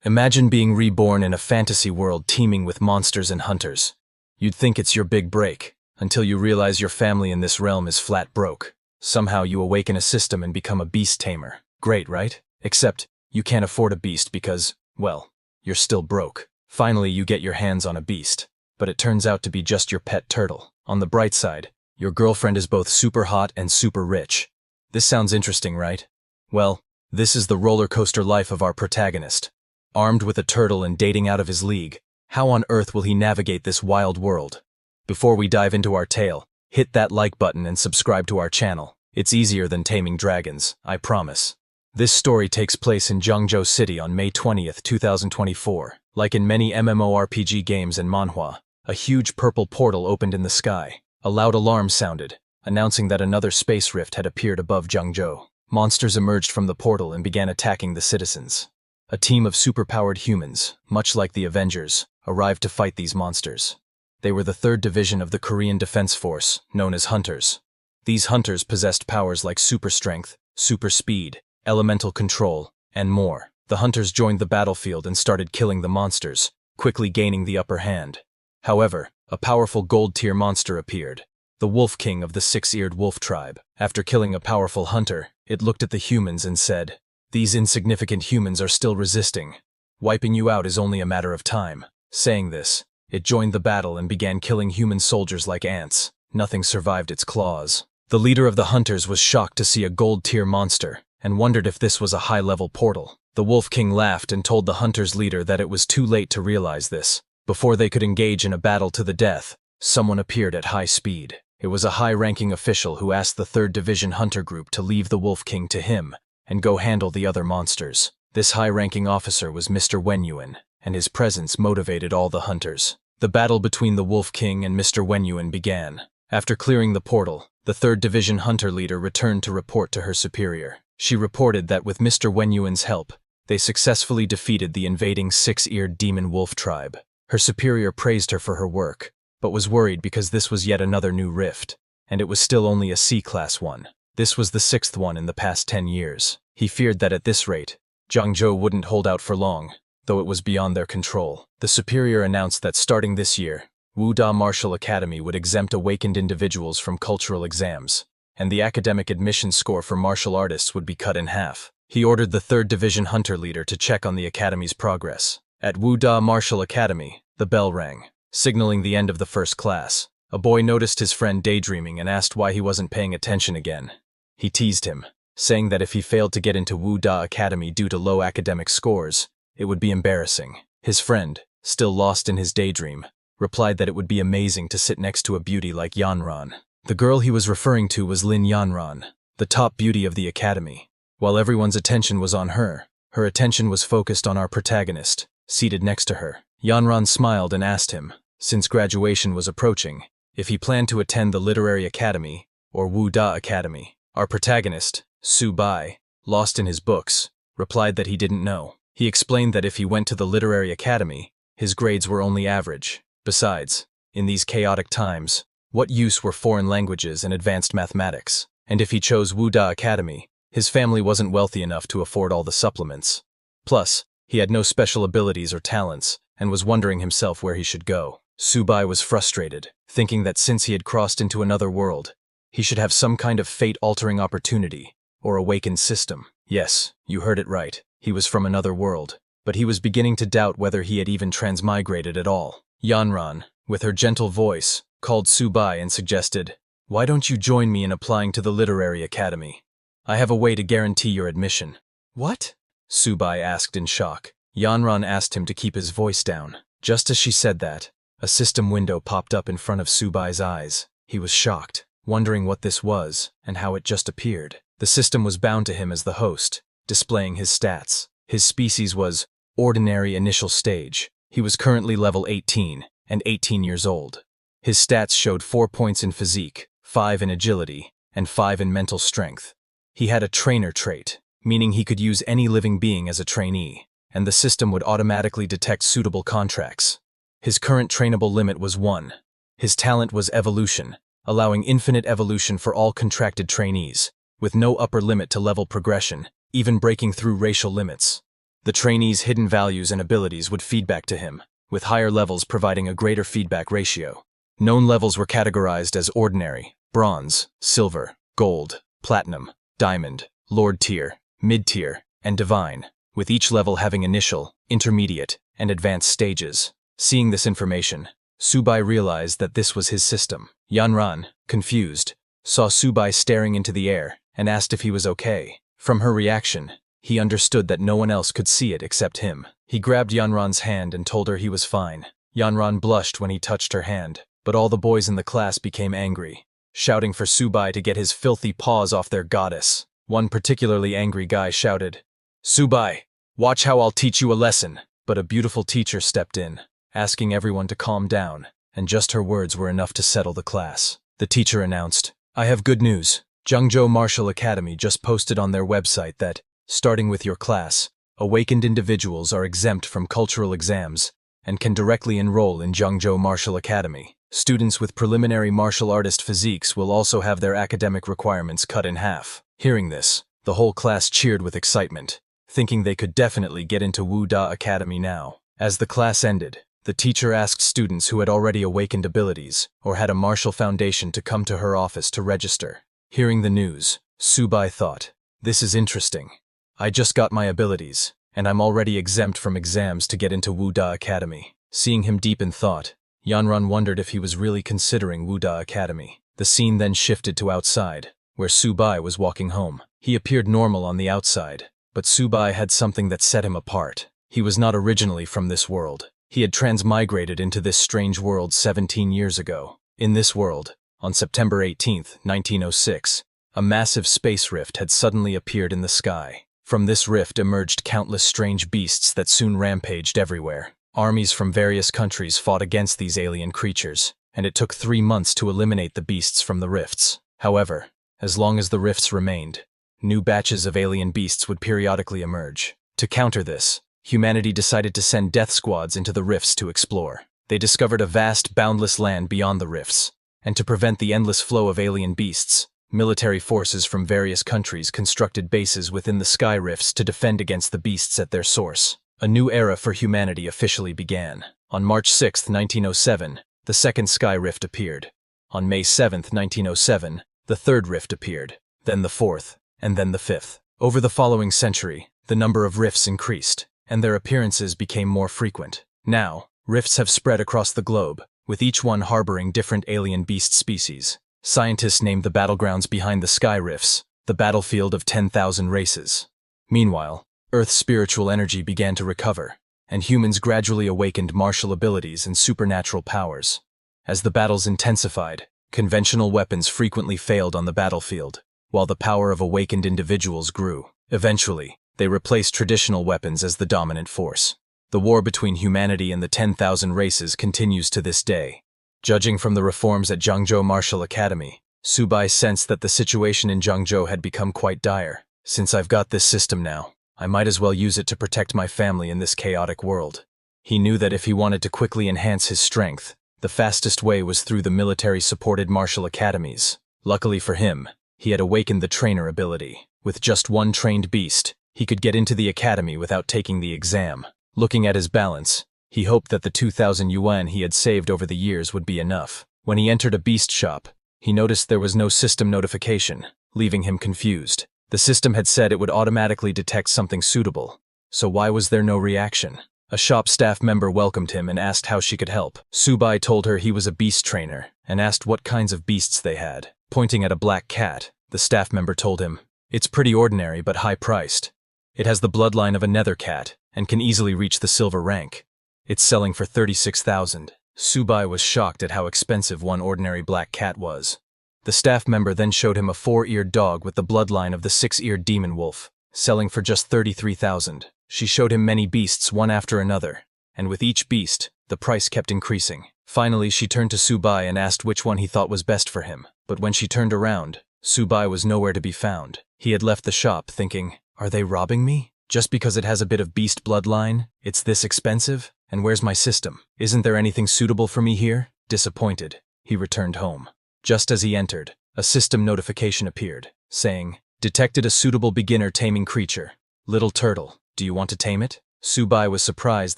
Imagine being reborn in a fantasy world teeming with monsters and hunters. You'd think it's your big break, until you realize your family in this realm is flat broke. Somehow you awaken a system and become a beast tamer. Great, right? Except, you can't afford a beast because, well, you're still broke. Finally, you get your hands on a beast, but it turns out to be just your pet turtle. On the bright side, your girlfriend is both super hot and super rich. This sounds interesting, right? Well, this is the roller coaster life of our protagonist. Armed with a turtle and dating out of his league, how on earth will he navigate this wild world? Before we dive into our tale, hit that like button and subscribe to our channel. It's easier than taming dragons, I promise. This story takes place in Zhengzhou City on May 20th, 2024. Like in many MMORPG games and Manhwa, a huge purple portal opened in the sky. A loud alarm sounded, announcing that another space rift had appeared above Zhengzhou. Monsters emerged from the portal and began attacking the citizens. A team of superpowered humans, much like the Avengers, arrived to fight these monsters. They were the 3rd Division of the Korean Defense Force, known as Hunters. These Hunters possessed powers like super strength, super speed, elemental control, and more. The Hunters joined the battlefield and started killing the monsters, quickly gaining the upper hand. However, a powerful gold-tier monster appeared, the Wolf King of the 6-eared wolf tribe. After killing a powerful hunter, it looked at the humans and said, "These insignificant humans are still resisting. Wiping you out is only a matter of time." Saying this, it joined the battle and began killing human soldiers like ants. Nothing survived its claws. The leader of the hunters was shocked to see a gold-tier monster and wondered if this was a high-level portal. The Wolf King laughed and told the hunter's leader that it was too late to realize this. Before they could engage in a battle to the death, someone appeared at high speed. It was a high-ranking official who asked the 3rd Division Hunter Group to leave the Wolf King to him and go handle the other monsters. This high-ranking officer was Mr. Wenyuan, and his presence motivated all the hunters. The battle between the Wolf King and Mr. Wenyuan began. After clearing the portal, the 3rd Division Hunter leader returned to report to her superior. She reported that with Mr. Wenyuan's help, they successfully defeated the invading 6-eared demon wolf tribe. Her superior praised her for her work, but was worried because this was yet another new rift, and it was still only a C-class one. This was the 6th one in the past 10 years. He feared that at this rate, Zhengzhou wouldn't hold out for long, though it was beyond their control. The superior announced that starting this year, Wuda Martial Academy would exempt awakened individuals from cultural exams, and the academic admission score for martial artists would be cut in half. He ordered the 3rd Division Hunter leader to check on the academy's progress. At Wuda Martial Academy, the bell rang, signaling the end of the first class. A boy noticed his friend daydreaming and asked why he wasn't paying attention again. He teased him, saying that if he failed to get into Wuda Academy due to low academic scores, it would be embarrassing. His friend, still lost in his daydream, replied that it would be amazing to sit next to a beauty like Yanran. The girl he was referring to was Lin Yanran, the top beauty of the academy. While everyone's attention was on her, her attention was focused on our protagonist, seated next to her. Yanran smiled and asked him, since graduation was approaching, if he planned to attend the Literary Academy, or Wuda Academy. Our protagonist, Su Bai, lost in his books, replied that he didn't know. He explained that if he went to the Literary Academy, his grades were only average. Besides, in these chaotic times, what use were foreign languages and advanced mathematics? And if he chose Wuda Academy, his family wasn't wealthy enough to afford all the supplements. Plus, he had no special abilities or talents, and was wondering himself where he should go. Su Bai was frustrated, thinking that since he had crossed into another world, he should have some kind of fate-altering opportunity, or awakened system. Yes, you heard it right, he was from another world, but he was beginning to doubt whether he had even transmigrated at all. Yanran, with her gentle voice, called Su Bai and suggested, "Why don't you join me in applying to the Literary Academy? I have a way to guarantee your admission." "What?" Su Bai asked in shock. Yanran asked him to keep his voice down. Just as she said that, a system window popped up in front of Su Bai's eyes. He was shocked, wondering what this was and how it just appeared. The system was bound to him as the host, displaying his stats. His species was Ordinary Initial Stage. He was currently level 18 and 18 years old. His stats showed 4 points in physique, 5 in agility, and 5 in mental strength. He had a trainer trait, meaning he could use any living being as a trainee, and the system would automatically detect suitable contracts. His current trainable limit was 1. His talent was evolution, allowing infinite evolution for all contracted trainees, with no upper limit to level progression, even breaking through racial limits. The trainee's hidden values and abilities would feed back to him, with higher levels providing a greater feedback ratio. Known levels were categorized as ordinary, bronze, silver, gold, platinum, diamond, lord tier, mid-tier, and divine, with each level having initial, intermediate, and advanced stages. Seeing this information, Subai realized that this was his system. Yanran, confused, saw Subai staring into the air and asked if he was okay. From her reaction, he understood that no one else could see it except him. He grabbed Yanran's hand and told her he was fine. Yanran blushed when he touched her hand, but all the boys in the class became angry, shouting for Subai to get his filthy paws off their goddess. One particularly angry guy shouted, "Subai, watch how I'll teach you a lesson." But a beautiful teacher stepped in, asking everyone to calm down, and just her words were enough to settle the class. The teacher announced, "I have good news. Zhengzhou Martial Academy just posted on their website that, starting with your class, awakened individuals are exempt from cultural exams and can directly enroll in Zhengzhou Martial Academy. Students with preliminary martial artist physiques will also have their academic requirements cut in half." Hearing this, the whole class cheered with excitement, thinking they could definitely get into Wu Da Academy now. As the class ended, the teacher asked students who had already awakened abilities or had a martial foundation to come to her office to register. Hearing the news, Subai thought, "This is interesting. I just got my abilities, and I'm already exempt from exams to get into Wu Da Academy." Seeing him deep in thought, Yanran wondered if he was really considering Wu Da Academy. The scene then shifted to outside, where Subai was walking home. He appeared normal on the outside, but Subai had something that set him apart. He was not originally from this world. He had transmigrated into this strange world 17 years ago. In this world, on September 18, 1906, a massive space rift had suddenly appeared in the sky. From this rift emerged countless strange beasts that soon rampaged everywhere. Armies from various countries fought against these alien creatures, and it took 3 months to eliminate the beasts from the rifts. However, as long as the rifts remained, new batches of alien beasts would periodically emerge. To counter this, humanity decided to send death squads into the rifts to explore. They discovered a vast, boundless land beyond the rifts, and to prevent the endless flow of alien beasts, military forces from various countries constructed bases within the sky rifts to defend against the beasts at their source. A new era for humanity officially began. On March 6, 1907, the second sky rift appeared. On May 7, 1907, the third rift appeared, then the fourth, and then the fifth. Over the following century, the number of rifts increased, and their appearances became more frequent. Now, rifts have spread across the globe, with each one harboring different alien beast species. Scientists named the battlegrounds behind the sky rifts the battlefield of 10,000 races. Meanwhile, Earth's spiritual energy began to recover, and humans gradually awakened martial abilities and supernatural powers. As the battles intensified, conventional weapons frequently failed on the battlefield, while the power of awakened individuals grew. Eventually, they replaced traditional weapons as the dominant force. The war between humanity and the 10,000 races continues to this day. Judging from the reforms at Zhengzhou Martial Academy, Subai sensed that the situation in Zhengzhou had become quite dire. "Since I've got this system now, I might as well use it to protect my family in this chaotic world." He knew that if he wanted to quickly enhance his strength, the fastest way was through the military-supported martial academies. Luckily for him, he had awakened the trainer ability. With just one trained beast, he could get into the academy without taking the exam. Looking at his balance, he hoped that the 2,000 yuan he had saved over the years would be enough. When he entered a beast shop, he noticed there was no system notification, leaving him confused. The system had said it would automatically detect something suitable, so why was there no reaction? A shop staff member welcomed him and asked how she could help. Subai told her he was a beast trainer and asked what kinds of beasts they had. Pointing at a black cat, the staff member told him, "It's pretty ordinary but high-priced. It has the bloodline of a nether cat and can easily reach the silver rank. It's selling for 36,000. Subai was shocked at how expensive one ordinary black cat was. The staff member then showed him a 4-eared dog with the bloodline of the 6-eared demon wolf, selling for just 33,000. She showed him many beasts one after another, and with each beast, the price kept increasing. Finally, she turned to Subai and asked which one he thought was best for him. But when she turned around, Subai was nowhere to be found. He had left the shop thinking, "Are they robbing me? Just because it has a bit of beast bloodline, it's this expensive? And where's my system? Isn't there anything suitable for me here?" Disappointed, he returned home. Just as he entered, a system notification appeared, saying, "Detected a suitable beginner taming creature. Little turtle, do Do you want to tame it? Subai was surprised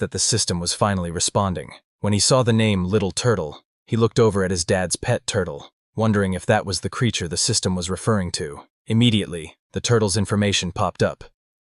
that the system was finally responding. When he saw the name Little Turtle, he looked over at his dad's pet turtle, wondering if that was the creature the system was referring to. Immediately, the turtle's information popped up.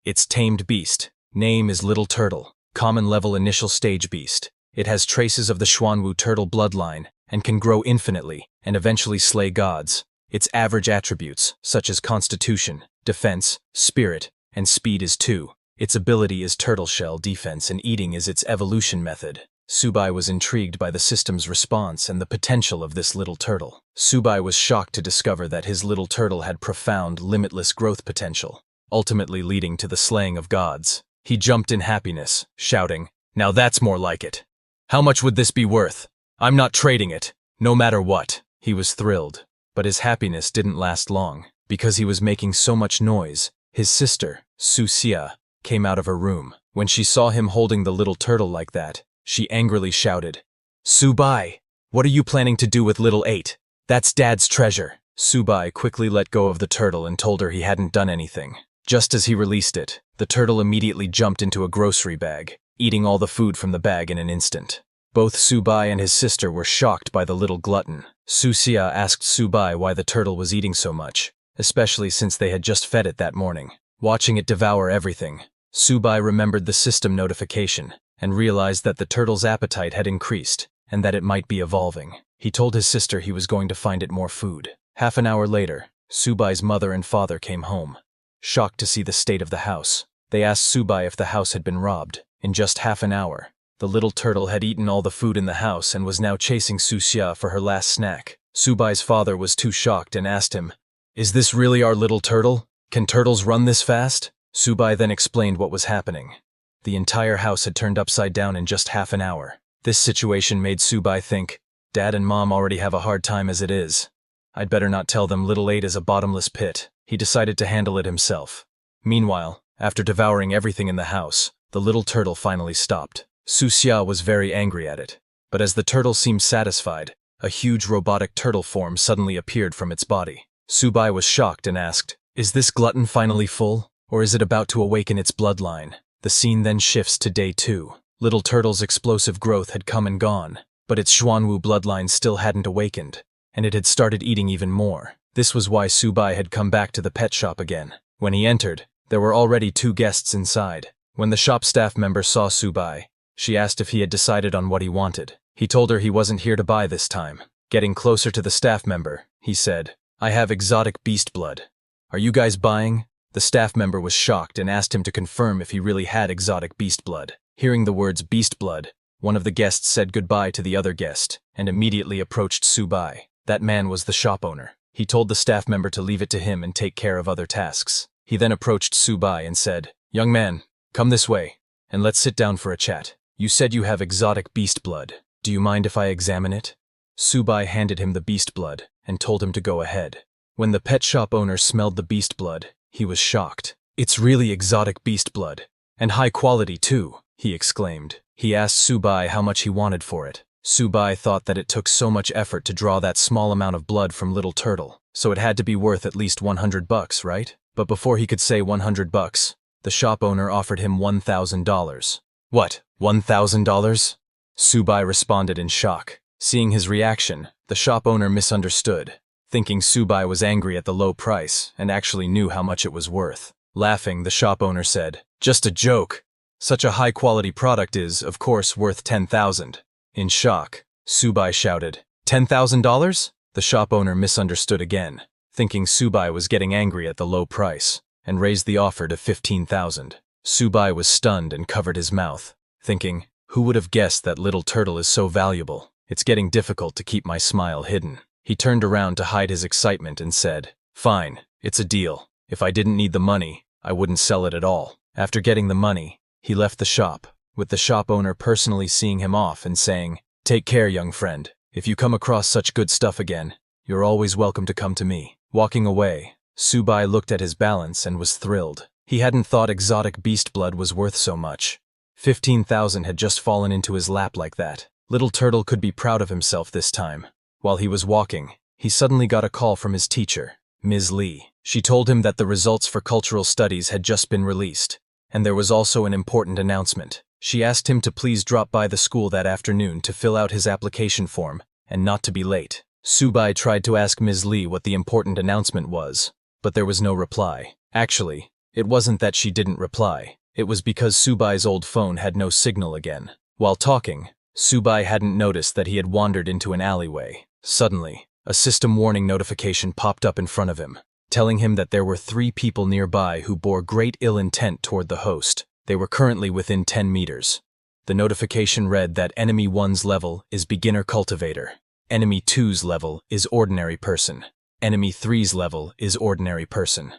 It's tamed beast. Name is Little Turtle. Common level initial stage beast. It has traces of the Xuanwu turtle bloodline and can grow infinitely and eventually slay gods. Its average attributes, such as constitution, defense, spirit, and speed is 2. Its ability is turtle shell defense and eating is its evolution method. Subai was intrigued by the system's response and the potential of this little turtle. Subai was shocked to discover that his little turtle had profound, limitless growth potential, ultimately leading to the slaying of gods. He jumped in happiness, shouting, "Now that's more like it. How much would this be worth? I'm not trading it, no matter what." He was thrilled, but his happiness didn't last long. Because he was making so much noise, his sister, Su Xia, came out of her room. When she saw him holding the little turtle like that, she angrily shouted, "Subai, what are you planning to do with little 8? That's Dad's treasure." Subai quickly let go of the turtle and told her he hadn't done anything. Just as he released it, the turtle immediately jumped into a grocery bag, eating all the food from the bag in an instant. Both Subai and his sister were shocked by the little glutton. Su Xia asked Subai why the turtle was eating so much, especially since they had just fed it that morning. Watching it devour everything, Subai remembered the system notification and realized that the turtle's appetite had increased and that it might be evolving. He told his sister he was going to find it more food. Half an hour later, Subai's mother and father came home, shocked to see the state of the house. They asked Subai if the house had been robbed. In just half an hour, the little turtle had eaten all the food in the house and was now chasing Su Xia for her last snack. Subai's father was too shocked and asked him, "Is this really our little turtle? Can turtles run this fast?" Subai then explained what was happening. The entire house had turned upside down in just half an hour. This situation made Subai think, Dad and Mom already have a hard time as it is. I'd better not tell them little 8 is a bottomless pit. He decided to handle it himself. Meanwhile, after devouring everything in the house, the little turtle finally stopped. Su Xia was very angry at it, but as the turtle seemed satisfied, a huge robotic turtle form suddenly appeared from its body. Subai was shocked and asked, "Is this glutton finally full, or is it about to awaken its bloodline?" The scene then shifts to day 2. Little Turtle's explosive growth had come and gone, but its Xuanwu bloodline still hadn't awakened, and it had started eating even more. This was why Subai had come back to the pet shop again. When he entered, there were already 2 guests inside. When the shop staff member saw Subai, she asked if he had decided on what he wanted. He told her he wasn't here to buy this time. Getting closer to the staff member, he said, "I have exotic beast blood. Are you guys buying?" The staff member was shocked and asked him to confirm if he really had exotic beast blood. Hearing the words beast blood, one of the guests said goodbye to the other guest and immediately approached Subai. That man was the shop owner. He told the staff member to leave it to him and take care of other tasks. He then approached Subai and said, "Young man, come this way, and let's sit down for a chat. You said you have exotic beast blood. Do you mind if I examine it?" Subai handed him the beast blood and told him to go ahead. When the pet shop owner smelled the beast blood, he was shocked. "It's really exotic beast blood, and high quality too," he exclaimed. He asked Subai how much he wanted for it. Subai thought that it took so much effort to draw that small amount of blood from Little Turtle, so it had to be worth at least $100, right? But before he could say $100, the shop owner offered him $1,000. "What, $1,000? Subai responded in shock. Seeing his reaction, the shop owner misunderstood, thinking Subai was angry at the low price and actually knew how much it was worth. Laughing, the shop owner said, "Just a joke. Such a high-quality product is, of course, worth $10,000. In shock, Subai shouted, $10,000? The shop owner misunderstood again, thinking Subai was getting angry at the low price, and raised the offer to $15,000. Subai was stunned and covered his mouth, thinking, who would have guessed that Little Turtle is so valuable? It's getting difficult to keep my smile hidden. He turned around to hide his excitement and said, "Fine, it's a deal. If I didn't need the money, I wouldn't sell it at all." After getting the money, he left the shop, with the shop owner personally seeing him off and saying, "Take care, young friend. If you come across such good stuff again, you're always welcome to come to me." Walking away, Subai looked at his balance and was thrilled. He hadn't thought exotic beast blood was worth so much. 15,000 had just fallen into his lap like that. Little Turtle could be proud of himself this time. While he was walking, he suddenly got a call from his teacher, Ms. Lee. She told him that the results for cultural studies had just been released, And there was also an important announcement. She asked him to please drop by the school that afternoon to fill out his application form, and not to be late. Subai tried to ask Ms. Lee what the important announcement was, but there was no reply. Actually, it wasn't that she didn't reply. It was because Subai's old phone had no signal again. While talking, Subai hadn't noticed that he had wandered into an alleyway. Suddenly, a system warning notification popped up in front of him, telling him that there were 3 people nearby who bore great ill intent toward the host. They were currently within 10 meters. The notification read that Enemy 1's level is Beginner Cultivator. Enemy 2's level is Ordinary Person. Enemy 3's level is Ordinary Person.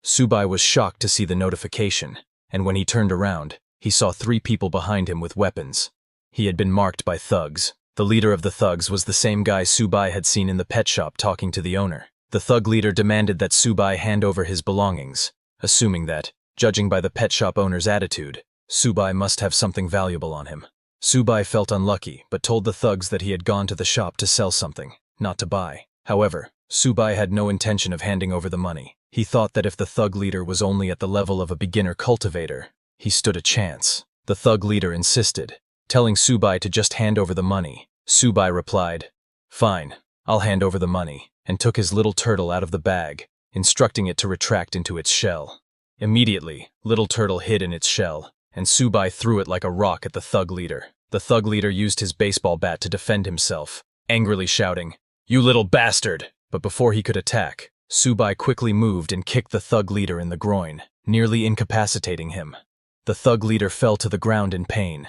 Subai was shocked to see the notification, and when he turned around, he saw 3 people behind him with weapons. He had been marked by thugs. The leader of the thugs was the same guy Subai had seen in the pet shop talking to the owner. The thug leader demanded that Subai hand over his belongings, assuming that, judging by the pet shop owner's attitude, Subai must have something valuable on him. Subai felt unlucky, but told the thugs that he had gone to the shop to sell something, not to buy. However, Subai had no intention of handing over the money. He thought that if the thug leader was only at the level of a beginner cultivator, he stood a chance. The thug leader insisted, telling Subai to just hand over the money. Subai replied, "Fine, I'll hand over the money," and took his little turtle out of the bag, instructing it to retract into its shell. Immediately, little turtle hid in its shell, and Subai threw it like a rock at the thug leader. The thug leader used his baseball bat to defend himself, angrily shouting, "You little bastard!" But before he could attack, Subai quickly moved and kicked the thug leader in the groin, nearly incapacitating him. The thug leader fell to the ground in pain.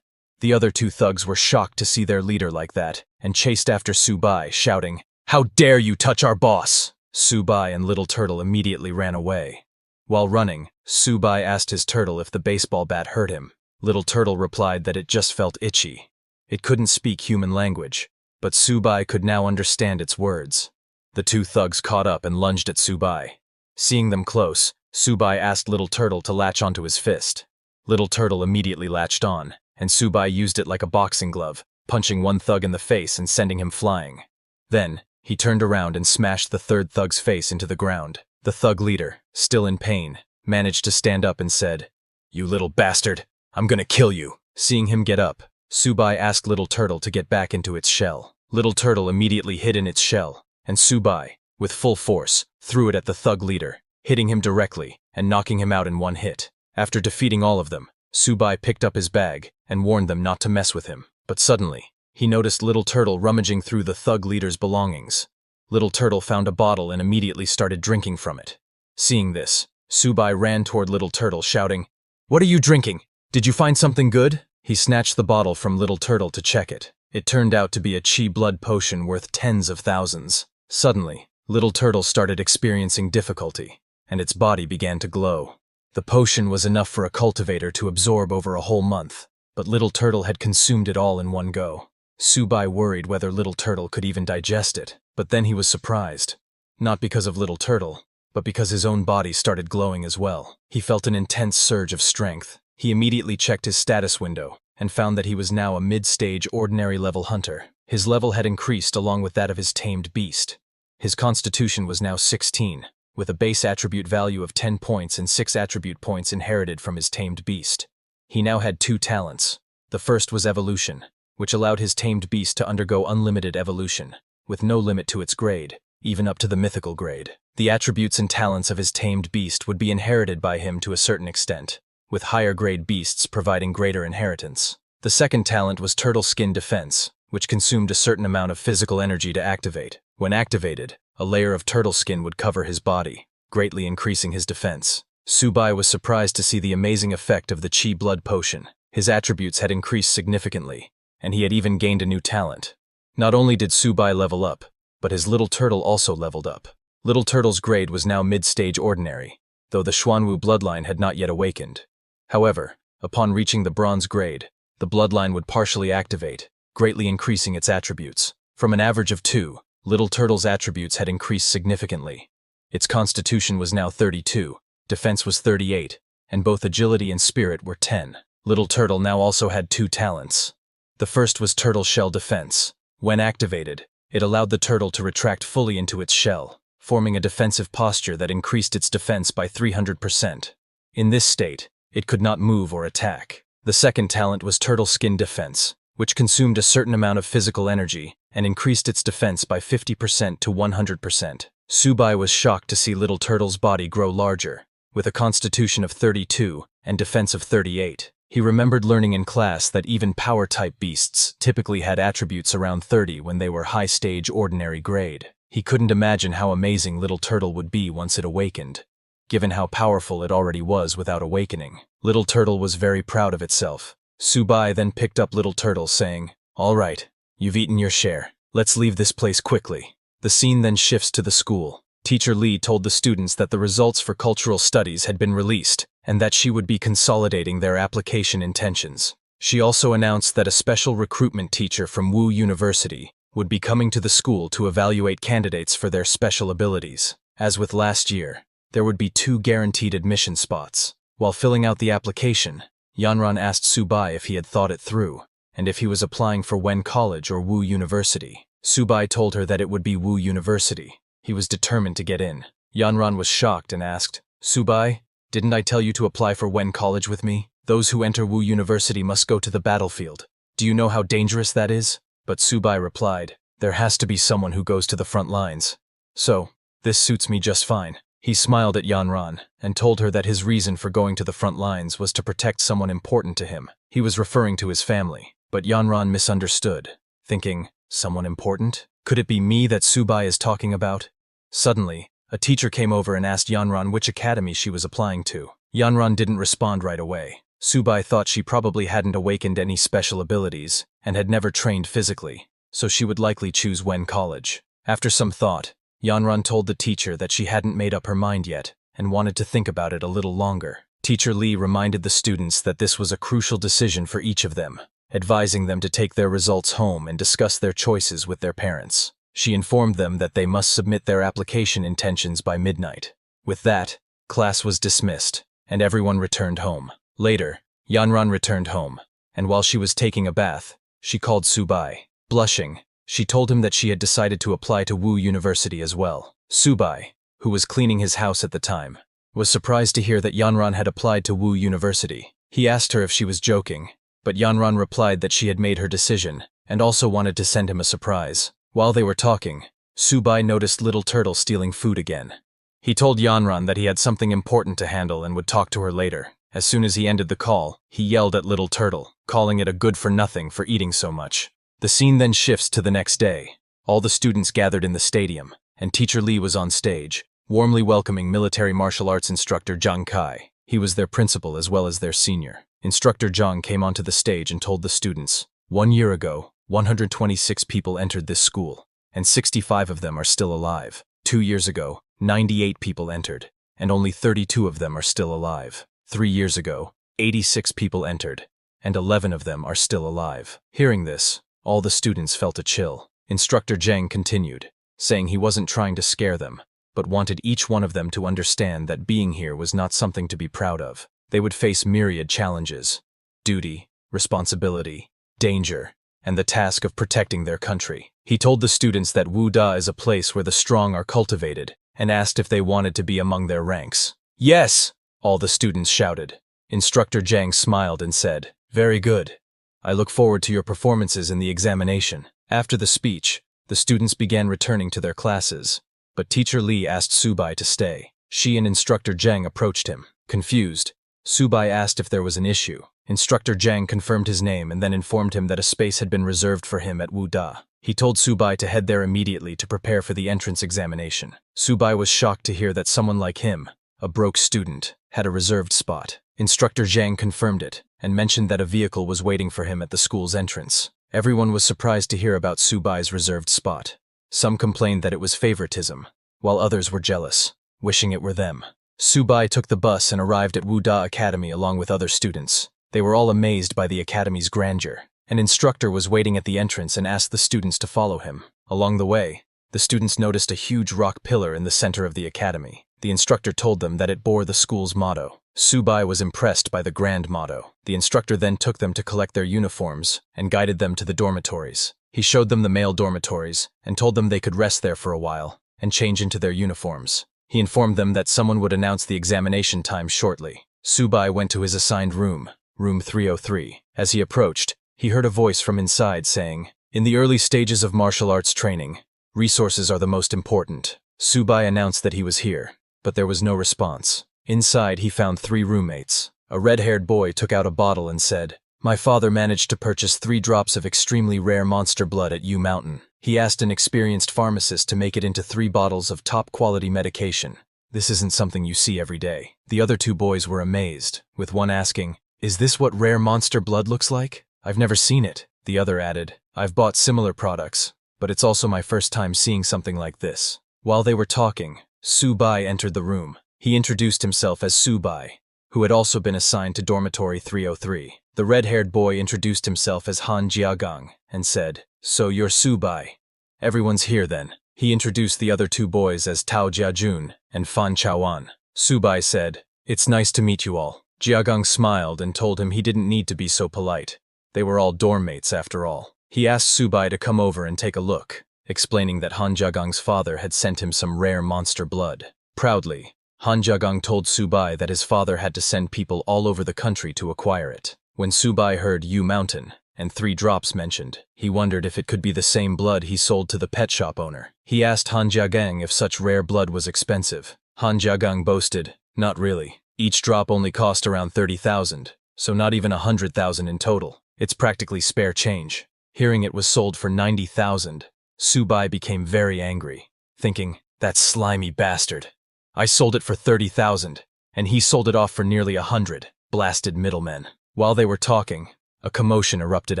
The other 2 thugs were shocked to see their leader like that, and chased after Subai, shouting, "How dare you touch our boss!" Subai and Little Turtle immediately ran away. While running, Subai asked his turtle if the baseball bat hurt him. Little Turtle replied that it just felt itchy. It couldn't speak human language, but Subai could now understand its words. The 2 thugs caught up and lunged at Subai. Seeing them close, Subai asked Little Turtle to latch onto his fist. Little Turtle immediately latched on, and Subai used it like a boxing glove, punching one thug in the face and sending him flying. Then, he turned around and smashed the 3rd thug's face into the ground. The thug leader, still in pain, managed to stand up and said, "You little bastard, I'm gonna kill you." Seeing him get up, Subai asked Little Turtle to get back into its shell. Little Turtle immediately hid in its shell, and Subai, with full force, threw it at the thug leader, hitting him directly and knocking him out in one hit. After defeating all of them, Subai picked up his bag and warned them not to mess with him. But suddenly, he noticed Little Turtle rummaging through the thug leader's belongings. Little Turtle found a bottle and immediately started drinking from it. Seeing this, Subai ran toward Little Turtle shouting, "What are you drinking? Did you find something good?" He snatched the bottle from Little Turtle to check it. It turned out to be a chi blood potion worth tens of thousands. Suddenly, Little Turtle started experiencing difficulty, and its body began to glow. The potion was enough for a cultivator to absorb over a whole month, but Little Turtle had consumed it all in one go. Subai worried whether Little Turtle could even digest it, but then he was surprised. Not because of Little Turtle, but because his own body started glowing as well. He felt an intense surge of strength. He immediately checked his status window and found that he was now a mid-stage ordinary level hunter. His level had increased along with that of his tamed beast. His constitution was now 16, with a base attribute value of 10 points and 6 attribute points inherited from his tamed beast. He now had 2 talents. The first was evolution, which allowed his tamed beast to undergo unlimited evolution, with no limit to its grade, even up to the mythical grade. The attributes and talents of his tamed beast would be inherited by him to a certain extent, with higher grade beasts providing greater inheritance. The second talent was Turtle Skin Defense, which consumed a certain amount of physical energy to activate. When activated, a layer of turtle skin would cover his body, greatly increasing his defense. Subai was surprised to see the amazing effect of the Chi Blood Potion. His attributes had increased significantly, and he had even gained a new talent. Not only did Subai level up, but his little turtle also leveled up. Little Turtle's grade was now mid-stage ordinary, though the Xuanwu bloodline had not yet awakened. However, upon reaching the bronze grade, the bloodline would partially activate, greatly increasing its attributes. From an average of 2, Little Turtle's attributes had increased significantly. Its constitution was now 32, defense was 38, and both agility and spirit were 10. Little Turtle now also had 2 talents. The first was Turtle Shell Defense. When activated, it allowed the turtle to retract fully into its shell, forming a defensive posture that increased its defense by 300%. In this state, It could not move or attack. The second talent was Turtle Skin Defense, which consumed a certain amount of physical energy and increased its defense by 50% to 100%. Subai was shocked to see Little Turtle's body grow larger, with a constitution of 32 and defense of 38. He remembered learning in class that even power-type beasts typically had attributes around 30 when they were high-stage ordinary grade. He couldn't imagine how amazing Little Turtle would be once it awakened, given how powerful it already was without awakening. Little Turtle was very proud of itself. Subai then picked up Little Turtle, saying, "All right, you've eaten your share. Let's leave this place quickly." The scene then shifts to the school. Teacher Lee told the students that the results for cultural studies had been released and that she would be consolidating their application intentions. She also announced that a special recruitment teacher from Wu University would be coming to the school to evaluate candidates for their special abilities. As with last year, there would be 2 guaranteed admission spots. While filling out the application, Yanran asked Subai if he had thought it through, and if he was applying for Wen College or Wu University. Subai told her that it would be Wu University. He was determined to get in. Yanran was shocked and asked, "Subai, didn't I tell you to apply for Wen College with me? Those who enter Wu University must go to the battlefield. Do you know how dangerous that is?" But Subai replied, "There has to be someone who goes to the front lines. So, this suits me just fine." He smiled at Yanran and told her that his reason for going to the front lines was to protect someone important to him. He was referring to his family, but Yanran misunderstood, thinking, "Someone important? Could it be me that Subai is talking about?" Suddenly, a teacher came over and asked Yanran which academy she was applying to. Yanran didn't respond right away. Subai thought she probably hadn't awakened any special abilities and had never trained physically, so she would likely choose Wen College. After some thought, Yanran told the teacher that she hadn't made up her mind yet and wanted to think about it a little longer. Teacher Lee reminded the students that this was a crucial decision for each of them, advising them to take their results home and discuss their choices with their parents. She informed them that they must submit their application intentions by midnight. With that, class was dismissed, and everyone returned home. Later, Yanran returned home, and while she was taking a bath, she called Subai. Blushing, she told him that she had decided to apply to Wu University as well. Subai, who was cleaning his house at the time, was surprised to hear that Yanran had applied to Wu University. He asked her if she was joking, but Yanran replied that she had made her decision and also wanted to send him a surprise. While they were talking, Subai noticed Little Turtle stealing food again. He told Yanran that he had something important to handle and would talk to her later. As soon as he ended the call, he yelled at Little Turtle, calling it a good-for-nothing for eating so much. The scene then shifts to the next day. All the students gathered in the stadium, and Teacher Lee was on stage, warmly welcoming military martial arts instructor Zhang Kai. He was their principal as well as their senior. Instructor Zhang came onto the stage and told the students, "1 year ago, 126 people entered this school, and 65 of them are still alive. 2 years ago, 98 people entered, and only 32 of them are still alive. 3 years ago, 86 people entered, and 11 of them are still alive." Hearing this, all the students felt a chill. Instructor Zhang continued, saying he wasn't trying to scare them, but wanted each one of them to understand that being here was not something to be proud of. They would face myriad challenges: duty, responsibility, danger, and the task of protecting their country. He told the students that Wu Da is a place where the strong are cultivated, and asked if they wanted to be among their ranks. "Yes!" all the students shouted. Instructor Zhang smiled and said, "Very good. I look forward to your performances in the examination." After the speech, the students began returning to their classes, but Teacher Lee asked Subai to stay. She and Instructor Zhang approached him. Confused, Subai asked if there was an issue. Instructor Zhang confirmed his name and then informed him that a space had been reserved for him at Wu Da. He told Subai to head there immediately to prepare for the entrance examination. Subai was shocked to hear that someone like him, a broke student, had a reserved spot. Instructor Zhang confirmed it and mentioned that a vehicle was waiting for him at the school's entrance. Everyone was surprised to hear about Subai's reserved spot. Some complained that it was favoritism, while others were jealous, wishing it were them. Subai took the bus and arrived at Wu Da Academy along with other students. They were all amazed by the academy's grandeur. An instructor was waiting at the entrance and asked the students to follow him. Along the way, the students noticed a huge rock pillar in the center of the academy. The instructor told them that it bore the school's motto. Subai was impressed by the grand motto. The instructor then took them to collect their uniforms and guided them to the dormitories. He showed them the male dormitories and told them they could rest there for a while and change into their uniforms. He informed them that someone would announce the examination time shortly. Subai went to his assigned room, room 303. As he approached, he heard a voice from inside saying, "In the early stages of martial arts training, resources are the most important." Subai announced that he was here, but there was no response. Inside, he found 3 roommates. A red-haired boy took out a bottle and said, "My father managed to purchase 3 drops of extremely rare monster blood at U Mountain. He asked an experienced pharmacist to make it into 3 bottles of top-quality medication. This isn't something you see every day." The other 2 boys were amazed, with one asking, "Is this what rare monster blood looks like? I've never seen it." The other added, "I've bought similar products, but it's also my first time seeing something like this." While they were talking, Subai entered the room. He introduced himself as Subai, who had also been assigned to dormitory 303. The red-haired boy introduced himself as Han Jiagang and said, "So you're Subai. Everyone's here then." He introduced the other 2 boys as Tao Jiajun and Fan Chaoan. Subai said, "It's nice to meet you all." Jiagang smiled and told him he didn't need to be so polite. They were all dorm mates after all. He asked Subai to come over and take a look, explaining that Han Jiagang's father had sent him some rare monster blood. Proudly, Han Jiagang told Subai that his father had to send people all over the country to acquire it. When Subai heard U Mountain and 3 drops mentioned, he wondered if it could be the same blood he sold to the pet shop owner. He asked Han Jiagang if such rare blood was expensive. Han Jiagang boasted, "Not really. Each drop only cost around 30,000, so not even 100,000 in total. It's practically spare change." Hearing it was sold for 90,000, Subai became very angry, thinking, "That slimy bastard. I sold it for 30,000, and he sold it off for nearly 100. Blasted middlemen." While they were talking, a commotion erupted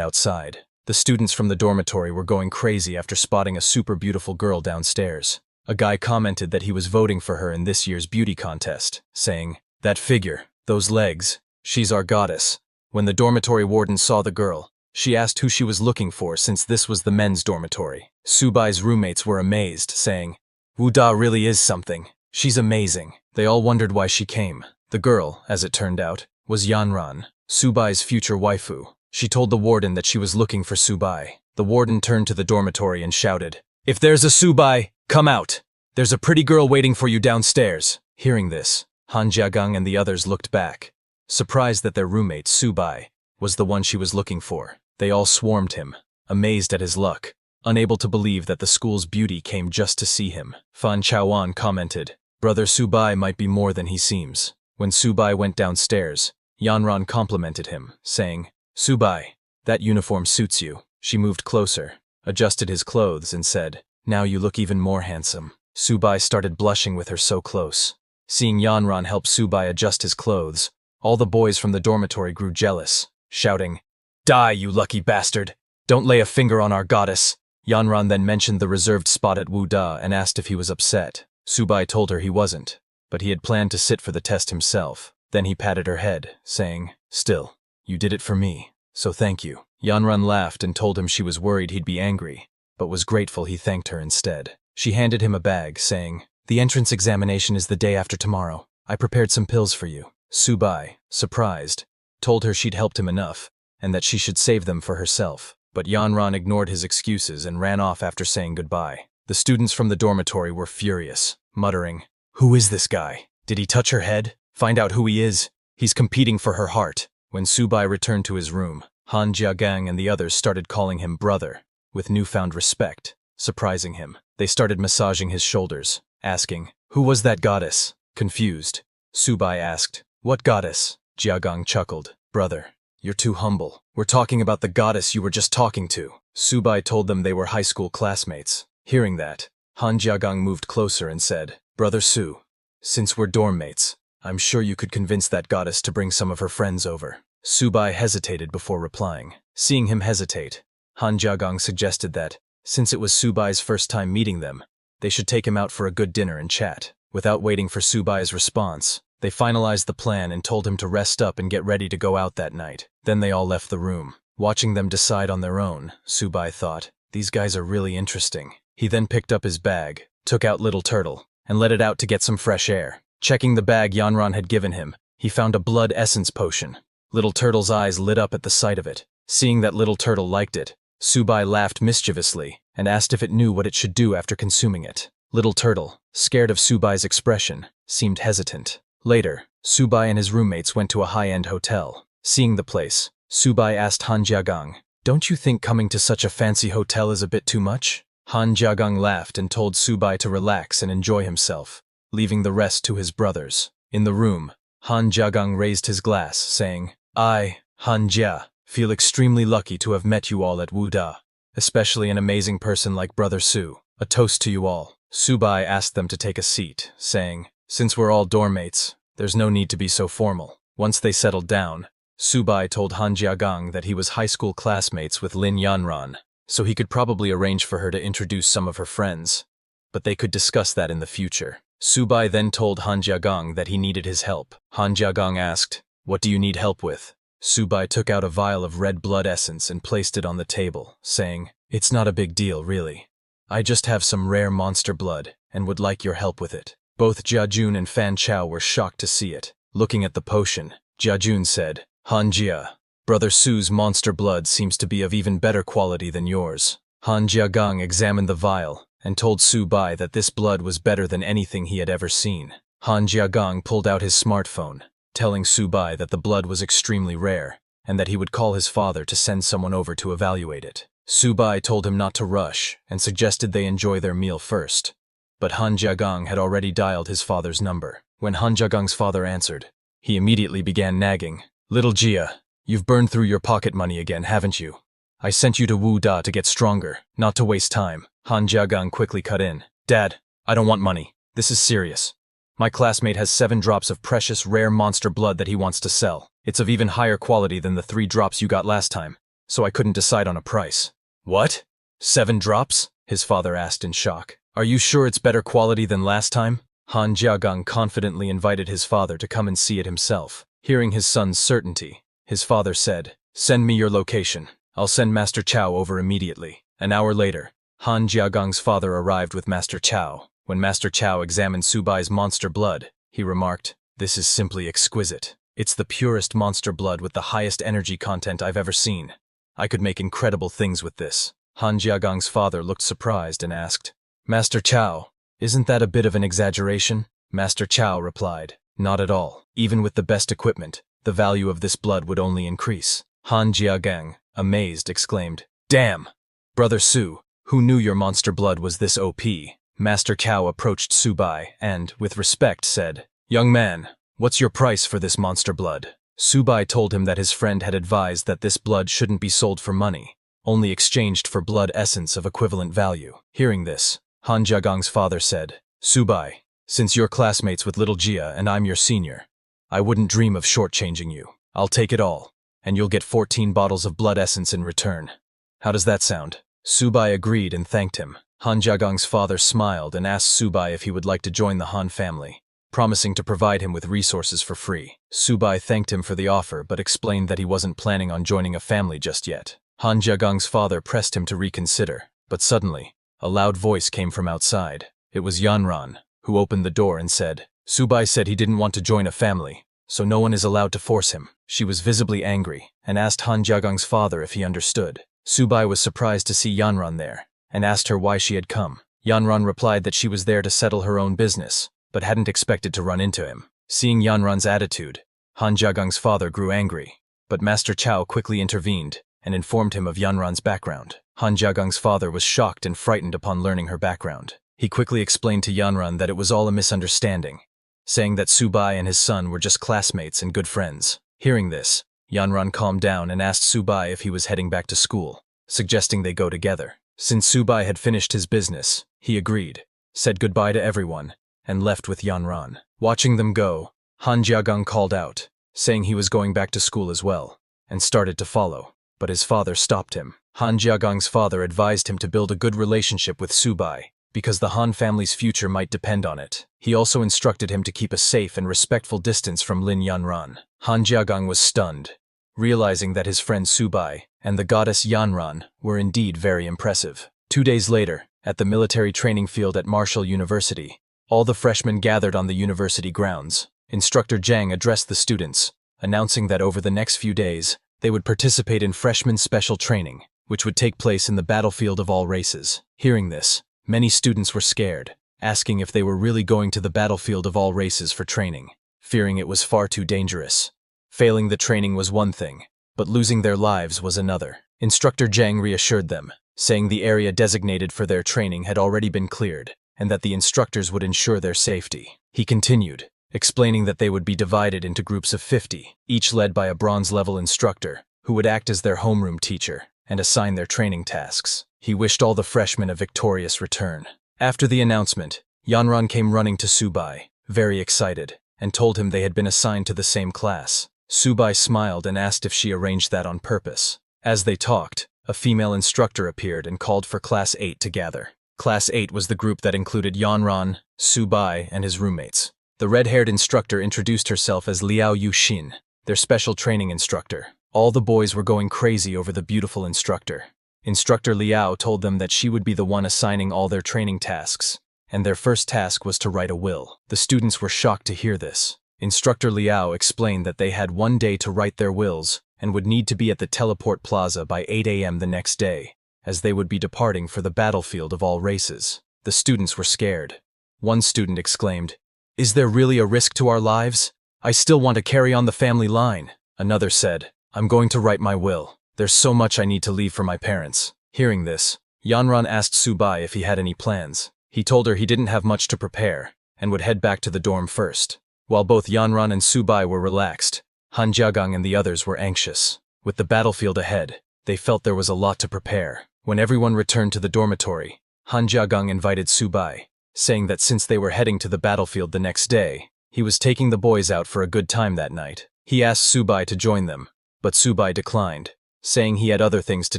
outside. The students from the dormitory were going crazy after spotting a super beautiful girl downstairs. A guy commented that he was voting for her in this year's beauty contest, saying, "That figure, those legs, she's our goddess." When the dormitory warden saw the girl, she asked who she was looking for since this was the men's dormitory. Subai's roommates were amazed, saying, "Wu Da really is something. She's amazing." They all wondered why she came. The girl, as it turned out, was Yanran, Subai's future waifu. She told the warden that she was looking for Subai. The warden turned to the dormitory and shouted, "If there's a Subai, come out! There's a pretty girl waiting for you downstairs." Hearing this, Han Jiagang and the others looked back, surprised that their roommate, Subai, was the one she was looking for. They all swarmed him, amazed at his luck, unable to believe that the school's beauty came just to see him. Fan Chaoan commented, "Brother Subai might be more than he seems." When Subai went downstairs, Yanran complimented him, saying, "Subai, that uniform suits you." She moved closer, adjusted his clothes, and said, "Now you look even more handsome." Subai started blushing with her so close. Seeing Yanran help Subai adjust his clothes, all the boys from the dormitory grew jealous, shouting, "Die, you lucky bastard! Don't lay a finger on our goddess!" Yanran then mentioned the reserved spot at Wu Da and asked if he was upset. Subai told her he wasn't, but he had planned to sit for the test himself. Then he patted her head, saying, "Still, you did it for me, so thank you." Yanran laughed and told him she was worried he'd be angry, but was grateful he thanked her instead. She handed him a bag, saying, "The entrance examination is the day after tomorrow. I prepared some pills for you." Subai, surprised, told her she'd helped him enough, and that she should save them for herself. But Yanran ignored his excuses and ran off after saying goodbye. The students from the dormitory were furious, muttering, "Who is this guy? Did he touch her head? Find out who he is. He's competing for her heart." When Subai returned to his room, Han Jiagang and the others started calling him brother, with newfound respect, surprising him. They started massaging his shoulders, asking, "Who was that goddess?" Confused, Subai asked, "What goddess?" Jiagang chuckled, "Brother, you're too humble. We're talking about the goddess you were just talking to." Subai told them they were high school classmates. Hearing that, Han Jiagang moved closer and said, "Brother Su, since we're dorm mates, I'm sure you could convince that goddess to bring some of her friends over." Subai hesitated before replying. Seeing him hesitate, Han Jiagang suggested that, since it was Subai's first time meeting them, they should take him out for a good dinner and chat. Without waiting for Subai's response, they finalized the plan and told him to rest up and get ready to go out that night. Then they all left the room. Watching them decide on their own, Subai thought, "These guys are really interesting." He then picked up his bag, took out Little Turtle, and let it out to get some fresh air. Checking the bag Yanran had given him, he found a blood essence potion. Little Turtle's eyes lit up at the sight of it. Seeing that Little Turtle liked it, Subai laughed mischievously and asked if it knew what it should do after consuming it. Little Turtle, scared of Subai's expression, seemed hesitant. Later, Subai and his roommates went to a high-end hotel. Seeing the place, Subai asked Han Jiagang, "Don't you think coming to such a fancy hotel is a bit too much?" Han Jiagang laughed and told Subai to relax and enjoy himself, leaving the rest to his brothers. In the room, Han Jiagang raised his glass, saying, "I, Han Jia, feel extremely lucky to have met you all at Wuda, especially an amazing person like Brother Su. A toast to you all." Subai asked them to take a seat, saying, "Since we're all dorm mates, there's no need to be so formal." Once they settled down, Subai told Han Jiagang that he was high school classmates with Lin Yanran, so he could probably arrange for her to introduce some of her friends, but they could discuss that in the future. Subai then told Han Jiagang that he needed his help. Han Jiagang asked, "What do you need help with?" Subai took out a vial of red blood essence and placed it on the table, saying, "It's not a big deal, really. I just have some rare monster blood and would like your help with it." Both Jiajun and Fan Chao were shocked to see it. Looking at the potion, Jiajun said, "Han Jia, Brother Su's monster blood seems to be of even better quality than yours." Han Jiagang examined the vial and told Subai that this blood was better than anything he had ever seen. Han Jiagang pulled out his smartphone, telling Subai that the blood was extremely rare and that he would call his father to send someone over to evaluate it. Subai told him not to rush and suggested they enjoy their meal first, but Han Jiagang had already dialed his father's number. When Han Jiagang's father answered, he immediately began nagging, "Little Jia, you've burned through your pocket money again, haven't you? I sent you to Wu Da to get stronger, not to waste time." Han Jiagang quickly cut in, "Dad, I don't want money. This is serious. My classmate has 7 drops of precious rare monster blood that he wants to sell. It's of even higher quality than the 3 drops you got last time, so I couldn't decide on a price." "What? 7 drops?" his father asked in shock. "Are you sure it's better quality than last time?" Han Jiagang confidently invited his father to come and see it himself. Hearing his son's certainty, his father said, "Send me your location. I'll send Master Chao over immediately." An hour later, Han Jiagang's father arrived with Master Chao. When Master Chao examined Subai's monster blood, he remarked, "This is simply exquisite. It's the purest monster blood with the highest energy content I've ever seen. I could make incredible things with this." Han Jiagang's father looked surprised and asked, "Master Chao, isn't that a bit of an exaggeration?" Master Chao replied, "Not at all. Even with the best equipment, the value of this blood would only increase." Han Jiagang, amazed, exclaimed, "Damn! Brother Su, who knew your monster blood was this OP?" Master Chao approached Subai and, with respect, said, "Young man, what's your price for this monster blood?" Subai told him that his friend had advised that this blood shouldn't be sold for money, only exchanged for blood essence of equivalent value. Hearing this, Han Jiagang's father said, "Subai, since you're classmates with little Jia and I'm your senior, I wouldn't dream of shortchanging you. I'll take it all, and you'll get 14 bottles of blood essence in return. How does that sound?" Subai agreed and thanked him. Han Jiagang's father smiled and asked Subai if he would like to join the Han family, promising to provide him with resources for free. Subai thanked him for the offer but explained that he wasn't planning on joining a family just yet. Han Jiagang's father pressed him to reconsider, but suddenly, a loud voice came from outside. It was Yanran, who opened the door and said, "Subai said he didn't want to join a family, so no one is allowed to force him." She was visibly angry and asked Han Jiagang's father if he understood. Subai was surprised to see Yanran there and asked her why she had come. Yanran replied that she was there to settle her own business, but hadn't expected to run into him. Seeing Yanran's attitude, Han Jiagang's father grew angry, but Master Chao quickly intervened and informed him of Yanran's background. Han Jiagang's father was shocked and frightened upon learning her background. He quickly explained to Yanran that it was all a misunderstanding, saying that Subai and his son were just classmates and good friends. Hearing this, Yanran calmed down and asked Subai if he was heading back to school, suggesting they go together. Since Subai had finished his business, he agreed, said goodbye to everyone, and left with Yanran. Watching them go, Han Jiagang called out, saying he was going back to school as well, and started to follow, but his father stopped him. Han Jiagang's father advised him to build a good relationship with Subai, because the Han family's future might depend on it. He also instructed him to keep a safe and respectful distance from Lin Yanran. Han Jiagang was stunned, realizing that his friend Subai and the goddess Yanran were indeed very impressive. 2 days later, at the military training field at Marshall University, all the freshmen gathered on the university grounds. Instructor Zhang addressed the students, announcing that over the next few days, they would participate in freshman special training, which would take place in the battlefield of all races. Hearing this, many students were scared, asking if they were really going to the battlefield of all races for training. fearing it was far too dangerous. Failing the training was one thing, but losing their lives was another. Instructor Zhang reassured them, saying the area designated for their training had already been cleared, and that the instructors would ensure their safety. He continued, explaining that they would be divided into groups of 50, each led by a bronze-level instructor, who would act as their homeroom teacher and assign their training tasks. He wished all the freshmen a victorious return. After the announcement, Yanran came running to Subai, very excited, and told him they had been assigned to the same class. Subai smiled and asked if she arranged that on purpose. As they talked, a female instructor appeared and called for Class 8 to gather. Class 8 was the group that included Yanran, Subai, and his roommates. The red-haired instructor introduced herself as Liao Yuxin, their special training instructor. All the boys were going crazy over the beautiful instructor. Instructor Liao told them that she would be the one assigning all their training tasks, and their first task was to write a will. The students were shocked to hear this. Instructor Liao explained that they had one day to write their wills and would need to be at the teleport plaza by 8 a.m. the next day, as they would be departing for the battlefield of all races. The students were scared. One student exclaimed, "Is there really a risk to our lives? I still want to carry on the family line." Another said, "I'm going to write my will. There's so much I need to leave for my parents." Hearing this, Yanran asked Subai if he had any plans. He told her he didn't have much to prepare and would head back to the dorm first. While both Yanran and Subai were relaxed, Han Jiagang and the others were anxious. With the battlefield ahead, they felt there was a lot to prepare. When everyone returned to the dormitory, Han Jiagang invited Subai, saying that since they were heading to the battlefield the next day, he was taking the boys out for a good time that night. He asked Subai to join them, but Subai declined, saying he had other things to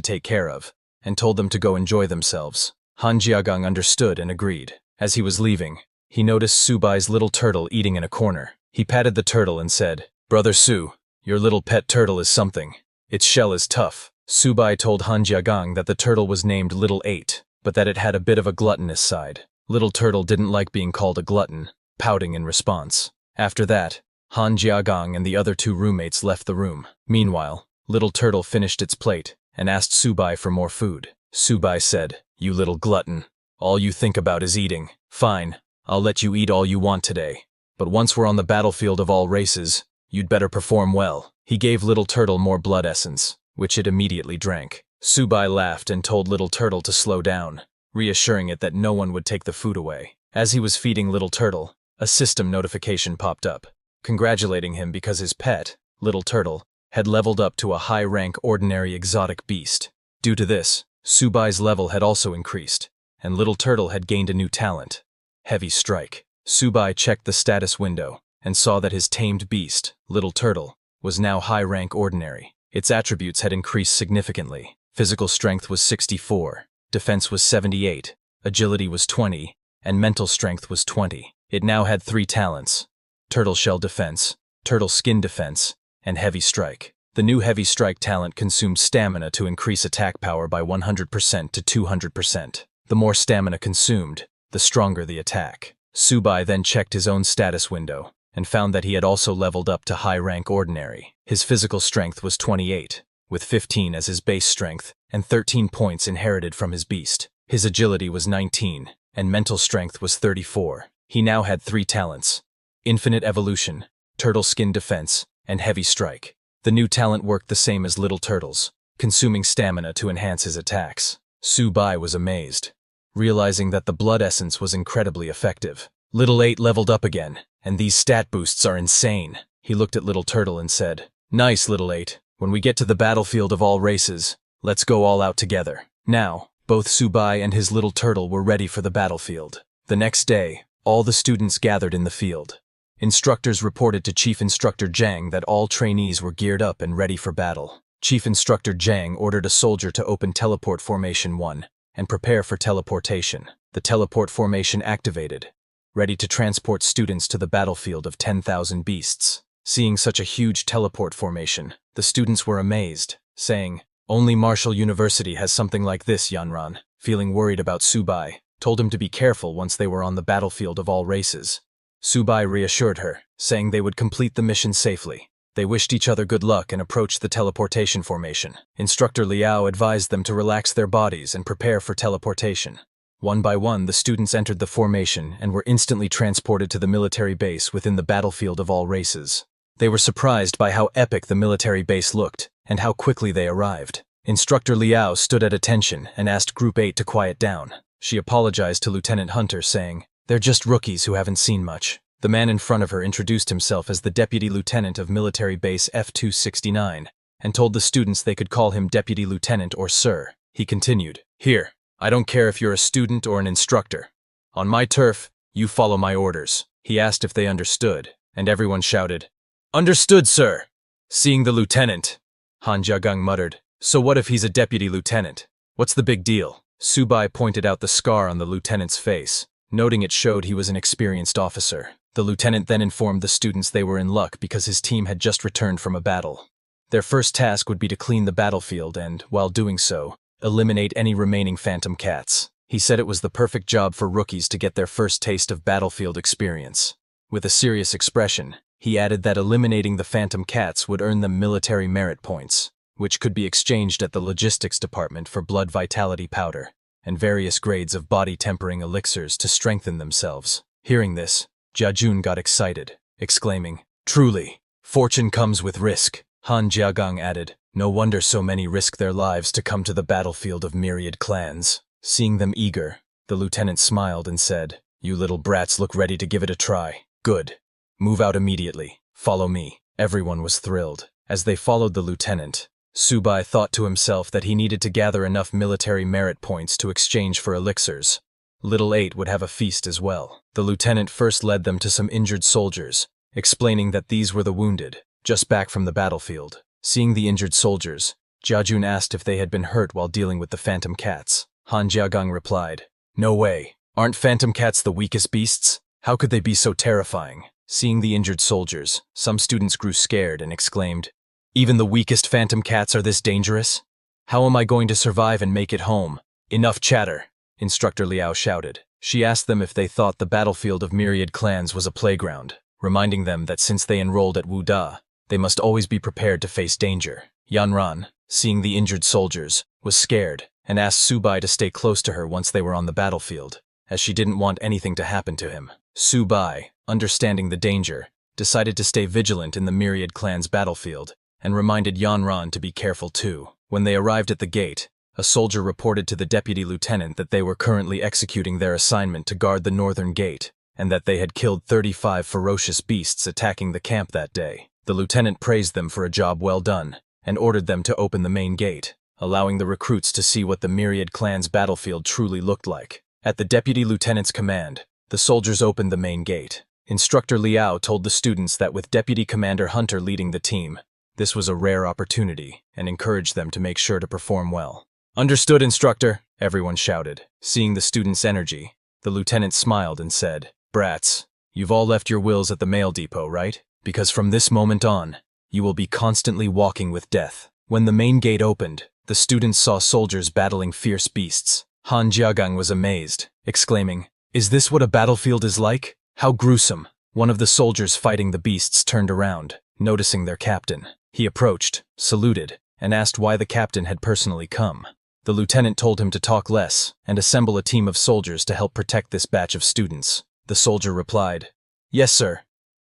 take care of, and told them to go enjoy themselves. Han Jiagang understood and agreed. As he was leaving, he noticed Subai's little turtle eating in a corner. He patted the turtle and said, "Brother Su, your little pet turtle is something. Its shell is tough." Subai told Han Jiagang that the turtle was named Little 8, but that it had a bit of a gluttonous side. Little turtle didn't like being called a glutton, pouting in response. After that, Han Jiagang and the other two roommates left the room. Meanwhile, Little Turtle finished its plate and asked Subai for more food. Subai said, "You little glutton. All you think about is eating. Fine, I'll let you eat all you want today. But once we're on the battlefield of all races, you'd better perform well." He gave Little Turtle more blood essence, which it immediately drank. Subai laughed and told Little Turtle to slow down, reassuring it that no one would take the food away. As he was feeding Little Turtle, a system notification popped up, congratulating him because his pet, Little Turtle, had leveled up to a high-rank ordinary exotic beast. Due to this, Subai's level had also increased, and Little Turtle had gained a new talent, Heavy Strike. Subai checked the status window and saw that his tamed beast, Little Turtle, was now high-rank ordinary. Its attributes had increased significantly. Physical strength was 64, defense was 78, agility was 20, and mental strength was 20. It now had 3 talents: Turtle Shell Defense, Turtle Skin Defense, and Heavy Strike. The new Heavy Strike talent consumed stamina to increase attack power by 100% to 200%. The more stamina consumed, the stronger the attack. Subai then checked his own status window and found that he had also leveled up to high-rank ordinary. His physical strength was 28, with 15 as his base strength and 13 points inherited from his beast. His agility was 19, and mental strength was 34. He now had 3 talents: Infinite Evolution, Turtle Skin Defense, and Heavy Strike. The new talent worked the same as Little Turtle's, consuming stamina to enhance his attacks. Subai was amazed, realizing that the blood essence was incredibly effective. Little 8 leveled up again, and these stat boosts are insane. He looked at Little Turtle and said, "Nice, Little 8. When we get to the battlefield of all races, let's go all out together." Now, both Subai and his Little Turtle were ready for the battlefield. The next day, all the students gathered in the field. Instructors reported to Chief Instructor Zhang that all trainees were geared up and ready for battle. Chief Instructor Zhang ordered a soldier to open Teleport Formation 1 and prepare for teleportation. The teleport formation activated, ready to transport students to the battlefield of 10,000 beasts. Seeing such a huge teleport formation, the students were amazed, saying, "Only Martial University has something like this." Yanran, feeling worried about Subai, told him to be careful once they were on the battlefield of all races. Subai reassured her, saying they would complete the mission safely. They wished each other good luck and approached the teleportation formation. Instructor Liao advised them to relax their bodies and prepare for teleportation. One by one, the students entered the formation and were instantly transported to the military base within the battlefield of all races. They were surprised by how epic the military base looked and how quickly they arrived. Instructor Liao stood at attention and asked Group 8 to quiet down. She apologized to Lieutenant Hunter, saying, "They're just rookies who haven't seen much." The man in front of her introduced himself as the Deputy Lieutenant of Military Base F-269 and told the students they could call him Deputy Lieutenant or Sir. He continued, "Here, I don't care if you're a student or an instructor. On my turf, you follow my orders." He asked if they understood, and everyone shouted, "Understood, sir." Seeing the lieutenant, Han Jiagang muttered, "So what if he's a deputy lieutenant? What's the big deal?" Subai pointed out the scar on the lieutenant's face, noting it showed he was an experienced officer. The lieutenant then informed the students they were in luck because his team had just returned from a battle. Their first task would be to clean the battlefield and, while doing so, eliminate any remaining phantom cats. He said it was the perfect job for rookies to get their first taste of battlefield experience. With a serious expression, he added that eliminating the phantom cats would earn them military merit points, which could be exchanged at the logistics department for blood vitality powder and various grades of body tempering elixirs to strengthen themselves. Hearing this, Jiajun got excited, exclaiming, "Truly, fortune comes with risk." Han Jiagang added, "No wonder so many risk their lives to come to the battlefield of myriad clans." Seeing them eager, the lieutenant smiled and said, "You little brats look ready to give it a try. Good. Move out immediately. Follow me." Everyone was thrilled. As they followed the lieutenant, Subai thought to himself that he needed to gather enough military merit points to exchange for elixirs. Little 8 would have a feast as well. The lieutenant first led them to some injured soldiers, explaining that these were the wounded, just back from the battlefield. Seeing the injured soldiers, Jiajun asked if they had been hurt while dealing with the phantom cats. Han Jiagang replied, "No way. Aren't phantom cats the weakest beasts? How could they be so terrifying?" Seeing the injured soldiers, some students grew scared and exclaimed, "Even the weakest phantom cats are this dangerous? How am I going to survive and make it home?" "Enough chatter," Instructor Liao shouted. She asked them if they thought the battlefield of myriad clans was a playground, reminding them that since they enrolled at Wuda, they must always be prepared to face danger. Yanran, seeing the injured soldiers, was scared and asked Subai to stay close to her once they were on the battlefield, as she didn't want anything to happen to him. Subai, understanding the danger, decided to stay vigilant in the myriad clan's battlefield and reminded Yanran to be careful too. When they arrived at the gate, a soldier reported to the deputy lieutenant that they were currently executing their assignment to guard the northern gate and that they had killed 35 ferocious beasts attacking the camp that day. The lieutenant praised them for a job well done and ordered them to open the main gate, allowing the recruits to see what the myriad clan's battlefield truly looked like. At the deputy lieutenant's command, the soldiers opened the main gate. Instructor Liao told the students that with Deputy Commander Hunter leading the team, this was a rare opportunity and encouraged them to make sure to perform well. "Understood, Instructor," everyone shouted. Seeing the students' energy, the lieutenant smiled and said, "Brats, you've all left your wills at the mail depot, right? Because from this moment on, you will be constantly walking with death." When the main gate opened, the students saw soldiers battling fierce beasts. Han Jiagang was amazed, exclaiming, "Is this what a battlefield is like? How gruesome." One of the soldiers fighting the beasts turned around, noticing their captain. He approached, saluted, and asked why the captain had personally come. The lieutenant told him to talk less and assemble a team of soldiers to help protect this batch of students. The soldier replied, "Yes, sir,"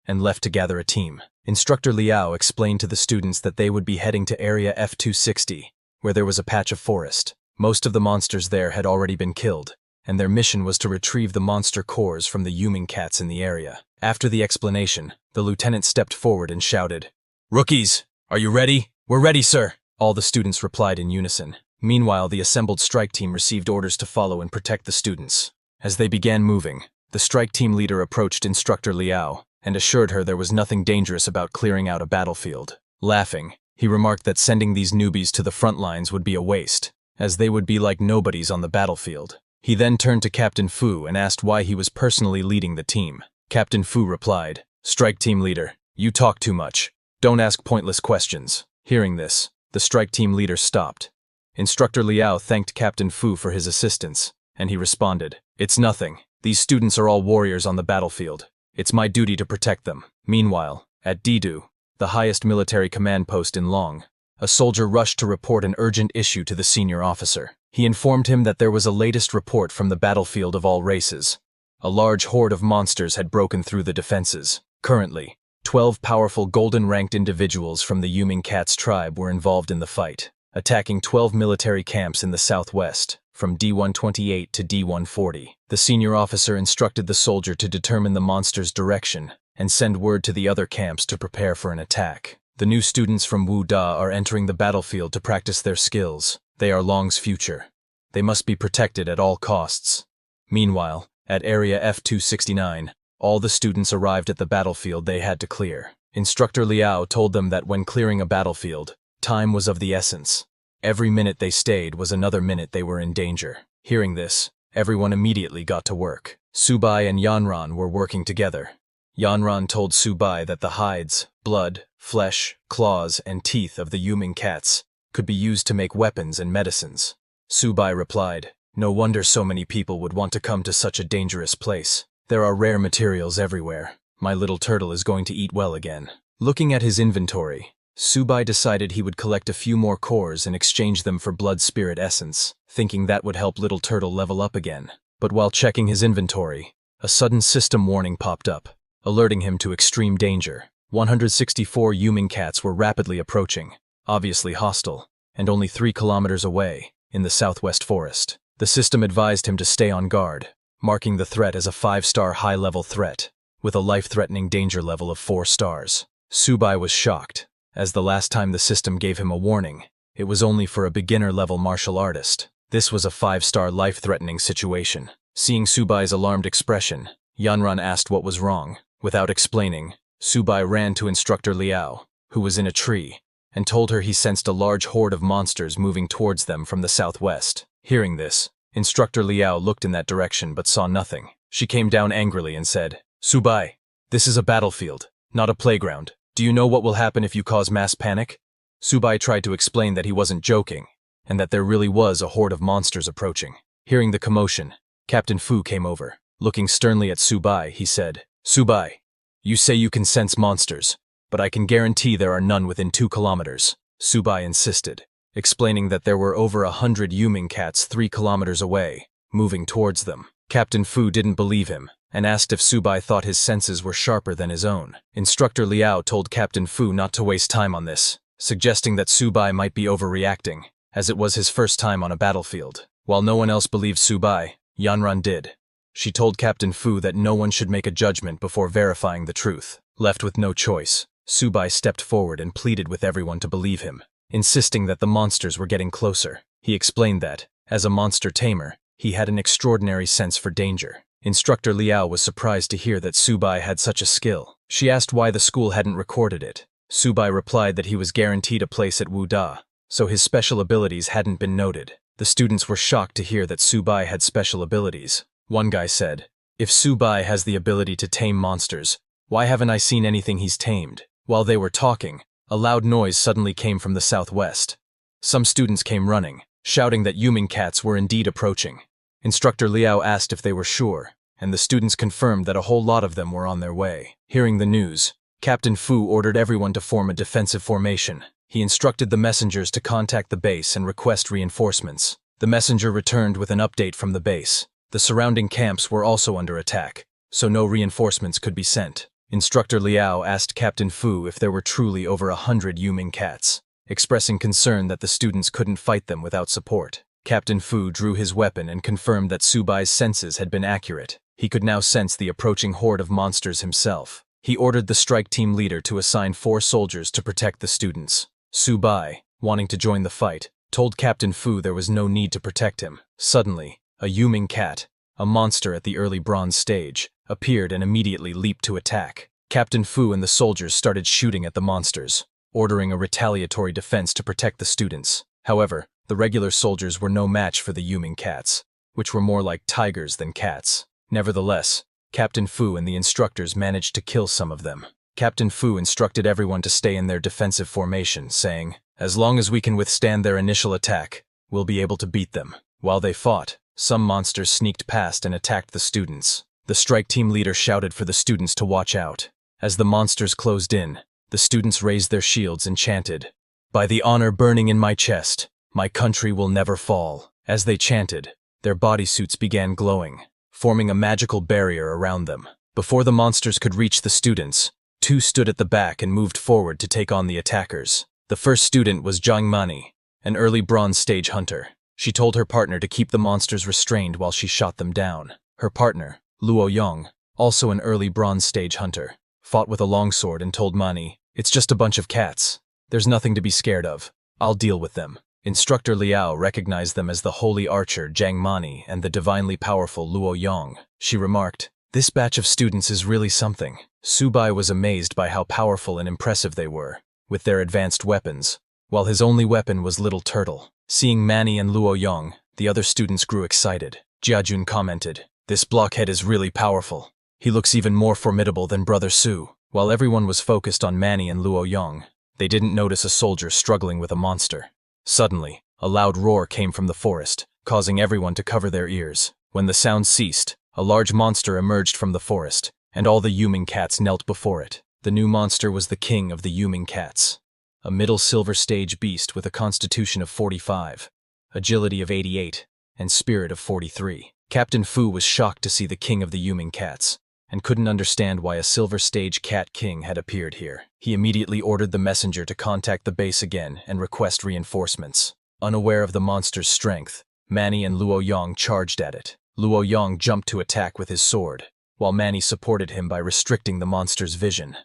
and left to gather a team. Instructor Liao explained to the students that they would be heading to Area F-260, where there was a patch of forest. Most of the monsters there had already been killed, and their mission was to retrieve the monster cores from the human cats in the area. After the explanation, the lieutenant stepped forward and shouted, "Rookies, are you ready?" "We're ready, sir," all the students replied in unison. Meanwhile, the assembled strike team received orders to follow and protect the students. As they began moving, the strike team leader approached Instructor Liao and assured her there was nothing dangerous about clearing out a battlefield. Laughing, he remarked that sending these newbies to the front lines would be a waste, as they would be like nobodies on the battlefield. He then turned to Captain Fu and asked why he was personally leading the team. Captain Fu replied, "Strike team leader, you talk too much. Don't ask pointless questions." Hearing this, the strike team leader stopped. Instructor Liao thanked Captain Fu for his assistance, and he responded, "It's nothing. These students are all warriors on the battlefield. It's my duty to protect them." Meanwhile, at Didu, the highest military command post in Long, a soldier rushed to report an urgent issue to the senior officer. He informed him that there was a latest report from the battlefield of all races. A large horde of monsters had broken through the defenses. Currently, 12 powerful golden-ranked individuals from the Yuming Cats tribe were involved in the fight, attacking 12 military camps in the southwest, from D128 to D140. The senior officer instructed the soldier to determine the monster's direction and send word to the other camps to prepare for an attack. The new students from Wu Da are entering the battlefield to practice their skills. They are Long's future. They must be protected at all costs. Meanwhile, at Area F-269, all the students arrived at the battlefield they had to clear. Instructor Liao told them that when clearing a battlefield, time was of the essence. Every minute they stayed was another minute they were in danger. Hearing this, everyone immediately got to work. Subai and Yanran were working together. Yanran told Subai that the hides, blood, flesh, claws, and teeth of the Yuming cats could be used to make weapons and medicines. Subai replied, "No wonder so many people would want to come to such a dangerous place. There are rare materials everywhere. My little turtle is going to eat well again." Looking at his inventory, Subai decided he would collect a few more cores and exchange them for blood spirit essence, thinking that would help little turtle level up again. But while checking his inventory, a sudden system warning popped up, alerting him to extreme danger. 164 Yuming cats were rapidly approaching, obviously hostile, and only 3 kilometers away, in the southwest forest. The system advised him to stay on guard, marking the threat as a 5-star high-level threat, with a life-threatening danger level of 4 stars. Subai was shocked, as the last time the system gave him a warning, it was only for a beginner-level martial artist. This was a 5-star life-threatening situation. Seeing Subai's alarmed expression, Yanran asked what was wrong. Without explaining, Subai ran to Instructor Liao, who was in a tree, and told her he sensed a large horde of monsters moving towards them from the southwest. Hearing this, Instructor Liao looked in that direction but saw nothing. She came down angrily and said, "Subai, this is a battlefield, not a playground. Do you know what will happen if you cause mass panic?" Subai tried to explain that he wasn't joking, and that there really was a horde of monsters approaching. Hearing the commotion, Captain Fu came over. Looking sternly at Subai, he said, "Subai, you say you can sense monsters, but I can guarantee there are none within 2 kilometers. Subai insisted, explaining that there were over 100 Yuming cats 3 kilometers away, moving towards them. Captain Fu didn't believe him, and asked if Subai thought his senses were sharper than his own. Instructor Liao told Captain Fu not to waste time on this, suggesting that Subai might be overreacting, as it was his first time on a battlefield. While no one else believed Subai, Yanran did. She told Captain Fu that no one should make a judgment before verifying the truth. Left with no choice, Subai stepped forward and pleaded with everyone to believe him, insisting that the monsters were getting closer. He explained that, as a monster tamer, he had an extraordinary sense for danger. Instructor Liao was surprised to hear that Subai had such a skill. She asked why the school hadn't recorded it. Subai replied that he was guaranteed a place at Wu Da, so his special abilities hadn't been noted. The students were shocked to hear that Subai had special abilities. One guy said, "If Subai has the ability to tame monsters, why haven't I seen anything he's tamed?" While they were talking, a loud noise suddenly came from the southwest. Some students came running, shouting that Yuming cats were indeed approaching. Instructor Liao asked if they were sure, and the students confirmed that a whole lot of them were on their way. Hearing the news, Captain Fu ordered everyone to form a defensive formation. He instructed the messengers to contact the base and request reinforcements. The messenger returned with an update from the base. The surrounding camps were also under attack, so no reinforcements could be sent. Instructor Liao asked Captain Fu if there were truly over 100 Yuming cats, expressing concern that the students couldn't fight them without support. Captain Fu drew his weapon and confirmed that Subai's senses had been accurate. He could now sense the approaching horde of monsters himself. He ordered the strike team leader to assign 4 soldiers to protect the students. Subai, wanting to join the fight, told Captain Fu there was no need to protect him. Suddenly, a Yuming cat, a monster at the early bronze stage, appeared and immediately leaped to attack. Captain Fu and the soldiers started shooting at the monsters, ordering a retaliatory defense to protect the students. However, the regular soldiers were no match for the Yuming cats, which were more like tigers than cats. Nevertheless, Captain Fu and the instructors managed to kill some of them. Captain Fu instructed everyone to stay in their defensive formation, saying, "As long as we can withstand their initial attack, we'll be able to beat them." While they fought, some monsters sneaked past and attacked the students. The strike team leader shouted for the students to watch out. As the monsters closed in, the students raised their shields and chanted, "By the honor burning in my chest, my country will never fall." As they chanted, their bodysuits began glowing, forming a magical barrier around them. Before the monsters could reach the students, two stood at the back and moved forward to take on the attackers. The first student was Jiang Mani, an early bronze stage hunter. She told her partner to keep the monsters restrained while she shot them down. Her partner, Luo Yong, also an early bronze stage hunter, fought with a longsword and told Mani, "It's just a bunch of cats. There's nothing to be scared of. I'll deal with them." Instructor Liao recognized them as the holy archer Jiang Mani and the divinely powerful Luo Yong. She remarked, "This batch of students is really something." Subai was amazed by how powerful and impressive they were, with their advanced weapons, while his only weapon was Little Turtle. Seeing Mani and Luo Yong, the other students grew excited. Jiajun commented, "This blockhead is really powerful. He looks even more formidable than Brother Su." While everyone was focused on Mani and Luo Yong, they didn't notice a soldier struggling with a monster. Suddenly, a loud roar came from the forest, causing everyone to cover their ears. When the sound ceased, a large monster emerged from the forest, and all the Yuming cats knelt before it. The new monster was the king of the Yuming cats, a middle silver stage beast with a constitution of 45, agility of 88, and spirit of 43. Captain Fu was shocked to see the king of the Yuming cats, and couldn't understand why a silver stage cat king had appeared here. He immediately ordered the messenger to contact the base again and request reinforcements. Unaware of the monster's strength, Mani and Luo Yong charged at it. Luo Yong jumped to attack with his sword, while Mani supported him by restricting the monster's vision.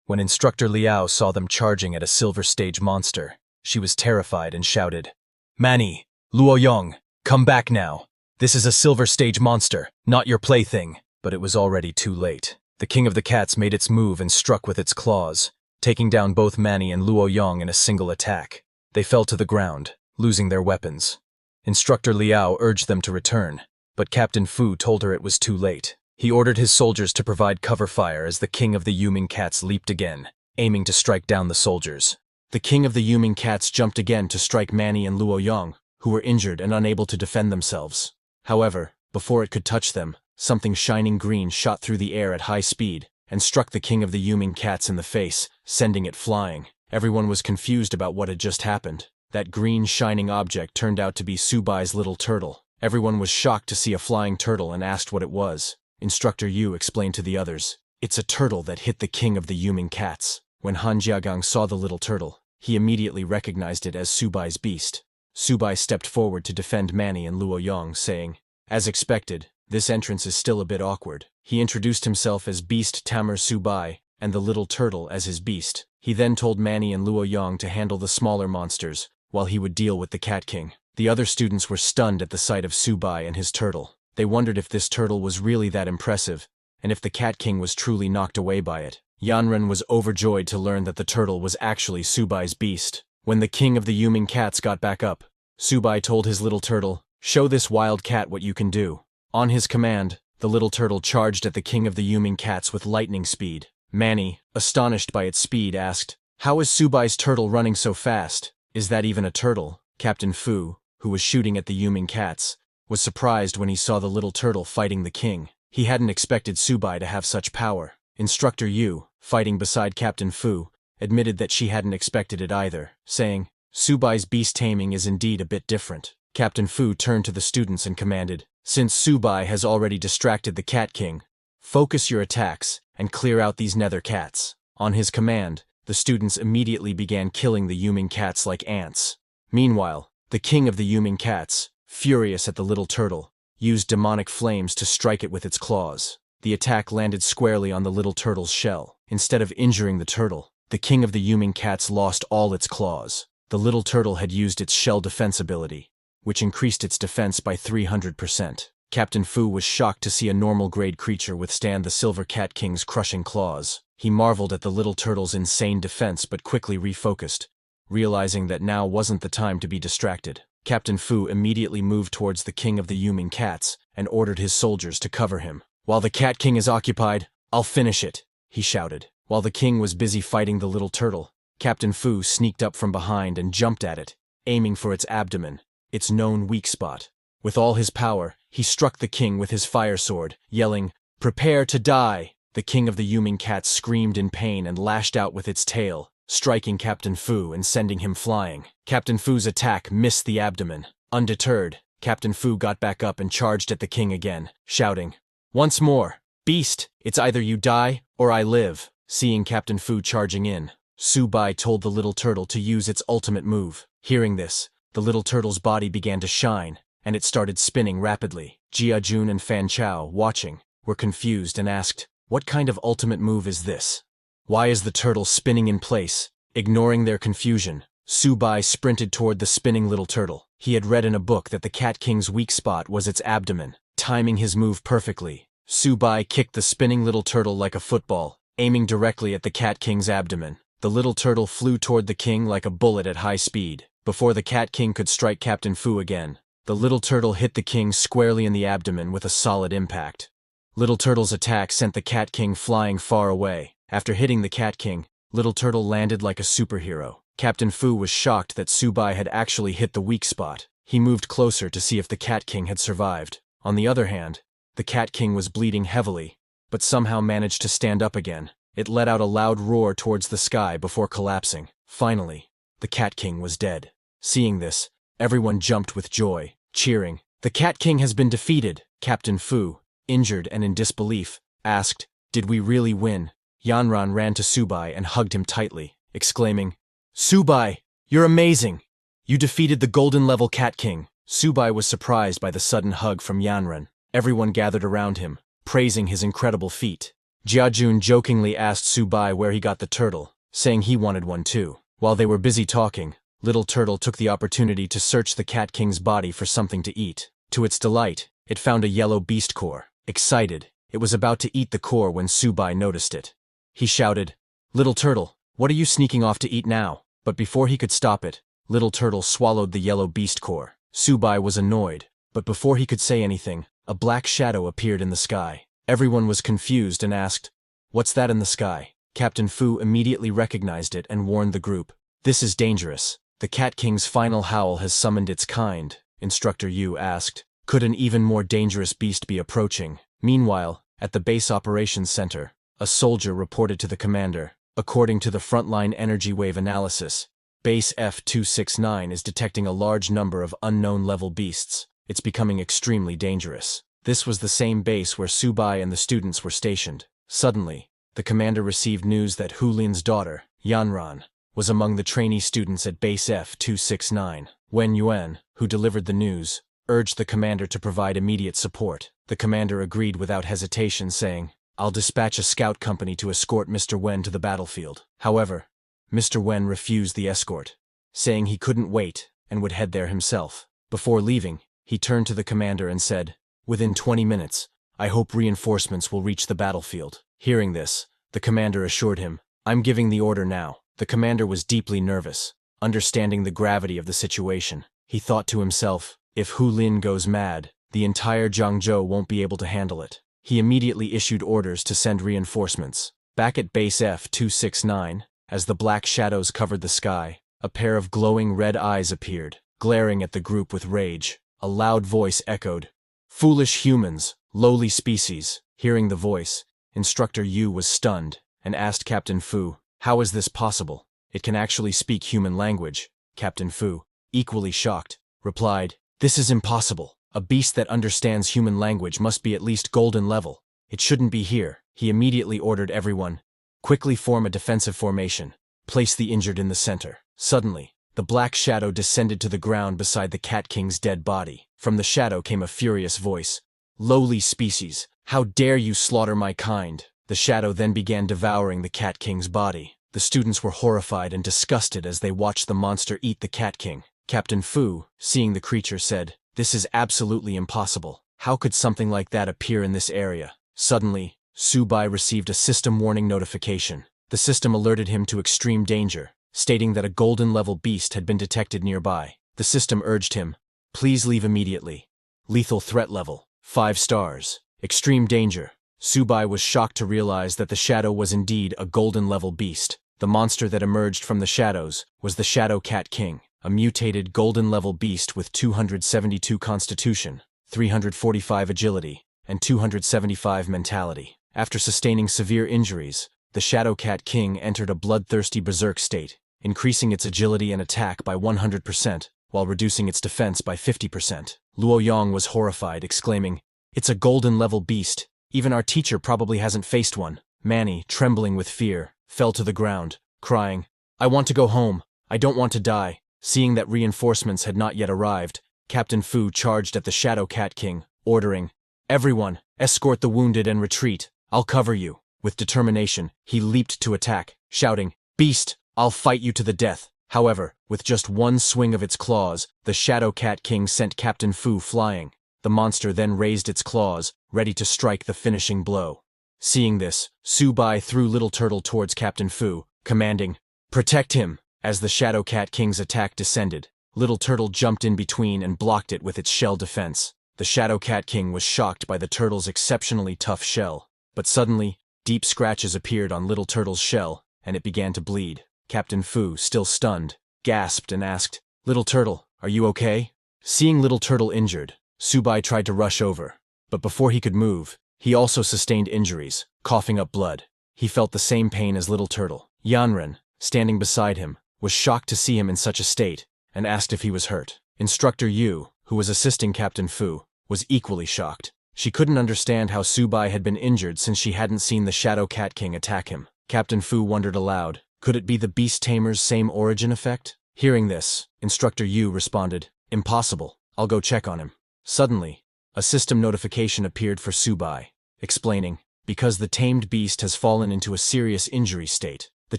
When Instructor Liao saw them charging at a silver stage monster, she was terrified and shouted, "Mani, Luo Yong, come back now. This is a silver stage monster, not your plaything." But it was already too late. The king of the cats made its move and struck with its claws, taking down both Mani and Luo Yong in a single attack. They fell to the ground, losing their weapons. Instructor Liao urged them to return, but Captain Fu told her it was too late. He ordered his soldiers to provide cover fire as the king of the Yuming cats leaped again, aiming to strike down the soldiers. The king of the Yuming cats jumped again to strike Mani and Luo Yong, who were injured and unable to defend themselves. However, before it could touch them, something shining green shot through the air at high speed and struck the king of the Yuming cats in the face, sending it flying. Everyone was confused about what had just happened. That green shining object turned out to be Subai's little turtle. Everyone was shocked to see a flying turtle and asked what it was. Instructor Yu explained to the others, "It's a turtle that hit the king of the Yuming cats." When Han Jiagang saw the little turtle, he immediately recognized it as Subai's beast. Subai stepped forward to defend Mani and Luo Yong, saying, "As expected, this entrance is still a bit awkward." He introduced himself as Beast Tamer Subai and the little turtle as his beast. He then told Mani and Luo Yong to handle the smaller monsters, while he would deal with the Cat King. The other students were stunned at the sight of Subai and his turtle. They wondered if this turtle was really that impressive, and if the Cat King was truly knocked away by it. Yanren was overjoyed to learn that the turtle was actually Subai's beast. When the king of the Yuming cats got back up, Subai told his little turtle, "Show this wild cat what you can do." On his command, the little turtle charged at the king of the Yuming cats with lightning speed. Mani, astonished by its speed, asked, "How is Subai's turtle running so fast? Is that even a turtle?" Captain Fu, who was shooting at the Yuming cats, was surprised when he saw the little turtle fighting the king. He hadn't expected Subai to have such power. Instructor Yu, fighting beside Captain Fu, admitted that she hadn't expected it either, saying, "Subai's beast taming is indeed a bit different." Captain Fu turned to the students and commanded, "Since Subai has already distracted the Cat King, focus your attacks and clear out these nether cats." On his command, the students immediately began killing the Yuming cats like ants. Meanwhile, the king of the Yuming cats, furious at the little turtle, used demonic flames to strike it with its claws. The attack landed squarely on the little turtle's shell. Instead of injuring the turtle, the king of the Yuming cats lost all its claws. The little turtle had used its shell defense ability, which increased its defense by 300%. Captain Fu was shocked to see a normal-grade creature withstand the Silver Cat King's crushing claws. He marveled at the little turtle's insane defense but quickly refocused, realizing that now wasn't the time to be distracted. Captain Fu immediately moved towards the king of the Yuming cats and ordered his soldiers to cover him. "While the Cat King is occupied, I'll finish it," he shouted. While the king was busy fighting the little turtle, Captain Fu sneaked up from behind and jumped at it, aiming for its abdomen, its known weak spot. With all his power, he struck the king with his fire sword, yelling, "Prepare to die!" The king of the Yuming cats screamed in pain and lashed out with its tail, striking Captain Fu and sending him flying. Captain Fu's attack missed the abdomen. Undeterred, Captain Fu got back up and charged at the king again, shouting, "Once more! Beast, it's either you die, or I live." Seeing Captain Fu charging in, Su Bai told the little turtle to use its ultimate move. Hearing this, the little turtle's body began to shine, and it started spinning rapidly. Jia Jun and Fan Chao, watching, were confused and asked, "What kind of ultimate move is this? Why is the turtle spinning in place?" Ignoring their confusion, Su Bai sprinted toward the spinning little turtle. He had read in a book that the Cat King's weak spot was its abdomen. Timing his move perfectly, Su Bai kicked the spinning little turtle like a football, aiming directly at the Cat King's abdomen. The little turtle flew toward the king like a bullet at high speed. Before the Cat King could strike Captain Fu again, the little turtle hit the king squarely in the abdomen with a solid impact. Little Turtle's attack sent the Cat King flying far away. After hitting the Cat King, Little Turtle landed like a superhero. Captain Fu was shocked that Su Bai had actually hit the weak spot. He moved closer to see if the Cat King had survived. On the other hand, the Cat King was bleeding heavily, but somehow managed to stand up again. It let out a loud roar towards the sky before collapsing. Finally, the Cat King was dead. Seeing this, everyone jumped with joy, cheering. "The Cat King has been defeated." Captain Fu, injured and in disbelief, asked, "Did we really win?" Yanran ran to Su Bai and hugged him tightly, exclaiming, "Su Bai, you're amazing! You defeated the golden-level Cat King." Su Bai was surprised by the sudden hug from Yanran. Everyone gathered around him, praising his incredible feat. Jia Jun jokingly asked Su Bai where he got the turtle, saying he wanted one too. While they were busy talking, Little Turtle took the opportunity to search the Cat King's body for something to eat. To its delight, it found a yellow beast core. Excited, it was about to eat the core when Su Bai noticed it. He shouted, "Little Turtle, what are you sneaking off to eat now?" But before he could stop it, Little Turtle swallowed the yellow beast core. Su Bai was annoyed, but before he could say anything, a black shadow appeared in the sky. Everyone was confused and asked, "What's that in the sky?" Captain Fu immediately recognized it and warned the group, "This is dangerous. The Cat King's final howl has summoned its kind." Instructor Yu asked, "Could an even more dangerous beast be approaching?" Meanwhile, at the base operations center, a soldier reported to the commander, "According to the frontline energy wave analysis, Base F-269 is detecting a large number of unknown-level beasts. It's becoming extremely dangerous." This was the same base where Su Bai and the students were stationed. Suddenly, the commander received news that Hu Lin's daughter, Yanran, was among the trainee students at Base F-269. Wen Yuan, who delivered the news, urged the commander to provide immediate support. The commander agreed without hesitation, saying, "I'll dispatch a scout company to escort Mr. Wen to the battlefield." However, Mr. Wen refused the escort, saying he couldn't wait and would head there himself. Before leaving, he turned to the commander and said, "Within 20 minutes, I hope reinforcements will reach the battlefield." Hearing this, the commander assured him, "I'm giving the order now." The commander was deeply nervous, understanding the gravity of the situation. He thought to himself, if Hu Lin goes mad, the entire Jiangzhou won't be able to handle it. He immediately issued orders to send reinforcements. Back at Base F-269, as the black shadows covered the sky, a pair of glowing red eyes appeared, glaring at the group with rage. A loud voice echoed, "Foolish humans, lowly species." Hearing the voice, Instructor Yu was stunned and asked Captain Fu, "How is this possible? It can actually speak human language." Captain Fu, equally shocked, replied, "This is impossible. A beast that understands human language must be at least golden level. It shouldn't be here." He immediately ordered everyone, "Quickly form a defensive formation. Place the injured in the center." Suddenly, the black shadow descended to the ground beside the Cat King's dead body. From the shadow came a furious voice, "Lowly species, how dare you slaughter my kind?" The shadow then began devouring the Cat King's body. The students were horrified and disgusted as they watched the monster eat the Cat King. Captain Fu, seeing the creature, said, "This is absolutely impossible. How could something like that appear in this area?" Suddenly, Su Bai received a system warning notification. The system alerted him to extreme danger, stating that a golden-level beast had been detected nearby. The system urged him, "Please leave immediately. Lethal threat level, 5 stars. Extreme danger." Su Bai was shocked to realize that the shadow was indeed a golden-level beast. The monster that emerged from the shadows was the Shadow Cat King, a mutated golden-level beast with 272 constitution, 345 agility, and 275 mentality. After sustaining severe injuries, the Shadow Cat King entered a bloodthirsty berserk state, increasing its agility and attack by 100%, while reducing its defense by 50%. Luo Yong was horrified, exclaiming, "It's a golden-level beast. Even our teacher probably hasn't faced one." Manny, trembling with fear, fell to the ground, crying, "I want to go home. I don't want to die." Seeing that reinforcements had not yet arrived, Captain Fu charged at the Shadow Cat King, ordering, "Everyone, escort the wounded and retreat. I'll cover you." With determination, he leaped to attack, shouting, "Beast, I'll fight you to the death." However, with just one swing of its claws, the Shadow Cat King sent Captain Fu flying. The monster then raised its claws, ready to strike the finishing blow. Seeing this, Su Bai threw Little Turtle towards Captain Fu, commanding, "Protect him!" As the Shadow Cat King's attack descended, Little Turtle jumped in between and blocked it with its shell defense. The Shadow Cat King was shocked by the turtle's exceptionally tough shell, but suddenly, deep scratches appeared on Little Turtle's shell, and it began to bleed. Captain Fu, still stunned, gasped and asked, "Little Turtle, are you okay?" Seeing Little Turtle injured, Su Bai tried to rush over, but before he could move, he also sustained injuries, coughing up blood. He felt the same pain as Little Turtle. Yanren, standing beside him, was shocked to see him in such a state, and asked if he was hurt. Instructor Yu, who was assisting Captain Fu, was equally shocked. She couldn't understand how Su Bai had been injured since she hadn't seen the Shadow Cat King attack him. Captain Fu wondered aloud, could it be the Beast Tamer's same origin effect? Hearing this, Instructor Yu responded, "Impossible. I'll go check on him." Suddenly, a system notification appeared for Su Bai, explaining, because the tamed beast has fallen into a serious injury state, the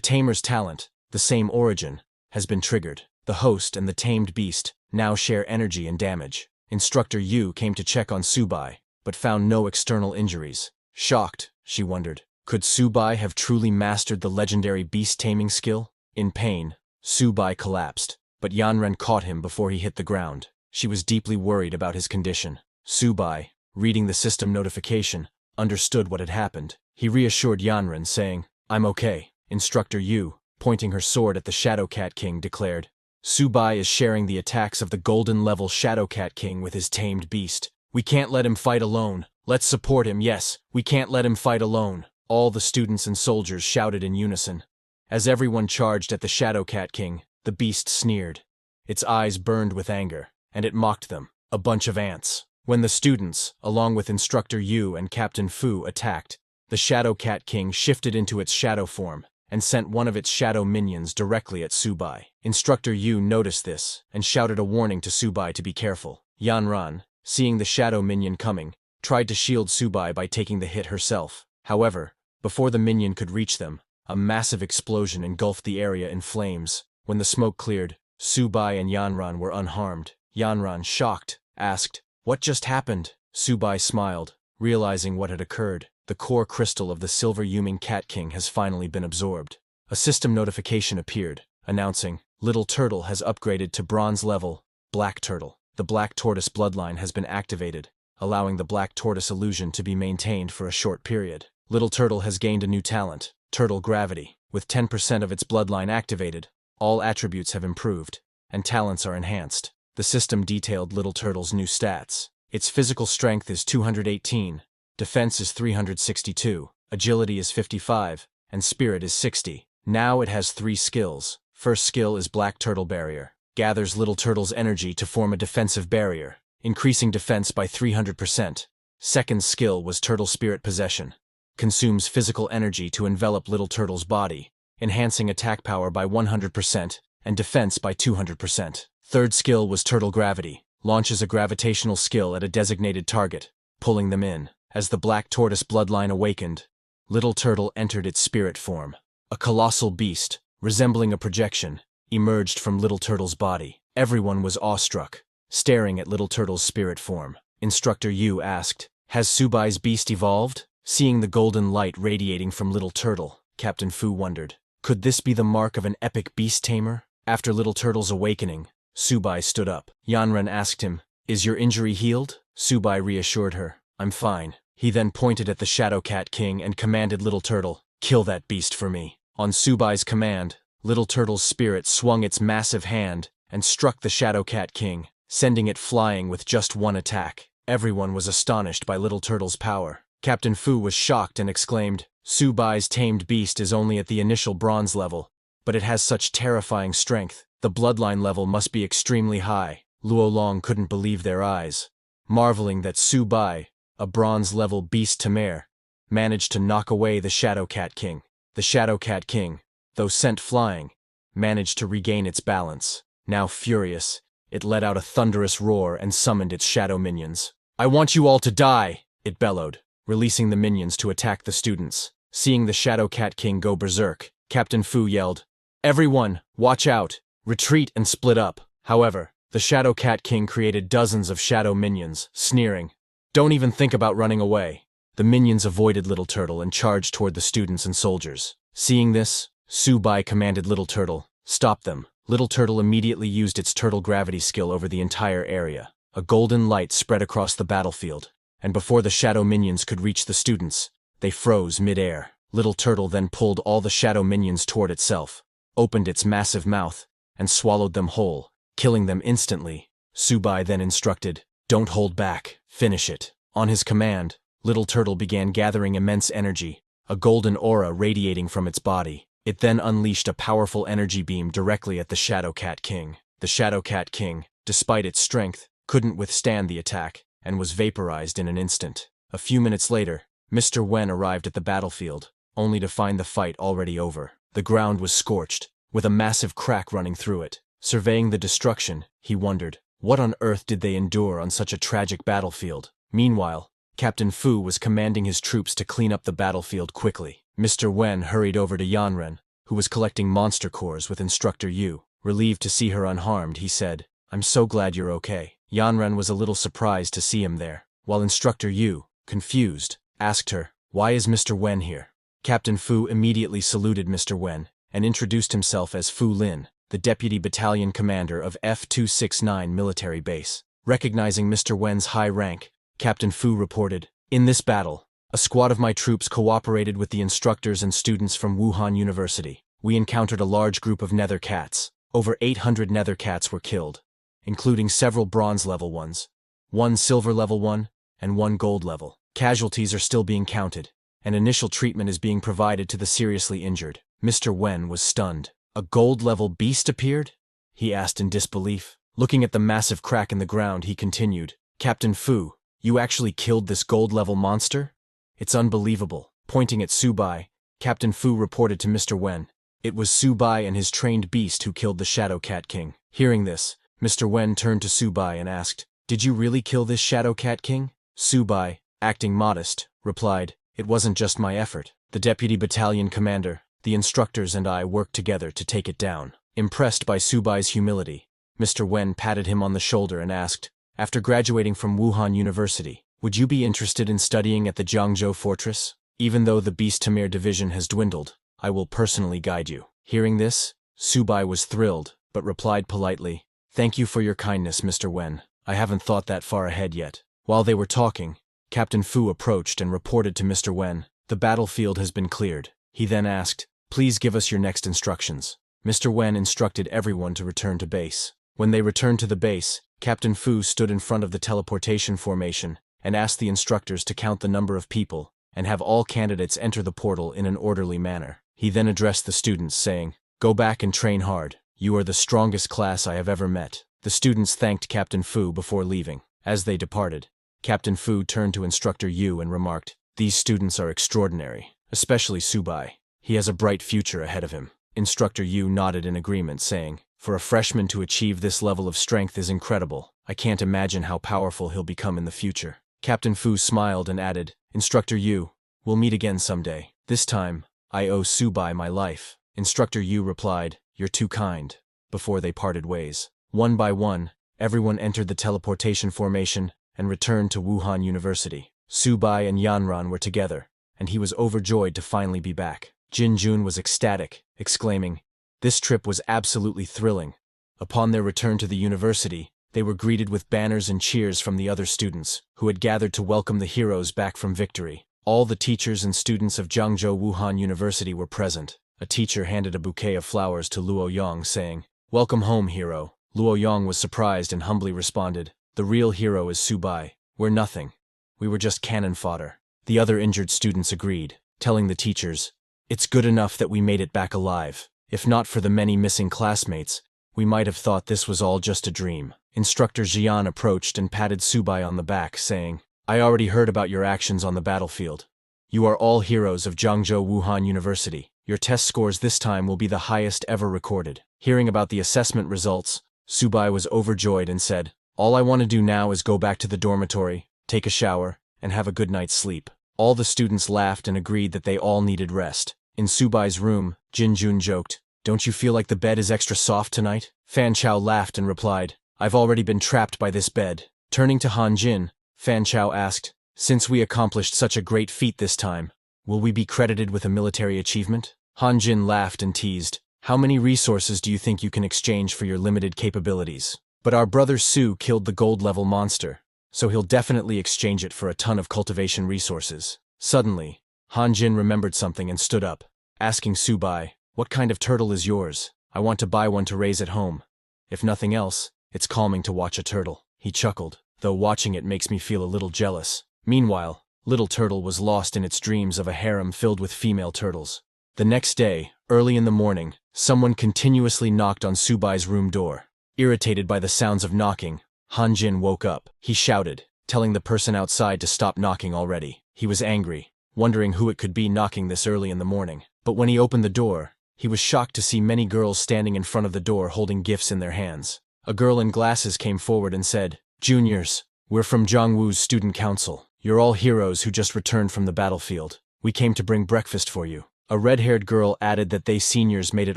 tamer's talent, the same origin, has been triggered. The host and the tamed beast now share energy and damage. Instructor Yu came to check on Su Bai, but found no external injuries. Shocked, she wondered, could Su Bai have truly mastered the legendary beast taming skill? In pain, Su Bai collapsed, but Yanren caught him before he hit the ground. She was deeply worried about his condition. Su Bai, reading the system notification, understood what had happened. He reassured Yanren, saying, "I'm okay." Instructor Yu, pointing her sword at the Shadow Cat King, declared, "Su Bai is sharing the attacks of the golden-level Shadow Cat King with his tamed beast. We can't let him fight alone. Let's support him, yes, we can't let him fight alone." All the students and soldiers shouted in unison. As everyone charged at the Shadow Cat King, the beast sneered. Its eyes burned with anger, and it mocked them, a bunch of ants. When the students, along with Instructor Yu and Captain Fu, attacked, the Shadow Cat King shifted into its shadow form and sent one of its shadow minions directly at Su Bai. Instructor Yu noticed this and shouted a warning to Su Bai to be careful. Yanran, seeing the shadow minion coming, tried to shield Su Bai by taking the hit herself. However, before the minion could reach them, a massive explosion engulfed the area in flames. When the smoke cleared, Su Bai and Yanran were unharmed. Yanran, shocked, asked, "What just happened?" Su Bai smiled, realizing what had occurred. The core crystal of the Silver Yuming Cat King has finally been absorbed. A system notification appeared, announcing, "Little Turtle has upgraded to bronze level, Black Turtle." The Black Tortoise bloodline has been activated, allowing the Black Tortoise illusion to be maintained for a short period. Little Turtle has gained a new talent, Turtle Gravity. With 10% of its bloodline activated, all attributes have improved, and talents are enhanced. The system detailed Little Turtle's new stats. Its physical strength is 218, defense is 362, agility is 55, and spirit is 60. Now it has 3 skills. First skill is Black Turtle Barrier. Gathers Little Turtle's energy to form a defensive barrier, increasing defense by 300%. Second skill was Turtle Spirit Possession. Consumes physical energy to envelop Little Turtle's body, enhancing attack power by 100% and defense by 200%. Third skill was Turtle Gravity. Launches a gravitational skill at a designated target, pulling them in. As the Black Tortoise bloodline awakened, Little Turtle entered its spirit form. A colossal beast, resembling a projection, emerged from Little Turtle's body. Everyone was awestruck, staring at Little Turtle's spirit form. Instructor Yu asked, "Has Su Bai's beast evolved?" Seeing the golden light radiating from Little Turtle, Captain Fu wondered, could this be the mark of an epic beast tamer? After Little Turtle's awakening, Su Bai stood up. Yanren asked him, "Is your injury healed?" Su Bai reassured her, "I'm fine." He then pointed at the Shadow Cat King and commanded Little Turtle, "Kill that beast for me." On Su Bai's command, Little Turtle's spirit swung its massive hand and struck the Shadow Cat King, sending it flying with just one attack. Everyone was astonished by Little Turtle's power. Captain Fu was shocked and exclaimed, "Su Bai's tamed beast is only at the initial bronze level, but it has such terrifying strength. The bloodline level must be extremely high." Luolong couldn't believe their eyes, marveling that Su Bai, a bronze-level beast Tamer, managed to knock away the Shadow Cat King. The Shadow Cat King, though sent flying, managed to regain its balance. Now furious, it let out a thunderous roar and summoned its shadow minions. "I want you all to die!" it bellowed, releasing the minions to attack the students. Seeing the Shadow Cat King go berserk, Captain Fu yelled, "Everyone, watch out! Retreat and split up!" However, the Shadow Cat King created dozens of shadow minions, sneering, "Don't even think about running away." The minions avoided Little Turtle and charged toward the students and soldiers. Seeing this, Su Bai commanded Little Turtle, "Stop them." Little Turtle immediately used its turtle gravity skill over the entire area. A golden light spread across the battlefield, and before the shadow minions could reach the students, they froze mid-air. Little Turtle then pulled all the shadow minions toward itself, opened its massive mouth, and swallowed them whole, killing them instantly. Su Bai then instructed, "Don't hold back, finish it." On his command, Little Turtle began gathering immense energy, a golden aura radiating from its body. It then unleashed a powerful energy beam directly at the Shadow Cat King. The Shadow Cat King, despite its strength, couldn't withstand the attack, and was vaporized in an instant. A few minutes later, Mr. Wen arrived at the battlefield, only to find the fight already over. The ground was scorched, with a massive crack running through it. Surveying the destruction, he wondered, what on earth did they endure on such a tragic battlefield? Meanwhile, Captain Fu was commanding his troops to clean up the battlefield quickly. Mr. Wen hurried over to Yanren, who was collecting monster cores with Instructor Yu. Relieved to see her unharmed, he said, "I'm so glad you're okay." Yanren was a little surprised to see him there, while Instructor Yu, confused, asked her, "Why is Mr. Wen here?" Captain Fu immediately saluted Mr. Wen and introduced himself as Fu Lin, the Deputy Battalion Commander of F-269 Military Base. Recognizing Mr. Wen's high rank, Captain Fu reported, "In this battle, a squad of my troops cooperated with the instructors and students from Wuhan University. We encountered a large group of nether cats. Over 800 nether cats were killed, including several bronze-level ones, 1 silver-level one, and 1 gold-level. Casualties are still being counted, and initial treatment is being provided to the seriously injured." Mr. Wen was stunned. "A gold-level beast appeared?" he asked in disbelief. Looking at the massive crack in the ground, he continued, "Captain Fu, you actually killed this gold-level monster? It's unbelievable." Pointing at Su Bai, Captain Fu reported to Mr. Wen, "It was Su Bai and his trained beast who killed the Shadow Cat King." Hearing this, Mr. Wen turned to Su Bai and asked, "Did you really kill this Shadow Cat King?" Su Bai, acting modest, replied, "It wasn't just my effort. The Deputy Battalion Commander, the instructors and I worked together to take it down." Impressed by Su Bai's humility, Mr. Wen patted him on the shoulder and asked, "After graduating from Wuhan University, would you be interested in studying at the Jiangzhou Fortress? Even though the Beast Tamer division has dwindled, I will personally guide you." Hearing this, Su Bai was thrilled, but replied politely, "Thank you for your kindness, Mr. Wen. I haven't thought that far ahead yet." While they were talking, Captain Fu approached and reported to Mr. Wen, "The battlefield has been cleared." He then asked, "Please give us your next instructions." Mr. Wen instructed everyone to return to base. When they returned to the base, Captain Fu stood in front of the teleportation formation and asked the instructors to count the number of people and have all candidates enter the portal in an orderly manner. He then addressed the students, saying, "Go back and train hard. You are the strongest class I have ever met." The students thanked Captain Fu before leaving. As they departed, Captain Fu turned to Instructor Yu and remarked, "These students are extraordinary, especially Su Bai. He has a bright future ahead of him." Instructor Yu nodded in agreement, saying, "For a freshman to achieve this level of strength is incredible. I can't imagine how powerful he'll become in the future." Captain Fu smiled and added, "Instructor Yu, we'll meet again someday. This time, I owe Su Bai my life." Instructor Yu replied, "You're too kind," before they parted ways. One by one, everyone entered the teleportation formation and returned to Wuhan University. Su Bai and Yanran were together, and he was overjoyed to finally be back. Jin Jun was ecstatic, exclaiming, "This trip was absolutely thrilling." Upon their return to the university, they were greeted with banners and cheers from the other students, who had gathered to welcome the heroes back from victory. All the teachers and students of Jiangzhou Wuhan University were present. A teacher handed a bouquet of flowers to Luo Yong, saying, "Welcome home, hero." Luo Yong was surprised and humbly responded, "The real hero is Su Bai. We're nothing. We were just cannon fodder." The other injured students agreed, telling the teachers, "It's good enough that we made it back alive. If not for the many missing classmates, we might have thought this was all just a dream." Instructor Jian approached and patted Subai on the back, saying, "I already heard about your actions on the battlefield. You are all heroes of Zhangzhou Wuhan University. Your test scores this time will be the highest ever recorded." Hearing about the assessment results, Subai was overjoyed and said, "All I want to do now is go back to the dormitory, take a shower, and have a good night's sleep." All the students laughed and agreed that they all needed rest. In Subai's room, Jinjun joked, "Don't you feel like the bed is extra soft tonight?" Fan Chao laughed and replied, "I've already been trapped by this bed." Turning to Han Jin, Fan Chao asked, "Since we accomplished such a great feat this time, will we be credited with a military achievement?" Han Jin laughed and teased, "How many resources do you think you can exchange for your limited capabilities? But our brother Su killed the gold-level monster, so he'll definitely exchange it for a ton of cultivation resources." Suddenly, Han Jin remembered something and stood up, asking Subai, "What kind of turtle is yours? I want to buy one to raise at home. If nothing else, it's calming to watch a turtle." He chuckled, "Though watching it makes me feel a little jealous." Meanwhile, Little Turtle was lost in its dreams of a harem filled with female turtles. The next day, early in the morning, someone continuously knocked on Subai's room door. Irritated by the sounds of knocking, Han Jin woke up. He shouted, telling the person outside to stop knocking already. He was angry, wondering who it could be knocking this early in the morning. But when he opened the door, he was shocked to see many girls standing in front of the door holding gifts in their hands. A girl in glasses came forward and said, "Juniors, we're from Zhongwu's student council. You're all heroes who just returned from the battlefield. We came to bring breakfast for you." A red-haired girl added that they seniors made it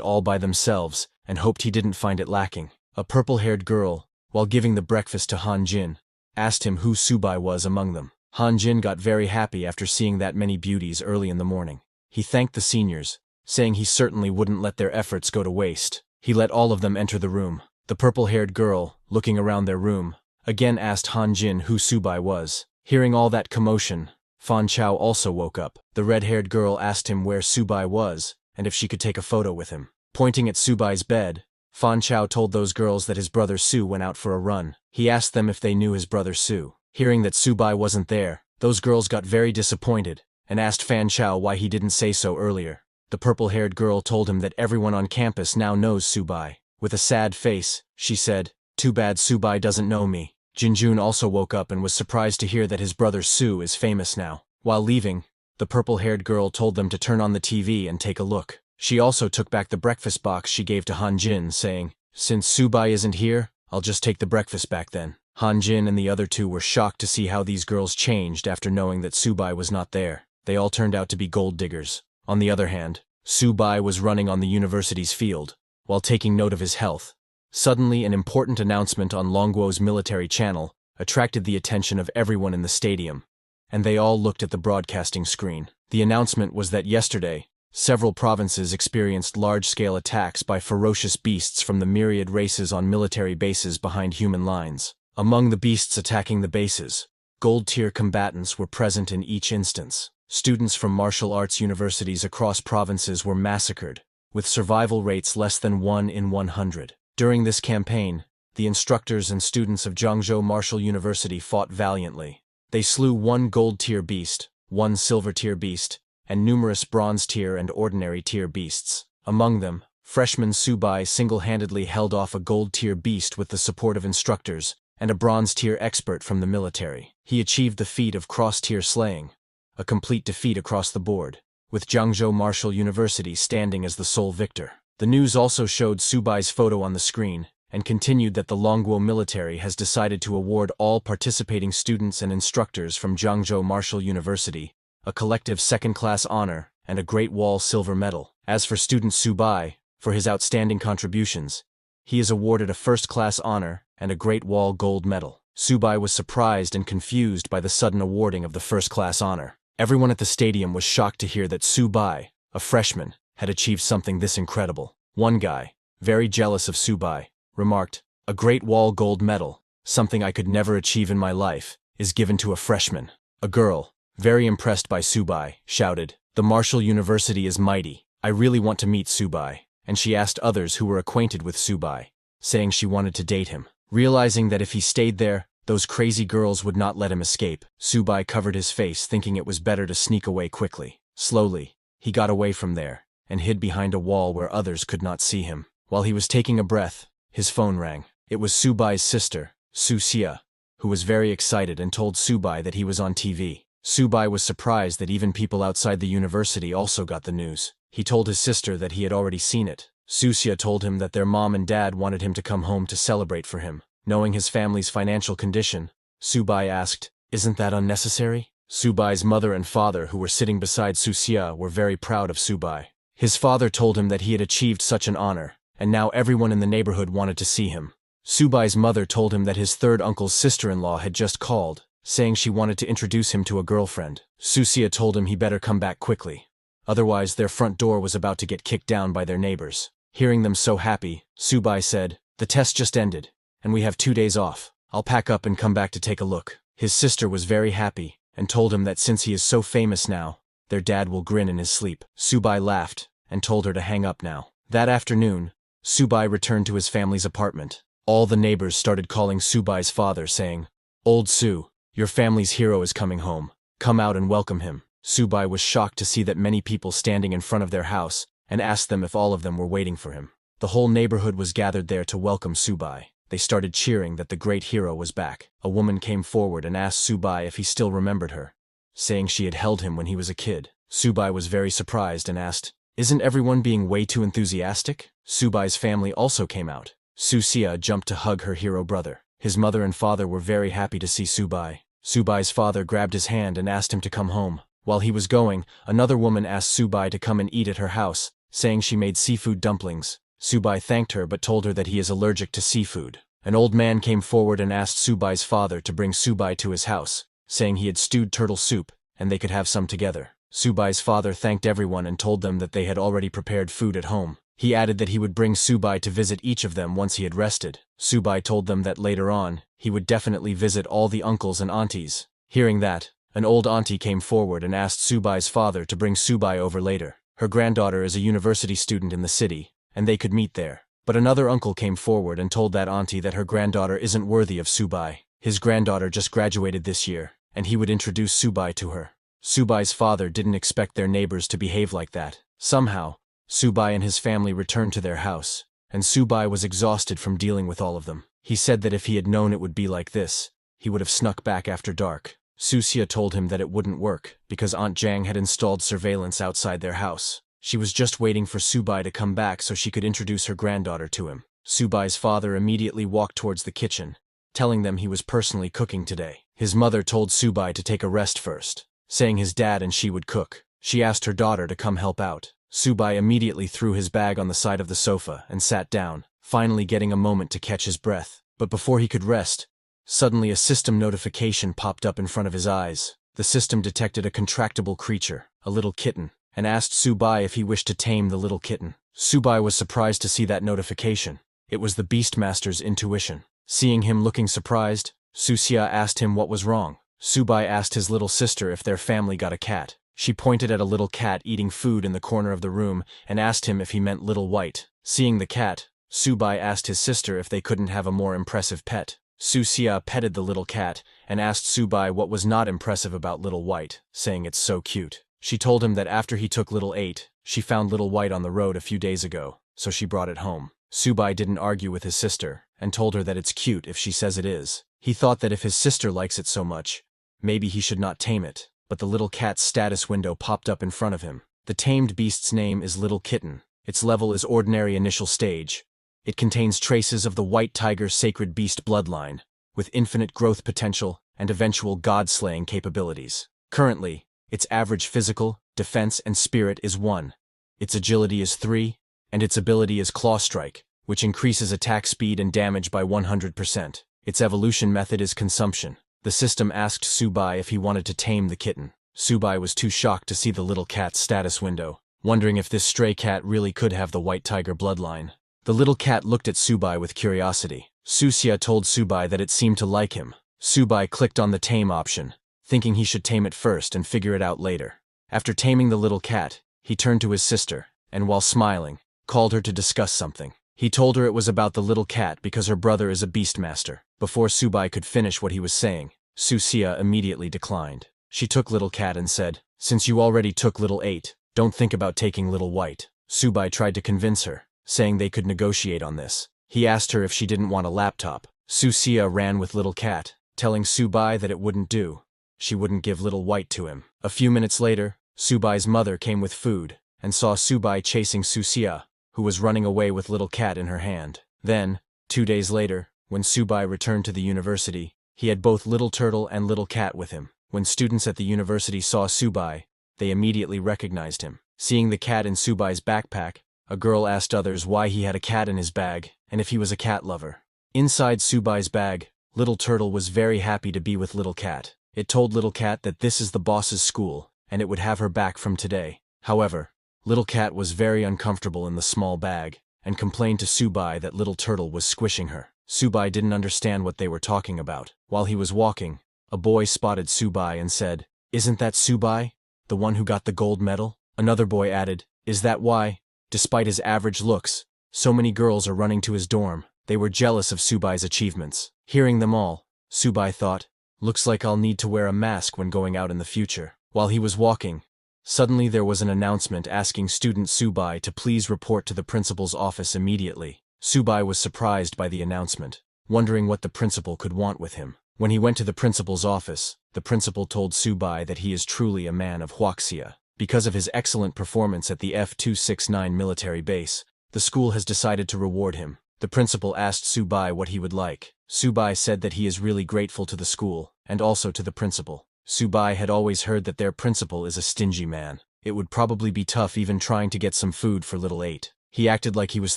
all by themselves and hoped he didn't find it lacking. A purple-haired girl, while giving the breakfast to Han Jin, asked him who Subai was among them. Han Jin got very happy after seeing that many beauties early in the morning. He thanked the seniors, saying he certainly wouldn't let their efforts go to waste. He let all of them enter the room. The purple-haired girl, looking around their room, again asked Han Jin who Subai was. Hearing all that commotion, Fan Chao also woke up. The red-haired girl asked him where Subai was and if she could take a photo with him. Pointing at Subai's bed, Fan Chao told those girls that his brother Su went out for a run. He asked them if they knew his brother Su. Hearing that Subai wasn't there, those girls got very disappointed and asked Fan Chao why he didn't say so earlier. The purple-haired girl told him that everyone on campus now knows Subai. With a sad face, she said, "Too bad Subai doesn't know me." Jinjun also woke up and was surprised to hear that his brother Su is famous now. While leaving, the purple-haired girl told them to turn on the TV and take a look. She also took back the breakfast box she gave to Han Jin, saying, "Since Subai isn't here, I'll just take the breakfast back then." Han Jin and the other two were shocked to see how these girls changed after knowing that Subai was not there. They all turned out to be gold diggers. On the other hand, Subai was running on the university's field, while taking note of his health. Suddenly, an important announcement on Longguo's military channel attracted the attention of everyone in the stadium, and they all looked at the broadcasting screen. The announcement was that yesterday, several provinces experienced large-scale attacks by ferocious beasts from the myriad races on military bases behind human lines. Among the beasts attacking the bases, gold-tier combatants were present in each instance. Students from martial arts universities across provinces were massacred, with survival rates less than 1 in 100. During this campaign, the instructors and students of Zhangzhou Martial University fought valiantly. They slew 1 gold-tier beast, 1 silver-tier beast, and numerous bronze-tier and ordinary-tier beasts. Among them, freshman Subai single-handedly held off a gold-tier beast with the support of instructors and a bronze-tier expert from the military. He achieved the feat of cross-tier slaying, a complete defeat across the board, with Zhangzhou Martial University standing as the sole victor. The news also showed Subai's photo on the screen and continued that the Longguo military has decided to award all participating students and instructors from Zhangzhou Martial University a collective second-class honor and a Great Wall silver medal. As for student Subai, for his outstanding contributions, he is awarded a first-class honor and a Great Wall gold medal. Subai was surprised and confused by the sudden awarding of the first-class honor. Everyone at the stadium was shocked to hear that Subai, a freshman, had achieved something this incredible. One guy, very jealous of Subai, remarked, "A Great Wall gold medal, something I could never achieve in my life, is given to a freshman." A girl, very impressed by Subai, shouted, "The Martial University is mighty. I really want to meet Subai." And she asked others who were acquainted with Subai, saying she wanted to date him. Realizing that if he stayed there, those crazy girls would not let him escape, Subai covered his face, thinking it was better to sneak away quickly. Slowly, he got away from there and hid behind a wall where others could not see him. While he was taking a breath, his phone rang. It was Subai's sister, Susia, who was very excited and told Subai that he was on TV. Subai was surprised that even people outside the university also got the news. He told his sister that he had already seen it. Susia told him that their mom and dad wanted him to come home to celebrate for him. Knowing his family's financial condition, Subai asked, "Isn't that unnecessary?" Subai's mother and father, who were sitting beside Susia, were very proud of Subai. His father told him that he had achieved such an honor, and now everyone in the neighborhood wanted to see him. Subai's mother told him that his third uncle's sister-in-law had just called, saying she wanted to introduce him to a girlfriend. Susia told him he better come back quickly. Otherwise, their front door was about to get kicked down by their neighbors. Hearing them so happy, Subai said, "The test just ended, and we have 2 days off. I'll pack up and come back to take a look." His sister was very happy, and told him that since he is so famous now, their dad will grin in his sleep. Subai laughed, and told her to hang up now. That afternoon, Subai returned to his family's apartment. All the neighbors started calling Subai's father, saying, "Old Su, your family's hero is coming home. Come out and welcome him." Subai was shocked to see that many people standing in front of their house, and asked them if all of them were waiting for him. The whole neighborhood was gathered there to welcome Subai. They started cheering that the great hero was back. A woman came forward and asked Subai if he still remembered her, saying she had held him when he was a kid. Subai was very surprised and asked, "Isn't everyone being way too enthusiastic?" Subai's family also came out. Susia jumped to hug her hero brother. His mother and father were very happy to see Subai. Subai's father grabbed his hand and asked him to come home. While he was going, another woman asked Subai to come and eat at her house, saying she made seafood dumplings. Subai thanked her but told her that he is allergic to seafood. An old man came forward and asked Subai's father to bring Subai to his house, saying he had stewed turtle soup, and they could have some together. Subai's father thanked everyone and told them that they had already prepared food at home. He added that he would bring Subai to visit each of them once he had rested. Subai told them that later on, he would definitely visit all the uncles and aunties. Hearing that, an old auntie came forward and asked Subai's father to bring Subai over later. Her granddaughter is a university student in the city, and they could meet there. But another uncle came forward and told that auntie that her granddaughter isn't worthy of Subai. His granddaughter just graduated this year, and he would introduce Subai to her. Subai's father didn't expect their neighbors to behave like that. Somehow, Subai and his family returned to their house, and Subai was exhausted from dealing with all of them. He said that if he had known it would be like this, he would have snuck back after dark. Susia told him that it wouldn't work, because Aunt Jang had installed surveillance outside their house. She was just waiting for Subai to come back so she could introduce her granddaughter to him. Subai's father immediately walked towards the kitchen, telling them he was personally cooking today. His mother told Subai to take a rest first, saying his dad and she would cook. She asked her daughter to come help out. Subai immediately threw his bag on the side of the sofa and sat down, finally getting a moment to catch his breath. But before he could rest, suddenly a system notification popped up in front of his eyes. The system detected a contractible creature, a little kitten, and asked Subai if he wished to tame the little kitten. Subai was surprised to see that notification. It was the Beastmaster's intuition. Seeing him looking surprised, Susia asked him what was wrong. Subai asked his little sister if their family got a cat. She pointed at a little cat eating food in the corner of the room and asked him if he meant Little White. Seeing the cat, Subai asked his sister if they couldn't have a more impressive pet. Susia petted the little cat and asked Subai what was not impressive about Little White, saying it's so cute. She told him that after he took Little 8, she found Little White on the road a few days ago, so she brought it home. Subai didn't argue with his sister and told her that it's cute if she says it is. He thought that if his sister likes it so much, maybe he should not tame it. But the little cat's status window popped up in front of him. The tamed beast's name is Little Kitten. Its level is Ordinary Initial Stage. It contains traces of the White Tiger Sacred Beast bloodline, with infinite growth potential and eventual god-slaying capabilities. Currently, its average physical, defense, and spirit is 1. Its agility is 3, and its ability is Claw Strike, which increases attack speed and damage by 100%. Its evolution method is consumption. The system asked Subai if he wanted to tame the kitten. Subai was too shocked to see the little cat's status window, wondering if this stray cat really could have the White Tiger bloodline. The little cat looked at Subai with curiosity. Susia told Subai that it seemed to like him. Subai clicked on the tame option, thinking he should tame it first and figure it out later. After taming the little cat, he turned to his sister, and while smiling, called her to discuss something. He told her it was about the little cat because her brother is a beastmaster. Before Subai could finish what he was saying, Susia immediately declined. She took Little Cat and said, "Since you already took Little 8, don't think about taking Little White." Subai tried to convince her, saying they could negotiate on this. He asked her if she didn't want a laptop. Susia ran with little cat, telling Subai that it wouldn't do. She wouldn't give little white to him. A few minutes later, Subai's mother came with food and saw Subai chasing Susia, who was running away with little cat in her hand. Then, 2 days later, when Subai returned to the university, he had both Little Turtle and Little Cat with him. When students at the university saw Subai, they immediately recognized him. Seeing the cat in Subai's backpack, a girl asked others why he had a cat in his bag and if he was a cat lover. Inside Subai's bag, Little Turtle was very happy to be with Little Cat. It told Little Cat that this is the boss's school and it would have her back from today. However, Little Cat was very uncomfortable in the small bag and complained to Subai that Little Turtle was squishing her. Subai didn't understand what they were talking about. While he was walking, a boy spotted Subai and said, "Isn't that Subai, the one who got the gold medal?" Another boy added, "Is that why, despite his average looks, so many girls are running to his dorm?" They were jealous of Subai's achievements. Hearing them all, Subai thought, "Looks like I'll need to wear a mask when going out in the future." While he was walking, suddenly there was an announcement asking student Subai to please report to the principal's office immediately. Subai was surprised by the announcement, wondering what the principal could want with him. When he went to the principal's office, the principal told Subai that he is truly a man of Huaxia. Because of his excellent performance at the F-269 military base, the school has decided to reward him. The principal asked Subai what he would like. Subai said that he is really grateful to the school, and also to the principal. Subai had always heard that their principal is a stingy man. It would probably be tough even trying to get some food for little 8. He acted like he was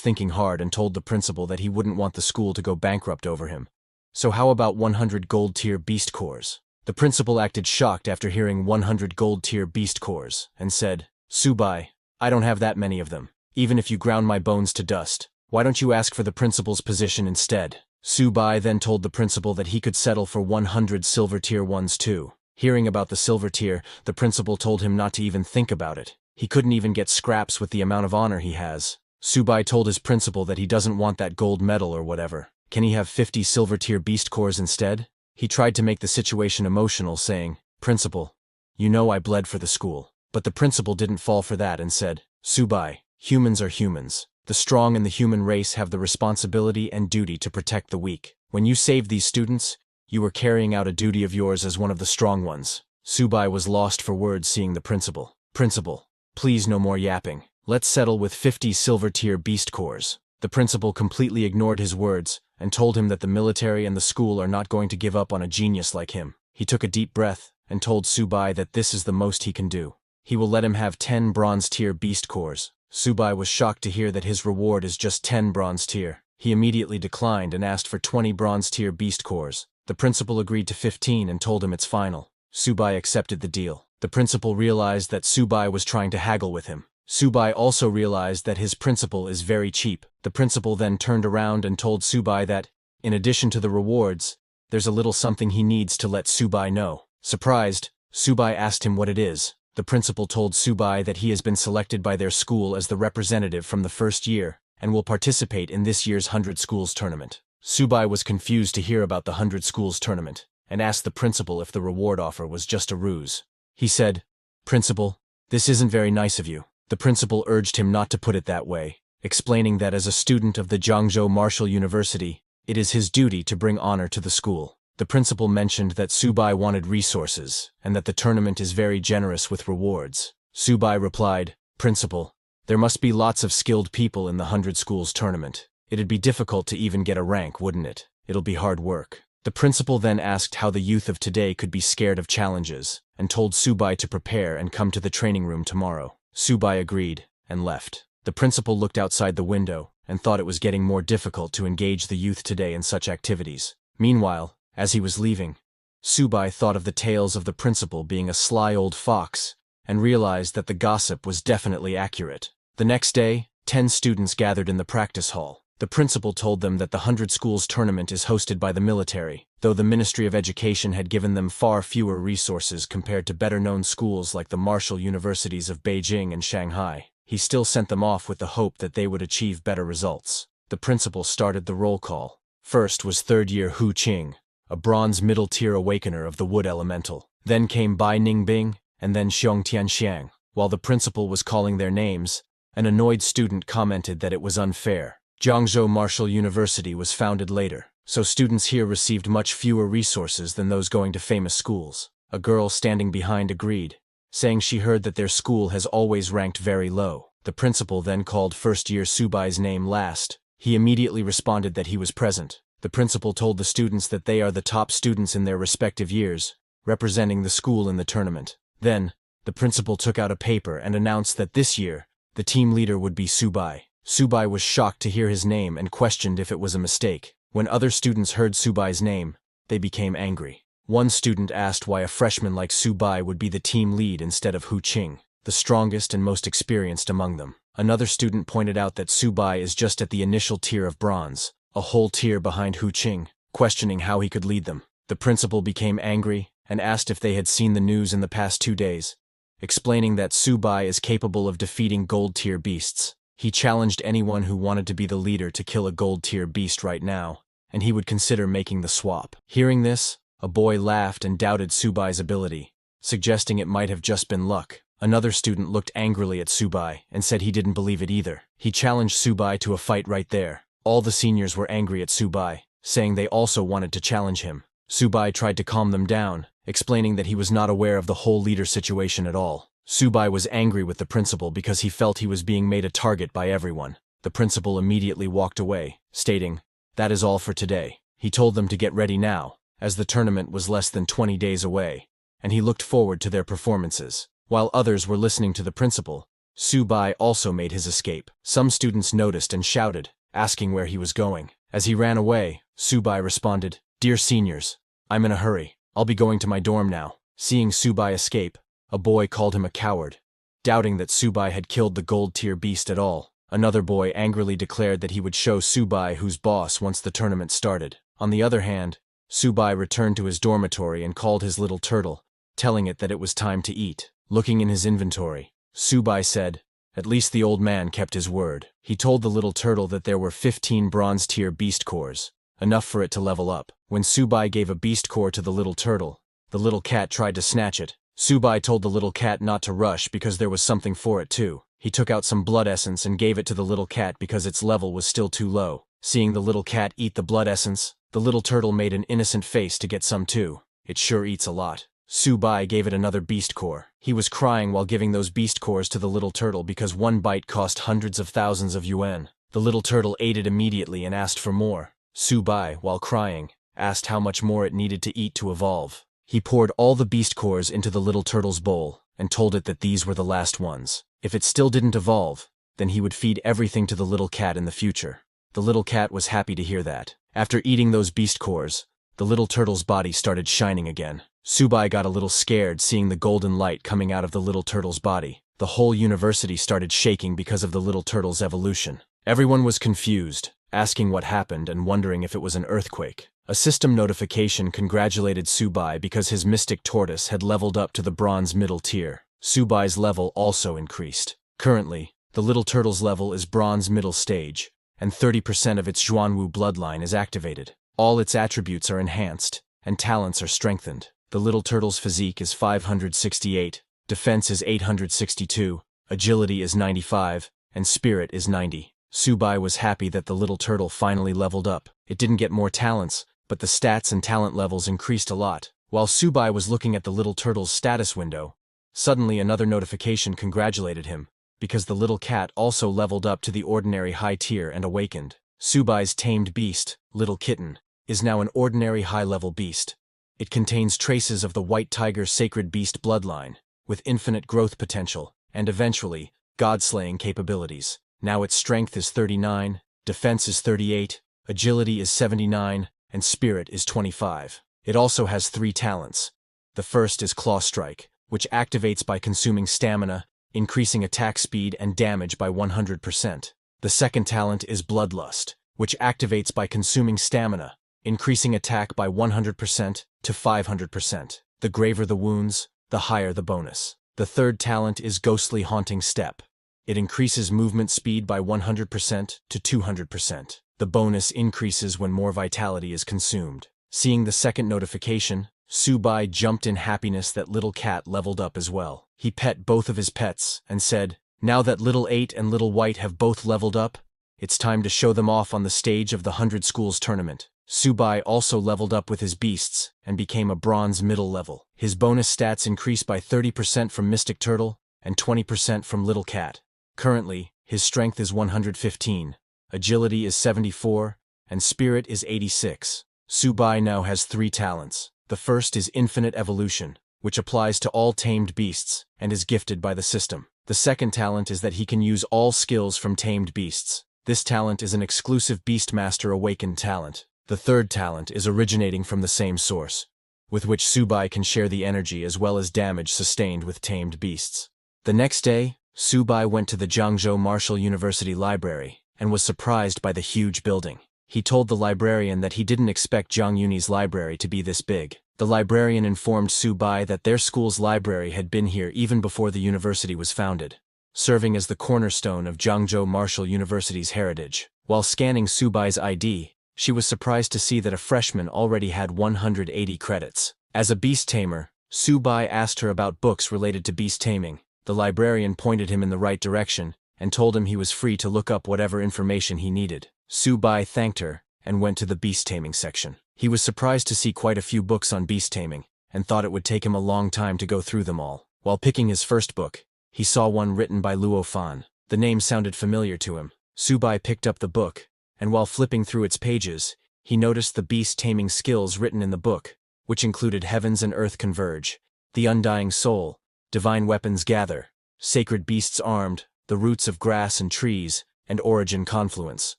thinking hard and told the principal that he wouldn't want the school to go bankrupt over him. "So how about 100 gold tier beast cores?" The principal acted shocked after hearing 100 gold tier beast cores, and said, "Subai, I don't have that many of them. Even if you ground my bones to dust, why don't you ask for the principal's position instead?" Subai then told the principal that he could settle for 100 silver tier ones too. Hearing about the silver tier, the principal told him not to even think about it. He couldn't even get scraps with the amount of honor he has. Subai told his principal that he doesn't want that gold medal or whatever. Can he have 50 silver tier beast cores instead? He tried to make the situation emotional, saying, "Principal, you know I bled for the school." But the principal didn't fall for that and said, "Subai, humans are humans. The strong in the human race have the responsibility and duty to protect the weak. When you saved these students, you were carrying out a duty of yours as one of the strong ones." Subai was lost for words seeing the principal. "Principal, please no more yapping. Let's settle with 50 silver tier beast cores." The principal completely ignored his words and told him that the military and the school are not going to give up on a genius like him. He took a deep breath and told Subai that this is the most he can do. He will let him have 10 bronze tier beast cores. Subai was shocked to hear that his reward is just 10 bronze tier. He immediately declined and asked for 20 bronze tier beast cores. The principal agreed to 15 and told him it's final. Subai accepted the deal. The principal realized that Subai was trying to haggle with him. Subai also realized that his principal is very cheap. The principal then turned around and told Subai that, in addition to the rewards, there's a little something he needs to let Subai know. Surprised, Subai asked him what it is. The principal told Subai that he has been selected by their school as the representative from the first year and will participate in this year's 100 Schools tournament. Subai was confused to hear about the 100 Schools tournament and asked the principal if the reward offer was just a ruse. He said, "Principal, this isn't very nice of you." The principal urged him not to put it that way, explaining that as a student of the Jiangzhou Martial University, it is his duty to bring honor to the school. The principal mentioned that Subai wanted resources and that the tournament is very generous with rewards. Subai replied, "Principal, there must be lots of skilled people in the 100 Schools tournament. It'd be difficult to even get a rank, wouldn't it? It'll be hard work." The principal then asked how the youth of today could be scared of challenges and told Subai to prepare and come to the training room tomorrow. Subai agreed and left. The principal looked outside the window and thought it was getting more difficult to engage the youth today in such activities. Meanwhile, as he was leaving, Subai thought of the tales of the principal being a sly old fox and realized that the gossip was definitely accurate. The next day, 10 students gathered in the practice hall. The principal told them that the 100 Schools tournament is hosted by the military, though the Ministry of Education had given them far fewer resources compared to better-known schools like the martial universities of Beijing and Shanghai. He still sent them off with the hope that they would achieve better results. The principal started the roll call. First was third-year Hu Qing, a bronze middle-tier awakener of the wood elemental. Then came Bai Ningbing, and then Xiong Tianxiang. While the principal was calling their names, an annoyed student commented that it was unfair. Jiangzhou Martial University was founded later, so students here received much fewer resources than those going to famous schools. A girl standing behind agreed, saying she heard that their school has always ranked very low. The principal then called first-year Subai's name last. He immediately responded that he was present. The principal told the students that they are the top students in their respective years, representing the school in the tournament. Then, the principal took out a paper and announced that this year, the team leader would be Subai. Subai was shocked to hear his name and questioned if it was a mistake. When other students heard Subai's name, they became angry. One student asked why a freshman like Subai would be the team lead instead of Hu Qing, the strongest and most experienced among them. Another student pointed out that Subai is just at the initial tier of bronze, a whole tier behind Hu Qing, questioning how he could lead them. The principal became angry and asked if they had seen the news in the past 2 days, explaining that Subai is capable of defeating gold-tier beasts. He challenged anyone who wanted to be the leader to kill a gold-tier beast right now, and he would consider making the swap. Hearing this, a boy laughed and doubted Subai's ability, suggesting it might have just been luck. Another student looked angrily at Subai and said he didn't believe it either. He challenged Subai to a fight right there. All the seniors were angry at Subai, saying they also wanted to challenge him. Subai tried to calm them down, explaining that he was not aware of the whole leader situation at all. Subai was angry with the principal because he felt he was being made a target by everyone. The principal immediately walked away, stating, "That is all for today." He told them to get ready now, as the tournament was less than 20 days away, and he looked forward to their performances. While others were listening to the principal, Subai also made his escape. Some students noticed and shouted, asking where he was going. As he ran away, Subai responded, "Dear seniors, I'm in a hurry. I'll be going to my dorm now." Seeing Subai escape, a boy called him a coward, doubting that Subai had killed the gold-tier beast at all. Another boy angrily declared that he would show Subai who's boss once the tournament started. On the other hand, Subai returned to his dormitory and called his little turtle, telling it that it was time to eat. Looking in his inventory, Subai said, "At least the old man kept his word." He told the little turtle that there were 15 bronze-tier beast cores, enough for it to level up. When Subai gave a beast core to the little turtle, the little cat tried to snatch it. Subai told the little cat not to rush because there was something for it too. He took out some blood essence and gave it to the little cat because its level was still too low. Seeing the little cat eat the blood essence, the little turtle made an innocent face to get some too. It sure eats a lot. Subai gave it another beast core. He was crying while giving those beast cores to the little turtle because one bite cost hundreds of thousands of yuan. The little turtle ate it immediately and asked for more. Subai, while crying, asked how much more it needed to eat to evolve. He poured all the beast cores into the little turtle's bowl and told it that these were the last ones. If it still didn't evolve, then he would feed everything to the little cat in the future. The little cat was happy to hear that. After eating those beast cores, the little turtle's body started shining again. Subai got a little scared seeing the golden light coming out of the little turtle's body. The whole university started shaking because of the little turtle's evolution. Everyone was confused, asking what happened and wondering if it was an earthquake. A system notification congratulated Subai because his mystic tortoise had leveled up to the bronze middle tier. Subai's level also increased. Currently, the little turtle's level is bronze middle stage, and 30% of its Xuanwu bloodline is activated. All its attributes are enhanced, and talents are strengthened. The little turtle's physique is 568, defense is 862, agility is 95, and spirit is 90. Subai was happy that the little turtle finally leveled up. It didn't get more talents, but the stats and talent levels increased a lot. While Subai was looking at the little turtle's status window, suddenly another notification congratulated him, because the little cat also leveled up to the ordinary high tier and awakened. Subai's tamed beast, Little Kitten, is now an ordinary high-level beast. It contains traces of the White Tiger Sacred Beast bloodline, with infinite growth potential, and eventually, god-slaying capabilities. Now its strength is 39, defense is 38, agility is 79, and spirit is 25. It also has 3 talents. The first is Claw Strike, which activates by consuming stamina, increasing attack speed and damage by 100%. The second talent is Bloodlust, which activates by consuming stamina, increasing attack by 100% to 500%. The graver the wounds, the higher the bonus. The third talent is Ghostly Haunting Step. It increases movement speed by 100% to 200%. The bonus increases when more vitality is consumed. Seeing the second notification, Subai jumped in happiness that Little Cat leveled up as well. He pet both of his pets and said, "Now that Little 8 and Little White have both leveled up, It's time to show them off on the stage of the 100 Schools tournament. Subai also leveled up with his beasts and became a bronze middle level. His bonus stats increased by 30% from Mystic Turtle and 20% from Little Cat. Currently, his strength is 115, agility is 74, and spirit is 86. Subai now has 3 talents. The first is Infinite Evolution, which applies to all tamed beasts and is gifted by the system. The second talent is that he can use all skills from tamed beasts. This talent is an exclusive Beastmaster Awakened talent. The third talent is originating from the same source, with which Subai can share the energy as well as damage sustained with tamed beasts. The next day, Subai went to the Jiangzhou Martial University Library and was surprised by the huge building. He told the librarian that he didn't expect Jiang Yunyi's library to be this big. The librarian informed Subai that their school's library had been here even before the university was founded, serving as the cornerstone of Jiangzhou Martial University's heritage. While scanning Subai's ID, she was surprised to see that a freshman already had 180 credits. As a beast tamer, Subai asked her about books related to beast taming. The librarian pointed him in the right direction and told him he was free to look up whatever information he needed. Subai thanked her and went to the beast taming section. He was surprised to see quite a few books on beast taming and thought it would take him a long time to go through them all. While picking his first book, he saw one written by Luo Fan. The name sounded familiar to him. Subai picked up the book, and while flipping through its pages, he noticed the beast taming skills written in the book, which included Heavens and Earth Converge, The Undying Soul, Divine Weapons Gather, Sacred Beasts Armed, The Roots of Grass and Trees, and Origin Confluence.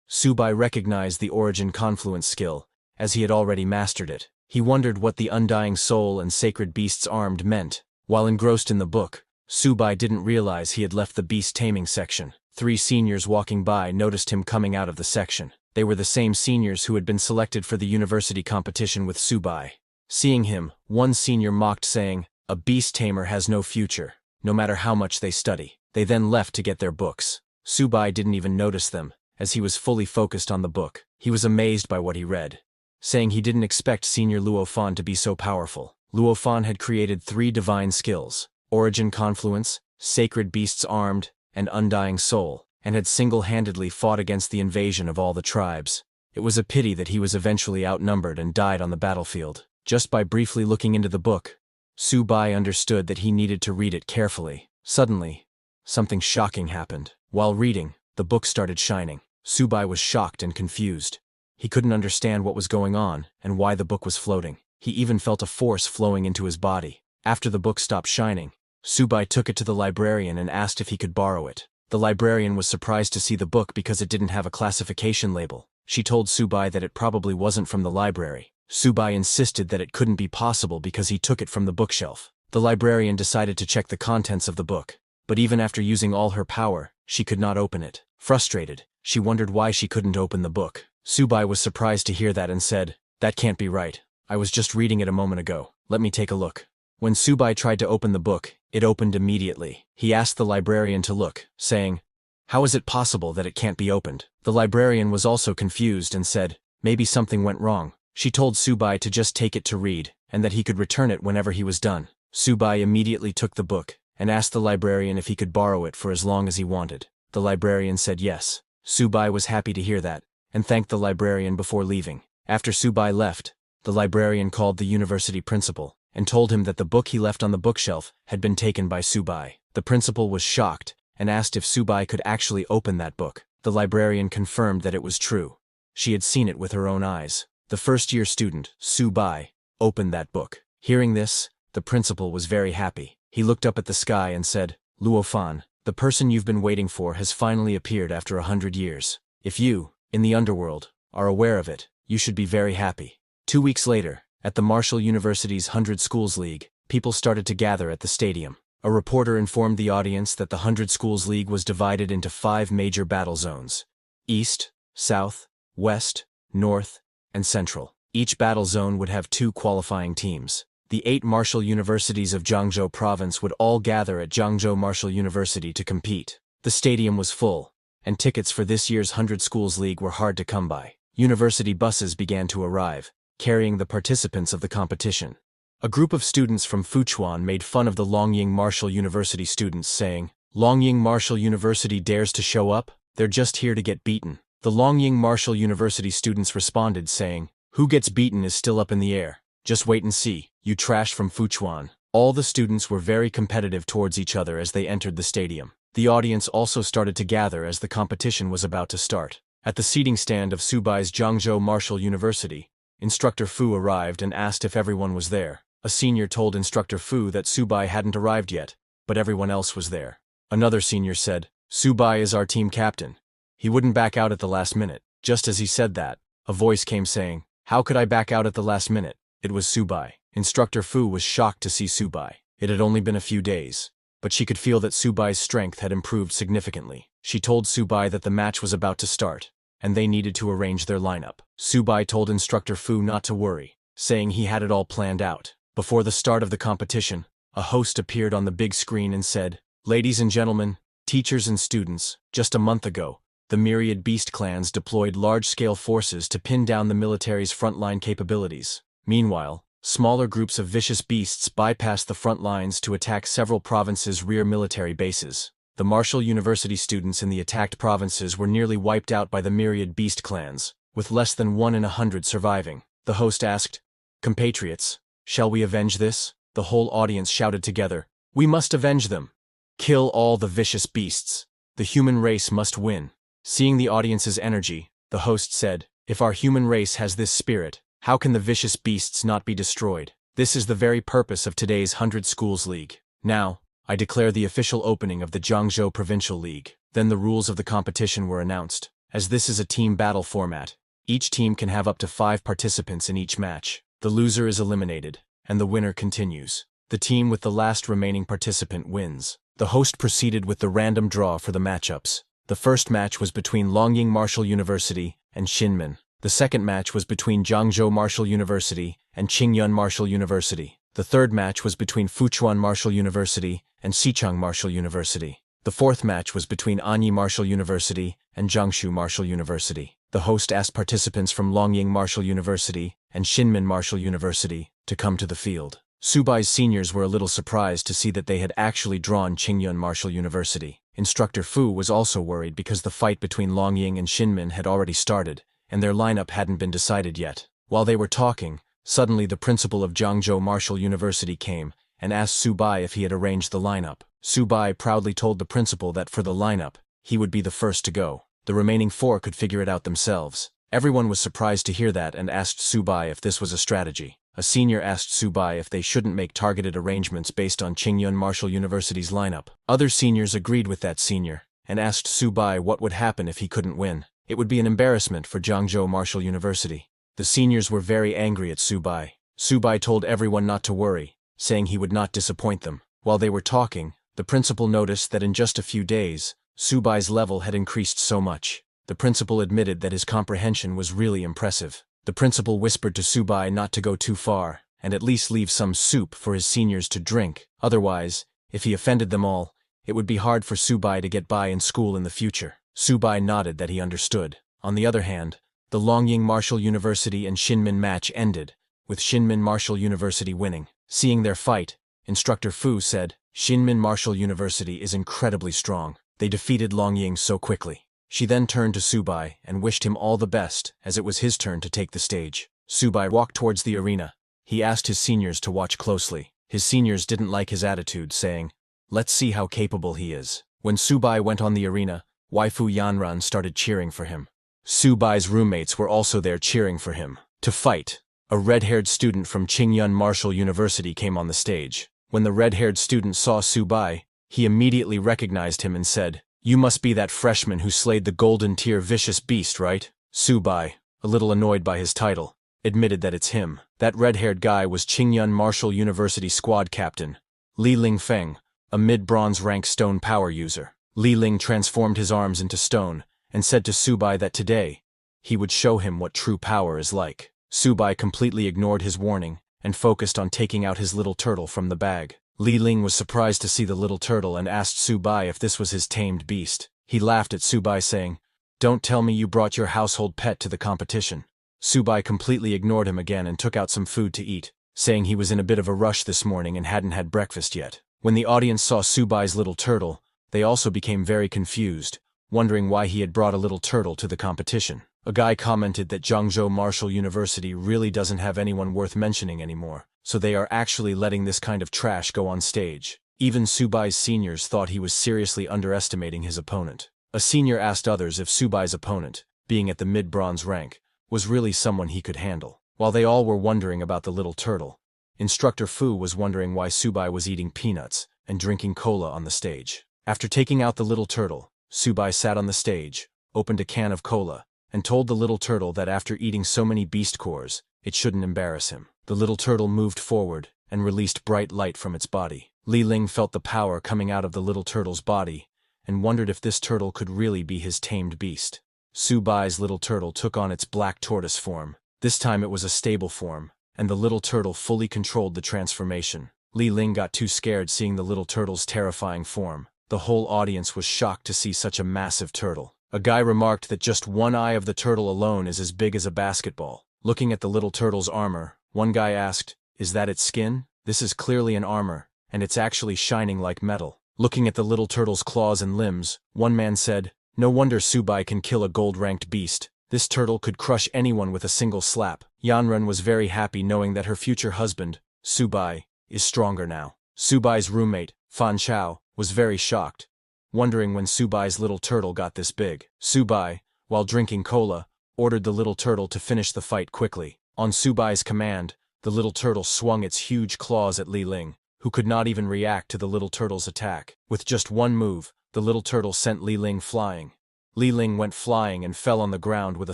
Subai recognized the Origin Confluence skill, as he had already mastered it. He wondered what the Undying Soul and Sacred Beasts Armed meant. While engrossed in the book, Subai didn't realize he had left the beast taming section. 3 seniors walking by noticed him coming out of the section. They were the same seniors who had been selected for the university competition with Subai. Seeing him, one senior mocked, saying, "A beast tamer has no future, no matter how much they study." They then left to get their books. Subai didn't even notice them, as he was fully focused on the book. He was amazed by what he read, saying he didn't expect Senior Luo Fan to be so powerful. Luo Fan had created 3 divine skills: Origin Confluence, Sacred Beasts Armed, and Undying Soul, and had single-handedly fought against the invasion of all the tribes. It was a pity that he was eventually outnumbered and died on the battlefield. Just by briefly looking into the book, Subai understood that he needed to read it carefully. Suddenly, something shocking happened. While reading, the book started shining. Subai was shocked and confused. He couldn't understand what was going on and why the book was floating. He even felt a force flowing into his body. After the book stopped shining, Subai took it to the librarian and asked if he could borrow it. The librarian was surprised to see the book because it didn't have a classification label. She told Subai that it probably wasn't from the library. Subai insisted that it couldn't be possible because he took it from the bookshelf. The librarian decided to check the contents of the book, but even after using all her power, she could not open it. Frustrated, she wondered why she couldn't open the book. Subai was surprised to hear that and said, "That can't be right. I was just reading it a moment ago. Let me take a look." When Subai tried to open the book, it opened immediately. He asked the librarian to look, saying, "How is it possible that it can't be opened?" The librarian was also confused and said, "Maybe something went wrong." She told Subai to just take it to read, and that he could return it whenever he was done. Subai immediately took the book, and asked the librarian if he could borrow it for as long as he wanted. The librarian said yes. Subai was happy to hear that, and thanked the librarian before leaving. After Subai left, the librarian called the university principal, and told him that the book he left on the bookshelf had been taken by Subai. The principal was shocked, and asked if Subai could actually open that book. The librarian confirmed that it was true. She had seen it with her own eyes. The first-year student, Subai, opened that book. Hearing this, the principal was very happy. He looked up at the sky and said, "Luo Fan, the person you've been waiting for has finally appeared after 100 years. If you, in the underworld, are aware of it, you should be very happy." 2 weeks later, at the Martial University's 100 Schools League, people started to gather at the stadium. A reporter informed the audience that the 100 Schools League was divided into 5 major battle zones: East, South, West, North, and Central. Each battle zone would have 2 qualifying teams. The 8 martial universities of Jiangzhou province would all gather at Jiangzhou Martial University to compete. The stadium was full, and tickets for this year's 100 Schools League were hard to come by. University buses began to arrive, carrying the participants of the competition. A group of students from Fuchuan made fun of the Longying Martial University students, saying, "Longying Martial University dares to show up? They're just here to get beaten. The Longying Martial University students responded saying, "Who gets beaten is still up in the air. Just wait and see, you trash from Fuchuan." All the students were very competitive towards each other as they entered the stadium. The audience also started to gather as the competition was about to start. At the seating stand of Subai's Jiangzhou Martial University, Instructor Fu arrived and asked if everyone was there. A senior told Instructor Fu that Subai hadn't arrived yet, but everyone else was there. Another senior said, "Subai is our team captain. He wouldn't back out at the last minute." Just as he said that, a voice came saying, "How could I back out at the last minute?" It was Subai. Instructor Fu was shocked to see Subai. It had only been a few days, but she could feel that Subai's strength had improved significantly. She told Subai that the match was about to start, and they needed to arrange their lineup. Subai told Instructor Fu not to worry, saying he had it all planned out. Before the start of the competition, a host appeared on the big screen and said, "Ladies and gentlemen, teachers and students, just a month ago, the myriad beast clans deployed large-scale forces to pin down the military's frontline capabilities. Meanwhile, smaller groups of vicious beasts bypassed the front lines to attack several provinces' rear military bases. The Martial University students in the attacked provinces were nearly wiped out by the myriad beast clans, with less than 1 in 100 surviving." The host asked, "Compatriots, shall we avenge this?" The whole audience shouted together, "We must avenge them! Kill all the vicious beasts! The human race must win!" Seeing the audience's energy, the host said, "If our human race has this spirit, how can the vicious beasts not be destroyed? This is the very purpose of today's 100 Schools League. Now, I declare the official opening of the Jiangzhou Provincial League." Then the rules of the competition were announced. As this is a team battle format, each team can have up to 5 participants in each match. The loser is eliminated, and the winner continues. The team with the last remaining participant wins. The host proceeded with the random draw for the matchups. The first match was between Longying Martial University and Xinmin. The second match was between Jiangzhou Martial University and Qingyun Martial University. The third match was between Fuchuan Martial University and Xicheng Martial University. The fourth match was between Anyi Martial University and Jiangsu Martial University. The host asked participants from Longying Martial University and Xinmin Martial University to come to the field. Subai's seniors were a little surprised to see that they had actually drawn Qingyun Martial University. Instructor Fu was also worried because the fight between Longying and Xinmin had already started, and their lineup hadn't been decided yet. While they were talking, suddenly the principal of Jiangzhou Martial University came and asked Subai if he had arranged the lineup. Subai proudly told the principal that for the lineup, he would be the first to go. The remaining 4 could figure it out themselves. Everyone was surprised to hear that and asked Subai if this was a strategy. A senior asked Subai if they shouldn't make targeted arrangements based on Qingyun Martial University's lineup. Other seniors agreed with that senior and asked Subai what would happen if he couldn't win. It would be an embarrassment for Jiangzhou Martial University. The seniors were very angry at Subai. Subai told everyone not to worry, saying he would not disappoint them. While they were talking, the principal noticed that in just a few days, Subai's level had increased so much. The principal admitted that his comprehension was really impressive. The principal whispered to Subai not to go too far, and at least leave some soup for his seniors to drink. Otherwise, if he offended them all, it would be hard for Subai to get by in school in the future. Subai nodded that he understood. On the other hand, the Longying Martial University and Xinmin match ended, with Xinmin Martial University winning. Seeing their fight, Instructor Fu said, "Xinmin Martial University is incredibly strong. They defeated Longying so quickly." She then turned to Subai and wished him all the best as it was his turn to take the stage. Subai walked towards the arena. He asked his seniors to watch closely. His seniors didn't like his attitude, saying, "Let's see how capable he is." When Subai went on the arena, Waifu Yanran started cheering for him. Subai's roommates were also there cheering for him. To fight, a red-haired student from Qingyun Martial University came on the stage. When the red-haired student saw Subai, he immediately recognized him and said, "You must be that freshman who slayed the golden tier vicious beast, right?" Subai, a little annoyed by his title, admitted that it's him. That red-haired guy was Qingyun Martial University squad captain, Li Lingfeng, a mid-bronze rank stone power user. Li Ling transformed his arms into stone and said to Subai that today, he would show him what true power is like. Subai completely ignored his warning and focused on taking out his little turtle from the bag. Li Ling was surprised to see the little turtle and asked Subai if this was his tamed beast. He laughed at Subai saying, "Don't tell me you brought your household pet to the competition." Subai completely ignored him again and took out some food to eat, saying he was in a bit of a rush this morning and hadn't had breakfast yet. When the audience saw Subai's little turtle, they also became very confused. wondering why he had brought a little turtle to the competition. A guy commented that Zhangzhou Martial University really doesn't have anyone worth mentioning anymore, so they are actually letting this kind of trash go on stage. Even Subai's seniors thought he was seriously underestimating his opponent. A senior asked others if Subai's opponent, being at the mid-bronze rank, was really someone he could handle. While they all were wondering about the little turtle, Instructor Fu was wondering why Subai was eating peanuts and drinking cola on the stage. After taking out the little turtle, Subai sat on the stage, opened a can of cola, and told the little turtle that after eating so many beast cores, it shouldn't embarrass him. The little turtle moved forward and released bright light from its body. Li Ling felt the power coming out of the little turtle's body and wondered if this turtle could really be his tamed beast. Subai's little turtle took on its black tortoise form. This time it was a stable form, and the little turtle fully controlled the transformation. Li Ling got too scared seeing the little turtle's terrifying form. The whole audience was shocked to see such a massive turtle. A guy remarked that just one eye of the turtle alone is as big as a basketball. Looking at the little turtle's armor, one guy asked, "Is that its skin? This is clearly an armor, and it's actually shining like metal." Looking at the little turtle's claws and limbs, one man said, "No wonder Subai can kill a gold-ranked beast. This turtle could crush anyone with a single slap." Yanren was very happy knowing that her future husband, Subai, is stronger now. Subai's roommate, Fan Chao, was very shocked, wondering when Subai's little turtle got this big. Subai, while drinking cola, ordered the little turtle to finish the fight quickly. On Subai's command, the little turtle swung its huge claws at Li Ling, who could not even react to the little turtle's attack. With just one move, the little turtle sent Li Ling flying. Li Ling went flying and fell on the ground with a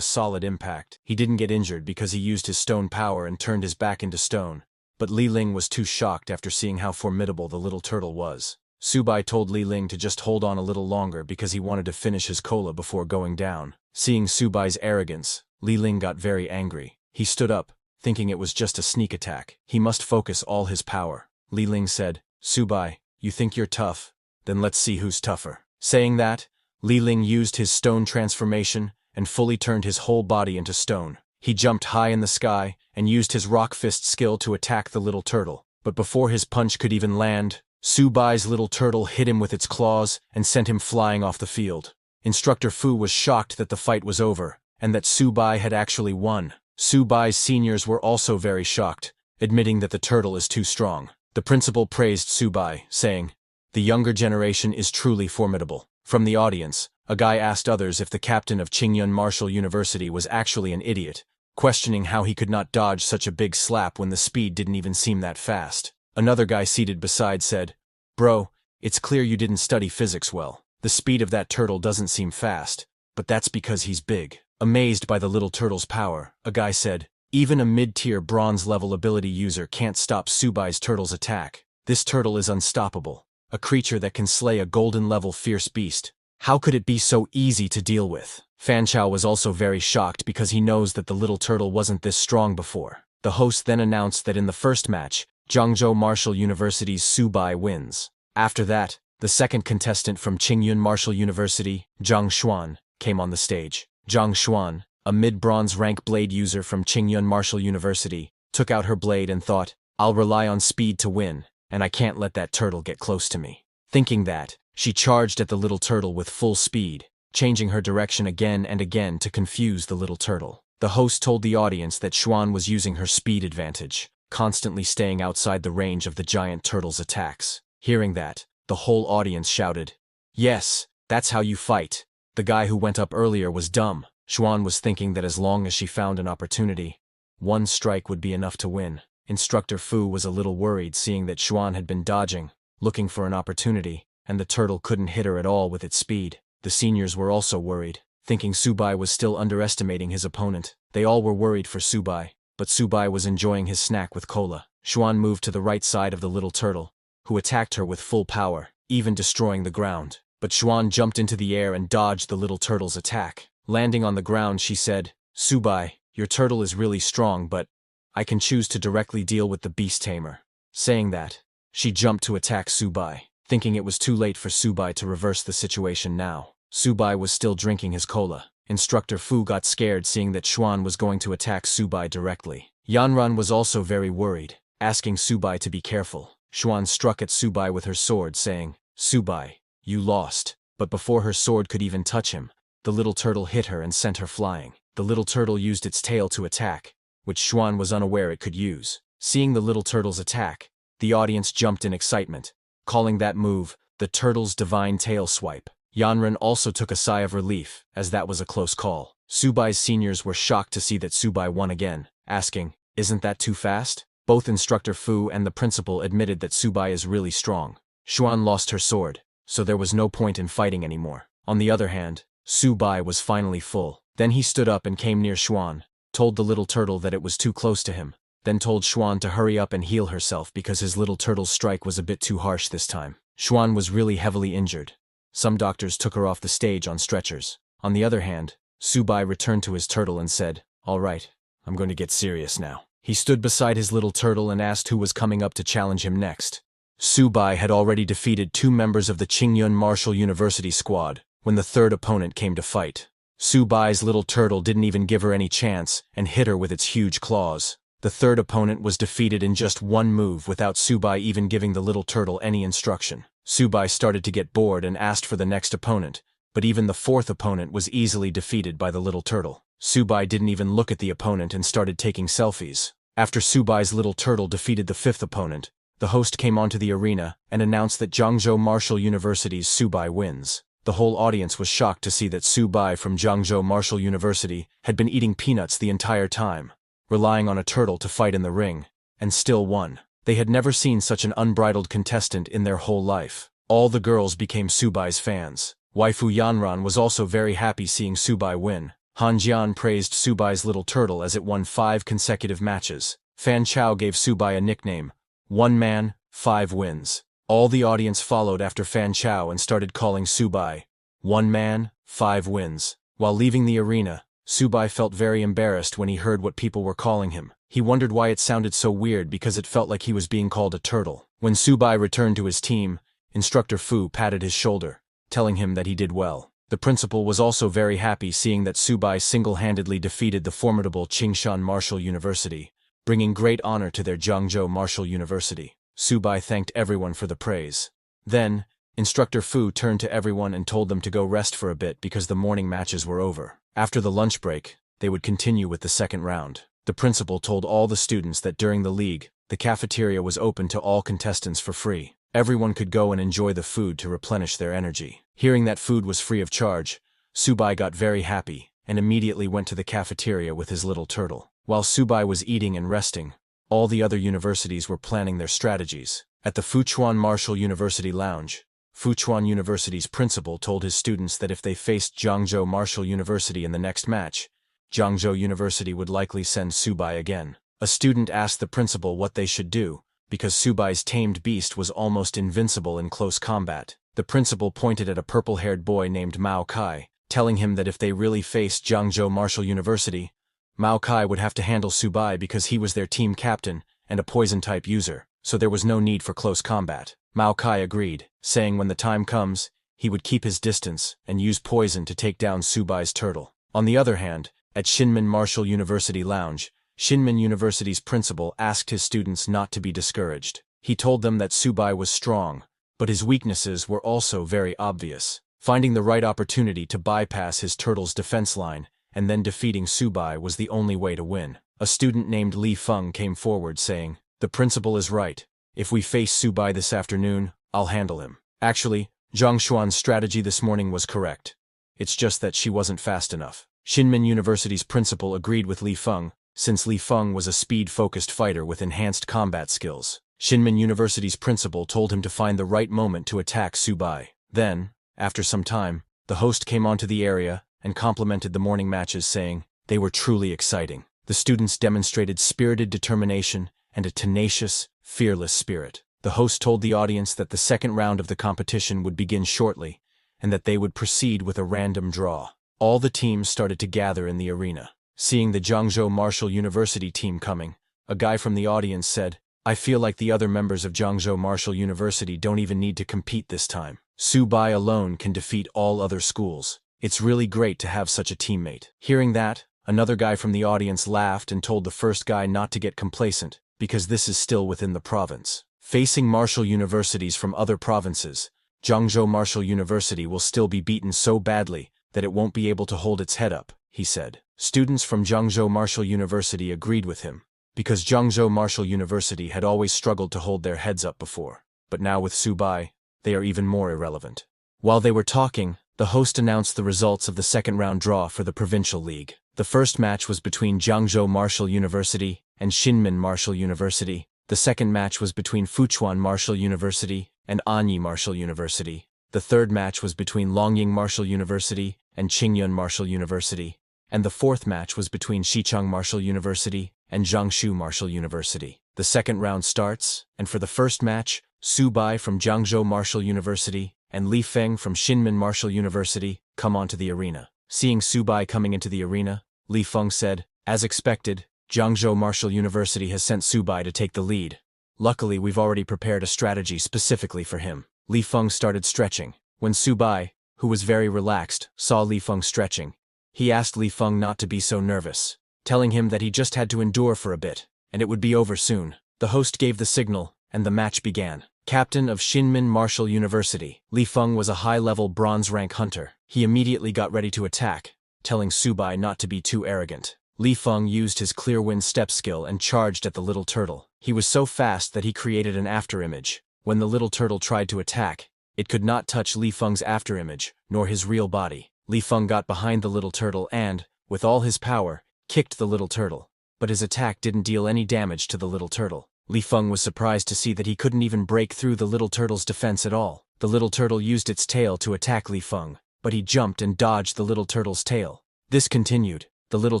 solid impact. He didn't get injured because he used his stone power and turned his back into stone, but Li Ling was too shocked after seeing how formidable the little turtle was. Subai told Li Ling to just hold on a little longer because he wanted to finish his cola before going down. Seeing Subai's arrogance, Li Ling got very angry. He stood up, thinking it was just a sneak attack. He must focus all his power. Li Ling said, "Subai, you think you're tough? Then let's see who's tougher." Saying that, Li Ling used his stone transformation and fully turned his whole body into stone. He jumped high in the sky and used his rock fist skill to attack the little turtle. But before his punch could even land, Subai's little turtle hit him with its claws and sent him flying off the field. Instructor Fu was shocked that the fight was over, and that Subai had actually won. Subai's seniors were also very shocked, admitting that the turtle is too strong. The principal praised Subai, saying, "The younger generation is truly formidable." From the audience, a guy asked others if the captain of Qingyun Martial University was actually an idiot, questioning how he could not dodge such a big slap when the speed didn't even seem that fast. Another guy seated beside said, "Bro, it's clear you didn't study physics well. The speed of that turtle doesn't seem fast, but that's because he's big." Amazed by the little turtle's power, a guy said, "Even a mid-tier bronze-level ability user can't stop Subai's turtle's attack. This turtle is unstoppable, a creature that can slay a golden-level fierce beast. How could it be so easy to deal with?" Fan Chao was also very shocked because he knows that the little turtle wasn't this strong before. The host then announced that in the first match, Zhangzhou Martial University's Subai wins. After that, the second contestant from Qingyun Martial University, Zhang Xuan, came on the stage. Zhang Xuan, a mid-bronze rank blade user from Qingyun Martial University, took out her blade and thought, "I'll rely on speed to win, and I can't let that turtle get close to me." Thinking that, she charged at the little turtle with full speed, changing her direction again and again to confuse the little turtle. The host told the audience that Xuan was using her speed advantage, constantly staying outside the range of the giant turtle's attacks. Hearing that, the whole audience shouted, "Yes, that's how you fight." The guy who went up earlier was dumb. Xuan was thinking that as long as she found an opportunity, one strike would be enough to win. Instructor Fu was a little worried seeing that Xuan had been dodging, looking for an opportunity, and the turtle couldn't hit her at all with its speed. The seniors were also worried, thinking Subai was still underestimating his opponent. They all were worried for Subai, but Subai was enjoying his snack with cola. Xuan moved to the right side of the little turtle, who attacked her with full power, even destroying the ground. But Xuan jumped into the air and dodged the little turtle's attack. Landing on the ground, she said, "Subai, your turtle is really strong, but I can choose to directly deal with the beast tamer." Saying that, she jumped to attack Subai, thinking it was too late for Subai to reverse the situation now. Subai was still drinking his cola. Instructor Fu got scared seeing that Xuan was going to attack Subai directly. Yanran was also very worried, asking Subai to be careful. Xuan struck at Subai with her sword, saying, "Subai, you lost." but before her sword could even touch him, the little turtle hit her and sent her flying. The little turtle used its tail to attack, which Xuan was unaware it could use. Seeing the little turtle's attack, the audience jumped in excitement, calling that move the turtle's divine tail swipe. Yanran also took a sigh of relief, as that was a close call. Subai's seniors were shocked to see that Subai won again, asking, "Isn't that too fast?" Both Instructor Fu and the principal admitted that Subai is really strong. Xuan lost her sword, so there was no point in fighting anymore. On the other hand, Subai was finally full. Then he stood up and came near Xuan, told the little turtle that it was too close to him, then told Xuan to hurry up and heal herself because his little turtle's strike was a bit too harsh this time. Xuan was really heavily injured. Some doctors took her off the stage on stretchers. On the other hand, Subai returned to his turtle and said, "All right, I'm going to get serious now." He stood beside his little turtle and asked who was coming up to challenge him next. Subai had already defeated 2 members of the Qingyun Martial University squad when the third opponent came to fight. Subai's little turtle didn't even give her any chance and hit her with its huge claws. The third opponent was defeated in just 1 move without Subai even giving the little turtle any instruction. Subai started to get bored and asked for the next opponent, but even the 4th opponent was easily defeated by the little turtle. Subai didn't even look at the opponent and started taking selfies. After Subai's little turtle defeated the 5th opponent, the host came onto the arena and announced that Jiangzhou Martial University's Subai wins. The whole audience was shocked to see that Subai from Jiangzhou Martial University had been eating peanuts the entire time, relying on a turtle to fight in the ring, and still won. They had never seen such an unbridled contestant in their whole life. All the girls became Subai's fans. Waifu Yanran was also very happy seeing Subai win. Han Jian praised Subai's little turtle as it won 5 consecutive matches. Fan Chao gave Subai a nickname, 1 man, 5 wins. All the audience followed after Fan Chao and started calling Subai, 1 man, 5 wins. While leaving the arena, Subai felt very embarrassed when he heard what people were calling him. He wondered why it sounded so weird because it felt like he was being called a turtle. When Subai returned to his team, Instructor Fu patted his shoulder, telling him that he did well. The principal was also very happy seeing that Subai single-handedly defeated the formidable Qingshan Martial University, bringing great honor to their Jiangzhou Martial University. Subai thanked everyone for the praise. Then, Instructor Fu turned to everyone and told them to go rest for a bit because the morning matches were over. After the lunch break, they would continue with the second round. The principal told all the students that during the league, the cafeteria was open to all contestants for free. Everyone could go and enjoy the food to replenish their energy. Hearing that food was free of charge, Subai got very happy and immediately went to the cafeteria with his little turtle. While Subai was eating and resting, all the other universities were planning their strategies. At the Fuchuan Martial University Lounge, Fuchuan University's principal told his students that if they faced Jiangzhou Martial University in the next match, Jiangzhou University would likely send Subai again. A student asked the principal what they should do, because Subai's tamed beast was almost invincible in close combat. The principal pointed at a purple-haired boy named Mao Kai, telling him that if they really faced Jiangzhou Martial University, Mao Kai would have to handle Subai because he was their team captain and a poison-type user, so there was no need for close combat. Mao Kai agreed, saying when the time comes, he would keep his distance and use poison to take down Subai's turtle. On the other hand, at Shinmin Martial University Lounge, Shinmin University's principal asked his students not to be discouraged. He told them that Subai was strong, but his weaknesses were also very obvious. Finding the right opportunity to bypass his turtle's defense line and then defeating Subai was the only way to win. A student named Li Feng came forward saying, "The principal is right. If we face Subai this afternoon, I'll handle him." Actually, Zhang Xuan's strategy this morning was correct. It's just that she wasn't fast enough. Shinmin University's principal agreed with Li Feng, since Li Feng was a speed-focused fighter with enhanced combat skills. Shinmin University's principal told him to find the right moment to attack Subai. Then, after some time, the host came onto the area and complimented the morning matches, saying they were truly exciting. The students demonstrated spirited determination and a tenacious, fearless spirit. The host told the audience that the second round of the competition would begin shortly, and that they would proceed with a random draw. All the teams started to gather in the arena. Seeing the Jiangzhou Martial University team coming, a guy from the audience said, "I feel like the other members of Jiangzhou Martial University don't even need to compete this time. Subai alone can defeat all other schools. It's really great to have such a teammate." Hearing that, another guy from the audience laughed and told the first guy not to get complacent, because this is still within the province. Facing martial universities from other provinces, Jiangzhou Martial University will still be beaten so badly that it won't be able to hold its head up, he said. Students from Jiangzhou Martial University agreed with him, because Jiangzhou Martial University had always struggled to hold their heads up before. But now with Su Bai, they are even more irrelevant. While they were talking, the host announced the results of the second-round draw for the Provincial League. The first match was between Jiangzhou Martial University and Xinmin Martial University. The second match was between Fuchuan Martial University and Anyi Martial University. The third match was between Longying Martial University and Qingyun Martial University. And the fourth match was between Xichang Martial University and Jiangsu Martial University. The second round starts, and for the first match, Su Bai from Jiangzhou Martial University and Li Feng from Xinmin Martial University come onto the arena. Seeing Su Bai coming into the arena, Li Feng said, "As expected, Jiangzhou Martial University has sent Su Bai to take the lead. Luckily, we've already prepared a strategy specifically for him." Li Feng started stretching. When Su Bai, who was very relaxed, saw Li Feng stretching, he asked Li Feng not to be so nervous, telling him that he just had to endure for a bit, and it would be over soon. The host gave the signal, and the match began. Captain of Xinmin Martial University, Li Feng was a high-level bronze-rank hunter. He immediately got ready to attack, telling Su Bai not to be too arrogant. Li Feng used his clear wind step skill and charged at the little turtle. He was so fast that he created an afterimage. When the little turtle tried to attack, it could not touch Li Feng's afterimage, nor his real body. Li Feng got behind the little turtle and, with all his power, kicked the little turtle. But his attack didn't deal any damage to the little turtle. Li Feng was surprised to see that he couldn't even break through the little turtle's defense at all. The little turtle used its tail to attack Li Feng, but he jumped and dodged the little turtle's tail. This continued. The little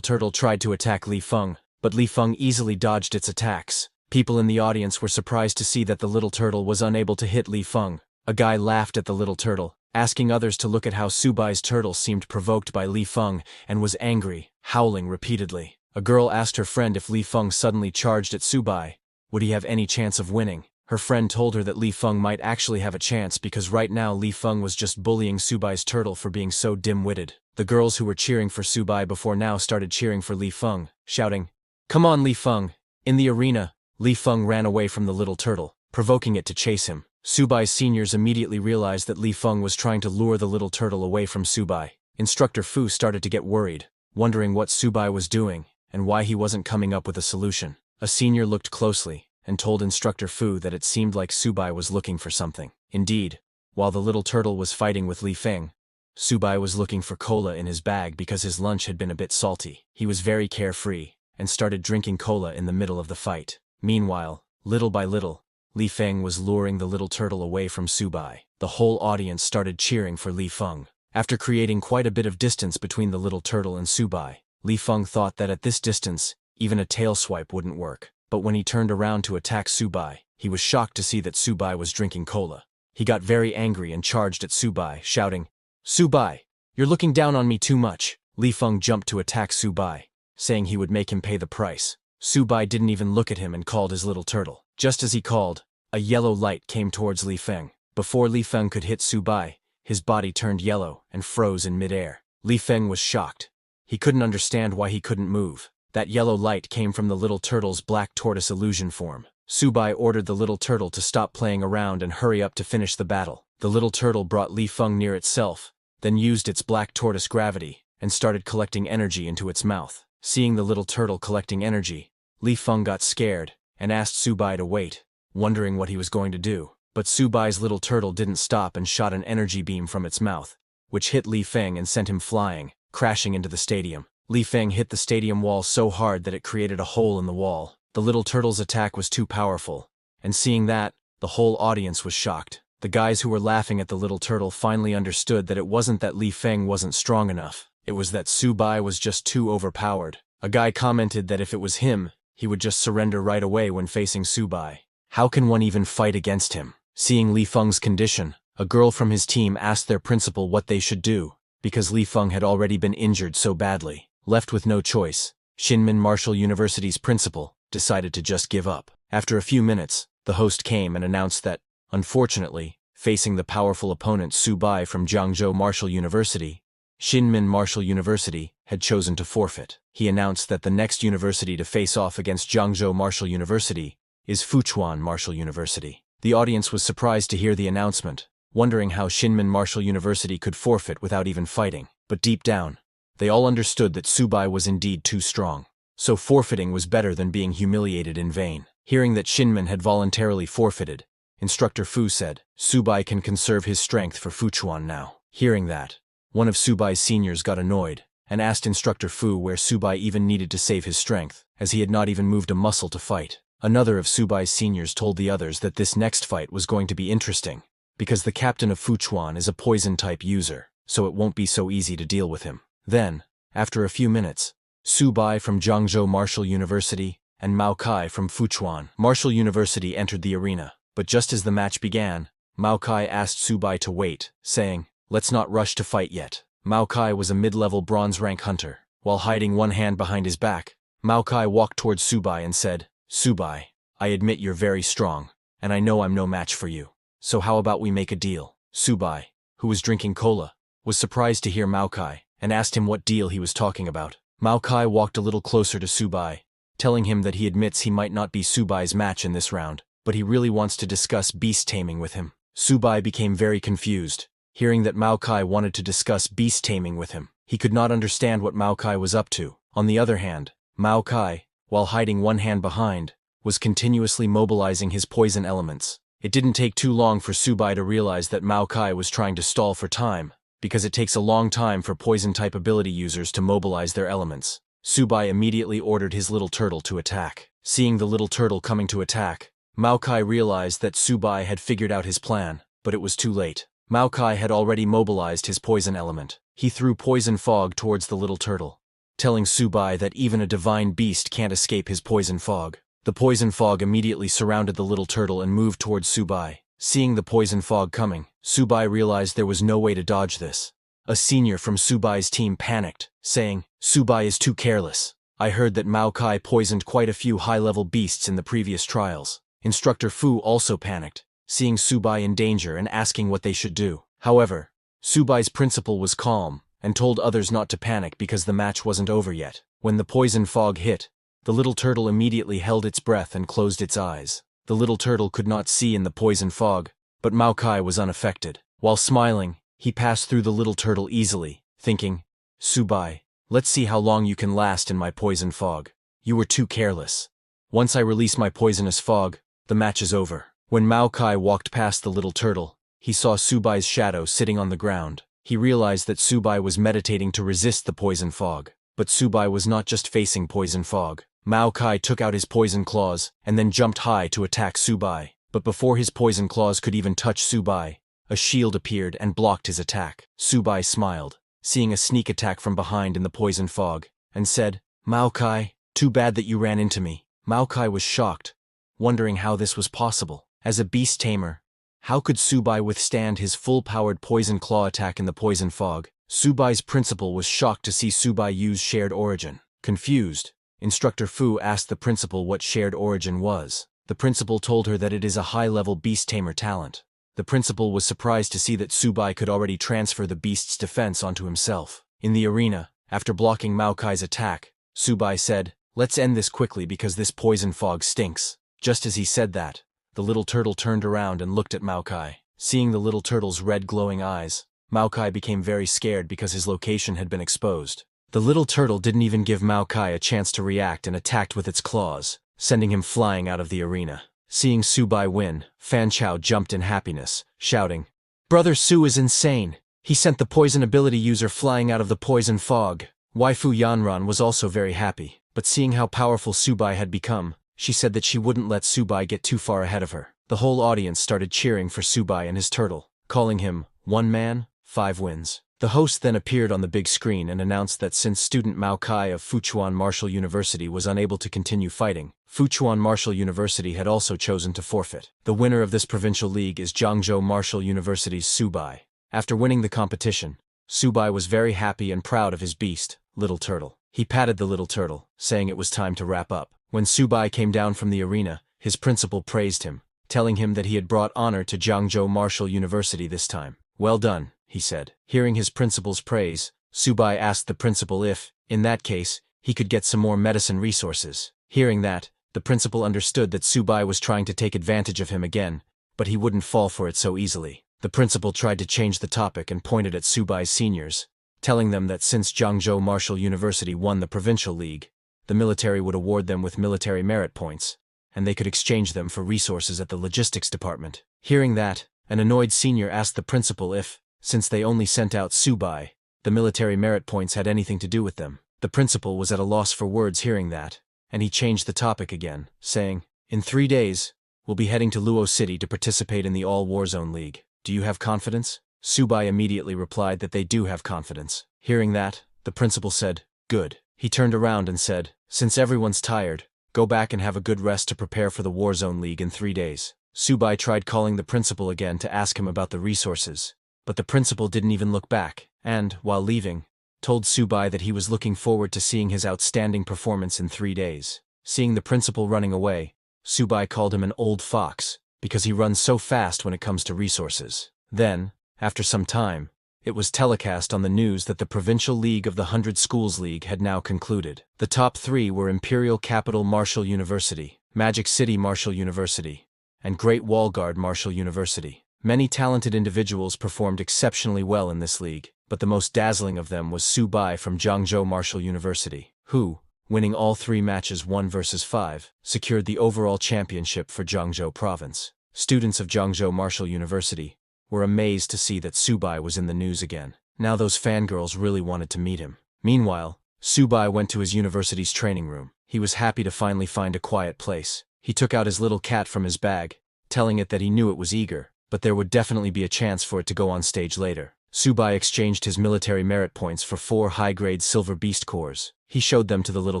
turtle tried to attack Li Feng, but Li Feng easily dodged its attacks. People in the audience were surprised to see that the little turtle was unable to hit Li Feng. A guy laughed at the little turtle, asking others to look at how Su Bai's turtle seemed provoked by Li Feng and was angry, howling repeatedly. A girl asked her friend if Li Feng suddenly charged at Su Bai, would he have any chance of winning? Her friend told her that Li Feng might actually have a chance because right now Li Feng was just bullying Su Bai's turtle for being so dim-witted. The girls who were cheering for Su Bai before now started cheering for Li Feng, shouting, "Come on, Li Feng!" In the arena, Li Feng ran away from the little turtle, provoking it to chase him. Su Bai's seniors immediately realized that Li Feng was trying to lure the little turtle away from Su Bai. Instructor Fu started to get worried, wondering what Su Bai was doing and why he wasn't coming up with a solution. A senior looked closely and told Instructor Fu that it seemed like Su Bai was looking for something. Indeed, while the little turtle was fighting with Li Feng, Su Bai was looking for cola in his bag because his lunch had been a bit salty. He was very carefree and started drinking cola in the middle of the fight. Meanwhile, little by little, Li Feng was luring the little turtle away from Su Bai. The whole audience started cheering for Li Feng. After creating quite a bit of distance between the little turtle and Su Bai, Li Feng thought that at this distance, even a tail swipe wouldn't work. But when he turned around to attack Su Bai, he was shocked to see that Su Bai was drinking cola. He got very angry and charged at Su Bai, shouting, "Su Bai, you're looking down on me too much." Li Feng jumped to attack Su Bai, saying he would make him pay the price. Su Bai didn't even look at him and called his little turtle. Just as he called, a yellow light came towards Li Feng. Before Li Feng could hit Su Bai, his body turned yellow and froze in midair. Li Feng was shocked. He couldn't understand why he couldn't move. That yellow light came from the little turtle's black tortoise illusion form. Su Bai ordered the little turtle to stop playing around and hurry up to finish the battle. The little turtle brought Li Feng near itself, then used its black tortoise gravity, and started collecting energy into its mouth. Seeing the little turtle collecting energy, Li Feng got scared and asked Su Bai to wait, wondering what he was going to do. But Su Bai's little turtle didn't stop and shot an energy beam from its mouth, which hit Li Feng and sent him flying, crashing into the stadium. Li Feng hit the stadium wall so hard that it created a hole in the wall. The little turtle's attack was too powerful, and seeing that, the whole audience was shocked. The guys who were laughing at the little turtle finally understood that it wasn't that Li Feng wasn't strong enough. It was that Su Bai was just too overpowered. A guy commented that if it was him, he would just surrender right away when facing Su Bai. How can one even fight against him? Seeing Li Feng's condition, a girl from his team asked their principal what they should do, because Li Feng had already been injured so badly. Left with no choice, Xinmin Martial University's principal decided to just give up. After a few minutes, the host came and announced that, unfortunately, facing the powerful opponent Su Bai from Jiangzhou Martial University, Xinmin Martial University had chosen to forfeit. He announced that the next university to face off against Jiangzhou Martial University is Fuchuan Martial University. The audience was surprised to hear the announcement, wondering how Shinmin Martial University could forfeit without even fighting. But deep down, they all understood that Subai was indeed too strong. So forfeiting was better than being humiliated in vain. Hearing that Shinmin had voluntarily forfeited, Instructor Fu said, "Subai can conserve his strength for Fuchuan now." Hearing that, one of Subai's seniors got annoyed and asked Instructor Fu where Subai even needed to save his strength, as he had not even moved a muscle to fight. Another of Subai's seniors told the others that this next fight was going to be interesting, because the captain of Fuchuan is a poison-type user, so it won't be so easy to deal with him. Then, after a few minutes, Subai from Zhangzhou Martial University and Mao Kai from Fuchuan Martial University entered the arena. But just as the match began, Mao Kai asked Subai to wait, saying, "Let's not rush to fight yet." Mao Kai was a mid-level bronze rank hunter. While hiding one hand behind his back, Mao Kai walked towards Subai and said, "Subai, I admit you're very strong, and I know I'm no match for you. So how about we make a deal?" Subai, who was drinking cola, was surprised to hear Mao Kai and asked him what deal he was talking about. Mao Kai walked a little closer to Subai, telling him that he admits he might not be Subai's match in this round, but he really wants to discuss beast taming with him. Subai became very confused, hearing that Mao Kai wanted to discuss beast taming with him. He could not understand what Mao Kai was up to. On the other hand, Mao Kai, while hiding one hand behind, was continuously mobilizing his poison elements. It didn't take too long for Subai to realize that Mao Kai was trying to stall for time, because it takes a long time for poison-type ability users to mobilize their elements. Subai immediately ordered his little turtle to attack. Seeing the little turtle coming to attack, Mao Kai realized that Subai had figured out his plan, but it was too late. Mao Kai had already mobilized his poison element. He threw poison fog towards the little turtle, telling Subai that even a divine beast can't escape his poison fog. The poison fog immediately surrounded the little turtle and moved towards Subai. Seeing the poison fog coming, Subai realized there was no way to dodge this. A senior from Subai's team panicked, saying, "Subai is too careless. I heard that Mao Kai poisoned quite a few high-level beasts in the previous trials." Instructor Fu also panicked, seeing Subai in danger and asking what they should do. However, Subai's principal was calm and told others not to panic because the match wasn't over yet. When the poison fog hit, the little turtle immediately held its breath and closed its eyes. The little turtle could not see in the poison fog, but Mao Kai was unaffected. While smiling, he passed through the little turtle easily, thinking, "Subai, let's see how long you can last in my poison fog. You were too careless. Once I release my poisonous fog, the match is over." When Mao Kai walked past the little turtle, he saw Subai's shadow sitting on the ground. He realized that Subai was meditating to resist the poison fog. But Subai was not just facing poison fog. Mao Kai took out his poison claws and then jumped high to attack Subai. But before his poison claws could even touch Subai, a shield appeared and blocked his attack. Subai smiled, seeing a sneak attack from behind in the poison fog, and said, "Mao Kai, too bad that you ran into me." Mao Kai was shocked, wondering how this was possible. As a beast tamer, how could Subai withstand his full-powered poison claw attack in the poison fog? Subai's principal was shocked to see Subai use shared origin. Confused, Instructor Fu asked the principal what shared origin was. The principal told her that it is a high-level beast tamer talent. The principal was surprised to see that Subai could already transfer the beast's defense onto himself. In the arena, after blocking Mao Kai's attack, Subai said, "Let's end this quickly because this poison fog stinks." Just as he said that, the little turtle turned around and looked at Mao Kai. Seeing the little turtle's red glowing eyes, Mao Kai became very scared because his location had been exposed. The little turtle didn't even give Mao Kai a chance to react and attacked with its claws, sending him flying out of the arena. Seeing Subai win, Fan Chao jumped in happiness, shouting, "Brother Su is insane. He sent the poison ability user flying out of the poison fog." Waifu Yanran was also very happy, but seeing how powerful Subai had become, she said that she wouldn't let Subai get too far ahead of her. The whole audience started cheering for Subai and his turtle, calling him, "One man, 5 wins." The host then appeared on the big screen and announced that since student Mao Kai of Fuchuan Martial University was unable to continue fighting, Fuchuan Martial University had also chosen to forfeit. The winner of this provincial league is Zhangzhou Martial University's Subai. After winning the competition, Subai was very happy and proud of his beast, Little Turtle. He patted the little turtle, saying it was time to wrap up. When Subai came down from the arena, his principal praised him, telling him that he had brought honor to Zhangzhou Martial University this time. "Well done," he said. Hearing his principal's praise, Subai asked the principal if, in that case, he could get some more medicine resources. Hearing that, the principal understood that Subai was trying to take advantage of him again, but he wouldn't fall for it so easily. The principal tried to change the topic and pointed at Subai's seniors, telling them that since Jiangzhou Martial University won the provincial league, the military would award them with military merit points, and they could exchange them for resources at the logistics department. Hearing that, an annoyed senior asked the principal if, since they only sent out Subai, the military merit points had anything to do with them. The principal was at a loss for words hearing that, and he changed the topic again, saying, "In 3 days, we'll be heading to Luo City to participate in the All Warzone League. Do you have confidence?" Subai immediately replied that they do have confidence. Hearing that, the principal said, "Good." He turned around and said, "Since everyone's tired, go back and have a good rest to prepare for the Warzone League in 3 days." Subai tried calling the principal again to ask him about the resources, but the principal didn't even look back, and, while leaving, told Subai that he was looking forward to seeing his outstanding performance in 3 days. Seeing the principal running away, Subai called him an old fox, because he runs so fast when it comes to resources. Then, after some time, it was telecast on the news that the Provincial League of the 100 Schools League had now concluded. The top 3 were Imperial Capital Martial University, Magic City Martial University, and Great Wall Guard Martial University. Many talented individuals performed exceptionally well in this league, but the most dazzling of them was Subai from Jiangzhou Martial University, who, winning all 3 matches 1 versus 5, secured the overall championship for Jiangzhou Province. Students of Jiangzhou Martial University were amazed to see that Subai was in the news again. Now those fangirls really wanted to meet him. Meanwhile, Subai went to his university's training room. He was happy to finally find a quiet place. He took out his little cat from his bag, telling it that he knew it was eager, but there would definitely be a chance for it to go on stage later. Subai exchanged his military merit points for 4 high-grade silver beast cores. He showed them to the little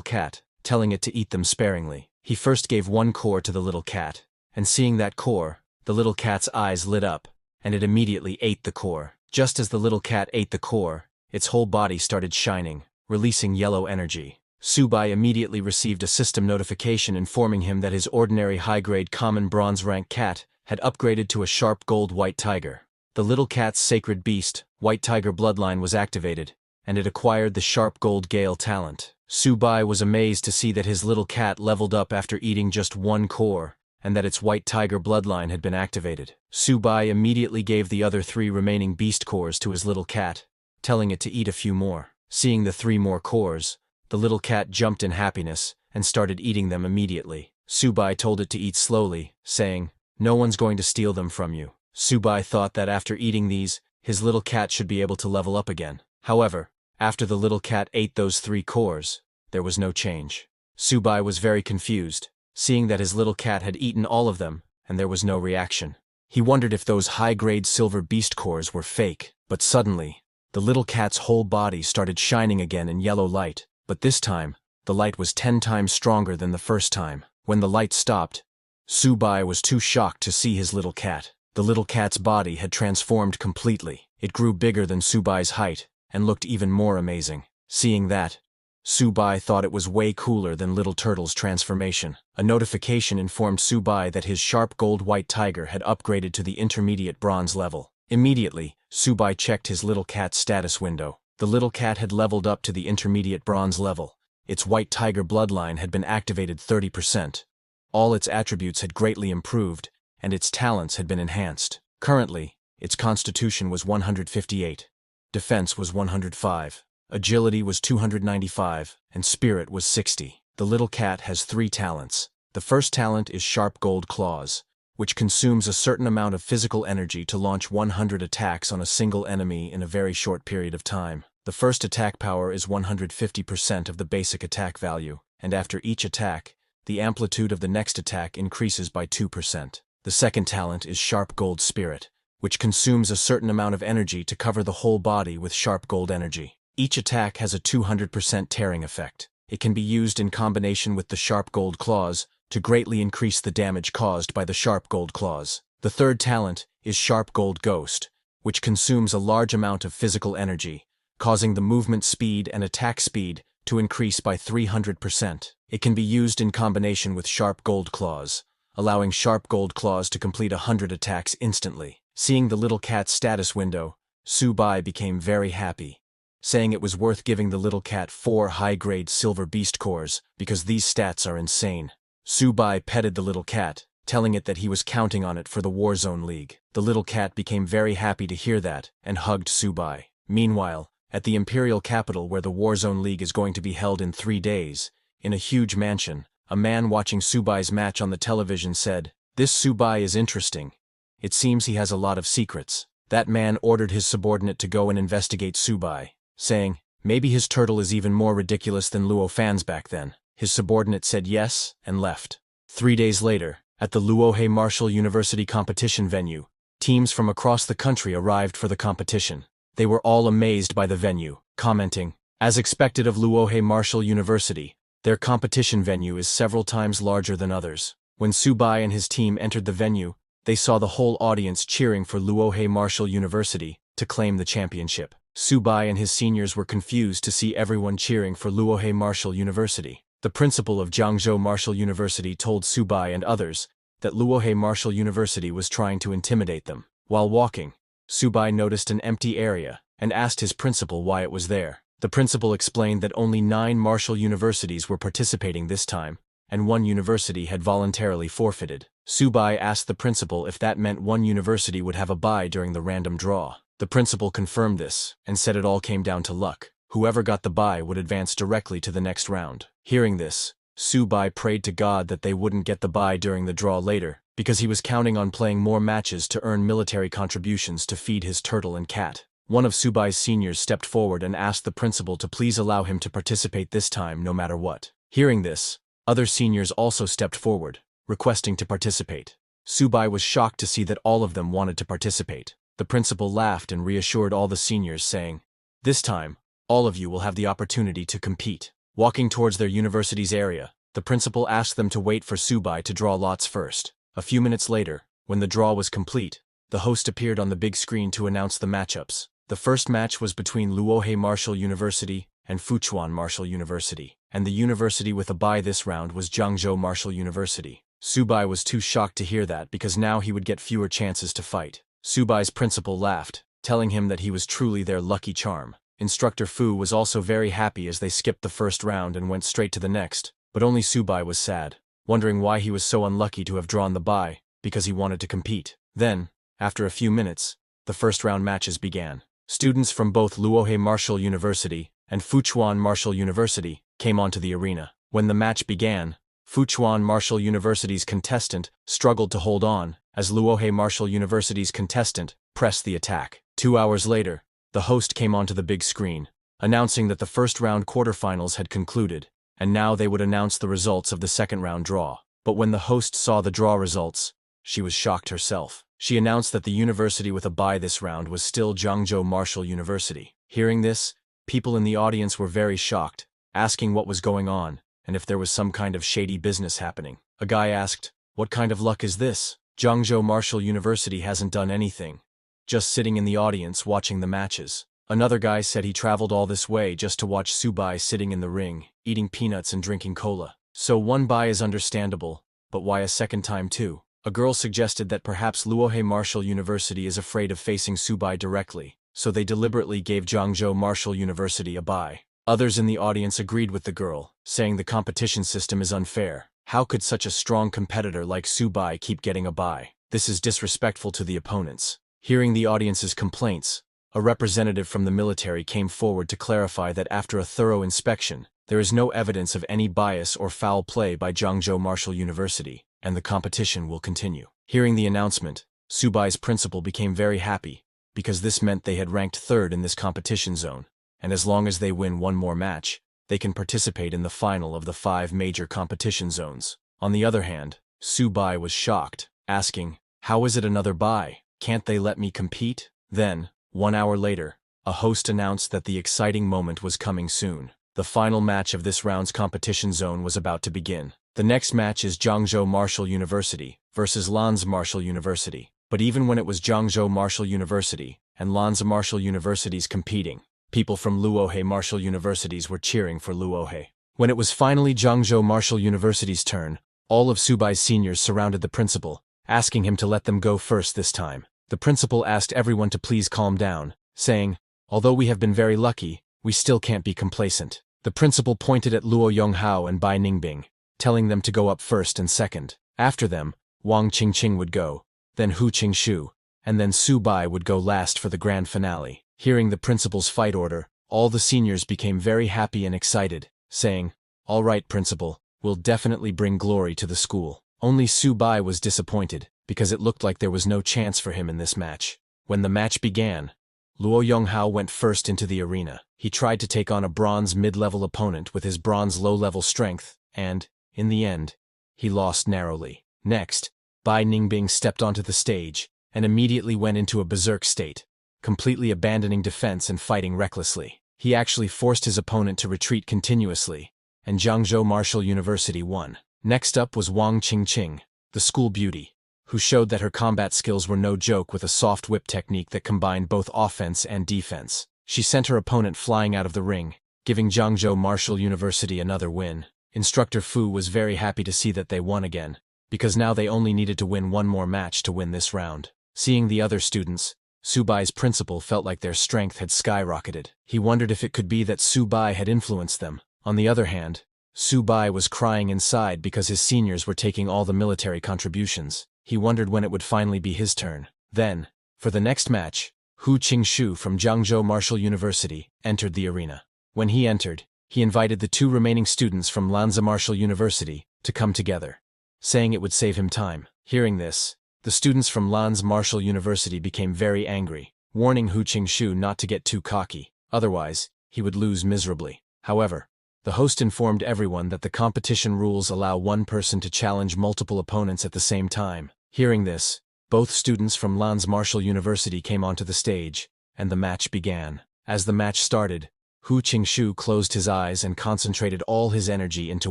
cat, telling it to eat them sparingly. He first gave 1 core to the little cat, and seeing that core, the little cat's eyes lit up, and it immediately ate the core. Just as the little cat ate the core, its whole body started shining, releasing yellow energy. Subai immediately received a system notification informing him that his ordinary high-grade common bronze rank cat had upgraded to a sharp gold white tiger. The little cat's sacred beast, white tiger bloodline was activated, and it acquired the sharp gold gale talent. Subai was amazed to see that his little cat leveled up after eating just 1 core, and that its white tiger bloodline had been activated. Subai immediately gave the other 3 remaining beast cores to his little cat, telling it to eat a few more. Seeing the 3 more cores, the little cat jumped in happiness and started eating them immediately. Subai told it to eat slowly, saying, "No one's going to steal them from you." Subai thought that after eating these, his little cat should be able to level up again. However, after the little cat ate those 3 cores, there was no change. Subai was very confused, seeing that his little cat had eaten all of them, and there was no reaction. He wondered if those high-grade silver beast cores were fake, but suddenly, the little cat's whole body started shining again in yellow light, but this time, the light was 10 times stronger than the first time. When the light stopped, Subai was too shocked to see his little cat. The little cat's body had transformed completely. It grew bigger than Subai's height, and looked even more amazing. Seeing that, Subai thought it was way cooler than Little Turtle's transformation. A notification informed Subai that his sharp gold white tiger had upgraded to the intermediate bronze level. Immediately, Subai checked his little cat's status window. The little cat had leveled up to the intermediate bronze level. Its white tiger bloodline had been activated 30%. All its attributes had greatly improved, and its talents had been enhanced. Currently, its constitution was 158, defense was 105, agility was 295, and spirit was 60. The little cat has 3 talents. The first talent is Sharp Gold Claws, which consumes a certain amount of physical energy to launch 100 attacks on a single enemy in a very short period of time. The first attack power is 150% of the basic attack value, and after each attack, the amplitude of the next attack increases by 2%. The second talent is Sharp Gold Spirit, which consumes a certain amount of energy to cover the whole body with sharp gold energy. Each attack has a 200% tearing effect. It can be used in combination with the Sharp Gold Claws to greatly increase the damage caused by the Sharp Gold Claws. The third talent is Sharp Gold Ghost, which consumes a large amount of physical energy, causing the movement speed and attack speed to increase by 300%. It can be used in combination with Sharp Gold Claws, allowing Sharp Gold Claws to complete 100 attacks instantly. Seeing the little cat's status window, Subai became very happy, saying it was worth giving the little cat 4 high-grade silver beast cores because these stats are insane. Subai petted the little cat, telling it that he was counting on it for the Warzone League. The little cat became very happy to hear that and hugged Subai. Meanwhile, at the Imperial capital where the Warzone League is going to be held in 3 days, in a huge mansion, a man watching Subai's match on the television said, "This Subai is interesting. It seems he has a lot of secrets." That man ordered his subordinate to go and investigate Subai, saying, "Maybe his turtle is even more ridiculous than Luo fans back then." His subordinate said yes and left. 3 days later, at the Luohe Martial University competition venue, teams from across the country arrived for the competition. They were all amazed by the venue, commenting, "As expected of Luohe Martial University, their competition venue is several times larger than others." When Subai and his team entered the venue, they saw the whole audience cheering for Luohe Martial University to claim the championship. Subai and his seniors were confused to see everyone cheering for Luohe Martial University. The principal of Jiangzhou Martial University told Subai and others that Luohe Martial University was trying to intimidate them. While walking, Subai noticed an empty area and asked his principal why it was there. The principal explained that only 9 martial universities were participating this time, and 1 university had voluntarily forfeited. Subai asked the principal if that meant 1 university would have a bye during the random draw. The principal confirmed this and said it all came down to luck. Whoever got the bye would advance directly to the next round. Hearing this, Subai prayed to God that they wouldn't get the bye during the draw later, because he was counting on playing more matches to earn military contributions to feed his turtle and cat. One of Subai's seniors stepped forward and asked the principal to please allow him to participate this time no matter what. Hearing this, other seniors also stepped forward, requesting to participate. Subai was shocked to see that all of them wanted to participate. The principal laughed and reassured all the seniors, saying, "This time, all of you will have the opportunity to compete." Walking towards their university's area, the principal asked them to wait for Subai to draw lots first. A few minutes later, when the draw was complete, the host appeared on the big screen to announce the matchups. The first match was between Luohe Martial University and Fuchuan Martial University, and the university with a bye this round was Jiangzhou Martial University. Subai was too shocked to hear that because now he would get fewer chances to fight. Subai's principal laughed, telling him that he was truly their lucky charm. Instructor Fu was also very happy as they skipped the first round and went straight to the next, but only Subai was sad, wondering why he was so unlucky to have drawn the bye, because he wanted to compete. Then, after a few minutes, the first round matches began. Students from both Luohe Martial University and Fuchuan Martial University came onto the arena. When the match began, Fuchuan Martial University's contestant struggled to hold on, as Luohe Martial University's contestant pressed the attack. 2 hours later, the host came onto the big screen, announcing that the first round quarterfinals had concluded, and now they would announce the results of the second round draw. But when the host saw the draw results, she was shocked herself. She announced that the university with a bye this round was still Jiangzhou Martial University. Hearing this, people in the audience were very shocked, asking what was going on, and if there was some kind of shady business happening. A guy asked, "What kind of luck is this? Jiangzhou Martial University hasn't done anything. Just sitting in the audience watching the matches." Another guy said he traveled all this way just to watch Subai sitting in the ring, eating peanuts and drinking cola. So one bye is understandable, but why a second time too? A girl suggested that perhaps Luohe Martial University is afraid of facing Subai directly, so they deliberately gave Jiangzhou Martial University a bye. Others in the audience agreed with the girl, saying the competition system is unfair. How could such a strong competitor like Subai keep getting a bye? This is disrespectful to the opponents. Hearing the audience's complaints, a representative from the military came forward to clarify that after a thorough inspection, there is no evidence of any bias or foul play by Jiangzhou Martial University, and the competition will continue. Hearing the announcement, Subai's principal became very happy, because this meant they had ranked 3rd in this competition zone, and as long as they win one more match, they can participate in the final of the 5 major competition zones. On the other hand, Subai was shocked, asking, "How is it another bye? Can't they let me compete?" Then, 1 hour later, a host announced that the exciting moment was coming soon. The final match of this round's competition zone was about to begin. The next match is Jiangzhou Martial University versus Lanzi Martial University. But even when it was Jiangzhou Martial University and Lanzi Martial Universities competing, people from Luohe Martial Universities were cheering for Luohe. When it was finally Jiangzhou Martial University's turn, all of Subai's seniors surrounded the principal, asking him to let them go first this time. The principal asked everyone to please calm down, saying, "Although we have been very lucky, we still can't be complacent." The principal pointed at Luo Yonghao and Bai Ningbing, telling them to go up first and second. After them, Wang Qingqing would go, then Hu Qingshu, and then Su Bai would go last for the grand finale. Hearing the principal's fight order, all the seniors became very happy and excited, saying, "All right, principal, we'll definitely bring glory to the school." Only Su Bai was disappointed, because it looked like there was no chance for him in this match. When the match began, Luo Yonghao went first into the arena. He tried to take on a bronze mid-level opponent with his bronze low-level strength, and, in the end, he lost narrowly. Next, Bai Ningbing stepped onto the stage, and immediately went into a berserk state, completely abandoning defense and fighting recklessly. He actually forced his opponent to retreat continuously, and Jiangzhou Martial University won. Next up was Wang Qingqing, the school beauty, who showed that her combat skills were no joke with a soft whip technique that combined both offense and defense. She sent her opponent flying out of the ring, giving Jiangzhou Martial University another win. Instructor Fu was very happy to see that they won again, because now they only needed to win one more match to win this round. Seeing the other students, Su Bai's principal felt like their strength had skyrocketed. He wondered if it could be that Su Bai had influenced them. On the other hand, Su Bai was crying inside because his seniors were taking all the military contributions. He wondered when it would finally be his turn. Then, for the next match, Hu Qingshu from Jiangzhou Martial University entered the arena. When he entered, he invited the two remaining students from Lanza Martial University to come together, saying it would save him time. Hearing this, the students from Lanza Martial University became very angry, warning Hu Qingshu not to get too cocky, otherwise, he would lose miserably. However, the host informed everyone that the competition rules allow one person to challenge multiple opponents at the same time. Hearing this, both students from Lanza Martial University came onto the stage, and the match began. As the match started, Hu Qingshu closed his eyes and concentrated all his energy into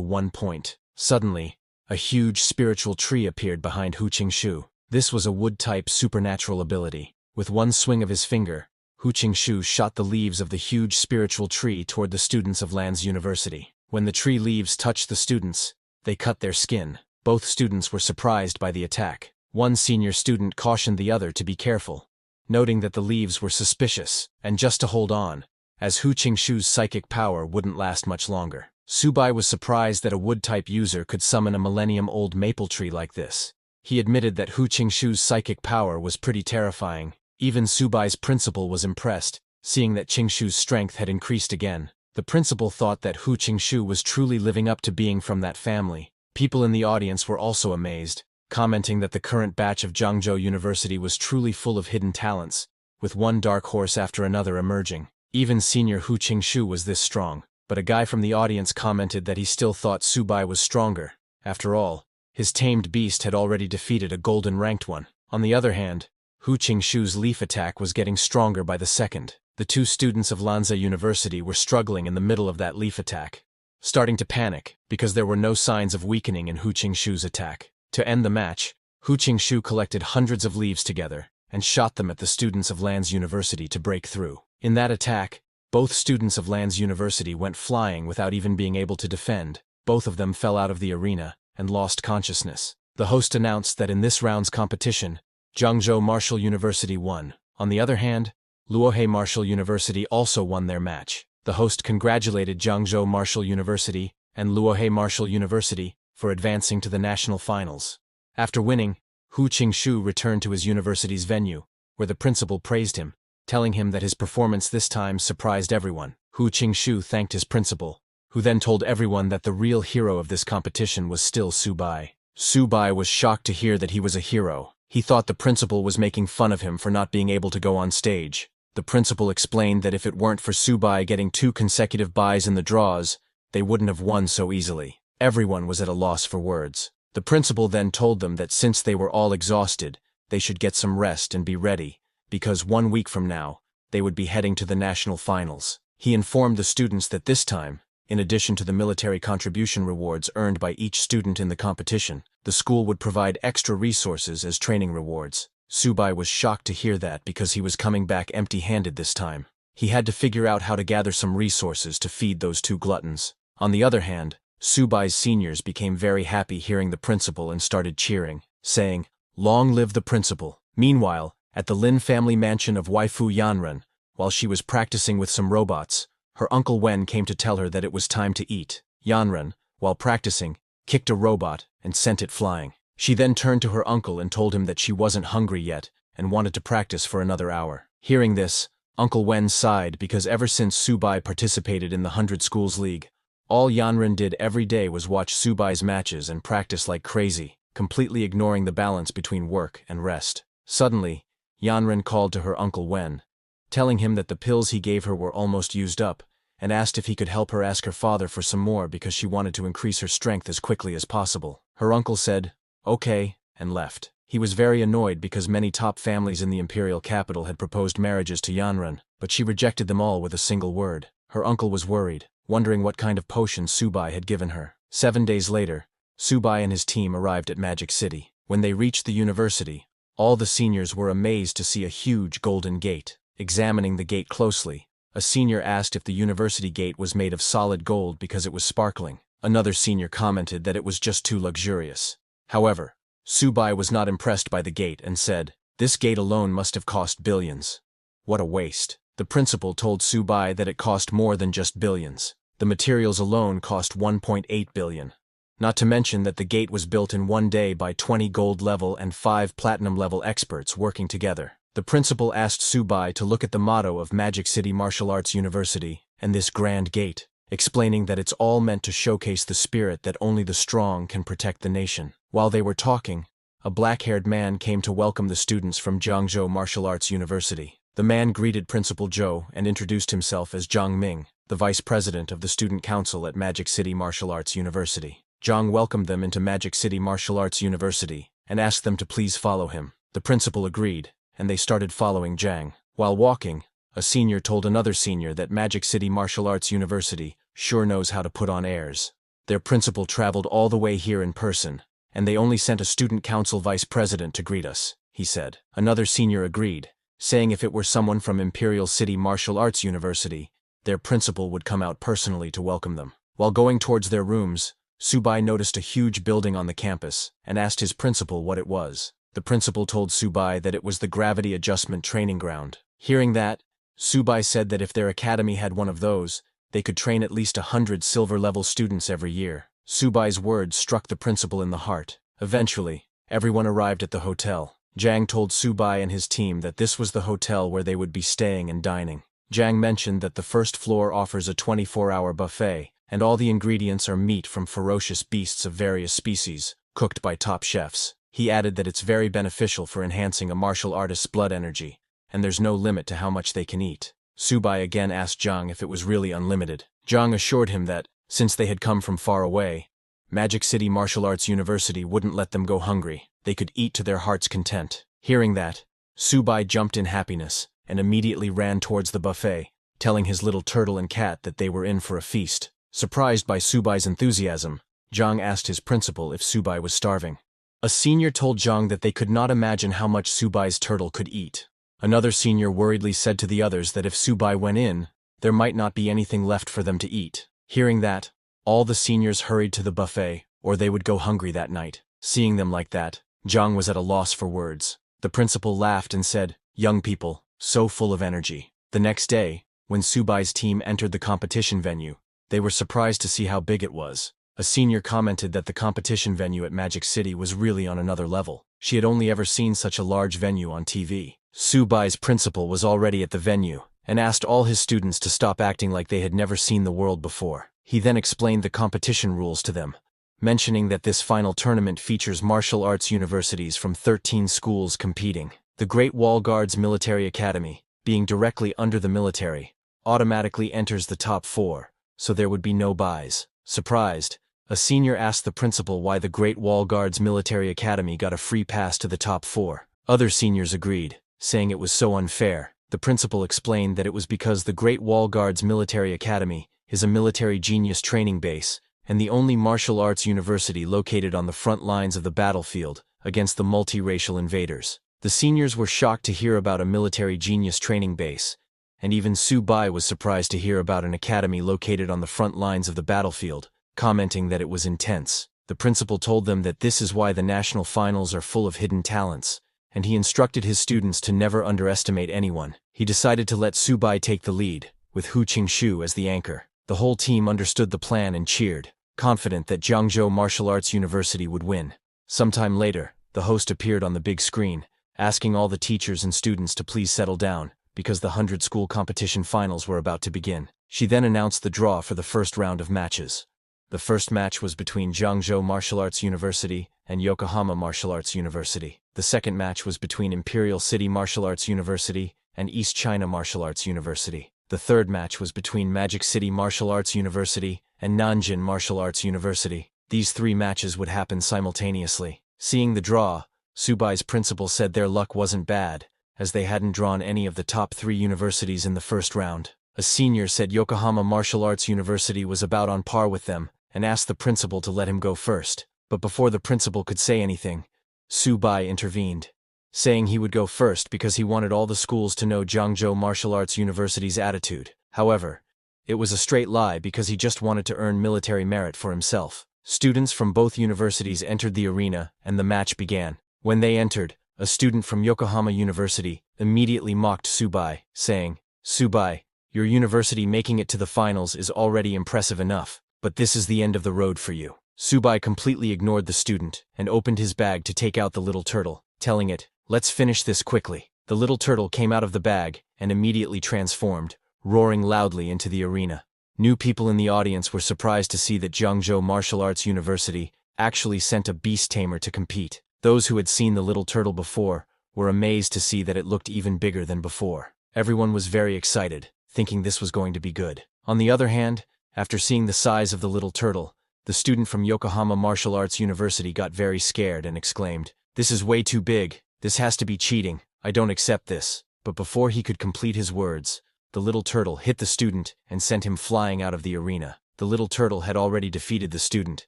one point. Suddenly, a huge spiritual tree appeared behind Hu Qingshu. This was a wood-type supernatural ability. With one swing of his finger, Hu Qingshu shot the leaves of the huge spiritual tree toward the students of Lanza University. When the tree leaves touched the students, they cut their skin. Both students were surprised by the attack. One senior student cautioned the other to be careful, noting that the leaves were suspicious, and just to hold on, as Hu Qingshu's psychic power wouldn't last much longer. Su Bai was surprised that a wood-type user could summon a millennium-old maple tree like this. He admitted that Hu Qingshu's psychic power was pretty terrifying. Even Su Bai's principal was impressed, seeing that Qingshu's strength had increased again. The principal thought that Hu Qingshu was truly living up to being from that family. People in the audience were also amazed, commenting that the current batch of Jiangzhou University was truly full of hidden talents, with one dark horse after another emerging. Even senior Hu Qingshu was this strong, but a guy from the audience commented that he still thought Su Bai was stronger. After all, his tamed beast had already defeated a golden-ranked one. On the other hand, Hu Qingshu's leaf attack was getting stronger by the second. The two students of Lanza University were struggling in the middle of that leaf attack, starting to panic because there were no signs of weakening in Hu Qingshu's attack. To end the match, Hu Qingshu collected hundreds of leaves together and shot them at the students of Lanza University to break through. In that attack, both students of Lanza University went flying without even being able to defend. Both of them fell out of the arena and lost consciousness. The host announced that in this round's competition, Jiangzhou Martial University won. On the other hand, Luohe Martial University also won their match. The host congratulated Jiangzhou Martial University and Luohe Martial University for advancing to the national finals. After winning, Hu Qingshu returned to his university's venue, where the principal praised him, telling him that his performance this time surprised everyone. Hu Qingshu thanked his principal, who then told everyone that the real hero of this competition was still Su Bai. Su Bai was shocked to hear that he was a hero. He thought the principal was making fun of him for not being able to go on stage. The principal explained that if it weren't for Su Bai getting 2 consecutive buys in the draws, they wouldn't have won so easily. Everyone was at a loss for words. The principal then told them that since they were all exhausted, they should get some rest and be ready, because 1 week from now, they would be heading to the national finals. He informed the students that this time, in addition to the military contribution rewards earned by each student in the competition, the school would provide extra resources as training rewards. Su Bai was shocked to hear that because he was coming back empty-handed this time. He had to figure out how to gather some resources to feed those 2 gluttons. On the other hand, Su Bai's seniors became very happy hearing the principal and started cheering, saying, "Long live the principal." Meanwhile, at the Lin family mansion of waifu Yanren, while she was practicing with some robots, her uncle Wen came to tell her that it was time to eat. Yanren, while practicing, kicked a robot and sent it flying. She then turned to her uncle and told him that she wasn't hungry yet and wanted to practice for another hour. Hearing this, Uncle Wen sighed because ever since Subai participated in the 100 Schools League, all Yanren did every day was watch Subai's matches and practice like crazy, completely ignoring the balance between work and rest. Suddenly, Yanren called to her Uncle Wen, telling him that the pills he gave her were almost used up, and asked if he could help her ask her father for some more because she wanted to increase her strength as quickly as possible. Her uncle said, "Okay," and left. He was very annoyed because many top families in the imperial capital had proposed marriages to Yanren, but she rejected them all with a single word. Her uncle was worried, wondering what kind of potion Subai had given her. 7 days later, Subai and his team arrived at Magic City. When they reached the university, all the seniors were amazed to see a huge golden gate. Examining the gate closely, a senior asked if the university gate was made of solid gold because it was sparkling. Another senior commented that it was just too luxurious. However, Subai was not impressed by the gate and said, "This gate alone must have cost billions. What a waste." The principal told Subai that it cost more than just billions. The materials alone cost 1.8 billion. Not to mention that the gate was built in 1 day by 20 gold level and 5 platinum level experts working together. The principal asked Subai to look at the motto of Magic City Martial Arts University and this grand gate, explaining that it's all meant to showcase the spirit that only the strong can protect the nation. While they were talking, a black-haired man came to welcome the students from Jiangzhou Martial Arts University. The man greeted Principal Zhou and introduced himself as Zhang Ming, the vice president of the student council at Magic City Martial Arts University. Zhang welcomed them into Magic City Martial Arts University and asked them to please follow him. The principal agreed, and they started following Zhang. While walking, a senior told another senior that Magic City Martial Arts University sure knows how to put on airs. Their principal traveled all the way here in person, and they only sent a student council vice president to greet us, he said. Another senior agreed, saying if it were someone from Imperial City Martial Arts University, their principal would come out personally to welcome them. While going towards their rooms, Subai noticed a huge building on the campus and asked his principal what it was. The principal told Subai that it was the Gravity Adjustment Training Ground. Hearing that, Subai said that if their academy had one of those, they could train at least 100 silver-level students every year. Subai's words struck the principal in the heart. Eventually, everyone arrived at the hotel. Zhang told Subai and his team that this was the hotel where they would be staying and dining. Zhang mentioned that the first floor offers a 24-hour buffet, and all the ingredients are meat from ferocious beasts of various species, cooked by top chefs. He added that it's very beneficial for enhancing a martial artist's blood energy, and there's no limit to how much they can eat. Subai again asked Zhang if it was really unlimited. Zhang assured him that, since they had come from far away, Magic City Martial Arts University wouldn't let them go hungry. They could eat to their heart's content. Hearing that, Subai jumped in happiness and immediately ran towards the buffet, telling his little turtle and cat that they were in for a feast. Surprised by Subai's enthusiasm, Zhang asked his principal if Subai was starving. A senior told Zhang that they could not imagine how much Subai's turtle could eat. Another senior worriedly said to the others that if Subai went in, there might not be anything left for them to eat. Hearing that, all the seniors hurried to the buffet, or they would go hungry that night. Seeing them like that, Zhang was at a loss for words. The principal laughed and said, "Young people, so full of energy." The next day, when Subai's team entered the competition venue, they were surprised to see how big it was. A senior commented that the competition venue at Magic City was really on another level. She had only ever seen such a large venue on TV. Subai's principal was already at the venue, and asked all his students to stop acting like they had never seen the world before. He then explained the competition rules to them, mentioning that this final tournament features martial arts universities from 13 schools competing. The Great Wall Guards Military Academy, being directly under the military, automatically enters the top 4, so there would be no buys. Surprised, a senior asked the principal why the Great Wall Guards Military Academy got a free pass to the top 4. Other seniors agreed, saying it was so unfair. The principal explained that it was because the Great Wall Guards Military Academy is a military genius training base, and the only martial arts university located on the front lines of the battlefield against the multiracial invaders. The seniors were shocked to hear about a military genius training base, and even Subai was surprised to hear about an academy located on the front lines of the battlefield, commenting that it was intense. The principal told them that this is why the national finals are full of hidden talents, and he instructed his students to never underestimate anyone. He decided to let Subai take the lead, with Hu Qingshu as the anchor. The whole team understood the plan and cheered, confident that Jiangzhou Martial Arts University would win. Sometime later, the host appeared on the big screen, asking all the teachers and students to please settle down, because the 100-school competition finals were about to begin. She then announced the draw for the first round of matches. The first match was between Jiangzhou Martial Arts University and Yokohama Martial Arts University. The second match was between Imperial City Martial Arts University and East China Martial Arts University. The third match was between Magic City Martial Arts University and Nanjing Martial Arts University. These three matches would happen simultaneously. Seeing the draw, Subai's principal said their luck wasn't bad, as they hadn't drawn any of the top 3 universities in the first round. A senior said Yokohama Martial Arts University was about on par with them, and asked the principal to let him go first. But before the principal could say anything, Subai intervened, saying he would go first because he wanted all the schools to know Jiangzhou Martial Arts University's attitude. However, it was a straight lie because he just wanted to earn military merit for himself. Students from both universities entered the arena, and the match began. When they entered, a student from Yokohama University immediately mocked Subai, saying, "Subai, your university making it to the finals is already impressive enough, but this is the end of the road for you." Subai completely ignored the student and opened his bag to take out the little turtle, telling it, "Let's finish this quickly." The little turtle came out of the bag and immediately transformed, roaring loudly into the arena. New people in the audience were surprised to see that Jiangzhou Martial Arts University actually sent a beast tamer to compete. Those who had seen the little turtle before were amazed to see that it looked even bigger than before. Everyone was very excited, thinking this was going to be good. On the other hand, after seeing the size of the little turtle, the student from Yokohama Martial Arts University got very scared and exclaimed, "This is way too big. This has to be cheating. I don't accept this." But before he could complete his words, the little turtle hit the student and sent him flying out of the arena. The little turtle had already defeated the student,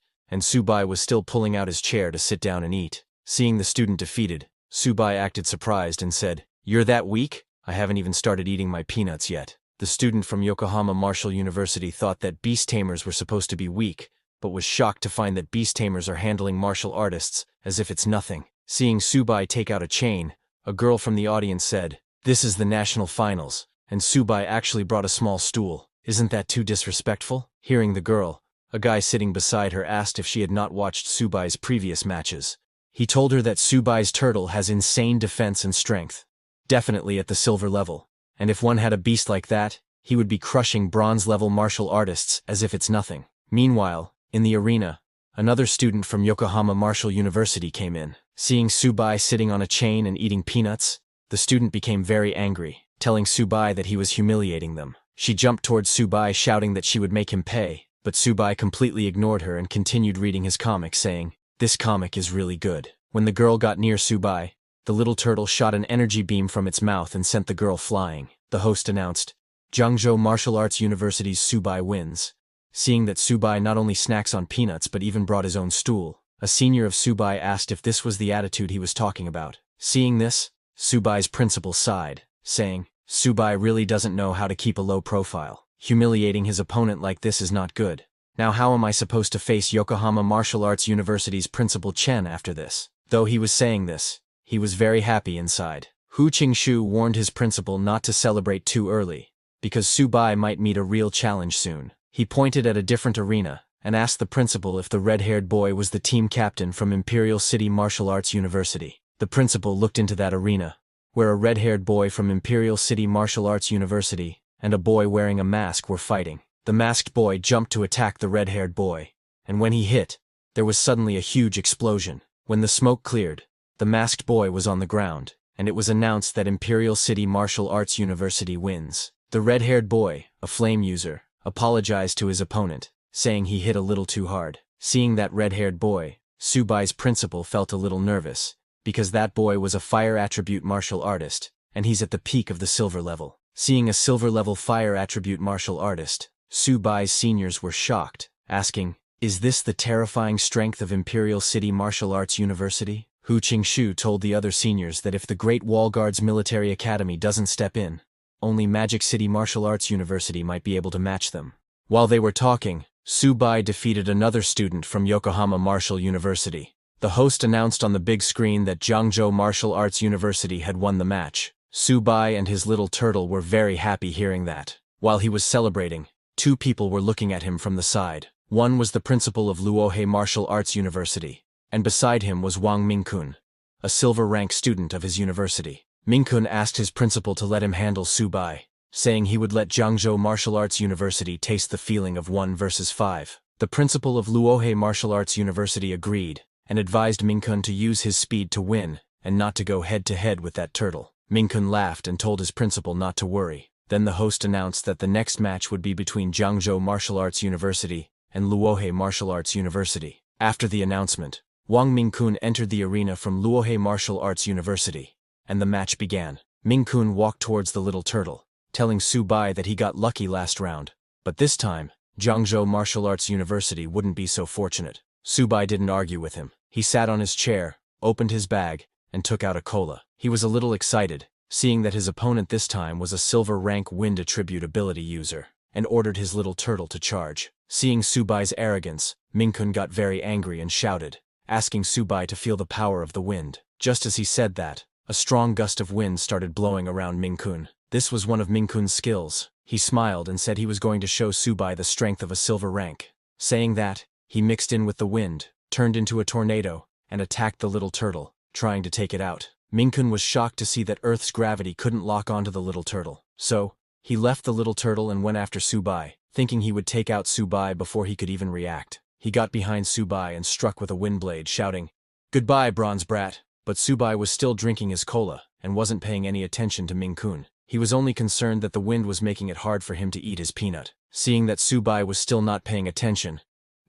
and Subai was still pulling out his chair to sit down and eat. Seeing the student defeated, Subai acted surprised and said, "You're that weak? I haven't even started eating my peanuts yet." The student from Yokohama Martial University thought that beast tamers were supposed to be weak, but was shocked to find that beast tamers are handling martial artists as if it's nothing. Seeing Subai take out a chain, a girl from the audience said, "This is the national finals, and Subai actually brought a small stool. Isn't that too disrespectful?" Hearing the girl, a guy sitting beside her asked if she had not watched Subai's previous matches. He told her that Subai's turtle has insane defense and strength, definitely at the silver level, and if one had a beast like that, he would be crushing bronze-level martial artists as if it's nothing. Meanwhile, in the arena, another student from Yokohama Martial University came in. Seeing Subai sitting on a chain and eating peanuts, the student became very angry, telling Subai that he was humiliating them. She jumped towards Subai shouting that she would make him pay, but Subai completely ignored her and continued reading his comic, saying, "This comic is really good." When the girl got near Subai, the little turtle shot an energy beam from its mouth and sent the girl flying. The host announced, "Jiangzhou Martial Arts University's Subai wins." Seeing that Subai not only snacks on peanuts but even brought his own stool, a senior of Subai asked if this was the attitude he was talking about. Seeing this, Subai's principal sighed, saying, "Subai really doesn't know how to keep a low profile. Humiliating his opponent like this is not good. Now how am I supposed to face Yokohama Martial Arts University's Principal Chen after this?" Though he was saying this, he was very happy inside. Hu Qingshu warned his principal not to celebrate too early, because Subai might meet a real challenge soon. He pointed at a different arena and asked the principal if the red-haired boy was the team captain from Imperial City Martial Arts University. The principal looked into that arena, where a red-haired boy from Imperial City Martial Arts University and a boy wearing a mask were fighting. The masked boy jumped to attack the red-haired boy, and when he hit, there was suddenly a huge explosion. When the smoke cleared, the masked boy was on the ground, and it was announced that Imperial City Martial Arts University wins. The red-haired boy, a flame user, apologized to his opponent, saying he hit a little too hard. Seeing that red-haired boy, Subai's principal felt a little nervous, because that boy was a fire attribute martial artist, and he's at the peak of the silver level. Seeing a silver-level fire attribute martial artist, Subai's seniors were shocked, asking, "Is this the terrifying strength of Imperial City Martial Arts University?" Hu Qingshu told the other seniors that if the Great Wall Guard's military academy doesn't step in, only Magic City Martial Arts University might be able to match them. While they were talking, Subai defeated another student from Yokohama Martial University. The host announced on the big screen that Jiangzhou Martial Arts University had won the match. Subai and his little turtle were very happy hearing that. While he was celebrating, two people were looking at him from the side. One was the principal of Luohe Martial Arts University, and beside him was Wang Mingkun, a silver rank student of his university. Mingkun asked his principal to let him handle Subai, saying he would let Jiangzhou Martial Arts University taste the feeling of 1 versus 5. The principal of Luohe Martial Arts University agreed, and advised Mingkun to use his speed to win, and not to go head-to-head with that turtle. Mingkun laughed and told his principal not to worry. Then the host announced that the next match would be between Jiangzhou Martial Arts University and Luohe Martial Arts University. After the announcement, Wang Mingkun entered the arena from Luohe Martial Arts University, and the match began. Mingkun walked towards the little turtle, telling Subai that he got lucky last round, but this time, Jiangzhou Martial Arts University wouldn't be so fortunate. Subai didn't argue with him. He sat on his chair, opened his bag, and took out a cola. He was a little excited, seeing that his opponent this time was a silver rank wind attribute ability user, and ordered his little turtle to charge. Seeing Subai's arrogance, Mingkun got very angry and shouted, asking Subai to feel the power of the wind. Just as he said that, a strong gust of wind started blowing around Mingkun. This was one of Mingkun's skills. He smiled and said he was going to show Subai the strength of a silver rank. Saying that, he mixed in with the wind, turned into a tornado, and attacked the little turtle, trying to take it out. Mingkun was shocked to see that Earth's gravity couldn't lock onto the little turtle. So, he left the little turtle and went after Subai, thinking he would take out Subai before he could even react. He got behind Subai and struck with a wind blade, shouting, "Goodbye, bronze brat." But Subai was still drinking his cola, and wasn't paying any attention to Mingkun. He was only concerned that the wind was making it hard for him to eat his peanut. Seeing that Subai was still not paying attention,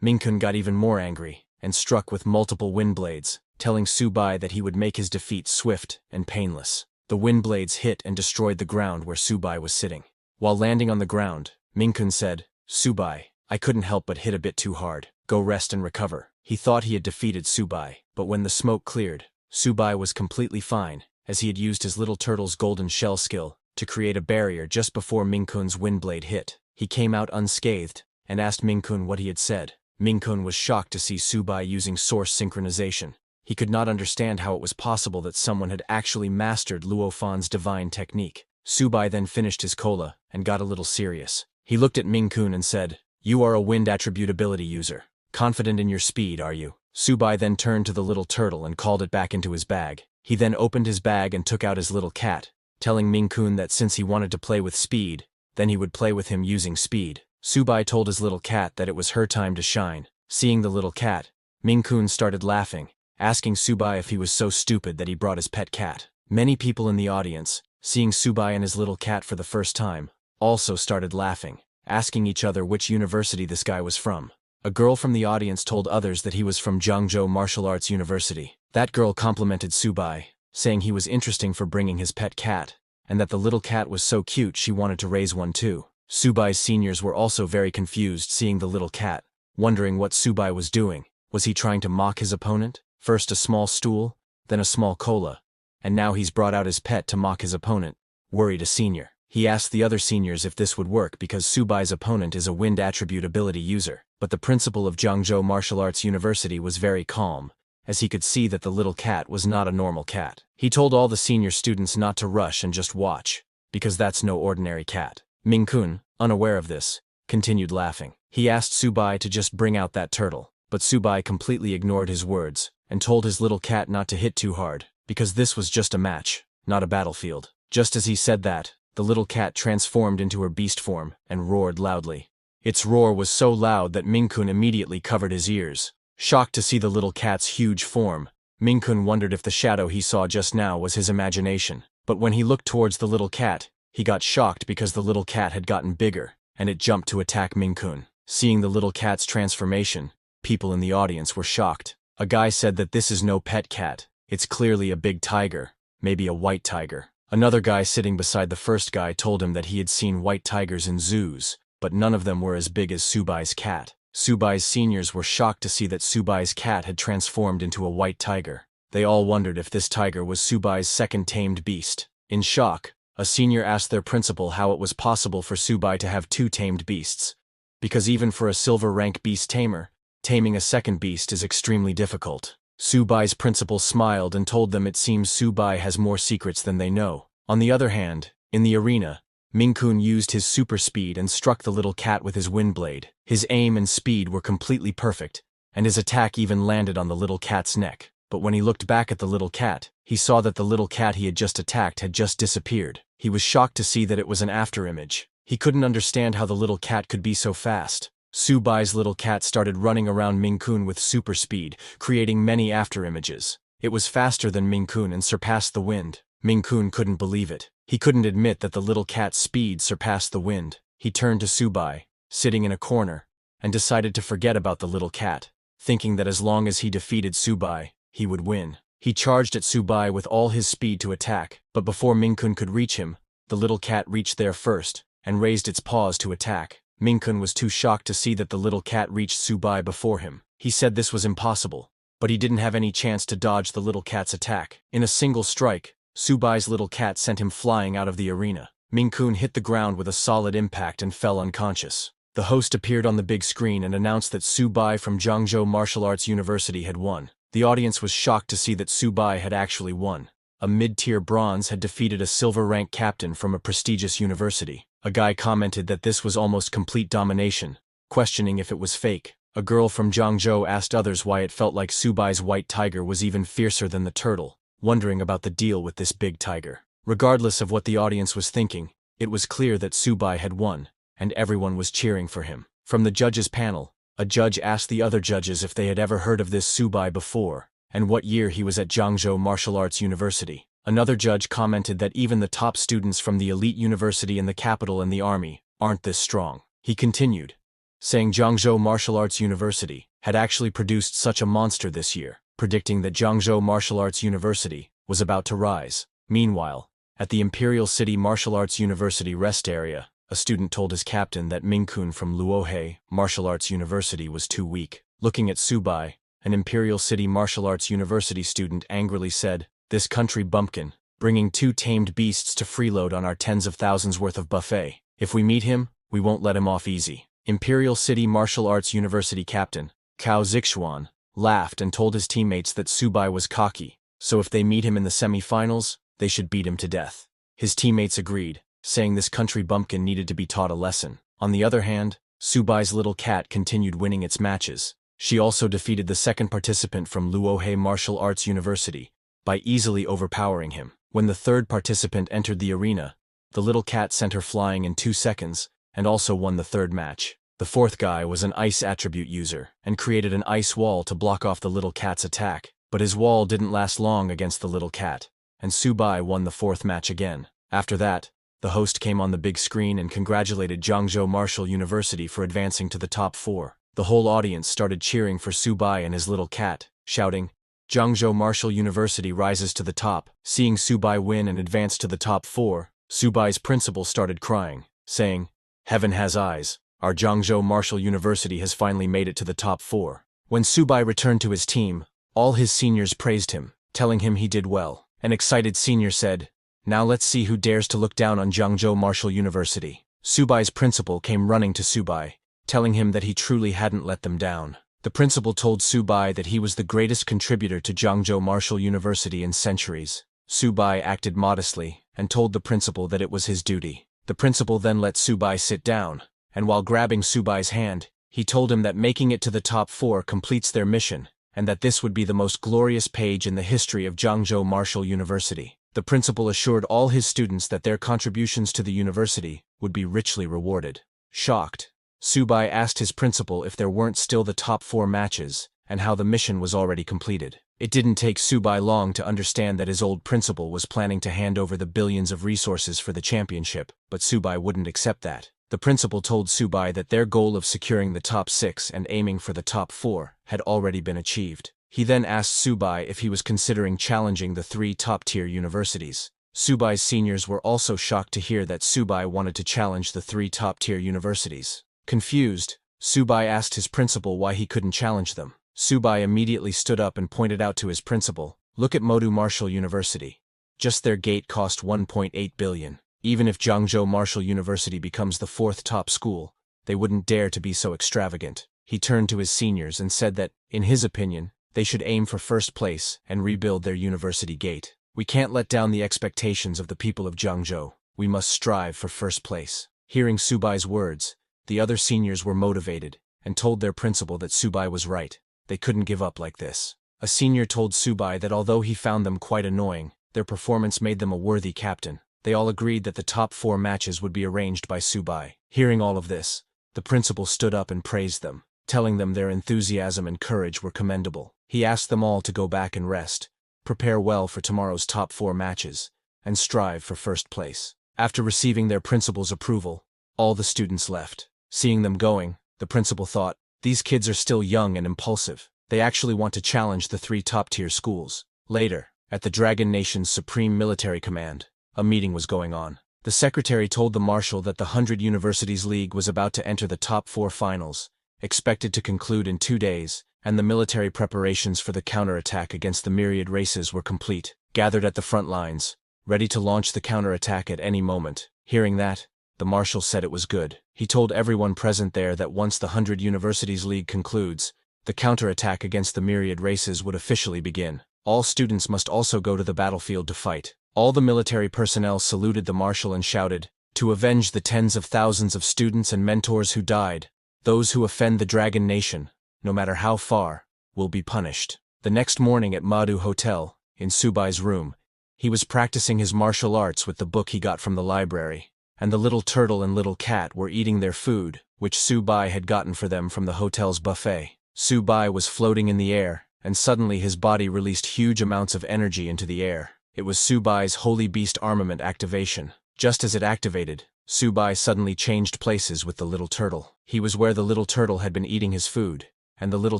Mingkun got even more angry, and struck with multiple wind blades, telling Subai that he would make his defeat swift and painless. The wind blades hit and destroyed the ground where Subai was sitting. While landing on the ground, Mingkun said, "Subai, I couldn't help but hit a bit too hard. Go rest and recover." He thought he had defeated Subai, but when the smoke cleared, Subai was completely fine, as he had used his little turtle's golden shell skill to create a barrier just before Mingkun's wind blade hit. He came out unscathed, and asked Mingkun what he had said. Mingkun was shocked to see Subai using source synchronization. He could not understand how it was possible that someone had actually mastered Luo Fan's divine technique. Subai then finished his cola, and got a little serious. He looked at Mingkun and said, "You are a wind attribute ability user. Confident in your speed, are you?" Subai then turned to the little turtle and called it back into his bag. He then opened his bag and took out his little cat, telling Mingkun that since he wanted to play with speed, then he would play with him using speed. Subai told his little cat that it was her time to shine. Seeing the little cat, Mingkun started laughing, asking Subai if he was so stupid that he brought his pet cat. Many people in the audience, seeing Subai and his little cat for the first time, also started laughing, asking each other which university this guy was from. A girl from the audience told others that he was from Jiangzhou Martial Arts University. That girl complimented Subai, saying he was interesting for bringing his pet cat, and that the little cat was so cute she wanted to raise one too. Subai's seniors were also very confused seeing the little cat, wondering what Subai was doing. Was he trying to mock his opponent? First a small stool, then a small cola, and now he's brought out his pet to mock his opponent, worried a senior. He asked the other seniors if this would work because Subai's opponent is a wind attribute ability user, but the principal of Jiangzhou Martial Arts University was very calm, as he could see that the little cat was not a normal cat. He told all the senior students not to rush and just watch, because that's no ordinary cat. Mingkun, unaware of this, continued laughing. He asked Subai to just bring out that turtle, but Subai completely ignored his words, and told his little cat not to hit too hard, because this was just a match, not a battlefield. Just as he said that, the little cat transformed into her beast form, and roared loudly. Its roar was so loud that Mingkun immediately covered his ears. Shocked to see the little cat's huge form, Mingkun wondered if the shadow he saw just now was his imagination. But when he looked towards the little cat, he got shocked because the little cat had gotten bigger, and it jumped to attack Mingkun. Seeing the little cat's transformation, people in the audience were shocked. A guy said that this is no pet cat, it's clearly a big tiger, maybe a white tiger. Another guy sitting beside the first guy told him that he had seen white tigers in zoos, but none of them were as big as Subai's cat. Subai's seniors were shocked to see that Subai's cat had transformed into a white tiger. They all wondered if this tiger was Subai's second tamed beast. In shock, a senior asked their principal how it was possible for Subai to have two tamed beasts. Because even for a silver rank beast tamer, taming a second beast is extremely difficult. Subai's principal smiled and told them it seems Subai has more secrets than they know. On the other hand, in the arena, Mingkun used his super speed and struck the little cat with his wind blade. His aim and speed were completely perfect, and his attack even landed on the little cat's neck. But when he looked back at the little cat, he saw that the little cat he had just attacked had just disappeared. He was shocked to see that it was an afterimage. He couldn't understand how the little cat could be so fast. Subai's little cat started running around Ming-kun with super speed, creating many afterimages. It was faster than Ming-kun and surpassed the wind. Ming-kun couldn't believe it. He couldn't admit that the little cat's speed surpassed the wind. He turned to Subai, sitting in a corner, and decided to forget about the little cat, thinking that as long as he defeated Subai, he would win. He charged at Subai with all his speed to attack, but before Ming-kun could reach him, the little cat reached there first, and raised its paws to attack. Ming-kun was too shocked to see that the little cat reached Subai before him. He said this was impossible, but he didn't have any chance to dodge the little cat's attack. In a single strike, Subai's little cat sent him flying out of the arena. Ming-kun hit the ground with a solid impact and fell unconscious. The host appeared on the big screen and announced that Subai from Zhangzhou Martial Arts University had won. The audience was shocked to see that Subai had actually won. A mid-tier bronze had defeated a silver-rank captain from a prestigious university. A guy commented that this was almost complete domination, questioning if it was fake. A girl from Zhangzhou asked others why it felt like Subai's white tiger was even fiercer than the turtle, wondering about the deal with this big tiger. Regardless of what the audience was thinking, it was clear that Subai had won, and everyone was cheering for him. From the judges' panel, a judge asked the other judges if they had ever heard of this Subai before, and what year he was at Zhangzhou Martial Arts University. Another judge commented that even the top students from the elite university in the capital and the army aren't this strong. He continued, saying Zhangzhou Martial Arts University had actually produced such a monster this year, predicting that Zhangzhou Martial Arts University was about to rise. Meanwhile, at the Imperial City Martial Arts University rest area, a student told his captain that Ming-kun from Luohe Martial Arts University was too weak. Looking at Subai, an Imperial City Martial Arts University student angrily said, "This country bumpkin, bringing 2 tamed beasts to freeload on our tens of thousands worth of buffet. If we meet him, we won't let him off easy." Imperial City Martial Arts University captain, Cao Zixuan, laughed and told his teammates that Subai was cocky, so if they meet him in the semi-finals, they should beat him to death. His teammates agreed, saying this country bumpkin needed to be taught a lesson. On the other hand, Subai's little cat continued winning its matches. She also defeated the second participant from Luohe Martial Arts University by easily overpowering him. When the third participant entered the arena, the little cat sent her flying in 2 seconds and also won the third match. The fourth guy was an ice attribute user and created an ice wall to block off the little cat's attack, but his wall didn't last long against the little cat, and Subai won the fourth match again. After that, the host came on the big screen and congratulated Zhangzhou Martial University for advancing to the top 4. The whole audience started cheering for Subai and his little cat, shouting, "Zhangzhou Martial University rises to the top." Seeing Subai win and advance to the top 4, Subai's principal started crying, saying, "Heaven has eyes. Our Zhangzhou Martial University has finally made it to the top 4. When Subai returned to his team, all his seniors praised him, telling him he did well. An excited senior said, "Now let's see who dares to look down on Zhangzhou Martial University." Subai's principal came running to Subai, telling him that he truly hadn't let them down. The principal told Subai that he was the greatest contributor to Zhangzhou Martial University in centuries. Subai acted modestly and told the principal that it was his duty. The principal then let Subai sit down, and while grabbing Subai's hand, he told him that making it to the top 4 completes their mission, and that this would be the most glorious page in the history of Zhangzhou Martial University. The principal assured all his students that their contributions to the university would be richly rewarded. Shocked, Subai asked his principal if there weren't still the top 4 matches, and how the mission was already completed. It didn't take Subai long to understand that his old principal was planning to hand over the billions of resources for the championship, but Subai wouldn't accept that. The principal told Subai that their goal of securing the top 6 and aiming for the top 4 had already been achieved. He then asked Subai if he was considering challenging the 3 top-tier universities. Subai's seniors were also shocked to hear that Subai wanted to challenge the 3 top-tier universities. Confused, Subai asked his principal why he couldn't challenge them. Subai immediately stood up and pointed out to his principal, "Look at Modu Martial University. Just their gate cost 1.8 billion. Even if Zhangzhou Martial University becomes the 4th top school, they wouldn't dare to be so extravagant." He turned to his seniors and said that, in his opinion, they should aim for first place and rebuild their university gate. "We can't let down the expectations of the people of Zhangzhou. We must strive for first place." Hearing Subai's words, the other seniors were motivated and told their principal that Subai was right. They couldn't give up like this. A senior told Subai that although he found them quite annoying, their performance made them a worthy captain. They all agreed that the top 4 matches would be arranged by Subai. Hearing all of this, the principal stood up and praised them, telling them their enthusiasm and courage were commendable. He asked them all to go back and rest, prepare well for tomorrow's top 4 matches, and strive for first place. After receiving their principal's approval, all the students left. Seeing them going, the principal thought, these kids are still young and impulsive. They actually want to challenge the 3 top-tier schools. Later, at the Dragon Nation's Supreme Military Command, a meeting was going on. The secretary told the marshal that the 100 Universities League was about to enter the top 4 finals, expected to conclude in 2 days, and the military preparations for the counterattack against the myriad races were complete. Gathered at the front lines, ready to launch the counterattack at any moment. Hearing that, the marshal said it was good. He told everyone present there that once the 100 Universities League concludes, the counterattack against the myriad races would officially begin. All students must also go to the battlefield to fight. All the military personnel saluted the marshal and shouted, "To avenge the tens of thousands of students and mentors who died, those who offend the Dragon Nation, no matter how far, will be punished." The next morning at Madhu Hotel, in Subai's room, he was practicing his martial arts with the book he got from the library, and the little turtle and little cat were eating their food, which Subai had gotten for them from the hotel's buffet. Subai was floating in the air, and suddenly his body released huge amounts of energy into the air. It was Subai's Holy Beast armament activation. Just as it activated, Subai suddenly changed places with the little turtle. He was where the little turtle had been eating his food, and the little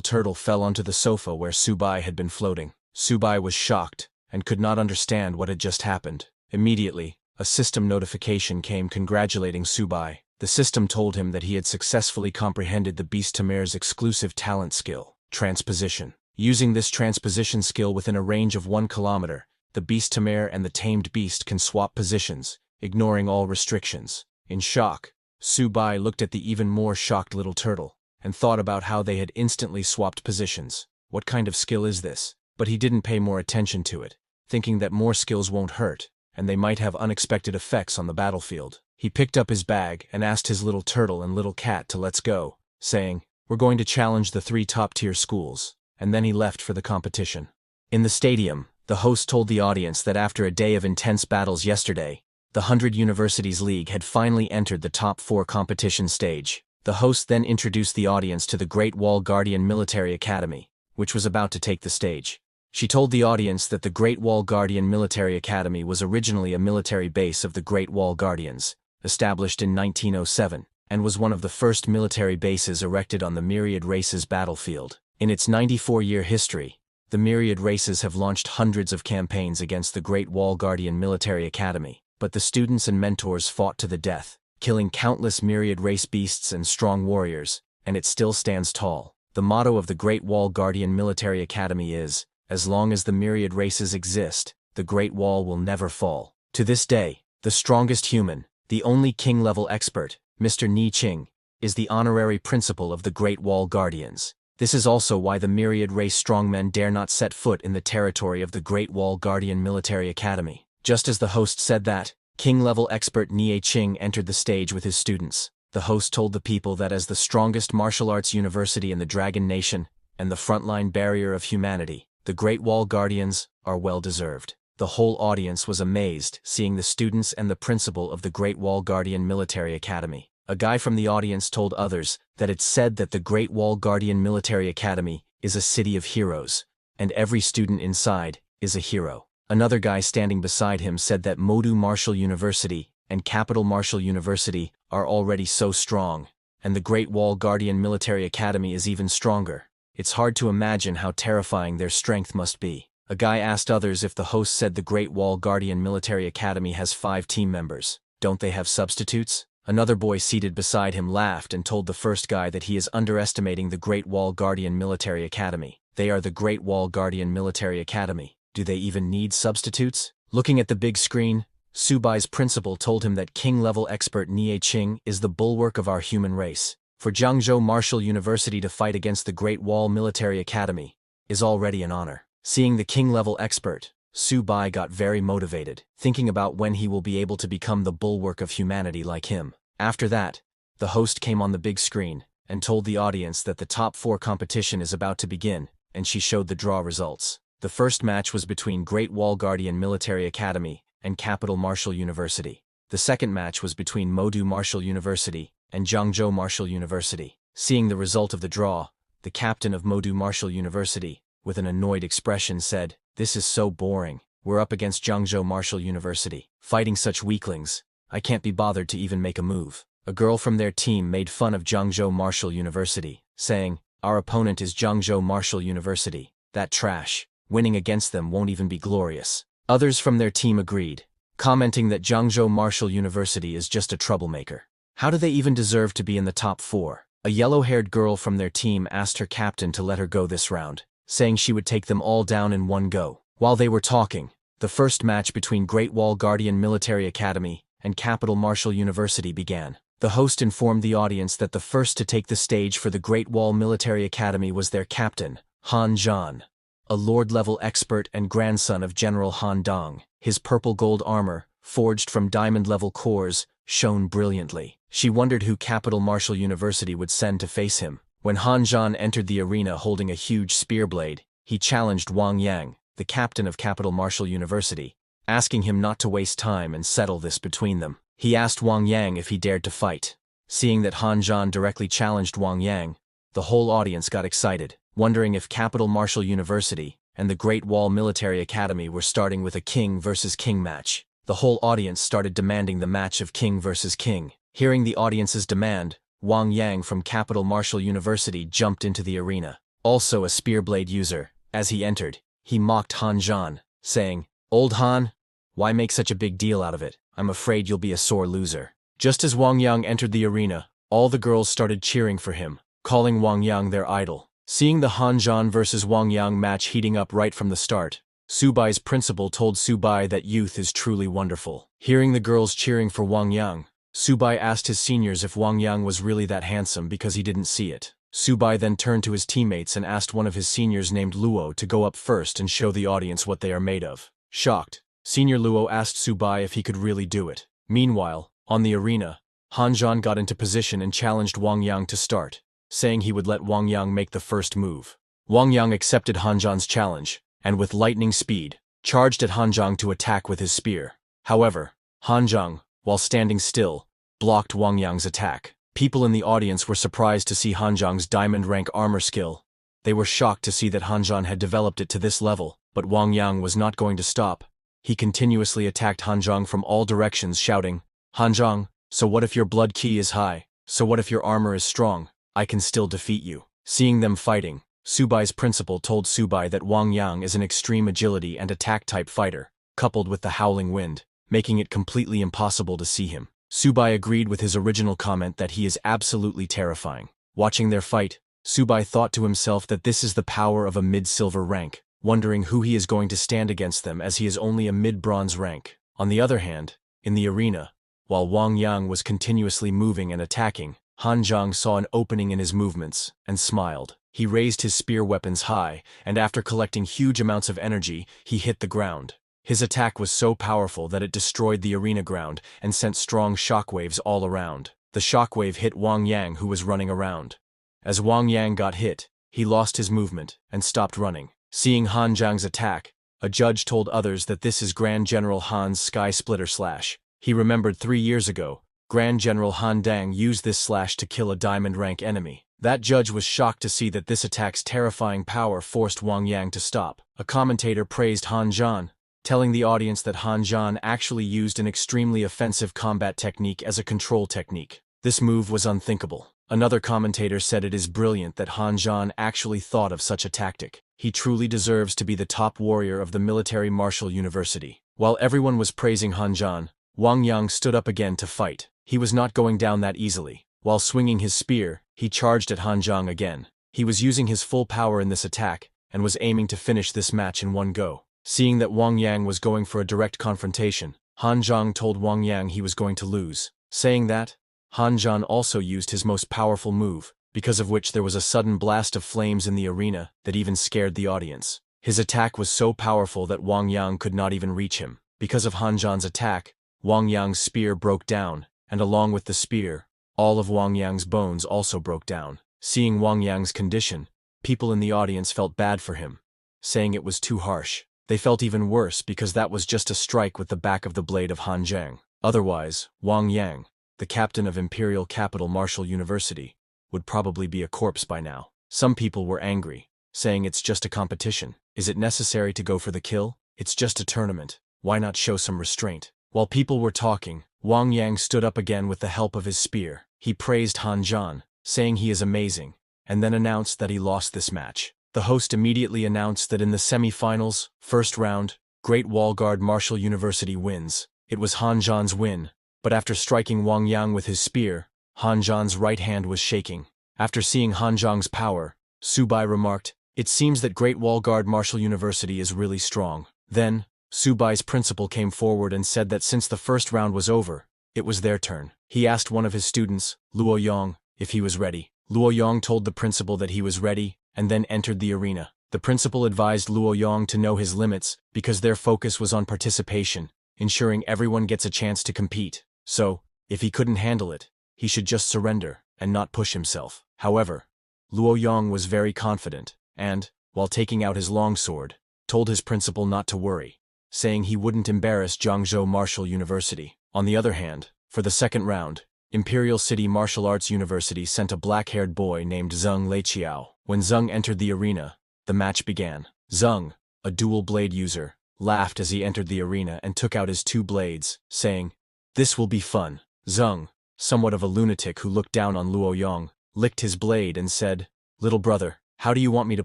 turtle fell onto the sofa where Subai had been floating. Subai was shocked, and could not understand what had just happened. Immediately, a system notification came congratulating Subai. The system told him that he had successfully comprehended the beast Tamer's exclusive talent skill, transposition. Using this transposition skill within a range of 1 kilometer, the beast Tamer and the tamed beast can swap positions, ignoring all restrictions. In shock, Subai looked at the even more shocked little turtle, and thought about how they had instantly swapped positions. What kind of skill is this? But he didn't pay more attention to it, thinking that more skills won't hurt, and they might have unexpected effects on the battlefield. He picked up his bag and asked his little turtle and little cat to let's go, saying, "We're going to challenge the 3 top-tier schools," and then he left for the competition. In the stadium, the host told the audience that after a day of intense battles yesterday, the 100 Universities League had finally entered the top 4 competition stage. The host then introduced the audience to the Great Wall Guardian Military Academy, which was about to take the stage. She told the audience that the Great Wall Guardian Military Academy was originally a military base of the Great Wall Guardians, established in 1907, and was one of the first military bases erected on the myriad races battlefield. In its 94-year history, the myriad races have launched hundreds of campaigns against the Great Wall Guardian Military Academy, but the students and mentors fought to the death, killing countless myriad race beasts and strong warriors, and it still stands tall. The motto of the Great Wall Guardian Military Academy is, "As long as the myriad races exist, the Great Wall will never fall." To this day, the strongest human, the only king-level expert, Mr. Ni Qing, is the honorary principal of the Great Wall Guardians. This is also why the myriad race strongmen dare not set foot in the territory of the Great Wall Guardian Military Academy. Just as the host said that, king-level expert Nie Qing entered the stage with his students. The host told the people that as the strongest martial arts university in the Dragon Nation, and the frontline barrier of humanity, the Great Wall Guardians are well-deserved. The whole audience was amazed seeing the students and the principal of the Great Wall Guardian Military Academy. A guy from the audience told others that it's said that the Great Wall Guardian Military Academy is a city of heroes, and every student inside is a hero. Another guy standing beside him said that Modu Martial University and Capital Martial University are already so strong, and the Great Wall Guardian Military Academy is even stronger. It's hard to imagine how terrifying their strength must be. A guy asked others if the host said the Great Wall Guardian Military Academy has 5 team members. Don't they have substitutes? Another boy seated beside him laughed and told the first guy that he is underestimating the Great Wall Guardian Military Academy. They are the Great Wall Guardian Military Academy. Do they even need substitutes? Looking at the big screen, Subai's principal told him that king-level expert Nie Qing is the bulwark of our human race. For Jiangzhou Martial University to fight against the Great Wall Military Academy is already an honor. Seeing the king-level expert, Subai got very motivated, thinking about when he will be able to become the bulwark of humanity like him. After that, the host came on the big screen and told the audience that the top 4 competition is about to begin, and she showed the draw results. The first match was between Great Wall Guardian Military Academy and Capital Martial University. The second match was between Modu Martial University and Zhangzhou Martial University. Seeing the result of the draw, the captain of Modu Martial University, with an annoyed expression, said, "This is so boring. We're up against Zhangzhou Martial University. Fighting such weaklings. I can't be bothered to even make a move." A girl from their team made fun of Zhangzhou Martial University, saying, "Our opponent is Zhangzhou Martial University. That trash. Winning against them won't even be glorious." Others from their team agreed, commenting that Zhangzhou Martial University is just a troublemaker. How do they even deserve to be in the top 4? A yellow-haired girl from their team asked her captain to let her go this round, saying she would take them all down in one go. While they were talking, the first match between Great Wall Guardian Military Academy and Capital Martial University began. The host informed the audience that the first to take the stage for the Great Wall Military Academy was their captain, Han Zhan, a Lord-level expert and grandson of General Han Dong. His purple-gold armor, forged from diamond-level cores, shone brilliantly. She wondered who Capital Martial University would send to face him. When Han Zhan entered the arena holding a huge spear blade, he challenged Wang Yang, the captain of Capital Martial University, asking him not to waste time and settle this between them. He asked Wang Yang if he dared to fight. Seeing that Han Zhan directly challenged Wang Yang, the whole audience got excited, wondering if Capital Martial University and the Great Wall Military Academy were starting with a king versus king match. The whole audience started demanding the match of king versus king. Hearing the audience's demand, Wang Yang from Capital Martial University jumped into the arena, also a spearblade user. As he entered, he mocked Han Zhan, saying, "Old Han, why make such a big deal out of it? I'm afraid you'll be a sore loser." Just as Wang Yang entered the arena, all the girls started cheering for him, calling Wang Yang their idol. Seeing the Han Zhan versus Wang Yang match heating up right from the start, Subai's principal told Subai that youth is truly wonderful. Hearing the girls cheering for Wang Yang, Subai asked his seniors if Wang Yang was really that handsome because he didn't see it. Subai then turned to his teammates and asked one of his seniors named Luo to go up first and show the audience what they are made of. Shocked, Senior Luo asked Subai if he could really do it. Meanwhile, on the arena, Han Zhan got into position and challenged Wang Yang to start, saying he would let Wang Yang make the first move. Wang Yang accepted Han Zhan's challenge, and with lightning speed, charged at Han Zhan to attack with his spear. However, Han Zhan, while standing still, blocked Wang Yang's attack. People in the audience were surprised to see Han Zhan's diamond rank armor skill. They were shocked to see that Han Zhan had developed it to this level, but Wang Yang was not going to stop. He continuously attacked Han Zhan from all directions, shouting, "Han Zhan, so what if your blood ki is high? So what if your armor is strong? I can still defeat you." Seeing them fighting, Subai's principal told Subai that Wang Yang is an extreme agility and attack-type fighter, coupled with the howling wind, making it completely impossible to see him. Subai agreed with his original comment that he is absolutely terrifying. Watching their fight, Subai thought to himself that this is the power of a mid-silver rank, wondering who he is going to stand against them as he is only a mid-bronze rank. On the other hand, in the arena, while Wang Yang was continuously moving and attacking, Han Zhan saw an opening in his movements and smiled. He raised his spear weapons high, and after collecting huge amounts of energy, he hit the ground. His attack was so powerful that it destroyed the arena ground and sent strong shockwaves all around. The shockwave hit Wang Yang, who was running around. As Wang Yang got hit, he lost his movement and stopped running. Seeing Han Zhang's attack, a judge told others that this is Grand General Han's Sky Splitter Slash. He remembered 3 years ago, Grand General Han Dang used this slash to kill a diamond rank enemy. That judge was shocked to see that this attack's terrifying power forced Wang Yang to stop. A commentator praised Han Zhan, telling the audience that Han Zhan actually used an extremely offensive combat technique as a control technique. This move was unthinkable. Another commentator said it is brilliant that Han Zhan actually thought of such a tactic. He truly deserves to be the top warrior of the Military Martial University. While everyone was praising Han Zhan, Wang Yang stood up again to fight. He was not going down that easily. While swinging his spear, he charged at Han Zhan again. He was using his full power in this attack, and was aiming to finish this match in one go. Seeing that Wang Yang was going for a direct confrontation, Han Zhan told Wang Yang he was going to lose. Saying that, Han Zhan also used his most powerful move, because of which there was a sudden blast of flames in the arena that even scared the audience. His attack was so powerful that Wang Yang could not even reach him. Because of Han Zhan's attack, Wang Yang's spear broke down, and along with the spear, All of Wang Yang's bones also broke down. Seeing Wang Yang's condition, people in the audience felt bad for him, saying it was too harsh. They felt even worse because that was just a strike with the back of the blade of Han Zhang. Otherwise, Wang Yang, the captain of Imperial Capital Martial University, would probably be a corpse by now. Some people were angry, saying it's just a competition. Is it necessary to go for the kill? It's just a tournament. Why not show some restraint? While people were talking, Wang Yang stood up again with the help of his spear. He praised Han Zhan, saying he is amazing, and then announced that he lost this match. The host immediately announced that in the semi-finals, first round, Great Wall Guard Martial University wins. It was Han Zhan's win, but after striking Wang Yang with his spear, Han Zhan's right hand was shaking. After seeing Han Zhang's power, Subai remarked, "It seems that Great Wall Guard Martial University is really strong." Then, Subai's principal came forward and said that since the first round was over, it was their turn. He asked one of his students, Luo Yong, if he was ready. Luo Yong told the principal that he was ready, and then entered the arena. The principal advised Luo Yong to know his limits because their focus was on participation, ensuring everyone gets a chance to compete. So, if he couldn't handle it, he should just surrender and not push himself. However, Luo Yong was very confident and, while taking out his longsword, told his principal not to worry, saying he wouldn't embarrass Jiangzhou Martial University. On the other hand, for the second round, Imperial City Martial Arts University sent a black-haired boy named Zheng Leiqiao. When Zheng entered the arena, the match began. Zheng, a dual-blade user, laughed as he entered the arena and took out his two blades, saying, "This will be fun." Zheng, somewhat of a lunatic who looked down on Luo Yong, licked his blade and said, "Little brother, how do you want me to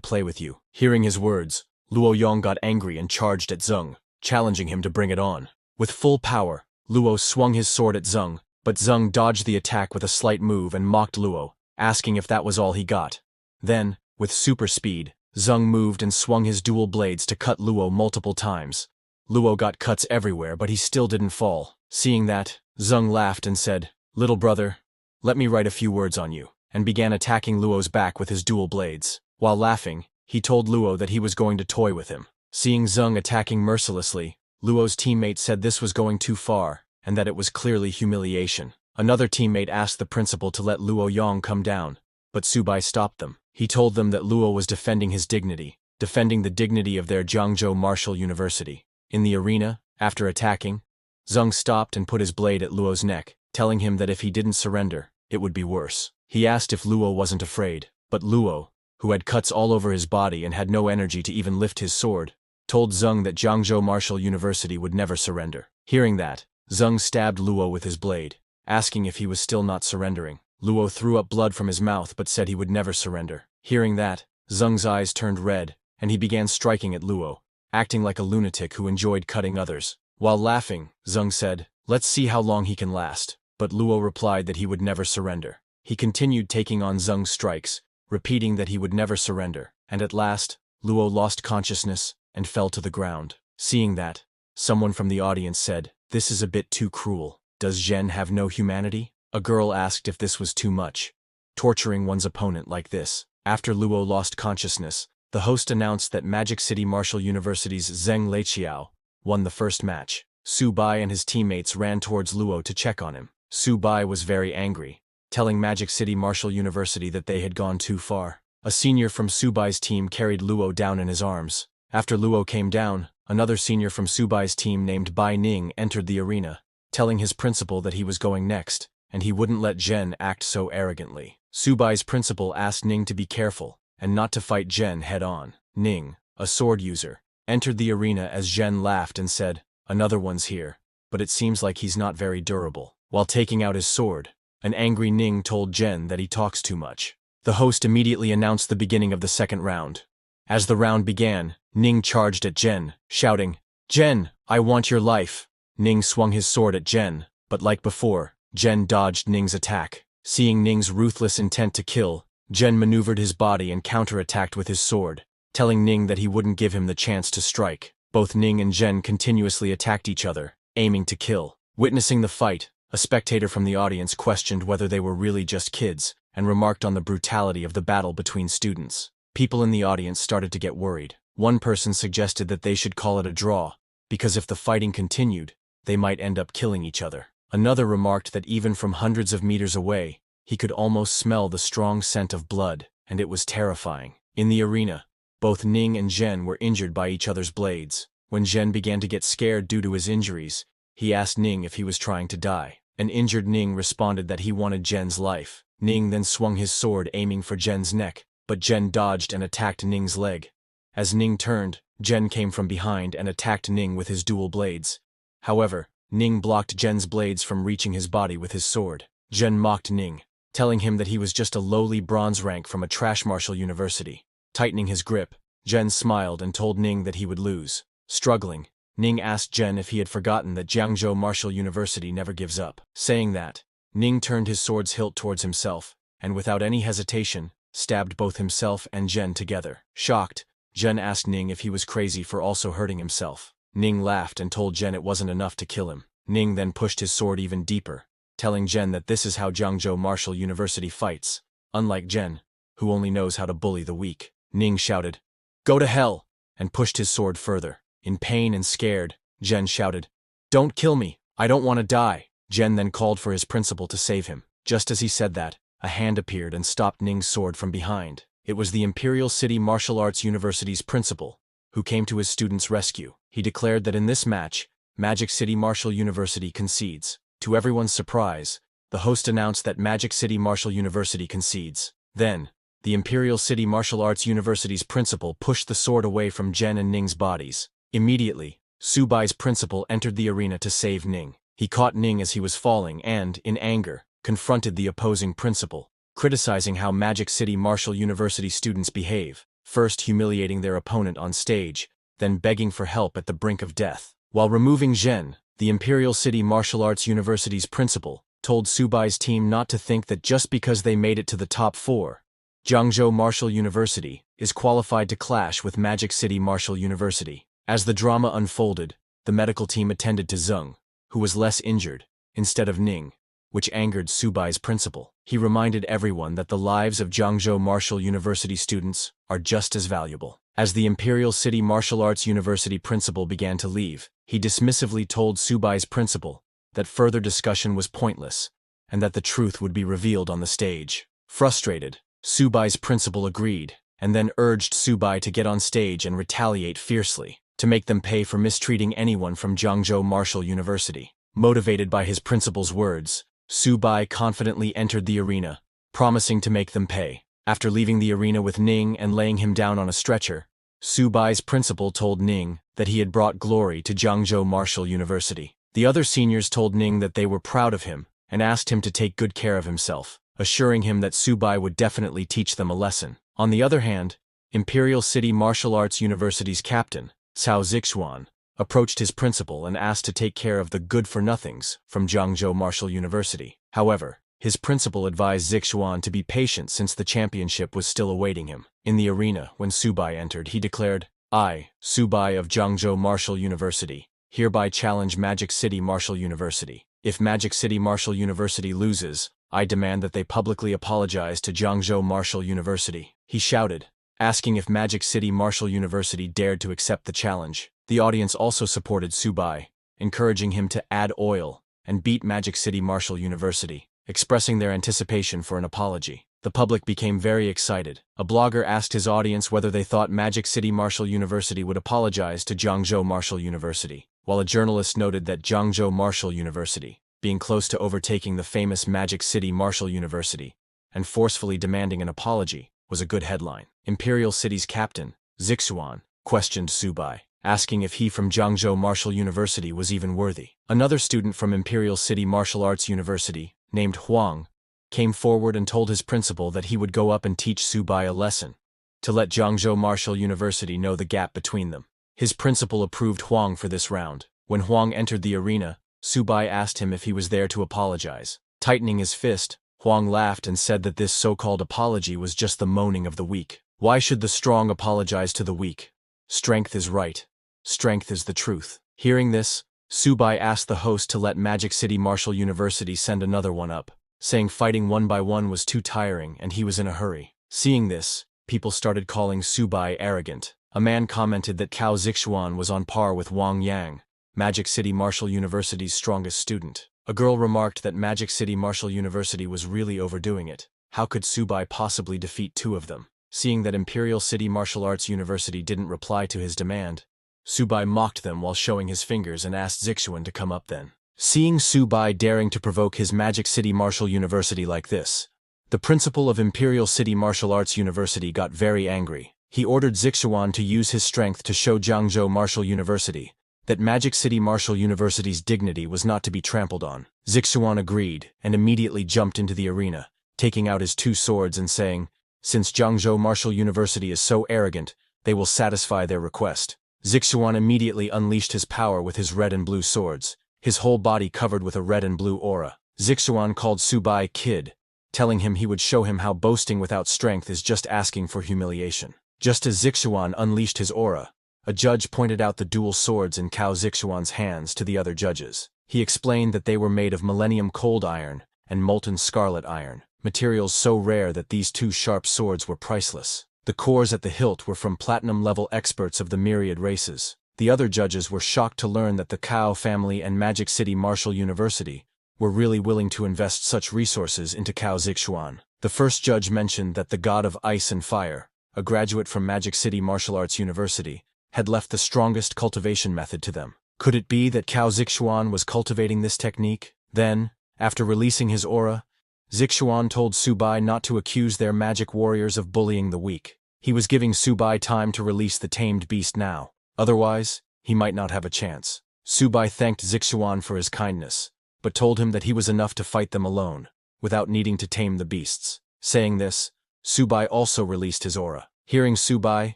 play with you?" Hearing his words, Luo Yong got angry and charged at Zheng, challenging him to bring it on. With full power, Luo swung his sword at Zheng, but Zheng dodged the attack with a slight move and mocked Luo, asking if that was all he got. Then, with super speed, Zheng moved and swung his dual blades to cut Luo multiple times. Luo got cuts everywhere, but he still didn't fall. Seeing that, Zheng laughed and said, "Little brother, let me write a few words on you," and began attacking Luo's back with his dual blades. While laughing, he told Luo that he was going to toy with him. Seeing Zheng attacking mercilessly, Luo's teammate said this was going too far, and that it was clearly humiliation. Another teammate asked the principal to let Luo Yong come down, but Subai stopped them. He told them that Luo was defending his dignity, defending the dignity of their Jiangzhou Martial University. In the arena, after attacking, Zheng stopped and put his blade at Luo's neck, telling him that if he didn't surrender, it would be worse. He asked if Luo wasn't afraid, but Luo, who had cuts all over his body and had no energy to even lift his sword, told Zheng that Jiangzhou Martial University would never surrender. Hearing that, Zheng stabbed Luo with his blade, asking if he was still not surrendering. Luo threw up blood from his mouth but said he would never surrender. Hearing that, Zheng's eyes turned red, and he began striking at Luo, acting like a lunatic who enjoyed cutting others. While laughing, Zheng said, "Let's see how long he can last," but Luo replied that he would never surrender. He continued taking on Zheng's strikes, repeating that he would never surrender, and at last, Luo lost consciousness and fell to the ground. Seeing that, someone from the audience said, "This is a bit too cruel. Does Zhen have no humanity?" A girl asked if this was too much, torturing one's opponent like this. After Luo lost consciousness, the host announced that Magic City Martial University's Zheng Leiqiao won the first match. Subai and his teammates ran towards Luo to check on him. Subai was very angry, telling Magic City Martial University that they had gone too far. A senior from Subai's team carried Luo down in his arms. After Luo came down, another senior from Subai's team named Bai Ning entered the arena, telling his principal that he was going next, and he wouldn't let Zhen act so arrogantly. Subai's principal asked Ning to be careful and not to fight Zhen head-on. Ning, a sword user, entered the arena as Zhen laughed and said, "Another one's here, but it seems like he's not very durable." While taking out his sword, an angry Ning told Zhen that he talks too much. The host immediately announced the beginning of the second round. As the round began, Ning charged at Zhen, shouting, "Zhen, I want your life." Ning swung his sword at Zhen, but like before, Zhen dodged Ning's attack. Seeing Ning's ruthless intent to kill, Zhen maneuvered his body and counterattacked with his sword, telling Ning that he wouldn't give him the chance to strike. Both Ning and Zhen continuously attacked each other, aiming to kill. Witnessing the fight, a spectator from the audience questioned whether they were really just kids, and remarked on the brutality of the battle between students. People in the audience started to get worried. One person suggested that they should call it a draw, because if the fighting continued, they might end up killing each other. Another remarked that even from hundreds of meters away, he could almost smell the strong scent of blood, and it was terrifying. In the arena, both Ning and Zhen were injured by each other's blades. When Zhen began to get scared due to his injuries, he asked Ning if he was trying to die. An injured Ning responded that he wanted Zhen's life. Ning then swung his sword aiming for Zhen's neck, but Zhen dodged and attacked Ning's leg. As Ning turned, Zhen came from behind and attacked Ning with his dual blades. However, Ning blocked Zhen's blades from reaching his body with his sword. Zhen mocked Ning, telling him that he was just a lowly bronze rank from a trash martial university. Tightening his grip, Zhen smiled and told Ning that he would lose. Struggling, Ning asked Zhen if he had forgotten that Jiangzhou Martial University never gives up. Saying that, Ning turned his sword's hilt towards himself, and without any hesitation, stabbed both himself and Zhen together. Shocked, Zhen asked Ning if he was crazy for also hurting himself. Ning laughed and told Zhen it wasn't enough to kill him. Ning then pushed his sword even deeper, telling Zhen that this is how Jiangzhou Martial University fights, unlike Zhen, who only knows how to bully the weak. Ning shouted, "Go to hell!" and pushed his sword further. In pain and scared, Zhen shouted, "Don't kill me, I don't want to die." Zhen then called for his principal to save him. Just as he said that, a hand appeared and stopped Ning's sword from behind. It was the Imperial City Martial Arts University's principal, who came to his students' rescue. He declared that in this match, Magic City Martial University concedes. To everyone's surprise, the host announced that Magic City Martial University concedes. Then, the Imperial City Martial Arts University's principal pushed the sword away from Zhen and Ning's bodies. Immediately, Subai's principal entered the arena to save Ning. He caught Ning as he was falling and, in anger, confronted the opposing principal, criticizing how Magic City Martial University students behave, first humiliating their opponent on stage, then begging for help at the brink of death. While removing Zhen, the Imperial City Martial Arts University's principal told Subai's team not to think that just because they made it to the top 4, Jiangzhou Martial University is qualified to clash with Magic City Martial University. As the drama unfolded, the medical team attended to Zeng, who was less injured, instead of Ning, which angered Subai's principal. He reminded everyone that the lives of Jiangzhou Martial University students are just as valuable. As the Imperial City Martial Arts University principal began to leave, he dismissively told Subai's principal that further discussion was pointless, and that the truth would be revealed on the stage. Frustrated, Subai's principal agreed, and then urged Subai to get on stage and retaliate fiercely, to make them pay for mistreating anyone from Jiangzhou Martial University. Motivated by his principal's words, Subai confidently entered the arena, promising to make them pay. After leaving the arena with Ning and laying him down on a stretcher, Subai's principal told Ning that he had brought glory to Jiangzhou Martial University. The other seniors told Ning that they were proud of him and asked him to take good care of himself, assuring him that Subai would definitely teach them a lesson. On the other hand, Imperial City Martial Arts University's captain, Cao Zixuan, approached his principal and asked to take care of the good-for-nothings from Jiangzhou Martial University. However, his principal advised Zixuan to be patient since the championship was still awaiting him. In the arena, when Subai entered, he declared, "I, Subai of Jiangzhou Martial University, hereby challenge Magic City Martial University. If Magic City Martial University loses, I demand that they publicly apologize to Jiangzhou Martial University." He shouted, asking if Magic City Martial University dared to accept the challenge. The audience also supported Subai, encouraging him to add oil and beat Magic City Martial University, expressing their anticipation for an apology. The public became very excited. A blogger asked his audience whether they thought Magic City Martial University would apologize to Jiangzhou Martial University, while a journalist noted that Jiangzhou Martial University, being close to overtaking the famous Magic City Martial University and forcefully demanding an apology, was a good headline. Imperial City's captain, Zixuan, questioned Subai, asking if he from Jiangzhou Martial University was even worthy. Another student from Imperial City Martial Arts University, named Huang, came forward and told his principal that he would go up and teach Subai a lesson, to let Jiangzhou Martial University know the gap between them. His principal approved Huang for this round. When Huang entered the arena, Subai asked him if he was there to apologize. Tightening his fist, Huang laughed and said that this so-called apology was just the moaning of the weak. Why should the strong apologize to the weak? Strength is right. Strength is the truth. Hearing this, Subai asked the host to let Magic City Martial University send another one up, saying fighting one by one was too tiring and he was in a hurry. Seeing this, people started calling Subai arrogant. A man commented that Cao Zixuan was on par with Wang Yang, Magic City Martial University's strongest student. A girl remarked that Magic City Martial University was really overdoing it. How could Subai possibly defeat two of them? Seeing that Imperial City Martial Arts University didn't reply to his demand, Subai mocked them while showing his fingers and asked Zixuan to come up then. Seeing Subai daring to provoke his Magic City Martial University like this, the principal of Imperial City Martial Arts University got very angry. He ordered Zixuan to use his strength to show Jiangzhou Martial University that Magic City Martial University's dignity was not to be trampled on. Zixuan agreed and immediately jumped into the arena, taking out his two swords and saying, "Since Jiangzhou Martial University is so arrogant, they will satisfy their request." Zixuan immediately unleashed his power with his red and blue swords, his whole body covered with a red and blue aura. Zixuan called Subai Kid, telling him he would show him how boasting without strength is just asking for humiliation. Just as Zixuan unleashed his aura, a judge pointed out the dual swords in Cao Zixuan's hands to the other judges. He explained that they were made of Millennium Cold Iron and Molten Scarlet Iron, materials so rare that these two sharp swords were priceless. The cores at the hilt were from platinum-level experts of the myriad races. The other judges were shocked to learn that the Cao family and Magic City Martial University were really willing to invest such resources into Cao Zixuan. The first judge mentioned that the god of ice and fire, a graduate from Magic City Martial Arts University, had left the strongest cultivation method to them. Could it be that Cao Zixuan was cultivating this technique? Then, after releasing his aura, Zixuan told Subai not to accuse their magic warriors of bullying the weak. He was giving Subai time to release the tamed beast now. Otherwise, he might not have a chance. Subai thanked Zixuan for his kindness, but told him that he was enough to fight them alone, without needing to tame the beasts. Saying this, Subai also released his aura. Hearing Subai,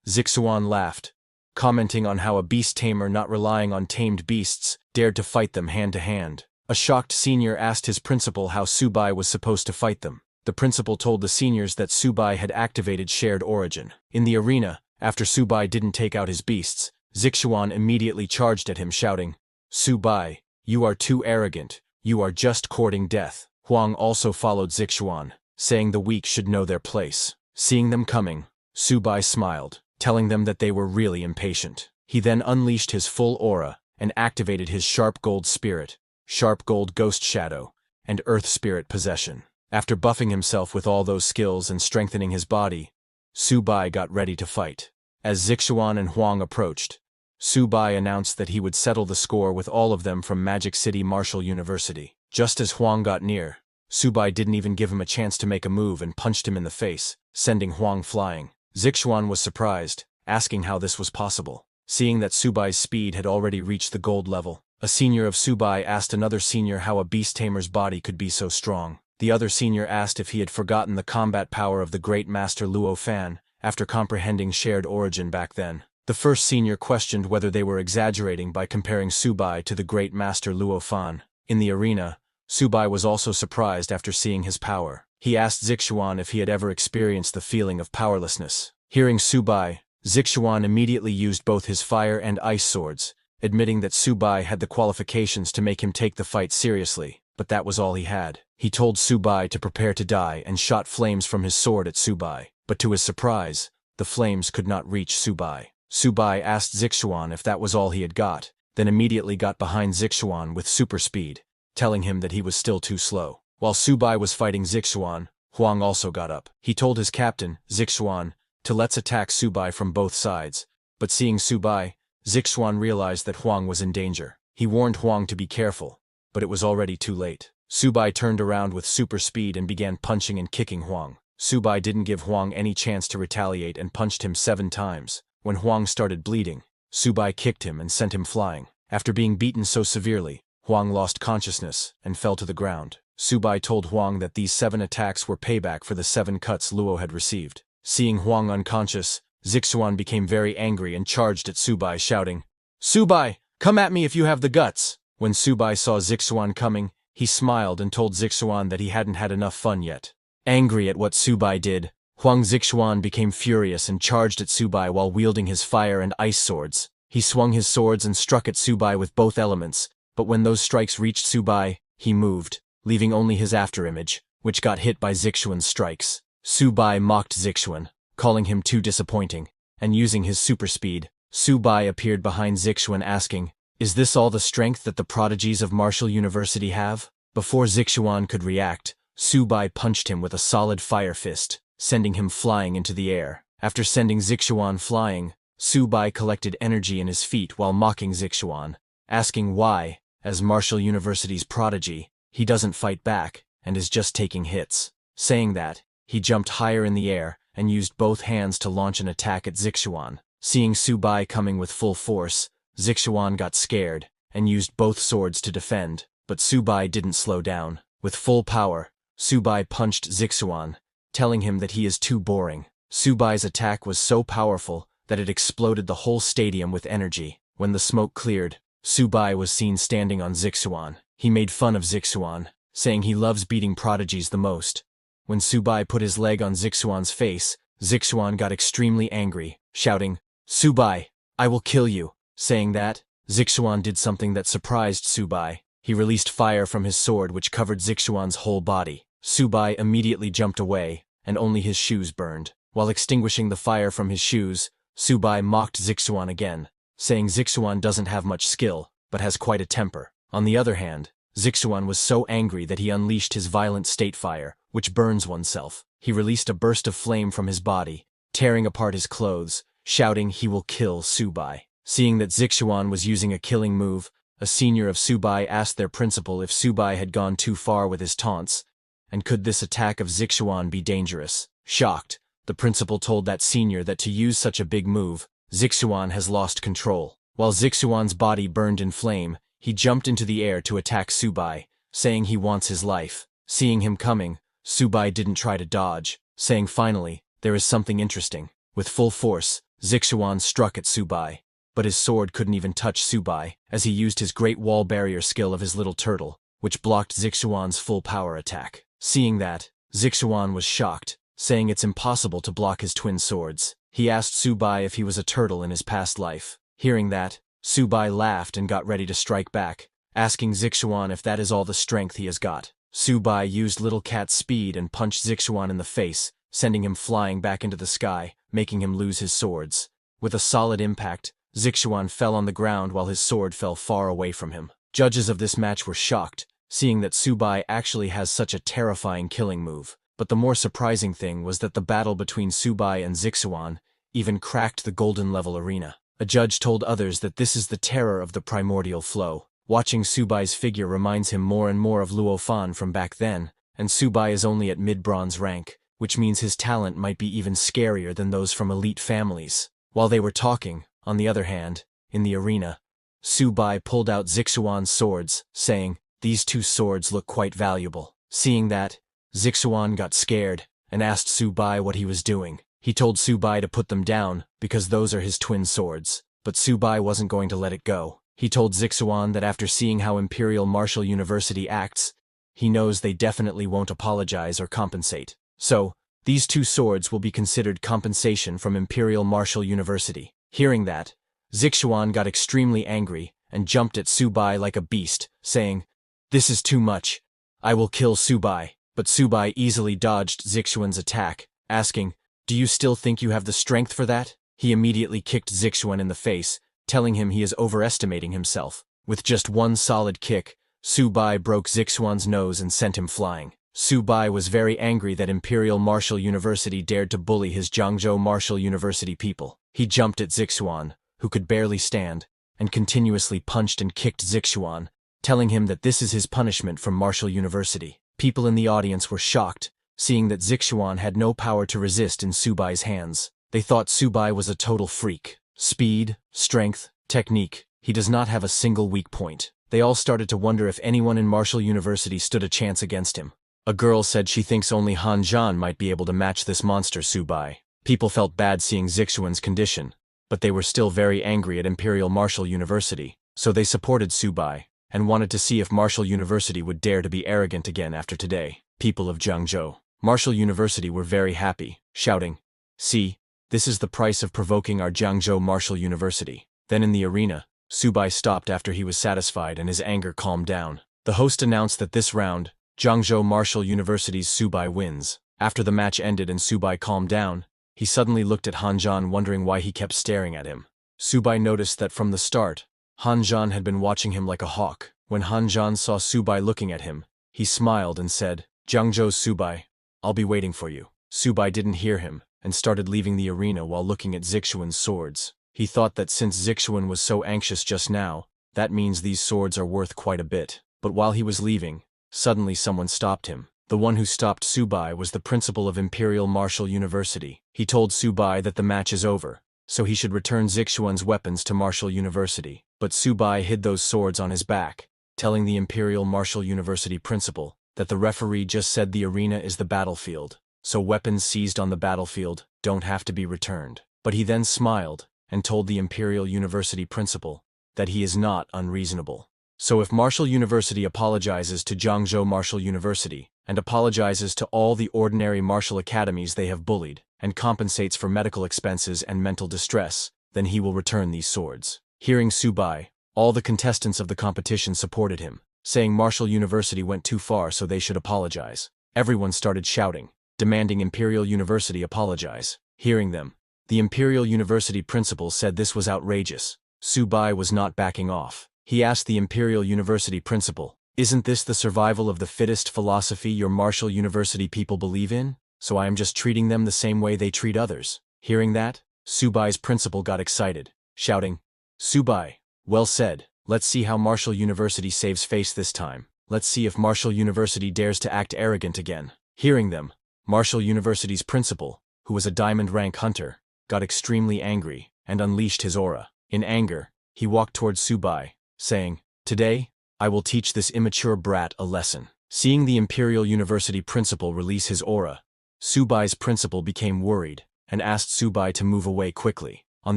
Zixuan laughed, commenting on how a beast tamer not relying on tamed beasts dared to fight them hand to hand. A shocked senior asked his principal how Subai was supposed to fight them. The principal told the seniors that Subai had activated shared origin. In the arena, after Subai didn't take out his beasts, Zixuan immediately charged at him shouting, "Subai, you are too arrogant, you are just courting death." Huang also followed Zixuan, saying the weak should know their place. Seeing them coming, Subai smiled, telling them that they were really impatient. He then unleashed his full aura and activated his Sharp Gold Spirit, Sharp Gold Ghost Shadow, and Earth Spirit Possession. After buffing himself with all those skills and strengthening his body, Subai got ready to fight. As Zixuan and Huang approached, Subai announced that he would settle the score with all of them from Magic City Martial University. Just as Huang got near, Subai didn't even give him a chance to make a move and punched him in the face, sending Huang flying. Zixuan was surprised, asking how this was possible. Seeing that Subai's speed had already reached the gold level, a senior of Subai asked another senior how a beast tamer's body could be so strong. The other senior asked if he had forgotten the combat power of the great master Luo Fan, after comprehending shared origin back then. The first senior questioned whether they were exaggerating by comparing Subai to the great master Luo Fan. In the arena, Subai was also surprised after seeing his power. He asked Zixuan if he had ever experienced the feeling of powerlessness. Hearing Subai, Zixuan immediately used both his fire and ice swords, admitting that Subai had the qualifications to make him take the fight seriously, but that was all he had. He told Subai to prepare to die and shot flames from his sword at Subai, but to his surprise, the flames could not reach Subai. Subai asked Zixuan if that was all he had got, then immediately got behind Zixuan with super speed, telling him that he was still too slow. While Subai was fighting Zixuan, Huang also got up. He told his captain, Zixuan, to let's attack Subai from both sides, but seeing Subai, Zixuan realized that Huang was in danger. He warned Huang to be careful, but it was already too late. Subai turned around with super speed and began punching and kicking Huang. Subai didn't give Huang any chance to retaliate and punched him 7 times. When Huang started bleeding, Subai kicked him and sent him flying. After being beaten so severely, Huang lost consciousness and fell to the ground. Subai told Huang that these 7 attacks were payback for the 7 cuts Luo had received. Seeing Huang unconscious, Zixuan became very angry and charged at Subai, shouting, "Subai, come at me if you have the guts!" When Subai saw Zixuan coming, he smiled and told Zixuan that he hadn't had enough fun yet. Angry at what Subai did, Huang Zixuan became furious and charged at Subai while wielding his fire and ice swords. He swung his swords and struck at Subai with both elements, but when those strikes reached Subai, he moved, leaving only his afterimage, which got hit by Zixuan's strikes. Subai mocked Zixuan, calling him too disappointing, and using his super speed, Subai appeared behind Zixuan asking, Is this all the strength that the prodigies of Martial University have? Before Zixuan could react, Subai punched him with a solid fire fist, sending him flying into the air. After sending Zixuan flying, Subai collected energy in his feet while mocking Zixuan, asking why, as Martial University's prodigy, he doesn't fight back and is just taking hits. Saying that, he jumped higher in the air and used both hands to launch an attack at Zixuan. Seeing Subai coming with full force, Zixuan got scared and used both swords to defend, but Subai didn't slow down. With full power, Subai punched Zixuan, telling him that he is too boring. Subai's attack was so powerful that it exploded the whole stadium with energy. When the smoke cleared, Subai was seen standing on Zixuan. He made fun of Zixuan, saying he loves beating prodigies the most. When Subai put his leg on Zixuan's face, Zixuan got extremely angry, shouting, "Subai, I will kill you." Saying that, Zixuan did something that surprised Subai. He released fire from his sword which covered Zixuan's whole body. Subai immediately jumped away, and only his shoes burned. While extinguishing the fire from his shoes, Subai mocked Zixuan again, saying Zixuan doesn't have much skill, but has quite a temper. On the other hand, Zixuan was so angry that he unleashed his violent state fire, which burns oneself. He released a burst of flame from his body, tearing apart his clothes, shouting he will kill Subai. Seeing that Zixuan was using a killing move, a senior of Subai asked their principal if Subai had gone too far with his taunts, and could this attack of Zixuan be dangerous. Shocked, the principal told that senior that to use such a big move, Zixuan has lost control. While Zixuan's body burned in flame, he jumped into the air to attack Subai, saying he wants his life. Seeing him coming, Subai didn't try to dodge, saying finally, there is something interesting. With full force, Zixuan struck at Subai, but his sword couldn't even touch Subai, as he used his great wall barrier skill of his little turtle, which blocked Zixuan's full power attack. Seeing that, Zixuan was shocked, saying it's impossible to block his twin swords. He asked Subai if he was a turtle in his past life. Hearing that, Subai laughed and got ready to strike back, asking Zixuan if that is all the strength he has got. Subai used Little Cat's speed and punched Zixuan in the face, sending him flying back into the sky, making him lose his swords. With a solid impact, Zixuan fell on the ground while his sword fell far away from him. Judges of this match were shocked, seeing that Subai actually has such a terrifying killing move. But the more surprising thing was that the battle between Subai and Zixuan even cracked the golden level arena. A judge told others that this is the terror of the primordial flow. Watching Subai's figure reminds him more and more of Luo Fan from back then, and Subai is only at mid-bronze rank, which means his talent might be even scarier than those from elite families. While they were talking, on the other hand, in the arena, Subai pulled out Zixuan's swords, saying, "These two swords look quite valuable." Seeing that, Zixuan got scared and asked Subai what he was doing. He told Subai to put them down because those are his twin swords, but Subai wasn't going to let it go. He told Zixuan that after seeing how Imperial Martial University acts, he knows they definitely won't apologize or compensate. So, these two swords will be considered compensation from Imperial Martial University. Hearing that, Zixuan got extremely angry and jumped at Subai like a beast, saying, "This is too much. I will kill Subai." But Subai easily dodged Zixuan's attack, asking, "Do you still think you have the strength for that?" He immediately kicked Zixuan in the face, telling him he is overestimating himself. With just one solid kick, Subai broke Zixuan's nose and sent him flying. Subai was very angry that Imperial Martial University dared to bully his Jiangzhou Martial University people. He jumped at Zixuan, who could barely stand, and continuously punched and kicked Zixuan, telling him that this is his punishment from Martial University. People in the audience were shocked, seeing that Zixuan had no power to resist in Subai's hands. They thought Subai was a total freak. Speed, strength, technique, he does not have a single weak point. They all started to wonder if anyone in Martial University stood a chance against him. A girl said she thinks only Han Zhan might be able to match this monster Subai. People felt bad seeing Zixuan's condition, but they were still very angry at Imperial Martial University, so they supported Subai, and wanted to see if Martial University would dare to be arrogant again after today. People of Jiangzhou, Martial University were very happy, shouting, "See, this is the price of provoking our Jiangzhou Martial University." Then in the arena, Subai stopped after he was satisfied and his anger calmed down. The host announced that this round, Jiangzhou Martial University's Subai wins. After the match ended and Subai calmed down, he suddenly looked at Han Zhan wondering why he kept staring at him. Subai noticed that from the start, Hanjan had been watching him like a hawk. When Hanjan saw Subai looking at him, he smiled and said, "Jiangzhou Subai, I'll be waiting for you." Subai didn't hear him and started leaving the arena while looking at Zixuan's swords. He thought that since Zixuan was so anxious just now, that means these swords are worth quite a bit. But while he was leaving, suddenly someone stopped him. The one who stopped Subai was the principal of Imperial Martial University. He told Subai that the match is over, so he should return Zixuan's weapons to Martial University. But Subai hid those swords on his back, telling the Imperial Martial University principal that the referee just said the arena is the battlefield, so weapons seized on the battlefield don't have to be returned. But he then smiled and told the Imperial University principal that he is not unreasonable. So if Martial University apologizes to Jiangzhou Martial University and apologizes to all the ordinary martial academies they have bullied and compensates for medical expenses and mental distress, then he will return these swords. Hearing Subai, all the contestants of the competition supported him, saying Martial University went too far so they should apologize. Everyone started shouting, demanding Imperial University apologize. Hearing them, the Imperial University principal said this was outrageous. Subai was not backing off. He asked the Imperial University principal, "Isn't this the survival of the fittest philosophy your Martial University people believe in? So I am just treating them the same way they treat others." Hearing that, Subai's principal got excited, shouting, "Subai, well said. Let's see how Martial University saves face this time. Let's see if Martial University dares to act arrogant again." Hearing them, Martial University's principal, who was a diamond rank hunter, got extremely angry and unleashed his aura. In anger, he walked towards Subai, saying, "Today, I will teach this immature brat a lesson." Seeing the Imperial University principal release his aura, Subai's principal became worried and asked Subai to move away quickly. On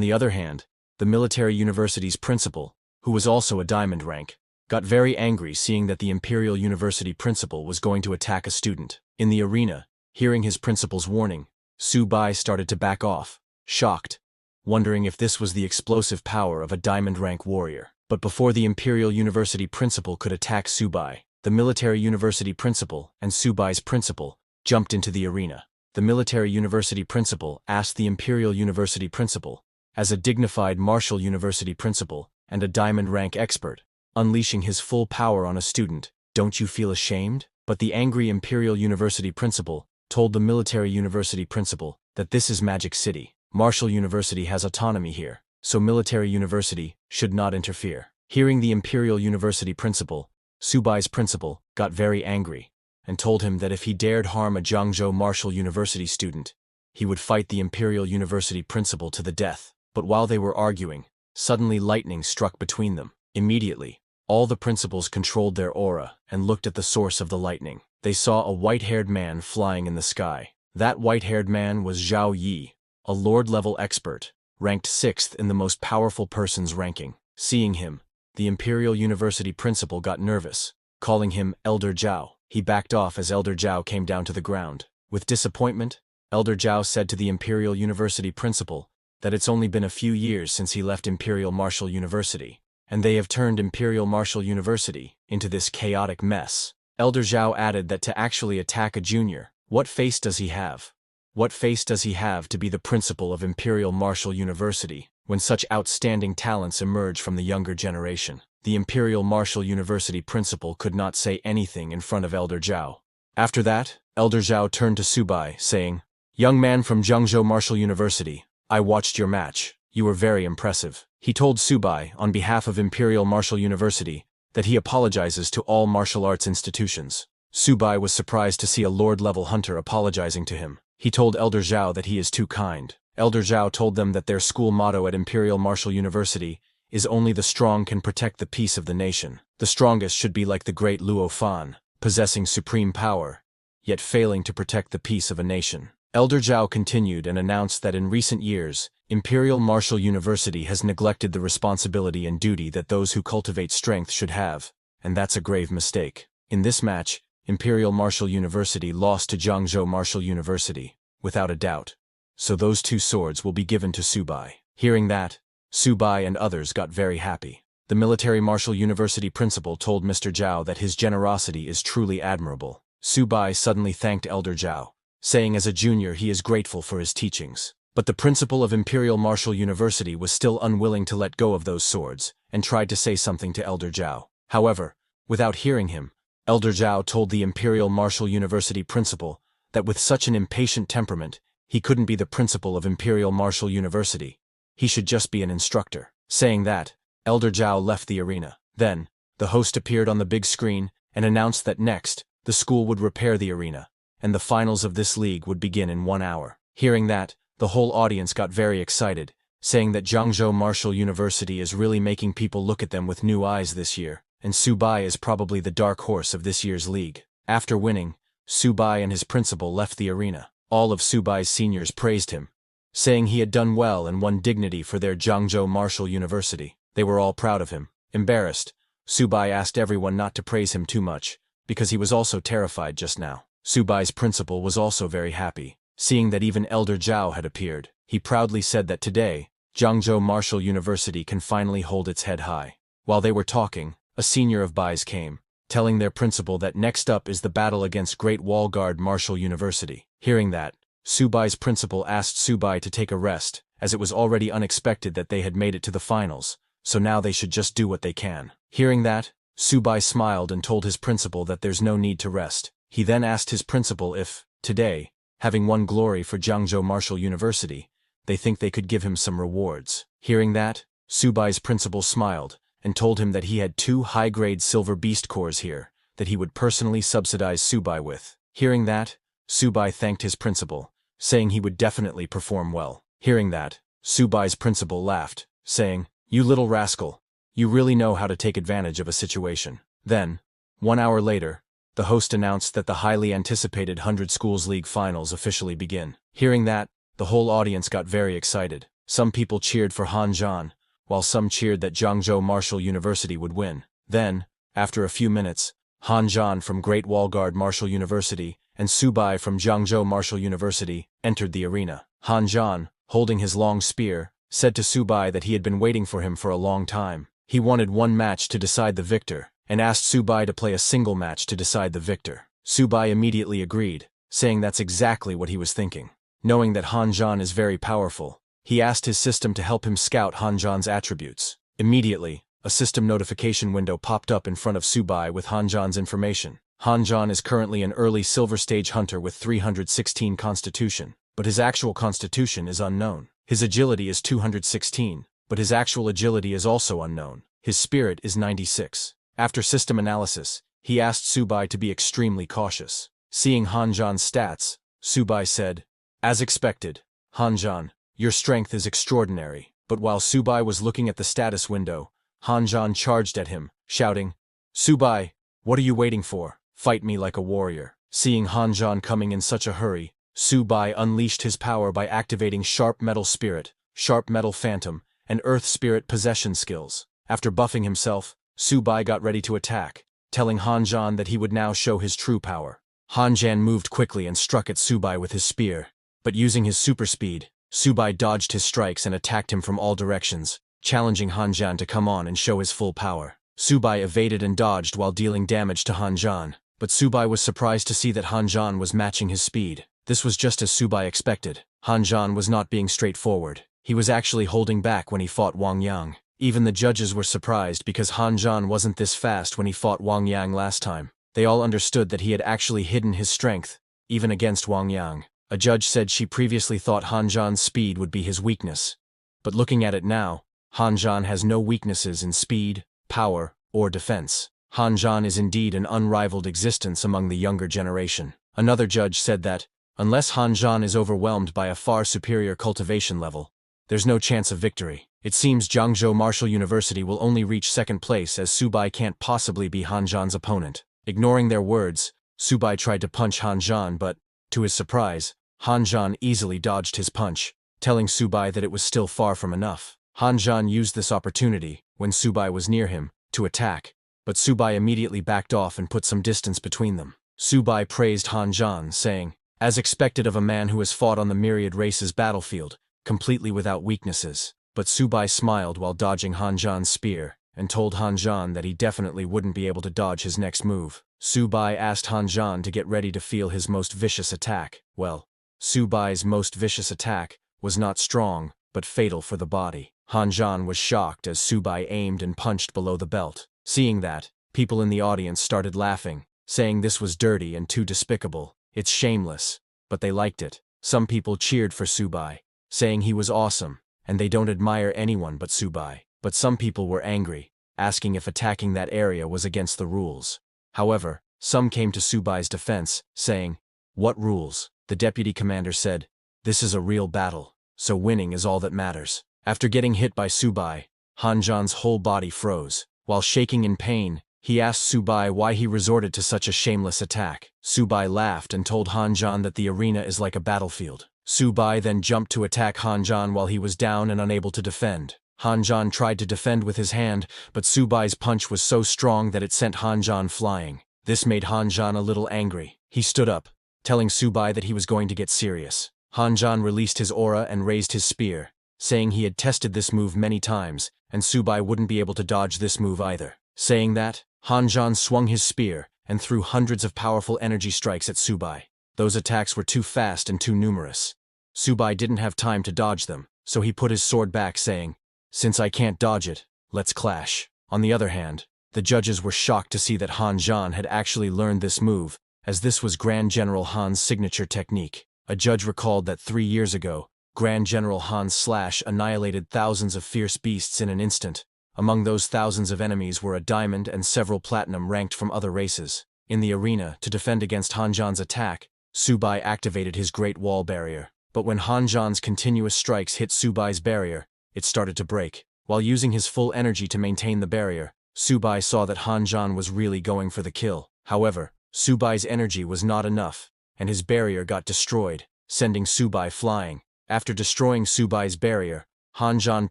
the other hand, the military university's principal, who was also a diamond rank, got very angry seeing that the Imperial University principal was going to attack a student. In the arena, hearing his principal's warning, Subai started to back off, shocked, wondering if this was the explosive power of a diamond rank warrior. But before the Imperial University principal could attack Subai, the military university principal and Subai's principal jumped into the arena. The military university principal asked the Imperial University principal, as a dignified martial university principal and a diamond rank expert, unleashing his full power on a student, "Don't you feel ashamed?" But the angry Imperial University principal told the military university principal that this is Magic City. Martial University has autonomy here, so military university should not interfere. Hearing the Imperial University principal, Subai's principal got very angry and told him that if he dared harm a Jiangzhou Martial University student, he would fight the Imperial University principal to the death. But while they were arguing, suddenly lightning struck between them. Immediately, all the principals controlled their aura and looked at the source of the lightning. They saw a white-haired man flying in the sky. That white-haired man was Zhao Yi, a Lord-level expert, ranked 6th in the most powerful person's ranking. Seeing him, the Imperial University principal got nervous, calling him Elder Zhao. He backed off as Elder Zhao came down to the ground. With disappointment, Elder Zhao said to the Imperial University principal that it's only been a few years since he left Imperial Martial University, and they have turned Imperial Martial University into this chaotic mess. Elder Zhao added that to actually attack a junior, what face does he have? What face does he have to be the principal of Imperial Martial University when such outstanding talents emerge from the younger generation? The Imperial Martial University principal could not say anything in front of Elder Zhao. After that, Elder Zhao turned to Subai, saying, "Young man from Jiangzhou Martial University, I watched your match. You were very impressive." He told Subai, on behalf of Imperial Martial University, that he apologizes to all martial arts institutions. Subai was surprised to see a Lord-level hunter apologizing to him. He told Elder Zhao that he is too kind. Elder Zhao told them that their school motto at Imperial Martial University is "Only the strong can protect the peace of the nation." The strongest should be like the great Luo Fan, possessing supreme power, yet failing to protect the peace of a nation. Elder Zhao continued and announced that in recent years, Imperial Martial University has neglected the responsibility and duty that those who cultivate strength should have, and that's a grave mistake. In this match, Imperial Martial University lost to Jiangzhou Martial University, without a doubt. So those two swords will be given to Subai. Hearing that, Subai and others got very happy. The Military Martial University principal told Mr. Zhao that his generosity is truly admirable. Subai suddenly thanked Elder Zhao, saying as a junior he is grateful for his teachings. But the principal of Imperial Martial University was still unwilling to let go of those swords, and tried to say something to Elder Zhao. However, without hearing him, Elder Zhao told the Imperial Martial University principal that with such an impatient temperament, he couldn't be the principal of Imperial Martial University. He should just be an instructor. Saying that, Elder Zhao left the arena. Then, the host appeared on the big screen and announced that next, the school would repair the arena, and the finals of this league would begin in 1 hour. Hearing that, the whole audience got very excited, saying that Jiangzhou Martial University is really making people look at them with new eyes this year, and Subai is probably the dark horse of this year's league. After winning, Subai and his principal left the arena. All of Subai's seniors praised him, saying he had done well and won dignity for their Jiangzhou Martial University. They were all proud of him. Embarrassed, Subai asked everyone not to praise him too much, because he was also terrified just now. Subai's principal was also very happy, seeing that even Elder Zhao had appeared. He proudly said that today, Jiangzhou Martial University can finally hold its head high. While they were talking, a senior of Bai's came, telling their principal that next up is the battle against Great Wall Guard Martial University. Hearing that, Subai's principal asked Subai to take a rest, as it was already unexpected that they had made it to the finals, so now they should just do what they can. Hearing that, Subai smiled and told his principal that there's no need to rest. He then asked his principal if, today, having won glory for Jiangzhou Martial University, they think they could give him some rewards. Hearing that, Subai's principal smiled and told him that he had 2 high-grade silver beast cores here that he would personally subsidize Subai with. Hearing that, Subai thanked his principal, saying he would definitely perform well. Hearing that, Subai's principal laughed, saying, "You little rascal, you really know how to take advantage of a situation." Then, 1 hour later, the host announced that the highly anticipated 100 Schools League finals officially begin. Hearing that, the whole audience got very excited. Some people cheered for Han Zhan, while some cheered that Jiangzhou Martial University would win. Then, after a few minutes, Han Zhan from Great Wall Guard Martial University and Subai from Jiangzhou Martial University entered the arena. Han Zhan, holding his long spear, said to Subai that he had been waiting for him for a long time. He wanted one match to decide the victor, and asked Subai to play a single match to decide the victor. Subai immediately agreed, saying that's exactly what he was thinking. Knowing that Han Zhan is very powerful, he asked his system to help him scout Han Zhan's attributes. Immediately, a system notification window popped up in front of Subai with Han Zhan's information. Han Zhan is currently an early silver stage hunter with 316 constitution, but his actual constitution is unknown. His agility is 216, but his actual agility is also unknown. His spirit is 96. After system analysis, he asked Subai to be extremely cautious. Seeing Han Zhan's stats, Subai said, "As expected, Han Zhan, your strength is extraordinary." But while Subai was looking at the status window, Han Zhan charged at him, shouting, "Subai, what are you waiting for? Fight me like a warrior." Seeing Han Zhan coming in such a hurry, Subai unleashed his power by activating Sharp Metal Spirit, Sharp Metal Phantom, and Earth Spirit possession skills. After buffing himself, Subai got ready to attack, telling Han Zhan that he would now show his true power. Han Zhan moved quickly and struck at Subai with his spear, but using his super speed, Subai dodged his strikes and attacked him from all directions, challenging Han Zhan to come on and show his full power. Subai evaded and dodged while dealing damage to Han Zhan, but Subai was surprised to see that Han Zhan was matching his speed. This was just as Subai expected. Han Zhan was not being straightforward. He was actually holding back when he fought Wang Yang. Even the judges were surprised because Han Zhan wasn't this fast when he fought Wang Yang last time. They all understood that he had actually hidden his strength, even against Wang Yang. A judge said she previously thought Han Zhan's speed would be his weakness. But looking at it now, Han Zhan has no weaknesses in speed, power, or defense. Han Zhan is indeed an unrivaled existence among the younger generation. Another judge said that, unless Han Zhan is overwhelmed by a far superior cultivation level, there's no chance of victory. It seems Jiangzhou Martial University will only reach second place as Subai can't possibly be Han Zhan's opponent. Ignoring their words, Subai tried to punch Han Zhan but, to his surprise, Han Zhan easily dodged his punch, telling Subai that it was still far from enough. Han Zhan used this opportunity, when Subai was near him, to attack, but Subai immediately backed off and put some distance between them. Subai praised Han Zhan, saying, "As expected of a man who has fought on the myriad races battlefield, completely without weaknesses." But Subai smiled while dodging Han Zhan's spear, and told Han Zhan that he definitely wouldn't be able to dodge his next move. Subai asked Han Zhan to get ready to feel his most vicious attack. Well, Subai's most vicious attack was not strong, but fatal for the body. Hanjan was shocked as Subai aimed and punched below the belt. Seeing that, people in the audience started laughing, saying this was dirty and too despicable. It's shameless. But they liked it. Some people cheered for Subai, saying he was awesome, and they don't admire anyone but Subai. But some people were angry, asking if attacking that area was against the rules. However, some came to Subai's defense, saying, "What rules?" The deputy commander said, "This is a real battle, so winning is all that matters." After getting hit by Subai, Hanjan's whole body froze. While shaking in pain, he asked Subai why he resorted to such a shameless attack. Subai laughed and told Hanjan that the arena is like a battlefield. Subai then jumped to attack Hanjan while he was down and unable to defend. Hanjan tried to defend with his hand, but Subai's punch was so strong that it sent Hanjan flying. This made Hanjan a little angry. He stood up, telling Subai that he was going to get serious. Hanjan released his aura and raised his spear, saying he had tested this move many times, and Subai wouldn't be able to dodge this move either. Saying that, Hanjan swung his spear and threw hundreds of powerful energy strikes at Subai. Those attacks were too fast and too numerous. Subai didn't have time to dodge them, so he put his sword back, saying, "Since I can't dodge it, let's clash." On the other hand, the judges were shocked to see that Hanjan had actually learned this move, as this was Grand General Han's signature technique. A judge recalled that 3 years ago, Grand General Han's slash annihilated thousands of fierce beasts in an instant. Among those thousands of enemies were a diamond and several platinum ranked from other races. In the arena, to defend against Hanjan's attack, Subai activated his Great Wall barrier. But when Hanjan's continuous strikes hit Subai's barrier, it started to break. While using his full energy to maintain the barrier, Subai saw that Hanjan was really going for the kill. However, Subai's energy was not enough, and his barrier got destroyed, sending Subai flying. After destroying Subai's barrier, Hanjan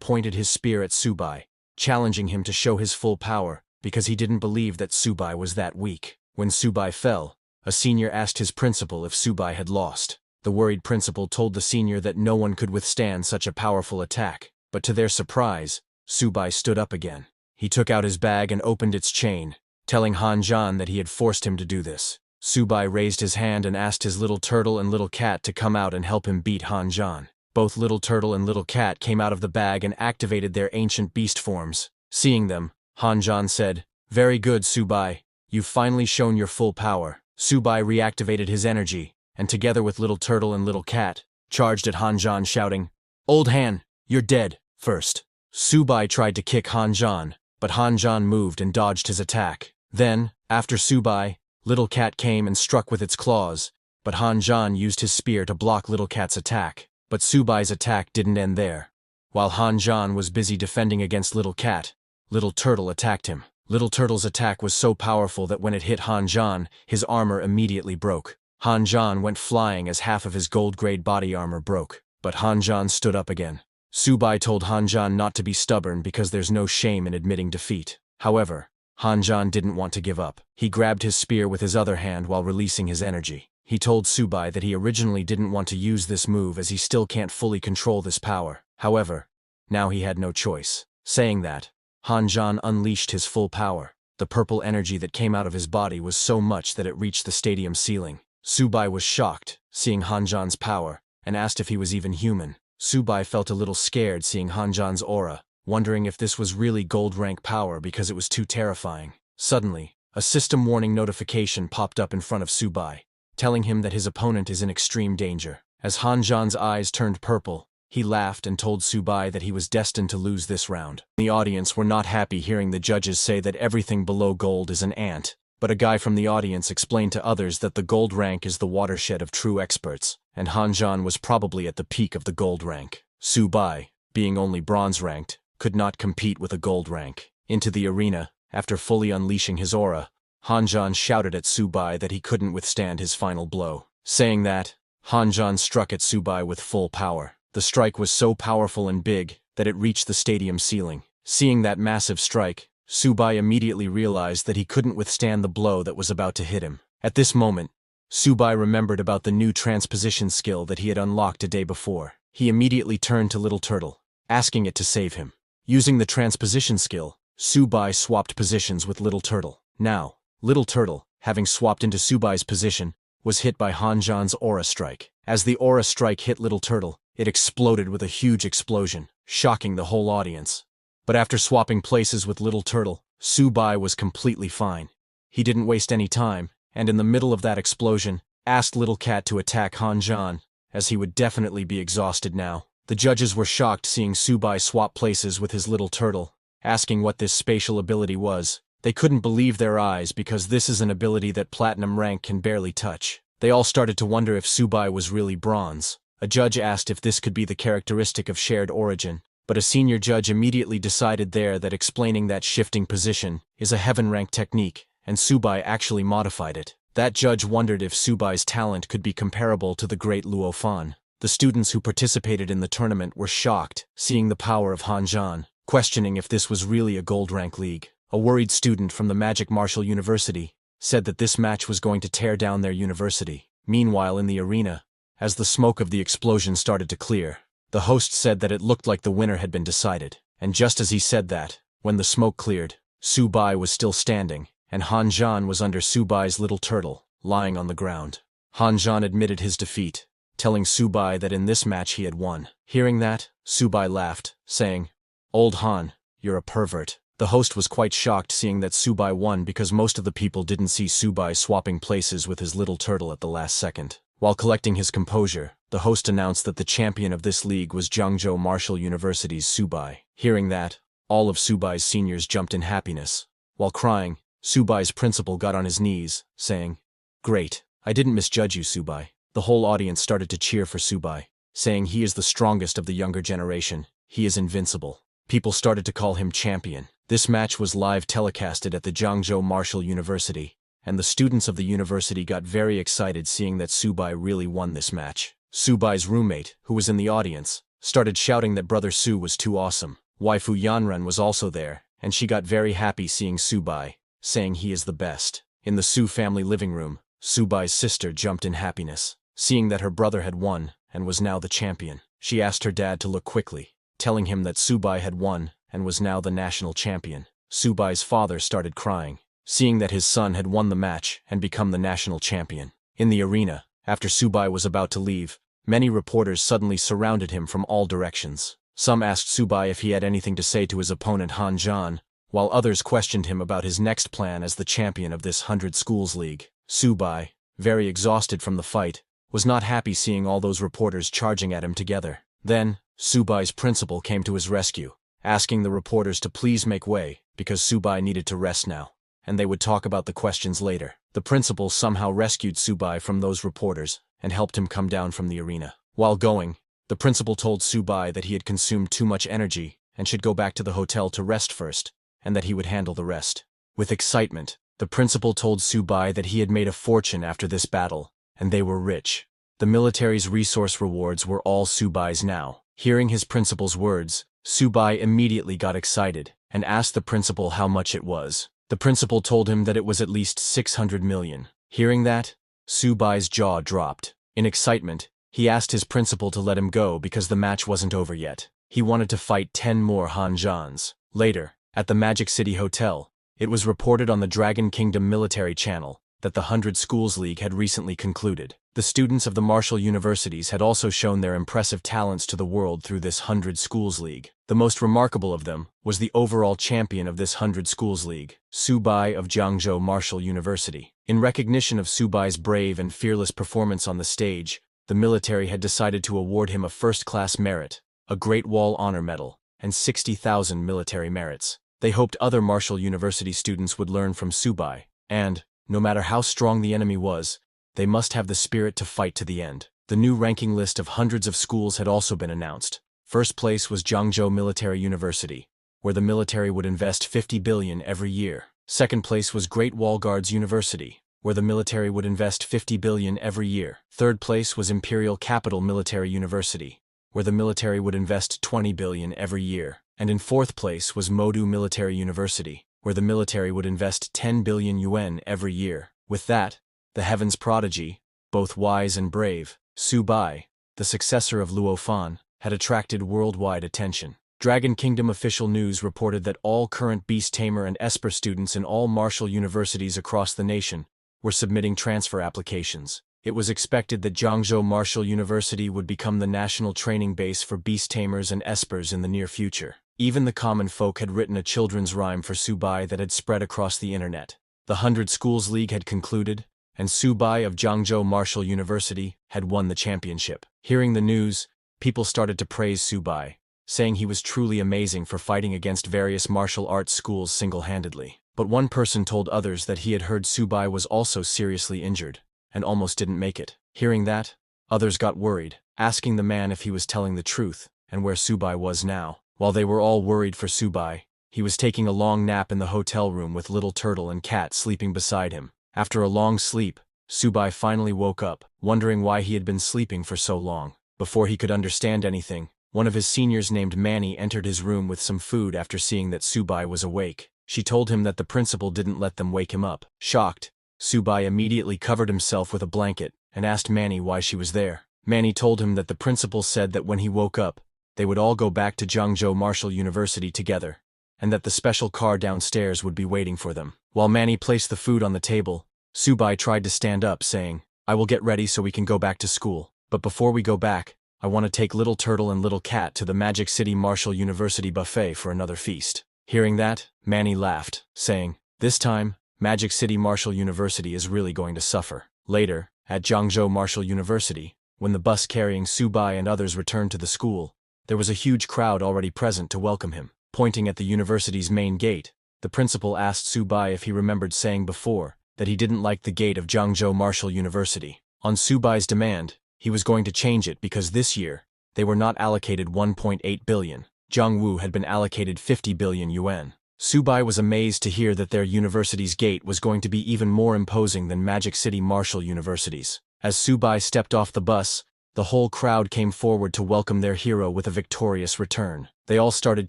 pointed his spear at Subai, challenging him to show his full power, because he didn't believe that Subai was that weak. When Subai fell, a senior asked his principal if Subai had lost. The worried principal told the senior that no one could withstand such a powerful attack, but to their surprise, Subai stood up again. He took out his bag and opened its chain, telling Hanjan that he had forced him to do this. Subai raised his hand and asked his little turtle and little cat to come out and help him beat Hanjan. Both little turtle and little cat came out of the bag and activated their ancient beast forms. Seeing them, Hanjan said, "Very good, Subai. You've finally shown your full power." Subai reactivated his energy, and together with little turtle and little cat, charged at Hanjan shouting, "Old Han, you're dead." First, Subai tried to kick Hanjan, but Hanjan moved and dodged his attack. Then, after Subai, Little Cat came and struck with its claws, but Hanjan used his spear to block Little Cat's attack. But Subai's attack didn't end there. While Hanjan was busy defending against Little Cat, Little Turtle attacked him. Little Turtle's attack was so powerful that when it hit Hanjan, his armor immediately broke. Hanjan went flying as half of his gold-grade body armor broke. But Hanjan stood up again. Subai told Hanjan not to be stubborn because there's no shame in admitting defeat. However, Hanjan didn't want to give up. He grabbed his spear with his other hand while releasing his energy. He told Subai that he originally didn't want to use this move as he still can't fully control this power. However, now he had no choice. Saying that, Hanjan unleashed his full power. The purple energy that came out of his body was so much that it reached the stadium ceiling. Subai was shocked, seeing Hanjan's power, and asked if he was even human. Subai felt a little scared seeing Hanjan's aura, wondering if this was really gold rank power because it was too terrifying. Suddenly, a system warning notification popped up in front of Subai, telling him that his opponent is in extreme danger. As Hanjan's eyes turned purple, he laughed and told Subai that he was destined to lose this round. The audience were not happy hearing the judges say that everything below gold is an ant, but a guy from the audience explained to others that the gold rank is the watershed of true experts, and Hanjan was probably at the peak of the gold rank. Subai, being only bronze ranked, could not compete with a gold rank. Into the arena, after fully unleashing his aura, Hanjan shouted at Subai that he couldn't withstand his final blow. Saying that, Hanjan struck at Subai with full power. The strike was so powerful and big that it reached the stadium ceiling. Seeing that massive strike, Subai immediately realized that he couldn't withstand the blow that was about to hit him. At this moment, Subai remembered about the new transposition skill that he had unlocked a day before. He immediately turned to Little Turtle, asking it to save him. Using the transposition skill, Subai swapped positions with Little Turtle. Now, Little Turtle, having swapped into Subai's position, was hit by Hanjan's aura strike. As the aura strike hit Little Turtle, It exploded with a huge explosion, shocking the whole audience. But after swapping places with Little Turtle, Subai was completely fine. He didn't waste any time, and in the middle of that explosion, asked Little Cat to attack Han Zhan, as he would definitely be exhausted now. The judges were shocked seeing Subai swap places with his Little Turtle, asking what this spatial ability was. They couldn't believe their eyes because this is an ability that Platinum rank can barely touch. They all started to wonder if Subai was really bronze. A judge asked if this could be the characteristic of shared origin, but a senior judge immediately decided there that explaining that shifting position is a heaven rank technique, and Subai actually modified it. That judge wondered if Subai's talent could be comparable to the great Luo Fan. The students who participated in the tournament were shocked, seeing the power of Han Zhan, questioning if this was really a gold rank league. A worried student from the Magic Martial University said that this match was going to tear down their university. Meanwhile, in the arena, as the smoke of the explosion started to clear, the host said that it looked like the winner had been decided. And just as he said that, when the smoke cleared, Subai was still standing, and Han Zhan was under Subai's Little Turtle, lying on the ground. Han Zhan admitted his defeat, telling Subai that in this match he had won. Hearing that, Subai laughed, saying, "Old Han, you're a pervert." The host was quite shocked seeing that Subai won because most of the people didn't see Subai swapping places with his Little Turtle at the last second. While collecting his composure, the host announced that the champion of this league was Jiangzhou Martial University's Subai. Hearing that, all of Subai's seniors jumped in happiness. While crying, Subai's principal got on his knees, saying, "Great, I didn't misjudge you, Subai." The whole audience started to cheer for Subai, saying he is the strongest of the younger generation, he is invincible. People started to call him champion. This match was live telecasted at the Jiangzhou Martial University, and the students of the university got very excited seeing that Subai really won this match. Subai's roommate, who was in the audience, started shouting that Brother Su was too awesome. Waifu Yanren was also there, and she got very happy seeing Subai, saying he is the best. In the Su family living room, Subai's sister jumped in happiness, seeing that her brother had won and was now the champion. She asked her dad to look quickly, telling him that Subai had won and was now the national champion. Subai's father started crying, seeing that his son had won the match and become the national champion. In the arena, after Subai was about to leave, many reporters suddenly surrounded him from all directions. Some asked Subai if he had anything to say to his opponent Han Zhan, while others questioned him about his next plan as the champion of this 100 Schools League. Subai, very exhausted from the fight, was not happy seeing all those reporters charging at him together. Then, Subai's principal came to his rescue, asking the reporters to please make way, because Subai needed to rest now, and they would talk about the questions later. The principal somehow rescued Subai from those reporters and helped him come down from the arena. While going, the principal told Subai that he had consumed too much energy and should go back to the hotel to rest first, and that he would handle the rest. With excitement, the principal told Subai that he had made a fortune after this battle, and they were rich. The military's resource rewards were all Subai's now. Hearing his principal's words, Subai immediately got excited and asked the principal how much it was. The principal told him that it was at least 600 million. Hearing that, Subai's jaw dropped. In excitement, he asked his principal to let him go because the match wasn't over yet. He wanted to fight 10 more Han Zhans. Later, at the Magic City Hotel, it was reported on the Dragon Kingdom military channel that the 100 Schools League had recently concluded. The students of the martial universities had also shown their impressive talents to the world through this 100 Schools League. The most remarkable of them was the overall champion of this 100 Schools League, Subai of Jiangzhou Martial University. In recognition of Subai's brave and fearless performance on the stage, the military had decided to award him a first-class merit, a Great Wall Honor Medal, and 60,000 military merits. They hoped other martial university students would learn from Subai, and, no matter how strong the enemy was, they must have the spirit to fight to the end. The new ranking list of hundreds of schools had also been announced. First place was Jiangzhou Military University, where the military would invest 50 billion every year. Second place was Great Wall Guards University, where the military would invest 50 billion every year. Third place was Imperial Capital Military University, where the military would invest 20 billion every year. And in fourth place was Modu Military University, where the military would invest 10 billion yuan every year. With that, the Heaven's prodigy, both wise and brave, Subai, the successor of Luo Fan, had attracted worldwide attention. Dragon Kingdom official news reported that all current Beast Tamer and Esper students in all martial universities across the nation were submitting transfer applications. It was expected that Jiangzhou Martial University would become the national training base for beast tamers and espers in the near future. Even the common folk had written a children's rhyme for Subai that had spread across the internet. The 100 Schools League had concluded, and Subai of Jiangzhou Martial University had won the championship. Hearing the news, people started to praise Subai, saying he was truly amazing for fighting against various martial arts schools single-handedly. But one person told others that he had heard Subai was also seriously injured, and almost didn't make it. Hearing that, others got worried, asking the man if he was telling the truth, and where Subai was now. While they were all worried for Subai, he was taking a long nap in the hotel room with Little Turtle and Cat sleeping beside him. After a long sleep, Subai finally woke up, wondering why he had been sleeping for so long. Before he could understand anything, one of his seniors named Manny entered his room with some food after seeing that Subai was awake. She told him that the principal didn't let them wake him up. Shocked, Subai immediately covered himself with a blanket and asked Manny why she was there. Manny told him that the principal said that when he woke up, they would all go back to Jiangzhou Martial University together, and that the special car downstairs would be waiting for them. While Manny placed the food on the table, Subai tried to stand up, saying, "I will get ready so we can go back to school. But before we go back, I want to take Little Turtle and Little Cat to the Magic City Martial University buffet for another feast." Hearing that, Manny laughed, saying, "This time, Magic City Martial University is really going to suffer." Later, at Jiangzhou Martial University, when the bus carrying Subai and others returned to the school, there was a huge crowd already present to welcome him. Pointing at the university's main gate, the principal asked Subai if he remembered saying before that he didn't like the gate of Jiangzhou Martial University. On Subai's demand, he was going to change it because this year, they were not allocated 1.8 billion. Jiangwu had been allocated 50 billion yuan. Subai was amazed to hear that their university's gate was going to be even more imposing than Magic City Martial University's. As Subai stepped off the bus, the whole crowd came forward to welcome their hero with a victorious return. They all started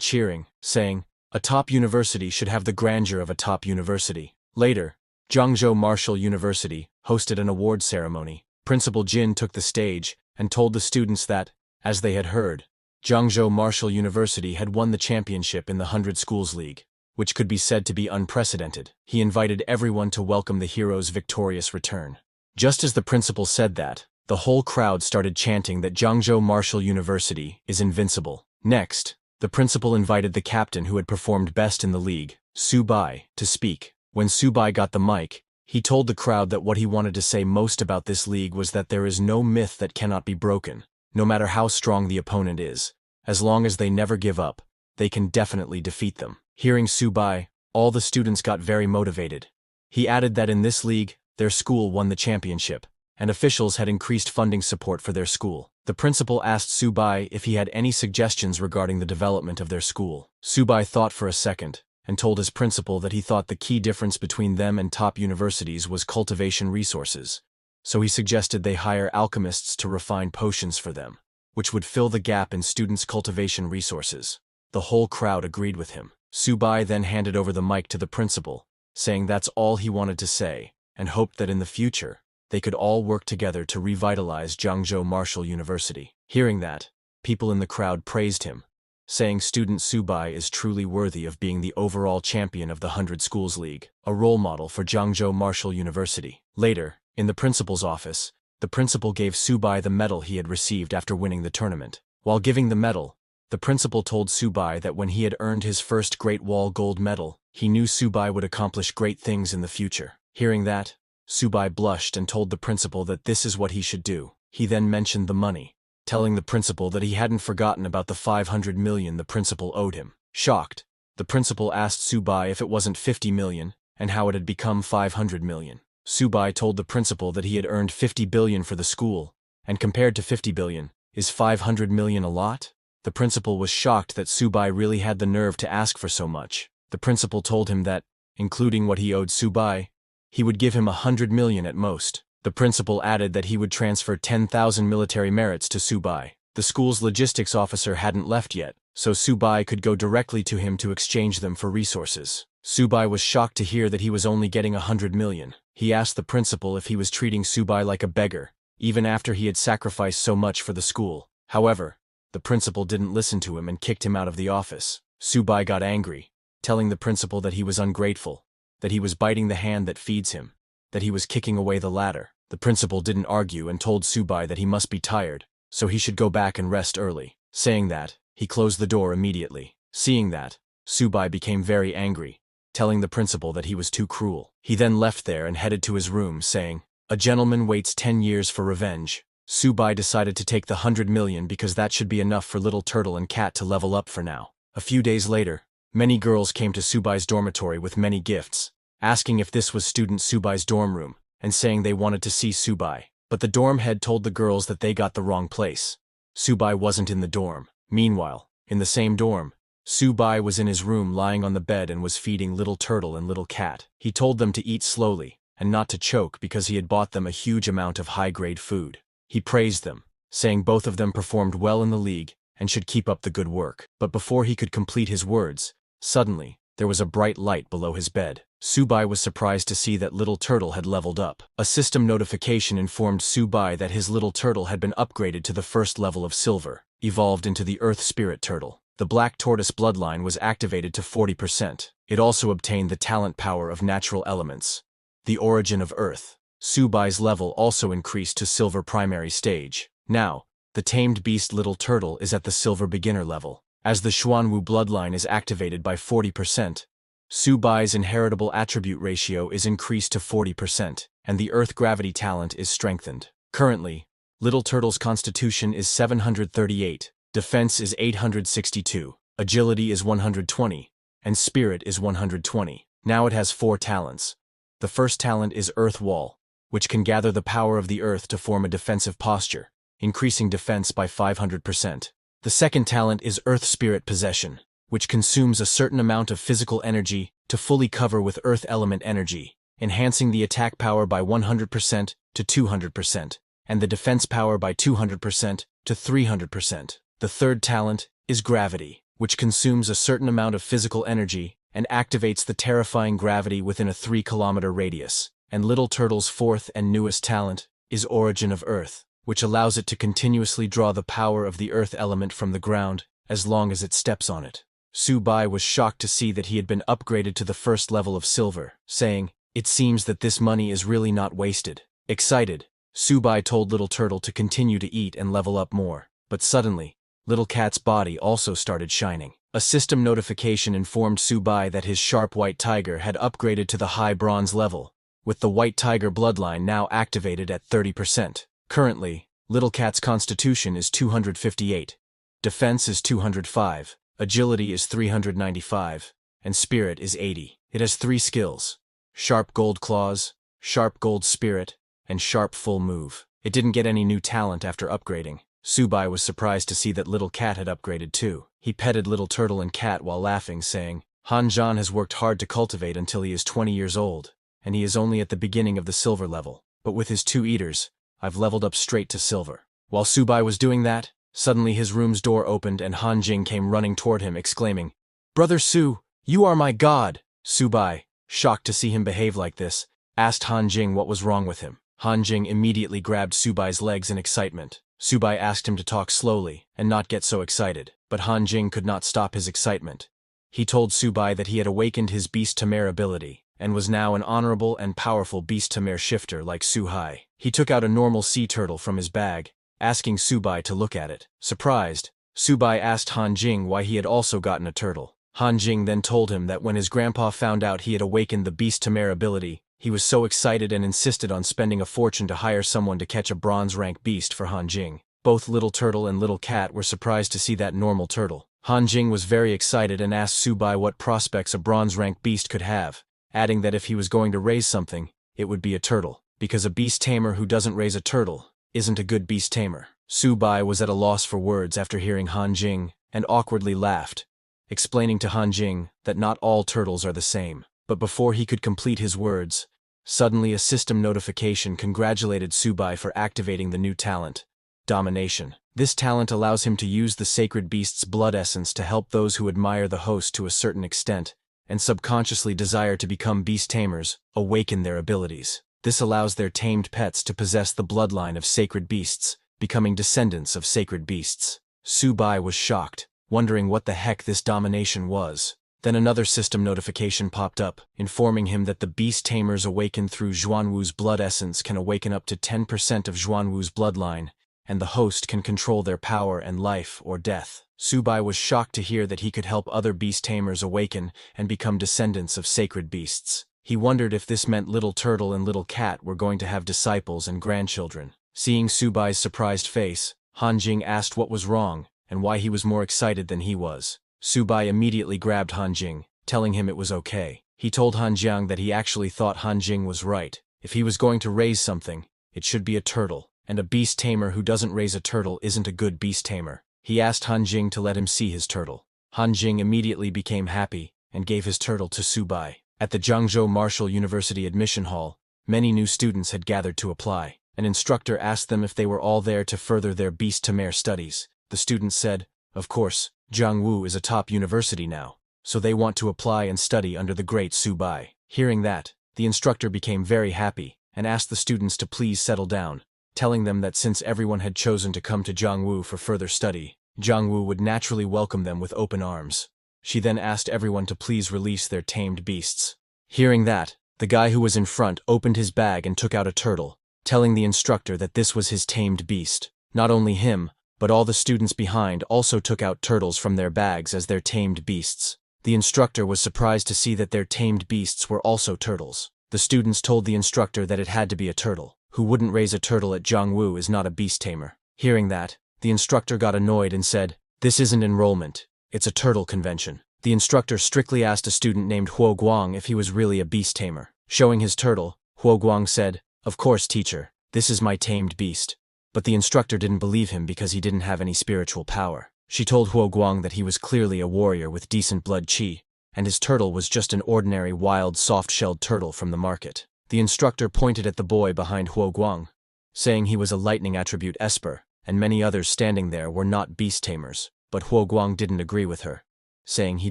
cheering, saying, "A top university should have the grandeur of a top university." Later, Jiangzhou Martial University hosted an award ceremony. Principal Jin took the stage and told the students that, as they had heard, Jiangzhou Martial University had won the championship in the 100 Schools League, which could be said to be unprecedented. He invited everyone to welcome the hero's victorious return. Just as the principal said that, the whole crowd started chanting that Jiangzhou Martial University is invincible. Next, the principal invited the captain who had performed best in the league, Subai, to speak. When Subai got the mic, he told the crowd that what he wanted to say most about this league was that there is no myth that cannot be broken, no matter how strong the opponent is. As long as they never give up, they can definitely defeat them. Hearing Subai, all the students got very motivated. He added that in this league, their school won the championship, and officials had increased funding support for their school. The principal asked Subai if he had any suggestions regarding the development of their school. Subai thought for a second, and told his principal that he thought the key difference between them and top universities was cultivation resources, so he suggested they hire alchemists to refine potions for them, which would fill the gap in students' cultivation resources. The whole crowd agreed with him. Subai then handed over the mic to the principal, saying that's all he wanted to say, and hoped that in the future, they could all work together to revitalize Jiangzhou Martial University. Hearing that, people in the crowd praised him, saying student Subai is truly worthy of being the overall champion of the 100 Schools League, a role model for Jiangzhou Martial University. Later, in the principal's office, the principal gave Subai the medal he had received after winning the tournament. While giving the medal, the principal told Subai that when he had earned his first Great Wall gold medal, he knew Subai would accomplish great things in the future. Hearing that, Subai blushed and told the principal that this is what he should do. He then mentioned the money, telling the principal that he hadn't forgotten about the 500 million the principal owed him. Shocked, the principal asked Subai if it wasn't 50 million, and how it had become 500 million. Subai told the principal that he had earned 50 billion for the school, and compared to 50 billion, is 500 million a lot? The principal was shocked that Subai really had the nerve to ask for so much. The principal told him that, including what he owed Subai, he would give him 100 million at most. The principal added that he would transfer 10,000 military merits to Subai. The school's logistics officer hadn't left yet, so Subai could go directly to him to exchange them for resources. Subai was shocked to hear that he was only getting 100 million. He asked the principal if he was treating Subai like a beggar, even after he had sacrificed so much for the school. However, the principal didn't listen to him and kicked him out of the office. Subai got angry, telling the principal that he was ungrateful, that he was biting the hand that feeds him, that he was kicking away the ladder. The principal didn't argue and told Subai that he must be tired, so he should go back and rest early. Saying that, he closed the door immediately. Seeing that, Subai became very angry, telling the principal that he was too cruel. He then left there and headed to his room, saying, "A gentleman waits 10 years for revenge." Subai decided to take the 100 million because that should be enough for Little Turtle and Cat to level up for now. A few days later, many girls came to Subai's dormitory with many gifts, asking if this was student Subai's dorm room, and saying they wanted to see Subai. But the dorm head told the girls that they got the wrong place. Subai wasn't in the dorm. Meanwhile, in the same dorm, Subai was in his room lying on the bed and was feeding Little Turtle and Little Cat. He told them to eat slowly and not to choke because he had bought them a huge amount of high-grade food. He praised them, saying both of them performed well in the league and should keep up the good work. But before he could complete his words, suddenly, there was a bright light below his bed. Subai was surprised to see that Little Turtle had leveled up. A system notification informed Subai that his Little Turtle had been upgraded to the first level of Silver, evolved into the Earth Spirit Turtle. The Black Tortoise bloodline was activated to 40%. It also obtained the talent power of natural elements. The origin of Earth. Subai's level also increased to Silver Primary Stage. Now, the tamed beast Little Turtle is at the Silver Beginner level. As the Xuanwu bloodline is activated by 40%, Subai's inheritable attribute ratio is increased to 40%, and the Earth Gravity talent is strengthened. Currently, Little Turtle's constitution is 738, defense is 862, agility is 120, and spirit is 120. Now it has 4 talents. The first talent is Earth Wall, which can gather the power of the earth to form a defensive posture, increasing defense by 500%. The second talent is Earth Spirit Possession, which consumes a certain amount of physical energy to fully cover with Earth Element energy, enhancing the attack power by 100% to 200%, and the defense power by 200% to 300%. The third talent is Gravity, which consumes a certain amount of physical energy and activates the terrifying gravity within a 3-kilometer radius. And Little Turtle's fourth and newest talent is Origin of Earth, which allows it to continuously draw the power of the earth element from the ground as long as it steps on it. Subai was shocked to see that he had been upgraded to the first level of Silver, saying, "It seems that this money is really not wasted." Excited, Subai told Little Turtle to continue to eat and level up more, but suddenly, Little Cat's body also started shining. A system notification informed Subai that his sharp white tiger had upgraded to the high bronze level, with the White Tiger bloodline now activated at 30%. Currently, Little Cat's constitution is 258, defense is 205, agility is 395, and spirit is 80. It has 3 skills: Sharp Gold Claws, Sharp Gold Spirit, and Sharp Full Move. It didn't get any new talent after upgrading. Subai was surprised to see that Little Cat had upgraded too. He petted Little Turtle and Cat while laughing, saying, "Hanjan has worked hard to cultivate until he is 20 years old. And he is only at the beginning of the Silver level. But with his 2 eaters, I've leveled up straight to Silver." While Subai was doing that, suddenly his room's door opened and Han Jing came running toward him, exclaiming, "Brother Su, you are my god!" Subai, shocked to see him behave like this, asked Han Jing what was wrong with him. Han Jing immediately grabbed Subai's legs in excitement. Subai asked him to talk slowly and not get so excited, but Han Jing could not stop his excitement. He told Subai that he had awakened his Beast Tamer ability, and was now an honorable and powerful Beast Tamer shifter like Su Hai. He took out a normal sea turtle from his bag, asking Subai to look at it. Surprised, Subai asked Han Jing why he had also gotten a turtle. Han Jing then told him that when his grandpa found out he had awakened the Beast Tamer ability, he was so excited and insisted on spending a fortune to hire someone to catch a bronze rank beast for Han Jing. Both Little Turtle and Little Cat were surprised to see that normal turtle. Han Jing was very excited and asked Subai what prospects a bronze rank beast could have, adding that if he was going to raise something, it would be a turtle, because a beast tamer who doesn't raise a turtle isn't a good beast tamer. Subai was at a loss for words after hearing Han Jing, and awkwardly laughed, explaining to Han Jing that not all turtles are the same. But before he could complete his words, suddenly a system notification congratulated Subai for activating the new talent, Domination. This talent allows him to use the sacred beast's blood essence to help those who admire the host to a certain extent, and subconsciously desire to become beast tamers, awaken their abilities. This allows their tamed pets to possess the bloodline of sacred beasts, becoming descendants of sacred beasts. Subai was shocked, wondering what the heck this domination was. Then another system notification popped up, informing him that the beast tamers awakened through Xuanwu's blood essence can awaken up to 10% of Xuanwu's bloodline, and the host can control their power and life or death. Subai was shocked to hear that he could help other beast tamers awaken and become descendants of sacred beasts. He wondered if this meant Little Turtle and Little Cat were going to have disciples and grandchildren. Seeing Subai's surprised face, Han Jing asked what was wrong and why he was more excited than he was. Subai immediately grabbed Han Jing, telling him it was okay. He told Han Jiang that he actually thought Han Jing was right. If he was going to raise something, it should be a turtle, and a beast tamer who doesn't raise a turtle isn't a good beast tamer. He asked Han Jing to let him see his turtle. Han Jing immediately became happy and gave his turtle to Subai. At the Zhangzhou Martial University admission hall, many new students had gathered to apply. An instructor asked them if they were all there to further their beast tamer studies. The students said, "Of course, Jiangwu is a top university now, so they want to apply and study under the great Subai." Hearing that, the instructor became very happy and asked the students to please settle down, telling them that since everyone had chosen to come to Jiangwu for further study, Jiangwu would naturally welcome them with open arms. She then asked everyone to please release their tamed beasts. Hearing that, the guy who was in front opened his bag and took out a turtle, telling the instructor that this was his tamed beast. Not only him, but all the students behind also took out turtles from their bags as their tamed beasts. The instructor was surprised to see that their tamed beasts were also turtles. The students told the instructor that it had to be a turtle. Who wouldn't raise a turtle at Jiangwu is not a beast tamer. Hearing that, the instructor got annoyed and said, "This isn't enrollment, it's a turtle convention." The instructor strictly asked a student named Huo Guang if he was really a beast tamer. Showing his turtle, Huo Guang said, "Of course, teacher, this is my tamed beast." But the instructor didn't believe him because he didn't have any spiritual power. She told Huo Guang that he was clearly a warrior with decent blood qi, and his turtle was just an ordinary wild soft-shelled turtle from the market. The instructor pointed at the boy behind Huo Guang, saying he was a lightning attribute esper, and many others standing there were not beast tamers. But Huo Guang didn't agree with her, saying he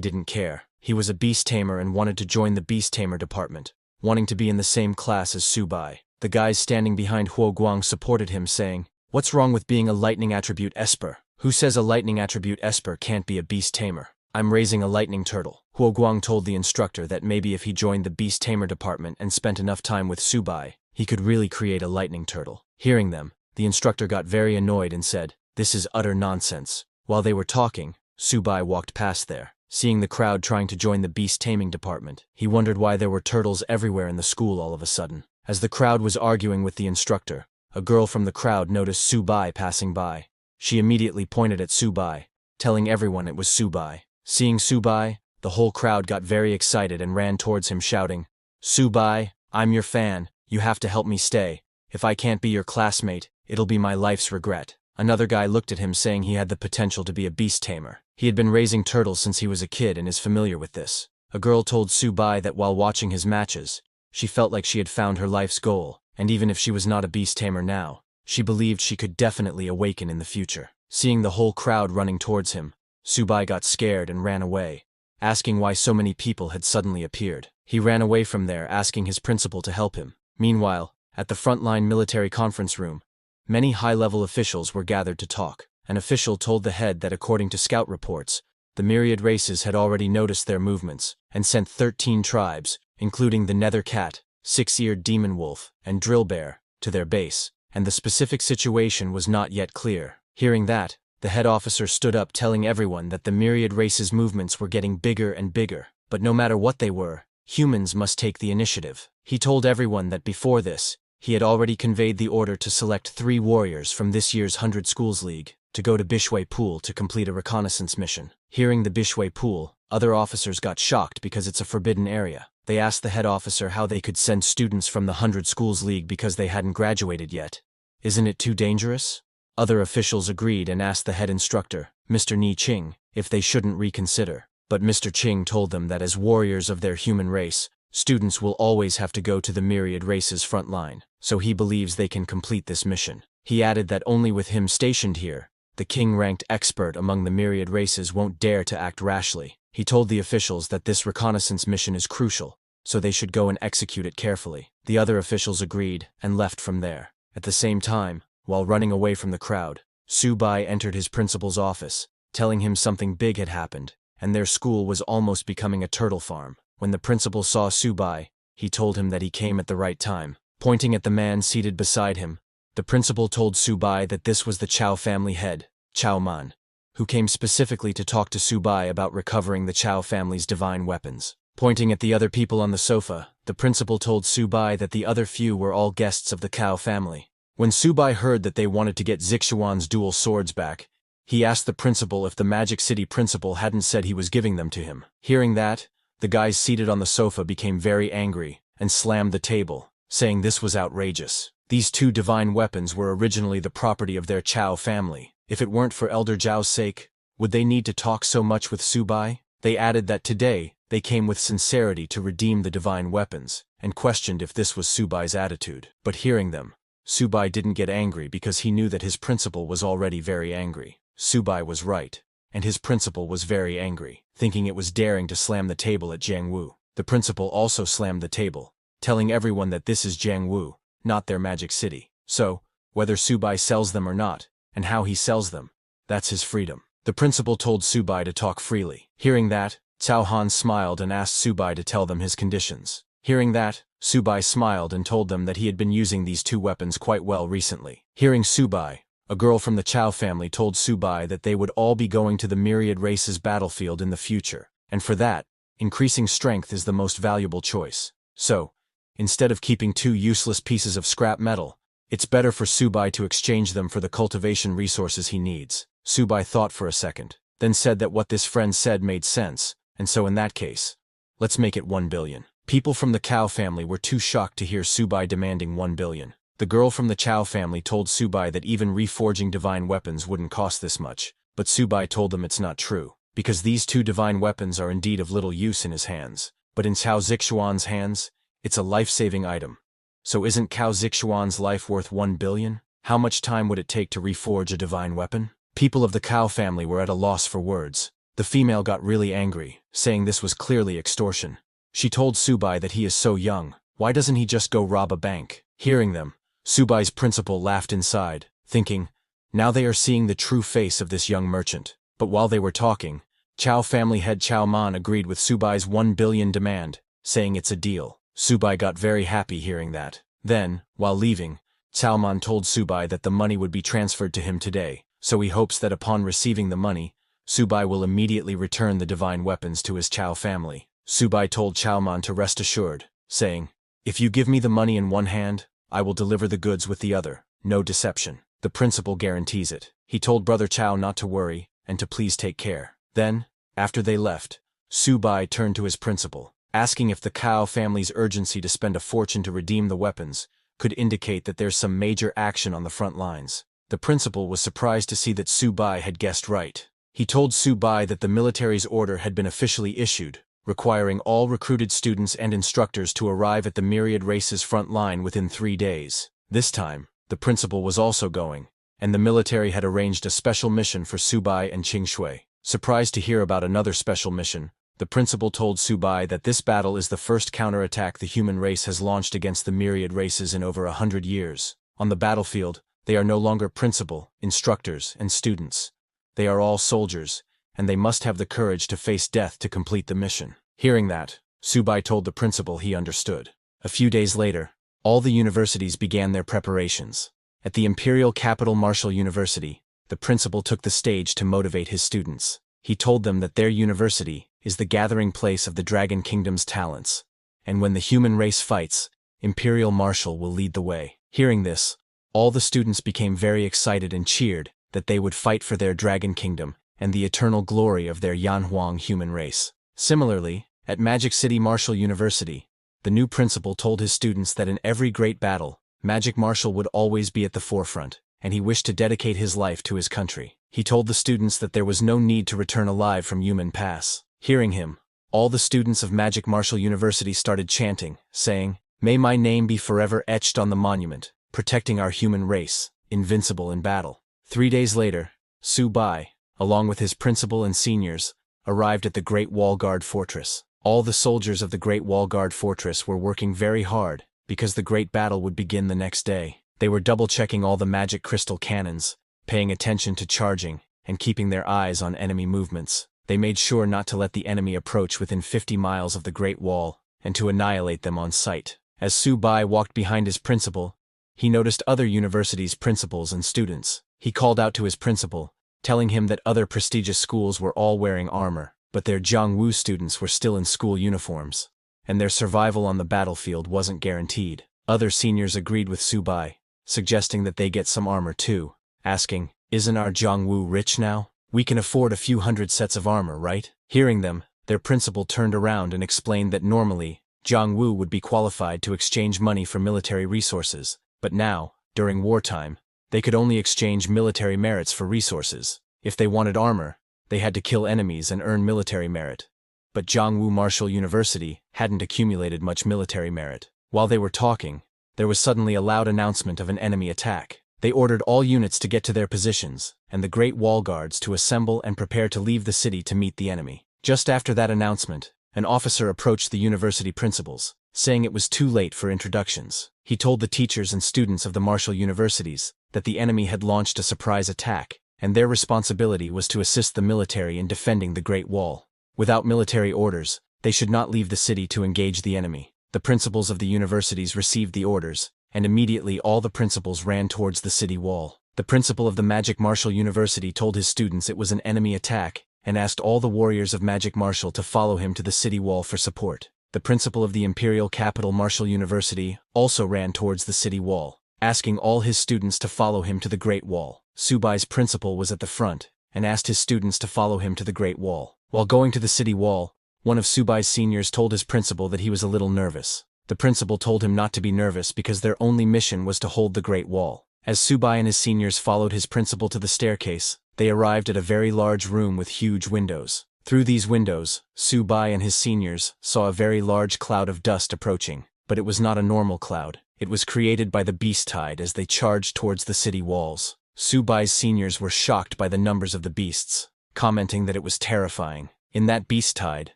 didn't care. He was a beast tamer and wanted to join the beast tamer department, wanting to be in the same class as Subai. The guys standing behind Huo Guang supported him, saying, "What's wrong with being a lightning attribute esper? Who says a lightning attribute esper can't be a beast tamer? I'm raising a lightning turtle." Huo Guang told the instructor that maybe if he joined the beast tamer department and spent enough time with Subai, he could really create a lightning turtle. Hearing them, the instructor got very annoyed and said, "This is utter nonsense." While they were talking, Subai walked past there. Seeing the crowd trying to join the beast taming department, he wondered why there were turtles everywhere in the school all of a sudden. As the crowd was arguing with the instructor, a girl from the crowd noticed Subai passing by. She immediately pointed at Subai, telling everyone it was Subai. Seeing Subai, the whole crowd got very excited and ran towards him shouting, "Subai, I'm your fan, you have to help me stay. If I can't be your classmate, it'll be my life's regret." Another guy looked at him saying he had the potential to be a beast tamer. He had been raising turtles since he was a kid and is familiar with this. A girl told Subai that while watching his matches, she felt like she had found her life's goal, and even if she was not a beast tamer now, she believed she could definitely awaken in the future. Seeing the whole crowd running towards him, Subai got scared and ran away, asking why so many people had suddenly appeared. He ran away from there asking his principal to help him. Meanwhile, at the frontline military conference room, many high-level officials were gathered to talk. An official told the head that according to scout reports, the myriad races had already noticed their movements and sent 13 tribes, including the Nether Cat, Six-Eared Demon Wolf, and Drill Bear, to their base, and the specific situation was not yet clear. Hearing that, the head officer stood up telling everyone that the myriad races' movements were getting bigger and bigger, but no matter what they were, humans must take the initiative. He told everyone that before this, he had already conveyed the order to select 3 warriors from this year's 100 Schools League to go to Bishui Pool to complete a reconnaissance mission. Hearing the Bishui Pool, other officers got shocked because it's a forbidden area. They asked the head officer how they could send students from the 100 Schools League because they hadn't graduated yet. Isn't it too dangerous? Other officials agreed and asked the head instructor, Mr. Ni Qing, if they shouldn't reconsider. But Mr. Qing told them that as warriors of their human race, students will always have to go to the myriad races front line, so he believes they can complete this mission. He added that only with him stationed here, the king-ranked expert among the myriad races won't dare to act rashly. He told the officials that this reconnaissance mission is crucial, so they should go and execute it carefully. The other officials agreed and left from there. At the same time, while running away from the crowd, Subai entered his principal's office, telling him something big had happened, and their school was almost becoming a turtle farm. When the principal saw Subai, he told him that he came at the right time. Pointing at the man seated beside him, the principal told Subai that this was the Chow family head, Chow Man, who came specifically to talk to Subai about recovering the Chow family's divine weapons. Pointing at the other people on the sofa, the principal told Subai that the other few were all guests of the Chow family. When Subai heard that they wanted to get Zixuan's dual swords back, he asked the principal if the Magic City principal hadn't said he was giving them to him. Hearing that, the guys seated on the sofa became very angry and slammed the table, saying this was outrageous. These two divine weapons were originally the property of their Chow family. If it weren't for Elder Zhao's sake, would they need to talk so much with Subai? They added that today, they came with sincerity to redeem the divine weapons, and questioned if this was Subai's attitude. But hearing them, Subai didn't get angry because he knew that his principal was already very angry. Subai was right, and his principal was very angry, thinking it was daring to slam the table at Jiang Wu. The principal also slammed the table, telling everyone that this is Jiang Wu, not their Magic City. So, whether Subai sells them or not, and how he sells them, that's his freedom. The principal told Subai to talk freely. Hearing that, Cao Han smiled and asked Subai to tell them his conditions. Hearing that, Subai smiled and told them that he had been using these two weapons quite well recently. Hearing Subai, a girl from the Chow family told Subai that they would all be going to the myriad races battlefield in the future, and for that, increasing strength is the most valuable choice. So, instead of keeping two useless pieces of scrap metal, it's better for Subai to exchange them for the cultivation resources he needs. Subai thought for a second, then said that what this friend said made sense, and so in that case, let's make it 1 billion. People from the Chow family were too shocked to hear Subai demanding 1 billion. The girl from the Chow family told Subai that even reforging divine weapons wouldn't cost this much, but Subai told them it's not true, because these two divine weapons are indeed of little use in his hands, but in Cao Zixuan's hands, it's a life-saving item. So isn't Cao Zixuan's life worth 1 billion? How much time would it take to reforge a divine weapon? People of the Chow family were at a loss for words. The female got really angry, saying this was clearly extortion. She told Subai that he is so young, why doesn't he just go rob a bank? Hearing them, Subai's principal laughed inside, thinking, now they are seeing the true face of this young merchant. But while they were talking, Chow family head Chow Man agreed with Subai's 1 billion demand, saying it's a deal. Subai got very happy hearing that. Then, while leaving, Chow Man told Subai that the money would be transferred to him today, so he hopes that upon receiving the money, Subai will immediately return the divine weapons to his Chow family. Subai told Chow Man to rest assured, saying, if you give me the money in one hand, I will deliver the goods with the other, no deception. The principal guarantees it. He told Brother Chow not to worry, and to please take care. Then, after they left, Subai turned to his principal, asking if the Chow family's urgency to spend a fortune to redeem the weapons could indicate that there's some major action on the front lines. The principal was surprised to see that Subai had guessed right. He told Subai that the military's order had been officially issued, requiring all recruited students and instructors to arrive at the myriad races front line within 3 days. This time, the principal was also going, and the military had arranged a special mission for Subai and Qingshui. Surprised to hear about another special mission, the principal told Subai that this battle is the first counterattack the human race has launched against the myriad races in over 100 years. On the battlefield, they are no longer principal, instructors, and students. They are all soldiers, and they must have the courage to face death to complete the mission. Hearing that, Subai told the principal he understood. A few days later, all the universities began their preparations. At the imperial capital Martial University, the principal took the stage to motivate his students. He told them that their university is the gathering place of the Dragon Kingdom's talents, and when the human race fights, Imperial Martial will lead the way. Hearing this, all the students became very excited and cheered that they would fight for their Dragon Kingdom and the eternal glory of their Yanhuang human race. Similarly, at Magic City Martial University, the new principal told his students that in every great battle, Magic Martial would always be at the forefront, and he wished to dedicate his life to his country. He told the students that there was no need to return alive from Human Pass. Hearing him, all the students of Magic Martial University started chanting, saying, may my name be forever etched on the monument, protecting our human race, invincible in battle. 3 days later, Subai, along with his principal and seniors, arrived at the Great Wall Guard Fortress. All the soldiers of the Great Wall Guard Fortress were working very hard, because the great battle would begin the next day. They were double-checking all the magic crystal cannons, paying attention to charging, and keeping their eyes on enemy movements. They made sure not to let the enemy approach within 50 miles of the Great Wall, and to annihilate them on sight. As Su-bai walked behind his principal, he noticed other universities' principals and students. He called out to his principal, telling him that other prestigious schools were all wearing armor, but their Jiangwu students were still in school uniforms, and their survival on the battlefield wasn't guaranteed. Other seniors agreed with Su-bai, suggesting that they get some armor too, asking, "Isn't our Jiangwu rich now? We can afford a few hundred sets of armor, right?" Hearing them, their principal turned around and explained that normally, Jiangwu would be qualified to exchange money for military resources, but now, during wartime, they could only exchange military merits for resources. If they wanted armor, they had to kill enemies and earn military merit. But Jiangwu Martial University hadn't accumulated much military merit. While they were talking, there was suddenly a loud announcement of an enemy attack. They ordered all units to get to their positions, and the Great Wall Guards to assemble and prepare to leave the city to meet the enemy. Just after that announcement, an officer approached the university principals, saying it was too late for introductions. He told the teachers and students of the martial universities that the enemy had launched a surprise attack, and their responsibility was to assist the military in defending the Great Wall. Without military orders, they should not leave the city to engage the enemy. The principals of the universities received the orders, and immediately all the principals ran towards the city wall. The principal of the Magic Martial University told his students it was an enemy attack, and asked all the warriors of Magic Martial to follow him to the city wall for support. The principal of the Imperial Capital Martial University also ran towards the city wall, asking all his students to follow him to the Great Wall. Su-bai's principal was at the front, and asked his students to follow him to the Great Wall. While going to the city wall, one of Su-bai's seniors told his principal that he was a little nervous. The principal told him not to be nervous because their only mission was to hold the Great Wall. As Su-bai and his seniors followed his principal to the staircase, they arrived at a very large room with huge windows. Through these windows, Su-bai and his seniors saw a very large cloud of dust approaching, but it was not a normal cloud. It was created by the beast tide as they charged towards the city walls. Su-bai's seniors were shocked by the numbers of the beasts, commenting that it was terrifying. In that beast tide,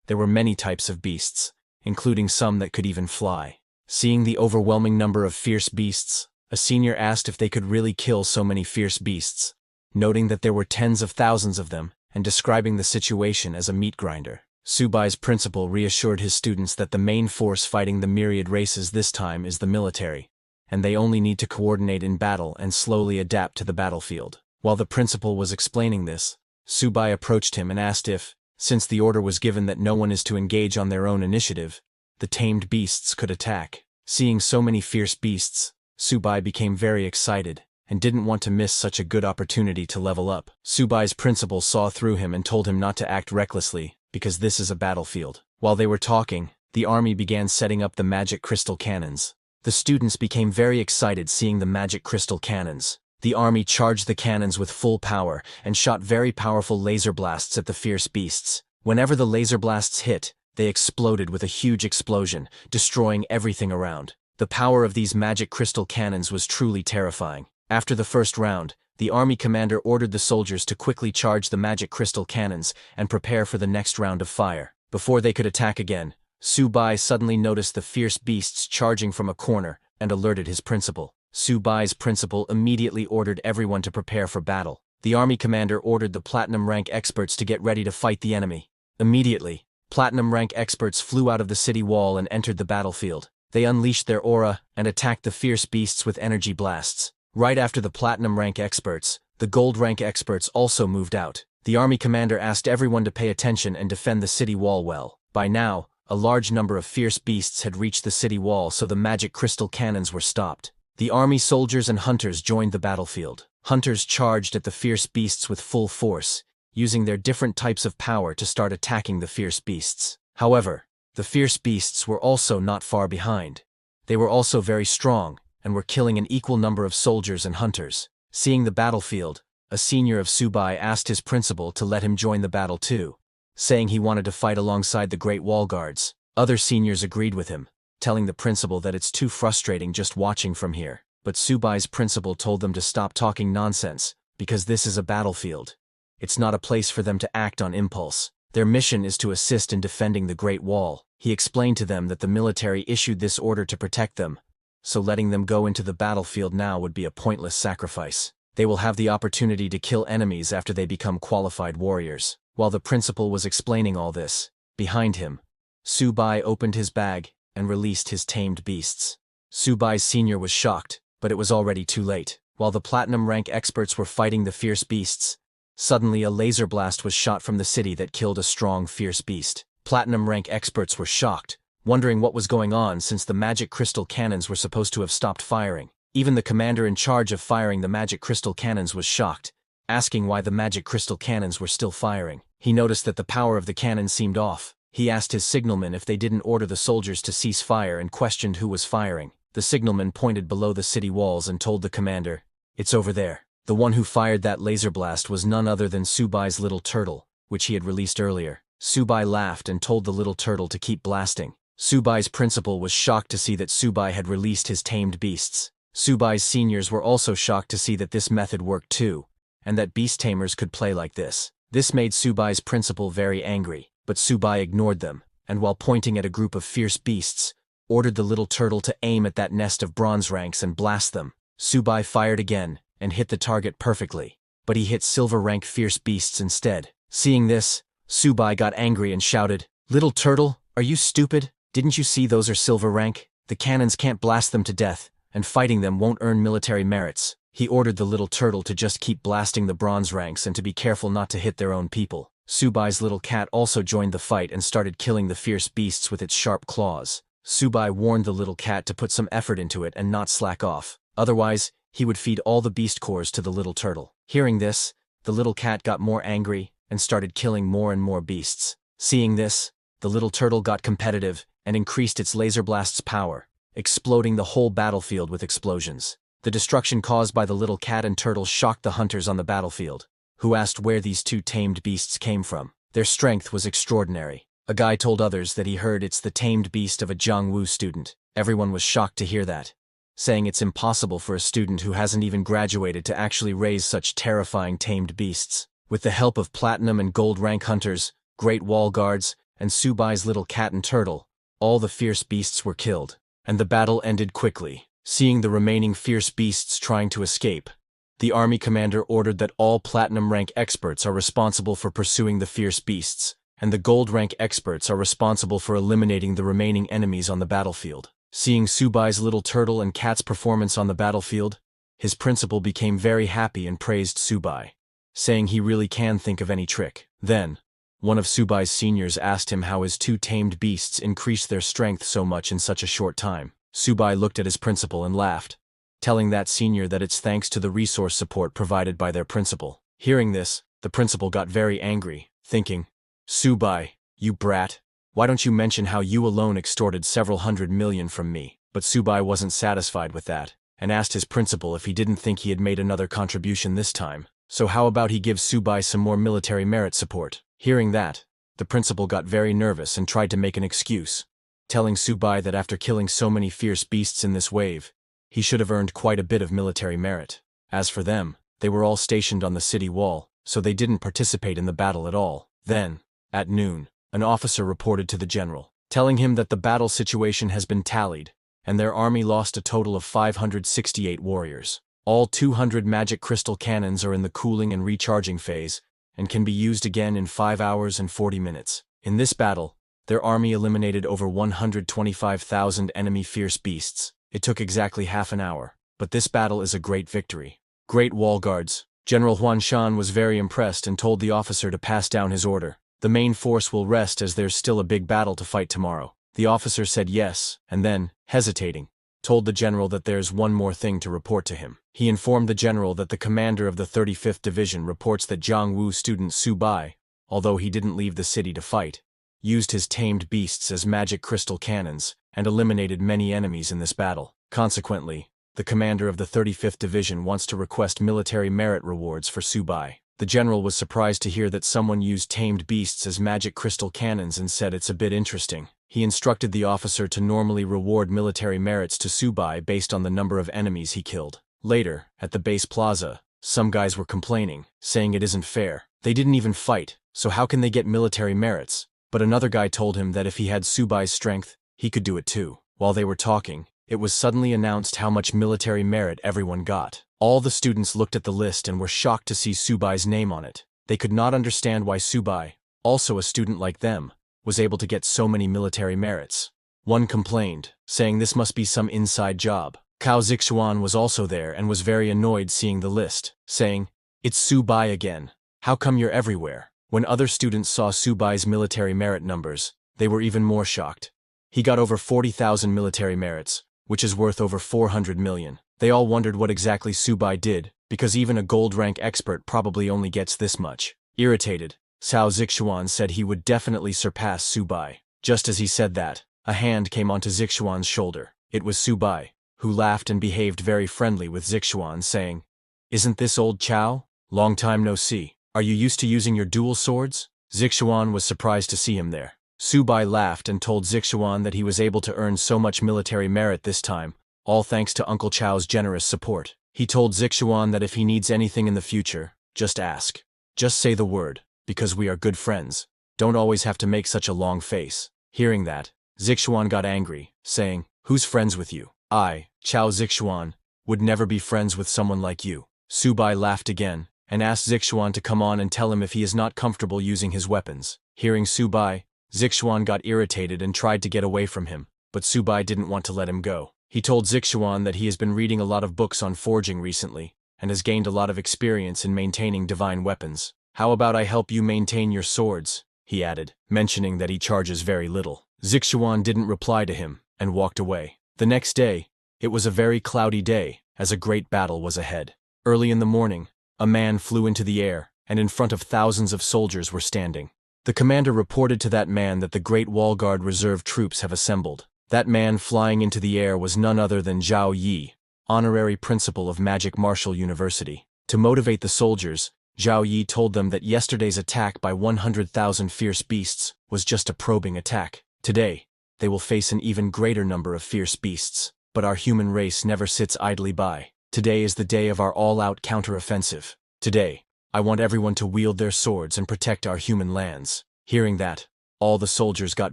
there were many types of beasts, including some that could even fly. Seeing the overwhelming number of fierce beasts, a senior asked if they could really kill so many fierce beasts, noting that there were tens of thousands of them, and describing the situation as a meat grinder. Su-bai's principal reassured his students that the main force fighting the myriad races this time is the military, and they only need to coordinate in battle and slowly adapt to the battlefield. While the principal was explaining this, Su-bai approached him and asked if, since the order was given that no one is to engage on their own initiative, the tamed beasts could attack. Seeing so many fierce beasts, Su-bai became very excited, and didn't want to miss such a good opportunity to level up. Su-bai's principal saw through him and told him not to act recklessly, because this is a battlefield. While they were talking, the army began setting up the magic crystal cannons. The students became very excited seeing the magic crystal cannons. The army charged the cannons with full power and shot very powerful laser blasts at the fierce beasts. Whenever the laser blasts hit, they exploded with a huge explosion, destroying everything around. The power of these magic crystal cannons was truly terrifying. After the first round, the army commander ordered the soldiers to quickly charge the magic crystal cannons and prepare for the next round of fire. Before they could attack again, Su-bai suddenly noticed the fierce beasts charging from a corner and alerted his principal. Su-bai's principal immediately ordered everyone to prepare for battle. The army commander ordered the platinum rank experts to get ready to fight the enemy. Immediately, platinum rank experts flew out of the city wall and entered the battlefield. They unleashed their aura and attacked the fierce beasts with energy blasts. Right after the platinum rank experts, the gold rank experts also moved out. The army commander asked everyone to pay attention and defend the city wall well. By now, a large number of fierce beasts had reached the city wall, so the magic crystal cannons were stopped. The army soldiers and hunters joined the battlefield. Hunters charged at the fierce beasts with full force, using their different types of power to start attacking the fierce beasts. However, the fierce beasts were also not far behind. They were also very strong, and were killing an equal number of soldiers and hunters. Seeing the battlefield, a senior of Su-bai asked his principal to let him join the battle too, saying he wanted to fight alongside the Great Wall Guards. Other seniors agreed with him, telling the principal that it's too frustrating just watching from here. But Su-bai's principal told them to stop talking nonsense, because this is a battlefield. It's not a place for them to act on impulse. Their mission is to assist in defending the Great Wall. He explained to them that the military issued this order to protect them, so letting them go into the battlefield now would be a pointless sacrifice. They will have the opportunity to kill enemies after they become qualified warriors. While the principal was explaining all this, behind him, Subai opened his bag and released his tamed beasts. Subai's senior was shocked, but it was already too late. While the platinum rank experts were fighting the fierce beasts, suddenly a laser blast was shot from the city that killed a strong fierce beast. Platinum rank experts were shocked, wondering what was going on since the magic crystal cannons were supposed to have stopped firing. Even the commander in charge of firing the magic crystal cannons was shocked, asking why the magic crystal cannons were still firing. He noticed that the power of the cannon seemed off. He asked his signalman if they didn't order the soldiers to cease fire and questioned who was firing. The signalman pointed below the city walls and told the commander, "It's over there." The one who fired that laser blast was none other than Subai's little turtle, which he had released earlier. Subai laughed and told the little turtle to keep blasting. Subai's principal was shocked to see that Subai had released his tamed beasts. Subai's seniors were also shocked to see that this method worked too, and that beast tamers could play like this. This made Subai's principal very angry, but Subai ignored them, and while pointing at a group of fierce beasts, ordered the little turtle to aim at that nest of bronze ranks and blast them. Subai fired again, and hit the target perfectly, but he hit silver rank fierce beasts instead. Seeing this, Subai got angry and shouted, "Little turtle, are you stupid? Didn't you see those are silver rank? The cannons can't blast them to death, and fighting them won't earn military merits." He ordered the little turtle to just keep blasting the bronze ranks and to be careful not to hit their own people. Subai's little cat also joined the fight and started killing the fierce beasts with its sharp claws. Subai warned the little cat to put some effort into it and not slack off, otherwise, he would feed all the beast cores to the little turtle. Hearing this, the little cat got more angry and started killing more and more beasts. Seeing this, the little turtle got competitive and increased its laser blast's power, exploding the whole battlefield with explosions. The destruction caused by the little cat and turtle shocked the hunters on the battlefield, who asked where these two tamed beasts came from. Their strength was extraordinary. A guy told others that he heard it's the tamed beast of a Jiangwu student. Everyone was shocked to hear that, saying it's impossible for a student who hasn't even graduated to actually raise such terrifying tamed beasts. With the help of platinum and gold rank hunters, great wall guards, and Subai's little cat and turtle, all the fierce beasts were killed, and the battle ended quickly. Seeing the remaining fierce beasts trying to escape, the army commander ordered that all platinum rank experts are responsible for pursuing the fierce beasts, and the gold rank experts are responsible for eliminating the remaining enemies on the battlefield. Seeing Subai's little turtle and cat's performance on the battlefield, his principal became very happy and praised Subai, saying he really can think of any trick. Then, one of Subai's seniors asked him how his two tamed beasts increased their strength so much in such a short time. Subai looked at his principal and laughed, telling that senior that it's thanks to the resource support provided by their principal. Hearing this, the principal got very angry, thinking, "Subai, you brat, why don't you mention how you alone extorted several hundred million from me?" But Subai wasn't satisfied with that, and asked his principal if he didn't think he had made another contribution this time. So how about he gives Subai some more military merit support? Hearing that, the principal got very nervous and tried to make an excuse, telling Subai that after killing so many fierce beasts in this wave, he should have earned quite a bit of military merit. As for them, they were all stationed on the city wall, so they didn't participate in the battle at all. Then, at noon, an officer reported to the general, telling him that the battle situation has been tallied, and their army lost a total of 568 warriors. All 200 magic crystal cannons are in the cooling and recharging phase, and can be used again in 5 hours and 40 minutes. In this battle, their army eliminated over 125,000 enemy fierce beasts. It took exactly half an hour, but this battle is a great victory. Great wall guards. General Huanshan was very impressed and told the officer to pass down his order. The main force will rest as there's still a big battle to fight tomorrow. The officer said yes, and then, hesitating, told the general that there's one more thing to report to him. He informed the general that the commander of the 35th Division reports that Jiangwu student Subai, although he didn't leave the city to fight, used his tamed beasts as magic crystal cannons, and eliminated many enemies in this battle. Consequently, the commander of the 35th Division wants to request military merit rewards for Subai. The general was surprised to hear that someone used tamed beasts as magic crystal cannons and said it's a bit interesting. He instructed the officer to normally reward military merits to Subai based on the number of enemies he killed. Later, at the base plaza, some guys were complaining, saying it isn't fair. They didn't even fight, so how can they get military merits? But another guy told him that if he had Subai's strength, he could do it too. While they were talking, it was suddenly announced how much military merit everyone got. All the students looked at the list and were shocked to see Subai's name on it. They could not understand why Subai, also a student like them, was able to get so many military merits. One complained, saying this must be some inside job. Cao Zixuan was also there and was very annoyed seeing the list, saying, "It's Subai again. How come you're everywhere?" When other students saw Subai's military merit numbers, they were even more shocked. He got over 40,000 military merits, which is worth over 400 million. They all wondered what exactly Subai did, because even a gold rank expert probably only gets this much. Irritated, Cao Zixuan said he would definitely surpass Subai. Just as he said that, a hand came onto Zixuan's shoulder. It was Subai, who laughed and behaved very friendly with Zixuan, saying, "Isn't this old Cao? Long time no see. Are you used to using your dual swords?" Zixuan was surprised to see him there. Subai laughed and told Zixuan that he was able to earn so much military merit this time, all thanks to Uncle Chao's generous support. He told Zixuan that if he needs anything in the future, just ask. Just say the word, because we are good friends. Don't always have to make such a long face. Hearing that, Zixuan got angry, saying, "Who's friends with you? I, Chao Zixuan, would never be friends with someone like you." Subai laughed again, and asked Zixuan to come on and tell him if he is not comfortable using his weapons. Hearing Subai, Zixuan got irritated and tried to get away from him, but Subai didn't want to let him go. He told Zixuan that he has been reading a lot of books on forging recently, and has gained a lot of experience in maintaining divine weapons. "How about I help you maintain your swords?" he added, mentioning that he charges very little. Zixuan didn't reply to him, and walked away. The next day, it was a very cloudy day, as a great battle was ahead. Early in the morning, a man flew into the air, and in front of thousands of soldiers were standing. The commander reported to that man that the Great Wall Guard reserve troops have assembled. That man flying into the air was none other than Zhao Yi, honorary principal of Magic Martial University. To motivate the soldiers, Zhao Yi told them that yesterday's attack by 100,000 fierce beasts was just a probing attack. Today, they will face an even greater number of fierce beasts, but our human race never sits idly by. Today is the day of our all-out counter-offensive. Today, I want everyone to wield their swords and protect our human lands. Hearing that, all the soldiers got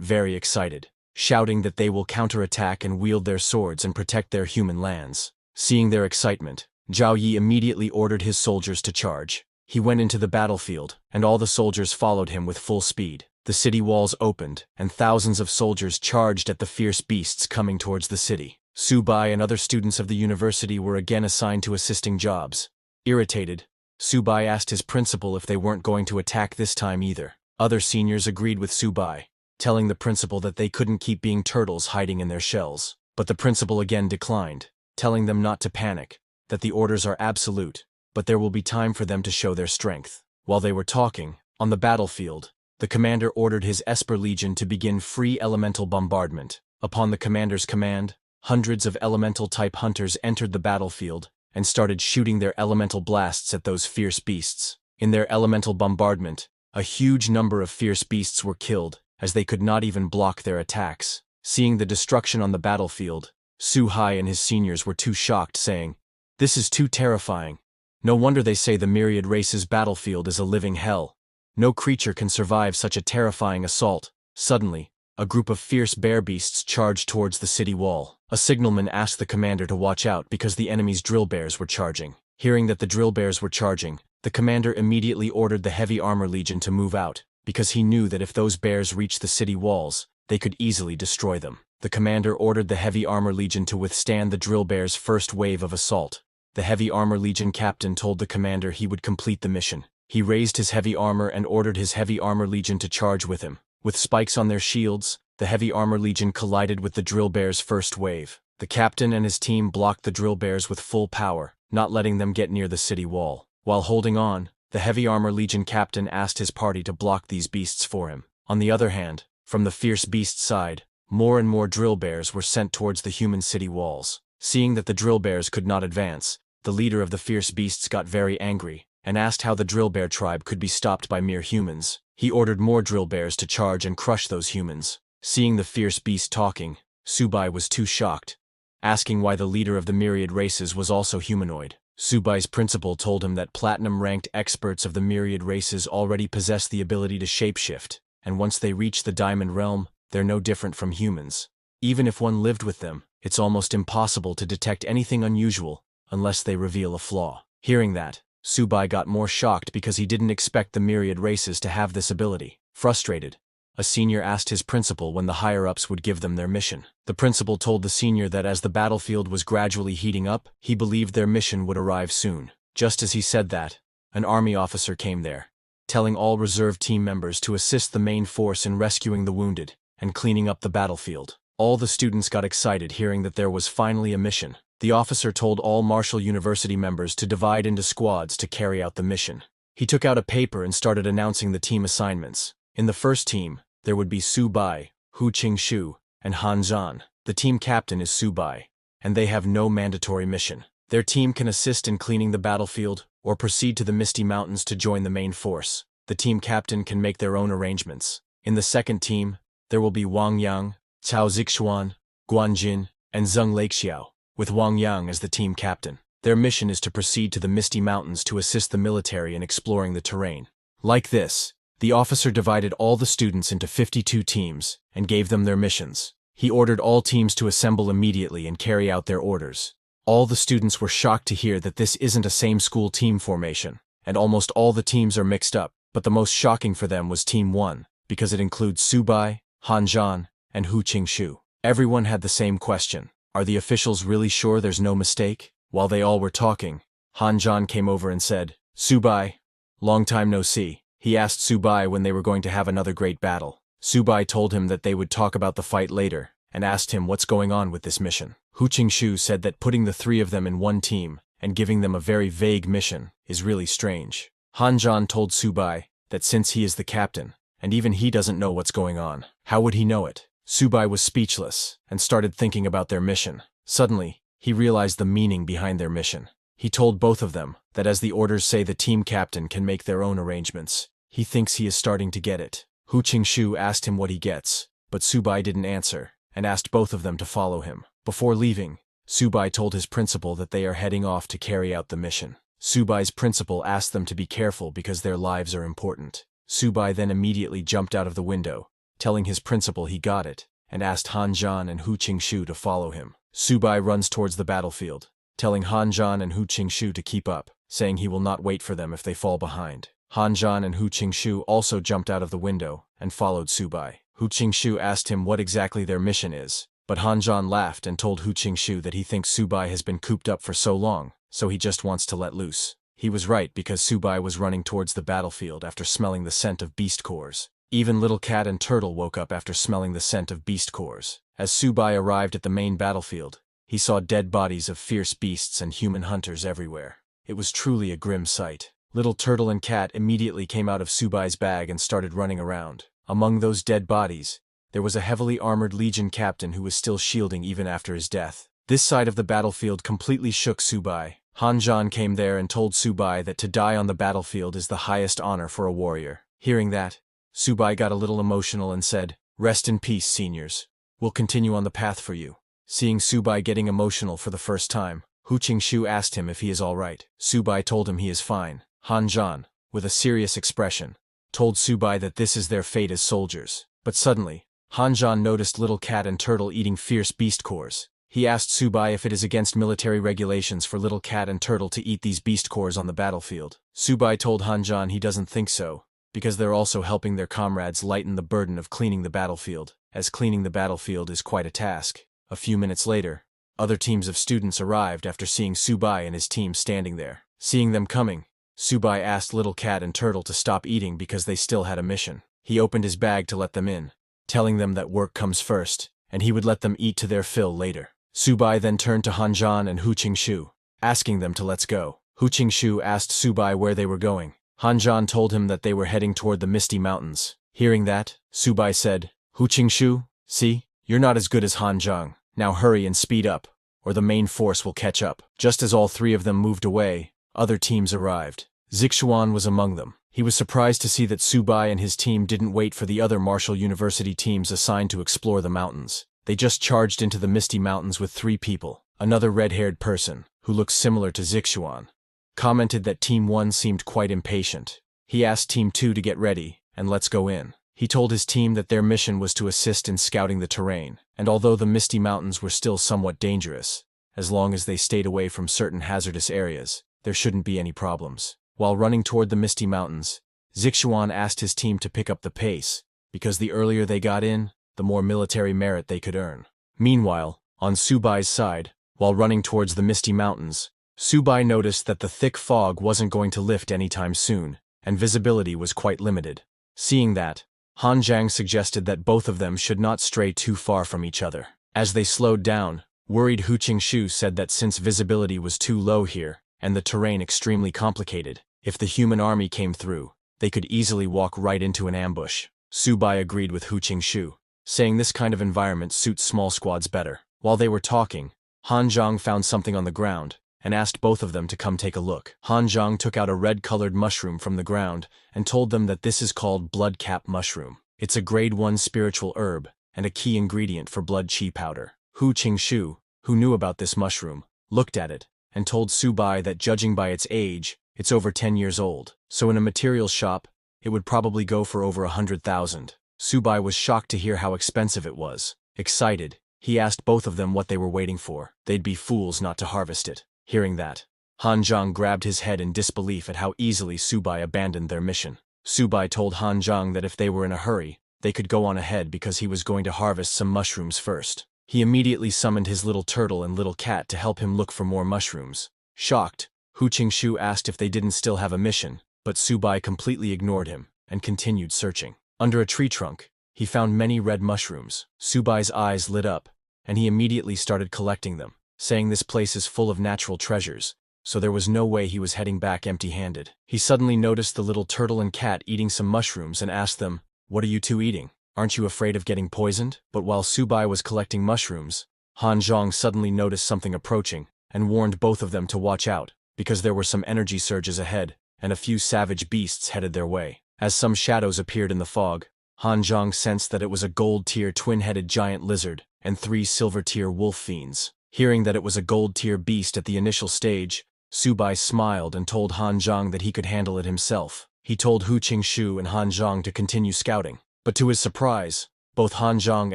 very excited, shouting that they will counterattack and wield their swords and protect their human lands. Seeing their excitement, Zhao Yi immediately ordered his soldiers to charge. He went into the battlefield, and all the soldiers followed him with full speed. The city walls opened, and thousands of soldiers charged at the fierce beasts coming towards the city. Subai and other students of the university were again assigned to assisting jobs. Irritated, Subai asked his principal if they weren't going to attack this time either. Other seniors agreed with Subai, telling the principal that they couldn't keep being turtles hiding in their shells. But the principal again declined, telling them not to panic, that the orders are absolute, but there will be time for them to show their strength. While they were talking, on the battlefield, the commander ordered his Esper Legion to begin free elemental bombardment. Upon the commander's command, hundreds of elemental-type hunters entered the battlefield and started shooting their elemental blasts at those fierce beasts. In their elemental bombardment, a huge number of fierce beasts were killed, as they could not even block their attacks. Seeing the destruction on the battlefield, Su Hai and his seniors were too shocked, saying, "This is too terrifying. No wonder they say the myriad race's battlefield is a living hell. No creature can survive such a terrifying assault." Suddenly, a group of fierce bear beasts charged towards the city wall. A signalman asked the commander to watch out because the enemy's drill bears were charging. Hearing that the drill bears were charging, the commander immediately ordered the heavy armor legion to move out, because he knew that if those bears reached the city walls, they could easily destroy them. The commander ordered the heavy armor legion to withstand the drill bears' first wave of assault. The heavy armor legion captain told the commander he would complete the mission. He raised his heavy armor and ordered his heavy armor legion to charge with him. With spikes on their shields, the heavy armor legion collided with the drill bears' first wave. The captain and his team blocked the drill bears with full power, not letting them get near the city wall. While holding on, the heavy armor legion captain asked his party to block these beasts for him. On the other hand, from the fierce beast side, more and more drill bears were sent towards the human city walls. Seeing that the drill bears could not advance, the leader of the fierce beasts got very angry, and asked how the drill bear tribe could be stopped by mere humans. He ordered more drill bears to charge and crush those humans. Seeing the fierce beast talking, Subai was too shocked, asking why the leader of the myriad races was also humanoid. Subai's principal told him that platinum-ranked experts of the myriad races already possess the ability to shapeshift, and once they reach the diamond realm, they're no different from humans. Even if one lived with them, it's almost impossible to detect anything unusual unless they reveal a flaw. Hearing that, Subai got more shocked because he didn't expect the myriad races to have this ability. Frustrated, a senior asked his principal when the higher-ups would give them their mission. The principal told the senior that as the battlefield was gradually heating up, he believed their mission would arrive soon. Just as he said that, an army officer came there, telling all reserve team members to assist the main force in rescuing the wounded and cleaning up the battlefield. All the students got excited hearing that there was finally a mission. The officer told all Marshall University members to divide into squads to carry out the mission. He took out a paper and started announcing the team assignments. In the first team, there would be Subai, Hu Qingxu, and Han Zhan. The team captain is Subai, and they have no mandatory mission. Their team can assist in cleaning the battlefield or proceed to the Misty Mountains to join the main force. The team captain can make their own arrangements. In the second team, there will be Wang Yang, Cao Zixuan, Guan Jin, and Zheng Lakexiao, with Wang Yang as the team captain. Their mission is to proceed to the Misty Mountains to assist the military in exploring the terrain. Like this, the officer divided all the students into 52 teams and gave them their missions. He ordered all teams to assemble immediately and carry out their orders. All the students were shocked to hear that this isn't a same-school team formation, and almost all the teams are mixed up, but the most shocking for them was Team 1, because it includes Subai, Han Zhan, and Hu Qingxu. Everyone had the same question. Are the officials really sure there's no mistake? While they all were talking, Han Zhan came over and said, "Subai, long time no see." He asked Subai when they were going to have another great battle. Subai told him that they would talk about the fight later, and asked him what's going on with this mission. Hu Qingxu said that putting the three of them in one team and giving them a very vague mission is really strange. Han Zhan told Subai that since he is the captain, and even he doesn't know what's going on, how would he know it? Subai was speechless and started thinking about their mission. Suddenly, he realized the meaning behind their mission. He told both of them that as the orders say the team captain can make their own arrangements. He thinks he is starting to get it. Hu Qingxu asked him what he gets, but Subai didn't answer, and asked both of them to follow him. Before leaving, Subai told his principal that they are heading off to carry out the mission. Subai's principal asked them to be careful because their lives are important. Subai then immediately jumped out of the window, telling his principal he got it, and asked Han Zhan and Hu Qingxu to follow him. Subai runs towards the battlefield, telling Han Zhan and Hu Qingxu to keep up, saying he will not wait for them if they fall behind. Han Zhan and Hu Qingxu also jumped out of the window and followed Subai. Hu Qingxu asked him what exactly their mission is, but Han Zhan laughed and told Hu Qingxu that he thinks Subai has been cooped up for so long, so he just wants to let loose. He was right because Subai was running towards the battlefield after smelling the scent of beast cores. Even Little Cat and Turtle woke up after smelling the scent of beast cores. As Subai arrived at the main battlefield, he saw dead bodies of fierce beasts and human hunters everywhere. It was truly a grim sight. Little Turtle and Cat immediately came out of Subai's bag and started running around. Among those dead bodies, there was a heavily armored Legion captain who was still shielding even after his death. This side of the battlefield completely shook Subai. Han Zhan came there and told Subai that to die on the battlefield is the highest honor for a warrior. Hearing that, Subai got a little emotional and said, "Rest in peace, seniors. We'll continue on the path for you." Seeing Subai getting emotional for the first time, Hu Qingxu asked him if he is all right. Subai told him he is fine. Han Zhan, with a serious expression, told Subai that this is their fate as soldiers. But suddenly, Han Zhan noticed Little Cat and Turtle eating fierce beast cores. He asked Subai if it is against military regulations for Little Cat and Turtle to eat these beast cores on the battlefield. Subai told Han Zhan he doesn't think so, because they're also helping their comrades lighten the burden of cleaning the battlefield, as cleaning the battlefield is quite a task. A few minutes later, other teams of students arrived after seeing Subai and his team standing there. Seeing them coming, Subai asked Little Cat and Turtle to stop eating because they still had a mission. He opened his bag to let them in, telling them that work comes first, and he would let them eat to their fill later. Subai then turned to Han Zhan and Hu Qingxu, asking them to let's go. Hu Qingxu asked Subai where they were going. Han Zhan told him that they were heading toward the Misty Mountains. Hearing that, Subai said, "Hu Qingxu, see, you're not as good as Han Zhan. Now hurry and speed up, or the main force will catch up." Just as all three of them moved away, other teams arrived. Zixuan was among them. He was surprised to see that Subai and his team didn't wait for the other Marshall University teams assigned to explore the mountains. They just charged into the Misty Mountains with 3 people. Another red-haired person, who looks similar to Zixuan, commented that Team 1 seemed quite impatient. He asked Team 2 to get ready, and let's go in. He told his team that their mission was to assist in scouting the terrain, and although the Misty Mountains were still somewhat dangerous, as long as they stayed away from certain hazardous areas, there shouldn't be any problems. While running toward the Misty Mountains, Zixuan asked his team to pick up the pace, because the earlier they got in, the more military merit they could earn. Meanwhile, on Subai's side, while running towards the Misty Mountains, Subai noticed that the thick fog wasn't going to lift anytime soon, and visibility was quite limited. Seeing that, Han Zhang suggested that both of them should not stray too far from each other. As they slowed down, worried Hu Qingshu said that since visibility was too low here, and the terrain extremely complicated, if the human army came through, they could easily walk right into an ambush. Subai agreed with Hu Qingshu, saying this kind of environment suits small squads better. While they were talking, Han Zhang found something on the ground, and asked both of them to come take a look. Han Zhang took out a red-colored mushroom from the ground and told them that this is called blood cap mushroom. It's a grade 1 spiritual herb and a key ingredient for blood qi powder. Hu Qingshu, who knew about this mushroom, looked at it and told Subai that judging by its age, it's over 10 years old. So in a materials shop, it would probably go for over 100,000. Subai was shocked to hear how expensive it was. Excited, he asked both of them what they were waiting for. They'd be fools not to harvest it. Hearing that, Han Zhang grabbed his head in disbelief at how easily Subai abandoned their mission. Subai told Han Zhang that if they were in a hurry, they could go on ahead because he was going to harvest some mushrooms first. He immediately summoned his little turtle and little cat to help him look for more mushrooms. Shocked, Hu Qingshu asked if they didn't still have a mission, but Subai completely ignored him and continued searching. Under a tree trunk, he found many red mushrooms. Subai's eyes lit up, and he immediately started collecting them, saying this place is full of natural treasures, so there was no way he was heading back empty-handed. He suddenly noticed the little turtle and cat eating some mushrooms and asked them, "What are you two eating? Aren't you afraid of getting poisoned?" But while Subai was collecting mushrooms, Han Zhang suddenly noticed something approaching and warned both of them to watch out, because there were some energy surges ahead, and a few savage beasts headed their way. As some shadows appeared in the fog, Han Zhang sensed that it was a gold-tier twin-headed giant lizard and 3 silver-tier wolf fiends. Hearing that it was a gold-tier beast at the initial stage, Subai smiled and told Han Zhang that he could handle it himself. He told Hu Qingshu and Han Zhang to continue scouting, but to his surprise, both Han Zhang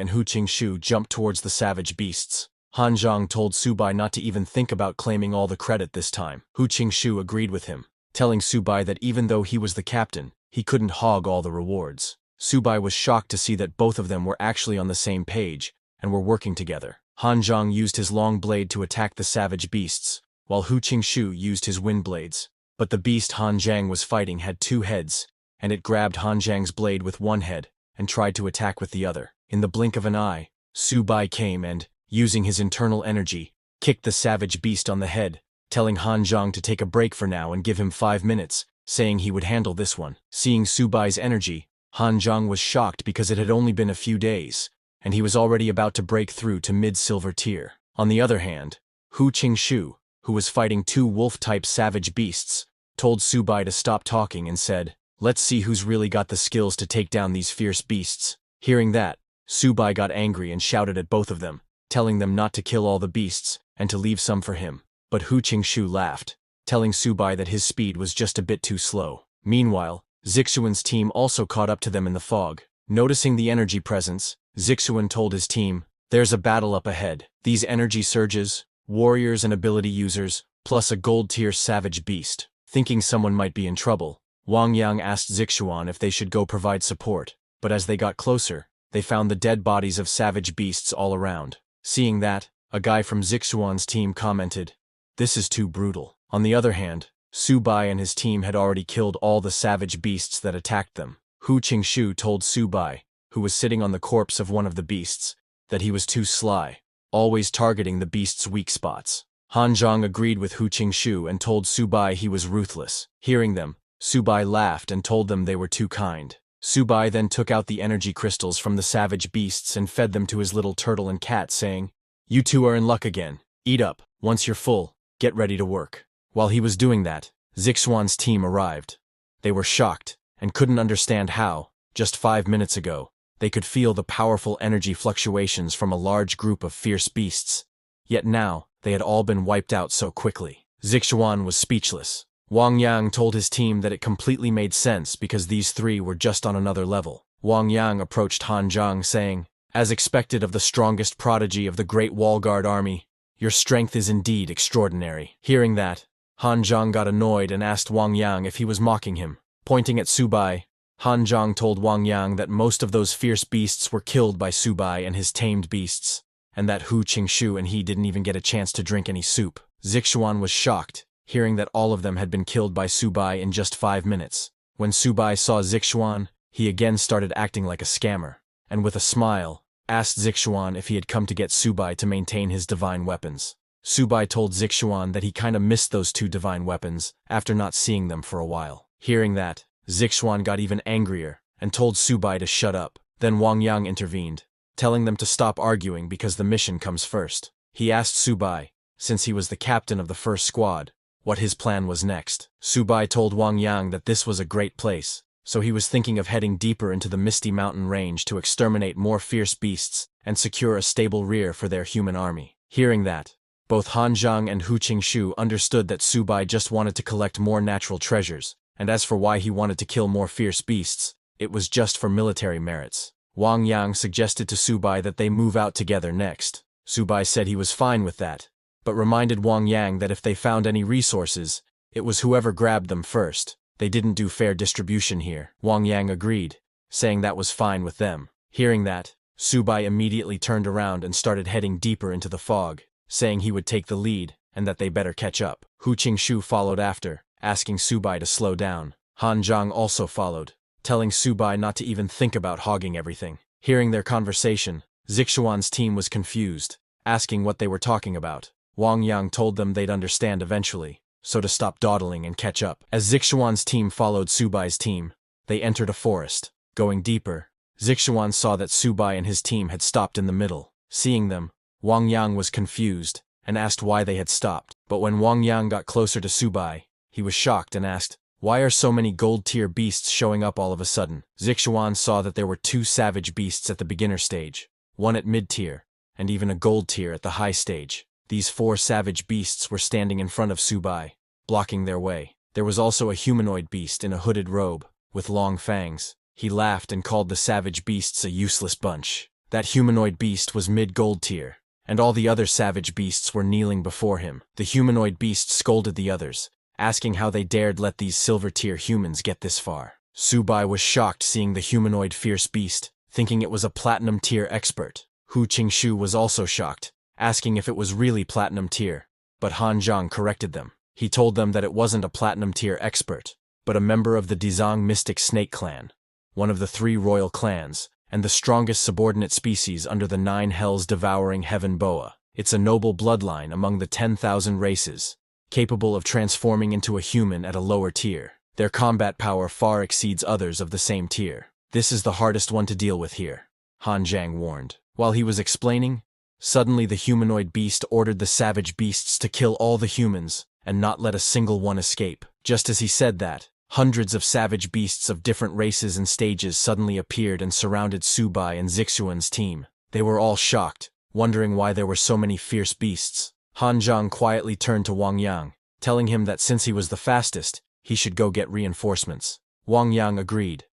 and Hu Qingshu jumped towards the savage beasts. Han Zhang told Subai not to even think about claiming all the credit this time. Hu Qingshu agreed with him, telling Subai that even though he was the captain, he couldn't hog all the rewards. Subai was shocked to see that both of them were actually on the same page and were working together. Han Zhang used his long blade to attack the savage beasts, while Hu Qingshu used his wind blades. But the beast Han Zhang was fighting had 2 heads, and it grabbed Han Zhang's blade with one head and tried to attack with the other. In the blink of an eye, Subai came and, using his internal energy, kicked the savage beast on the head, telling Han Zhang to take a break for now and give him 5 minutes, saying he would handle this one. Seeing Subai's energy, Han Zhang was shocked because it had only been a few days, and he was already about to break through to mid-silver tier. On the other hand, Hu Qingshu, who was fighting 2 wolf-type savage beasts, told Subai to stop talking and said, "Let's see who's really got the skills to take down these fierce beasts." Hearing that, Subai got angry and shouted at both of them, telling them not to kill all the beasts and to leave some for him. But Hu Qingshu laughed, telling Subai that his speed was just a bit too slow. Meanwhile, Zixuan's team also caught up to them in the fog. Noticing the energy presence, Zixuan told his team, "There's a battle up ahead. These energy surges, warriors and ability users, plus a gold-tier savage beast." Thinking someone might be in trouble, Wang Yang asked Zixuan if they should go provide support, but as they got closer, they found the dead bodies of savage beasts all around. Seeing that, a guy from Zixuan's team commented, "This is too brutal." On the other hand, Subai and his team had already killed all the savage beasts that attacked them. Hu Qingshu told Subai, who was sitting on the corpse of one of the beasts, that he was too sly, always targeting the beast's weak spots. Han Zhang agreed with Hu Qingshu and told Subai he was ruthless. Hearing them, Subai laughed and told them they were too kind. Subai then took out the energy crystals from the savage beasts and fed them to his little turtle and cat, saying, "You two are in luck again. Eat up. Once you're full, get ready to work." While he was doing that, Zixuan's team arrived. They were shocked and couldn't understand how, just 5 minutes ago, they could feel the powerful energy fluctuations from a large group of fierce beasts. Yet now, they had all been wiped out so quickly. Zixuan was speechless. Wang Yang told his team that it completely made sense because these 3 were just on another level. Wang Yang approached Han Zhang saying, "As expected of the strongest prodigy of the Great Wall Guard army, your strength is indeed extraordinary." Hearing that, Han Zhang got annoyed and asked Wang Yang if he was mocking him. Pointing at Subai, Han Zhang told Wang Yang that most of those fierce beasts were killed by Subai and his tamed beasts, and that Hu Qingshu and he didn't even get a chance to drink any soup. Zixuan was shocked, hearing that all of them had been killed by Subai in just 5 minutes. When Subai saw Zixuan, he again started acting like a scammer, and with a smile, asked Zixuan if he had come to get Subai to maintain his divine weapons. Subai told Zixuan that he kinda missed those 2 divine weapons after not seeing them for a while. Hearing that, Zixuan got even angrier and told Subai to shut up. Then Wang Yang intervened, telling them to stop arguing because the mission comes first. He asked Subai, since he was the captain of the first squad, what his plan was next. Subai told Wang Yang that this was a great place, so he was thinking of heading deeper into the Misty Mountain range to exterminate more fierce beasts and secure a stable rear for their human army. Hearing that, both Han Zhang and Hu Qingshu understood that Subai just wanted to collect more natural treasures, and as for why he wanted to kill more fierce beasts, it was just for military merits. Wang Yang suggested to Subai that they move out together next. Subai said he was fine with that, but reminded Wang Yang that if they found any resources, it was whoever grabbed them first. They didn't do fair distribution here. Wang Yang agreed, saying that was fine with them. Hearing that, Subai immediately turned around and started heading deeper into the fog, saying he would take the lead and that they better catch up. Hu Qingshu followed after, asking Subai to slow down. Han Zhang also followed, telling Subai not to even think about hogging everything. Hearing their conversation, Zixuan's team was confused, asking what they were talking about. Wang Yang told them they'd understand eventually, so to stop dawdling and catch up. As Zixuan's team followed Subai's team, they entered a forest. Going deeper, Zixuan saw that Subai and his team had stopped in the middle. Seeing them, Wang Yang was confused and asked why they had stopped. But when Wang Yang got closer to Subai, he was shocked and asked, "Why are so many gold-tier beasts showing up all of a sudden?" Zixuan saw that there were 2 savage beasts at the beginner stage, 1 at mid-tier, and even a gold tier at the high stage. These 4 savage beasts were standing in front of Subai, blocking their way. There was also a humanoid beast in a hooded robe, with long fangs. He laughed and called the savage beasts a useless bunch. That humanoid beast was mid-gold tier, and all the other savage beasts were kneeling before him. The humanoid beast scolded the others, asking how they dared let these silver-tier humans get this far. Subai was shocked seeing the humanoid fierce beast, thinking it was a platinum-tier expert. Hu Qingshu was also shocked, asking if it was really platinum tier, but Han Zhang corrected them. He told them that it wasn't a platinum tier expert, but a member of the Dizang Mystic Snake Clan, one of the 3 royal clans, and the strongest subordinate species under the 9 hells devouring heaven boa. It's a noble bloodline among the 10,000 races, capable of transforming into a human at a lower tier. Their combat power far exceeds others of the same tier. This is the hardest one to deal with here, Han Zhang warned. While he was explaining, suddenly the humanoid beast ordered the savage beasts to kill all the humans and not let a single one escape. Just as he said that, hundreds of savage beasts of different races and stages suddenly appeared and surrounded Subai and Zixuan's team. They were all shocked, wondering why there were so many fierce beasts. Han Zhang quietly turned to Wang Yang, telling him that since he was the fastest, he should go get reinforcements. Wang Yang agreed,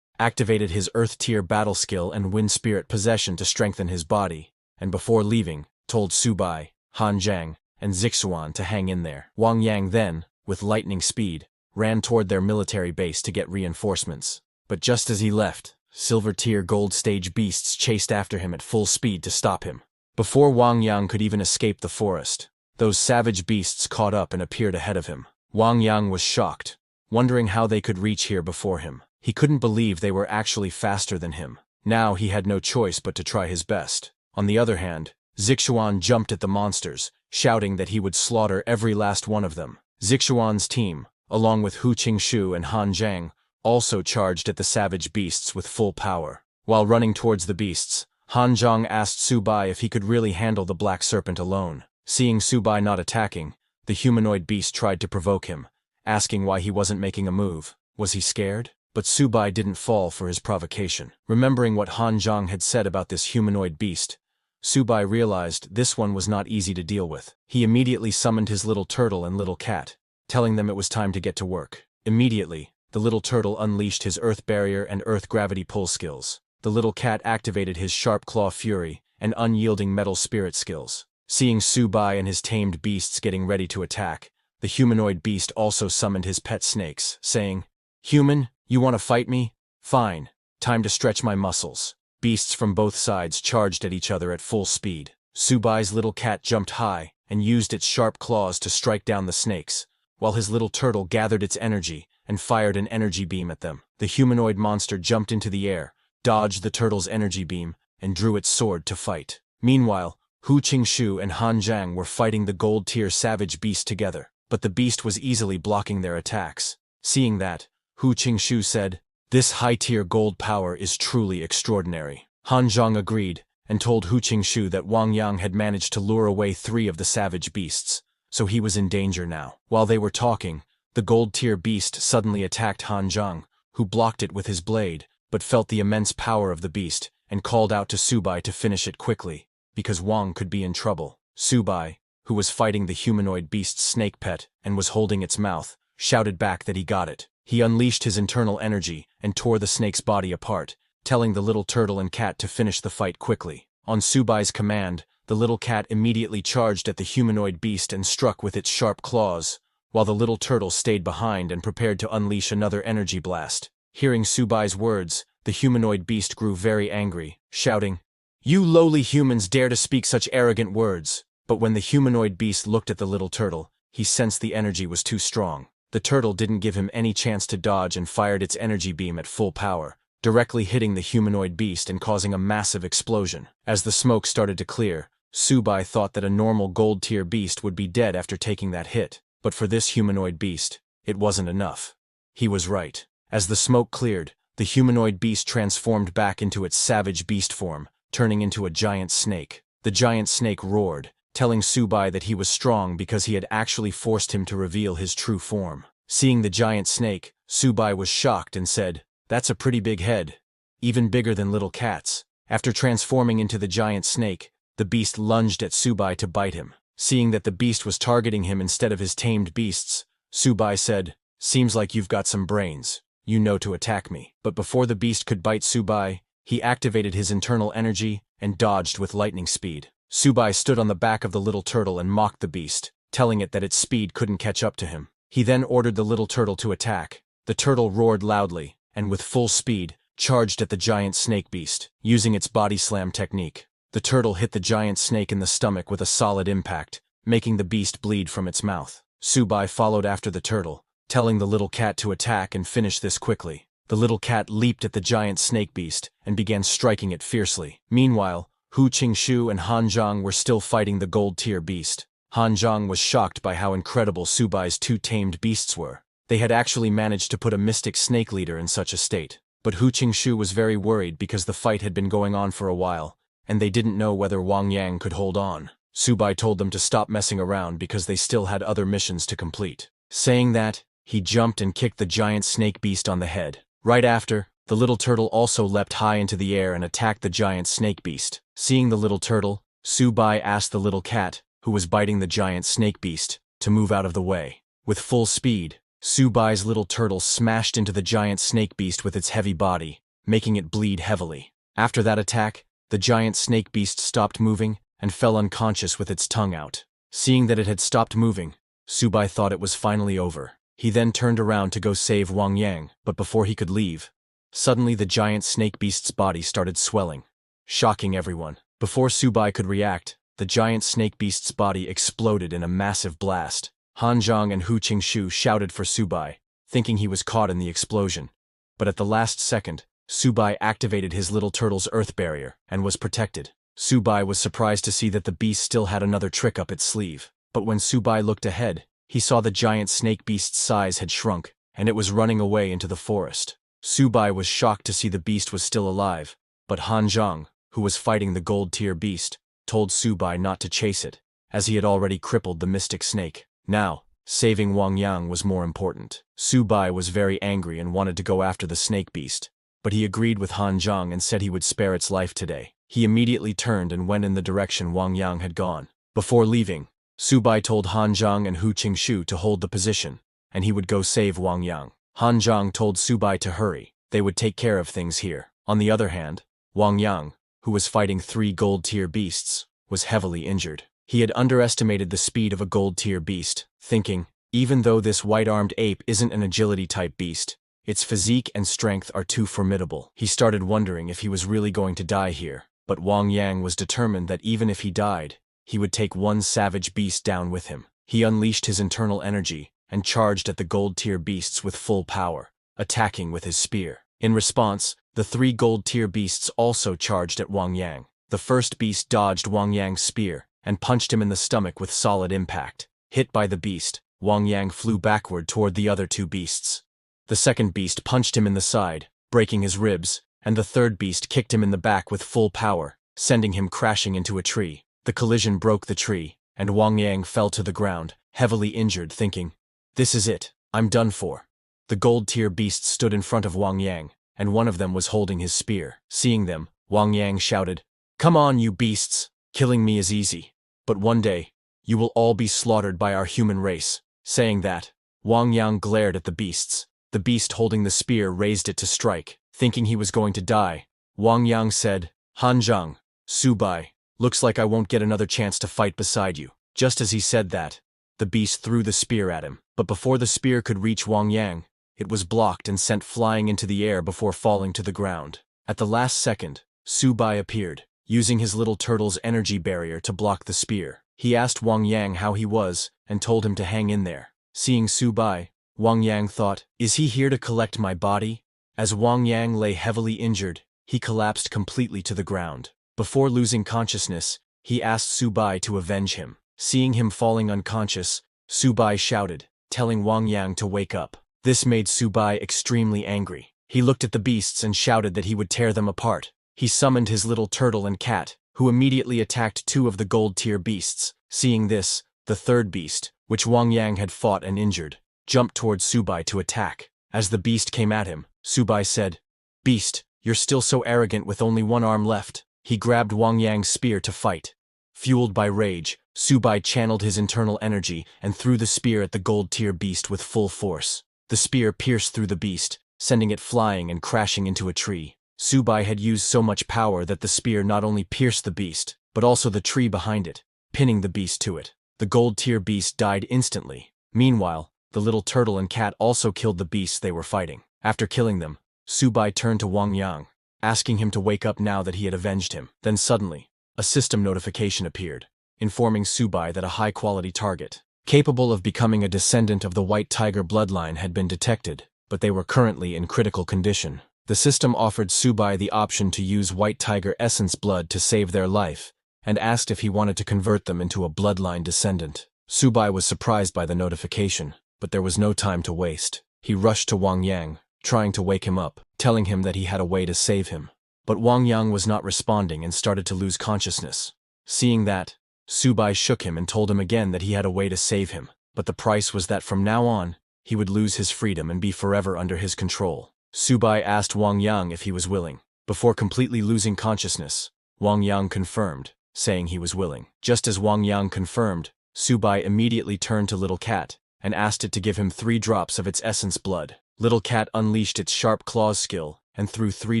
activated his Earth-tier battle skill and Wind Spirit possession to strengthen his body, and before leaving, told Subai, Han Zhang, and Zixuan to hang in there. Wang Yang then, with lightning speed, ran toward their military base to get reinforcements. But just as he left, silver-tier gold-stage beasts chased after him at full speed to stop him. Before Wang Yang could even escape the forest, those savage beasts caught up and appeared ahead of him. Wang Yang was shocked, wondering how they could reach here before him. He couldn't believe they were actually faster than him. Now he had no choice but to try his best. On the other hand, Zixuan jumped at the monsters, shouting that he would slaughter every last one of them. Zixuan's team, along with Hu Qingshu and Han Zhang, also charged at the savage beasts with full power. While running towards the beasts, Han Zhang asked Subai if he could really handle the black serpent alone. Seeing Subai not attacking, the humanoid beast tried to provoke him, asking why he wasn't making a move. Was he scared? But Subai didn't fall for his provocation. Remembering what Han Zhang had said about this humanoid beast, Subai realized this one was not easy to deal with. He immediately summoned his little turtle and little cat, telling them it was time to get to work. Immediately, the little turtle unleashed his earth barrier and earth gravity pull skills. The little cat activated his sharp claw fury and unyielding metal spirit skills. Seeing Subai and his tamed beasts getting ready to attack, the humanoid beast also summoned his pet snakes, saying, "Human, you want to fight me? Fine. Time to stretch my muscles." Beasts from both sides charged at each other at full speed. Subai's little cat jumped high and used its sharp claws to strike down the snakes, while his little turtle gathered its energy and fired an energy beam at them. The humanoid monster jumped into the air, dodged the turtle's energy beam, and drew its sword to fight. Meanwhile, Hu Qingxu and Han Zhang were fighting the gold-tier savage beast together, but the beast was easily blocking their attacks. Seeing that, Hu Qingxu said, "This high-tier gold power is truly extraordinary." Han Zhang agreed, and told Hu Qingxu that Wang Yang had managed to lure away 3 of the savage beasts, so he was in danger now. While they were talking, the gold-tier beast suddenly attacked Han Zhang, who blocked it with his blade, but felt the immense power of the beast, and called out to Subai to finish it quickly, because Wang could be in trouble. Subai, who was fighting the humanoid beast's snake pet and was holding its mouth, shouted back that he got it. He unleashed his internal energy and tore the snake's body apart, telling the little turtle and cat to finish the fight quickly. On Subai's command, the little cat immediately charged at the humanoid beast and struck with its sharp claws, while the little turtle stayed behind and prepared to unleash another energy blast. Hearing Subai's words, the humanoid beast grew very angry, shouting, "You lowly humans dare to speak such arrogant words!" But when the humanoid beast looked at the little turtle, he sensed the energy was too strong. The turtle didn't give him any chance to dodge and fired its energy beam at full power, directly hitting the humanoid beast and causing a massive explosion. As the smoke started to clear, Subai thought that a normal gold-tier beast would be dead after taking that hit, but for this humanoid beast, it wasn't enough. He was right. As the smoke cleared, the humanoid beast transformed back into its savage beast form, turning into a giant snake. The giant snake roared, telling Subai that he was strong because he had actually forced him to reveal his true form. Seeing the giant snake, Subai was shocked and said, "That's a pretty big head. Even bigger than little cats." After transforming into the giant snake, the beast lunged at Subai to bite him. Seeing that the beast was targeting him instead of his tamed beasts, Subai said, "Seems like you've got some brains. You know to attack me." But before the beast could bite Subai, he activated his internal energy and dodged with lightning speed. Subai stood on the back of the little turtle and mocked the beast, telling it that its speed couldn't catch up to him. He then ordered the little turtle to attack. The turtle roared loudly, and with full speed, charged at the giant snake beast, using its body slam technique. The turtle hit the giant snake in the stomach with a solid impact, making the beast bleed from its mouth. Subai followed after the turtle, telling the little cat to attack and finish this quickly. The little cat leaped at the giant snake beast and began striking it fiercely. Meanwhile, Hu Qingxu and Han Zhang were still fighting the gold-tier beast. Han Zhang was shocked by how incredible Subai's 2 tamed beasts were. They had actually managed to put a mystic snake leader in such a state. But Hu Qingxu was very worried because the fight had been going on for a while, and they didn't know whether Wang Yang could hold on. Subai told them to stop messing around because they still had other missions to complete. Saying that, he jumped and kicked the giant snake beast on the head. Right after, the little turtle also leapt high into the air and attacked the giant snake beast. Seeing the little turtle, Subai asked the little cat, who was biting the giant snake beast, to move out of the way. With full speed, Subai's little turtle smashed into the giant snake beast with its heavy body, making it bleed heavily. After that attack, the giant snake beast stopped moving and fell unconscious with its tongue out. Seeing that it had stopped moving, Subai thought it was finally over. He then turned around to go save Wang Yang, but before he could leave, suddenly the giant snake beast's body started swelling, shocking everyone. Before Subai could react, the giant snake beast's body exploded in a massive blast. Han Zhang and Hu Qingxu shouted for Subai, thinking he was caught in the explosion. But at the last second, Subai activated his little turtle's earth barrier and was protected. Subai was surprised to see that the beast still had another trick up its sleeve. But when Subai looked ahead, he saw the giant snake beast's size had shrunk, and it was running away into the forest. Subai was shocked to see the beast was still alive, but Han Zhang, who was fighting the gold-tier beast, told Subai not to chase it, as he had already crippled the mystic snake. Now, saving Wang Yang was more important. Subai was very angry and wanted to go after the snake beast, but he agreed with Han Zhang and said he would spare its life today. He immediately turned and went in the direction Wang Yang had gone. Before leaving, Subai told Han Zhang and Hu Qingxu to hold the position, and he would go save Wang Yang. Han Zhang told Subai to hurry. They would take care of things here. On the other hand, Wang Yang, who was fighting 3 gold-tier beasts, was heavily injured. He had underestimated the speed of a gold-tier beast, thinking, Even though this white-armed ape isn't an agility-type beast, its physique and strength are too formidable. He started wondering if he was really going to die here, but Wang Yang was determined that even if he died, he would take one savage beast down with him. He unleashed his internal energy and charged at the gold-tier beasts with full power, attacking with his spear. In response, the 3 gold-tier beasts also charged at Wang Yang. The first beast dodged Wang Yang's spear and punched him in the stomach with solid impact. Hit by the beast, Wang Yang flew backward toward the other 2 beasts. The second beast punched him in the side, breaking his ribs, and the third beast kicked him in the back with full power, sending him crashing into a tree. The collision broke the tree, and Wang Yang fell to the ground, heavily injured, thinking, "This is it, I'm done for." The gold-tier beasts stood in front of Wang Yang, and one of them was holding his spear. Seeing them, Wang Yang shouted, "Come on, you beasts! Killing me is easy. But one day, you will all be slaughtered by our human race." Saying that, Wang Yang glared at the beasts. The beast holding the spear raised it to strike. Thinking he was going to die, Wang Yang said, "Hanzhang, Subai, looks like I won't get another chance to fight beside you." Just as he said that, the beast threw the spear at him. But before the spear could reach Wang Yang, it was blocked and sent flying into the air before falling to the ground. At the last second, Subai appeared, using his little turtle's energy barrier to block the spear. He asked Wang Yang how he was and told him to hang in there. Seeing Subai, Wang Yang thought, "Is he here to collect my body?" As Wang Yang lay heavily injured, he collapsed completely to the ground. Before losing consciousness, he asked Subai to avenge him. Seeing him falling unconscious, Subai shouted, telling Wang Yang to wake up. This made Subai extremely angry. He looked at the beasts and shouted that he would tear them apart. He summoned his little turtle and cat, who immediately attacked 2 of the gold-tier beasts. Seeing this, the third beast, which Wang Yang had fought and injured, jumped towards Subai to attack. As the beast came at him, Subai said, "Beast, you're still so arrogant with only 1 arm left." He grabbed Wang Yang's spear to fight. Fueled by rage, Subai channeled his internal energy and threw the spear at the gold-tier beast with full force. The spear pierced through the beast, sending it flying and crashing into a tree. Subai had used so much power that the spear not only pierced the beast, but also the tree behind it, pinning the beast to it. The gold-tier beast died instantly. Meanwhile, the little turtle and cat also killed the beasts they were fighting. After killing them, Subai turned to Wang Yang, asking him to wake up now that he had avenged him. Then suddenly, a system notification appeared, informing Subai that a high-quality target, capable of becoming a descendant of the White Tiger bloodline, had been detected, but they were currently in critical condition. The system offered Subai the option to use White Tiger essence blood to save their life, and asked if he wanted to convert them into a bloodline descendant. Subai was surprised by the notification, but there was no time to waste. He rushed to Wang Yang, trying to wake him up, telling him that he had a way to save him. But Wang Yang was not responding and started to lose consciousness. Seeing that, Subai shook him and told him again that he had a way to save him, but the price was that from now on, he would lose his freedom and be forever under his control. Subai asked Wang Yang if he was willing. Before completely losing consciousness, Wang Yang confirmed, saying he was willing. Just as Wang Yang confirmed, Subai immediately turned to Little Cat and asked it to give him 3 drops of its essence blood. Little Cat unleashed its sharp claws skill and threw 3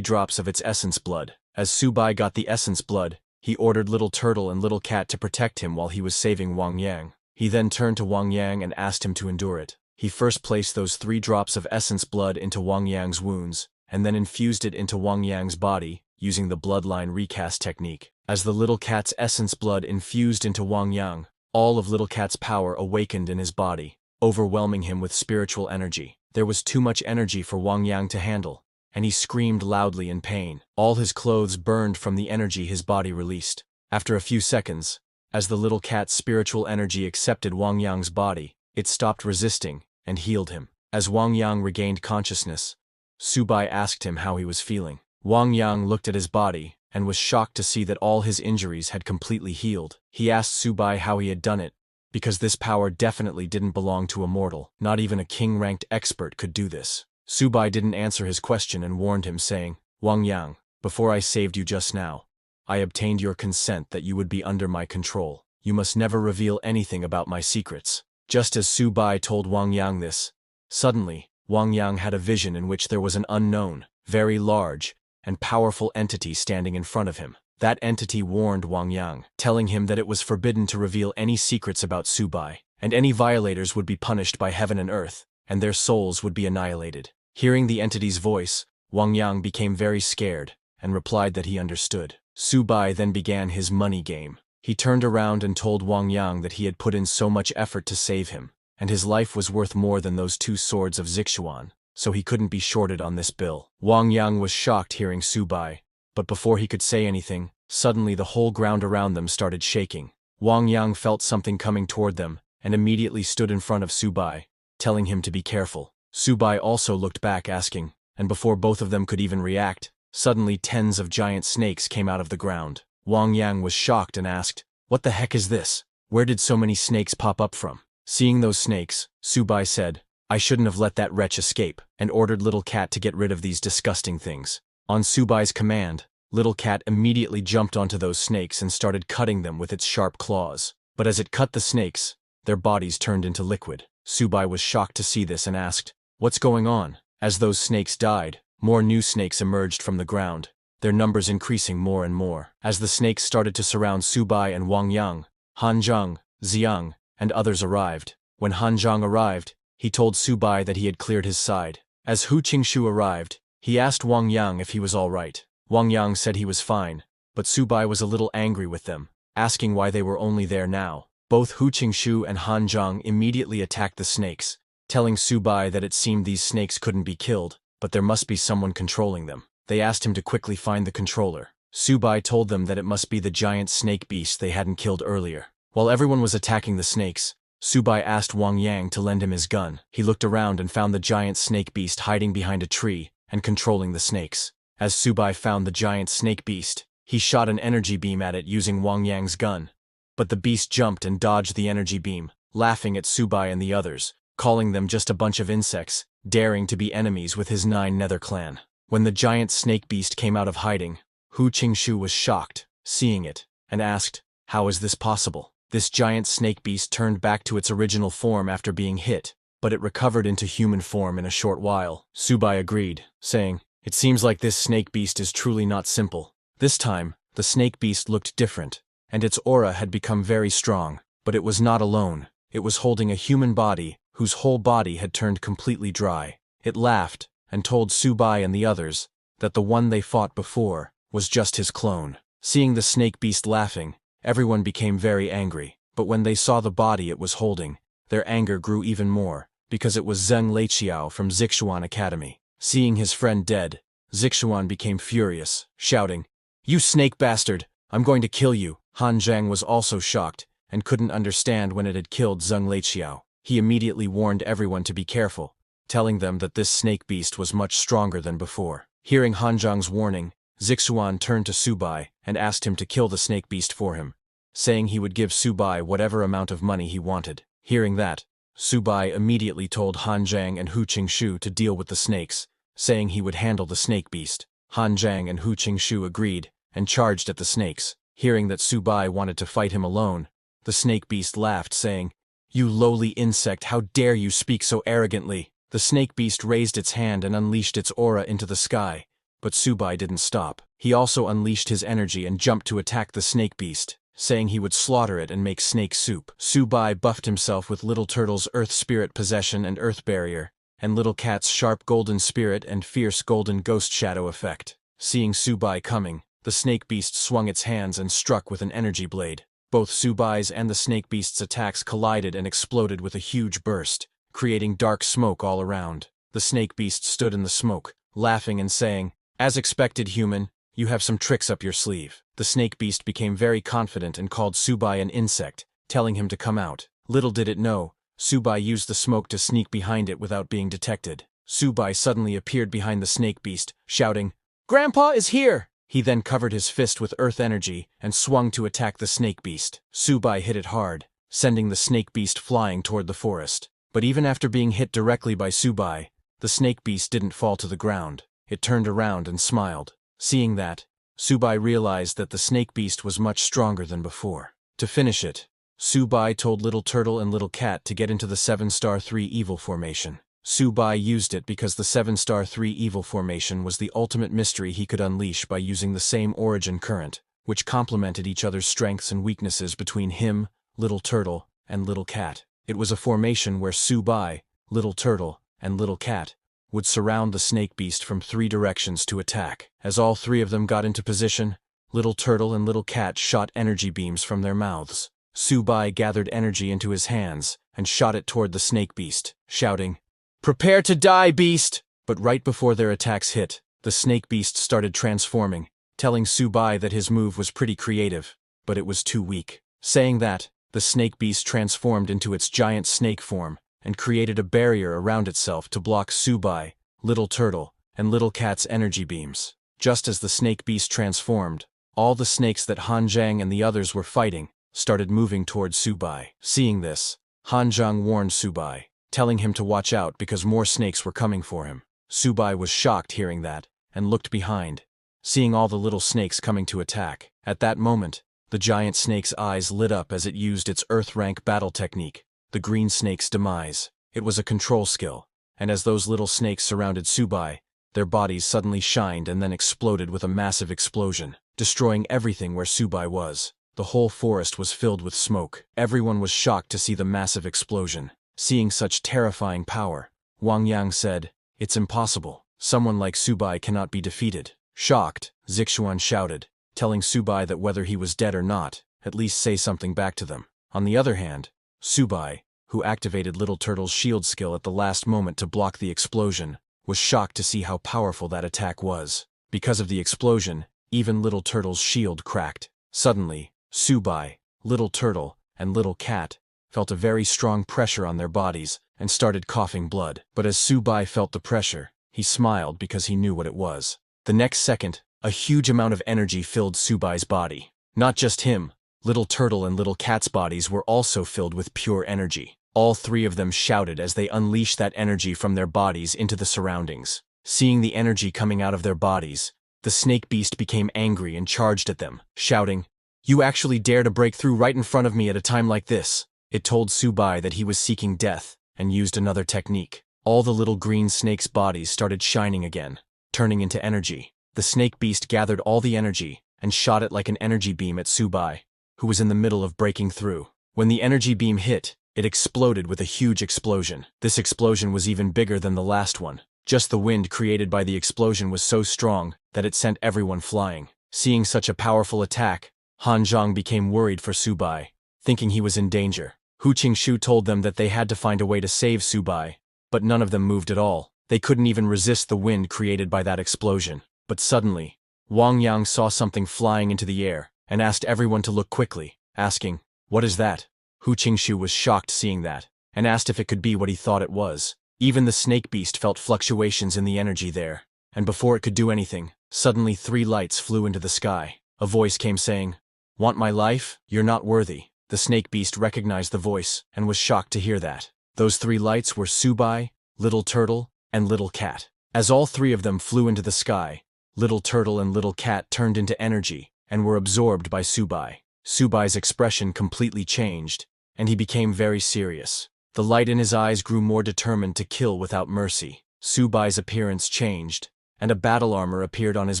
drops of its essence blood. As Subai got the essence blood, he ordered Little Turtle and Little Cat to protect him while he was saving Wang Yang. He then turned to Wang Yang and asked him to endure it. He first placed those 3 drops of essence blood into Wang Yang's wounds, and then infused it into Wang Yang's body, using the bloodline recast technique. As the Little Cat's essence blood infused into Wang Yang, all of Little Cat's power awakened in his body, overwhelming him with spiritual energy. There was too much energy for Wang Yang to handle, and he screamed loudly in pain. All his clothes burned from the energy his body released. After a few seconds, as the Little Cat's spiritual energy accepted Wang Yang's body, it stopped resisting and healed him. As Wang Yang regained consciousness, Subai asked him how he was feeling. Wang Yang looked at his body and was shocked to see that all his injuries had completely healed. He asked Subai how he had done it, because this power definitely didn't belong to a mortal. Not even a king-ranked expert could do this. Subai didn't answer his question and warned him, saying, "Wang Yang, before I saved you just now, I obtained your consent that you would be under my control. You must never reveal anything about my secrets." Just as Subai told Wang Yang this, suddenly, Wang Yang had a vision in which there was an unknown, very large, and powerful entity standing in front of him. That entity warned Wang Yang, telling him that it was forbidden to reveal any secrets about Subai. and any violators would be punished by heaven and earth, and their souls would be annihilated. Hearing the entity's voice, Wang Yang became very scared, and replied that he understood. Su Bai then began his money game. He turned around and told Wang Yang that he had put in so much effort to save him, and his life was worth more than those 2 swords of Zixuan, so he couldn't be shorted on this bill. Wang Yang was shocked hearing Su Bai, but before he could say anything, suddenly the whole ground around them started shaking. Wang Yang felt something coming toward them, and immediately stood in front of Su Bai, telling him to be careful. Su Bai also looked back asking, and before both of them could even react, suddenly tens of giant snakes came out of the ground. Wang Yang was shocked and asked, "What the heck is this? Where did so many snakes pop up from?" Seeing those snakes, Su Bai said, "I shouldn't have let that wretch escape," and ordered Little Cat to get rid of these disgusting things. On Su Bai's command, Little Cat immediately jumped onto those snakes and started cutting them with its sharp claws. But as it cut the snakes, their bodies turned into liquid. Su Bai was shocked to see this and asked, "What's going on?" As those snakes died, more new snakes emerged from the ground, their numbers increasing more and more. As the snakes started to surround Su Bai and Wang Yang, Han Zheng, Xiang, and others arrived. When Han Zheng arrived, he told Su Bai that he had cleared his side. As Hu Qingshu arrived, he asked Wang Yang if he was all right. Wang Yang said he was fine, but Su Bai was a little angry with them, asking why they were only there now. Both Hu Qingshu and Han Zheng immediately attacked the snakes, telling Su Bai that it seemed these snakes couldn't be killed, but there must be someone controlling them. They asked him to quickly find the controller. Su Bai told them that it must be the giant snake beast they hadn't killed earlier. While everyone was attacking the snakes, Su Bai asked Wang Yang to lend him his gun. He looked around and found the giant snake beast hiding behind a tree and controlling the snakes. As Su Bai found the giant snake beast, he shot an energy beam at it using Wang Yang's gun. But the beast jumped and dodged the energy beam, laughing at Su Bai and the others, calling them just a bunch of insects, daring to be enemies with his 9 nether clan. When the giant snake beast came out of hiding, Hu Qingshu was shocked, seeing it, and asked, "How is this possible?" This giant snake beast turned back to its original form after being hit, but it recovered into human form in a short while. Su Bai agreed, saying, "It seems like this snake beast is truly not simple." This time, the snake beast looked different, and its aura had become very strong, but it was not alone. It was holding a human body, whose whole body had turned completely dry. It laughed, and told Su Bai and the others that the one they fought before was just his clone. Seeing the snake beast laughing, everyone became very angry, but when they saw the body it was holding, their anger grew even more, because it was Zheng Leiqiao from Zixuan Academy. Seeing his friend dead, Zixuan became furious, shouting, "You snake bastard, I'm going to kill you." Han Zheng was also shocked, and couldn't understand when it had killed Zheng Leiqiao. He immediately warned everyone to be careful, telling them that this snake beast was much stronger than before. Hearing Han Zheng's warning, Zixuan turned to Su Bai and asked him to kill the snake beast for him, saying he would give Su Bai whatever amount of money he wanted. Hearing that, Su Bai immediately told Han Zheng and Hu Qingshu to deal with the snakes, saying he would handle the snake beast. Han Zheng and Hu Qingshu agreed and charged at the snakes. Hearing that Su Bai wanted to fight him alone, the snake beast laughed, saying, "You lowly insect, how dare you speak so arrogantly?" The snake beast raised its hand and unleashed its aura into the sky, but Su Bai didn't stop. He also unleashed his energy and jumped to attack the snake beast, saying he would slaughter it and make snake soup. Su Bai buffed himself with Little Turtle's Earth Spirit Possession and Earth Barrier, and Little Cat's Sharp Golden Spirit and Fierce Golden Ghost Shadow effect. Seeing Su Bai coming, the snake beast swung its hands and struck with an energy blade. Both Su Bai's and the snake beast's attacks collided and exploded with a huge burst, creating dark smoke all around. The snake beast stood in the smoke, laughing and saying, "As expected, human, you have some tricks up your sleeve." The snake beast became very confident and called Su Bai an insect, telling him to come out. Little did it know, Su Bai used the smoke to sneak behind it without being detected. Su Bai suddenly appeared behind the snake beast, shouting, "Grandpa is here!" He then covered his fist with earth energy and swung to attack the snake beast. Su Bai hit it hard, sending the snake beast flying toward the forest. But even after being hit directly by Su Bai, the snake beast didn't fall to the ground. It turned around and smiled. Seeing that, Su Bai realized that the snake beast was much stronger than before. To finish it, Su Bai told Little Turtle and Little Cat to get into the 7-star 3 evil formation. Su Bai used it because the 7-star 3 evil formation was the ultimate mystery he could unleash by using the same origin current, which complemented each other's strengths and weaknesses between him, Little Turtle, and Little Cat. It was a formation where Subai, Little Turtle, and Little Cat would surround the snake beast from 3 directions to attack. As all 3 of them got into position, Little Turtle and Little Cat shot energy beams from their mouths. Subai gathered energy into his hands and shot it toward the snake beast, shouting, "Prepare to die, beast!" But right before their attacks hit, the snake beast started transforming, telling Subai that his move was pretty creative, but it was too weak. Saying that, the snake beast transformed into its giant snake form and created a barrier around itself to block Subai, Little Turtle, and Little Cat's energy beams. Just as the snake beast transformed, all the snakes that Hanjiang and the others were fighting started moving towards Subai. Seeing this, Hanjiang warned Subai, telling him to watch out because more snakes were coming for him. Subai was shocked hearing that and looked behind, seeing all the little snakes coming to attack. At that moment, the giant snake's eyes lit up as it used its Earth-rank battle technique, the green snake's demise. It was a control skill, and as those little snakes surrounded Subai, their bodies suddenly shined and then exploded with a massive explosion, destroying everything where Subai was. The whole forest was filled with smoke. Everyone was shocked to see the massive explosion. Seeing such terrifying power, Wang Yang said, "It's impossible. Someone like Subai cannot be defeated." Shocked, Zixuan shouted, telling Subai that whether he was dead or not, at least say something back to them. On the other hand, Subai, who activated Little Turtle's shield skill at the last moment to block the explosion, was shocked to see how powerful that attack was. Because of the explosion, even Little Turtle's shield cracked. Suddenly, Subai, Little Turtle, and Little Cat felt a very strong pressure on their bodies and started coughing blood. But as Subai felt the pressure, he smiled because he knew what it was. The next second, a huge amount of energy filled Subai's body. Not just him, Little Turtle and Little Cat's bodies were also filled with pure energy. All 3 of them shouted as they unleashed that energy from their bodies into the surroundings. Seeing the energy coming out of their bodies, the snake beast became angry and charged at them, shouting, "You actually dare to break through right in front of me at a time like this?" It told Subai that he was seeking death and used another technique. All the little green snakes' bodies started shining again, turning into energy. The snake beast gathered all the energy and shot it like an energy beam at Subai, who was in the middle of breaking through. When the energy beam hit, it exploded with a huge explosion. This explosion was even bigger than the last one. Just the wind created by the explosion was so strong that it sent everyone flying. Seeing such a powerful attack, Han Zhang became worried for Subai, thinking he was in danger. Hu Qingshu told them that they had to find a way to save Subai, but none of them moved at all. They couldn't even resist the wind created by that explosion. But suddenly, Wang Yang saw something flying into the air and asked everyone to look quickly, asking, "What is that?" Hu Qingshu was shocked seeing that, and asked if it could be what he thought it was. Even the snake beast felt fluctuations in the energy there, and before it could do anything, suddenly 3 lights flew into the sky. A voice came saying, "Want my life? You're not worthy." The snake beast recognized the voice and was shocked to hear that. Those 3 lights were Subai, Little Turtle, and Little Cat. As all 3 of them flew into the sky, Little Turtle and Little Cat turned into energy and were absorbed by Subai. Subai's expression completely changed, and he became very serious. The light in his eyes grew more determined to kill without mercy. Subai's appearance changed, and a battle armor appeared on his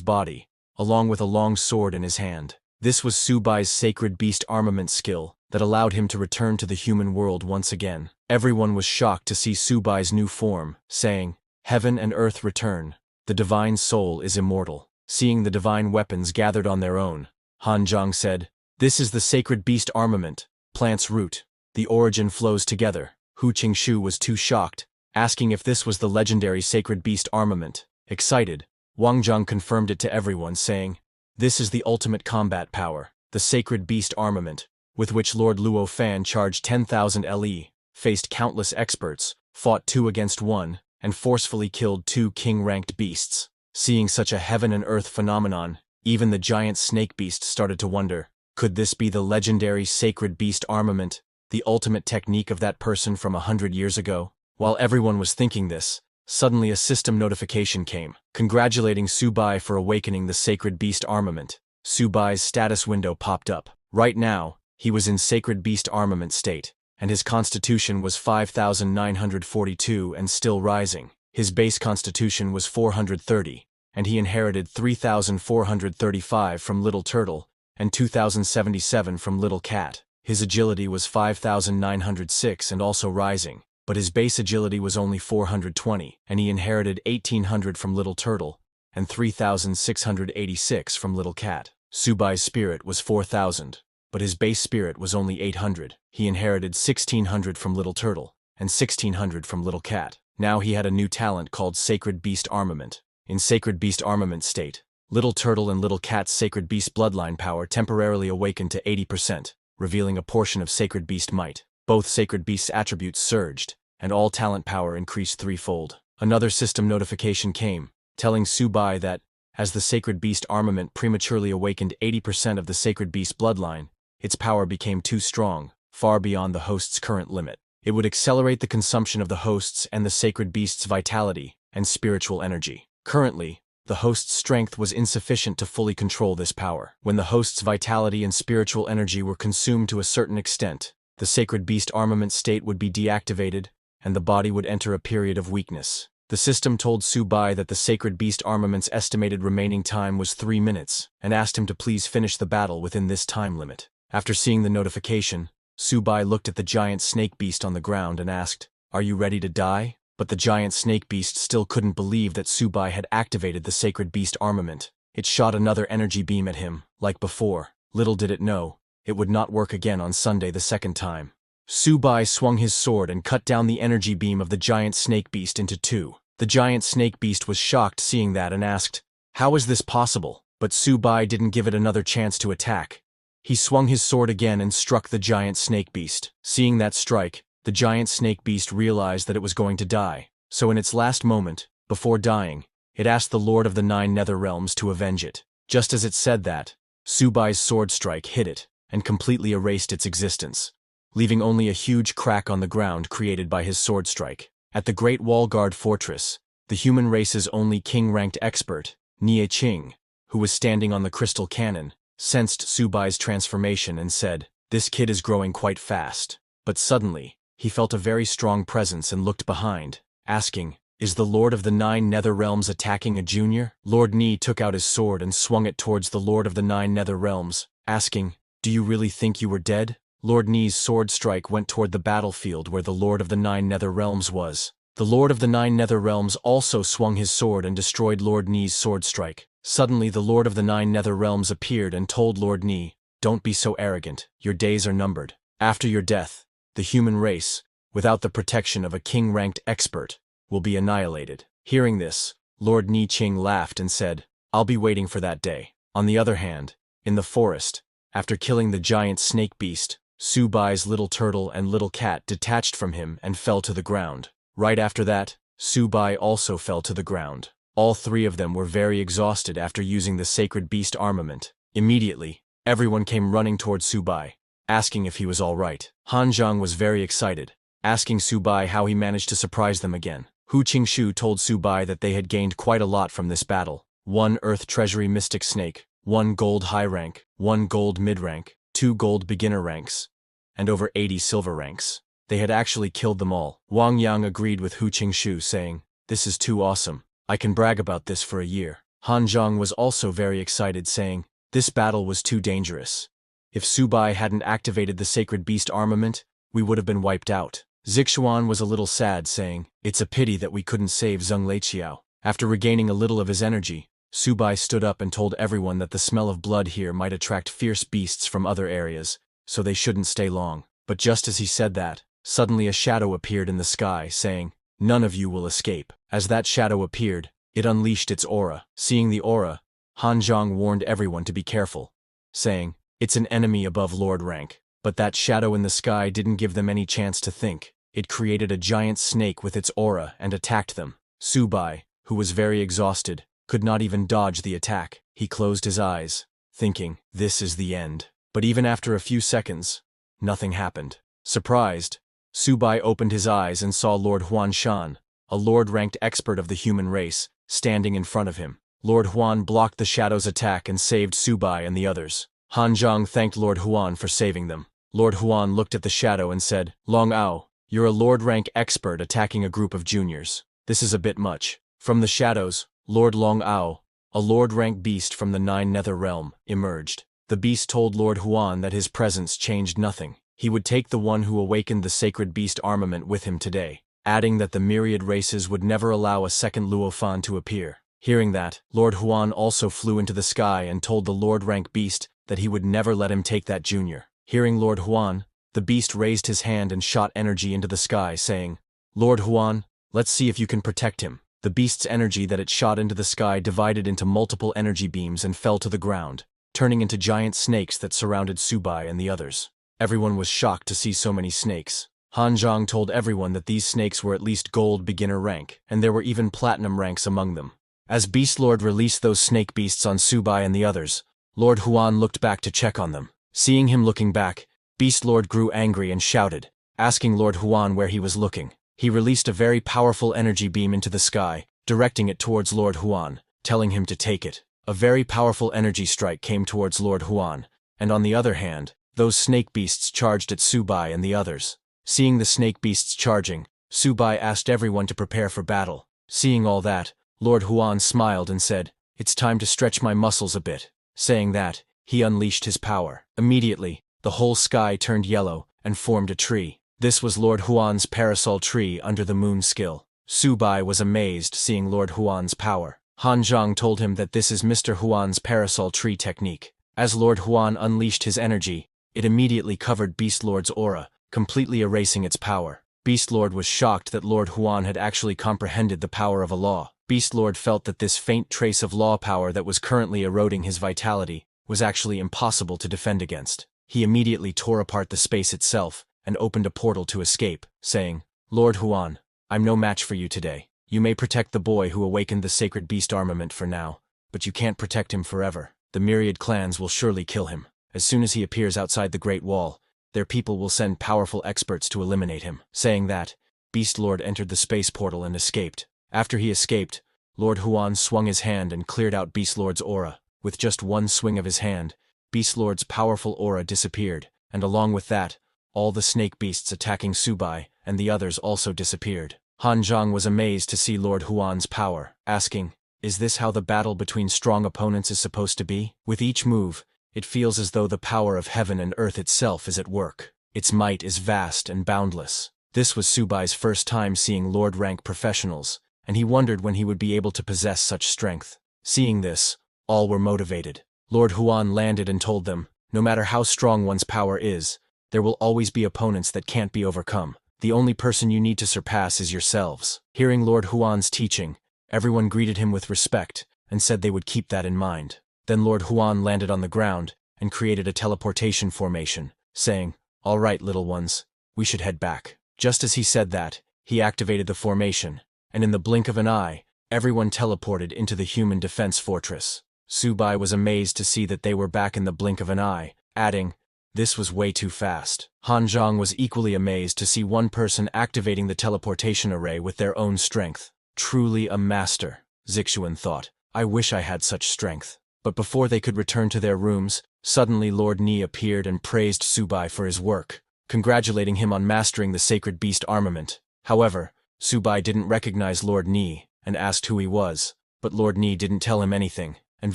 body, along with a long sword in his hand. This was Subai's sacred beast armament skill that allowed him to return to the human world once again. Everyone was shocked to see Subai's new form, saying, "Heaven and earth return. The divine soul is immortal." Seeing the divine weapons gathered on their own, Han Zhang said, "This is the sacred beast armament, plant's root. The origin flows together." Hu Qingshu was too shocked, asking if this was the legendary sacred beast armament. Excited, Wang Zhang confirmed it to everyone, saying, "This is the ultimate combat power, the sacred beast armament, with which Lord Luo Fan charged 10,000 LE, faced countless experts, fought 2 against 1, and forcefully killed 2 king-ranked beasts." Seeing such a heaven and earth phenomenon, even the giant snake beast started to wonder, could this be the legendary sacred beast armament, the ultimate technique of that person from 100 years ago? While everyone was thinking this, suddenly a system notification came, congratulating Subai for awakening the sacred beast armament. Subai's status window popped up. Right now, he was in sacred beast armament state, and his constitution was 5,942 and still rising. His base constitution was 430, and he inherited 3,435 from Little Turtle and 2,077 from Little Cat. His agility was 5,906 and also rising, but his base agility was only 420, and he inherited 1,800 from Little Turtle and 3,686 from Little Cat. Subai's spirit was 4,000, but his base spirit was only 800. He inherited 1,600 from Little Turtle and 1,600 from Little Cat. Now he had a new talent called Sacred Beast Armament. In Sacred Beast Armament state, Little Turtle and Little Cat's Sacred Beast bloodline power temporarily awakened to 80%, revealing a portion of Sacred Beast might. Both Sacred Beast's attributes surged, and all talent power increased threefold. Another system notification came, telling Subai that, as the Sacred Beast Armament prematurely awakened 80% of the Sacred Beast bloodline, its power became too strong, far beyond the host's current limit. It would accelerate the consumption of the host's and the Sacred Beast's vitality and spiritual energy. Currently, the host's strength was insufficient to fully control this power. When the host's vitality and spiritual energy were consumed to a certain extent, the Sacred Beast Armament state would be deactivated, and the body would enter a period of weakness. The system told Subai that the Sacred Beast Armament's estimated remaining time was 3 minutes, and asked him to please finish the battle within this time limit. After seeing the notification, Subai looked at the giant snake beast on the ground and asked, "Are you ready to die?" But the giant snake beast still couldn't believe that Subai had activated the Sacred Beast Armament. It shot another energy beam at him, like before. Little did it know, it would not work again on Sunday the second time. Subai swung his sword and cut down the energy beam of the giant snake beast into two. The giant snake beast was shocked seeing that and asked, "How is this possible?" But Subai didn't give it another chance to attack. He swung his sword again and struck the giant snake beast. Seeing that strike, the giant snake beast realized that it was going to die. So in its last moment, before dying, it asked the Lord of the 9 Nether Realms to avenge it. Just as it said that, Subai's sword strike hit it and completely erased its existence, leaving only a huge crack on the ground created by his sword strike. At the Great Wall Guard Fortress, the human race's only king-ranked expert, Nie Ching, who was standing on the crystal cannon, sensed Subai's transformation and said, "This kid is growing quite fast." But suddenly, he felt a very strong presence and looked behind, asking, "Is the Lord of the 9 Nether Realms attacking a junior?" Lord Nie took out his sword and swung it towards the Lord of the 9 Nether Realms, asking, "Do you really think you were dead?" Lord Nie's sword strike went toward the battlefield where the Lord of the 9 Nether Realms was. The Lord of the 9 Nether Realms also swung his sword and destroyed Lord Nie's sword strike. Suddenly the Lord of the 9 Nether Realms appeared and told Lord Nie, "Don't be so arrogant, your days are numbered. After your death, the human race, without the protection of a king-ranked expert, will be annihilated." Hearing this, Lord Nie Ching laughed and said, "I'll be waiting for that day." On the other hand, in the forest, after killing the giant snake beast, Subai's Little Turtle and Little Cat detached from him and fell to the ground. Right after that, Subai also fell to the ground. All three of them were very exhausted after using the Sacred Beast Armament. Immediately, everyone came running towards Subai, asking if he was all right. Han Zhang was very excited, asking Subai how he managed to surprise them again. Hu Qingshu told Subai that they had gained quite a lot from this battle. 1 Earth Treasury Mystic Snake, 1 Gold High Rank, 1 Gold Mid Rank, 2 Gold Beginner Ranks, and over 80 Silver Ranks. They had actually killed them all. Wang Yang agreed with Hu Qingshu, saying, "This is too awesome. I can brag about this for a year." Han Zhang was also very excited, saying, "This battle was too dangerous. If Subai hadn't activated the Sacred Beast Armament, we would have been wiped out." Zixuan was a little sad, saying, "It's a pity that we couldn't save Zheng Leiqiao." After regaining a little of his energy, Subai stood up and told everyone that the smell of blood here might attract fierce beasts from other areas, so they shouldn't stay long. But just as he said that, suddenly a shadow appeared in the sky, saying, "None of you will escape." As that shadow appeared, it unleashed its aura. Seeing the aura, Han Zhang warned everyone to be careful, saying, "It's an enemy above Lord rank." But that shadow in the sky didn't give them any chance to think. It created a giant snake with its aura and attacked them. Subai, who was very exhausted, could not even dodge the attack. He closed his eyes, thinking, "This is the end." But even after a few seconds, nothing happened. Surprised, Subai opened his eyes and saw Lord Huan Shan, a Lord-ranked expert of the human race, standing in front of him. Lord Huan blocked the shadow's attack and saved Subai and the others. Han Zhang thanked Lord Huan for saving them. Lord Huan looked at the shadow and said, "Long Ao, you're a Lord-rank expert attacking a group of juniors. This is a bit much." From the shadows, Lord Long Ao, a Lord-rank beast from the 9 Nether Realm, emerged. The beast told Lord Huan that his presence changed nothing. He would take the one who awakened the sacred beast armament with him today, adding that the myriad races would never allow a second Luofan to appear. Hearing that, Lord Huan also flew into the sky and told the Lord rank beast that he would never let him take that junior. Hearing Lord Huan, the beast raised his hand and shot energy into the sky, saying, "Lord Huan, let's see if you can protect him." The beast's energy that it shot into the sky divided into multiple energy beams and fell to the ground, turning into giant snakes that surrounded Subai and the others. Everyone was shocked to see so many snakes. Han Zhang told everyone that these snakes were at least gold beginner rank, and there were even platinum ranks among them. As Beast Lord released those snake beasts on Subai and the others, Lord Huan looked back to check on them. Seeing him looking back, Beast Lord grew angry and shouted, asking Lord Huan where he was looking. He released a very powerful energy beam into the sky, directing it towards Lord Huan, telling him to take it. A very powerful energy strike came towards Lord Huan, and on the other hand, those snake beasts charged at Subai and the others. Seeing the snake beasts charging, Subai asked everyone to prepare for battle. Seeing all that, Lord Huan smiled and said, "It's time to stretch my muscles a bit." Saying that, he unleashed his power. Immediately, the whole sky turned yellow and formed a tree. This was Lord Huan's parasol tree under the moon skill. Subai was amazed seeing Lord Huan's power. Han Zhang told him that this is Mr. Huan's parasol tree technique. As Lord Huan unleashed his energy, it immediately covered Beast Lord's aura, completely erasing its power. Beast Lord was shocked that Lord Huan had actually comprehended the power of a law. Beast Lord felt that this faint trace of law power that was currently eroding his vitality was actually impossible to defend against. He immediately tore apart the space itself and opened a portal to escape, saying, "Lord Huan, I'm no match for you today. You may protect the boy who awakened the sacred beast armament for now, but you can't protect him forever. The myriad clans will surely kill him. As soon as he appears outside the Great Wall, their people will send powerful experts to eliminate him." Saying that, Beast Lord entered the space portal and escaped. After he escaped, Lord Huan swung his hand and cleared out Beast Lord's aura. With just one swing of his hand, Beast Lord's powerful aura disappeared, and along with that, all the snake beasts attacking Subai and the others also disappeared. Han Zhang was amazed to see Lord Huan's power, asking, "Is this how the battle between strong opponents is supposed to be?" With each move, it feels as though the power of heaven and earth itself is at work. Its might is vast and boundless. This was Subai's first time seeing Lord-rank professionals, and he wondered when he would be able to possess such strength. Seeing this, all were motivated. Lord Huan landed and told them, "No matter how strong one's power is, there will always be opponents that can't be overcome. The only person you need to surpass is yourselves." Hearing Lord Huan's teaching, everyone greeted him with respect and said they would keep that in mind. Then Lord Huan landed on the ground and created a teleportation formation, saying, "All right, little ones, we should head back." Just as he said that, he activated the formation, and in the blink of an eye, everyone teleported into the human defense fortress. Subai was amazed to see that they were back in the blink of an eye, adding, "This was way too fast." Han Zhang was equally amazed to see one person activating the teleportation array with their own strength. Truly a master, Zixuan thought. I wish I had such strength. But before they could return to their rooms, suddenly Lord Ni appeared and praised Subai for his work, congratulating him on mastering the sacred beast armament. However, Subai didn't recognize Lord Ni and asked who he was, but Lord Ni didn't tell him anything and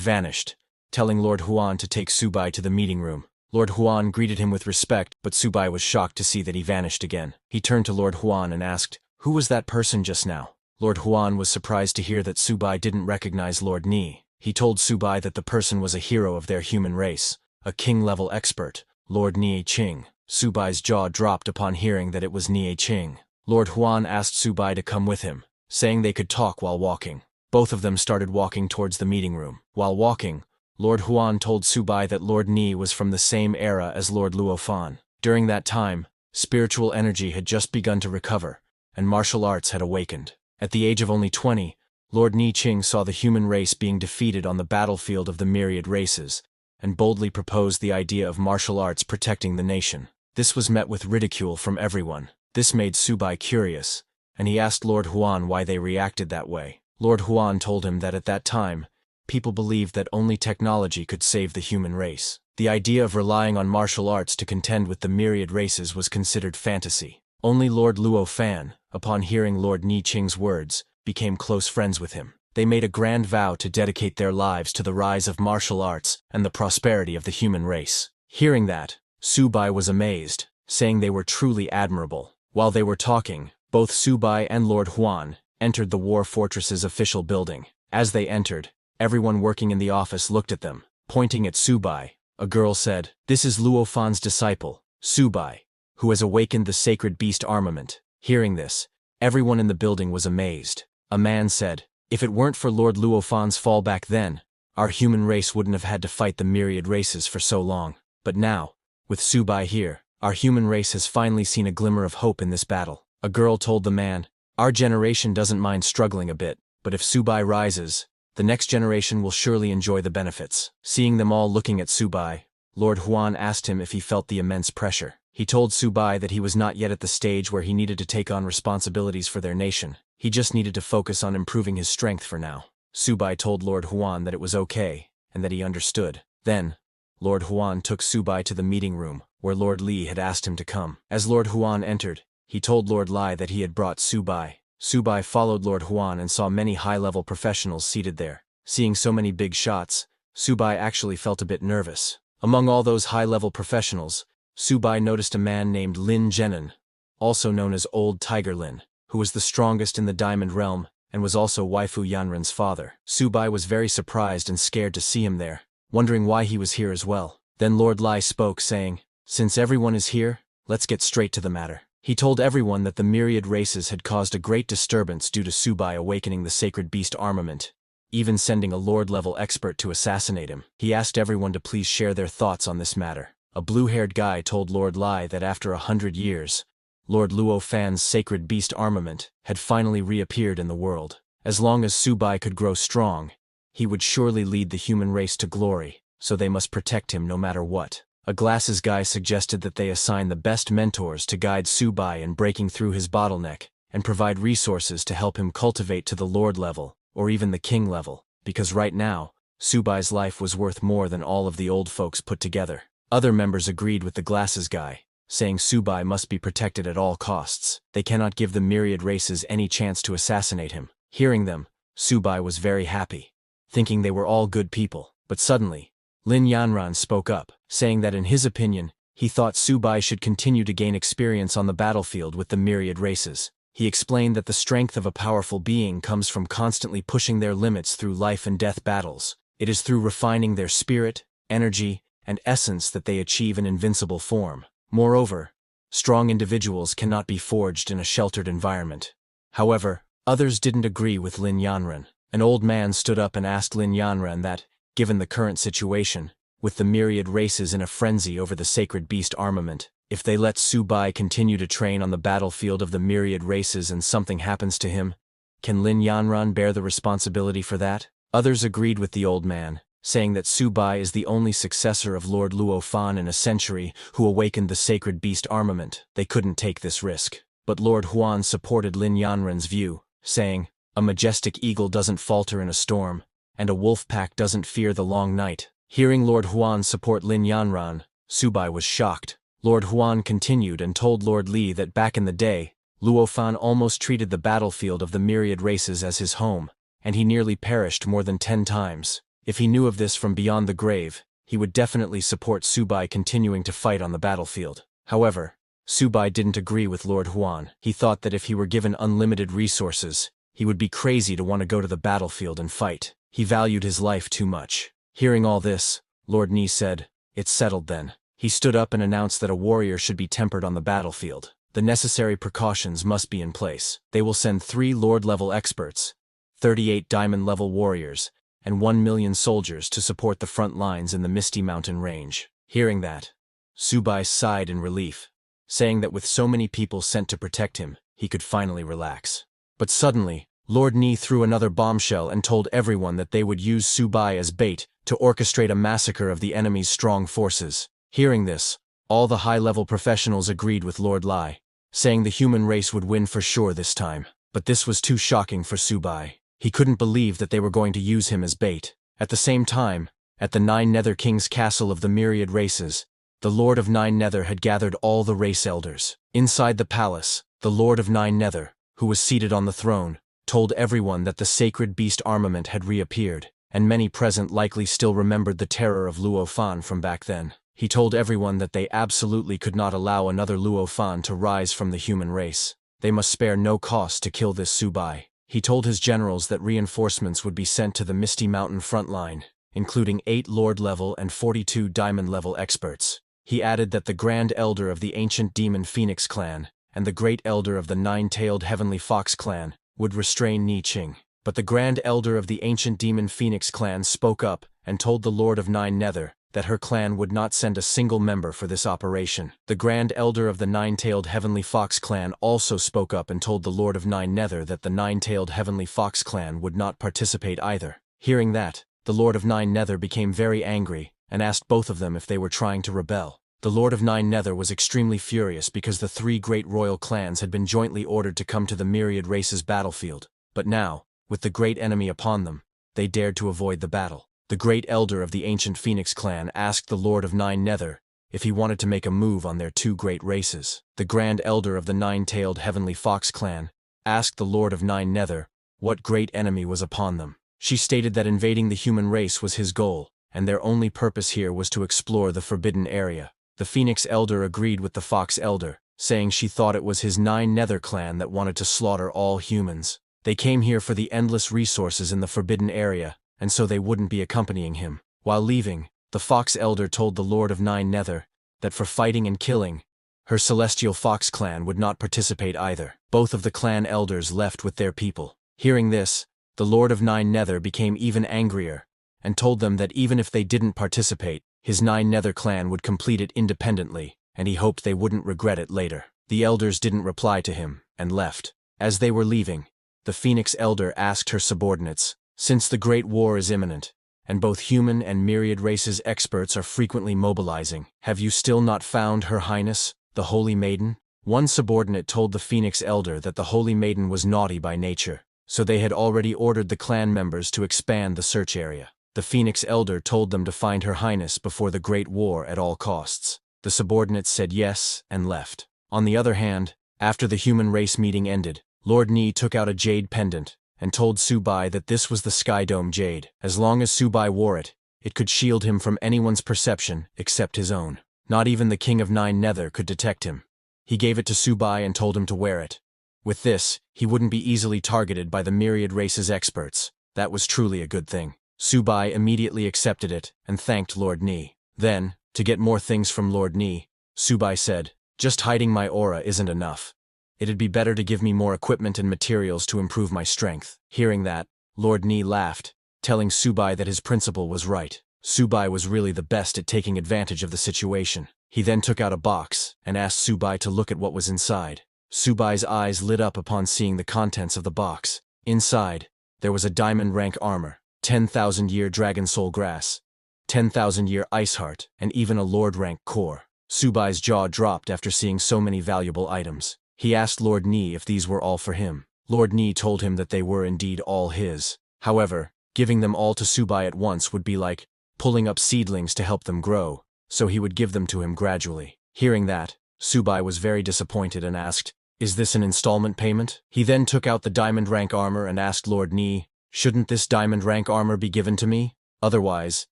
vanished, telling Lord Huan to take Subai to the meeting room. Lord Huan greeted him with respect, but Subai was shocked to see that he vanished again. He turned to Lord Huan and asked, "Who was that person just now?" Lord Huan was surprised to hear that Subai didn't recognize Lord Ni. He told Subai that the person was a hero of their human race, a king-level expert, Lord Nie Qing. Subai's jaw dropped upon hearing that it was Nie Qing. Lord Huan asked Subai to come with him, saying they could talk while walking. Both of them started walking towards the meeting room. While walking, Lord Huan told Subai that Lord Ni was from the same era as Lord Luofan. During that time, spiritual energy had just begun to recover, and martial arts had awakened. At the age of only 20, Lord Nie Qing saw the human race being defeated on the battlefield of the myriad races, and boldly proposed the idea of martial arts protecting the nation. This was met with ridicule from everyone. This made Subai curious, and he asked Lord Huan why they reacted that way. Lord Huan told him that at that time, people believed that only technology could save the human race. The idea of relying on martial arts to contend with the myriad races was considered fantasy. Only Lord Luo Fan, upon hearing Lord Nie Qing's words, became close friends with him. They made a grand vow to dedicate their lives to the rise of martial arts and the prosperity of the human race. Hearing that, Subai was amazed, saying they were truly admirable. While they were talking, both Subai and Lord Huan entered the War Fortress's official building. As they entered, everyone working in the office looked at them. Pointing at Subai, a girl said, "This is Luo Fan's disciple, Subai, who has awakened the sacred beast armament." Hearing this, everyone in the building was amazed. A man said, "If it weren't for Lord Luo Fan's fall back then, our human race wouldn't have had to fight the myriad races for so long. But now, with Subai here, our human race has finally seen a glimmer of hope in this battle." A girl told the man, "Our generation doesn't mind struggling a bit, but if Subai rises, the next generation will surely enjoy the benefits." Seeing them all looking at Subai, Lord Huan asked him if he felt the immense pressure. He told Subai that he was not yet at the stage where he needed to take on responsibilities for their nation. He just needed to focus on improving his strength for now. Subai told Lord Huan that it was okay, and that he understood. Then, Lord Huan took Subai to the meeting room, where Lord Li had asked him to come. As Lord Huan entered, he told Lord Li that he had brought Subai. Subai followed Lord Huan and saw many high-level professionals seated there. Seeing so many big shots, Subai actually felt a bit nervous. Among all those high-level professionals, Subai noticed a man named Lin Zhenan, also known as Old Tiger Lin, who was the strongest in the Diamond Realm and was also Waifu Yanren's father. Subai was very surprised and scared to see him there, wondering why he was here as well. Then Lord Lai spoke, saying, "Since everyone is here, let's get straight to the matter." He told everyone that the myriad races had caused a great disturbance due to Subai awakening the sacred beast armament, even sending a lord-level expert to assassinate him. He asked everyone to please share their thoughts on this matter. A blue-haired guy told Lord Lai that after 100 years, Lord Luo Fan's sacred beast armament had finally reappeared in the world. As long as Subai could grow strong, he would surely lead the human race to glory, so they must protect him no matter what. A glasses guy suggested that they assign the best mentors to guide Subai in breaking through his bottleneck and provide resources to help him cultivate to the lord level, or even the king level, because right now, Subai's life was worth more than all of the old folks put together. Other members agreed with the glasses guy, saying Subai must be protected at all costs. They cannot give the myriad races any chance to assassinate him. Hearing them, Subai was very happy, thinking they were all good people. But suddenly, Lin Yanran spoke up, saying that in his opinion, he thought Subai should continue to gain experience on the battlefield with the myriad races. He explained that the strength of a powerful being comes from constantly pushing their limits through life and death battles. It is through refining their spirit, energy, and essence that they achieve an invincible form. Moreover, strong individuals cannot be forged in a sheltered environment. However, others didn't agree with Lin Yanran. An old man stood up and asked Lin Yanran that, given the current situation, with the myriad races in a frenzy over the sacred beast armament, if they let Subai continue to train on the battlefield of the myriad races and something happens to him, can Lin Yanran bear the responsibility for that? Others agreed with the old man, saying that Subai is the only successor of Lord Luo Fan in a century who awakened the sacred beast armament. They couldn't take this risk. But Lord Huan supported Lin Yanran's view, saying, "A majestic eagle doesn't falter in a storm, and a wolf pack doesn't fear the long night." Hearing Lord Huan support Lin Yanran, Subai was shocked. Lord Huan continued and told Lord Li that back in the day, Luo Fan almost treated the battlefield of the myriad races as his home, and he nearly perished more than 10 times. If he knew of this from beyond the grave, he would definitely support Subai continuing to fight on the battlefield. However, Subai didn't agree with Lord Huan. He thought that if he were given unlimited resources, he would be crazy to want to go to the battlefield and fight. He valued his life too much. Hearing all this, Lord Ni said, "It's settled then." He stood up and announced that a warrior should be tempered on the battlefield. The necessary precautions must be in place. They will send 3 Lord-level experts, 38 Diamond-level warriors, and 1 million soldiers to support the front lines in the Misty Mountain Range. Hearing that, Subai sighed in relief, saying that with so many people sent to protect him, he could finally relax. But suddenly, Lord Ni threw another bombshell and told everyone that they would use Subai as bait to orchestrate a massacre of the enemy's strong forces. Hearing this, all the high-level professionals agreed with Lord Lai, saying the human race would win for sure this time. But this was too shocking for Subai. He couldn't believe that they were going to use him as bait. At the same time, at the 9 Nether King's castle of the myriad races, the Lord of 9 Nether had gathered all the race elders. Inside the palace, the Lord of 9 Nether, who was seated on the throne, told everyone that the sacred beast armament had reappeared, and many present likely still remembered the terror of Luo Fan from back then. He told everyone that they absolutely could not allow another Luo Fan to rise from the human race. They must spare no cost to kill this Subai. He told his generals that reinforcements would be sent to the Misty Mountain front line, including 8 Lord-level and 42 Diamond-level experts. He added that the Grand Elder of the ancient Demon Phoenix clan and the Great Elder of the Nine-tailed Heavenly Fox clan would restrain Ni Qing. But the Grand Elder of the ancient Demon Phoenix clan spoke up and told the Lord of Nine Nether that her clan would not send a single member for this operation. The Grand Elder of the Nine-tailed Heavenly Fox clan also spoke up and told the Lord of Nine Nether that the Nine-tailed Heavenly Fox clan would not participate either. Hearing that, the Lord of Nine Nether became very angry and asked both of them if they were trying to rebel. The Lord of Nine Nether was extremely furious because the 3 great royal clans had been jointly ordered to come to the myriad races battlefield, but now, with the great enemy upon them, they dared to avoid the battle. The Great Elder of the ancient Phoenix clan asked the Lord of Nine Nether if he wanted to make a move on their 2 great races. The Grand Elder of the Nine-tailed Heavenly Fox clan asked the Lord of Nine Nether what great enemy was upon them. She stated that invading the human race was his goal, and their only purpose here was to explore the forbidden area. The Phoenix Elder agreed with the Fox Elder, saying she thought it was his Nine Nether clan that wanted to slaughter all humans. They came here for the endless resources in the forbidden area, and so they wouldn't be accompanying him. While leaving, the Fox Elder told the Lord of Nine Nether that for fighting and killing, her Celestial Fox clan would not participate either. Both of the clan elders left with their people. Hearing this, the Lord of Nine Nether became even angrier, and told them that even if they didn't participate, his Nine Nether clan would complete it independently, and he hoped they wouldn't regret it later. The elders didn't reply to him, and left. As they were leaving, the Phoenix Elder asked her subordinates, since the Great War is imminent, and both human and myriad races experts are frequently mobilizing, have you still not found Her Highness, the Holy Maiden? One subordinate told the Phoenix Elder that the Holy Maiden was naughty by nature, so they had already ordered the clan members to expand the search area. The Phoenix Elder told them to find Her Highness before the Great War at all costs. The subordinates said yes and left. On the other hand, after the human race meeting ended, Lord Ni took out a jade pendant and told Subai that this was the Sky Dome Jade. As long as Subai wore it, it could shield him from anyone's perception except his own. Not even the King of Nine Nether could detect him. He gave it to Subai and told him to wear it. With this, he wouldn't be easily targeted by the myriad races experts. That was truly a good thing. Subai immediately accepted it and thanked Lord Ni. Then, to get more things from Lord Ni, Subai said, just hiding my aura isn't enough. It'd be better to give me more equipment and materials to improve my strength. Hearing that, Lord Ni laughed, telling Subai that his principal was right. Subai was really the best at taking advantage of the situation. He then took out a box and asked Subai to look at what was inside. Subai's eyes lit up upon seeing the contents of the box. Inside, there was a diamond rank armor, 10,000-year Dragon Soul Grass, 10,000-year Ice Heart, and even a Lord rank core. Subai's jaw dropped after seeing so many valuable items. He asked Lord Ni if these were all for him. Lord Ni told him that they were indeed all his. However, giving them all to Subai at once would be like pulling up seedlings to help them grow, so he would give them to him gradually. Hearing that, Subai was very disappointed and asked, "Is this an installment payment?" He then took out the diamond rank armor and asked Lord Ni, "Shouldn't this diamond rank armor be given to me? Otherwise,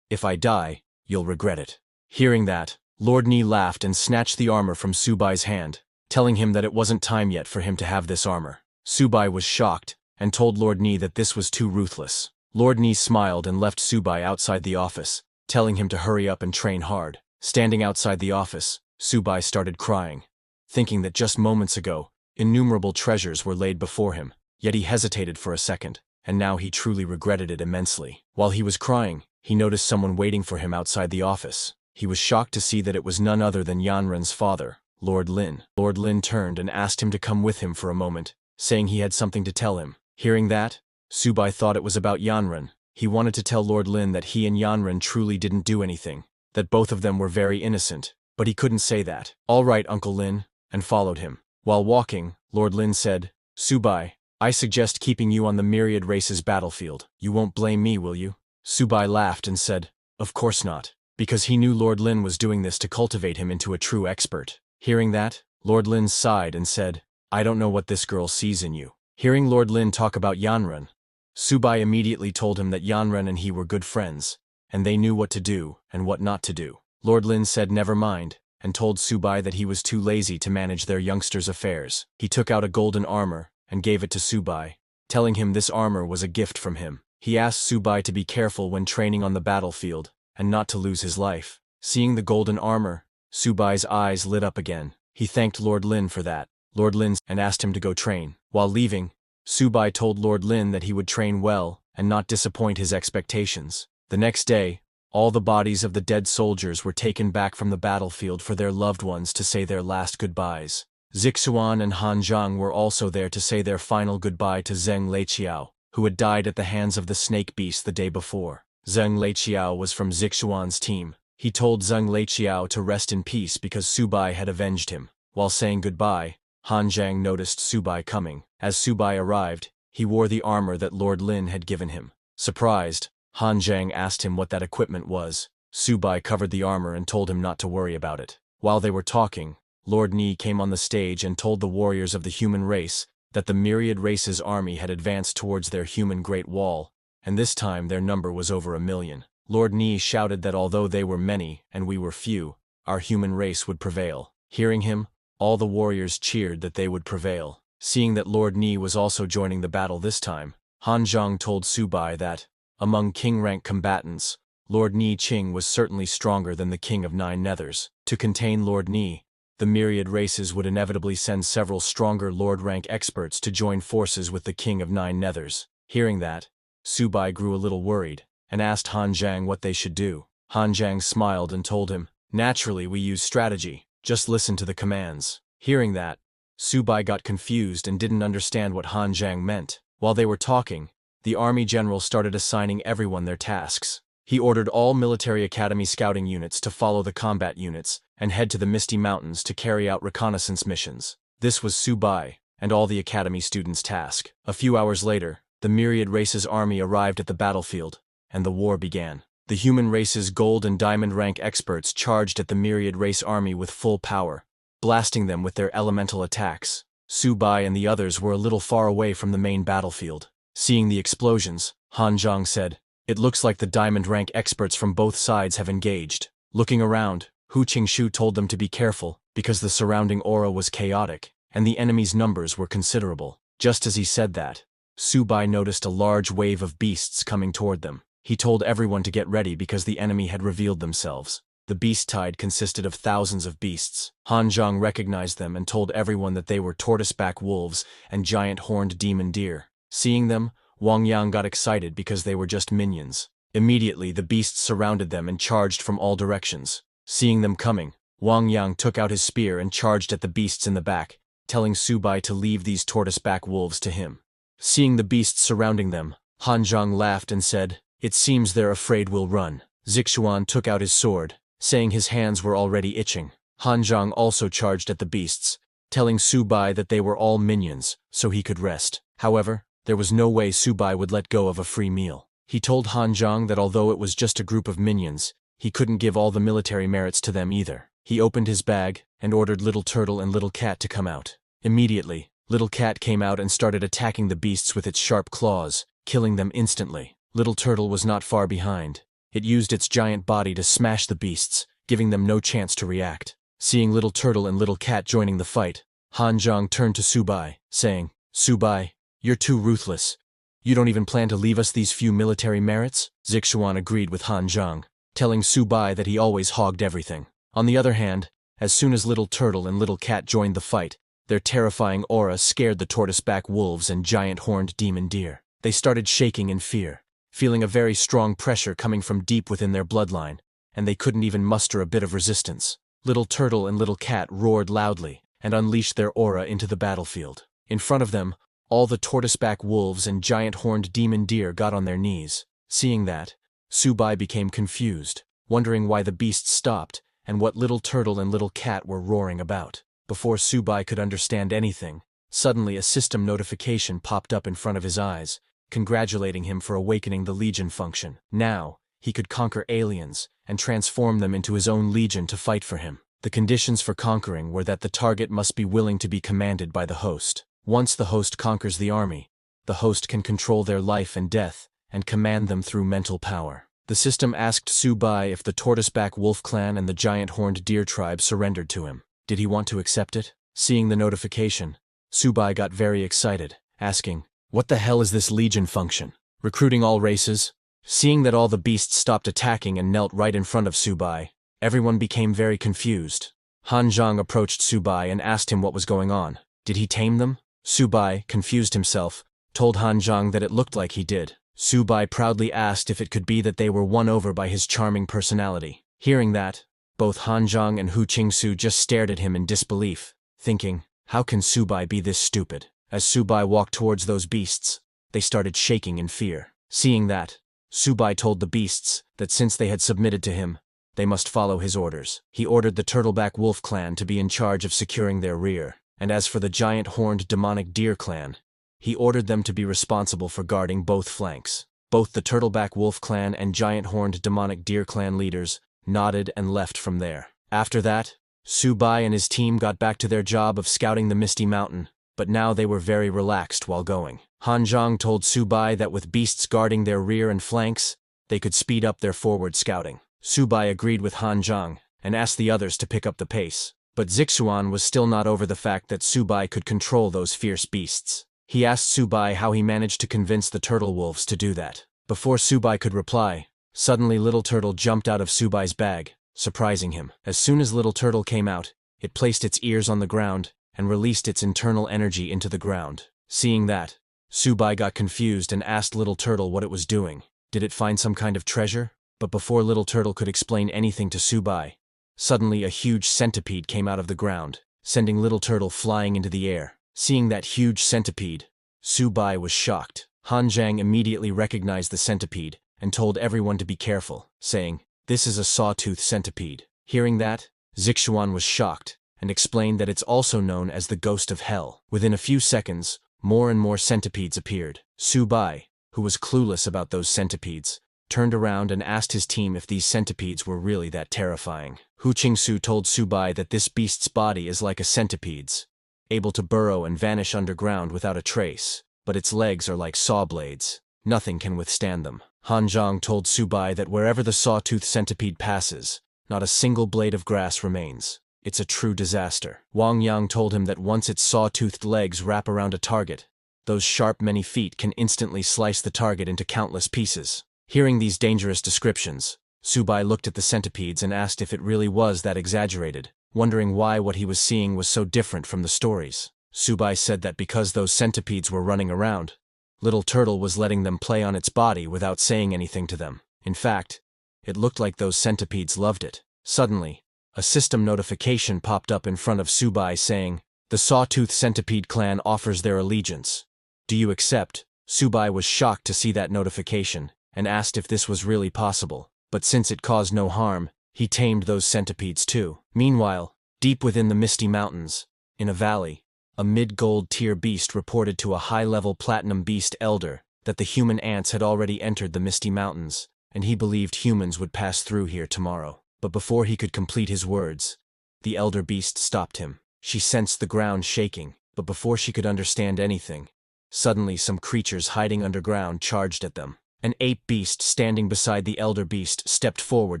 if I die, you'll regret it." Hearing that, Lord Ni laughed and snatched the armor from Subai's hand, telling him that it wasn't time yet for him to have this armor. Subai was shocked and told Lord Ni that this was too ruthless. Lord Ni smiled and left Subai outside the office, telling him to hurry up and train hard. Standing outside the office, Subai started crying, thinking that just moments ago, innumerable treasures were laid before him, yet he hesitated for a second, and now he truly regretted it immensely. While he was crying, he noticed someone waiting for him outside the office. He was shocked to see that it was none other than Yanren's father, Lord Lin. Lord Lin turned and asked him to come with him for a moment, saying he had something to tell him. Hearing that, Subai thought it was about Yanren. He wanted to tell Lord Lin that he and Yanren truly didn't do anything, that both of them were very innocent, but he couldn't say that. "All right, Uncle Lin," and followed him. While walking, Lord Lin said, "Subai, I suggest keeping you on the myriad races battlefield. You won't blame me, will you?" Subai laughed and said, "Of course not," because he knew Lord Lin was doing this to cultivate him into a true expert. Hearing that, Lord Lin sighed and said, "I don't know what this girl sees in you." Hearing Lord Lin talk about Yanran, Subai immediately told him that Yanran and he were good friends, and they knew what to do and what not to do. Lord Lin said never mind, and told Subai that he was too lazy to manage their youngster's affairs. He took out a golden armor and gave it to Subai, telling him this armor was a gift from him. He asked Subai to be careful when training on the battlefield, and not to lose his life. Seeing the golden armor, Subai's eyes lit up again. He thanked Lord Lin for that. Lord Lin and asked him to go train. While leaving, Subai told Lord Lin that he would train well and not disappoint his expectations. The next day, all the bodies of the dead soldiers were taken back from the battlefield for their loved ones to say their last goodbyes. Zixuan and Han Zhang were also there to say their final goodbye to Zheng Leiqiao, who had died at the hands of the snake beast the day before. Zheng Leiqiao was from Zixuan's team. He told Zheng Leiqiao to rest in peace because Subai had avenged him. While saying goodbye, Han Zhang noticed Subai coming. As Subai arrived, he wore the armor that Lord Lin had given him. Surprised, Han Zhang asked him what that equipment was. Subai covered the armor and told him not to worry about it. While they were talking, Lord Ni came on the stage and told the warriors of the human race that the myriad race's army had advanced towards their human Great Wall, and this time their number was over 1,000,000. Lord Ni shouted that although they were many and we were few, our human race would prevail. Hearing him, all the warriors cheered that they would prevail. Seeing that Lord Ni was also joining the battle this time, Han Zhang told Subai that, among king-rank combatants, Lord Ni Qing was certainly stronger than the King of Nine Nethers. To contain Lord Ni, the myriad races would inevitably send several stronger Lord-rank experts to join forces with the King of Nine Nethers. Hearing that, Subai grew a little worried, and asked Han Zhang what they should do. Han Zhang smiled and told him, "Naturally we use strategy, just listen to the commands." Hearing that, Subai got confused and didn't understand what Han Zhang meant. While they were talking, the army general started assigning everyone their tasks. He ordered all military academy scouting units to follow the combat units and head to the Misty Mountains to carry out reconnaissance missions. This was Subai and all the academy students' task. A few hours later, the myriad race's army arrived at the battlefield, and the war began. The human race's gold and diamond rank experts charged at the myriad race army with full power, blasting them with their elemental attacks. Subai and the others were a little far away from the main battlefield. Seeing the explosions, Han Zhang said, "It looks like the diamond rank experts from both sides have engaged." Looking around, Hu Qingshu told them to be careful because the surrounding aura was chaotic, and the enemy's numbers were considerable. Just as he said that, Subai noticed a large wave of beasts coming toward them. He told everyone to get ready because the enemy had revealed themselves. The beast tide consisted of thousands of beasts. Han Zhang recognized them and told everyone that they were tortoise-back wolves and giant horned demon deer. Seeing them, Wang Yang got excited because they were just minions. Immediately, the beasts surrounded them and charged from all directions. Seeing them coming, Wang Yang took out his spear and charged at the beasts in the back, telling Subai to leave these tortoise-back wolves to him. Seeing the beasts surrounding them, Han Zhang laughed and said, "It seems they're afraid we'll run." Zixuan took out his sword, saying his hands were already itching. Han Zhang also charged at the beasts, telling Subai that they were all minions, so he could rest. However, there was no way Subai would let go of a free meal. He told Han Zhang that although it was just a group of minions, he couldn't give all the military merits to them either. He opened his bag and ordered Little Turtle and Little Cat to come out. Immediately, Little Cat came out and started attacking the beasts with its sharp claws, killing them instantly. Little Turtle was not far behind. It used its giant body to smash the beasts, giving them no chance to react. Seeing Little Turtle and Little Cat joining the fight, Han Zhang turned to Subai, saying, "Subai, you're too ruthless. You don't even plan to leave us these few military merits?" Zixuan agreed with Han Zhang, telling Subai that he always hogged everything. On the other hand, as soon as Little Turtle and Little Cat joined the fight, their terrifying aura scared the tortoise-back wolves and giant horned demon deer. They started shaking in fear, feeling a very strong pressure coming from deep within their bloodline, and they couldn't even muster a bit of resistance. Little Turtle and Little Cat roared loudly and unleashed their aura into the battlefield. In front of them, all the tortoise-back wolves and giant horned demon deer got on their knees. Seeing that, Subai became confused, wondering why the beasts stopped and what Little Turtle and Little Cat were roaring about. Before Subai could understand anything, suddenly a system notification popped up in front of his eyes, congratulating him for awakening the Legion function. Now, he could conquer aliens and transform them into his own Legion to fight for him. The conditions for conquering were that the target must be willing to be commanded by the host. Once the host conquers the army, the host can control their life and death, and command them through mental power. The system asked Subai if the Tortoiseback Wolf clan and the Giant Horned Deer tribe surrendered to him. Did he want to accept it? Seeing the notification, Subai got very excited, asking, "What the hell is this Legion function? Recruiting all races?" Seeing that all the beasts stopped attacking and knelt right in front of Subai, everyone became very confused. Han Zhang approached Subai and asked him what was going on. Did he tame them? Subai, confused himself, told Han Zhang that it looked like he did. Subai proudly asked if it could be that they were won over by his charming personality. Hearing that, both Han Zhang and Hu Qingsu just stared at him in disbelief, thinking, how can Subai be this stupid? As Subai walked towards those beasts, they started shaking in fear. Seeing that, Subai told the beasts that since they had submitted to him, they must follow his orders. He ordered the Turtleback Wolf clan to be in charge of securing their rear, and as for the Giant Horned Demonic Deer clan, he ordered them to be responsible for guarding both flanks. Both the Turtleback Wolf clan and Giant Horned Demonic Deer clan leaders nodded and left from there. After that, Subai and his team got back to their job of scouting the Misty Mountain, but now they were very relaxed while going. Han Zhang told Subai that with beasts guarding their rear and flanks, they could speed up their forward scouting. Subai agreed with Han Zhang and asked the others to pick up the pace, but Zixuan was still not over the fact that Subai could control those fierce beasts. He asked Subai how he managed to convince the turtle wolves to do that. Before Subai could reply, suddenly Little Turtle jumped out of Subai's bag, surprising him. As soon as Little Turtle came out, it placed its ears on the ground and released its internal energy into the ground. Seeing that, Subai got confused and asked Little Turtle what it was doing. Did it find some kind of treasure? But before Little Turtle could explain anything to Subai, suddenly a huge centipede came out of the ground, sending Little Turtle flying into the air. Seeing that huge centipede, Subai was shocked. Han Zhang immediately recognized the centipede and told everyone to be careful, saying, "This is a sawtooth centipede." Hearing that, Zixuan was shocked and explained that it's also known as the Ghost of Hell. Within a few seconds, more and more centipedes appeared. Subai, who was clueless about those centipedes, turned around and asked his team if these centipedes were really that terrifying. Hu Qingsu told Subai that this beast's body is like a centipede's, able to burrow and vanish underground without a trace, but its legs are like saw blades. Nothing can withstand them. Han Zhang told Subai that wherever the sawtooth centipede passes, not a single blade of grass remains. It's a true disaster. Wang Yang told him that once its saw-toothed legs wrap around a target, those sharp many feet can instantly slice the target into countless pieces. Hearing these dangerous descriptions, Subai looked at the centipedes and asked if it really was that exaggerated, wondering why what he was seeing was so different from the stories. Subai said that because those centipedes were running around, Little Turtle was letting them play on its body without saying anything to them. In fact, it looked like those centipedes loved it. Suddenly, a system notification popped up in front of Subai saying, "The Sawtooth Centipede clan offers their allegiance. Do you accept?" Subai was shocked to see that notification and asked if this was really possible, but since it caused no harm, he tamed those centipedes too. Meanwhile, deep within the Misty Mountains, in a valley, a mid-gold tier beast reported to a high-level platinum beast elder that the human ants had already entered the Misty Mountains, and he believed humans would pass through here tomorrow. But before he could complete his words, the elder beast stopped him. She sensed the ground shaking, but before she could understand anything, suddenly some creatures hiding underground charged at them. An ape beast standing beside the elder beast stepped forward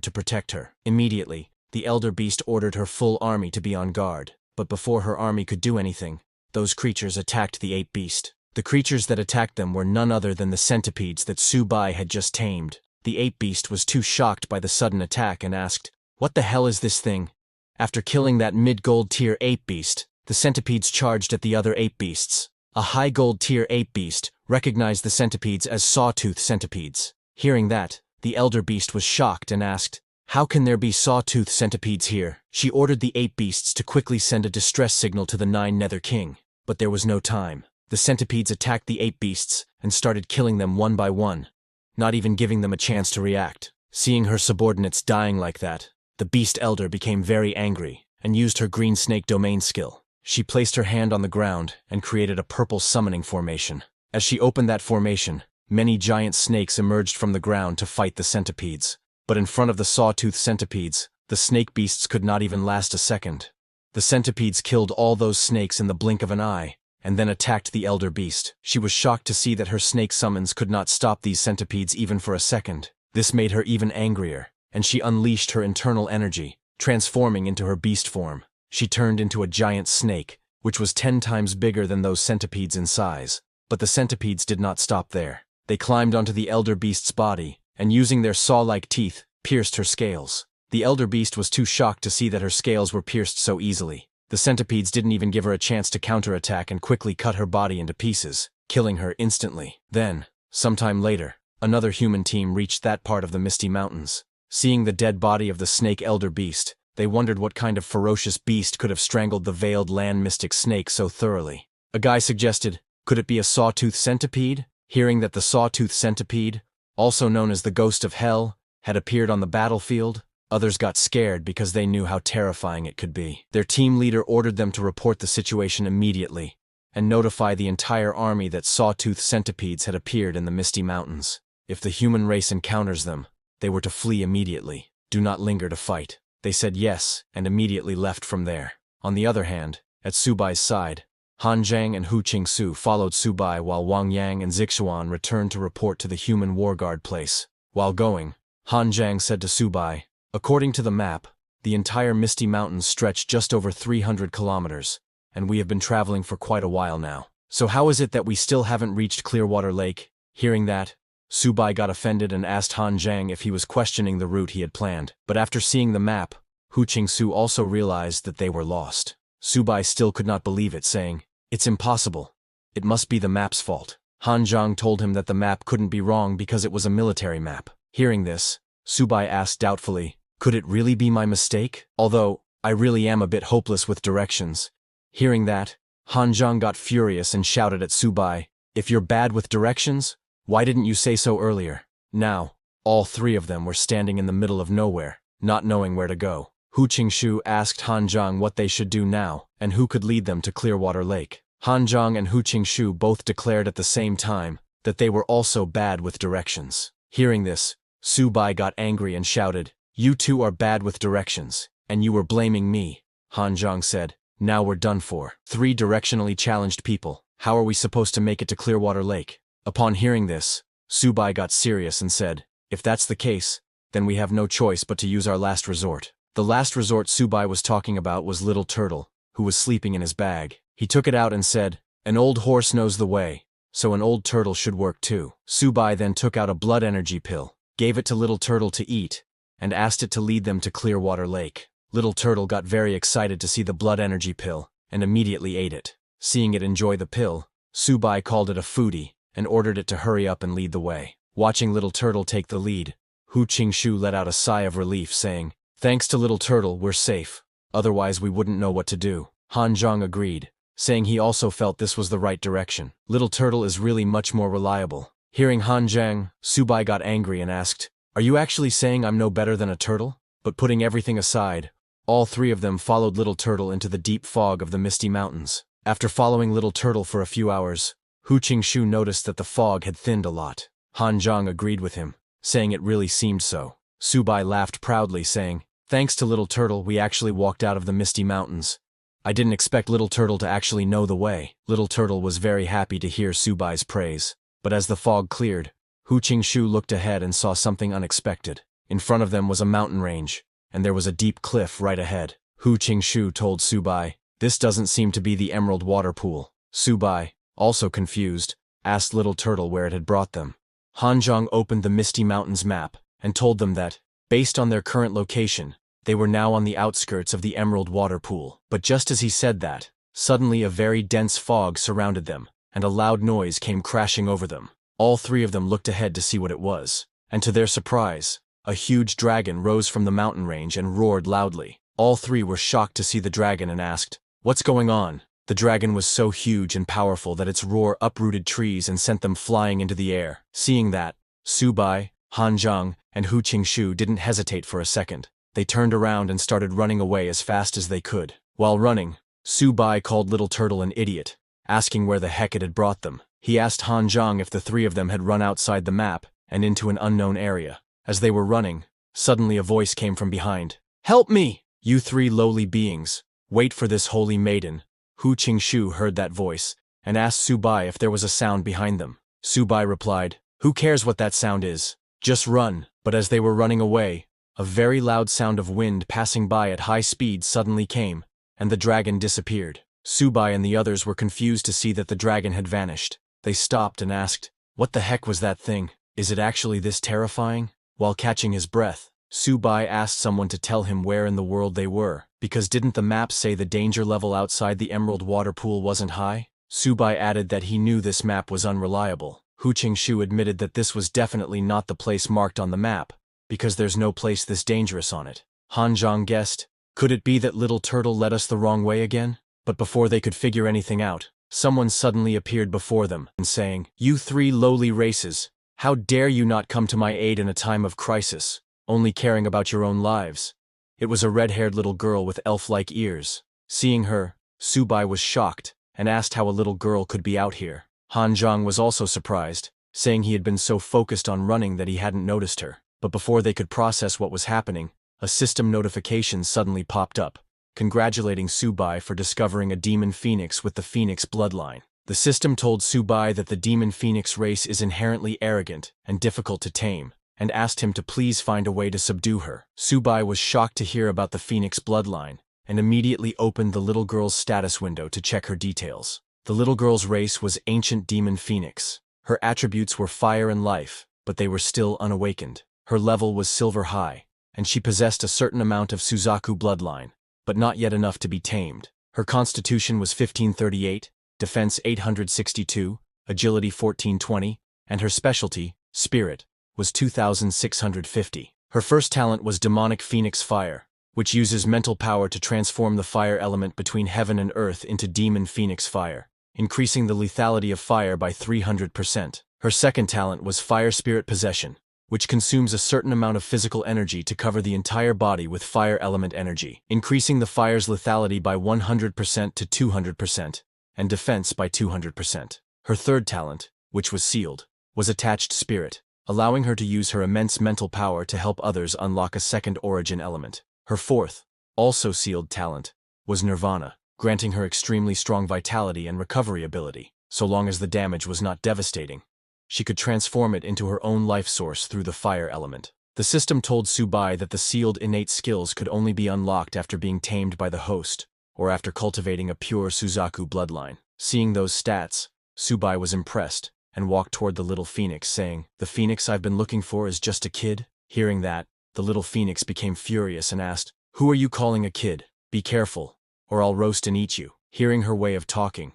to protect her. Immediately, the elder beast ordered her full army to be on guard, but before her army could do anything, those creatures attacked the ape beast. The creatures that attacked them were none other than the centipedes that Subai had just tamed. The ape beast was too shocked by the sudden attack and asked, "What the hell is this thing?" After killing that mid-gold tier ape beast, the centipedes charged at the other ape beasts. A high gold tier ape beast recognized the centipedes as sawtooth centipedes. Hearing that, the elder beast was shocked and asked, "How can there be sawtooth centipedes here?" She ordered the ape beasts to quickly send a distress signal to the 9 Nether King, but there was no time. The centipedes attacked the ape beasts and started killing them one by one, not even giving them a chance to react. Seeing her subordinates dying like that, the beast elder became very angry and used her green snake domain skill. She placed her hand on the ground and created a purple summoning formation. As she opened that formation, many giant snakes emerged from the ground to fight the centipedes. But in front of the sawtooth centipedes, the snake beasts could not even last a second. The centipedes killed all those snakes in the blink of an eye, and then attacked the elder beast. She was shocked to see that her snake summons could not stop these centipedes even for a second. This made her even angrier, and she unleashed her internal energy, transforming into her beast form. She turned into a giant snake, which was 10 times bigger than those centipedes in size. But the centipedes did not stop there. They climbed onto the elder beast's body, and using their saw-like teeth, pierced her scales. The elder beast was too shocked to see that her scales were pierced so easily. The centipedes didn't even give her a chance to counterattack and quickly cut her body into pieces, killing her instantly. Then, sometime later, another human team reached that part of the Misty Mountains. Seeing the dead body of the snake elder beast, they wondered what kind of ferocious beast could have strangled the veiled land mystic snake so thoroughly. A guy suggested, could it be a sawtooth centipede? Hearing that the sawtooth centipede, also known as the ghost of hell, had appeared on the battlefield, others got scared because they knew how terrifying it could be. Their team leader ordered them to report the situation immediately and notify the entire army that sawtooth centipedes had appeared in the Misty Mountains. If the human race encounters them, they were to flee immediately. Do not linger to fight. They said yes and immediately left from there. On the other hand, at Subai's side, Han Zhang and Hu Qingsu followed Subai while Wang Yang and Zixuan returned to report to the human war guard place. While going, Han Zhang said to Subai, according to the map, the entire Misty Mountains stretch just over 300 kilometers, and we have been traveling for quite a while now. So how is it that we still haven't reached Clearwater Lake? Hearing that, Subai got offended and asked Han Zhang if he was questioning the route he had planned. But after seeing the map, Hu Qingsu also realized that they were lost. Subai still could not believe it, saying, it's impossible. It must be the map's fault. Han Zhang told him that the map couldn't be wrong because it was a military map. Hearing this, Subai asked doubtfully, could it really be my mistake? Although, I really am a bit hopeless with directions. Hearing that, Han Zhang got furious and shouted at Subai, if you're bad with directions, why didn't you say so earlier? Now, all 3 of them were standing in the middle of nowhere, not knowing where to go. Hu Qingsu asked Han Zhang what they should do now, and who could lead them to Clearwater Lake. Han Zhang and Hu Qingsu both declared at the same time that they were also bad with directions. Hearing this, Subai got angry and shouted, you 2 are bad with directions, and you were blaming me. Han Zhang said, now we're done for. 3 directionally challenged people. How are we supposed to make it to Clearwater Lake? Upon hearing this, Subai got serious and said, if that's the case, then we have no choice but to use our last resort. The last resort Subai was talking about was Little Turtle, who was sleeping in his bag. He took it out and said, an old horse knows the way, so an old turtle should work too. Subai then took out a blood energy pill, gave it to Little Turtle to eat, and asked it to lead them to Clearwater Lake. Little Turtle got very excited to see the blood energy pill, and immediately ate it. Seeing it enjoy the pill, Subai called it a foodie, and ordered it to hurry up and lead the way. Watching Little Turtle take the lead, Hu Qingsu let out a sigh of relief, saying, thanks to Little Turtle, we're safe. Otherwise we wouldn't know what to do. Han Zhang agreed, saying he also felt this was the right direction. Little Turtle is really much more reliable. Hearing Han Zhang, Subai got angry and asked, are you actually saying I'm no better than a turtle? But putting everything aside, all 3 of them followed Little Turtle into the deep fog of the Misty Mountains. After following Little Turtle for a few hours, Hu Qingsu noticed that the fog had thinned a lot. Han Zhang agreed with him, saying it really seemed so. Subai laughed proudly, saying, thanks to Little Turtle, we actually walked out of the Misty Mountains. I didn't expect Little Turtle to actually know the way. Little Turtle was very happy to hear Subai's praise. But as the fog cleared, Hu Qingsu looked ahead and saw something unexpected. In front of them was a mountain range, and there was a deep cliff right ahead. Hu Qingsu told Subai, this doesn't seem to be the Emerald Water Pool. Subai, also confused, asked Little Turtle where it had brought them. Han Zhang opened the Misty Mountains map and told them that, based on their current location, they were now on the outskirts of the Emerald Water Pool. But just as he said that, suddenly a very dense fog surrounded them, and a loud noise came crashing over them. All 3 of them looked ahead to see what it was, and to their surprise, a huge dragon rose from the mountain range and roared loudly. All 3 were shocked to see the dragon and asked, what's going on? The dragon was so huge and powerful that its roar uprooted trees and sent them flying into the air. Seeing that, Subai, Han Zhang, and Hu Qingsu didn't hesitate for a second. They turned around and started running away as fast as they could. While running, Subai called Little Turtle an idiot, asking where the heck it had brought them. He asked Han Zhang if the 3 of them had run outside the map and into an unknown area. As they were running, suddenly a voice came from behind. Help me! You 3 lowly beings, wait for this holy maiden. Hu Qingsu heard that voice and asked Subai if there was a sound behind them. Subai replied, "Who cares what that sound is? Just run." But as they were running away, a very loud sound of wind passing by at high speed suddenly came, and the dragon disappeared. Subai and the others were confused to see that the dragon had vanished. They stopped and asked, "What the heck was that thing? Is it actually this terrifying?" While catching his breath, Subai asked someone to tell him where in the world they were, because didn't the map say the danger level outside the emerald water pool wasn't high? Subai added that he knew this map was unreliable. Hu Qingshu admitted that this was definitely not the place marked on the map, because there's no place this dangerous on it. Han Zhang guessed, could it be that little turtle led us the wrong way again? But before they could figure anything out, someone suddenly appeared before them, and saying, "You three lowly races, how dare you not come to my aid in a time of crisis, only caring about your own lives?" It was a red-haired little girl with elf-like ears. Seeing her, Subai was shocked, and asked how a little girl could be out here. Han Zhang was also surprised, saying he had been so focused on running that he hadn't noticed her. But before they could process what was happening, a system notification suddenly popped up, congratulating Subai for discovering a demon phoenix with the phoenix bloodline. The system told Subai that the demon phoenix race is inherently arrogant and difficult to tame, and asked him to please find a way to subdue her. Subai was shocked to hear about the phoenix bloodline, and immediately opened the little girl's status window to check her details. The little girl's race was ancient demon phoenix. Her attributes were fire and life, but they were still unawakened. Her level was silver high, and she possessed a certain amount of Suzaku bloodline, but not yet enough to be tamed. Her constitution was 1538, defense 862, agility 1420, and her specialty, spirit, was 2650. Her first talent was demonic phoenix fire, which uses mental power to transform the fire element between heaven and earth into demon phoenix fire, increasing the lethality of fire by 300%. Her second talent was fire spirit possession, which consumes a certain amount of physical energy to cover the entire body with fire element energy, increasing the fire's lethality by 100% to 200%, and defense by 200%. Her third talent, which was sealed, was attached spirit, allowing her to use her immense mental power to help others unlock a second origin element. Her fourth, also sealed talent, was nirvana, granting her extremely strong vitality and recovery ability, so long as the damage was not devastating. She could transform it into her own life source through the fire element. The system told Subai that the sealed innate skills could only be unlocked after being tamed by the host, or after cultivating a pure Suzaku bloodline. Seeing those stats, Subai was impressed, and walked toward the little phoenix saying, "The phoenix I've been looking for is just a kid?" Hearing that, the little phoenix became furious and asked, "Who are you calling a kid? Be careful, or I'll roast and eat you." Hearing her way of talking,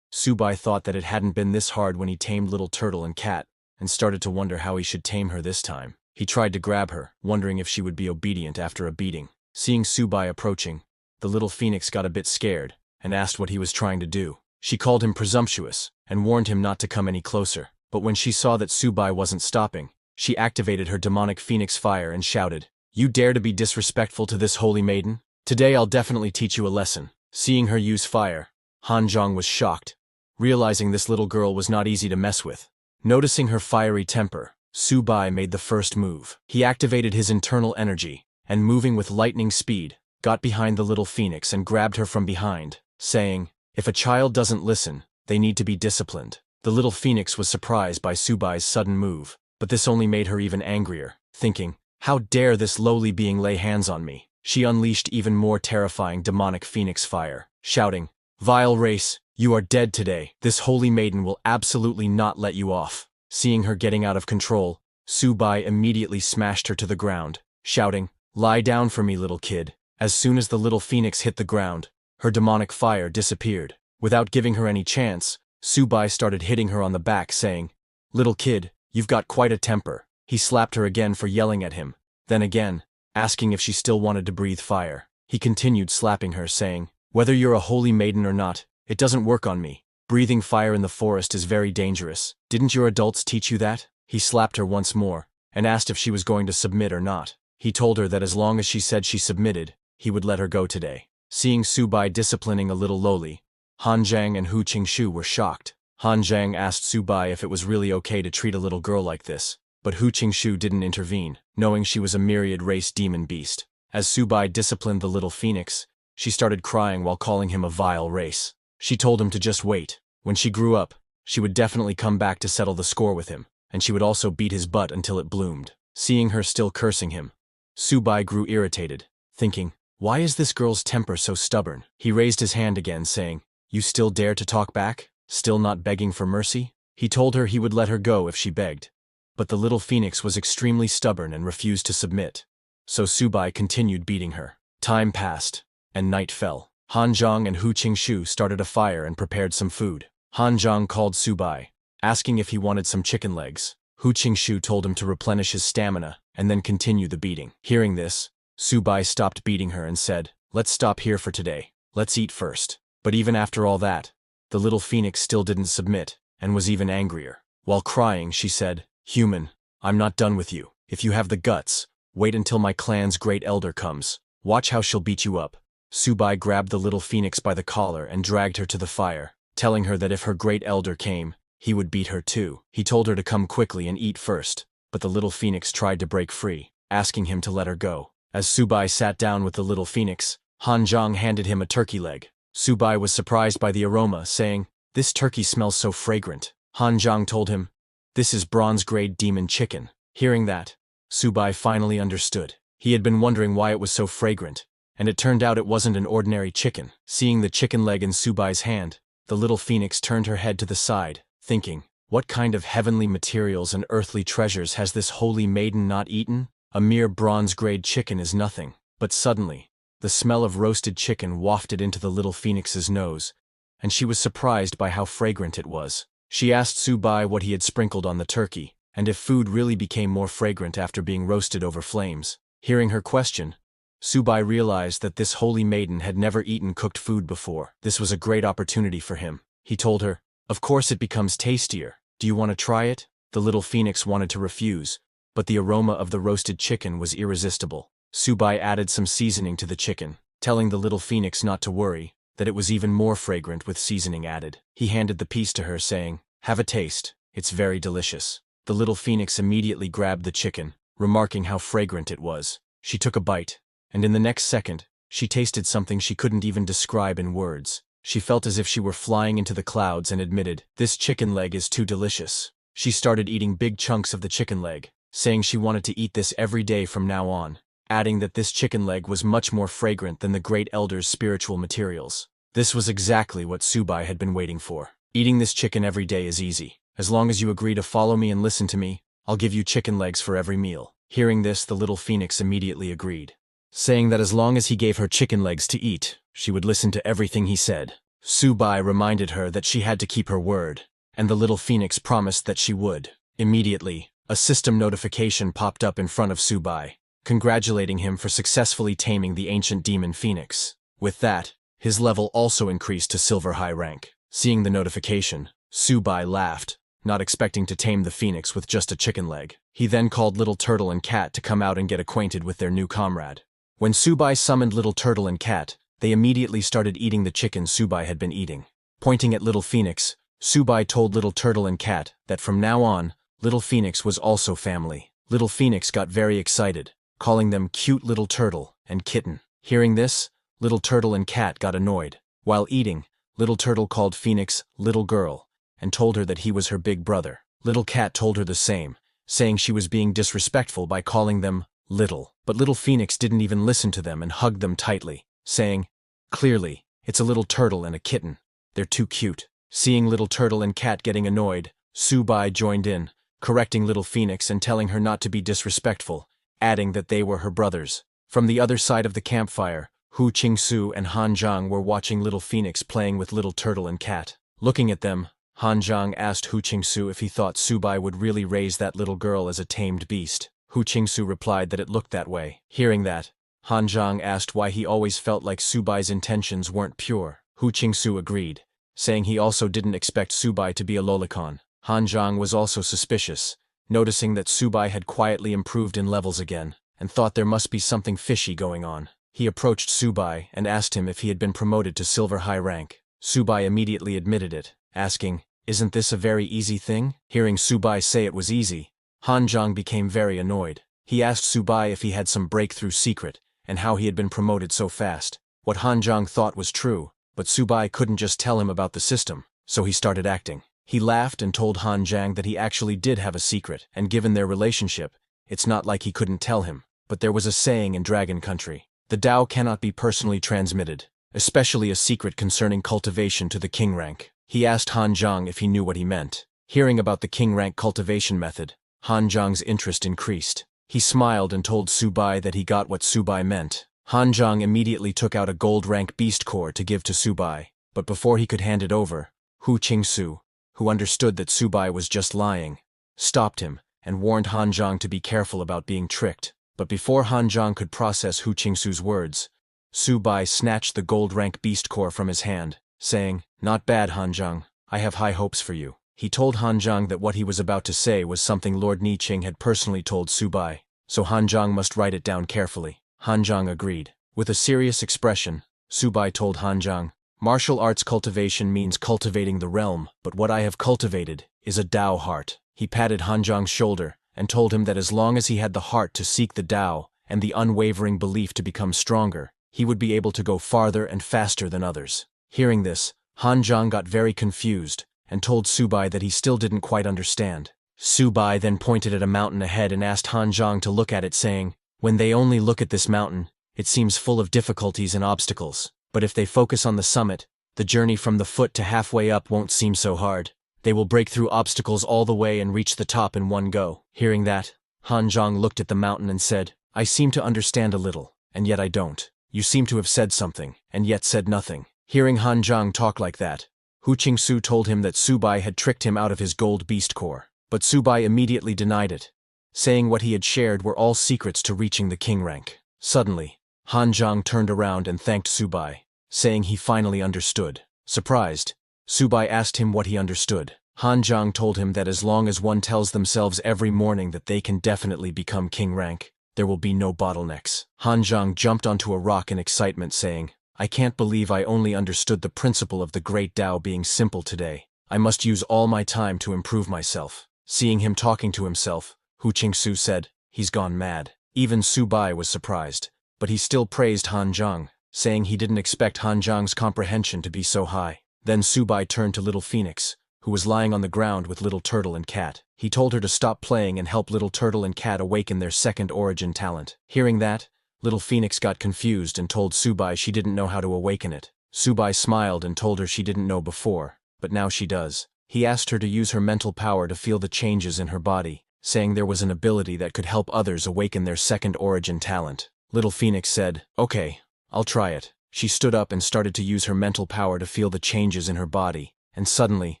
Subai thought that it hadn't been this hard when he tamed Little Turtle and Cat, and started to wonder how he should tame her this time. He tried to grab her, wondering if she would be obedient after a beating. Seeing Subai approaching, the little phoenix got a bit scared, and asked what he was trying to do. She called him presumptuous, and warned him not to come any closer. But when she saw that Subai wasn't stopping, she activated her demonic phoenix fire and shouted, "You dare to be disrespectful to this holy maiden? Today I'll definitely teach you a lesson." Seeing her use fire, Han Zhang was shocked, realizing this little girl was not easy to mess with. Noticing her fiery temper, Subai made the first move. He activated his internal energy, and moving with lightning speed, got behind the little phoenix and grabbed her from behind, saying, "If a child doesn't listen, they need to be disciplined." The little phoenix was surprised by Subai's sudden move, but this only made her even angrier, thinking, "How dare this lowly being lay hands on me?" She unleashed even more terrifying demonic phoenix fire, shouting, "Vile race, you are dead today. This holy maiden will absolutely not let you off." Seeing her getting out of control, Subai immediately smashed her to the ground, shouting, "Lie down for me, little kid." As soon as the little phoenix hit the ground, her demonic fire disappeared. Without giving her any chance, Subai started hitting her on the back, saying, "Little kid, you've got quite a temper." He slapped her again for yelling at him, then again, asking if she still wanted to breathe fire. He continued slapping her, saying, "Whether you're a holy maiden or not, it doesn't work on me. Breathing fire in the forest is very dangerous. Didn't your adults teach you that?" He slapped her once more, and asked if she was going to submit or not. He told her that as long as she said she submitted, he would let her go today. Seeing Subai disciplining a little lowly, Han Zhang and Hu Qingshu were shocked. Han Zhang asked Subai if it was really okay to treat a little girl like this, but Hu Qingshu didn't intervene, knowing she was a myriad race demon beast. As Subai disciplined the little phoenix, she started crying while calling him a vile race. She told him to just wait, When she grew up, she would definitely come back to settle the score with him, and she would also beat his butt until it bloomed. Seeing her still cursing him, Subai grew irritated, thinking, why is this girl's temper so stubborn? He raised his hand again, saying, you still dare to talk back? Still not begging for mercy? He told her he would let her go if she begged. But the little phoenix was extremely stubborn and refused to submit. So Subai continued beating her. Time passed, and night fell. Han Zhang and Hu Qingshu started a fire and prepared some food. Han Zhang called Subai, asking if he wanted some chicken legs. Hu Qingshu told him to replenish his stamina and then continue the beating. Hearing this, Subai stopped beating her and said, let's stop here for today. Let's eat first. But even after all that, the little phoenix still didn't submit and was even angrier. While crying, she said, human, I'm not done with you. If you have the guts, wait until my clan's great elder comes. Watch how she'll beat you up. Subai grabbed the little phoenix by the collar and dragged her to the fire, telling her that if her great elder came, he would beat her too. He told her to come quickly and eat first, but the little phoenix tried to break free, asking him to let her go. As Subai sat down with the little phoenix, Han Zhang handed him a turkey leg. Subai was surprised by the aroma, saying, this turkey smells so fragrant. Han Zhang told him, this is bronze-grade demon chicken. Hearing that, Subai finally understood. He had been wondering why it was so fragrant, and it turned out it wasn't an ordinary chicken. Seeing the chicken leg in Subai's hand, the little phoenix turned her head to the side, thinking, what kind of heavenly materials and earthly treasures has this holy maiden not eaten? A mere bronze-grade chicken is nothing. But suddenly, the smell of roasted chicken wafted into the little phoenix's nose, and she was surprised by how fragrant it was. She asked Subai what he had sprinkled on the turkey, and if food really became more fragrant after being roasted over flames. Hearing her question, Subai realized that this holy maiden had never eaten cooked food before. This was a great opportunity for him. He told her, of course it becomes tastier. Do you want to try it? The little phoenix wanted to refuse, but the aroma of the roasted chicken was irresistible. Subai added some seasoning to the chicken, telling the little phoenix not to worry, that it was even more fragrant with seasoning added. He handed the piece to her, saying, have a taste, it's very delicious. The little phoenix immediately grabbed the chicken, remarking how fragrant it was. She took a bite, and in the next second, she tasted something she couldn't even describe in words. She felt as if she were flying into the clouds and admitted, this chicken leg is too delicious. She started eating big chunks of the chicken leg, saying she wanted to eat this every day from now on, adding that this chicken leg was much more fragrant than the great elder's spiritual materials. This was exactly what Subai had been waiting for. Eating this chicken every day is easy. As long as you agree to follow me and listen to me, I'll give you chicken legs for every meal. Hearing this, the little phoenix immediately agreed, saying that as long as he gave her chicken legs to eat, she would listen to everything he said. Subai reminded her that she had to keep her word, and the little phoenix promised that she would. Immediately, a system notification popped up in front of Subai, congratulating him for successfully taming the ancient demon phoenix. With that, his level also increased to silver high rank. Seeing the notification, Subai laughed, not expecting to tame the phoenix with just a chicken leg. He then called Little Turtle and Cat to come out and get acquainted with their new comrade. When Subai summoned Little Turtle and Cat, they immediately started eating the chicken Subai had been eating. Pointing at Little Phoenix, Subai told Little Turtle and Cat that from now on, Little Phoenix was also family. Little Phoenix got very excited, calling them cute Little Turtle and Kitten. Hearing this, Little Turtle and Cat got annoyed. While eating, Little Turtle called Phoenix Little Girl and told her that he was her big brother. Little Cat told her the same, saying she was being disrespectful by calling them Little. But Little Phoenix didn't even listen to them and hugged them tightly, saying, clearly, it's a little turtle and a kitten. They're too cute. Seeing Little Turtle and Cat getting annoyed, Subai joined in, correcting Little Phoenix and telling her not to be disrespectful, adding that they were her brothers. From the other side of the campfire, Hu Qingsu and Han Zhang were watching Little Phoenix playing with Little Turtle and Cat. Looking at them, Han Zhang asked Hu Qingsu if he thought Subai would really raise that little girl as a tamed beast. Hu Qingsu replied that it looked that way. Hearing that, Han Zhang asked why he always felt like Subai's intentions weren't pure. Hu Qingsu agreed, saying he also didn't expect Subai to be a lolicon. Han Zhang was also suspicious, noticing that Subai had quietly improved in levels again, and thought there must be something fishy going on. He approached Subai and asked him if he had been promoted to silver high rank. Subai immediately admitted it, asking, isn't this a very easy thing? Hearing Subai say it was easy, Han Zhang became very annoyed. He asked Subai if he had some breakthrough secret, and how he had been promoted so fast. What Han Zhang thought was true, but Subai couldn't just tell him about the system, so he started acting. He laughed and told Han Zhang that he actually did have a secret, and given their relationship, it's not like he couldn't tell him. But there was a saying in Dragon Country: the Tao cannot be personally transmitted, especially a secret concerning cultivation to the king rank. He asked Han Zhang if he knew what he meant. Hearing about the king rank cultivation method, Han Zhang's interest increased. He smiled and told Su Bai that he got what Su Bai meant. Han Zhang immediately took out a gold rank beast core to give to Su Bai, but before he could hand it over, Hu Qingsu, who understood that Su Bai was just lying, stopped him and warned Han Zhang to be careful about being tricked. But before Han Zhang could process Hu Qingsu's words, Su Bai snatched the gold rank beast core from his hand, saying, "Not bad, Han Zhang. I have high hopes for you." He told Han Zhang that what he was about to say was something Lord Ni Qing had personally told Su Bai, so Han Zhang must write it down carefully. Han Zhang agreed. With a serious expression, Su Bai told Han Zhang, "Martial arts cultivation means cultivating the realm, but what I have cultivated is a Tao heart." He patted Han Zhang's shoulder and told him that as long as he had the heart to seek the Tao and the unwavering belief to become stronger, he would be able to go farther and faster than others. Hearing this, Han Zhang got very confused and told Su Bai that he still didn't quite understand. Su Bai then pointed at a mountain ahead and asked Han Zhang to look at it, saying, "When they only look at this mountain, it seems full of difficulties and obstacles. But if they focus on the summit, the journey from the foot to halfway up won't seem so hard. They will break through obstacles all the way and reach the top in one go." Hearing that, Han Zhang looked at the mountain and said, "I seem to understand a little, and yet I don't. You seem to have said something, and yet said nothing." Hearing Han Zhang talk like that, Hu Qingsu told him that Su Bai had tricked him out of his gold beast core. But Su Bai immediately denied it, saying what he had shared were all secrets to reaching the king rank. Suddenly, Han Zhang turned around and thanked Su Bai, saying he finally understood. Surprised, Su Bai asked him what he understood. Han Zhang told him that as long as one tells themselves every morning that they can definitely become king rank, there will be no bottlenecks. Han Zhang jumped onto a rock in excitement, saying, "I can't believe I only understood the principle of the great Tao being simple today. I must use all my time to improve myself." Seeing him talking to himself, Hu Qingsu said, "He's gone mad." Even Su Bai was surprised, but he still praised Han Zhang, saying he didn't expect Han Zhang's comprehension to be so high. Then Su Bai turned to Little Phoenix, who was lying on the ground with Little Turtle and Cat. He told her to stop playing and help Little Turtle and Cat awaken their second origin talent. Hearing that, Little Phoenix got confused and told Su Bai she didn't know how to awaken it. Su Bai smiled and told her she didn't know before, but now she does. He asked her to use her mental power to feel the changes in her body, saying there was an ability that could help others awaken their second origin talent. Little Phoenix said, "Okay, I'll try it." She stood up and started to use her mental power to feel the changes in her body, and suddenly,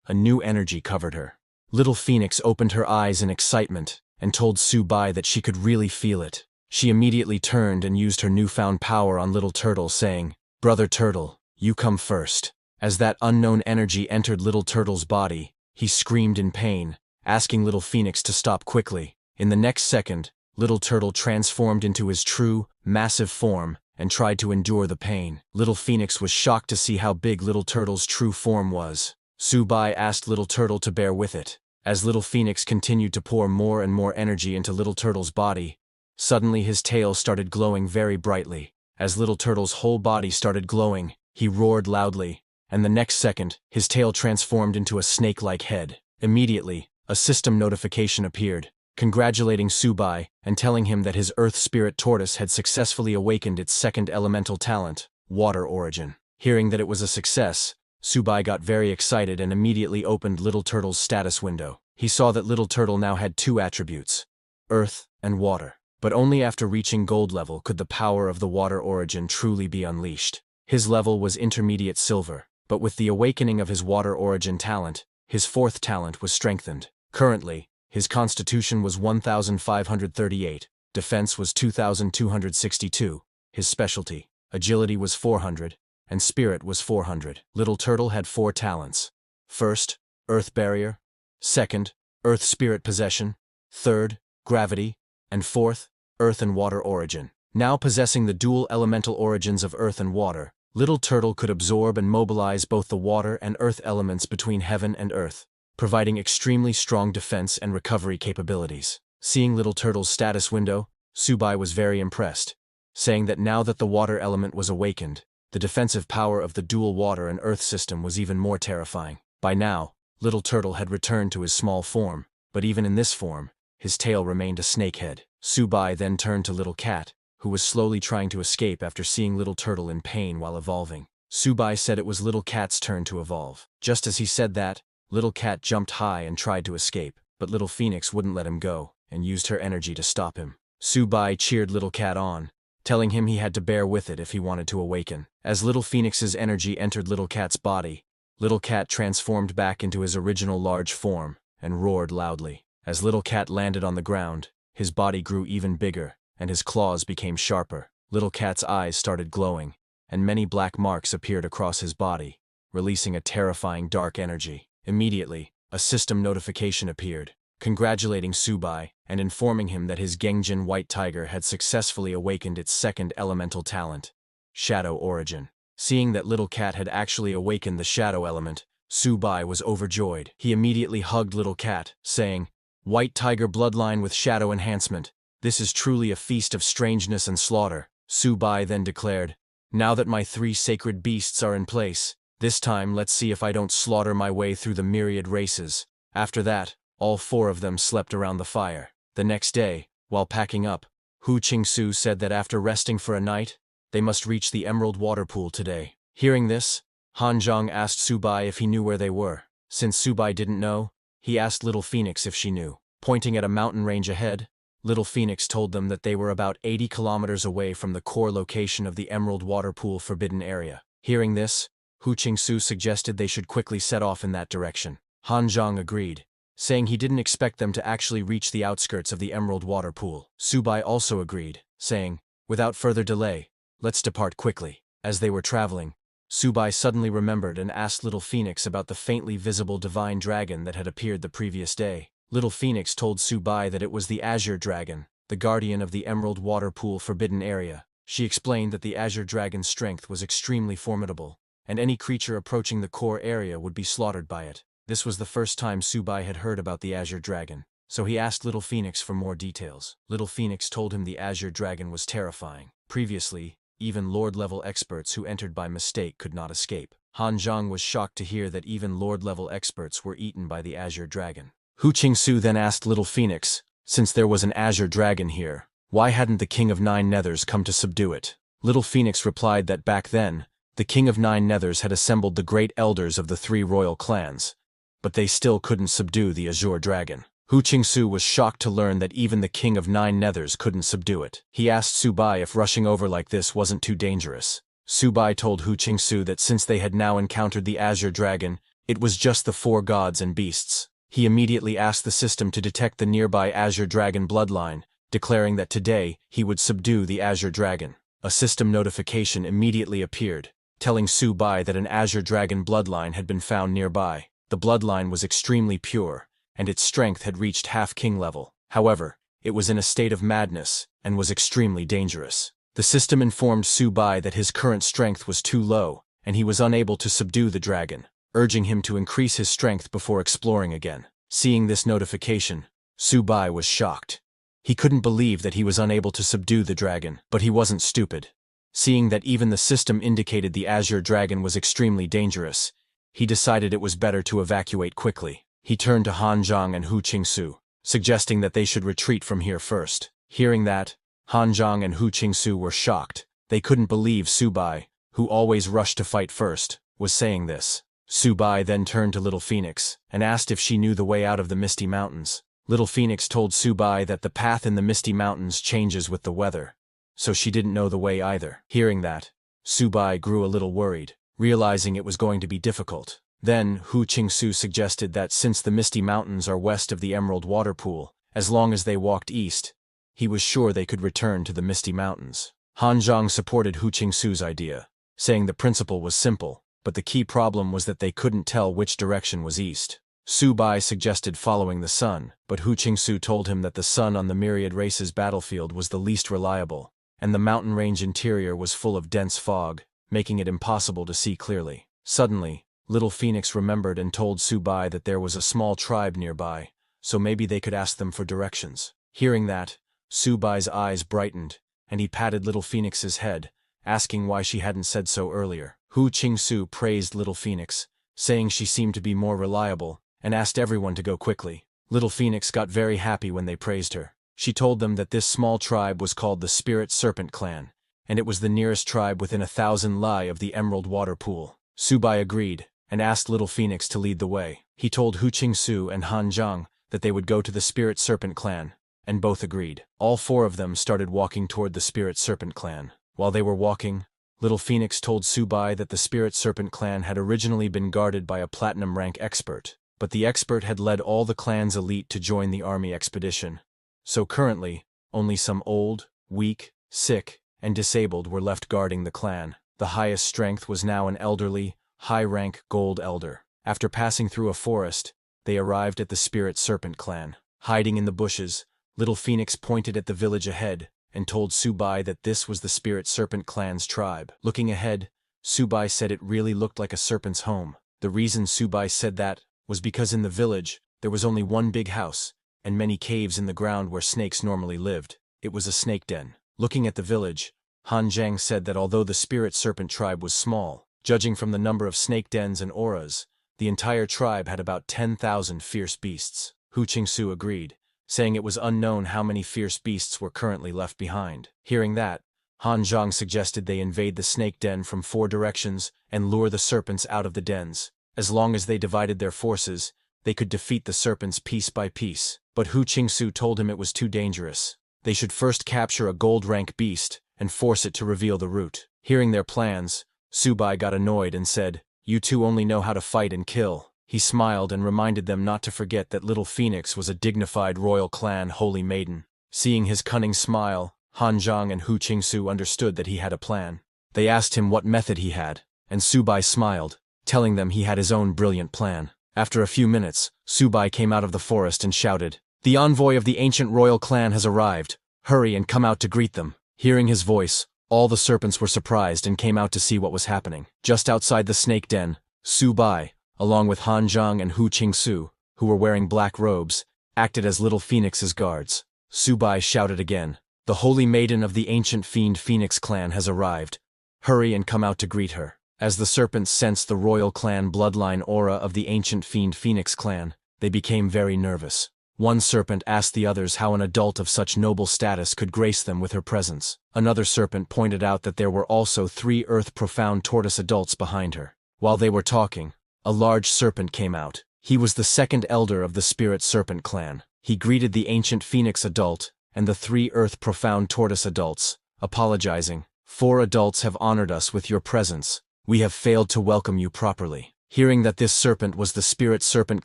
a new energy covered her. Little Phoenix opened her eyes in excitement and told Su Bai that she could really feel it. She immediately turned and used her newfound power on Little Turtle, saying, "Brother Turtle, you come first." As that unknown energy entered Little Turtle's body, he screamed in pain, asking Little Phoenix to stop quickly. In the next second, Little Turtle transformed into his true, massive form and tried to endure the pain. Little Phoenix was shocked to see how big Little Turtle's true form was. Su Bai asked Little Turtle to bear with it. As Little Phoenix continued to pour more and more energy into Little Turtle's body, suddenly his tail started glowing very brightly. As Little Turtle's whole body started glowing, he roared loudly, and the next second, his tail transformed into a snake-like head. Immediately, a system notification appeared, congratulating Su Bai and telling him that his Earth Spirit Tortoise had successfully awakened its second elemental talent, Water Origin. Hearing that it was a success, Su Bai got very excited and immediately opened Little Turtle's status window. He saw that Little Turtle now had two attributes, Earth and Water. But only after reaching gold level could the power of the Water Origin truly be unleashed. His level was intermediate silver, but with the awakening of his Water Origin talent, his fourth talent was strengthened. Currently, his constitution was 1,538, defense was 2,262, his specialty, agility was 400, and spirit was 400. Little Turtle had 4 talents. First, Earth Barrier. Second, Earth Spirit Possession. Third, Gravity. And fourth, Earth and Water Origin. Now possessing the dual elemental origins of Earth and Water, Little Turtle could absorb and mobilize both the water and earth elements between heaven and earth, providing extremely strong defense and recovery capabilities. Seeing Little Turtle's status window, Su Bai was very impressed, saying that now that the water element was awakened, the defensive power of the dual water and earth system was even more terrifying. By now, Little Turtle had returned to his small form, but even in this form, his tail remained a snakehead. Subai then turned to Little Cat, who was slowly trying to escape after seeing Little Turtle in pain while evolving. Subai said it was Little Cat's turn to evolve. Just as he said that, Little Cat jumped high and tried to escape, but Little Phoenix wouldn't let him go, and used her energy to stop him. Subai cheered Little Cat on, telling him he had to bear with it if he wanted to awaken. As Little Phoenix's energy entered Little Cat's body, Little Cat transformed back into his original large form, and roared loudly. As Little Cat landed on the ground, his body grew even bigger, and his claws became sharper. Little Cat's eyes started glowing, and many black marks appeared across his body, releasing a terrifying dark energy. Immediately, a system notification appeared, congratulating Subai and informing him that his Gengjin White Tiger had successfully awakened its second elemental talent, Shadow Origin. Seeing that Little Cat had actually awakened the shadow element, Subai was overjoyed. He immediately hugged Little Cat, saying, "White Tiger bloodline with shadow enhancement. This is truly a feast of strangeness and slaughter." Subai then declared, "Now that my 3 sacred beasts are in place, this time let's see if I don't slaughter my way through the myriad races." After that, all 4 of them slept around the fire. The next day, while packing up, Hu Qingsu said that after resting for a night, they must reach the Emerald Water Pool today. Hearing this, Hanzhong asked Subai if he knew where they were. Since Subai didn't know, he asked Little Phoenix if she knew. Pointing at a mountain range ahead, Little Phoenix told them that they were about 80 kilometers away from the core location of the Emerald Water Pool Forbidden Area. Hearing this, Hu Qingsu suggested they should quickly set off in that direction. Hanzhong agreed, saying he didn't expect them to actually reach the outskirts of the Emerald Water Pool. Subai also agreed, saying, "Without further delay, let's depart quickly." As they were traveling, Subai suddenly remembered and asked Little Phoenix about the faintly visible divine dragon that had appeared the previous day. Little Phoenix told Subai that it was the Azure Dragon, the guardian of the Emerald Water Pool Forbidden Area. She explained that the Azure Dragon's strength was extremely formidable, and any creature approaching the core area would be slaughtered by it. This was the first time Subai had heard about the Azure Dragon, so he asked Little Phoenix for more details. Little Phoenix told him the Azure Dragon was terrifying. Previously, even Lord-level experts who entered by mistake could not escape. Hanzhong was shocked to hear that even Lord-level experts were eaten by the Azure Dragon. Hu Qingsu then asked Little Phoenix, since there was an Azure Dragon here, why hadn't the King of 9 Nethers come to subdue it? Little Phoenix replied that back then, the King of 9 Nethers had assembled the great elders of the 3 royal clans, but they still couldn't subdue the Azure Dragon. Hu Qingsu was shocked to learn that even the King of 9 Nethers couldn't subdue it. He asked Subai if rushing over like this wasn't too dangerous. Subai told Hu Qingsu that since they had now encountered the Azure Dragon, it was just the 4 gods and beasts. He immediately asked the system to detect the nearby Azure Dragon bloodline, declaring that today he would subdue the Azure Dragon. A system notification immediately appeared, telling Subai that an Azure Dragon bloodline had been found nearby. The bloodline was extremely pure, and its strength had reached half-king level. However, it was in a state of madness, and was extremely dangerous. The system informed Subai that his current strength was too low, and he was unable to subdue the dragon, urging him to increase his strength before exploring again. Seeing this notification, Subai was shocked. He couldn't believe that he was unable to subdue the dragon, but he wasn't stupid. Seeing that even the system indicated the Azure Dragon was extremely dangerous, he decided it was better to evacuate quickly. He turned to Hanzhong and Hu Qingsu, suggesting that they should retreat from here first. Hearing that, Hanzhong and Hu Qingsu were shocked. They couldn't believe Subai, who always rushed to fight first, was saying this. Subai then turned to Little Phoenix and asked if she knew the way out of the Misty Mountains. Little Phoenix told Subai that the path in the Misty Mountains changes with the weather, so she didn't know the way either. Hearing that, Subai grew a little worried, realizing it was going to be difficult. Then, Hu Qingsu suggested that since the Misty Mountains are west of the Emerald Water Pool, as long as they walked east, he was sure they could return to the Misty Mountains. Hanzhong supported Hu Qingsu's idea, saying the principle was simple, but the key problem was that they couldn't tell which direction was east. Subai suggested following the sun, but Hu Qingsu told him that the sun on the Myriad Races battlefield was the least reliable, and the mountain range interior was full of dense fog, making it impossible to see clearly. Suddenly, Little Phoenix remembered and told Subai that there was a small tribe nearby, so maybe they could ask them for directions. Hearing that, Subai's eyes brightened, and he patted Little Phoenix's head, asking why she hadn't said so earlier. Hu Qingsu praised Little Phoenix, saying she seemed to be more reliable, and asked everyone to go quickly. Little Phoenix got very happy when they praised her. She told them that this small tribe was called the Spirit Serpent Clan, and it was the nearest tribe within 1,000 li of the Emerald Water Pool. Subai agreed, and asked Little Phoenix to lead the way. He told Hu Qingsu and Han Zhang that they would go to the Spirit Serpent Clan, and both agreed. All four of them started walking toward the Spirit Serpent Clan. While they were walking, Little Phoenix told Subai that the Spirit Serpent Clan had originally been guarded by a platinum rank expert, but the expert had led all the clan's elite to join the army expedition. So currently, only some old, weak, sick, and disabled were left guarding the clan. The highest strength was now an elderly, high-rank gold elder. After passing through a forest, they arrived at the Spirit Serpent Clan. Hiding in the bushes, Little Phoenix pointed at the village ahead and told Subai that this was the Spirit Serpent Clan's tribe. Looking ahead, Subai said it really looked like a serpent's home. The reason Subai said that was because in the village, there was only one big house, and many caves in the ground where snakes normally lived. It was a snake den. Looking at the village, Han Zhang said that although the Spirit Serpent tribe was small, judging from the number of snake dens and auras, the entire tribe had about 10,000 fierce beasts. Hu Qingsu agreed, saying it was unknown how many fierce beasts were currently left behind. Hearing that, Han Zhang suggested they invade the snake den from 4 directions and lure the serpents out of the dens. As long as they divided their forces, they could defeat the serpents piece by piece. But Hu Qingsu told him it was too dangerous. They should first capture a gold-rank beast and force it to reveal the root. Hearing their plans, Subai got annoyed and said, "You two only know how to fight and kill." He smiled and reminded them not to forget that Little Phoenix was a dignified royal clan holy maiden. Seeing his cunning smile, Han Zhang and Hu Qingsu understood that he had a plan. They asked him what method he had, and Subai smiled, telling them he had his own brilliant plan. After a few minutes, Subai came out of the forest and shouted, "The envoy of the ancient royal clan has arrived. Hurry and come out to greet them." Hearing his voice, all the serpents were surprised and came out to see what was happening. Just outside the snake den, Subai, along with Han Zhang and Hu Qingsu, who were wearing black robes, acted as Little Phoenix's guards. Subai shouted again, "The holy maiden of the ancient fiend Phoenix clan has arrived. Hurry and come out to greet her." As the serpents sensed the royal clan bloodline aura of the ancient fiend Phoenix clan, they became very nervous. One serpent asked the others how an adult of such noble status could grace them with her presence. Another serpent pointed out that there were also 3 earth-profound tortoise adults behind her. While they were talking, a large serpent came out. He was the second elder of the Spirit Serpent Clan. He greeted the ancient Phoenix adult and the 3 earth-profound tortoise adults, apologizing. "4 adults have honored us with your presence. We have failed to welcome you properly." Hearing that this serpent was the Spirit Serpent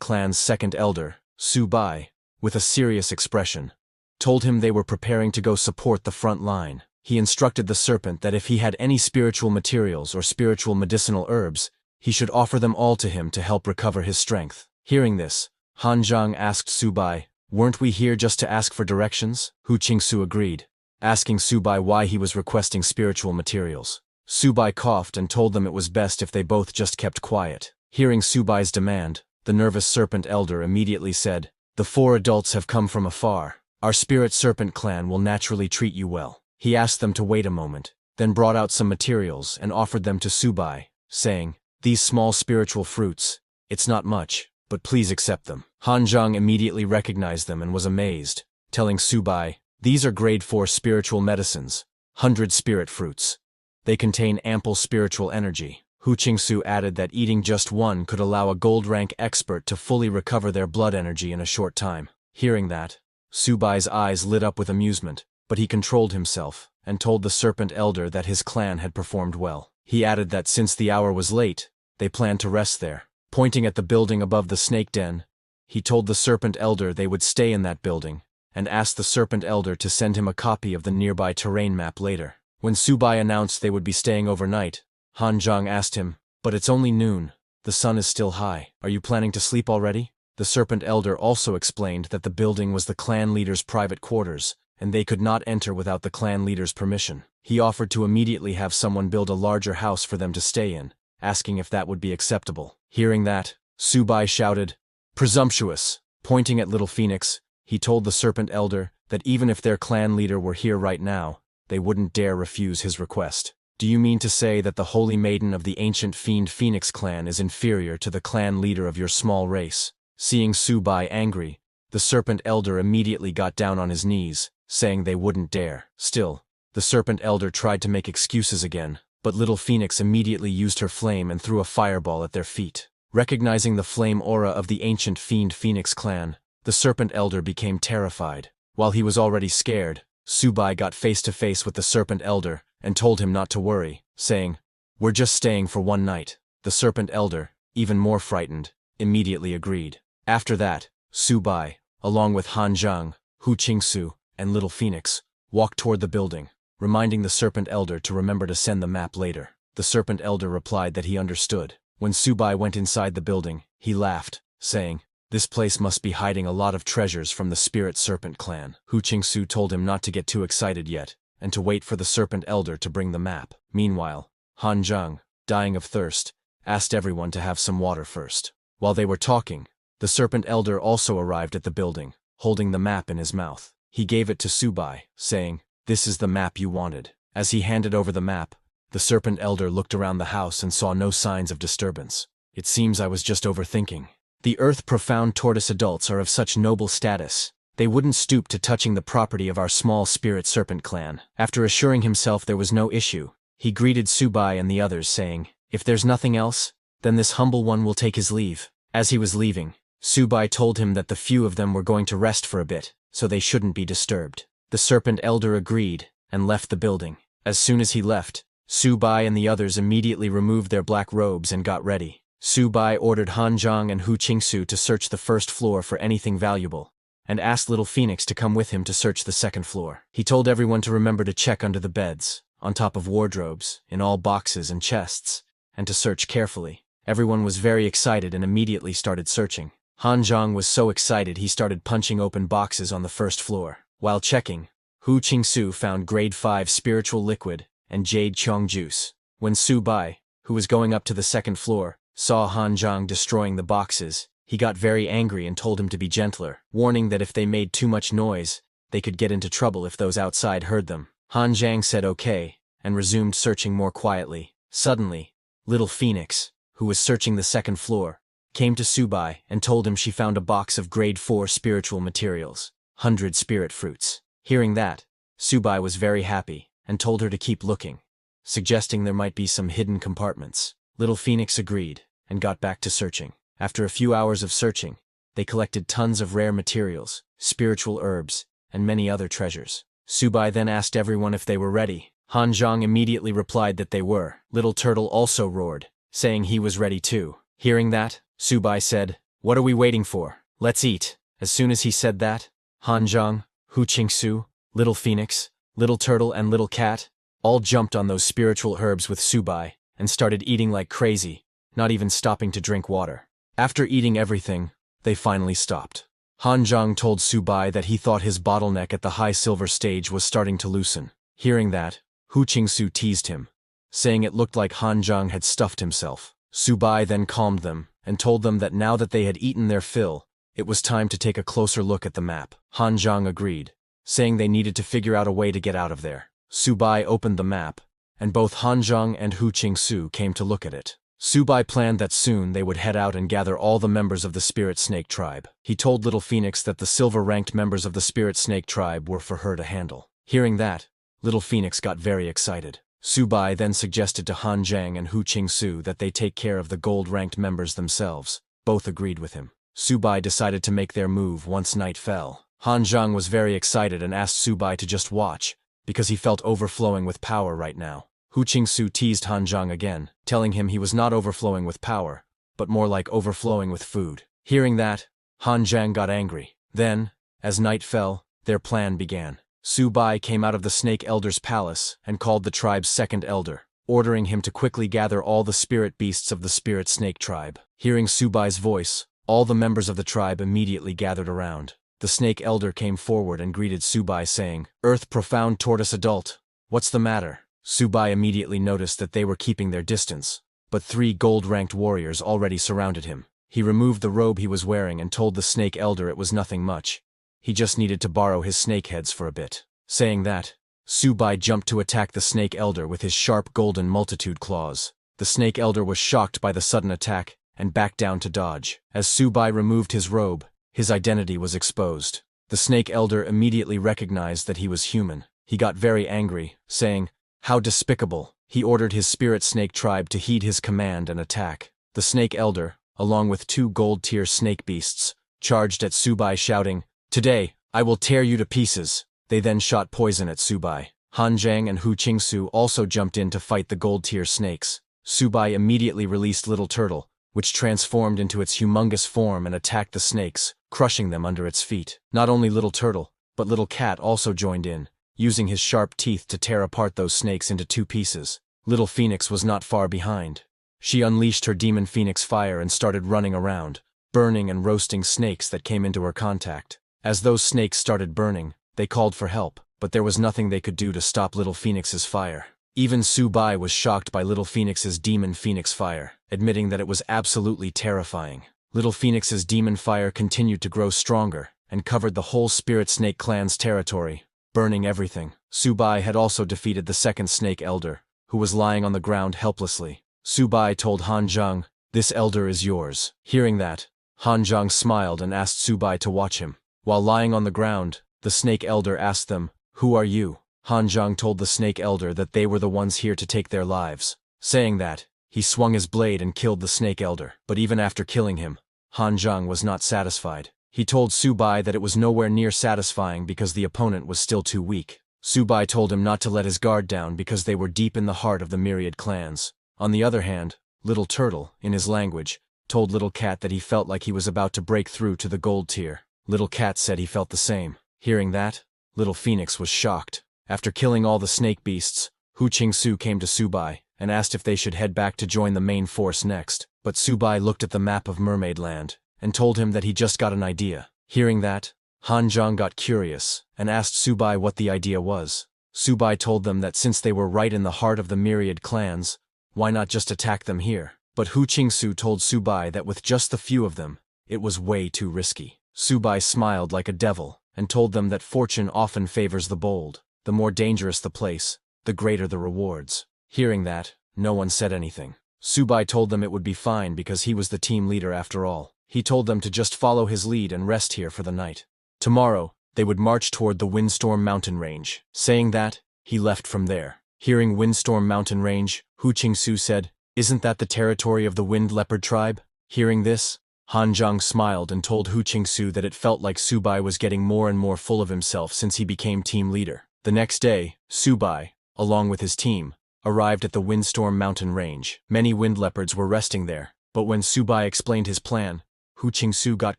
Clan's second elder, Subai, with a serious expression, told him they were preparing to go support the front line. He instructed the serpent that if he had any spiritual materials or spiritual medicinal herbs, he should offer them all to him to help recover his strength. Hearing this, Han Zhang asked Subai, "Weren't we here just to ask for directions?" Hu Qingsu agreed, asking Subai why he was requesting spiritual materials. Subai coughed and told them it was best if they both just kept quiet. Hearing Subai's demand, the nervous serpent elder immediately said, "The 4 adults have come from afar. Our Spirit Serpent Clan will naturally treat you well." He asked them to wait a moment, then brought out some materials and offered them to Subai, saying, "These small spiritual fruits, it's not much, but please accept them." Han Zhang immediately recognized them and was amazed, telling Subai, "These are grade 4 spiritual medicines, 100 spirit fruits. They contain ample spiritual energy." Hu Qingsu added that eating just one could allow a gold-rank expert to fully recover their blood energy in a short time. Hearing that, Subai's eyes lit up with amusement, but he controlled himself and told the serpent elder that his clan had performed well. He added that since the hour was late, they planned to rest there. Pointing at the building above the snake den, he told the serpent elder they would stay in that building, and asked the serpent elder to send him a copy of the nearby terrain map later. When Subai announced they would be staying overnight, Han Zhang asked him, "But it's only noon. The sun is still high. Are you planning to sleep already?" The serpent elder also explained that the building was the clan leader's private quarters, and they could not enter without the clan leader's permission. He offered to immediately have someone build a larger house for them to stay in, asking if that would be acceptable. Hearing that, Subai shouted, "Presumptuous!" Pointing at Little Phoenix, he told the serpent elder that even if their clan leader were here right now, they wouldn't dare refuse his request. Do you mean to say that the holy maiden of the ancient fiend Phoenix clan is inferior to the clan leader of your small race? Seeing Subai angry, the Serpent Elder immediately got down on his knees, saying they wouldn't dare. Still, the Serpent Elder tried to make excuses again, but little Phoenix immediately used her flame and threw a fireball at their feet. Recognizing the flame aura of the ancient fiend Phoenix clan, the Serpent Elder became terrified. While he was already scared, Subai got face to face with the Serpent Elder and told him not to worry, saying, "We're just staying for one night." The Serpent Elder, even more frightened, immediately agreed. After that, Subai, along with Han Zhang, Hu Qingsu, and Little Phoenix, walked toward the building, reminding the Serpent Elder to remember to send the map later. The Serpent Elder replied that he understood. When Subai went inside the building, he laughed, saying, "This place must be hiding a lot of treasures from the Spirit Serpent clan." Hu Qingsu told him not to get too excited yet, and to wait for the Serpent Elder to bring the map. Meanwhile, Han Zhang, dying of thirst, asked everyone to have some water first. While they were talking, the Serpent Elder also arrived at the building, holding the map in his mouth. He gave it to Subai, saying, "This is the map you wanted." As he handed over the map, the Serpent Elder looked around the house and saw no signs of disturbance. "It seems I was just overthinking. The Earth-profound tortoise adults are of such noble status. They wouldn't stoop to touching the property of our small Spirit Serpent clan." After assuring himself there was no issue, he greeted Subai and the others, saying, "If there's nothing else, then this humble one will take his leave." As he was leaving, Subai told him that the few of them were going to rest for a bit, so they shouldn't be disturbed. The Serpent Elder agreed and left the building. As soon as he left, Subai and the others immediately removed their black robes and got ready. Subai ordered Han Zhang and Hu Qingsu to search the first floor for anything valuable, and asked Little Phoenix to come with him to search the second floor. He told everyone to remember to check under the beds, on top of wardrobes, in all boxes and chests, and to search carefully. Everyone was very excited and immediately started searching. Han Zhang was so excited he started punching open boxes on the first floor. While checking, Hu Qingsu found grade 5 spiritual liquid and jade chong juice. When Subai, who was going up to the second floor, saw Han Zhang destroying the boxes, he got very angry and told him to be gentler, warning that if they made too much noise, they could get into trouble if those outside heard them. Han Zhang said okay, and resumed searching more quietly. Suddenly, Little Phoenix, who was searching the second floor, came to Subai and told him she found a box of grade 4 spiritual materials, 100 spirit fruits. Hearing that, Subai was very happy and told her to keep looking, suggesting there might be some hidden compartments. Little Phoenix agreed and got back to searching. After a few hours of searching, they collected tons of rare materials, spiritual herbs, and many other treasures. Subai then asked everyone if they were ready. Han Zhang immediately replied that they were. Little Turtle also roared, saying he was ready too. Hearing that, Subai said, "What are we waiting for? Let's eat." As soon as he said that, Han Zhang, Hu Qingsu, Little Phoenix, Little Turtle, and Little Cat all jumped on those spiritual herbs with Subai and started eating like crazy, not even stopping to drink water. After eating everything, they finally stopped. Han Zhang told Subai that he thought his bottleneck at the high silver stage was starting to loosen. Hearing that, Hu Qingsu teased him, saying it looked like Han Zhang had stuffed himself. Subai then calmed them and told them that now that they had eaten their fill, it was time to take a closer look at the map. Han Zhang agreed, saying they needed to figure out a way to get out of there. Subai opened the map, and both Han Zhang and Hu Qingsu came to look at it. Subai planned that soon they would head out and gather all the members of the Spirit Snake tribe. He told Little Phoenix that the silver-ranked members of the Spirit Snake tribe were for her to handle. Hearing that, Little Phoenix got very excited. Subai then suggested to Han Zhang and Hu Qingsu that they take care of the gold-ranked members themselves. Both agreed with him. Subai decided to make their move once night fell. Han Zhang was very excited and asked Subai to just watch, because he felt overflowing with power right now. Hu Qingsu teased Han Zhang again, telling him he was not overflowing with power, but more like overflowing with food. Hearing that, Han Zhang got angry. Then, as night fell, their plan began. Subai came out of the Snake Elder's palace and called the tribe's second elder, ordering him to quickly gather all the spirit beasts of the Spirit Snake tribe. Hearing Subai's voice, all the members of the tribe immediately gathered around. The Snake Elder came forward and greeted Subai, saying, "Earth Profound Tortoise Adult, what's the matter?" Subai immediately noticed that they were keeping their distance, but 3 gold-ranked warriors already surrounded him. He removed the robe he was wearing and told the Snake Elder it was nothing much. He just needed to borrow his snake heads for a bit. Saying that, Subai jumped to attack the Snake Elder with his sharp golden multitude claws. The Snake Elder was shocked by the sudden attack and backed down to dodge. As Subai removed his robe, his identity was exposed. The Snake Elder immediately recognized that he was human. He got very angry, saying, "How despicable!" He ordered his spirit snake tribe to heed his command and attack. The Snake Elder, along with 2 gold-tier snake beasts, charged at Subai shouting, "Today, I will tear you to pieces." They then shot poison at Subai. Han Zhang and Hu Qingsu also jumped in to fight the gold-tier snakes. Subai immediately released Little Turtle, which transformed into its humongous form and attacked the snakes, crushing them under its feet. Not only Little Turtle, but Little Cat also joined in, using his sharp teeth to tear apart those snakes into 2 pieces. Little Phoenix was not far behind. She unleashed her demon phoenix fire and started running around, burning and roasting snakes that came into her contact. As those snakes started burning, they called for help, but there was nothing they could do to stop Little Phoenix's fire. Even Subai was shocked by Little Phoenix's demon phoenix fire, admitting that it was absolutely terrifying. Little Phoenix's demon fire continued to grow stronger and covered the whole Spirit Snake clan's territory, burning everything. Subai had also defeated the second Snake Elder, who was lying on the ground helplessly. Subai told Han Zhang, "This elder is yours." Hearing that, Han Zhang smiled and asked Subai to watch him. While lying on the ground, the Snake Elder asked them, "Who are you?" Han Zhang told the Snake Elder that they were the ones here to take their lives. Saying that, he swung his blade and killed the Snake Elder. But even after killing him, Han Zhang was not satisfied. He told Subai that it was nowhere near satisfying because the opponent was still too weak. Subai told him not to let his guard down because they were deep in the heart of the myriad clans. On the other hand, Little Turtle, in his language, told Little Cat that he felt like he was about to break through to the gold tier. Little Cat said he felt the same. Hearing that, Little Phoenix was shocked. After killing all the snake beasts, Hu Qingsu came to Subai and asked if they should head back to join the main force next. But Subai looked at the map of Mermaid Land and told him that he just got an idea. Hearing that, Han Zhang got curious and asked Subai what the idea was. Subai told them that since they were right in the heart of the myriad clans, why not just attack them here? But Hu Qingsu told Subai that with just the few of them, it was way too risky. Subai smiled like a devil and told them that fortune often favors the bold. The more dangerous the place, the greater the rewards. Hearing that, no one said anything. Subai told them it would be fine because he was the team leader after all. He told them to just follow his lead and rest here for the night. Tomorrow, they would march toward the Windstorm Mountain Range. Saying that, he left from there. Hearing Windstorm Mountain Range, Hu Qingsu said, "Isn't that the territory of the Wind Leopard tribe?" Hearing this, Han Zhang smiled and told Hu Qingsu that it felt like Subai was getting more and more full of himself since he became team leader. The next day, Subai, along with his team, arrived at the Windstorm Mountain Range. Many wind leopards were resting there, but when Subai explained his plan, Hu Qingsu got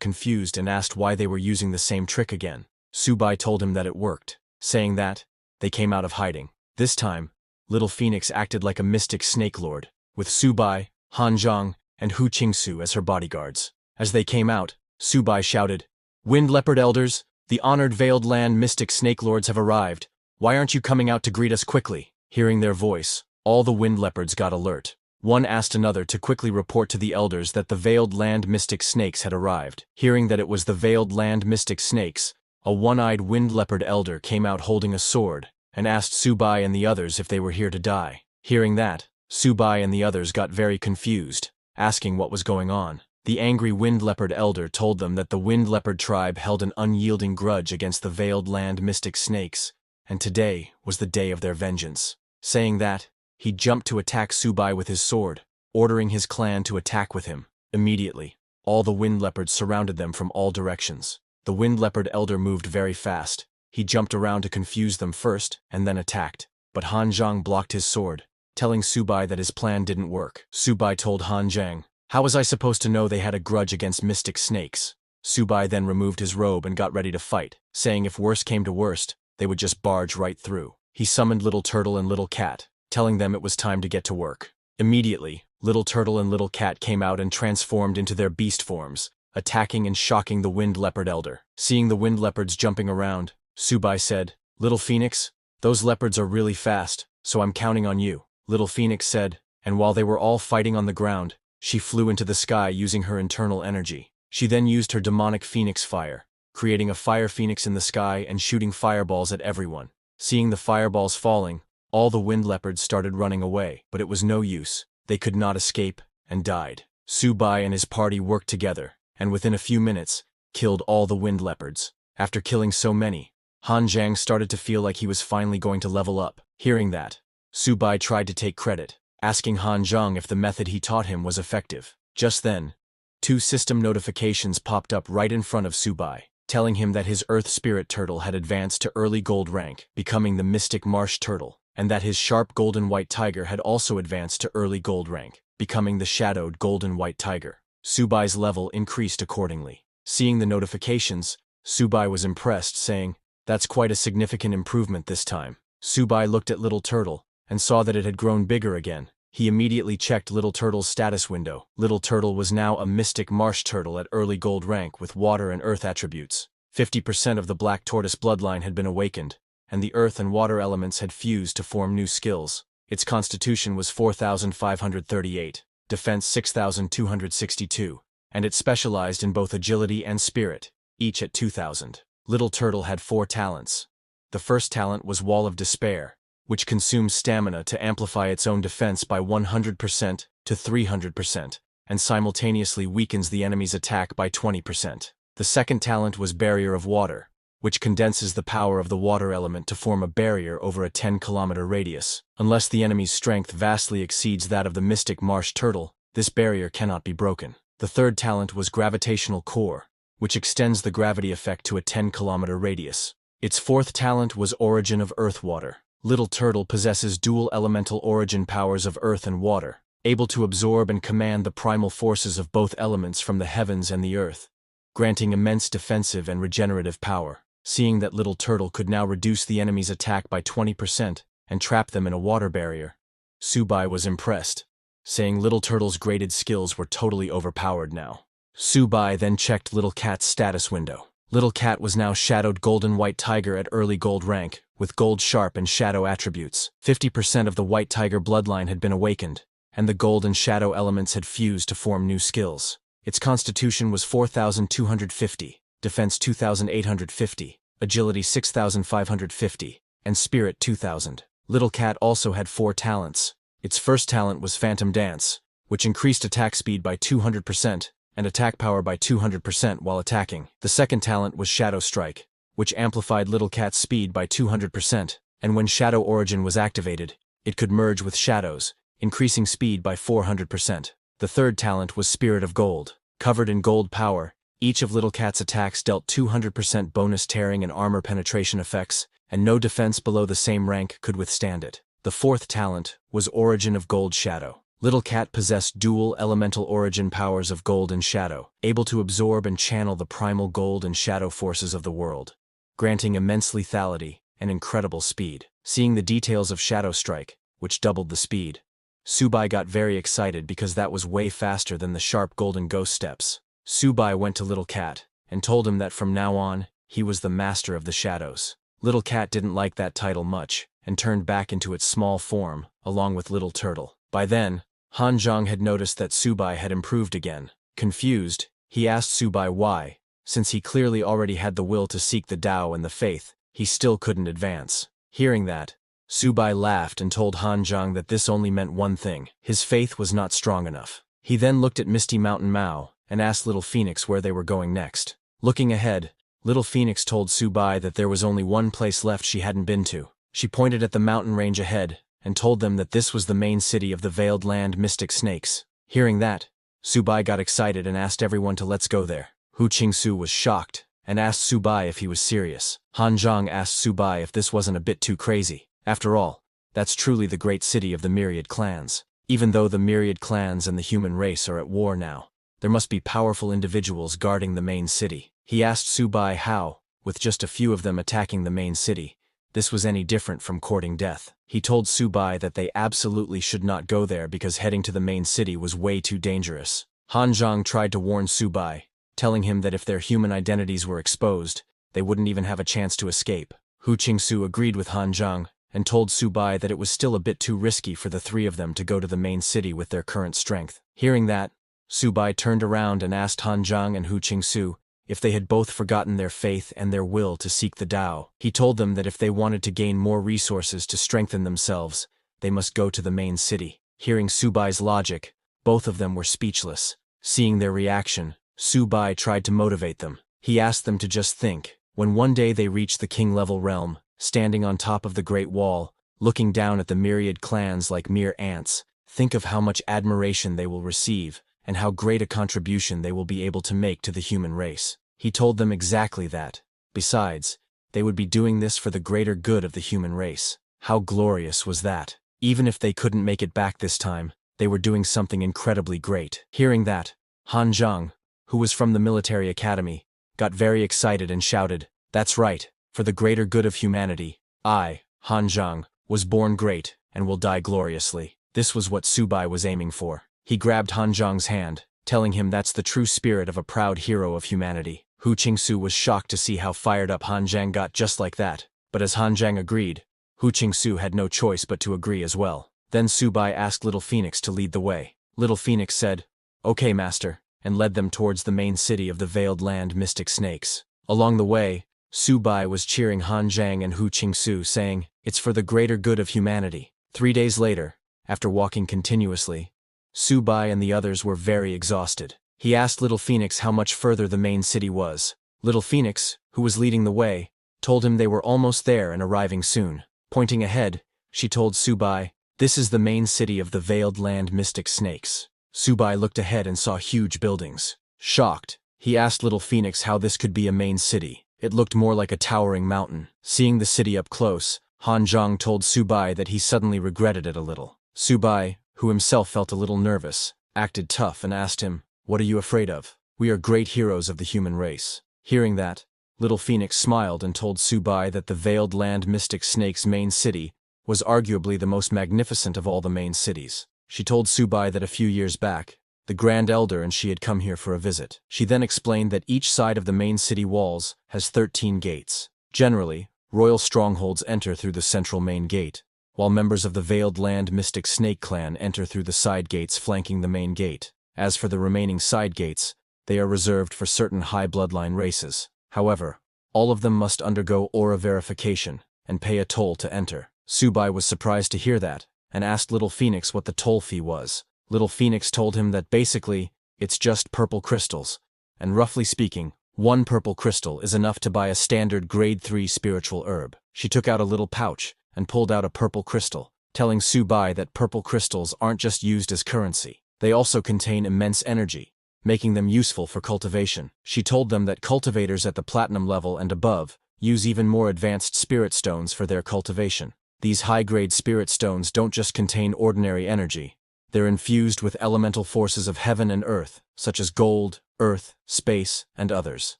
confused and asked why they were using the same trick again. Subai told him that it worked, saying that they came out of hiding. This time, Little Phoenix acted like a mystic snake lord, with Subai, Han Zhang, and Hu Qingsu as her bodyguards. As they came out, Subai shouted, "Wind Leopard Elders, the honored Veiled Land mystic snake lords have arrived. Why aren't you coming out to greet us quickly?" Hearing their voice, all the wind leopards got alert. One asked another to quickly report to the elders that the Veiled Land mystic snakes had arrived. Hearing that it was the Veiled Land mystic snakes, a one-eyed wind leopard elder came out holding a sword and asked Subai and the others if they were here to die. Hearing that, Subai and the others got very confused, asking what was going on. The angry wind leopard elder told them that the wind leopard tribe held an unyielding grudge against the Veiled Land mystic snakes, and today was the day of their vengeance. Saying that, he jumped to attack Subai with his sword, ordering his clan to attack with him. Immediately, all the wind leopards surrounded them from all directions. The wind leopard elder moved very fast. He jumped around to confuse them first, and then attacked. But Han Zhang blocked his sword, telling Subai that his plan didn't work. Subai told Han Zhang, "How was I supposed to know they had a grudge against mystic snakes?" Subai then removed his robe and got ready to fight, saying if worst came to worst, they would just barge right through. He summoned Little Turtle and Little Cat, telling them it was time to get to work. Immediately, Little Turtle and Little Cat came out and transformed into their beast forms, attacking and shocking the Wind Leopard Elder. Seeing the Wind Leopards jumping around, Subai said, "Little Phoenix, those leopards are really fast, so I'm counting on you." Little Phoenix said, and while they were all fighting on the ground, she flew into the sky using her internal energy. She then used her demonic phoenix fire, creating a fire phoenix in the sky and shooting fireballs at everyone. Seeing the fireballs falling, all the wind leopards started running away, but it was no use. They could not escape, and died. Subai and his party worked together, and within a few minutes, killed all the wind leopards. After killing so many, Han Zhang started to feel like he was finally going to level up. Hearing that, Subai tried to take credit, asking Han Zhang if the method he taught him was effective. Just then, 2 system notifications popped up right in front of Subai, telling him that his Earth Spirit Turtle had advanced to early gold rank, becoming the Mystic Marsh Turtle, and that his Sharp Golden White Tiger had also advanced to early gold rank, becoming the Shadowed Golden White Tiger. Subai's level increased accordingly. Seeing the notifications, Subai was impressed, saying, "That's quite a significant improvement this time." Subai looked at Little Turtle, and saw that it had grown bigger again. He immediately checked Little Turtle's status window. Little Turtle was now a Mystic Marsh Turtle at early gold rank with water and earth attributes. 50% of the Black Tortoise bloodline had been awakened, and the earth and water elements had fused to form new skills. Its constitution was 4,538, defense 6,262, and it specialized in both agility and spirit, each at 2,000. Little Turtle had 4 talents. The first talent was Wall of Despair, which consumes stamina to amplify its own defense by 100% to 300%, and simultaneously weakens the enemy's attack by 20%. The second talent was Barrier of Water, which condenses the power of the water element to form a barrier over a 10-kilometer radius. Unless the enemy's strength vastly exceeds that of the Mystic Marsh Turtle, this barrier cannot be broken. The third talent was Gravitational Core, which extends the gravity effect to a 10-kilometer radius. Its fourth talent was Origin of Earth Water. Little Turtle possesses dual elemental origin powers of earth and water, able to absorb and command the primal forces of both elements from the heavens and the earth, granting immense defensive and regenerative power. Seeing that Little Turtle could now reduce the enemy's attack by 20% and trap them in a water barrier, Subai was impressed, saying Little Turtle's graded skills were totally overpowered now. Subai then checked Little Cat's status window. Little Cat was now Shadowed Golden White Tiger at early gold rank, with gold sharp and shadow attributes. 50% of the White Tiger bloodline had been awakened, and the gold and shadow elements had fused to form new skills. Its constitution was 4,250, defense 2,850, agility 6,550, and spirit 2,000. Little Cat also had 4 talents. Its first talent was Phantom Dance, which increased attack speed by 200%, and attack power by 200% while attacking. The second talent was Shadow Strike, which amplified Little Cat's speed by 200%, and when Shadow Origin was activated, it could merge with shadows, increasing speed by 400%. The third talent was Spirit of Gold. Covered in gold power, each of Little Cat's attacks dealt 200% bonus tearing and armor penetration effects, and no defense below the same rank could withstand it. The fourth talent was Origin of Gold Shadow. Little Cat possessed dual elemental origin powers of gold and shadow, able to absorb and channel the primal gold and shadow forces of the world, granting immense lethality and incredible speed. Seeing the details of Shadow Strike, which doubled the speed, Subai got very excited because that was way faster than the sharp golden ghost steps. Subai went to Little Cat and told him that from now on, he was the master of the shadows. Little Cat didn't like that title much and turned back into its small form, along with Little Turtle. By then, Han Zhang had noticed that Subai had improved again. Confused, he asked Subai why, since he clearly already had the will to seek the Tao and the faith, he still couldn't advance. Hearing that, Subai laughed and told Han Zhang that this only meant one thing: his faith was not strong enough. He then looked at Misty Mountain Mao and asked Little Phoenix where they were going next. Looking ahead, Little Phoenix told Subai that there was only one place left she hadn't been to. She pointed at the mountain range ahead and told them that this was the main city of the Veiled Land Mystic Snakes. Hearing that, Subai got excited and asked everyone to let's go there. Hu Qingsu was shocked and asked Subai if he was serious. Han Zhang asked Subai if this wasn't a bit too crazy. After all, that's truly the great city of the myriad clans. Even though the myriad clans and the human race are at war now, there must be powerful individuals guarding the main city. He asked Subai how, with just a few of them attacking the main city, this was any different from courting death. He told Subai that they absolutely should not go there because heading to the main city was way too dangerous. Han Zhang tried to warn Subai, telling him that if their human identities were exposed, they wouldn't even have a chance to escape. Hu Qingsu agreed with Han Zhang and told Subai that it was still a bit too risky for the three of them to go to the main city with their current strength. Hearing that, Subai turned around and asked Han Zhang and Hu Qingsu if they had both forgotten their faith and their will to seek the Tao. He told them that if they wanted to gain more resources to strengthen themselves, they must go to the main city. Hearing Subai's logic, both of them were speechless. Seeing their reaction, Subai tried to motivate them. He asked them to just think. When one day they reached the king-level realm, standing on top of the Great Wall, looking down at the myriad clans like mere ants, think of how much admiration they will receive, and how great a contribution they will be able to make to the human race. He told them exactly that. Besides, they would be doing this for the greater good of the human race. How glorious was that? Even if they couldn't make it back this time, they were doing something incredibly great. Hearing that, Han Zhang, who was from the military academy, got very excited and shouted, "That's right, for the greater good of humanity, I, Han Zhang, was born great and will die gloriously." This was what Subai was aiming for. He grabbed Han Zhang's hand, telling him that's the true spirit of a proud hero of humanity. Hu Qingsu was shocked to see how fired up Han Zhang got just like that, but as Han Zhang agreed, Hu Qingsu had no choice but to agree as well. Then Subai asked Little Phoenix to lead the way. Little Phoenix said, "Okay, master," and led them towards the main city of the Veiled Land Mystic Snakes. Along the way, Subai was cheering Han Zhang and Hu Qingsu, saying, "It's for the greater good of humanity." 3 days later, after walking continuously, Subai and the others were very exhausted. He asked Little Phoenix how much further the main city was. Little Phoenix, who was leading the way, told him they were almost there and arriving soon. Pointing ahead, she told Subai, "This is the main city of the Veiled Land Mystic Snakes." Subai looked ahead and saw huge buildings. Shocked, he asked Little Phoenix how this could be a main city. It looked more like a towering mountain. Seeing the city up close, Han Zhang told Subai that he suddenly regretted it a little. Subai, who himself felt a little nervous, acted tough and asked him, "What are you afraid of? We are great heroes of the human race." Hearing that, Little Phoenix smiled and told Subai that the Veiled Land Mystic Snake's main city was arguably the most magnificent of all the main cities. She told Subai that a few years back, the Grand Elder and she had come here for a visit. She then explained that each side of the main city walls has 13 gates. Generally, royal strongholds enter through the central main gate, while members of the Veiled Land Mystic Snake clan enter through the side gates flanking the main gate. As for the remaining side gates, they are reserved for certain high bloodline races. However, all of them must undergo aura verification and pay a toll to enter. Subai was surprised to hear that, and asked Little Phoenix what the toll fee was. Little Phoenix told him that basically, it's just purple crystals, and roughly speaking, 1 purple crystal is enough to buy a standard grade 3 spiritual herb. She took out a little pouch and pulled out a purple crystal, telling Subai that purple crystals aren't just used as currency. They also contain immense energy, making them useful for cultivation. She told them that cultivators at the platinum level and above use even more advanced spirit stones for their cultivation. These high-grade spirit stones don't just contain ordinary energy. They're infused with elemental forces of heaven and earth, such as gold, earth, space, and others.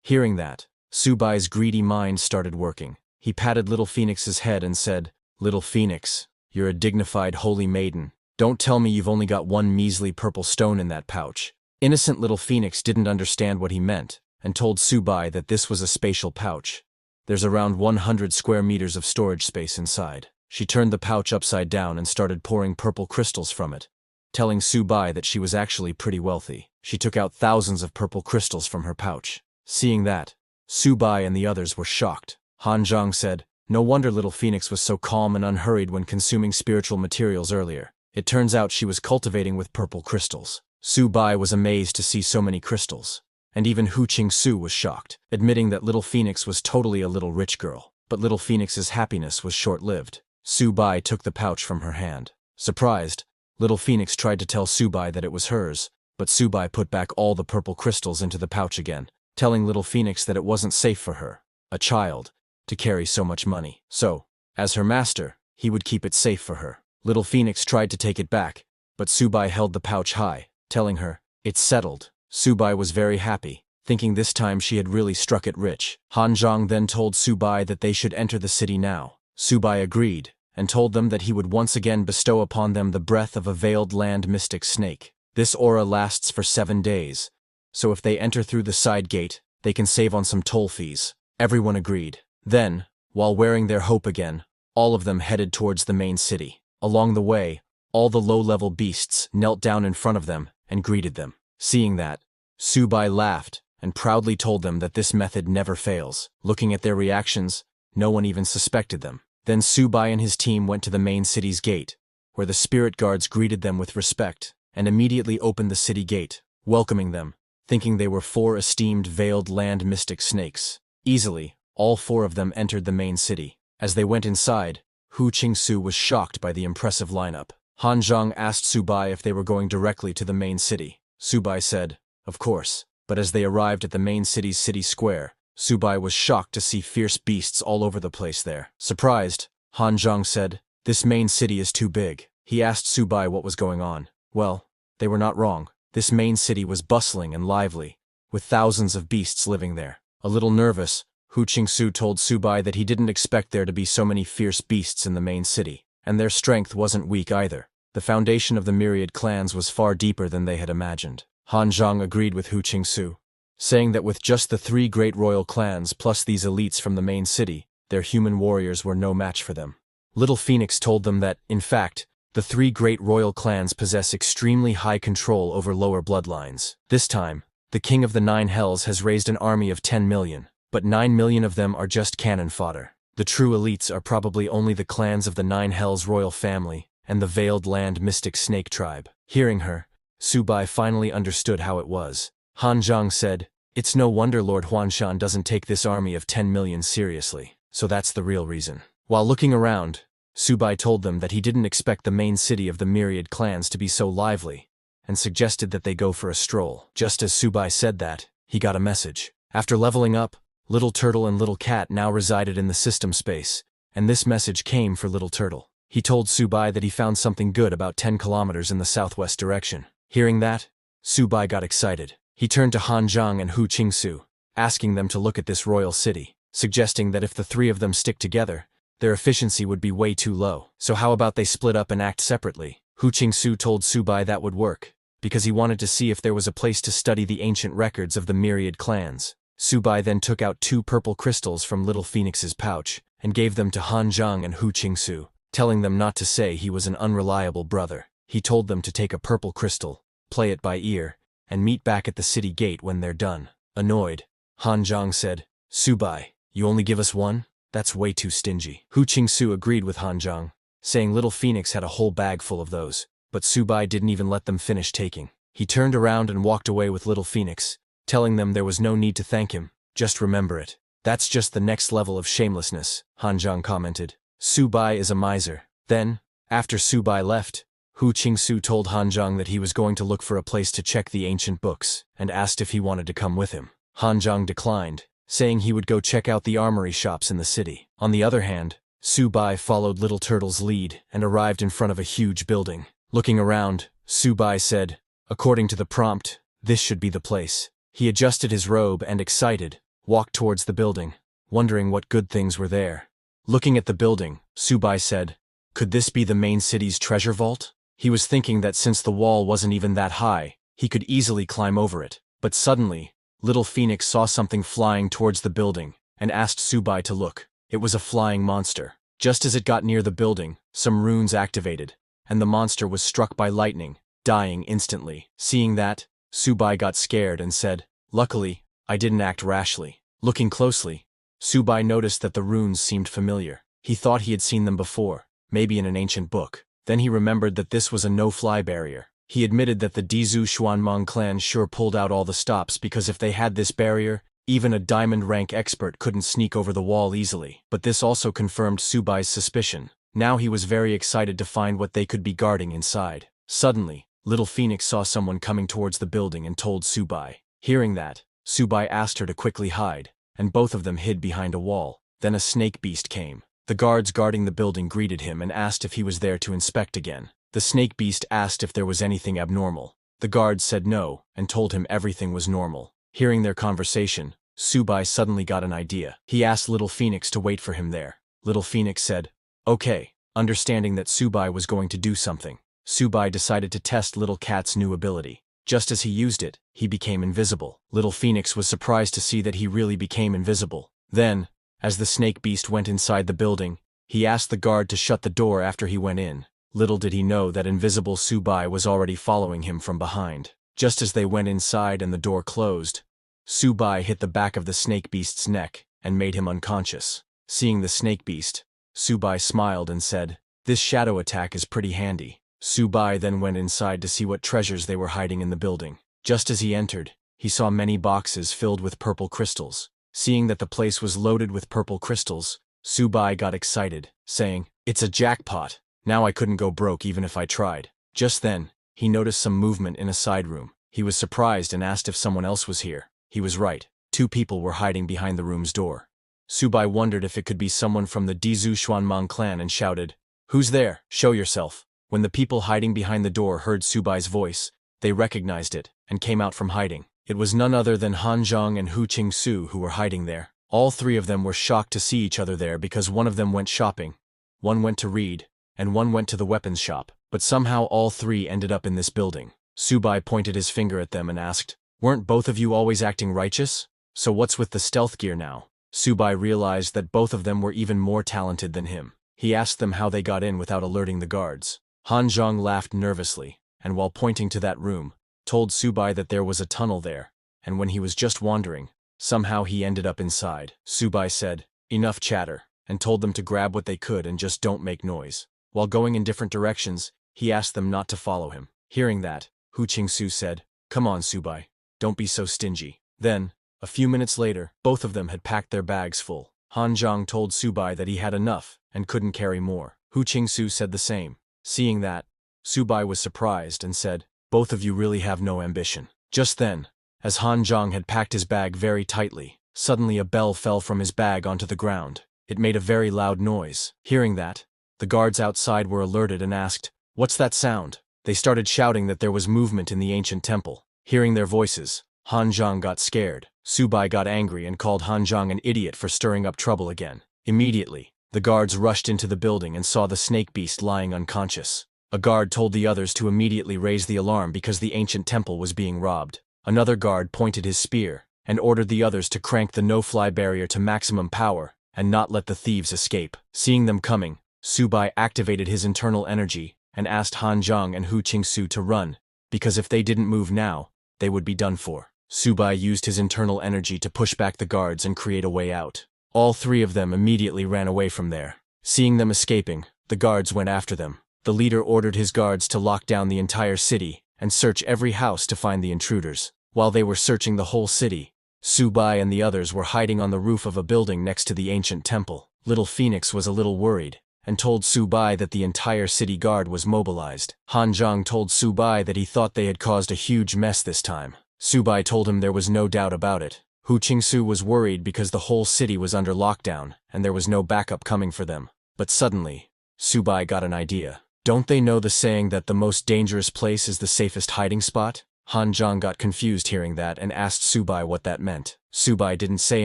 Hearing that, Subai's greedy mind started working. He patted Little Phoenix's head and said, "Little Phoenix, you're a dignified holy maiden. Don't tell me you've only got 1 measly purple stone in that pouch." Innocent Little Phoenix didn't understand what he meant, and told Subai that this was a spatial pouch. There's around 100 square meters of storage space inside. She turned the pouch upside down and started pouring purple crystals from it, telling Subai that she was actually pretty wealthy. She took out thousands of purple crystals from her pouch. Seeing that, Subai and the others were shocked. Han Zhang said, "No wonder Little Phoenix was so calm and unhurried when consuming spiritual materials earlier. It turns out she was cultivating with purple crystals." Subai was amazed to see so many crystals, and even Hu Qingsu was shocked, admitting that Little Phoenix was totally a little rich girl. But Little Phoenix's happiness was short-lived. Subai took the pouch from her hand. Surprised, Little Phoenix tried to tell Subai that it was hers, but Subai put back all the purple crystals into the pouch again, telling Little Phoenix that it wasn't safe for her, a child, to carry so much money. So, as her master, he would keep it safe for her. Little Phoenix tried to take it back, but Subai held the pouch high, telling her, "It's settled." Subai was very happy, thinking this time she had really struck it rich. Han Zhang then told Subai that they should enter the city now. Subai agreed, and told them that he would once again bestow upon them the breath of a Veiled Land Mystic Snake. This aura lasts for 7 days, so if they enter through the side gate, they can save on some toll fees. Everyone agreed. Then, while wearing their hope again, all of them headed towards the main city. Along the way, all the low-level beasts knelt down in front of them and greeted them. Seeing that, Subai laughed and proudly told them that this method never fails. Looking at their reactions, no one even suspected them. Then Subai and his team went to the main city's gate, where the spirit guards greeted them with respect, and immediately opened the city gate, welcoming them, thinking they were 4 esteemed veiled land mystic snakes. Easily, all 4 of them entered the main city. As they went inside, Hu Qingsu was shocked by the impressive lineup. Han Zhang asked Subai if they were going directly to the main city. Subai said, of course. But as they arrived at the main city's city square, Subai was shocked to see fierce beasts all over the place there. Surprised, Han Zhang said, this main city is too big. He asked Subai what was going on. Well, they were not wrong. This main city was bustling and lively, with thousands of beasts living there. A little nervous, Hu Qingsu told Subai that he didn't expect there to be so many fierce beasts in the main city, and their strength wasn't weak either. The foundation of the myriad clans was far deeper than they had imagined. Han Zhang agreed with Hu Qingsu, saying that with just the 3 great royal clans plus these elites from the main city, their human warriors were no match for them. Little Phoenix told them that, in fact, the 3 great royal clans possess extremely high control over lower bloodlines. This time, the King of the 9 Hells has raised an army of 10 million, but 9 million of them are just cannon fodder. The true elites are probably only the clans of the 9 Hells royal family and the veiled land mystic snake tribe. Hearing her, Subai finally understood how it was. Han Zhang said, it's no wonder Lord Huanshan doesn't take this army of 10 million seriously, so that's the real reason. While looking around, Subai told them that he didn't expect the main city of the myriad clans to be so lively, and suggested that they go for a stroll. Just as Subai said that, he got a message. After leveling up, Little Turtle and Little Cat now resided in the system space, and this message came for Little Turtle. He told Subai that he found something good about 10 kilometers in the southwest direction. Hearing that, Subai got excited. He turned to Han Zhang and Hu Qingsu, asking them to look at this royal city, suggesting that if the 3 of them stick together, their efficiency would be way too low. So how about they split up and act separately? Hu Qingsu told Subai that would work, because he wanted to see if there was a place to study the ancient records of the myriad clans. Subai then took out 2 purple crystals from Little Phoenix's pouch and gave them to Han Zhang and Hu Qingsu, telling them not to say he was an unreliable brother. He told them to take a purple crystal, play it by ear, and meet back at the city gate when they're done. Annoyed, Han Zhang said, Subai, you only give us 1? That's way too stingy. Hu Qingsu agreed with Han Zhang, saying Little Phoenix had a whole bag full of those, but Subai didn't even let them finish taking. He turned around and walked away with Little Phoenix, telling them there was no need to thank him, just remember it. That's just the next level of shamelessness, Han Zhang commented. Subai is a miser. Then, after Subai left, Hu Qingsu told Han Zhang that he was going to look for a place to check the ancient books, and asked if he wanted to come with him. Han Zhang declined, saying he would go check out the armory shops in the city. On the other hand, Subai followed Little Turtle's lead and arrived in front of a huge building. Looking around, Subai said, according to the prompt, this should be the place. He adjusted his robe and, excited, walked towards the building, wondering what good things were there. Looking at the building, Subai said, could this be the main city's treasure vault? He was thinking that since the wall wasn't even that high, he could easily climb over it. But suddenly, Little Phoenix saw something flying towards the building and asked Subai to look. It was a flying monster. Just as it got near the building, some runes activated, and the monster was struck by lightning, dying instantly. Seeing that, Subai got scared and said, luckily, I didn't act rashly. Looking closely, Subai noticed that the runes seemed familiar. He thought he had seen them before, maybe in an ancient book. Then he remembered that this was a no-fly barrier. He admitted that the Dizhu Xuanmeng clan sure pulled out all the stops because if they had this barrier, even a diamond rank expert couldn't sneak over the wall easily. But this also confirmed Subai's suspicion. Now he was very excited to find what they could be guarding inside. Suddenly, Little Phoenix saw someone coming towards the building and told Subai. Hearing that, Subai asked her to quickly hide, and both of them hid behind a wall. Then a snake beast came. The guards guarding the building greeted him and asked if he was there to inspect again. The snake beast asked if there was anything abnormal. The guards said no, and told him everything was normal. Hearing their conversation, Subai suddenly got an idea. He asked Little Phoenix to wait for him there. Little Phoenix said, okay, understanding that Subai was going to do something. Subai decided to test Little Cat's new ability. Just as he used it, he became invisible. Little Phoenix was surprised to see that he really became invisible. Then, as the snake beast went inside the building, he asked the guard to shut the door after he went in. Little did he know that invisible Subai was already following him from behind. Just as they went inside and the door closed, Subai hit the back of the snake beast's neck and made him unconscious. Seeing the snake beast, Subai smiled and said, "This shadow attack is pretty handy." Subai then went inside to see what treasures they were hiding in the building. Just as he entered, he saw many boxes filled with purple crystals. Seeing that the place was loaded with purple crystals, Subai got excited, saying, "It's a jackpot. Now I couldn't go broke even if I tried." Just then, he noticed some movement in a side room. He was surprised and asked if someone else was here. He was right. 2 people were hiding behind the room's door. Subai wondered if it could be someone from the Dizu Xuanmang clan and shouted, "Who's there? Show yourself." When the people hiding behind the door heard Subai's voice, they recognized it and came out from hiding. It was none other than Han Zhang and Hu Qingsu who were hiding there. All 3 of them were shocked to see each other there because one of them went shopping, one went to read, and one went to the weapons shop. But somehow all 3 ended up in this building. Subai pointed his finger at them and asked, "Weren't both of you always acting righteous? So what's with the stealth gear now?" Subai realized that both of them were even more talented than him. He asked them how they got in without alerting the guards. Han Zhang laughed nervously, and while pointing to that room, told Subai that there was a tunnel there, and when he was just wandering, somehow he ended up inside. Subai said, "Enough chatter," and told them to grab what they could and just don't make noise. While going in different directions, he asked them not to follow him. Hearing that, Hu Qingsu said, "Come on, Subai, don't be so stingy." Then, a few minutes later, both of them had packed their bags full. Han Zhang told Subai that he had enough and couldn't carry more. Hu Qingsu said the same. Seeing that, Subai was surprised and said, "Both of you really have no ambition." Just then, as Han Zhang had packed his bag very tightly, suddenly a bell fell from his bag onto the ground. It made a very loud noise. Hearing that, the guards outside were alerted and asked, "What's that sound?" They started shouting that there was movement in the ancient temple. Hearing their voices, Han Zhang got scared. Subai got angry and called Han Zhang an idiot for stirring up trouble again. Immediately, the guards rushed into the building and saw the snake beast lying unconscious. A guard told the others to immediately raise the alarm because the ancient temple was being robbed. Another guard pointed his spear and ordered the others to crank the no-fly barrier to maximum power and not let the thieves escape. Seeing them coming, Subai activated his internal energy and asked Han Zhang and Hu Qingsu to run, because if they didn't move now, they would be done for. Subai used his internal energy to push back the guards and create a way out. All 3 of them immediately ran away from there. Seeing them escaping, the guards went after them. The leader ordered his guards to lock down the entire city and search every house to find the intruders. While they were searching the whole city, Subai and the others were hiding on the roof of a building next to the ancient temple. Little Phoenix was a little worried and told Subai that the entire city guard was mobilized. Han Zhang told Subai that he thought they had caused a huge mess this time. Subai told him there was no doubt about it. Hu Qingsu was worried because the whole city was under lockdown and there was no backup coming for them. But suddenly, Subai got an idea. Don't they know the saying that the most dangerous place is the safest hiding spot? Han Zhang got confused hearing that and asked Subai what that meant. Subai didn't say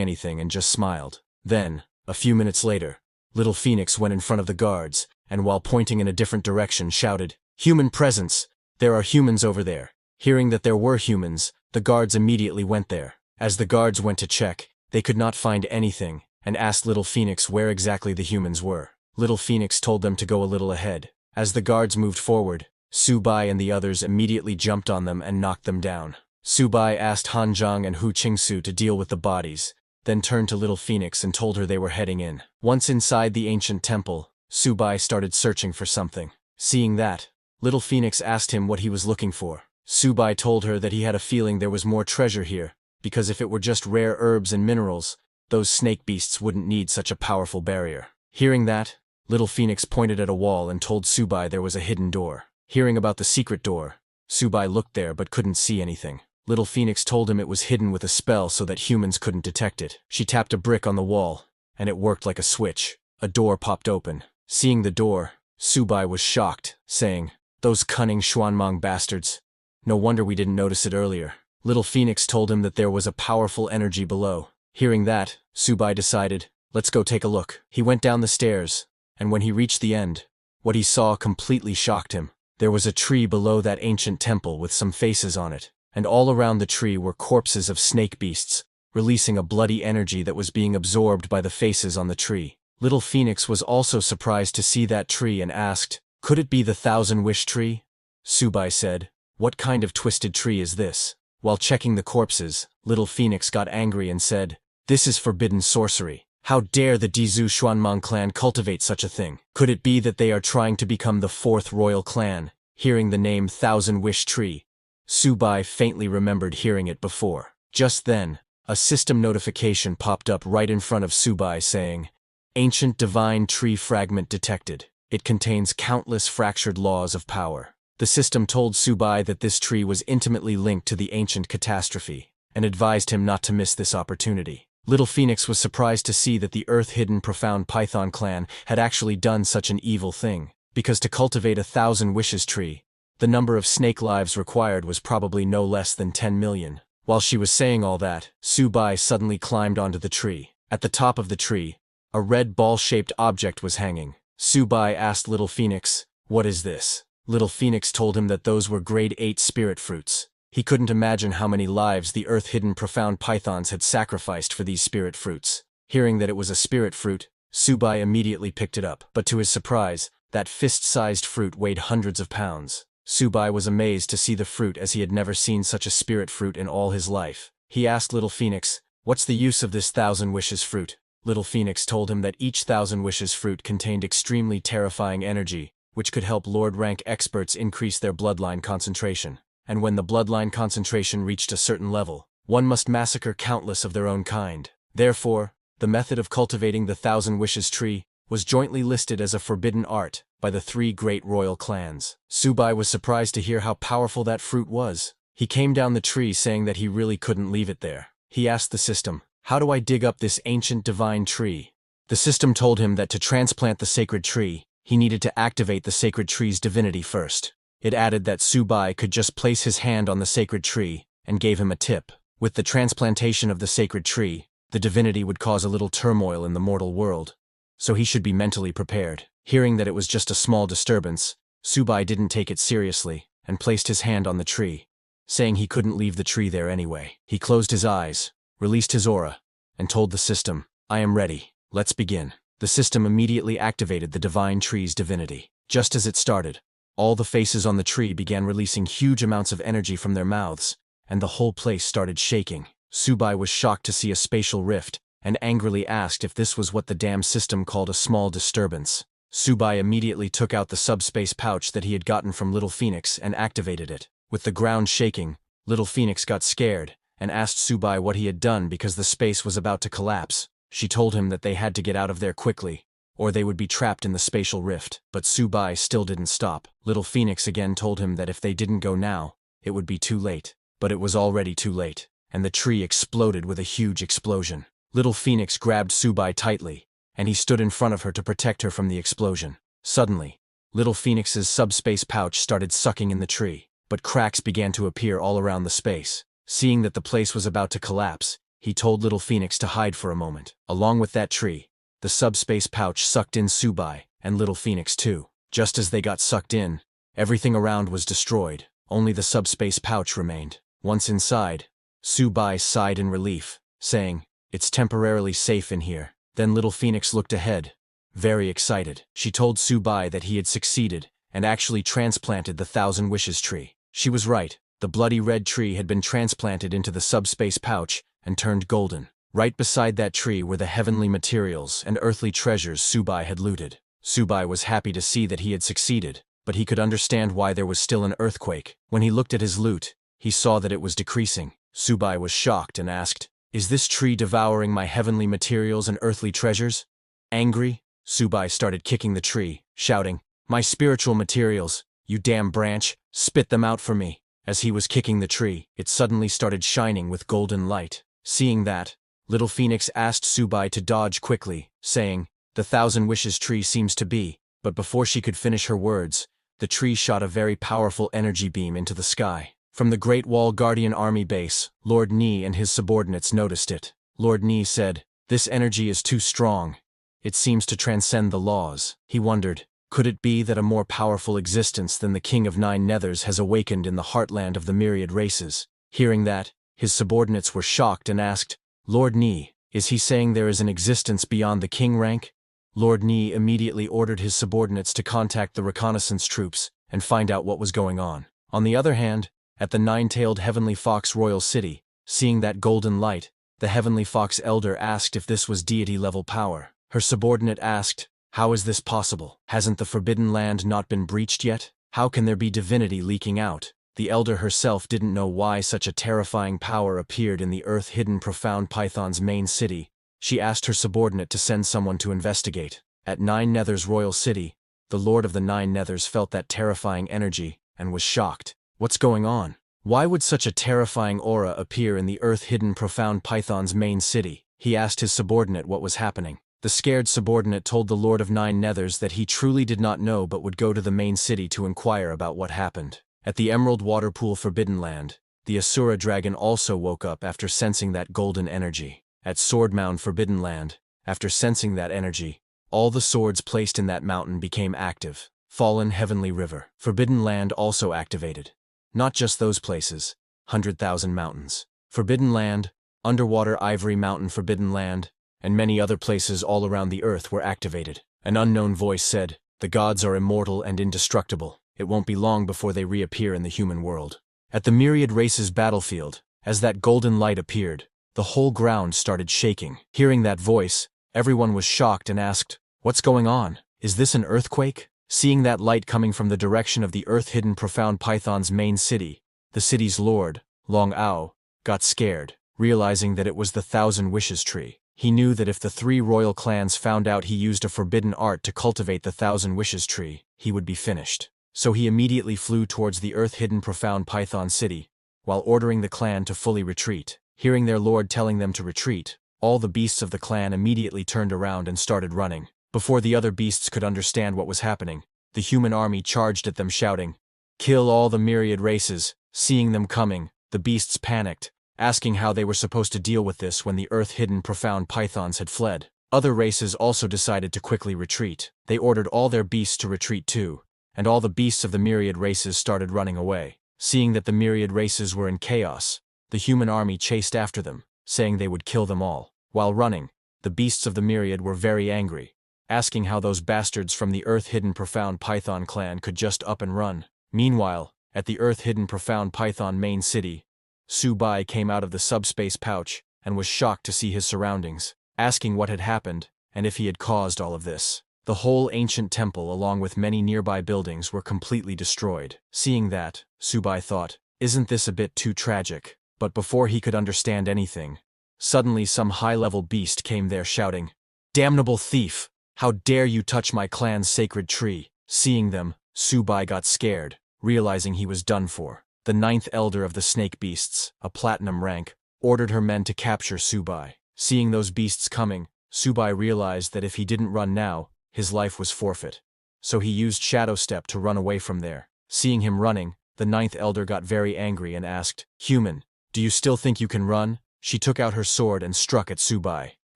anything and just smiled. Then, a few minutes later, Little Phoenix went in front of the guards and while pointing in a different direction shouted, "Human presence! There are humans over there." Hearing that there were humans, the guards immediately went there. As the guards went to check, they could not find anything and asked Little Phoenix where exactly the humans were. Little Phoenix told them to go a little ahead. As the guards moved forward, Subai and the others immediately jumped on them and knocked them down. Subai asked Han Zhang and Hu Qingsu to deal with the bodies, then turned to Little Phoenix and told her they were heading in. Once inside the ancient temple, Subai started searching for something. Seeing that, Little Phoenix asked him what he was looking for. Subai told her that he had a feeling there was more treasure here, because if it were just rare herbs and minerals, those snake beasts wouldn't need such a powerful barrier. Hearing that, Little Phoenix pointed at a wall and told Subai there was a hidden door. Hearing about the secret door, Subai looked there but couldn't see anything. Little Phoenix told him it was hidden with a spell so that humans couldn't detect it. She tapped a brick on the wall, and it worked like a switch. A door popped open. Seeing the door, Subai was shocked, saying, "Those cunning Xuanmang bastards. No wonder we didn't notice it earlier." Little Phoenix told him that there was a powerful energy below. Hearing that, Subai decided, "Let's go take a look." He went down the stairs, and when he reached the end, what he saw completely shocked him. There was a tree below that ancient temple with some faces on it, and all around the tree were corpses of snake beasts, releasing a bloody energy that was being absorbed by the faces on the tree. Little Phoenix was also surprised to see that tree and asked, "Could it be the Thousand-Wish Tree?" Subai said, "What kind of twisted tree is this?" While checking the corpses, Little Phoenix got angry and said, "This is forbidden sorcery. How dare the Dizu Xuanmeng clan cultivate such a thing? Could it be that they are trying to become the fourth royal clan?" Hearing the name Thousand Wish Tree, Subai faintly remembered hearing it before. Just then, a system notification popped up right in front of Subai saying, "Ancient Divine Tree Fragment detected. It contains countless fractured laws of power." The system told Subai that this tree was intimately linked to the ancient catastrophe, and advised him not to miss this opportunity. Little Phoenix was surprised to see that the Earth-hidden Profound Python clan had actually done such an evil thing, because to cultivate a Thousand Wishes tree, the number of snake lives required was probably no less than 10 million. While she was saying all that, Subai suddenly climbed onto the tree. At the top of the tree, a red ball-shaped object was hanging. Subai asked Little Phoenix, "What is this?" Little Phoenix told him that those were grade 8 spirit fruits. He couldn't imagine how many lives the Earth-hidden Profound Pythons had sacrificed for these spirit fruits. Hearing that it was a spirit fruit, Subai immediately picked it up, but to his surprise, that fist-sized fruit weighed hundreds of pounds. Subai was amazed to see the fruit as he had never seen such a spirit fruit in all his life. He asked Little Phoenix, "What's the use of this Thousand Wishes fruit?" Little Phoenix told him that each Thousand Wishes fruit contained extremely terrifying energy, which could help Lord-rank experts increase their bloodline concentration. And when the bloodline concentration reached a certain level, one must massacre countless of their own kind. Therefore, the method of cultivating the Thousand Wishes tree was jointly listed as a forbidden art by the 3 great royal clans. Subai was surprised to hear how powerful that fruit was. He came down the tree saying that he really couldn't leave it there. He asked the system, "How do I dig up this ancient divine tree?" The system told him that to transplant the sacred tree, he needed to activate the sacred tree's divinity first. It added that Subai could just place his hand on the sacred tree, and gave him a tip. With the transplantation of the sacred tree, the divinity would cause a little turmoil in the mortal world, so he should be mentally prepared. Hearing that it was just a small disturbance, Subai didn't take it seriously, and placed his hand on the tree, saying he couldn't leave the tree there anyway. He closed his eyes, released his aura, and told the system, "I am ready. Let's begin." The system immediately activated the divine tree's divinity. Just as it started, all the faces on the tree began releasing huge amounts of energy from their mouths, and the whole place started shaking. Subai was shocked to see a spatial rift, and angrily asked if this was what the damn system called a small disturbance. Subai immediately took out the subspace pouch that he had gotten from Little Phoenix and activated it. With the ground shaking, Little Phoenix got scared, and asked Subai what he had done because the space was about to collapse. She told him that they had to get out of there quickly, or they would be trapped in the spatial rift. But Subai still didn't stop. Little Phoenix again told him that if they didn't go now, it would be too late. But it was already too late, and the tree exploded with a huge explosion. Little Phoenix grabbed Subai tightly, and he stood in front of her to protect her from the explosion. Suddenly, Little Phoenix's subspace pouch started sucking in the tree, but cracks began to appear all around the space. Seeing that the place was about to collapse, he told Little Phoenix to hide for a moment. Along with that tree, the subspace pouch sucked in Subai, and Little Phoenix too. Just as they got sucked in, everything around was destroyed. Only the subspace pouch remained. Once inside, Subai sighed in relief, saying, "It's temporarily safe in here." Then Little Phoenix looked ahead, very excited. She told Subai that he had succeeded, and actually transplanted the Thousand Wishes tree. She was right. The bloody red tree had been transplanted into the subspace pouch and turned golden. Right beside that tree were the heavenly materials and earthly treasures Subai had looted. Subai was happy to see that he had succeeded, but he could understand why there was still an earthquake. When he looked at his loot, he saw that it was decreasing. Subai was shocked and asked, "Is this tree devouring my heavenly materials and earthly treasures?" Angry, Subai started kicking the tree, shouting, "My spiritual materials, you damn branch, spit them out for me." As he was kicking the tree, it suddenly started shining with golden light. Seeing that, Little Phoenix asked Subai to dodge quickly, saying, "The Thousand Wishes tree seems to be," but before she could finish her words, the tree shot a very powerful energy beam into the sky. From the Great Wall Guardian Army base, Lord Ni and his subordinates noticed it. Lord Ni said, "This energy is too strong. It seems to transcend the laws." He wondered, could it be that a more powerful existence than the King of Nine Nethers has awakened in the heartland of the myriad races? Hearing that, his subordinates were shocked and asked, "Lord Ni, is he saying there is an existence beyond the king rank?" Lord Ni immediately ordered his subordinates to contact the reconnaissance troops and find out what was going on. On the other hand, at the Nine-Tailed Heavenly Fox Royal City, Seeing that golden light, the Heavenly Fox Elder asked if this was deity-level power. Her subordinate asked, "How is this possible? Hasn't the Forbidden Land not been breached yet? How can there be divinity leaking out?" The Elder herself didn't know why such a terrifying power appeared in the earth-hidden profound Python's main city. She asked her subordinate to send someone to investigate. At Nine Nether's royal city, the Lord of the Nine Nethers felt that terrifying energy and was shocked. What's going on? Why would such a terrifying aura appear in the earth-hidden profound Python's main city? He asked his subordinate what was happening. The scared subordinate told the Lord of Nine Nethers that he truly did not know but would go to the main city to inquire about what happened. At the Emerald Waterpool Forbidden Land, the Asura dragon also woke up after sensing that golden energy. At Sword Mound Forbidden Land, after sensing that energy, all the swords placed in that mountain became active. Fallen Heavenly River Forbidden Land also activated. Not just those places, 100,000 mountains. Forbidden Land, Underwater Ivory Mountain Forbidden Land, and many other places all around the earth were activated. An unknown voice said, "The gods are immortal and indestructible. It won't be long before they reappear in the human world." At the Myriad Races battlefield, as that golden light appeared, the whole ground started shaking. Hearing that voice, everyone was shocked and asked, "What's going on? Is this an earthquake?" Seeing that light coming from the direction of the earth-hidden profound Python's main city, the city's lord, Long Ao, got scared, realizing that it was the Thousand Wishes tree. He knew that if the three royal clans found out he used a forbidden art to cultivate the Thousand Wishes tree, he would be finished. So he immediately flew towards the earth-hidden profound Python city, while ordering the clan to fully retreat. Hearing their lord telling them to retreat, all the beasts of the clan immediately turned around and started running. Before the other beasts could understand what was happening, the human army charged at them shouting, "Kill all the myriad races." Seeing them coming, the beasts panicked, asking how they were supposed to deal with this when the earth-hidden profound pythons had fled. Other races also decided to quickly retreat. They ordered all their beasts to retreat too, and all the beasts of the myriad races started running away. Seeing that the myriad races were in chaos, the human army chased after them, saying they would kill them all. While running, the beasts of the myriad were very angry, asking how those bastards from the earth-hidden profound python clan could just up and run. Meanwhile, at the earth-hidden profound python main city, Subai came out of the subspace pouch and was shocked to see his surroundings, asking what had happened and if he had caused all of this. The whole ancient temple along with many nearby buildings were completely destroyed. Seeing that, Subai thought, "Isn't this a bit too tragic?" But before he could understand anything, suddenly some high-level beast came there shouting, "Damnable thief! How dare you touch my clan's sacred tree?" Seeing them, Subai got scared, realizing he was done for. The ninth elder of the snake beasts, a platinum rank, ordered her men to capture Subai. Seeing those beasts coming, Subai realized that if he didn't run now, his life was forfeit. So he used Shadow Step to run away from there. Seeing him running, the ninth elder got very angry and asked, "Human, do you still think you can run?" She took out her sword and struck at Subai.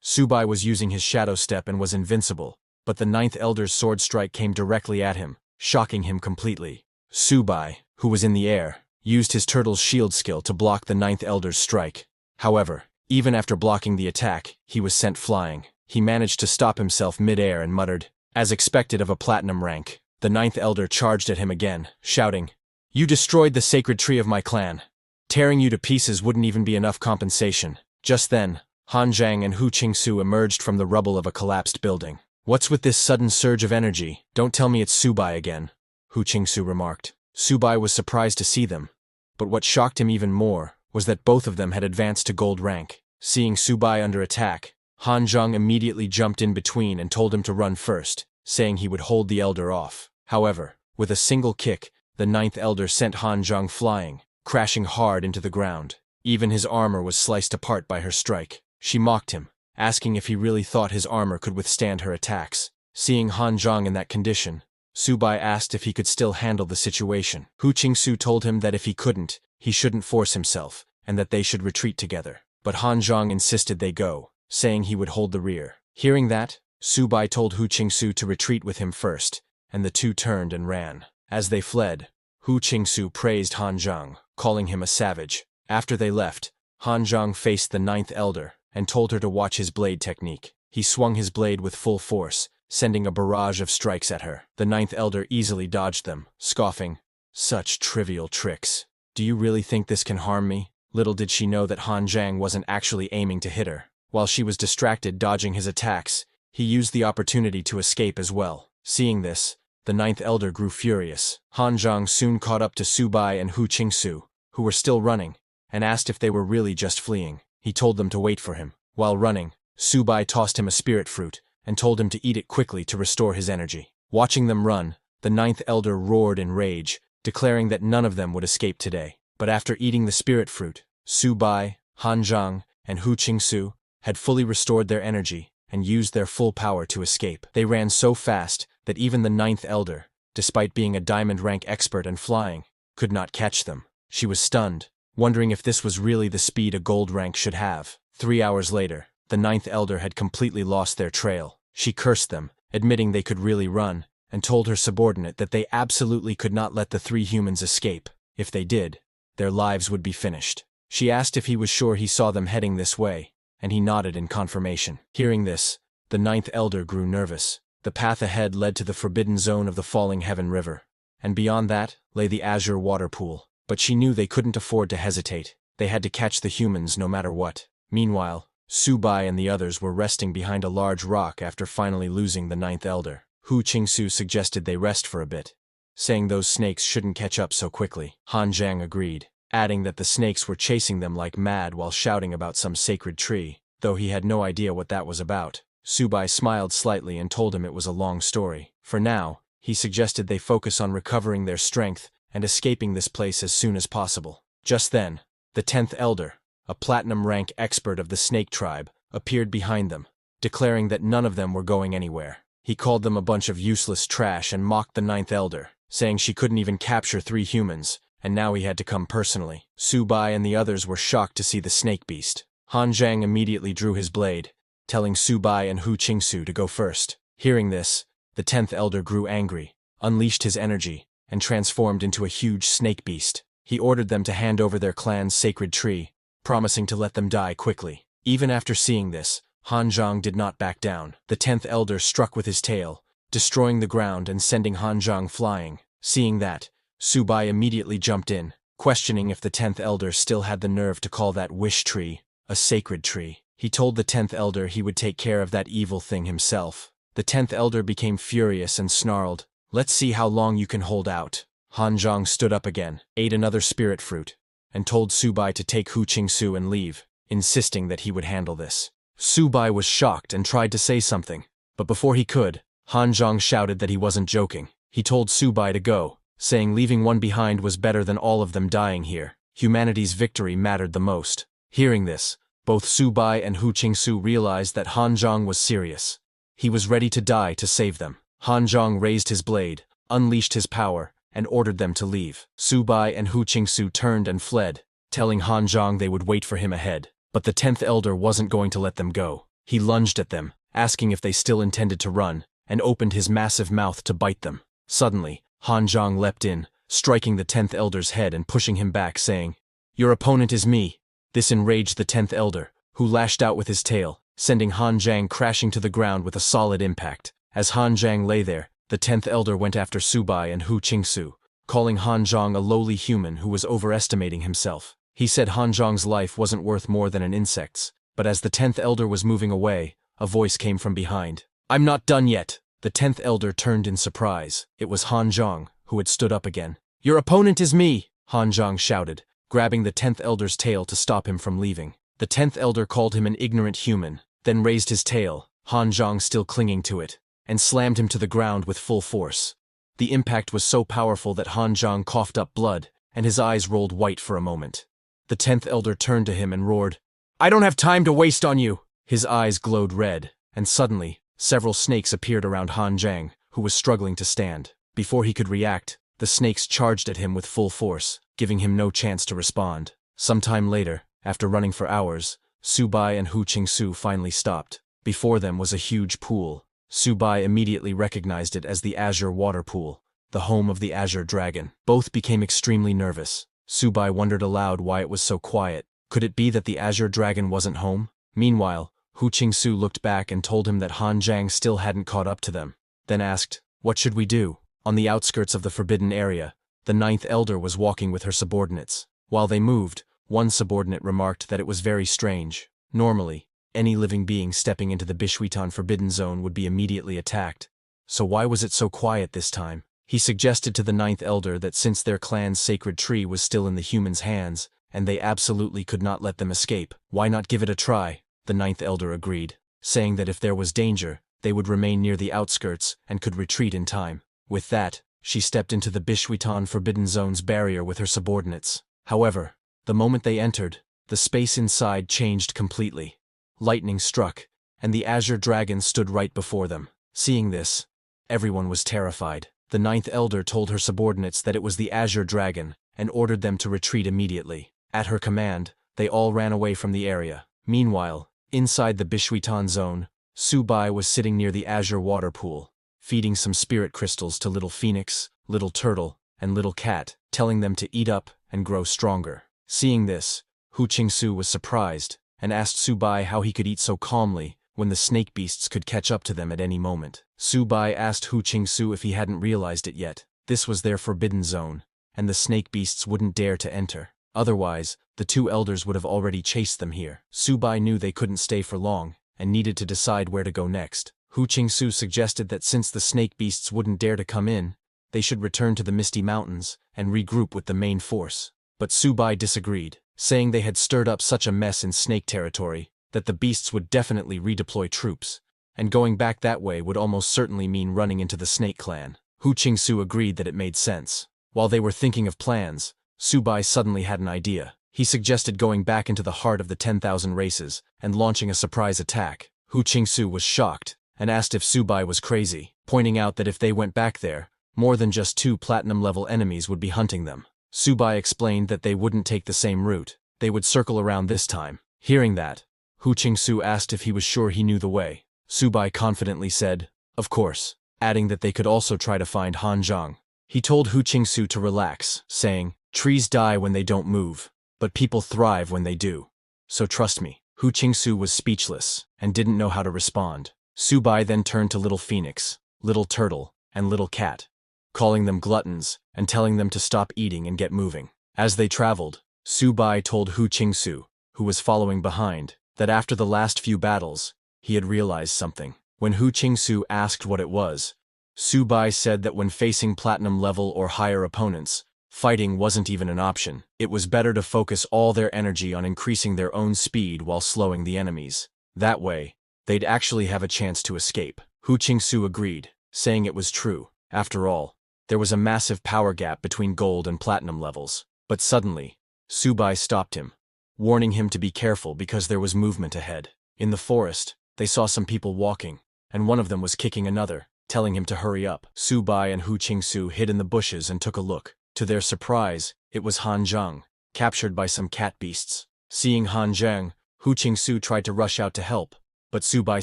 Subai was using his Shadow Step and was invincible, but the ninth elder's sword strike came directly at him, shocking him completely. Subai, who was in the air, used his turtle's shield skill to block the ninth elder's strike. However, even after blocking the attack, he was sent flying. He managed to stop himself mid-air and muttered, as expected of a platinum rank. The ninth elder charged at him again, shouting, "You destroyed the sacred tree of my clan. Tearing you to pieces wouldn't even be enough compensation." Just then, Han Zhang and Hu Qingsu emerged from the rubble of a collapsed building. "What's with this sudden surge of energy? Don't tell me it's Subai again," Hu Qingsu remarked. Subai was surprised to see them, but what shocked him even more was that both of them had advanced to gold rank. Seeing Subai under attack, Han Zhang immediately jumped in between and told him to run first, saying he would hold the elder off. However, with a single kick, the ninth elder sent Han Zhang flying, crashing hard into the ground. Even his armor was sliced apart by her strike. She mocked him, asking if he really thought his armor could withstand her attacks. Seeing Han Zhang in that condition, Subai asked if he could still handle the situation. Hu Qingsu told him that if he couldn't, he shouldn't force himself, and that they should retreat together. But Han Zhang insisted they go, saying he would hold the rear. Hearing that, Subai told Hu Qingsu to retreat with him first, and the two turned and ran. As they fled, Hu Qingsu praised Han Zhang, calling him a savage. After they left, Han Zhang faced the ninth elder and told her to watch his blade technique. He swung his blade with full force, sending a barrage of strikes at her. The ninth elder easily dodged them, scoffing, "Such trivial tricks. Do you really think this can harm me?" Little did she know that Han Zhang wasn't actually aiming to hit her. While she was distracted dodging his attacks, he used the opportunity to escape as well. Seeing this, the ninth elder grew furious. Han Zhang soon caught up to Su Bai and Hu Qingsu, who were still running, and asked if they were really just fleeing. He told them to wait for him. While running, Su Bai tossed him a spirit fruit and told him to eat it quickly to restore his energy. Watching them run, the ninth elder roared in rage, declaring that none of them would escape today. But after eating the spirit fruit, Su Bai, Han Zhang, and Hu Qingsu had fully restored their energy and used their full power to escape. They ran so fast that even the ninth elder, despite being a diamond rank expert and flying, could not catch them. She was stunned, wondering if this was really the speed a gold rank should have. 3 hours later, the ninth elder had completely lost their trail. She cursed them, admitting they could really run, and told her subordinate that they absolutely could not let the 3 humans escape. If they did, their lives would be finished. She asked if he was sure he saw them heading this way, and he nodded in confirmation. Hearing this, the ninth elder grew nervous. The path ahead led to the forbidden zone of the Falling Heaven River, and beyond that lay the azure water pool. But she knew they couldn't afford to hesitate. They had to catch the humans no matter what. Meanwhile, Su Bai and the others were resting behind a large rock after finally losing the ninth elder. Hu Qingsu suggested they rest for a bit, saying those snakes shouldn't catch up so quickly. Han Zhang agreed, adding that the snakes were chasing them like mad while shouting about some sacred tree, though he had no idea what that was about. Su Bai smiled slightly and told him it was a long story. For now, he suggested they focus on recovering their strength and escaping this place as soon as possible. Just then, the 10th elder, a platinum rank expert of the snake tribe, appeared behind them, declaring that none of them were going anywhere. He called them a bunch of useless trash and mocked the 9th elder, saying she couldn't even capture 3 humans, and now he had to come personally. Su Bai and the others were shocked to see the snake beast. Han Zhang immediately drew his blade, telling Su Bai and Hu Qingsu to go first. Hearing this, the 10th elder grew angry, unleashed his energy, and transformed into a huge snake beast. He ordered them to hand over their clan's sacred tree, promising to let them die quickly. Even after seeing this, Han Zhang did not back down. The 10th elder struck with his tail, destroying the ground and sending Han Zhang flying. Seeing that, Su Bai immediately jumped in, questioning if the 10th elder still had the nerve to call that wish tree a sacred tree. He told the 10th elder he would take care of that evil thing himself. The 10th elder became furious and snarled, "Let's see how long you can hold out." Han Zhang stood up again, ate another spirit fruit, and told Su Bai to take Hu Qingsu and leave, insisting that he would handle this. Su Bai was shocked and tried to say something, but before he could, Han Zhang shouted that he wasn't joking. He told Su Bai to go, saying leaving one behind was better than all of them dying here. Humanity's victory mattered the most. Hearing this, both Su Bai and Hu Qingsu realized that Han Zhang was serious. He was ready to die to save them. Han Zhang raised his blade, unleashed his power, and ordered them to leave. Su Bai and Hu Qingsu turned and fled, telling Han Zhang they would wait for him ahead. But the 10th elder wasn't going to let them go. He lunged at them, asking if they still intended to run, and opened his massive mouth to bite them. Suddenly, Han Zhang leapt in, striking the 10th elder's head and pushing him back, saying, "Your opponent is me." This enraged the 10th elder, who lashed out with his tail, sending Han Zhang crashing to the ground with a solid impact. As Han Zhang lay there, the 10th elder went after Su Bai and Hu Qingsu, calling Han Zhang a lowly human who was overestimating himself. He said Han Zhang's life wasn't worth more than an insect's, but as the 10th elder was moving away, a voice came from behind. "I'm not done yet." The 10th elder turned in surprise. It was Han Zhang, who had stood up again. "Your opponent is me!" Han Zhang shouted, grabbing the 10th elder's tail to stop him from leaving. The 10th elder called him an ignorant human, then raised his tail, Han Zhang still clinging to it, and slammed him to the ground with full force. The impact was so powerful that Han Zhang coughed up blood, and his eyes rolled white for a moment. The 10th elder turned to him and roared, "I don't have time to waste on you!" His eyes glowed red, and suddenly, several snakes appeared around Han Zhang, who was struggling to stand. Before he could react, the snakes charged at him with full force, giving him no chance to respond. Sometime later, after running for hours, Su Bai and Hu Qingsu finally stopped. Before them was a huge pool. Su Bai immediately recognized it as the Azure Water Pool, the home of the Azure Dragon. Both became extremely nervous. Su Bai wondered aloud why it was so quiet. Could it be that the Azure Dragon wasn't home? Meanwhile, Hu Qingsu looked back and told him that Han Zhang still hadn't caught up to them, then asked, "What should we do?" On the outskirts of the forbidden area, the 9th elder was walking with her subordinates. While they moved, One subordinate remarked that it was very strange. Normally, any living being stepping into the Bishwitan Forbidden Zone would be immediately attacked. So why was it so quiet this time? He suggested to the ninth elder that since their clan's sacred tree was still in the humans' hands, and they absolutely could not let them escape, why not give it a try? The ninth elder agreed, saying that if there was danger, they would remain near the outskirts and could retreat in time. With that, she stepped into the Bishwitan Forbidden Zone's barrier with her subordinates. However, the moment they entered, the space inside changed completely. Lightning struck, and the Azure Dragon stood right before them. Seeing this, everyone was terrified. The ninth elder told her subordinates that it was the Azure Dragon and ordered them to retreat immediately. At her command, they all ran away from the area. Meanwhile, inside the Bishwitan Zone, Subai was sitting near the Azure water pool, feeding some spirit crystals to Little Phoenix, Little Turtle, and Little Cat, telling them to eat up and grow stronger. Seeing this, Hu Qingsu was surprised and asked Subai how he could eat so calmly when the snake beasts could catch up to them at any moment. Subai asked Hu Qingsu if he hadn't realized it yet. This was their forbidden zone, and the snake beasts wouldn't dare to enter. Otherwise, the two elders would have already chased them here. Subai knew they couldn't stay for long, and needed to decide where to go next. Hu Qingsu suggested that since the snake beasts wouldn't dare to come in, they should return to the Misty Mountains and regroup with the main force. But Subai disagreed, saying they had stirred up such a mess in snake territory that the beasts would definitely redeploy troops, and going back that way would almost certainly mean running into the Snake Clan. Hu Qingsu agreed that it made sense. While they were thinking of plans, Subai suddenly had an idea. He suggested going back into the heart of the 10,000 races and launching a surprise attack. Hu Qingsu was shocked and asked if Subai was crazy, pointing out that if they went back there, more than just 2 platinum-level enemies would be hunting them. Subai explained that they wouldn't take the same route. They would circle around this time. Hearing that, Hu Qingsu asked if he was sure he knew the way. Subai confidently said, "Of course," adding that they could also try to find Han Zhang. He told Hu Qingsu to relax, saying, "Trees die when they don't move, but people thrive when they do. So trust me." Hu Qingsu was speechless and didn't know how to respond. Subai then turned to Little Phoenix, Little Turtle, and Little Cat, calling them gluttons and telling them to stop eating and get moving. As they traveled, Subai told Hu Qingsu, who was following behind, that after the last few battles, he had realized something. When Hu Qingsu asked what it was, Subai said that when facing platinum-level or higher opponents, fighting wasn't even an option. It was better to focus all their energy on increasing their own speed while slowing the enemies. That way, they'd actually have a chance to escape. Hu Qingsu agreed, saying it was true. After all, there was a massive power gap between gold and platinum levels. But suddenly, Subai stopped him, warning him to be careful because there was movement ahead. In the forest, they saw some people walking, and one of them was kicking another, telling him to hurry up. Subai and Hu Qingsu hid in the bushes and took a look. To their surprise, it was Han Zhang, captured by some cat beasts. Seeing Han Zhang, Hu Qingsu tried to rush out to help, but Subai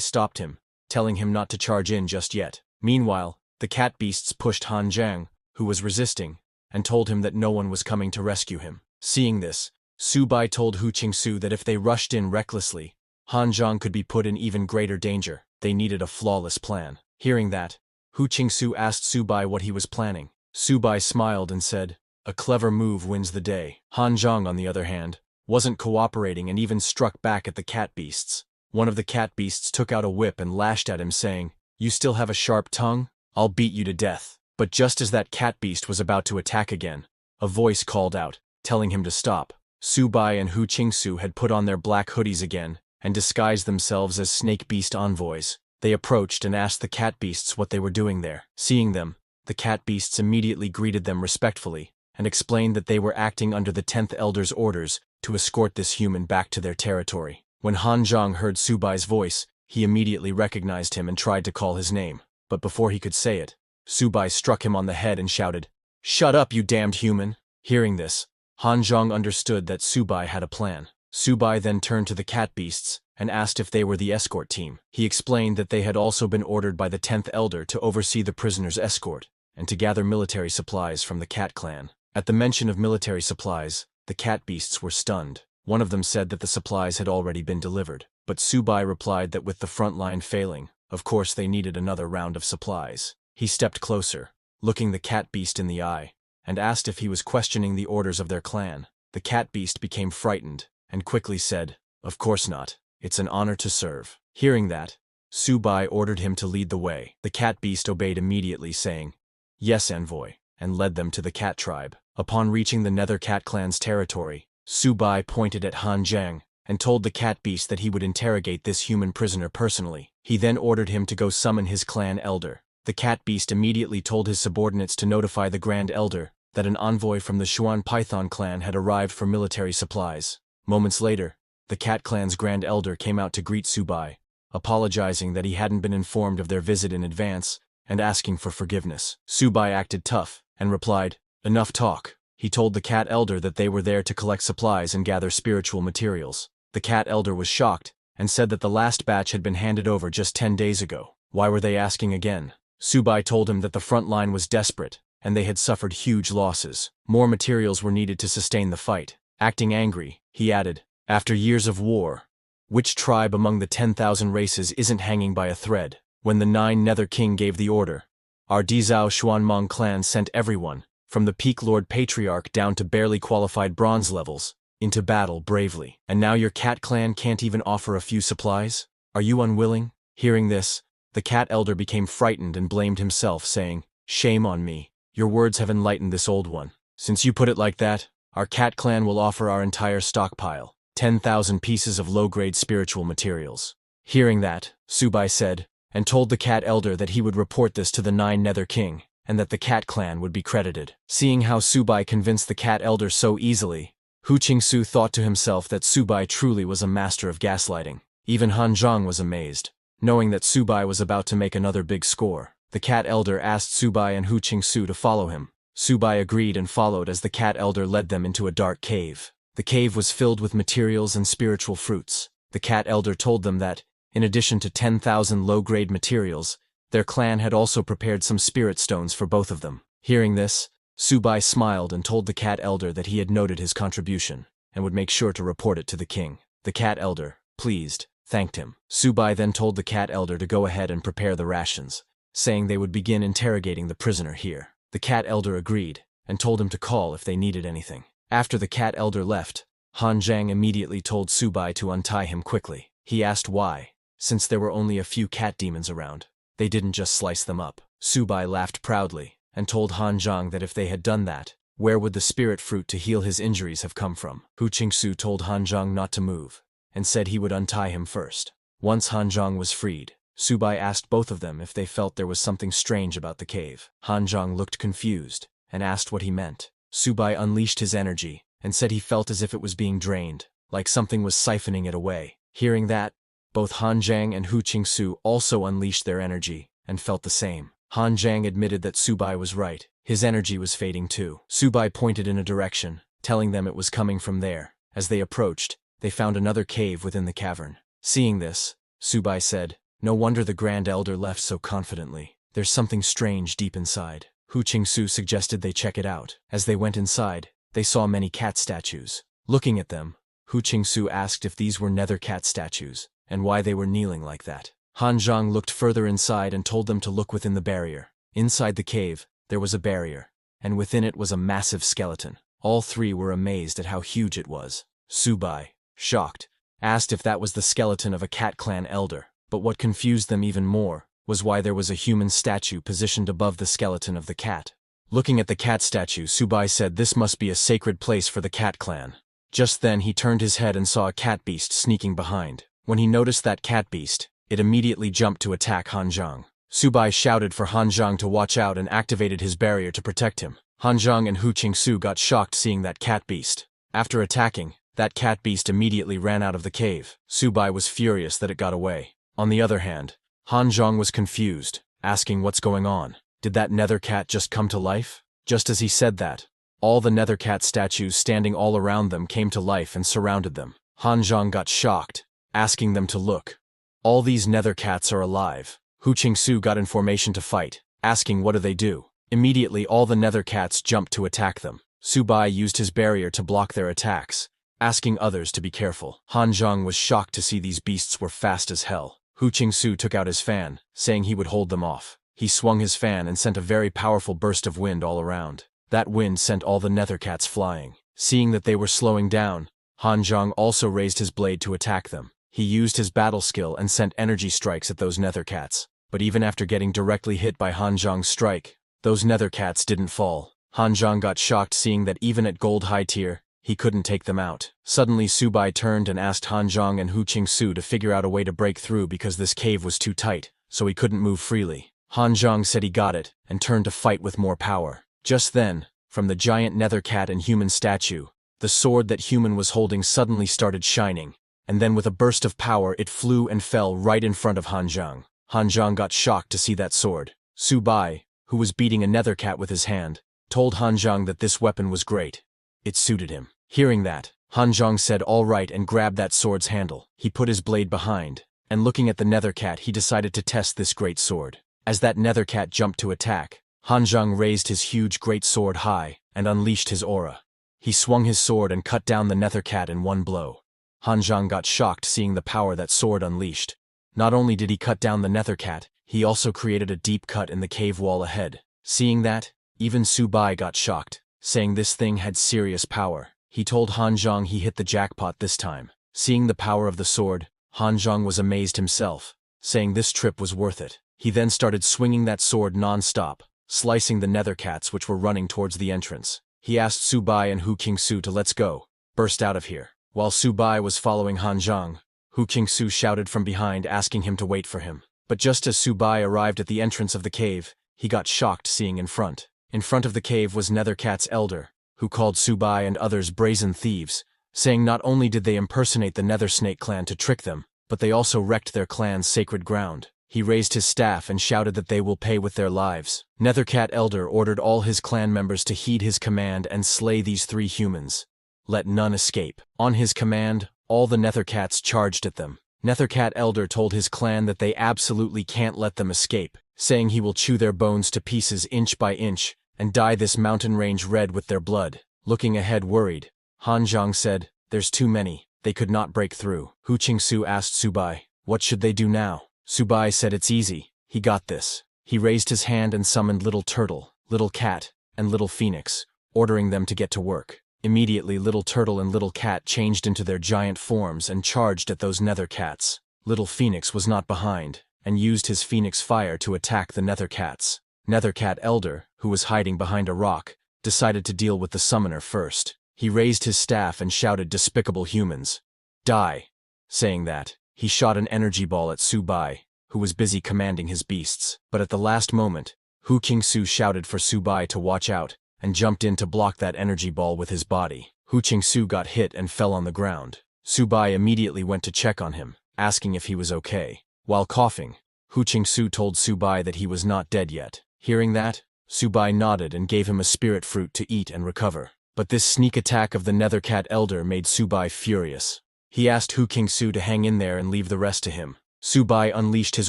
stopped him, telling him not to charge in just yet. Meanwhile, the cat beasts pushed Han Zhang, who was resisting, and told him that no one was coming to rescue him. Seeing this, Subai told Hu Qingsu that if they rushed in recklessly, Han Zhang could be put in even greater danger. They needed a flawless plan. Hearing that, Hu Qingsu asked Subai what he was planning. Subai smiled and said, "A clever move wins the day." Han Zhang, on the other hand, wasn't cooperating and even struck back at the cat beasts. One of the cat beasts took out a whip and lashed at him, saying, "You still have a sharp tongue? I'll beat you to death." But just as that cat beast was about to attack again, a voice called out, telling him to stop. Subai and Hu Qingsu had put on their black hoodies again and disguised themselves as snake beast envoys. They approached and asked the cat beasts what they were doing there. Seeing them, the cat beasts immediately greeted them respectfully and explained that they were acting under the 10th Elder's orders to escort this human back to their territory. When Han Zhang heard Subai's voice, he immediately recognized him and tried to call his name. But before he could say it, Subai struck him on the head and shouted, "Shut up, you damned human!" Hearing this, Han Zhang understood that Subai had a plan. Subai then turned to the cat beasts and asked if they were the escort team. He explained that they had also been ordered by the 10th Elder to oversee the prisoner's escort and to gather military supplies from the cat clan. At the mention of military supplies, the cat beasts were stunned. One of them said that the supplies had already been delivered, but Subai replied that with the front line failing, of course they needed another round of supplies. He stepped closer, looking the cat beast in the eye, and asked if he was questioning the orders of their clan. The cat beast became frightened, and quickly said, "Of course not. It's an honor to serve." Hearing that, Subai ordered him to lead the way. The cat beast obeyed immediately, saying, "Yes, envoy," and led them to the cat tribe. Upon reaching the Nether Cat clan's territory, Subai pointed at Han Zhang and told the cat beast that he would interrogate this human prisoner personally. He then ordered him to go summon his clan elder. The cat beast immediately told his subordinates to notify the Grand Elder that an envoy from the Xuan Python clan had arrived for military supplies. Moments later, the cat clan's Grand Elder came out to greet Subai, apologizing that he hadn't been informed of their visit in advance and asking for forgiveness. Subai acted tough and replied, "Enough talk." He told the cat elder that they were there to collect supplies and gather spiritual materials. The cat elder was shocked and said that the last batch had been handed over just 10 days ago. Why were they asking again? Subai told him that the front line was desperate and they had suffered huge losses. More materials were needed to sustain the fight. Acting angry, he added, "After years of war, which tribe among the 10,000 races isn't hanging by a thread?" When the 9 Nether King gave the order, our Dizhao Xuanmong clan sent everyone, from the Peak Lord Patriarch down to barely qualified bronze levels, into battle bravely. And now your cat clan can't even offer a few supplies? Are you unwilling? Hearing this, the cat elder became frightened and blamed himself, saying, "Shame on me. Your words have enlightened this old one. Since you put it like that, our cat clan will offer our entire stockpile, 10,000 pieces of low-grade spiritual materials." Hearing that, Subai said, and told the cat elder that he would report this to the 9 Nether King, and that the cat clan would be credited. Seeing how Subai convinced the cat elder so easily, Hu Qingsu thought to himself that Subai truly was a master of gaslighting. Even Han Zhang was amazed, knowing that Subai was about to make another big score. The cat elder asked Subai and Hu Qingsu to follow him. Subai agreed and followed as the cat elder led them into a dark cave. The cave was filled with materials and spiritual fruits. The cat elder told them that, in addition to 10,000 low-grade materials, their clan had also prepared some spirit stones for both of them. Hearing this, Subai smiled and told the cat elder that he had noted his contribution and would make sure to report it to the king. The cat elder, pleased, thanked him. Subai then told the cat elder to go ahead and prepare the rations, saying they would begin interrogating the prisoner here. The cat elder agreed and told him to call if they needed anything. After the cat elder left, Han Zhang immediately told Subai to untie him quickly. He asked why, since there were only a few cat demons around. They didn't just slice them up. Subai laughed proudly and told Han Zhang that if they had done that, where would the spirit fruit to heal his injuries have come from? Hu Qingsu told Han Zhang not to move and said he would untie him first. Once Han Zhang was freed, Subai asked both of them if they felt there was something strange about the cave. Han Zhang looked confused and asked what he meant. Subai unleashed his energy and said he felt as if it was being drained, like something was siphoning it away. Hearing that, both Han Zhang and Hu Qingsu also unleashed their energy and felt the same. Han Zhang admitted that Subai was right. His energy was fading too. Subai pointed in a direction, telling them it was coming from there. As they approached, they found another cave within the cavern. Seeing this, Subai said, "No wonder the Grand Elder left so confidently. There's something strange deep inside." Hu Qingsu suggested they check it out. As they went inside, they saw many cat statues. Looking at them, Hu Qingsu asked if these were nether cat statues, and why they were kneeling like that. Han Zhang looked further inside and told them to look within the barrier. Inside the cave, there was a barrier, and within it was a massive skeleton. All three were amazed at how huge it was. Subai, shocked, asked if that was the skeleton of a cat clan elder. But what confused them even more was why there was a human statue positioned above the skeleton of the cat. Looking at the cat statue, Subai said this must be a sacred place for the cat clan. Just then he turned his head and saw a cat beast sneaking behind. When he noticed that cat beast, it immediately jumped to attack Han Zhang. Subai shouted for Han Zhang to watch out and activated his barrier to protect him. Han Zhang and Hu Qingsu got shocked seeing that cat beast. After attacking, that cat beast immediately ran out of the cave. Subai was furious that it got away. On the other hand, Han Zhang was confused, asking what's going on. Did that nether cat just come to life? Just as he said that, all the nether cat statues standing all around them came to life and surrounded them. Han Zhang got shocked, asking them to look. All these nether cats are alive. Hu Qingsu got in formation to fight, asking what do they do. Immediately all the nether cats jumped to attack them. Subai used his barrier to block their attacks, asking others to be careful. Han Zhang was shocked to see these beasts were fast as hell. Hu Qingsu took out his fan, saying he would hold them off. He swung his fan and sent a very powerful burst of wind all around. That wind sent all the nether cats flying. Seeing that they were slowing down, Han Zhang also raised his blade to attack them. He used his battle skill and sent energy strikes at those nether cats. But even after getting directly hit by Han Zhang's strike, those nether cats didn't fall. Han Zhang got shocked seeing that even at gold high tier, he couldn't take them out. Suddenly Subai turned and asked Han Zhang and Hu Qingsu to figure out a way to break through because this cave was too tight, so he couldn't move freely. Han Zhang said he got it, and turned to fight with more power. Just then, from the giant nether cat and human statue, the sword that human was holding suddenly started shining, and then with a burst of power it flew and fell right in front of Han Zhang. Han Zhang got shocked to see that sword. Subai, who was beating a nether cat with his hand, told Han Zhang that this weapon was great. It suited him. Hearing that, Han Zhang said all right and grabbed that sword's handle. He put his blade behind, and looking at the nether cat he decided to test this great sword. As that nether cat jumped to attack, Han Zhang raised his huge great sword high and unleashed his aura. He swung his sword and cut down the nether cat in one blow. Han Zhang got shocked seeing the power that sword unleashed. Not only did he cut down the nether cat, he also created a deep cut in the cave wall ahead. Seeing that, even Subai got shocked, saying this thing had serious power. He told Han Zhang he hit the jackpot this time. Seeing the power of the sword, Han Zhang was amazed himself, saying this trip was worth it. He then started swinging that sword non-stop, slicing the nether cats which were running towards the entrance. He asked Subai and Hu Qingsu to let's go, burst out of here. While Subai was following Han Zhang, Hu Qingsu shouted from behind asking him to wait for him. But just as Subai arrived at the entrance of the cave, he got shocked seeing in front. In front of the cave was Nethercat's elder, who called Subai and others brazen thieves, saying not only did they impersonate the Nether Snake clan to trick them, but they also wrecked their clan's sacred ground. He raised his staff and shouted that they will pay with their lives. Nethercat elder ordered all his clan members to heed his command and slay these 3 humans. Let none escape. On his command, all the Nethercats charged at them. Nethercat elder told his clan that they absolutely can't let them escape, saying he will chew their bones to pieces inch by inch, and dye this mountain range red with their blood. Looking ahead worried, Han Zhang said, there's too many, they could not break through. Hu Qingsu asked Subai, what should they do now? Subai said it's easy, he got this. He raised his hand and summoned Little Turtle, Little Cat, and Little Phoenix, ordering them to get to work. Immediately Little Turtle and Little Cat changed into their giant forms and charged at those Nether Cats. Little Phoenix was not behind, and used his Phoenix Fire to attack the Nether Cats. Nethercat Elder, who was hiding behind a rock, decided to deal with the summoner first. He raised his staff and shouted despicable humans. Die! Saying that, he shot an energy ball at Subai, who was busy commanding his beasts. But at the last moment, Hu Qingsu shouted for Subai to watch out, and jumped in to block that energy ball with his body. Hu Qingsu got hit and fell on the ground. Subai immediately went to check on him, asking if he was okay. While coughing, Hu Qingsu told Subai that he was not dead yet. Hearing that, Subai nodded and gave him a spirit fruit to eat and recover. But this sneak attack of the Nethercat Elder made Subai furious. He asked Hu Qingsu to hang in there and leave the rest to him. Subai unleashed his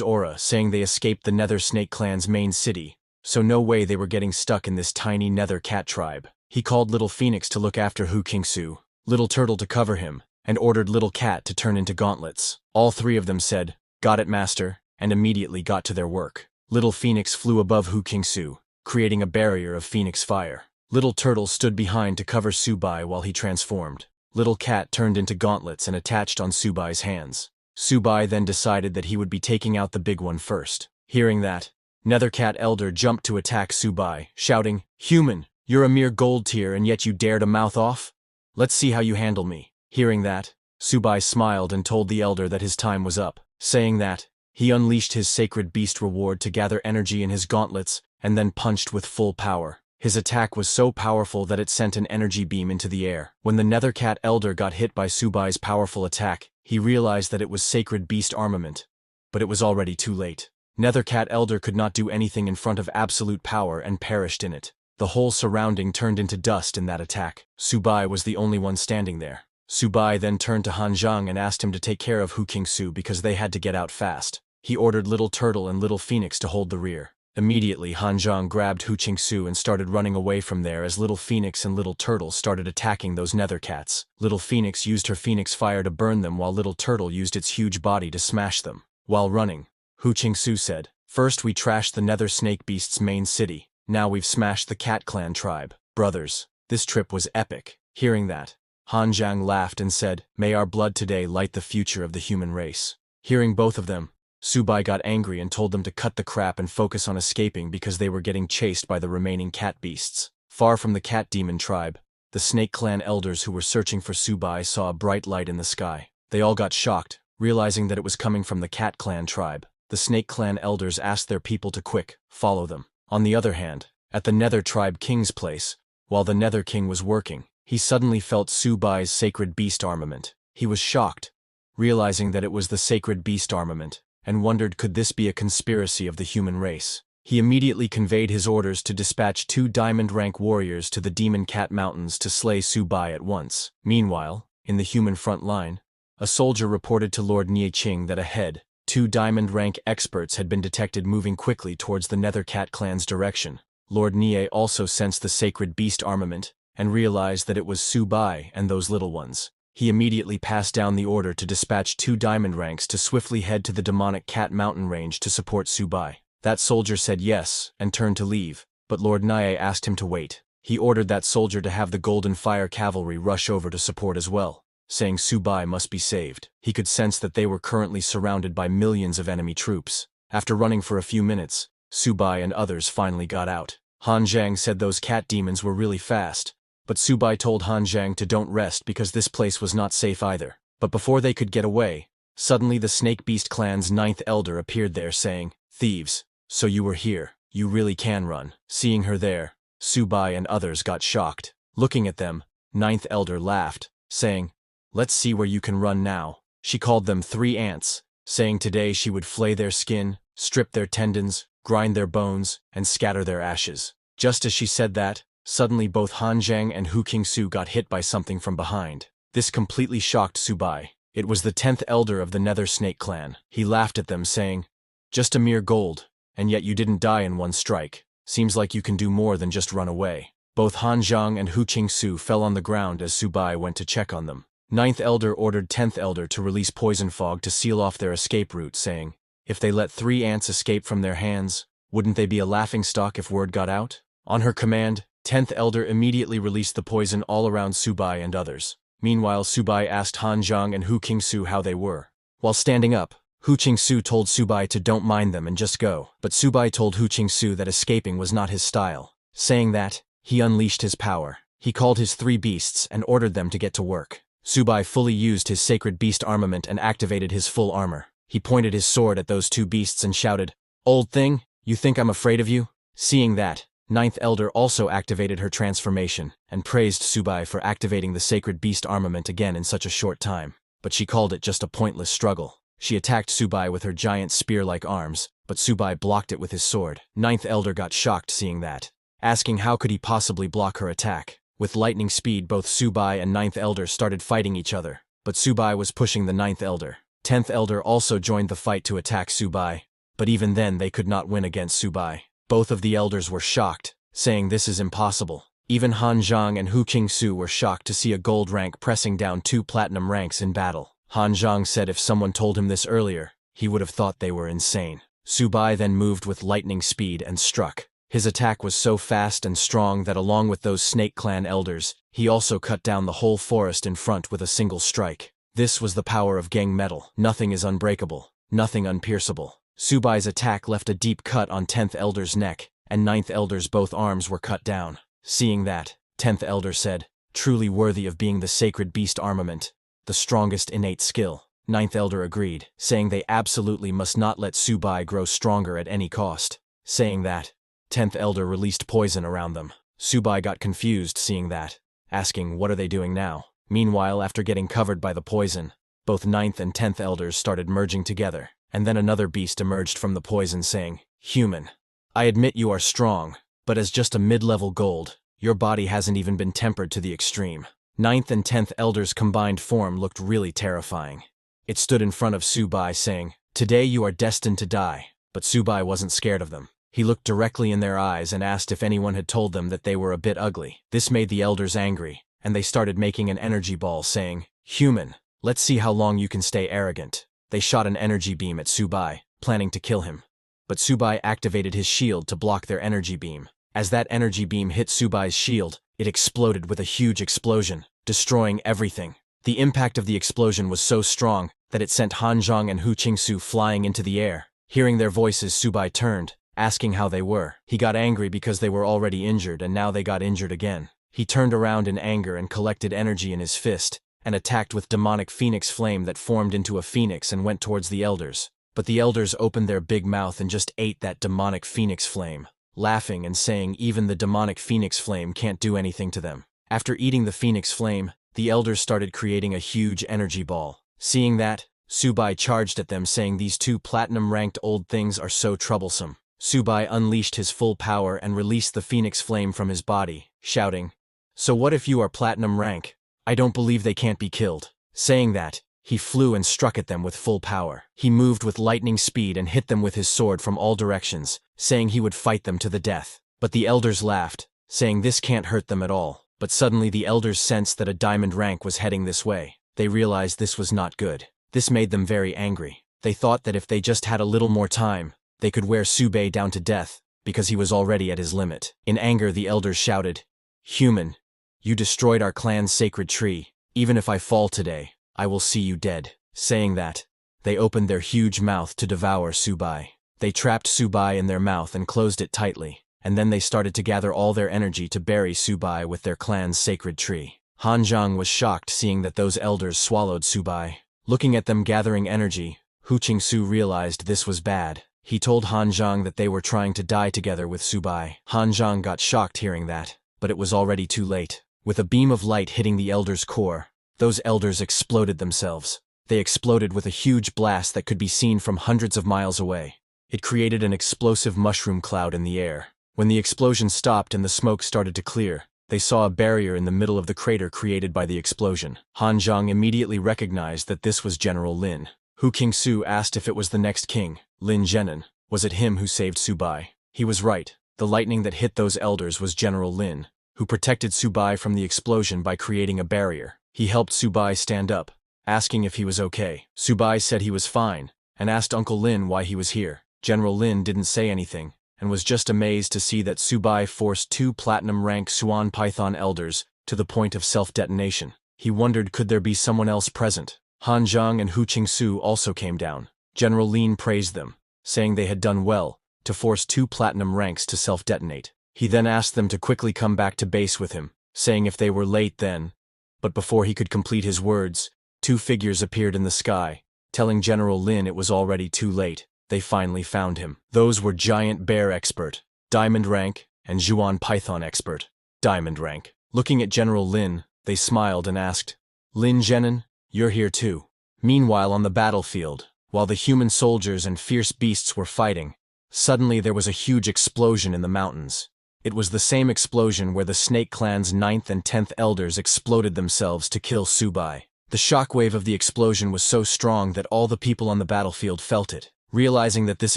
aura, saying they escaped the Nether Snake clan's main city, so no way they were getting stuck in this tiny Nether Cat tribe. He called Little Phoenix to look after Hu Qingsu, Little Turtle to cover him, and ordered Little Cat to turn into gauntlets. All 3 of them said, "Got it, master," and immediately got to their work. Little Phoenix flew above Hu Qingsu, creating a barrier of Phoenix fire. Little Turtle stood behind to cover Subai while he transformed. Little Cat turned into gauntlets and attached on Subai's hands. Subai then decided that he would be taking out the big one first. Hearing that, Nethercat Elder jumped to attack Subai, shouting, "Human, you're a mere gold tier and yet you dare to mouth off? Let's see how you handle me." Hearing that, Subai smiled and told the Elder that his time was up. Saying that, he unleashed his sacred beast reward to gather energy in his gauntlets and then punched with full power. His attack was so powerful that it sent an energy beam into the air. When the Nethercat Elder got hit by Subai's powerful attack, he realized that it was sacred beast armament. But it was already too late. Nethercat Elder could not do anything in front of absolute power and perished in it. The whole surrounding turned into dust in that attack. Subai was the only one standing there. Subai then turned to Han Zhang and asked him to take care of Hu Qingsu because they had to get out fast. He ordered Little Turtle and Little Phoenix to hold the rear. Immediately Han Zhang grabbed Hu Qingsu and started running away from there as Little Phoenix and Little Turtle started attacking those Nethercats. Little Phoenix used her Phoenix Fire to burn them while Little Turtle used its huge body to smash them. While running, Hu Qingsu said, "First we trashed the Nether Snake Beast's main city, now we've smashed the Cat Clan tribe. Brothers, this trip was epic." Hearing that, Han Zhang laughed and said, "May our blood today light the future of the human race." Hearing both of them, Subai got angry and told them to cut the crap and focus on escaping because they were getting chased by the remaining cat beasts. Far from the cat demon tribe, the Snake Clan elders who were searching for Subai saw a bright light in the sky. They all got shocked, realizing that it was coming from the Cat Clan tribe. The Snake Clan elders asked their people to follow them. On the other hand, at the Nether tribe king's place, while the Nether king was working, he suddenly felt Subai's sacred beast armament. He was shocked, realizing that it was the sacred beast armament, and wondered could this be a conspiracy of the human race. He immediately conveyed his orders to dispatch 2 diamond-rank warriors to the Demon Cat Mountains to slay Subai at once. Meanwhile, in the human front line, a soldier reported to Lord Nieching that ahead, 2 diamond-rank experts had been detected moving quickly towards the Nether Cat Clan's direction. Lord Nie also sensed the sacred beast armament and realized that it was Subai and those little ones. He immediately passed down the order to dispatch 2 diamond ranks to swiftly head to the demonic Cat Mountain range to support Subai. That soldier said yes and turned to leave, but Lord Nie asked him to wait. He ordered that soldier to have the Golden Fire Cavalry rush over to support as well, saying Subai must be saved. He could sense that they were currently surrounded by millions of enemy troops. After running for a few minutes, Subai and others finally got out. Han Zhang said those cat demons were really fast, but Subai told Han Zhang to don't rest because this place was not safe either. But before they could get away, suddenly the Snake Beast clan's 9th elder appeared there saying, "Thieves, so you were here, you really can run." Seeing her there, Subai and others got shocked. Looking at them, 9th elder laughed, saying, "Let's see where you can run now." She called them 3 ants, saying today she would flay their skin, strip their tendons, grind their bones, and scatter their ashes. Just as she said that, suddenly both Han Zhang and Hu Qingsu got hit by something from behind. This completely shocked Subai. It was the 10th elder of the Nether Snake Clan. He laughed at them saying, "Just a mere gold, and yet you didn't die in one strike. Seems like you can do more than just run away." Both Han Zhang and Hu Qingsu fell on the ground as Subai went to check on them. 9th elder ordered 10th elder to release poison fog to seal off their escape route, saying, if they let 3 ants escape from their hands, wouldn't they be a laughingstock if word got out? On her command, 10th elder immediately released the poison all around Subai and others. Meanwhile, Subai asked Han Zhang and Hu Qingsu how they were. While standing up, Hu Qingsu told Subai to don't mind them and just go. But Subai told Hu Qingsu that escaping was not his style. Saying that, he unleashed his power. He called his 3 beasts and ordered them to get to work. Subai fully used his sacred beast armament and activated his full armor. He pointed his sword at those 2 beasts and shouted, "Old thing, you think I'm afraid of you?" Seeing that, 9th elder also activated her transformation and praised Subai for activating the sacred beast armament again in such a short time. But she called it just a pointless struggle. She attacked Subai with her giant spear-like arms, but Subai blocked it with his sword. 9th elder got shocked seeing that, asking how could he possibly block her attack. With lightning speed, both Subai and 9th elder started fighting each other, but Subai was pushing the 9th elder. 10th elder also joined the fight to attack Subai, but even then they could not win against Subai. Both of the elders were shocked, saying this is impossible. Even Han Zhang and Hu Qingsu were shocked to see a gold rank pressing down 2 platinum ranks in battle. Han Zhang said if someone told him this earlier, he would have thought they were insane. Subai then moved with lightning speed and struck. His attack was so fast and strong that along with those Snake Clan elders, he also cut down the whole forest in front with a single strike. This was the power of gang metal. Nothing is unbreakable, nothing unpierceable. Subai's attack left a deep cut on 10th elder's neck, and 9th elder's both arms were cut down. Seeing that, 10th elder said, "Truly worthy of being the sacred beast armament, the strongest innate skill." 9th elder agreed, saying they absolutely must not let Subai grow stronger at any cost. Saying that, 10th elder released poison around them. Subai got confused seeing that, asking what are they doing now? Meanwhile, after getting covered by the poison, both 9th and 10th elders started merging together, and then another beast emerged from the poison saying, "Human, I admit you are strong, but as just a mid-level gold, your body hasn't even been tempered to the extreme." 9th and 10th elders' combined form looked really terrifying. It stood in front of Subai saying, "Today you are destined to die." But Subai wasn't scared of them. He looked directly in their eyes and asked if anyone had told them that they were a bit ugly. This made the elders angry, and they started making an energy ball saying, "Human, let's see how long you can stay arrogant." They shot an energy beam at Subai, planning to kill him. But Subai activated his shield to block their energy beam. As that energy beam hit Subai's shield, it exploded with a huge explosion, destroying everything. The impact of the explosion was so strong that it sent Han Zhang and Hu Qingsu flying into the air. Hearing their voices, Subai turned, asking how they were. He got angry because they were already injured and now they got injured again. He turned around in anger and collected energy in his fist, and attacked with demonic phoenix flame that formed into a phoenix and went towards the elders. But the elders opened their big mouth and just ate that demonic phoenix flame, laughing and saying even the demonic phoenix flame can't do anything to them. After eating the phoenix flame, the elders started creating a huge energy ball. Seeing that, Subai charged at them saying these two platinum-ranked old things are so troublesome. Subai unleashed his full power and released the phoenix flame from his body, shouting, "So what if you are platinum rank? I don't believe they can't be killed." Saying that, he flew and struck at them with full power. He moved with lightning speed and hit them with his sword from all directions, saying he would fight them to the death. But the elders laughed, saying this can't hurt them at all. But suddenly the elders sensed that a diamond rank was heading this way. They realized this was not good. This made them very angry. They thought that if they just had a little more time, they could wear Subai down to death, because he was already at his limit. In anger, the elders shouted, "Human, you destroyed our clan's sacred tree. Even if I fall today, I will see you dead." Saying that, they opened their huge mouth to devour Subai. They trapped Subai in their mouth and closed it tightly, and then they started to gather all their energy to bury Subai with their clan's sacred tree. Han Zhang was shocked seeing that those elders swallowed Subai. Looking at them gathering energy, Hu Qingsu realized this was bad. He told Han Zhang that they were trying to die together with Subai. Han Zhang got shocked hearing that, but it was already too late. With a beam of light hitting the elders' core, those elders exploded themselves. They exploded with a huge blast that could be seen from hundreds of miles away. It created an explosive mushroom cloud in the air. When the explosion stopped and the smoke started to clear, they saw a barrier in the middle of the crater created by the explosion. Han Zhang immediately recognized that this was General Lin. Hu Qingsu asked if it was the next king, Lin Zhenan. Was it him who saved Subai? He was right. The lightning that hit those elders was General Lin, who protected Subai from the explosion by creating a barrier. He helped Subai stand up, asking if he was okay. Subai said he was fine, and asked Uncle Lin why he was here. General Lin didn't say anything, and was just amazed to see that Subai forced two platinum-rank Suan Python elders to the point of self-detonation. He wondered could there be someone else present. Han Zhang and Hu Qingsu also came down. General Lin praised them, saying they had done well to force two platinum ranks to self-detonate. He then asked them to quickly come back to base with him, saying if they were late then. But before he could complete his words, two figures appeared in the sky, telling General Lin it was already too late. They finally found him. Those were Giant Bear Expert, Diamond Rank, and Zhuan Python Expert, Diamond Rank. Looking at General Lin, they smiled and asked, "Lin Zhenan, you're here too." Meanwhile on the battlefield, while the human soldiers and fierce beasts were fighting, suddenly there was a huge explosion in the mountains. It was the same explosion where the Snake Clan's 9th and 10th elders exploded themselves to kill Subai. The shockwave of the explosion was so strong that all the people on the battlefield felt it. Realizing that this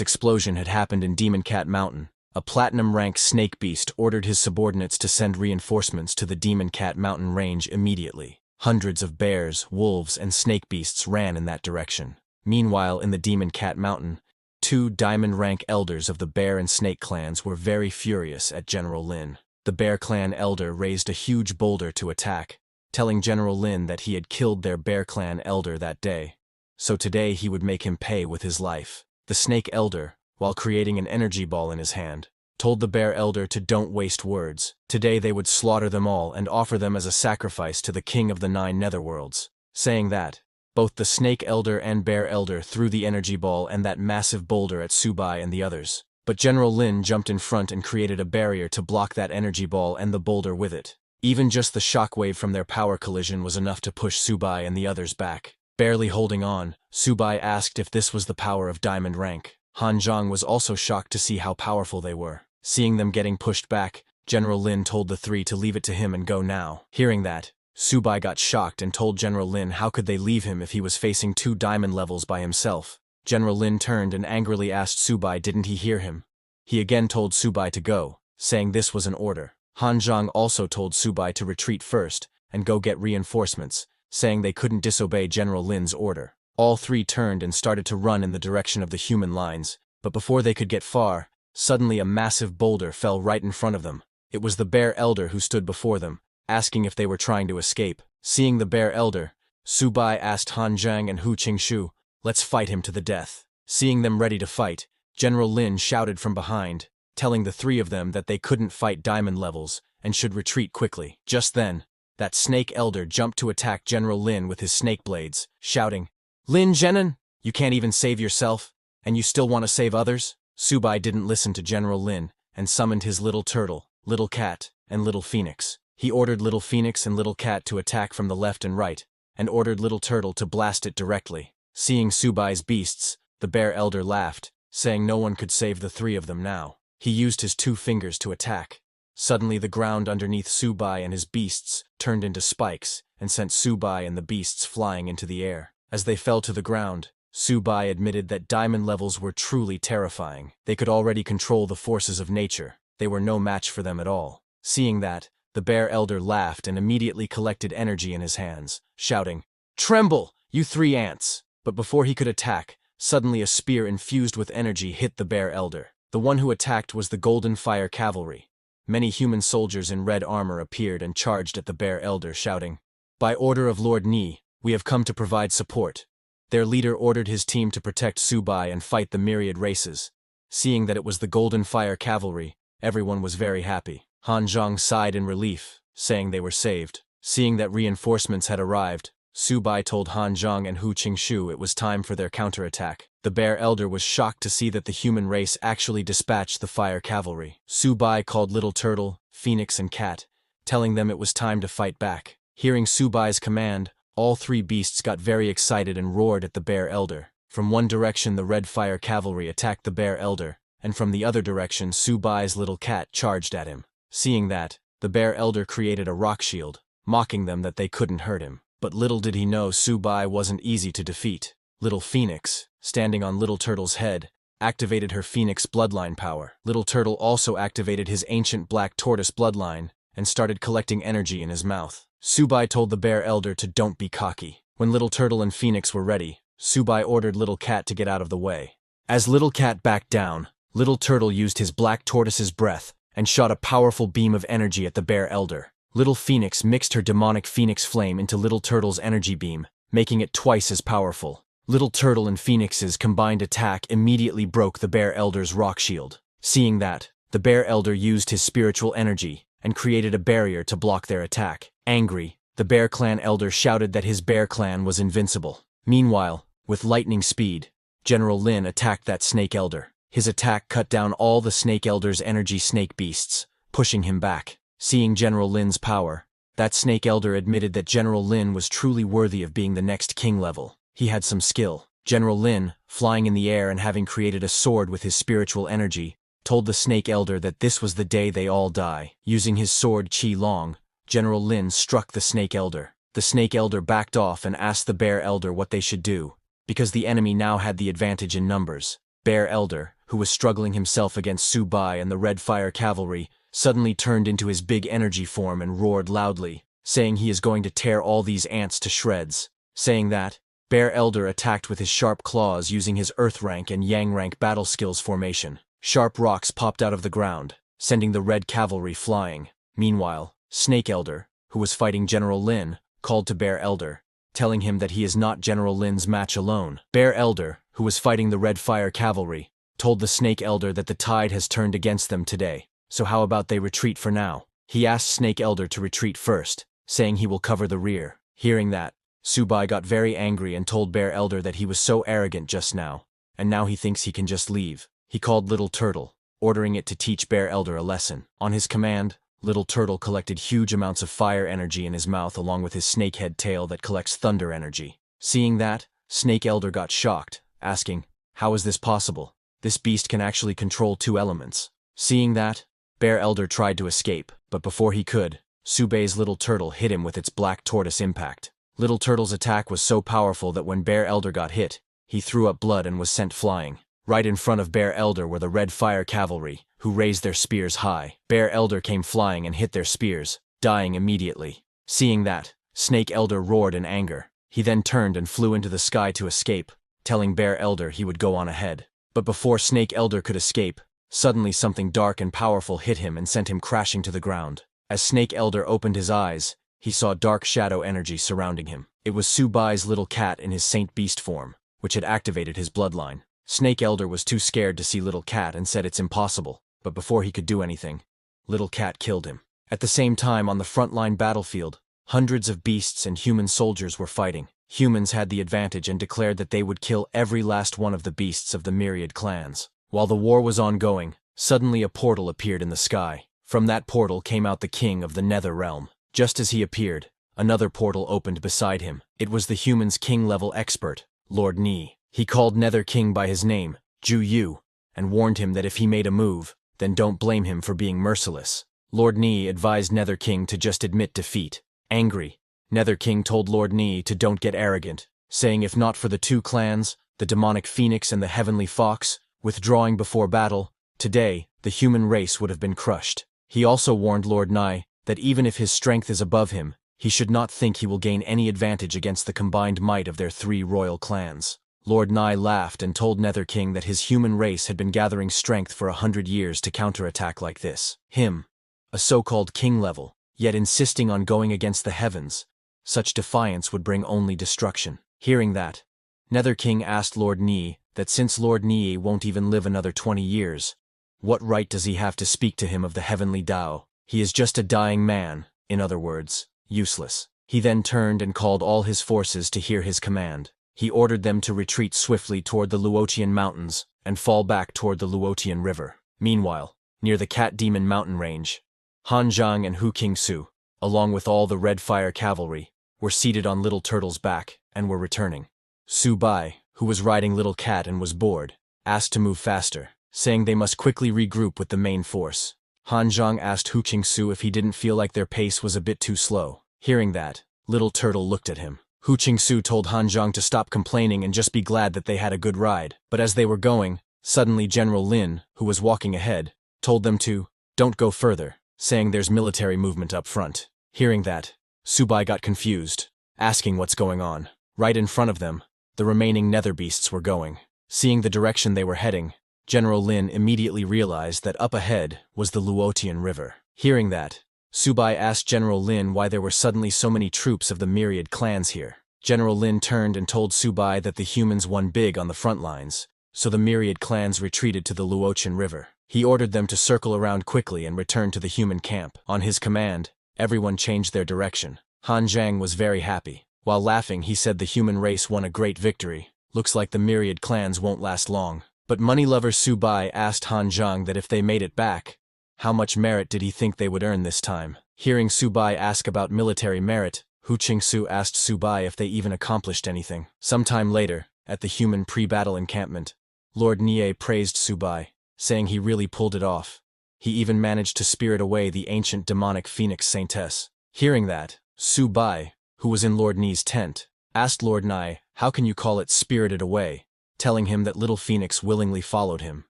explosion had happened in Demon Cat Mountain, a platinum-rank snake beast ordered his subordinates to send reinforcements to the Demon Cat Mountain range immediately. Hundreds of bears, wolves, and snake beasts ran in that direction. Meanwhile, in the Demon Cat Mountain, two diamond-rank elders of the Bear and Snake clans were very furious at General Lin. The Bear clan elder raised a huge boulder to attack, telling General Lin that he had killed their Bear clan elder that day. So today he would make him pay with his life. The Snake elder, while creating an energy ball in his hand, told the Bear elder to don't waste words. Today they would slaughter them all and offer them as a sacrifice to the king of the 9 netherworlds. Saying that, both the Snake elder and Bear elder threw the energy ball and that massive boulder at Subai and the others. But General Lin jumped in front and created a barrier to block that energy ball and the boulder with it. Even just the shockwave from their power collision was enough to push Subai and the others back. Barely holding on, Subai asked if this was the power of Diamond Rank. Han Zhang was also shocked to see how powerful they were. Seeing them getting pushed back, General Lin told the three to leave it to him and go now. Hearing that, Subai got shocked and told General Lin how could they leave him if he was facing 2 diamond levels by himself. General Lin turned and angrily asked Subai didn't he hear him. He again told Subai to go, saying this was an order. Han Zhang also told Subai to retreat first and go get reinforcements, saying they couldn't disobey General Lin's order. All three turned and started to run in the direction of the human lines, but before they could get far, Suddenly a massive boulder fell right in front of them. It was the Bear Elder who stood before them, asking if they were trying to escape. Seeing the Bear Elder, Subai asked Han Zhang and Hu Qingshu, "Let's fight him to the death." Seeing them ready to fight, General Lin shouted from behind, telling the three of them that they couldn't fight diamond levels and should retreat quickly. Just then, that Snake Elder jumped to attack General Lin with his snake blades, shouting, "Lin Zhenan, you can't even save yourself, and you still want to save others?" Subai didn't listen to General Lin and summoned his Little Turtle, Little Cat, and Little Phoenix. He ordered Little Phoenix and Little Cat to attack from the left and right, and ordered Little Turtle to blast it directly. Seeing Subai's beasts, the Bear Elder laughed, saying no one could save the three of them now. He used his 2 fingers to attack. Suddenly the ground underneath Subai and his beasts turned into spikes and sent Subai and the beasts flying into the air. As they fell to the ground, Subai admitted that diamond levels were truly terrifying. They could already control the forces of nature. They were no match for them at all. Seeing that, the Bear Elder laughed and immediately collected energy in his hands, shouting, "Tremble, you 3 ants!" But before he could attack, suddenly a spear infused with energy hit the Bear Elder. The one who attacked was the Golden Fire Cavalry. Many human soldiers in red armor appeared and charged at the Bear Elder, shouting, "By order of Lord Ni, we have come to provide support." Their leader ordered his team to protect Subai and fight the myriad races. Seeing that it was the Golden Fire Cavalry, everyone was very happy. Han Zhang sighed in relief, saying they were saved. Seeing that reinforcements had arrived, Subai told Han Zhang and Hu Qingshu it was time for their counterattack. The Bear Elder was shocked to see that the human race actually dispatched the Fire Cavalry. Subai called Little Turtle, Phoenix and Cat, telling them it was time to fight back. Hearing Subai's command, all 3 beasts got very excited and roared at the Bear Elder. From one direction the Red Fire Cavalry attacked the Bear Elder, and from the other direction Subai's Little Cat charged at him. Seeing that, the Bear Elder created a rock shield, mocking them that they couldn't hurt him. But little did he know Subai wasn't easy to defeat. Little Phoenix, standing on Little Turtle's head, activated her Phoenix bloodline power. Little Turtle also activated his ancient black tortoise bloodline and started collecting energy in his mouth. Subai told the Bear Elder to don't be cocky. When Little Turtle and Phoenix were ready, Subai ordered Little Cat to get out of the way. As Little Cat backed down, Little Turtle used his black tortoise's breath and shot a powerful beam of energy at the Bear Elder. Little Phoenix mixed her demonic Phoenix flame into Little Turtle's energy beam, making it twice as powerful. Little Turtle and Phoenix's combined attack immediately broke the Bear Elder's rock shield. Seeing that, the Bear Elder used his spiritual energy and created a barrier to block their attack. Angry, the Bear Clan Elder shouted that his Bear Clan was invincible. Meanwhile, with lightning speed, General Lin attacked that Snake Elder. His attack cut down all the Snake Elder's energy snake beasts, pushing him back. Seeing General Lin's power, that Snake Elder admitted that General Lin was truly worthy of being the next king level. He had some skill. General Lin, flying in the air and having created a sword with his spiritual energy, told the Snake Elder that this was the day they all die. Using his sword Qi Long, General Lin struck the Snake Elder. The Snake Elder backed off and asked the Bear Elder what they should do, because the enemy now had the advantage in numbers. Bear Elder, who was struggling himself against Subai and the Red Fire Cavalry, suddenly turned into his big energy form and roared loudly, saying he is going to tear all these ants to shreds. Saying that, Bear Elder attacked with his sharp claws using his Earth rank and Yang rank battle skills formation. Sharp rocks popped out of the ground, sending the Red Cavalry flying. Meanwhile, Snake Elder, who was fighting General Lin, called to Bear Elder, telling him that he is not General Lin's match alone. Bear Elder, who was fighting the Red Fire Cavalry, told the Snake Elder that the tide has turned against them today, so how about they retreat for now? He asked Snake Elder to retreat first, saying he will cover the rear. Hearing that, Subai got very angry and told Bear Elder that he was so arrogant just now, and now he thinks he can just leave. He called Little Turtle, ordering it to teach Bear Elder a lesson. On his command, Little Turtle collected huge amounts of fire energy in his mouth along with his snakehead tail that collects thunder energy. Seeing that, Snake Elder got shocked, asking, "How is this possible? This beast can actually control 2 elements." Seeing that, Bear Elder tried to escape, but before he could, Subai's Little Turtle hit him with its black tortoise impact. Little Turtle's attack was so powerful that when Bear Elder got hit, he threw up blood and was sent flying. Right in front of Bear Elder were the Red Fire Cavalry, who raised their spears high. Bear Elder came flying and hit their spears, dying immediately. Seeing that, Snake Elder roared in anger. He then turned and flew into the sky to escape, telling Bear Elder he would go on ahead. But before Snake Elder could escape, Suddenly something dark and powerful hit him and sent him crashing to the ground. As Snake Elder opened his eyes, he saw dark shadow energy surrounding him. It was Subai's little cat in his Saint Beast form, which had activated his bloodline. Snake Elder was too scared to see Little Cat and said it's impossible, but before he could do anything, Little Cat killed him. At the same time, on the frontline battlefield, hundreds of beasts and human soldiers were fighting. Humans had the advantage and declared that they would kill every last one of the beasts of the myriad clans. While the war was ongoing, suddenly a portal appeared in the sky. From that portal came out the king of the Nether Realm. Just as he appeared, another portal opened beside him. It was the humans' king-level expert, Lord Ni. He called Nether King by his name, Ju Yu, and warned him that if he made a move, then don't blame him for being merciless. Lord Ni advised Nether King to just admit defeat. Angry, Nether King told Lord Ni to don't get arrogant, saying if not for the two clans, the demonic phoenix and the heavenly fox, withdrawing before battle, today, the human race would have been crushed. He also warned Lord Ni that even if his strength is above him, he should not think he will gain any advantage against the combined might of their three royal clans. Lord Ni laughed and told Nether King that his human race had been gathering strength for 100 years to counterattack like this. Him, a so-called king level, yet insisting on going against the heavens. Such defiance would bring only destruction. Hearing that, Nether King asked Lord Ni that since Lord Ni won't even live another 20 years, what right does he have to speak to him of the heavenly Tao? He is just a dying man, in other words, useless. He then turned and called all his forces to hear his command. He ordered them to retreat swiftly toward the Luotian mountains and fall back toward the Luotian river. Meanwhile, near the Cat Demon mountain range, Han Zhang and Hu Qingsu, along with all the Red Fire cavalry, were seated on Little Turtle's back and were returning. Su Bai, who was riding Little Cat and was bored, asked to move faster, saying they must quickly regroup with the main force. Han Zhang asked Hu Qingsu if he didn't feel like their pace was a bit too slow. Hearing that, Little Turtle looked at him. Hu Qingsu told Han Zhang to stop complaining and just be glad that they had a good ride. But as they were going, suddenly General Lin, who was walking ahead, told them to, don't go further, saying there's military movement up front. Hearing that, Subai got confused, asking what's going on. Right in front of them, the remaining nether beasts were going. Seeing the direction they were heading, General Lin immediately realized that up ahead was the Luotian River. Hearing that, Subai asked General Lin why there were suddenly so many troops of the myriad clans here. General Lin turned and told Subai that the humans won big on the front lines, so the myriad clans retreated to the Luotian River. He ordered them to circle around quickly and return to the human camp. On his command, everyone changed their direction. Han Zhang was very happy. While laughing, he said the human race won a great victory. Looks like the myriad clans won't last long. But money lover Subai asked Han Zhang that if they made it back, how much merit did he think they would earn this time? Hearing Subai ask about military merit, Hu Qingsu asked Subai if they even accomplished anything. Sometime later, at the human pre-battle encampment, Lord Nie praised Subai, saying he really pulled it off. He even managed to spirit away the ancient demonic phoenix saintess. Hearing that, Subai, who was in Lord Nie's tent, asked Lord Nie, how can you call it spirited away? Telling him that Little Phoenix willingly followed him.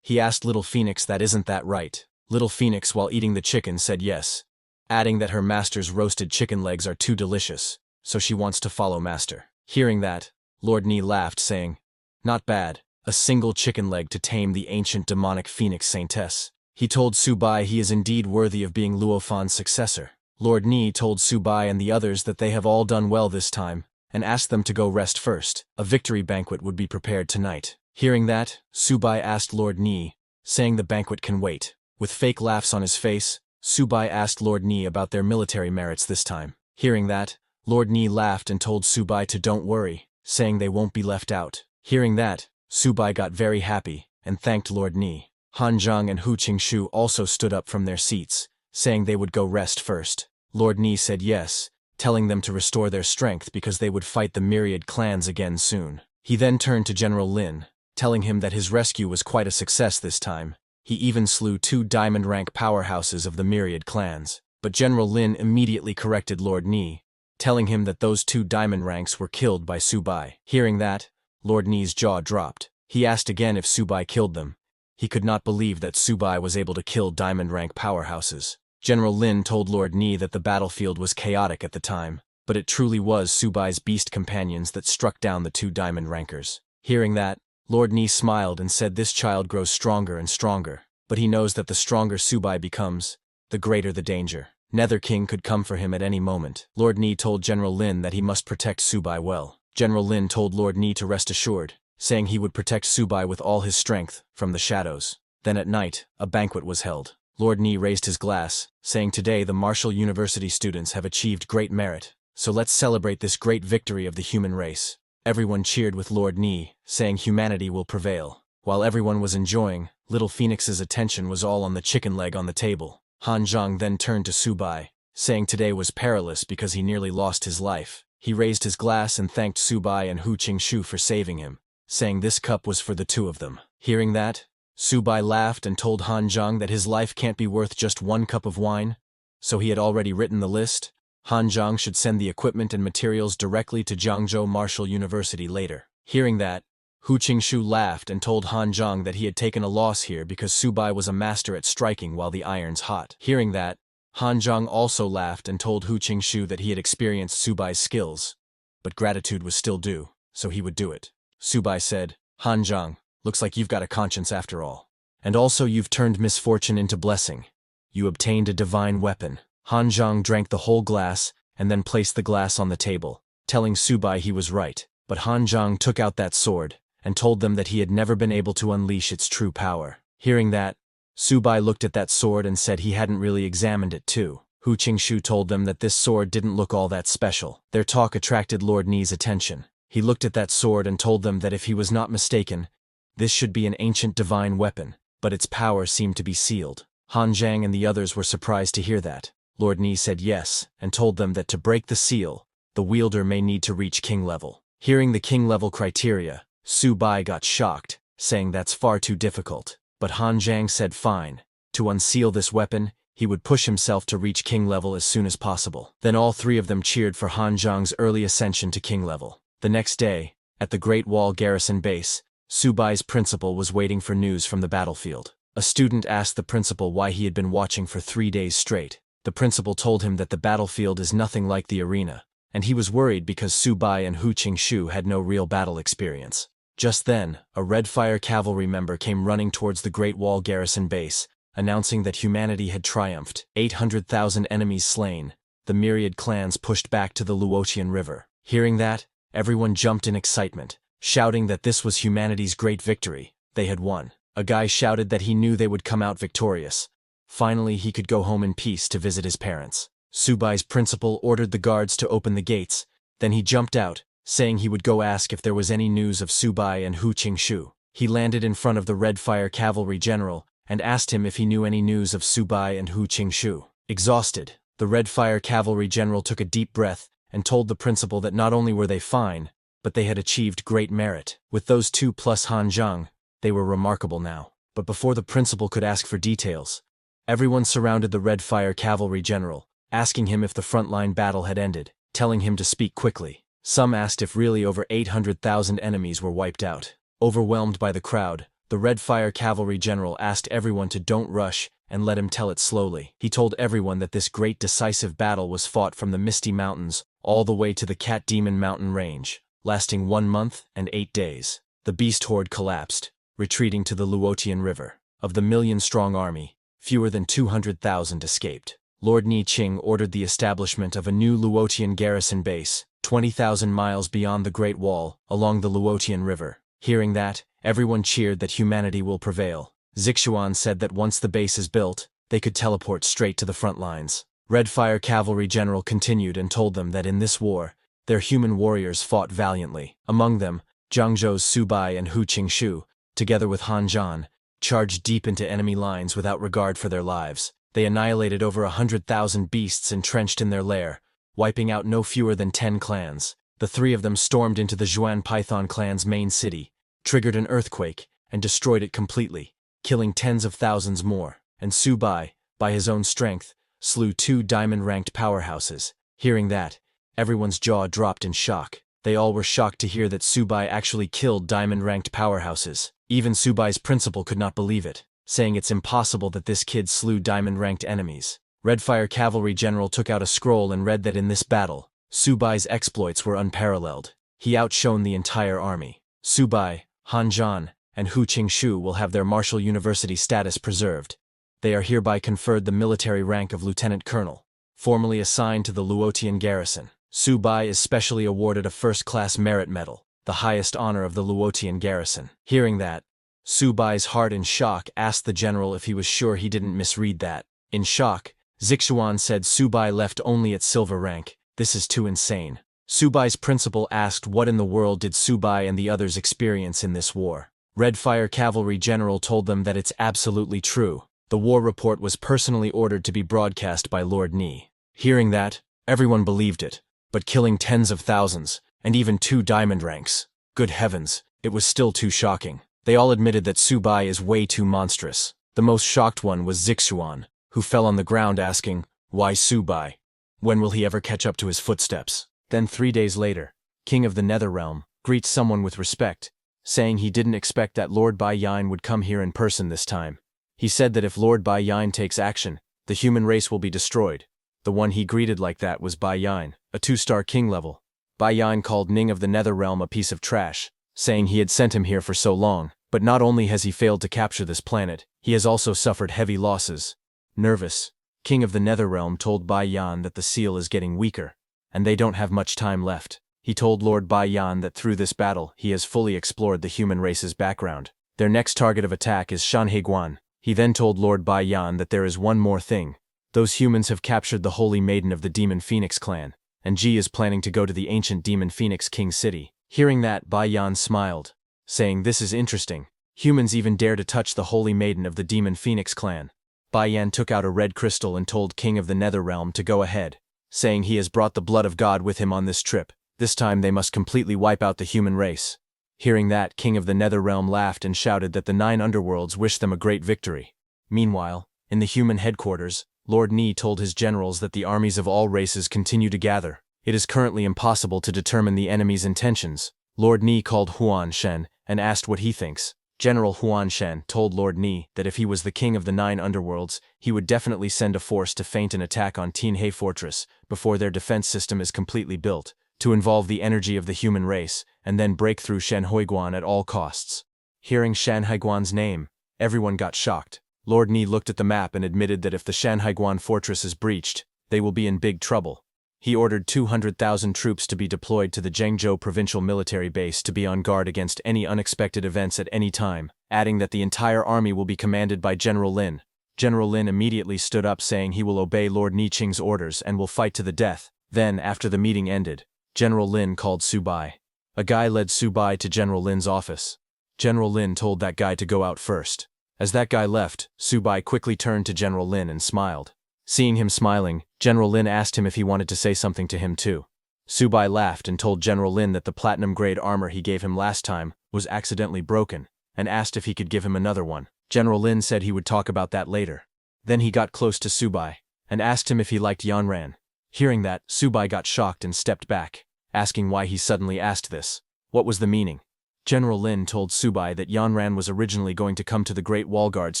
He asked Little Phoenix that isn't that right. Little Phoenix, while eating the chicken, said yes, adding that her master's roasted chicken legs are too delicious, so she wants to follow master. Hearing that, Lord Nie laughed, saying, not bad, a single chicken leg to tame the ancient demonic phoenix saintess. He told Subai he is indeed worthy of being Luofan's successor. Lord Nie told Subai and the others that they have all done well this time, and asked them to go rest first. A victory banquet would be prepared tonight. Hearing that, Subai asked Lord Nie, saying the banquet can wait. With fake laughs on his face, Subai asked Lord Nie about their military merits this time. Hearing that, Lord Nie laughed and told Subai to don't worry, saying they won't be left out. Hearing that, Subai got very happy and thanked Lord Nie. Han Zhang and Hu Qingsu also stood up from their seats, saying they would go rest first. Lord Nie said yes, telling them to restore their strength because they would fight the myriad clans again soon. He then turned to General Lin, telling him that his rescue was quite a success this time. He even slew 2 diamond rank powerhouses of the myriad clans. But General Lin immediately corrected Lord Nie, telling him that those 2 diamond ranks were killed by Subai. Hearing that, Lord Nie's jaw dropped. He asked again if Subai killed them. He could not believe that Subai was able to kill diamond rank powerhouses. General Lin told Lord Nie that the battlefield was chaotic at the time, but it truly was Subai's beast companions that struck down the 2 diamond rankers. Hearing that, Lord Nie smiled and said this child grows stronger and stronger. but he knows that the stronger Subai becomes, the greater the danger. Nether King could come for him at any moment. Lord Ni told General Lin that he must protect Subai well. General Lin told Lord Ni to rest assured, saying he would protect Subai with all his strength, from the shadows. Then at night, a banquet was held. Lord Ni raised his glass, saying today the Martial University students have achieved great merit, so let's celebrate this great victory of the human race. Everyone cheered with Lord Ni, saying humanity will prevail. While everyone was enjoying, Little Phoenix's attention was all on the chicken leg on the table. Han Zhang then turned to Subai, saying today was perilous because he nearly lost his life. He raised his glass and thanked Subai and Hu Qingshu for saving him, saying this cup was for the two of them. Hearing that, Subai laughed and told Han Zhang that his life can't be worth just one cup of wine, so he had already written the list. Han Zhang should send the equipment and materials directly to Jiangzhou Martial University later. Hearing that, Hu Qingshu laughed and told Han Zhang that he had taken a loss here because Subai was a master at striking while the iron's hot. Hearing that, Han Zhang also laughed and told Hu Qingshu that he had experienced Subai's skills, but gratitude was still due, so he would do it. Subai said, Han Zhang, looks like you've got a conscience after all. And also you've turned misfortune into blessing. You obtained a divine weapon. Han Zhang drank the whole glass and then placed the glass on the table, telling Subai he was right. But Han Zhang took out that sword and told them that he had never been able to unleash its true power. Hearing that, Subai looked at that sword and said he hadn't really examined it too. Hu Qingshu told them that this sword didn't look all that special. Their talk attracted Lord Ni's attention. He looked at that sword and told them that if he was not mistaken, this should be an ancient divine weapon, but its power seemed to be sealed. Han Zhang and the others were surprised to hear that. Lord Ni said yes, and told them that to break the seal, the wielder may need to reach king level. Hearing the king level criteria, Subai got shocked, saying that's far too difficult. But Han Zhang said fine. To unseal this weapon, he would push himself to reach king level as soon as possible. Then all three of them cheered for Han Zhang's early ascension to king level. The next day, at the Great Wall Garrison Base, Subai's principal was waiting for news from the battlefield. A student asked the principal why he had been watching for 3 days straight. The principal told him that the battlefield is nothing like the arena, and he was worried because Subai and Hu Qingshu had no real battle experience. Just then, a Red Fire cavalry member came running towards the Great Wall Garrison Base, announcing that humanity had triumphed. 800,000 enemies slain, the myriad clans pushed back to the Luotian River. Hearing that, everyone jumped in excitement, shouting that this was humanity's great victory. They had won. A guy shouted that he knew they would come out victorious. Finally, he could go home in peace to visit his parents. Subai's principal ordered the guards to open the gates, then he jumped out, saying he would go ask if there was any news of Subai and Hu Qingshu. He landed in front of the Red Fire cavalry general and asked him if he knew any news of Subai and Hu Qingshu. Exhausted, the Red Fire cavalry general took a deep breath and told the principal that not only were they fine, but they had achieved great merit. With those two plus Han Zhang, they were remarkable now. But before the principal could ask for details, everyone surrounded the Red Fire cavalry general, asking him if the frontline battle had ended, telling him to speak quickly. Some asked if really over 800,000 enemies were wiped out. Overwhelmed by the crowd, the Red Fire cavalry general asked everyone to don't rush and let him tell it slowly. He told everyone that this great decisive battle was fought from the Misty Mountains all the way to the Cat Demon Mountain Range, lasting 1 month and 8 days. The beast horde collapsed, retreating to the Luotian River. Of the million-strong army, fewer than 200,000 escaped. Lord Ni Qing ordered the establishment of a new Luotian garrison base, 20,000 miles beyond the Great Wall, along the Luotian River. Hearing that, everyone cheered that humanity will prevail. Zixuan said that once the base is built, they could teleport straight to the front lines. Red Fire cavalry general continued and told them that in this war, their human warriors fought valiantly. Among them, Jiangzhou's Subai and Hu Qingshu, together with Han Zhan, charged deep into enemy lines without regard for their lives. They annihilated over 100,000 beasts entrenched in their lair, wiping out no fewer than 10 clans. The three of them stormed into the Zhuan Python clan's main city, triggered an earthquake, and destroyed it completely, killing tens of thousands more. And Subai, by his own strength, slew 2 diamond-ranked powerhouses. Hearing that, everyone's jaw dropped in shock. They all were shocked to hear that Subai actually killed diamond-ranked powerhouses. Even Subai's principal could not believe it, saying it's impossible that this kid slew diamond-ranked enemies. Red Fire cavalry general took out a scroll and read that in this battle, Subai's exploits were unparalleled. He outshone the entire army. Subai, Han Zhan, and Hu Qingxu will have their martial university status preserved. They are hereby conferred the military rank of lieutenant colonel, formally assigned to the Luotian garrison. Su Bai is specially awarded a first-class merit medal, the highest honor of the Luotian garrison. Hearing that, Su Bai's heart in shock asked the general if he was sure he didn't misread that. In shock, Zixuan said Su Bai left only at silver rank. This is too insane. Su Bai's principal asked what in the world did Su Bai and the others experience in this war. Red Fire Cavalry General told them that it's absolutely true. The war report was personally ordered to be broadcast by Lord Ni. Hearing that, everyone believed it, but killing tens of thousands, and even 2 diamond ranks. Good heavens, it was still too shocking. They all admitted that Su Bai is way too monstrous. The most shocked one was Zixuan, who fell on the ground asking, "Why Su Bai? When will he ever catch up to his footsteps?" Then 3 days later, King of the Nether Realm greets someone with respect, saying he didn't expect that Lord Bai Yin would come here in person this time. He said that if Lord Bai Yin takes action, the human race will be destroyed. The one he greeted like that was Bai Yin, a 2-star king level. Bai Yin called Ning of the Nether Realm a piece of trash, saying he had sent him here for so long, but not only has he failed to capture this planet, he has also suffered heavy losses. Nervous, King of the Nether Realm told Bai Yan that the seal is getting weaker, and they don't have much time left. He told Lord Bai Yan that through this battle he has fully explored the human race's background. Their next target of attack is Shanhaiguan. He then told Lord Bai Yan that there is one more thing. Those humans have captured the Holy Maiden of the Demon Phoenix clan, and Ji is planning to go to the ancient Demon Phoenix King City. Hearing that, Bai Yan smiled, saying, "This is interesting. Humans even dare to touch the Holy Maiden of the Demon Phoenix clan." Bai Yan took out a red crystal and told King of the Nether Realm to go ahead, saying he has brought the blood of God with him on this trip. This time they must completely wipe out the human race. Hearing that, King of the Nether Realm laughed and shouted that the 9 underworlds wished them a great victory. Meanwhile, in the human headquarters, Lord Ni told his generals that the armies of all races continue to gather. It is currently impossible to determine the enemy's intentions. Lord Ni called Huan Shen and asked what he thinks. General Huan Shen told Lord Ni that if he was the king of the 9 underworlds, he would definitely send a force to feint an attack on Tianhe Fortress before their defense system is completely built, to involve the energy of the human race, and then break through Shanhaiguan at all costs. Hearing Shanhaiguan's name, everyone got shocked. Lord Ni looked at the map and admitted that if the Shanhaiguan fortress is breached, they will be in big trouble. He ordered 200,000 troops to be deployed to the Zhengzhou provincial military base to be on guard against any unexpected events at any time, adding that the entire army will be commanded by General Lin. General Lin immediately stood up saying he will obey Lord Ni Qing's orders and will fight to the death. Then, after the meeting ended, General Lin called Su Bai. A guy led Su Bai to General Lin's office. General Lin told that guy to go out first. As that guy left, Su Bai quickly turned to General Lin and smiled. Seeing him smiling, General Lin asked him if he wanted to say something to him too. Su Bai laughed and told General Lin that the platinum-grade armor he gave him last time was accidentally broken, and asked if he could give him another one. General Lin said he would talk about that later. Then he got close to Su Bai, and asked him if he liked Yanran. Hearing that, Su Bai got shocked and stepped back, asking why he suddenly asked this. What was the meaning? General Lin told Su Bai that Yanran was originally going to come to the Great Wall Guards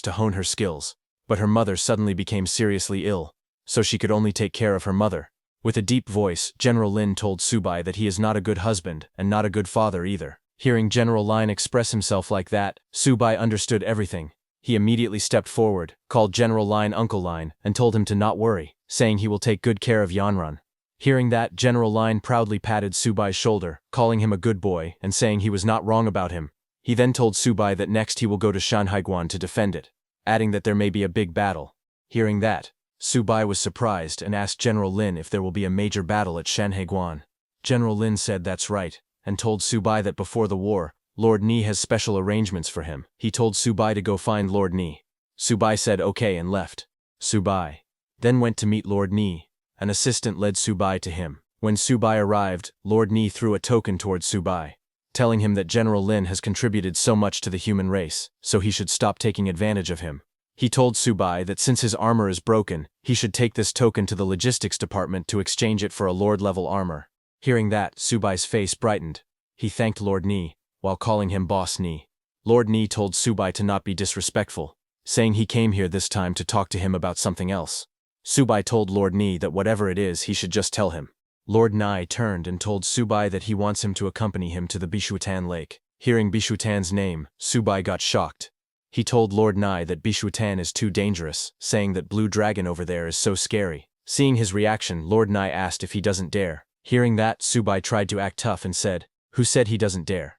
to hone her skills, but her mother suddenly became seriously ill, so she could only take care of her mother. With a deep voice, General Lin told Su Bai that he is not a good husband and not a good father either. Hearing General Lin express himself like that, Su Bai understood everything. He immediately stepped forward, called General Lin Uncle Lin, and told him to not worry, saying he will take good care of Yanran. Hearing that, General Lin proudly patted Su Bai's shoulder, calling him a good boy and saying he was not wrong about him. He then told Su Bai that next he will go to Shanhaiguan to defend it, adding that there may be a big battle. Hearing that, Su Bai was surprised and asked General Lin if there will be a major battle at Shanhaiguan. General Lin said that's right, and told Su Bai that before the war, Lord Ni has special arrangements for him. He told Su Bai to go find Lord Ni. Su Bai said okay and left. Su Bai then went to meet Lord Ni. An assistant led Su Bai to him. When Su Bai arrived, Lord Ni threw a token towards Su Bai, telling him that General Lin has contributed so much to the human race, so he should stop taking advantage of him. He told Su Bai that since his armor is broken, he should take this token to the logistics department to exchange it for a lord-level armor. Hearing that, Su Bai's face brightened. He thanked Lord Ni, while calling him Boss Ni. Lord Ni told Su Bai to not be disrespectful, saying he came here this time to talk to him about something else. Su Bai told Lord Ni that whatever it is he should just tell him. Lord Ni turned and told Su Bai that he wants him to accompany him to the Bishuatan Lake. Hearing Bishutan's name, Subai got shocked. He told Lord Nai that Bishutan is too dangerous, saying that blue dragon over there is so scary. Seeing his reaction, Lord Nai asked if he doesn't dare. Hearing that, Subai tried to act tough and said, "Who said he doesn't dare?"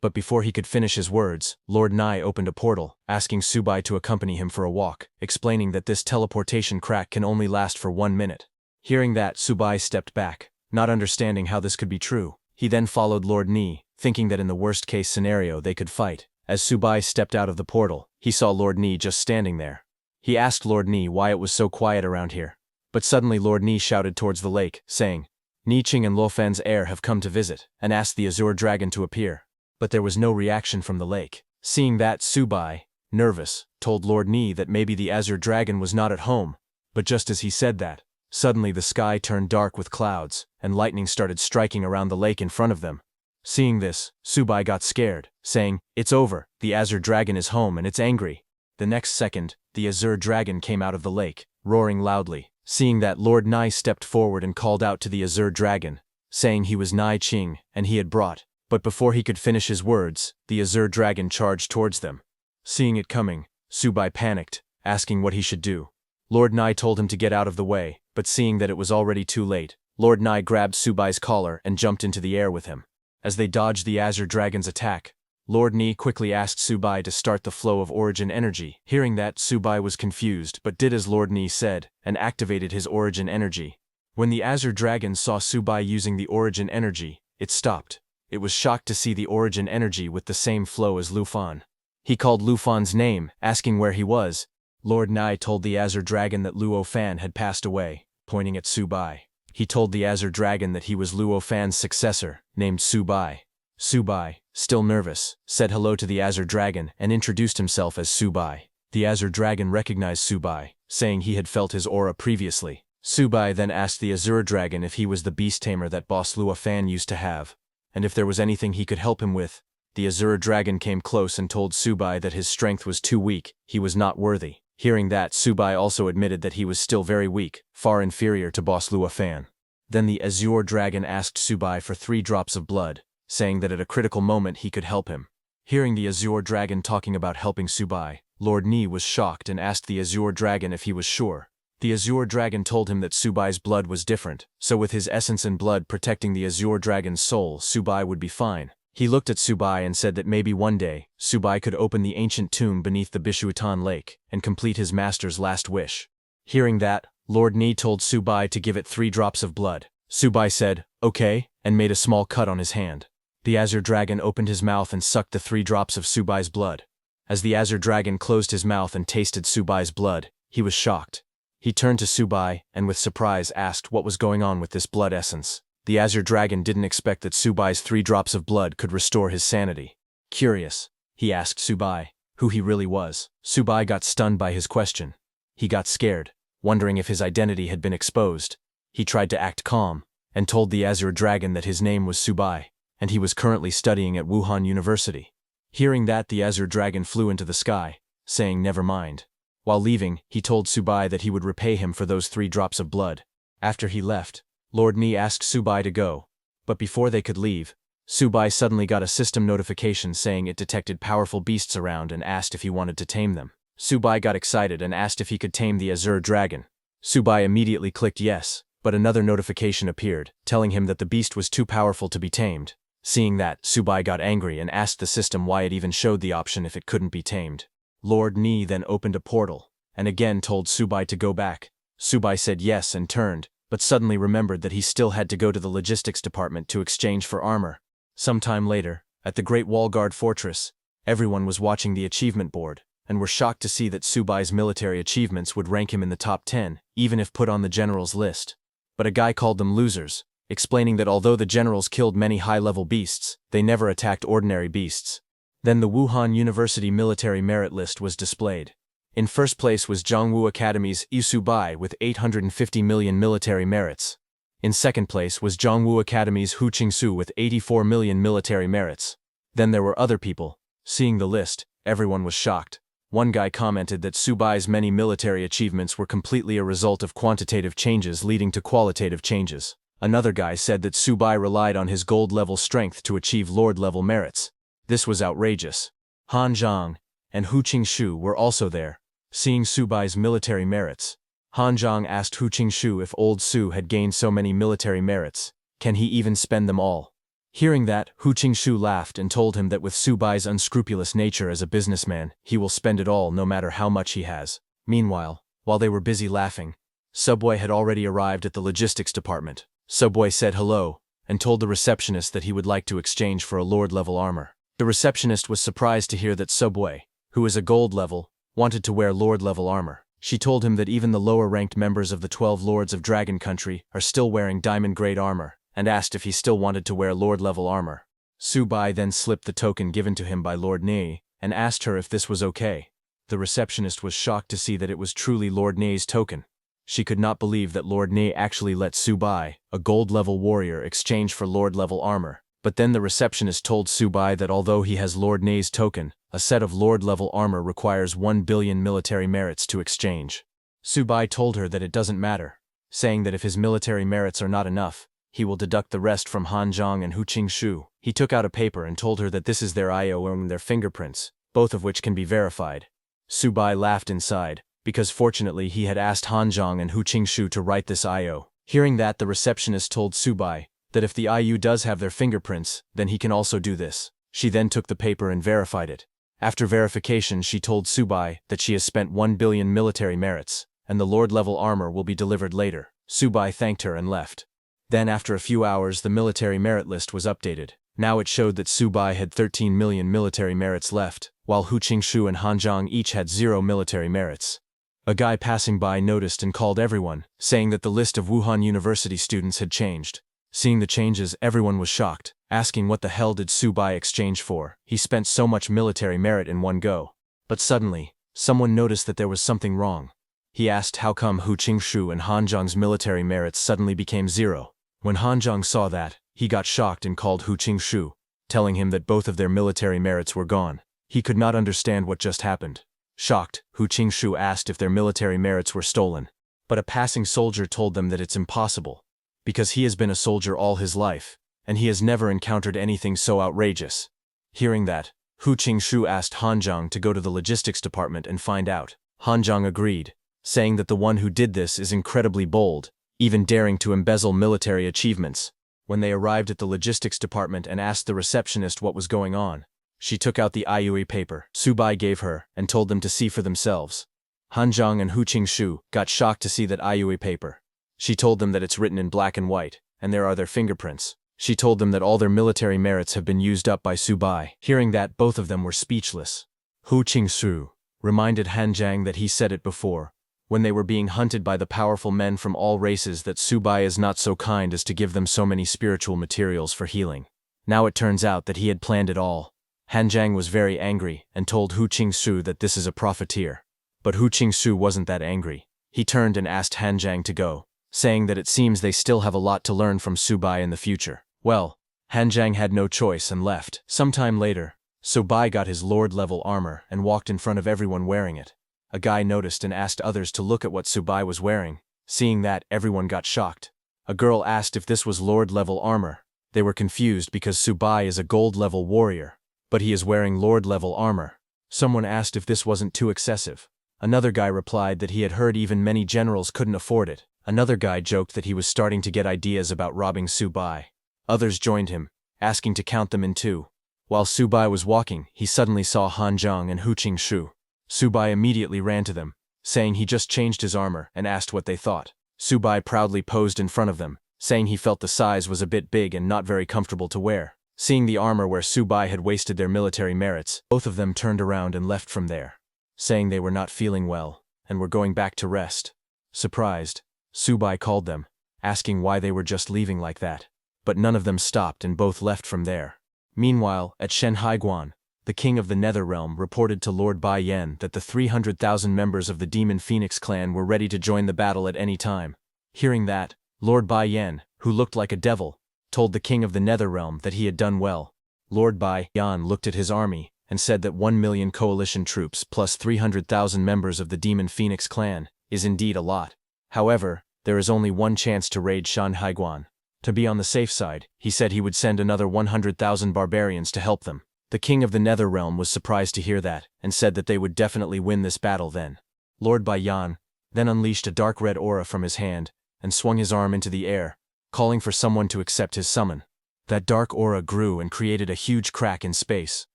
But before he could finish his words, Lord Nai opened a portal, asking Subai to accompany him for a walk, explaining that this teleportation crack can only last for 1 minute. Hearing that, Subai stepped back, not understanding how this could be true. He then followed Lord Ni, thinking that in the worst-case scenario they could fight. As Subai stepped out of the portal, he saw Lord Ni just standing there. He asked Lord Ni why it was so quiet around here. But suddenly Lord Ni shouted towards the lake, saying, "Ni Qing and Luofan's heir have come to visit," and asked the Azure Dragon to appear. But there was no reaction from the lake. Seeing that, Subai, nervous, told Lord Ni that maybe the Azure Dragon was not at home. But just as he said that, suddenly the sky turned dark with clouds, and lightning started striking around the lake in front of them. Seeing this, Subai got scared, saying, "It's over, the Azure Dragon is home and it's angry." The next second, the Azure Dragon came out of the lake, roaring loudly. Seeing that, Lord Nai stepped forward and called out to the Azure Dragon, saying he was Nai Qing and he had brought. But before he could finish his words, the Azure Dragon charged towards them. Seeing it coming, Subai panicked, asking what he should do. Lord Nai told him to get out of the way, but seeing that it was already too late, Lord Nai grabbed Subai's collar and jumped into the air with him. As they dodged the Azure Dragon's attack, Lord Ni quickly asked Subai to start the flow of origin energy. Hearing that, Subai was confused but did as Lord Ni said, and activated his origin energy. When the Azure Dragon saw Subai using the origin energy, it stopped. It was shocked to see the origin energy with the same flow as Lufan. He called Lufan's name, asking where he was. Lord Nai told the Azure Dragon that Luofan had passed away, pointing at Subai. He told the Azure Dragon that he was Luofan's successor, named Subai. Subai, still nervous, said hello to the Azure Dragon and introduced himself as Subai. The Azure Dragon recognized Subai, saying he had felt his aura previously. Subai then asked the Azure Dragon if he was the beast tamer that boss Luofan used to have, and if there was anything he could help him with. The Azure Dragon came close and told Subai that his strength was too weak, he was not worthy. Hearing that, Subai also admitted that he was still very weak, far inferior to boss Luofan. Then the Azure Dragon asked Subai for 3 drops of blood, saying that at a critical moment he could help him. Hearing the Azure Dragon talking about helping Subai, Lord Ni was shocked and asked the Azure Dragon if he was sure. The Azure Dragon told him that Subai's blood was different, so with his essence and blood protecting the Azure Dragon's soul, Subai would be fine. He looked at Subai and said that maybe one day, Subai could open the ancient tomb beneath the Bishutan Lake and complete his master's last wish. Hearing that, Lord Ni told Subai to give it 3 drops of blood. Subai said, "Okay," and made a small cut on his hand. The Azure Dragon opened his mouth and sucked the 3 drops of Subai's blood. As the Azure Dragon closed his mouth and tasted Subai's blood, he was shocked. He turned to Subai and with surprise asked what was going on with this blood essence. The Azure Dragon didn't expect that Subai's 3 drops of blood could restore his sanity. Curious, he asked Subai who he really was. Subai got stunned by his question. He got scared, wondering if his identity had been exposed. He tried to act calm, and told the Azure Dragon that his name was Subai, and he was currently studying at Wuhan University. Hearing that, the Azure Dragon flew into the sky, saying never mind. While leaving, he told Subai that he would repay him for those 3 drops of blood. After he left, Lord Ni asked Subai to go, but before they could leave, Subai suddenly got a system notification saying it detected powerful beasts around and asked if he wanted to tame them. Subai got excited and asked if he could tame the Azure Dragon. Subai immediately clicked yes, but another notification appeared, telling him that the beast was too powerful to be tamed. Seeing that, Subai got angry and asked the system why it even showed the option if it couldn't be tamed. Lord Ni then opened a portal, and again told Subai to go back. Subai said yes and turned, but suddenly remembered that he still had to go to the logistics department to exchange for armor. Sometime later, at the Great Wall Guard Fortress, everyone was watching the achievement board, and were shocked to see that Subai's military achievements would rank him in the top 10, even if put on the general's list. But a guy called them losers, explaining that although the generals killed many high-level beasts, they never attacked ordinary beasts. Then the Wuhan University military merit list was displayed. In first place was Zhongwu Academy's Yu Subai with 850 million military merits. In second place was Zhongwu Academy's Hu Qingsu with 84 million military merits. Then there were other people. Seeing the list, everyone was shocked. One guy commented that Subai's many military achievements were completely a result of quantitative changes leading to qualitative changes. Another guy said that Subai relied on his gold-level strength to achieve lord-level merits. This was outrageous. Han Zhang and Hu Qingshu were also there, seeing Subai's military merits. Han Zhang asked Hu Qingshu if old Su had gained so many military merits, can he even spend them all? Hearing that, Hu Qingshu laughed and told him that with Subai's unscrupulous nature as a businessman, he will spend it all no matter how much he has. Meanwhile, while they were busy laughing, Subway had already arrived at the logistics department. Subway said hello and told the receptionist that he would like to exchange for a Lord-level armor. The receptionist was surprised to hear that Subway, who is a gold level, wanted to wear Lord-level armor. She told him that even the lower-ranked members of the 12 Lords of Dragon Country are still wearing diamond-grade armor, and asked if he still wanted to wear Lord-level armor. Subai then slipped the token given to him by Lord Nei, and asked her if this was okay. The receptionist was shocked to see that it was truly Lord Nei's token. She could not believe that Lord Nei actually let Subai, a gold-level warrior, exchange for Lord-level armor. But then the receptionist told Subai that although he has Lord Nei's token, a set of Lord-level armor requires 1 billion military merits to exchange. Subai told her that it doesn't matter, saying that if his military merits are not enough, he will deduct the rest from Han Zhang and Hu Qingshu. He took out a paper and told her that this is their IO and their fingerprints, both of which can be verified. Subai laughed inside, because fortunately he had asked Han Zhang and Hu Qingshu to write this IO. Hearing that, the receptionist told Subai that if the IU does have their fingerprints, then he can also do this. She then took the paper and verified it. After verification, she told Subai that she has spent 1 billion military merits, and the Lord-level armor will be delivered later. Subai thanked her and left. Then after a few hours, the military merit list was updated. Now it showed that Subai had 13 million military merits left, while Hu Qingshu and Han Zhang each had 0 military merits. A guy passing by noticed and called everyone, saying that the list of Wuhan University students had changed. Seeing the changes, everyone was shocked, asking what the hell did Subai exchange for? He spent so much military merit in one go. But suddenly, someone noticed that there was something wrong. He asked how come Hu Qingshu and Han Zhang's military merits suddenly became 0. When Han Zhang saw that, he got shocked and called Hu Qingshu, telling him that both of their military merits were gone. He could not understand what just happened. Shocked, Hu Qingshu asked if their military merits were stolen. But a passing soldier told them that it's impossible, because he has been a soldier all his life, and he has never encountered anything so outrageous. Hearing that, Hu Qingshu asked Han Zhang to go to the logistics department and find out. Han Zhang agreed, saying that the one who did this is incredibly bold, even daring to embezzle military achievements. When they arrived at the logistics department and asked the receptionist what was going on, she took out the IUE paper Subai gave her and told them to see for themselves. Han Zhang and Hu Qingshu got shocked to see that IUE paper. She told them that it's written in black and white, and there are their fingerprints. She told them that all their military merits have been used up by Subai. Hearing that, both of them were speechless. Hu Qingshu reminded Han Zhang that he said it before, when they were being hunted by the powerful men from all races, that Subai is not so kind as to give them so many spiritual materials for healing. Now it turns out that he had planned it all. Han Zhang was very angry and told Hu Qingshu that this is a profiteer. But Hu Qingshu wasn't that angry. He turned and asked Han Zhang to go, saying that it seems they still have a lot to learn from Subai in the future. Well, Han Zhang had no choice and left. Sometime later, Subai got his Lord-level armor and walked in front of everyone wearing it. A guy noticed and asked others to look at what Subai was wearing. Seeing that, everyone got shocked. A girl asked if this was Lord-level armor. They were confused because Subai is a gold-level warrior, but he is wearing Lord-level armor. Someone asked if this wasn't too excessive. Another guy replied that he had heard even many generals couldn't afford it. Another guy joked that he was starting to get ideas about robbing Subai. Others joined him, asking to count them in 2. While Subai was walking, he suddenly saw Han Zhang and Hu Qingshu. Subai immediately ran to them, saying he just changed his armor, and asked what they thought. Subai proudly posed in front of them, saying he felt the size was a bit big and not very comfortable to wear. Seeing the armor where Subai had wasted their military merits, both of them turned around and left from there, saying they were not feeling well, and were going back to rest. Surprised, Subai called them, asking why they were just leaving like that. But none of them stopped and both left from there. Meanwhile, at Shenhaiguan, the king of the Nether Realm reported to Lord Bai Yen that the 300,000 members of the Demon Phoenix clan were ready to join the battle at any time. Hearing that, Lord Bai Yen, who looked like a devil, told the king of the Nether Realm that he had done well. Lord Bai Yan looked at his army and said that 1 million coalition troops plus 300,000 members of the Demon Phoenix clan is indeed a lot. However, there is only one chance to raid Shenhaiguan. To be on the safe side, he said he would send another 100,000 barbarians to help them. The king of the Nether Realm was surprised to hear that, and said that they would definitely win this battle then. Lord Bayan then unleashed a dark red aura from his hand, and swung his arm into the air, calling for someone to accept his summon. That dark aura grew and created a huge crack in space.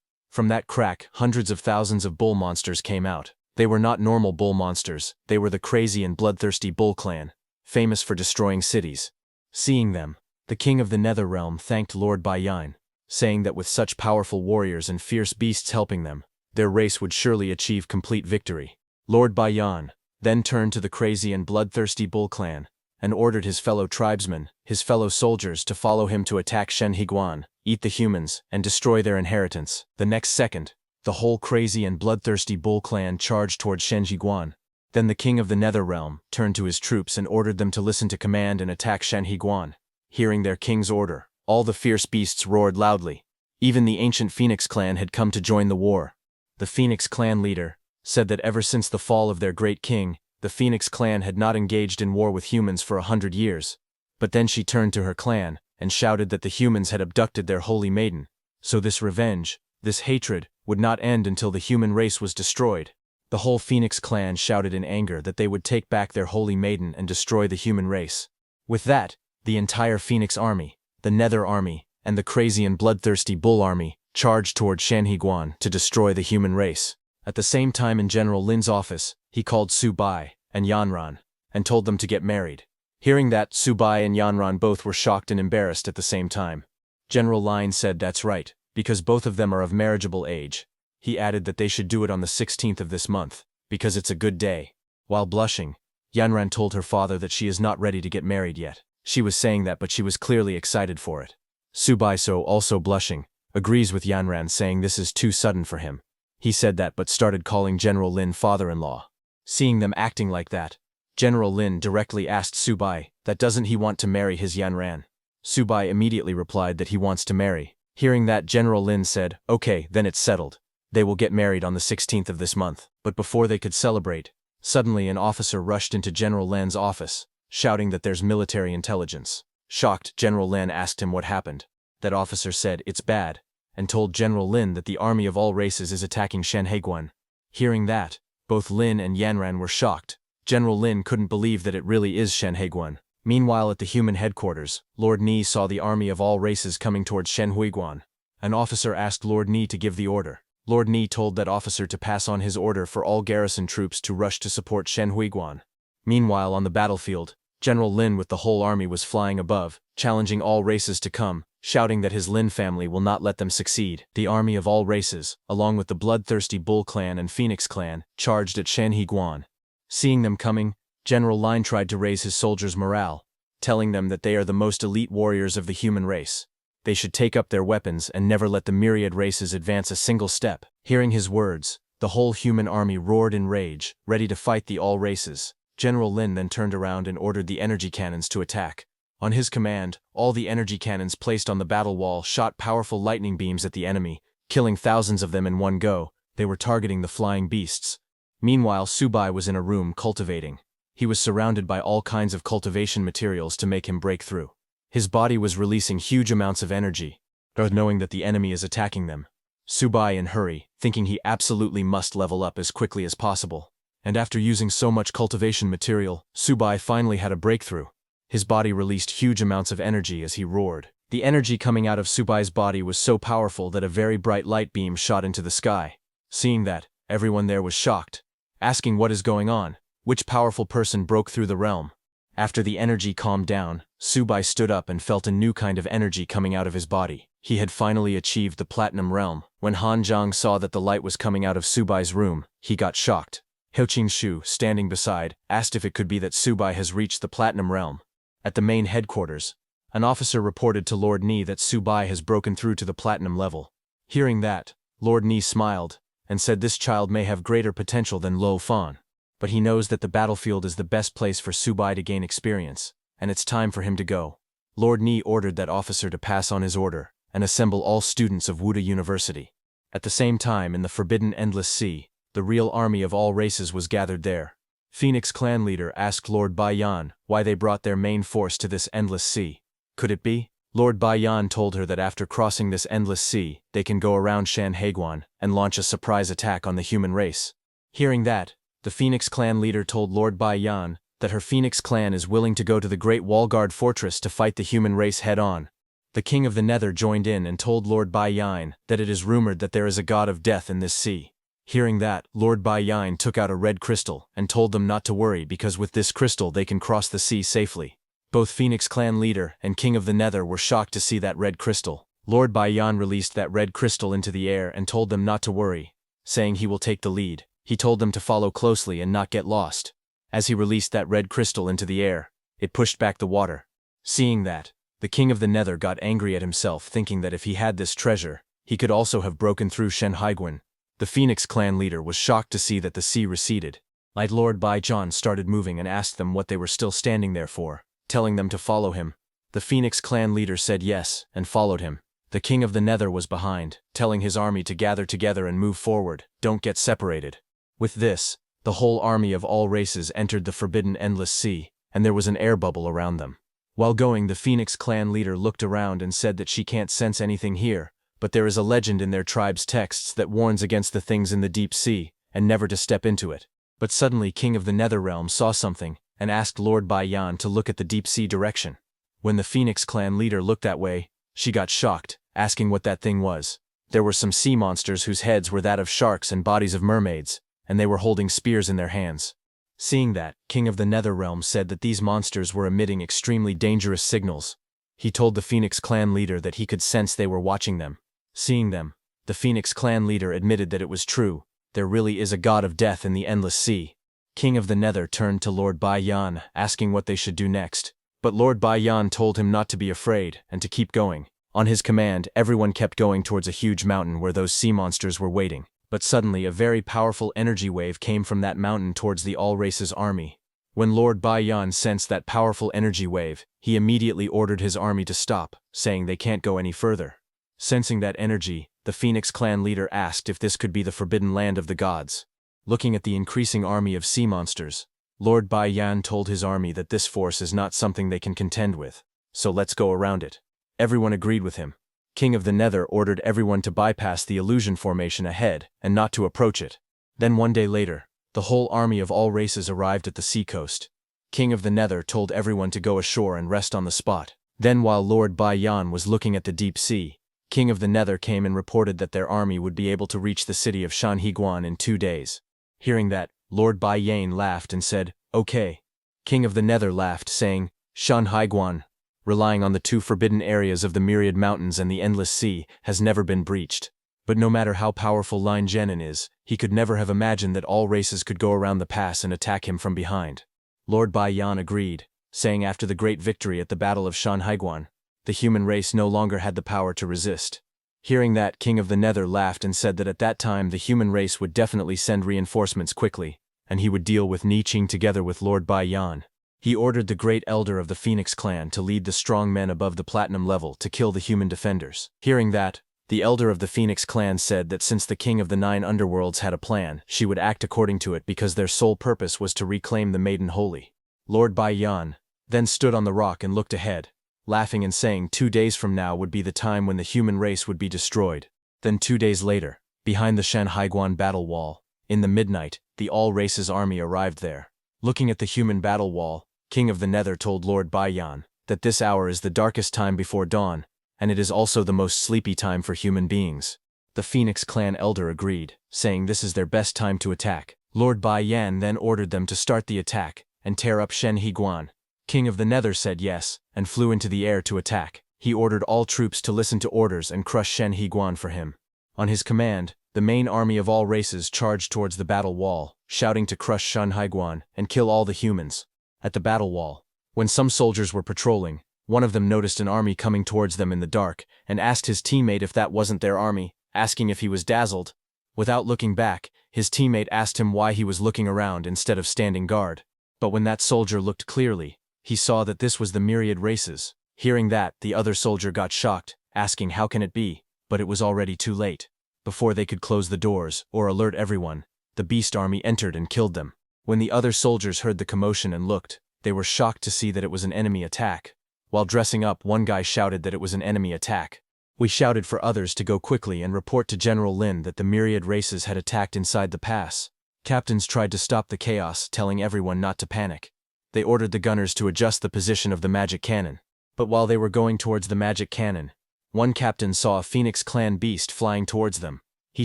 From that crack, hundreds of thousands of bull monsters came out. They were not normal bull monsters, they were the crazy and bloodthirsty Bull Clan, famous for destroying cities. Seeing them, the king of the Nether Realm thanked Lord Bayan, saying that with such powerful warriors and fierce beasts helping them, their race would surely achieve complete victory. Lord Bayan then turned to the crazy and bloodthirsty Bull Clan, and ordered his fellow tribesmen, his fellow soldiers to follow him to attack Shen Higuan, eat the humans, and destroy their inheritance. The next second, the whole crazy and bloodthirsty Bull Clan charged toward Shen Higuan. Then the king of the Nether Realm turned to his troops and ordered them to listen to command and attack Shen Higuan. Hearing their king's order, all the fierce beasts roared loudly. Even the ancient Phoenix clan had come to join the war. The Phoenix clan leader said that ever since the fall of their great king, the Phoenix clan had not engaged in war with humans for 100 years. But then she turned to her clan and shouted that the humans had abducted their holy maiden. So this revenge, this hatred, would not end until the human race was destroyed. The whole Phoenix clan shouted in anger that they would take back their holy maiden and destroy the human race. With that, the entire Phoenix army, the Nether army, and the crazy and bloodthirsty Bull army charged toward Shen Higuan to destroy the human race. At the same time, in General Lin's office, he called Subai and Yanran and told them to get married. Hearing that, Subai and Yanran both were shocked and embarrassed at the same time. General Lin said that's right, because both of them are of marriageable age. He added that they should do it on the 16th of this month, because it's a good day. While blushing, Yanran told her father that she is not ready to get married yet. She was saying that, but she was clearly excited for it. Subai, so also blushing, agrees with Yanran, saying this is too sudden for him. He said that but started calling General Lin father-in-law. Seeing them acting like that, General Lin directly asked Subai that doesn't he want to marry his Yanran. Subai immediately replied that he wants to marry. Hearing that, General Lin said, okay, then it's settled. They will get married on the 16th of this month. But before they could celebrate, suddenly an officer rushed into General Lin's office, shouting that there's military intelligence. Shocked, General Lin asked him what happened. That officer said, it's bad, and told General Lin that the army of all races is attacking Shen Higuan. Hearing that, both Lin and Yanran were shocked. General Lin couldn't believe that it really is Shen Higuan. Meanwhile, at the human headquarters, Lord Ni saw the army of all races coming towards Shen Higuan. An officer asked Lord Ni to give the order. Lord Ni told that officer to pass on his order for all garrison troops to rush to support Shen Higuan. Meanwhile, on the battlefield, General Lin with the whole army was flying above, challenging all races to come, shouting that his Lin family will not let them succeed. The army of all races, along with the bloodthirsty Bull Clan and Phoenix Clan, charged at Shen Higuan. Seeing them coming, General Lin tried to raise his soldiers' morale, telling them that they are the most elite warriors of the human race. They should take up their weapons and never let the myriad races advance a single step. Hearing his words, the whole human army roared in rage, ready to fight the all races. General Lin then turned around and ordered the energy cannons to attack. On his command, all the energy cannons placed on the battle wall shot powerful lightning beams at the enemy, killing thousands of them in one go. They were targeting the flying beasts. Meanwhile, Subai was in a room cultivating. He was surrounded by all kinds of cultivation materials to make him break through. His body was releasing huge amounts of energy, knowing that the enemy is attacking them. Subai in hurry, thinking he absolutely must level up as quickly as possible. And after using so much cultivation material, Subai finally had a breakthrough. His body released huge amounts of energy as he roared. The energy coming out of Subai's body was so powerful that a very bright light beam shot into the sky. Seeing that, everyone there was shocked, asking what is going on, which powerful person broke through the realm. After the energy calmed down, Subai stood up and felt a new kind of energy coming out of his body. He had finally achieved the Platinum Realm. When Han Zhang saw that the light was coming out of Subai's room, he got shocked. Hou Shu, standing beside, asked if it could be that Subai has reached the Platinum Realm. At the main headquarters, an officer reported to Lord Ni that Subai has broken through to the Platinum level. Hearing that, Lord Ni smiled, and said this child may have greater potential than Lo Fan. But he knows that the battlefield is the best place for Subai to gain experience, and it's time for him to go. Lord Ni ordered that officer to pass on his order, and assemble all students of Wuda University. At the same time, in the Forbidden Endless Sea, the real army of all races was gathered there. Phoenix clan leader asked Lord Bayan why they brought their main force to this endless sea. Could it be Lord Bai Yan told her that after crossing this endless sea, they can go around Shan Haiguan and launch a surprise attack on the human race. Hearing that, the Phoenix clan leader told Lord Bai Yan that her Phoenix clan is willing to go to the Great Wallguard Fortress to fight the human race head-on. The King of the Nether joined in and told Lord Bai Yan that it is rumored that there is a god of death in this sea. Hearing that, Lord Bai Yan took out a red crystal and told them not to worry because with this crystal they can cross the sea safely. Both Phoenix clan leader and King of the Nether were shocked to see that red crystal. Lord Bai Yan released that red crystal into the air and told them not to worry, saying he will take the lead. He told them to follow closely and not get lost. As he released that red crystal into the air, it pushed back the water. Seeing that, the King of the Nether got angry at himself, thinking that if he had this treasure, he could also have broken through Shen Haiguan. The Phoenix clan leader was shocked to see that the sea receded. Lord Bai Yan started moving and asked them what they were still standing there for, telling them to follow him. The Phoenix clan leader said yes and followed him. The King of the Nether was behind, telling his army to gather together and move forward, don't get separated. With this, the whole army of all races entered the forbidden endless sea, and there was an air bubble around them. While going, the Phoenix clan leader looked around and said that she can't sense anything here, but there is a legend in their tribe's texts that warns against the things in the deep sea, and never to step into it. But suddenly King of the Netherrealm saw something, and asked Lord Bai Yan to look at the deep sea direction. When the Phoenix clan leader looked that way, she got shocked, asking what that thing was. There were some sea monsters whose heads were that of sharks and bodies of mermaids, and they were holding spears in their hands. Seeing that, King of the Netherrealm said that these monsters were emitting extremely dangerous signals. He told the Phoenix clan leader that he could sense they were watching them. Seeing them, the Phoenix clan leader admitted that it was true, there really is a god of death in the endless sea. King of the Nether turned to Lord Bai Yan, asking what they should do next. But Lord Bai Yan told him not to be afraid and to keep going. On his command, everyone kept going towards a huge mountain where those sea monsters were waiting. But suddenly a very powerful energy wave came from that mountain towards the All Races army. When Lord Bai Yan sensed that powerful energy wave, he immediately ordered his army to stop, saying they can't go any further. Sensing that energy, the Phoenix clan leader asked if this could be the forbidden land of the gods. Looking at the increasing army of sea monsters, Lord Bai Yan told his army that this force is not something they can contend with, so let's go around it. Everyone agreed with him. King of the Nether ordered everyone to bypass the illusion formation ahead and not to approach it. Then one day later, the whole army of all races arrived at the seacoast. King of the Nether told everyone to go ashore and rest on the spot. Then while Lord Bai Yan was looking at the deep sea, King of the Nether came and reported that their army would be able to reach the city of Shan Haiguan in 2 days. Hearing that, Lord Bai Yan laughed and said, "Okay." King of the Nether laughed, saying, "Shan Haiguan, relying on the 2 forbidden areas of the myriad mountains and the endless sea, has never been breached. But no matter how powerful Lin Zhenin is, he could never have imagined that all races could go around the pass and attack him from behind." Lord Bai Yan agreed, saying after the great victory at the Battle of Shan Haiguan, the human race no longer had the power to resist. Hearing that, King of the Nether laughed and said that at that time the human race would definitely send reinforcements quickly, and he would deal with Ni Qing together with Lord Bai Yan. He ordered the great elder of the Phoenix clan to lead the strong men above the platinum level to kill the human defenders. Hearing that, the elder of the Phoenix clan said that since the king of the 9 underworlds had a plan, she would act according to it because their sole purpose was to reclaim the Maiden Holy. Lord Bai Yan then stood on the rock and looked ahead, laughing and saying 2 days from now would be the time when the human race would be destroyed. Then 2 days later, behind the Shan Haiguan battle wall, in the midnight, the All Races army arrived there. Looking at the human battle wall, King of the Nether told Lord Bai Yan that this hour is the darkest time before dawn, and it is also the most sleepy time for human beings. The Phoenix clan elder agreed, saying this is their best time to attack. Lord Bai Yan then ordered them to start the attack and tear up Shen Haiguan. King of the Nether said yes, and flew into the air to attack. He ordered all troops to listen to orders and crush Shen Haiguan for him. On his command, the main army of all races charged towards the battle wall, shouting to crush Shen Haiguan and kill all the humans. At the battle wall, when some soldiers were patrolling, one of them noticed an army coming towards them in the dark and asked his teammate if that wasn't their army, asking if he was dazzled. Without looking back, his teammate asked him why he was looking around instead of standing guard. But when that soldier looked clearly, he saw that this was the myriad races. Hearing that, the other soldier got shocked, asking how can it be, but it was already too late. Before they could close the doors or alert everyone, the beast army entered and killed them. When the other soldiers heard the commotion and looked, they were shocked to see that it was an enemy attack. While dressing up, one guy shouted that it was an enemy attack. We shouted for others to go quickly and report to General Lin that the myriad races had attacked inside the pass. Captains tried to stop the chaos, telling everyone not to panic. They ordered the gunners to adjust the position of the magic cannon. But while they were going towards the magic cannon, one captain saw a Phoenix Clan beast flying towards them. He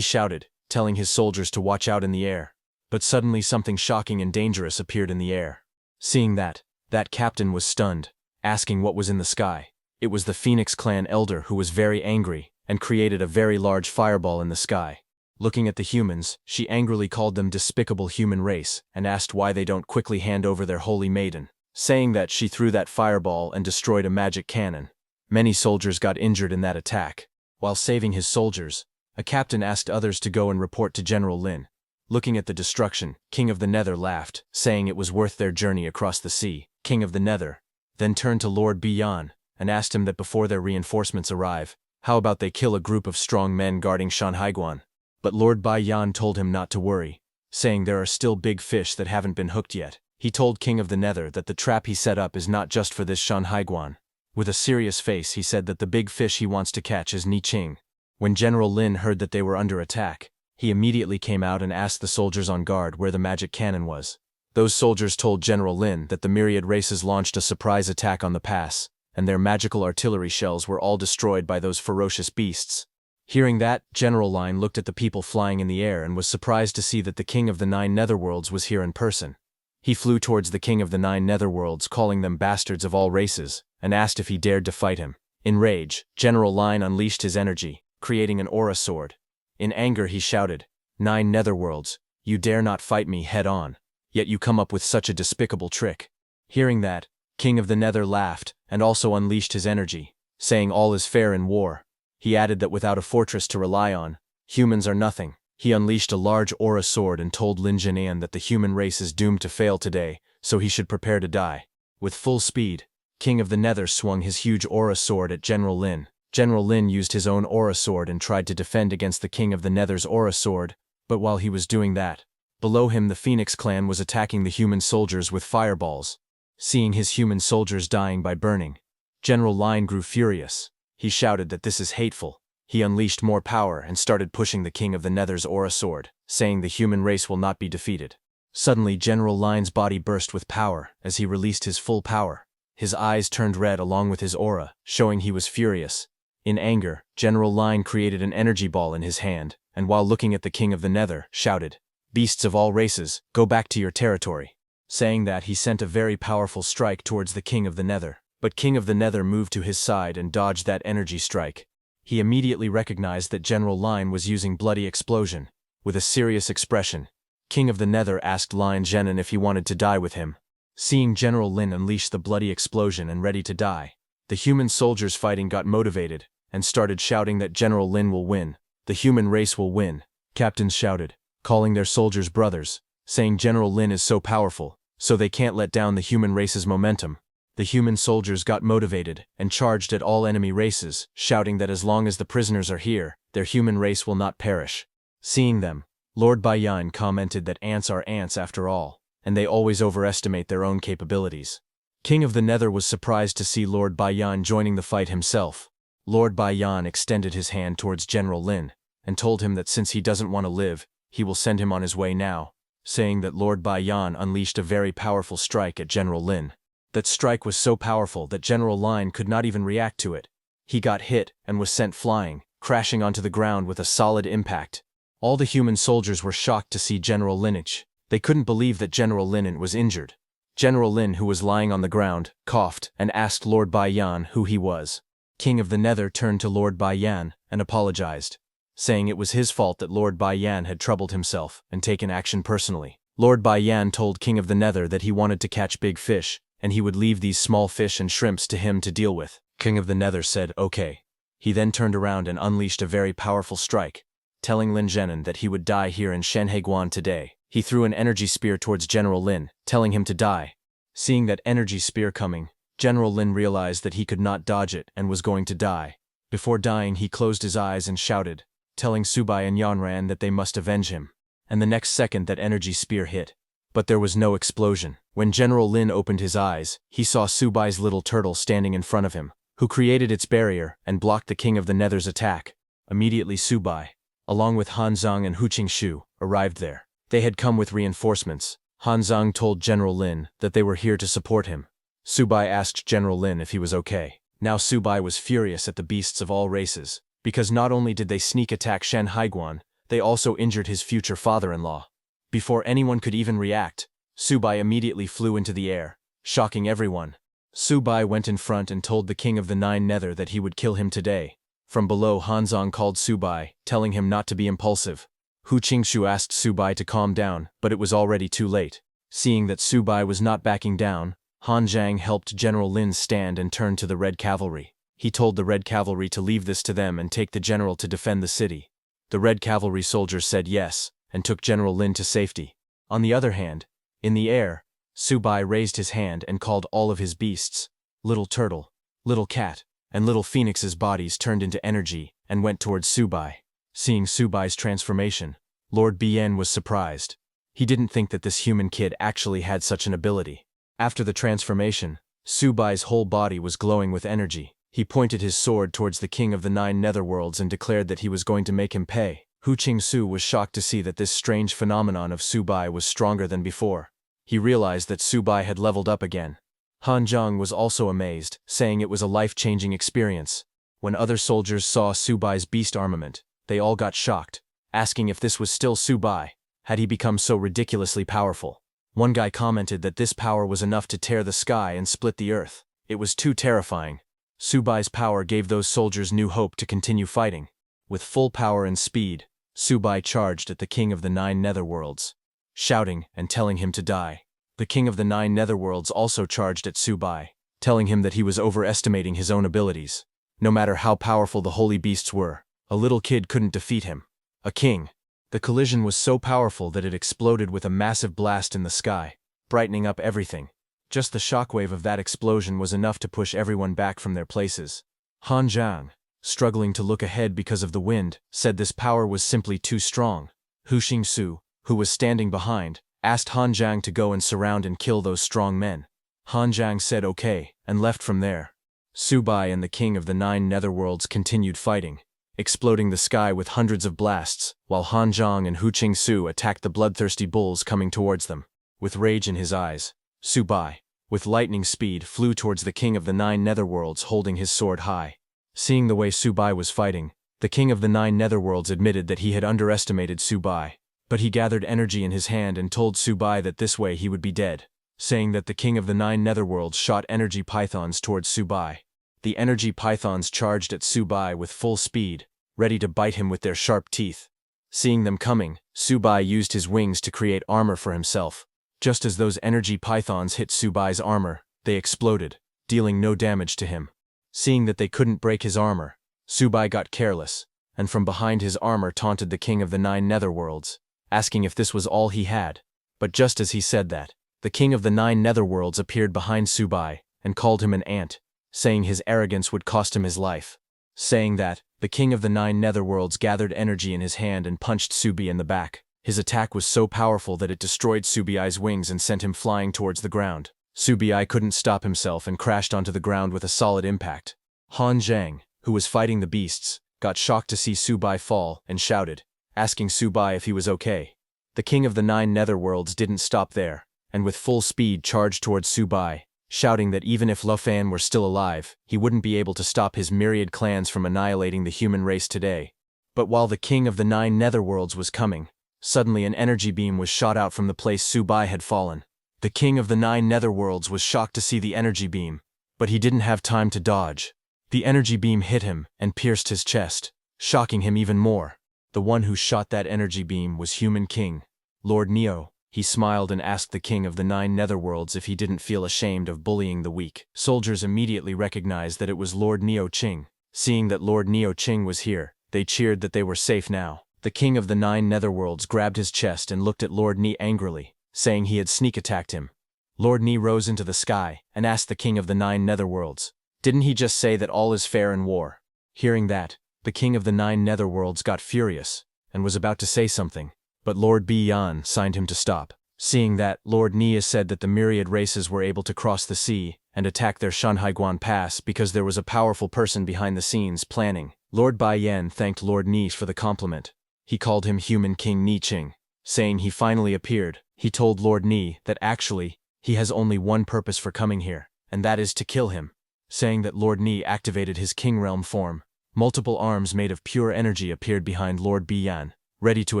shouted, telling his soldiers to watch out in the air. But suddenly something shocking and dangerous appeared in the air. Seeing that captain was stunned, asking what was in the sky. It was the Phoenix Clan elder, who was very angry and created a very large fireball in the sky. Looking at the humans, she angrily called them despicable human race and asked why they don't quickly hand over their holy maiden, saying that she threw that fireball and destroyed a magic cannon. Many soldiers got injured in that attack. While saving his soldiers, a captain asked others to go and report to General Lin. Looking at the destruction, King of the Nether laughed, saying it was worth their journey across the sea. King of the Nether then turned to Lord Bian and asked him that before their reinforcements arrive, how about they kill a group of strong men guarding Shanhaiguan? But Lord Bian told him not to worry, saying there are still big fish that haven't been hooked yet. He told King of the Nether that the trap he set up is not just for this Shanhaiguan. With a serious face, he said that the big fish he wants to catch is Ni Qing. When General Lin heard that they were under attack, he immediately came out and asked the soldiers on guard where the magic cannon was. Those soldiers told General Lin that the myriad races launched a surprise attack on the pass, and their magical artillery shells were all destroyed by those ferocious beasts. Hearing that, General Lin looked at the people flying in the air and was surprised to see that the King of the 9 Netherworlds was here in person. He flew towards the King of the 9 Netherworlds, calling them bastards of all races, and asked if he dared to fight him. In rage, General Lin unleashed his energy, creating an aura sword. In anger he shouted, 9 Netherworlds, you dare not fight me head-on, yet you come up with such a despicable trick. Hearing that, King of the Nether laughed, and also unleashed his energy, saying all is fair in war. He added that without a fortress to rely on, humans are nothing. He unleashed a large aura sword and told Lin Jinan that the human race is doomed to fail today, so he should prepare to die. With full speed, King of the Nether swung his huge aura sword at General Lin. General Lin used his own aura sword and tried to defend against the King of the Nether's aura sword, but while he was doing that, below him the Phoenix Clan was attacking the human soldiers with fireballs. Seeing his human soldiers dying by burning, General Lin grew furious. He shouted that this is hateful. He unleashed more power and started pushing the King of the Nether's aura sword, saying the human race will not be defeated. Suddenly General Lin's body burst with power as he released his full power. His eyes turned red along with his aura, showing he was furious. In anger, General Lin created an energy ball in his hand, and while looking at the King of the Nether, shouted, "Beasts of all races, go back to your territory." Saying that, he sent a very powerful strike towards the King of the Nether. But King of the Nether moved to his side and dodged that energy strike. He immediately recognized that General Lin was using bloody explosion. With a serious expression, King of the Nether asked Lin Zhenan if he wanted to die with him. Seeing General Lin unleash the bloody explosion and ready to die, the human soldiers fighting got motivated and started shouting that General Lin will win. The human race will win. Captains shouted, calling their soldiers brothers, saying General Lin is so powerful, so they can't let down the human race's momentum. The human soldiers got motivated and charged at all enemy races, shouting that as long as the prisoners are here, their human race will not perish. Seeing them, Lord Baiyan commented that ants are ants after all, and they always overestimate their own capabilities. King of the Nether was surprised to see Lord Baiyan joining the fight himself. Lord Baiyan extended his hand towards General Lin, and told him that since he doesn't want to live, he will send him on his way now, saying that Lord Baiyan unleashed a very powerful strike at General Lin. That strike was so powerful that General Lin could not even react to it. He got hit and was sent flying, crashing onto the ground with a solid impact. All the human soldiers were shocked to see General Linich. They couldn't believe that General Lin was injured. General Lin, who was lying on the ground, coughed and asked Lord Baiyan who he was. King of the Nether turned to Lord Baiyan and apologized, saying it was his fault that Lord Baiyan had troubled himself and taken action personally. Lord Baiyan told King of the Nether that he wanted to catch big fish, and he would leave these small fish and shrimps to him to deal with. King of the Nether said, okay. He then turned around and unleashed a very powerful strike, telling Lin Zhenan that he would die here in Shanhaiguan today. He threw an energy spear towards General Lin, telling him to die. Seeing that energy spear coming, General Lin realized that he could not dodge it and was going to die. Before dying, he closed his eyes and shouted, telling Subai and Yanran that they must avenge him. And the next second that energy spear hit, But there was no explosion. When General Lin opened his eyes, he saw Subai's little turtle standing in front of him, who created its barrier and blocked the King of the Nether's attack. Immediately Subai, along with Han Zhang and Hu Qingshu, arrived there. They had come with reinforcements. Han Zhang told General Lin that they were here to support him. Subai asked General Lin if he was okay. Now Subai was furious at the beasts of all races, because not only did they sneak attack Shen Haiguan, they also injured his future father-in-law. Before anyone could even react, Subai immediately flew into the air, shocking everyone. Subai went in front and told the King of the Nine Nether that he would kill him today. From below, Han Zhang called Subai, telling him not to be impulsive. Hu Qingshu asked Subai to calm down, but it was already too late. Seeing that Subai was not backing down, Han Zhang helped General Lin stand and turn to the Red Cavalry. He told the Red Cavalry to leave this to them and take the general to defend the city. The Red Cavalry soldiers said yes, and took General Lin to safety. On the other hand, in the air, Subai raised his hand and called all of his beasts, Little Turtle, Little Cat, and Little Phoenix's bodies turned into energy and went towards Subai. Seeing Subai's transformation, Lord Bien was surprised. He didn't think that this human kid actually had such an ability. After the transformation, Subai's whole body was glowing with energy. He pointed his sword towards the King of the Nine Netherworlds and declared that he was going to make him pay. Hu Qingsu was shocked to see that this strange phenomenon of Subai was stronger than before. He realized that Subai had leveled up again. Han Zhang was also amazed, saying it was a life-changing experience. When other soldiers saw Subai's beast armament, they all got shocked, asking if this was still Subai. Had he become so ridiculously powerful? One guy commented that this power was enough to tear the sky and split the earth. It was too terrifying. Subai's power gave those soldiers new hope to continue fighting. With full power and speed, Subai charged at the King of the Nine Netherworlds, shouting and telling him to die. The King of the Nine Netherworlds also charged at Subai, telling him that he was overestimating his own abilities. No matter how powerful the holy beasts were, a little kid couldn't defeat him. A king. The collision was so powerful that it exploded with a massive blast in the sky, brightening up everything. Just the shockwave of that explosion was enough to push everyone back from their places. Han Zhang, struggling to look ahead because of the wind, said this power was simply too strong. Hu Qingsu, who was standing behind, asked Han Zhang to go and surround and kill those strong men. Han Zhang said okay, and left from there. Subai and the King of the Nine Netherworlds continued fighting, exploding the sky with hundreds of blasts, while Han Zhang and Hu Qingsu attacked the bloodthirsty bulls coming towards them. With rage in his eyes, Subai, with lightning speed, flew towards the King of the Nine Netherworlds holding his sword high. Seeing the way Subai was fighting, the King of the Nine Netherworlds admitted that he had underestimated Subai. But he gathered energy in his hand and told Subai that this way he would be dead, saying that the King of the Nine Netherworlds shot energy pythons towards Subai. The energy pythons charged at Subai with full speed, ready to bite him with their sharp teeth. Seeing them coming, Subai used his wings to create armor for himself. Just as those energy pythons hit Subai's armor, they exploded, dealing no damage to him. Seeing that they couldn't break his armor, Subai got careless, and from behind his armor taunted the King of the Nine Netherworlds, asking if this was all he had. But just as he said that, the King of the Nine Netherworlds appeared behind Subai and called him an ant, saying his arrogance would cost him his life. Saying that, the King of the Nine Netherworlds gathered energy in his hand and punched Subai in the back. His attack was so powerful that it destroyed Subai's wings and sent him flying towards the ground. Subai couldn't stop himself and crashed onto the ground with a solid impact. Han Zhang, who was fighting the beasts, got shocked to see Subai fall and shouted, asking Subai if he was okay. The King of the Nine Netherworlds didn't stop there, and with full speed charged towards Subai, shouting that even if Lufan were still alive, he wouldn't be able to stop his myriad clans from annihilating the human race today. But while the King of the Nine Netherworlds was coming, suddenly an energy beam was shot out from the place Subai had fallen. The King of the Nine Netherworlds was shocked to see the energy beam, but he didn't have time to dodge. The energy beam hit him and pierced his chest, shocking him even more. The one who shot that energy beam was Human King, Lord Neo. He smiled and asked the King of the Nine Netherworlds if he didn't feel ashamed of bullying the weak. Soldiers immediately recognized that it was Lord Neo Qing. Seeing that Lord Neo Qing was here, they cheered that they were safe now. The King of the Nine Netherworlds grabbed his chest and looked at Lord Ni angrily, saying he had sneak attacked him. Lord Ni rose into the sky and asked the King of the Nine Netherworlds, "Didn't he just say that all is fair in war?" Hearing that, the King of the Nine Netherworlds got furious and was about to say something, but Lord Bi Yan signed him to stop. Seeing that, Lord Nia said that the myriad races were able to cross the sea and attack their Shanhaiguan Pass because there was a powerful person behind the scenes planning. Lord Bai Yan thanked Lord Ni for the compliment. He called him Human King Ni Qing, saying he finally appeared. He told Lord Ni that actually, he has only one purpose for coming here, and that is to kill him. Saying that Lord Ni activated his King Realm form, multiple arms made of pure energy appeared behind Lord Biyan, ready to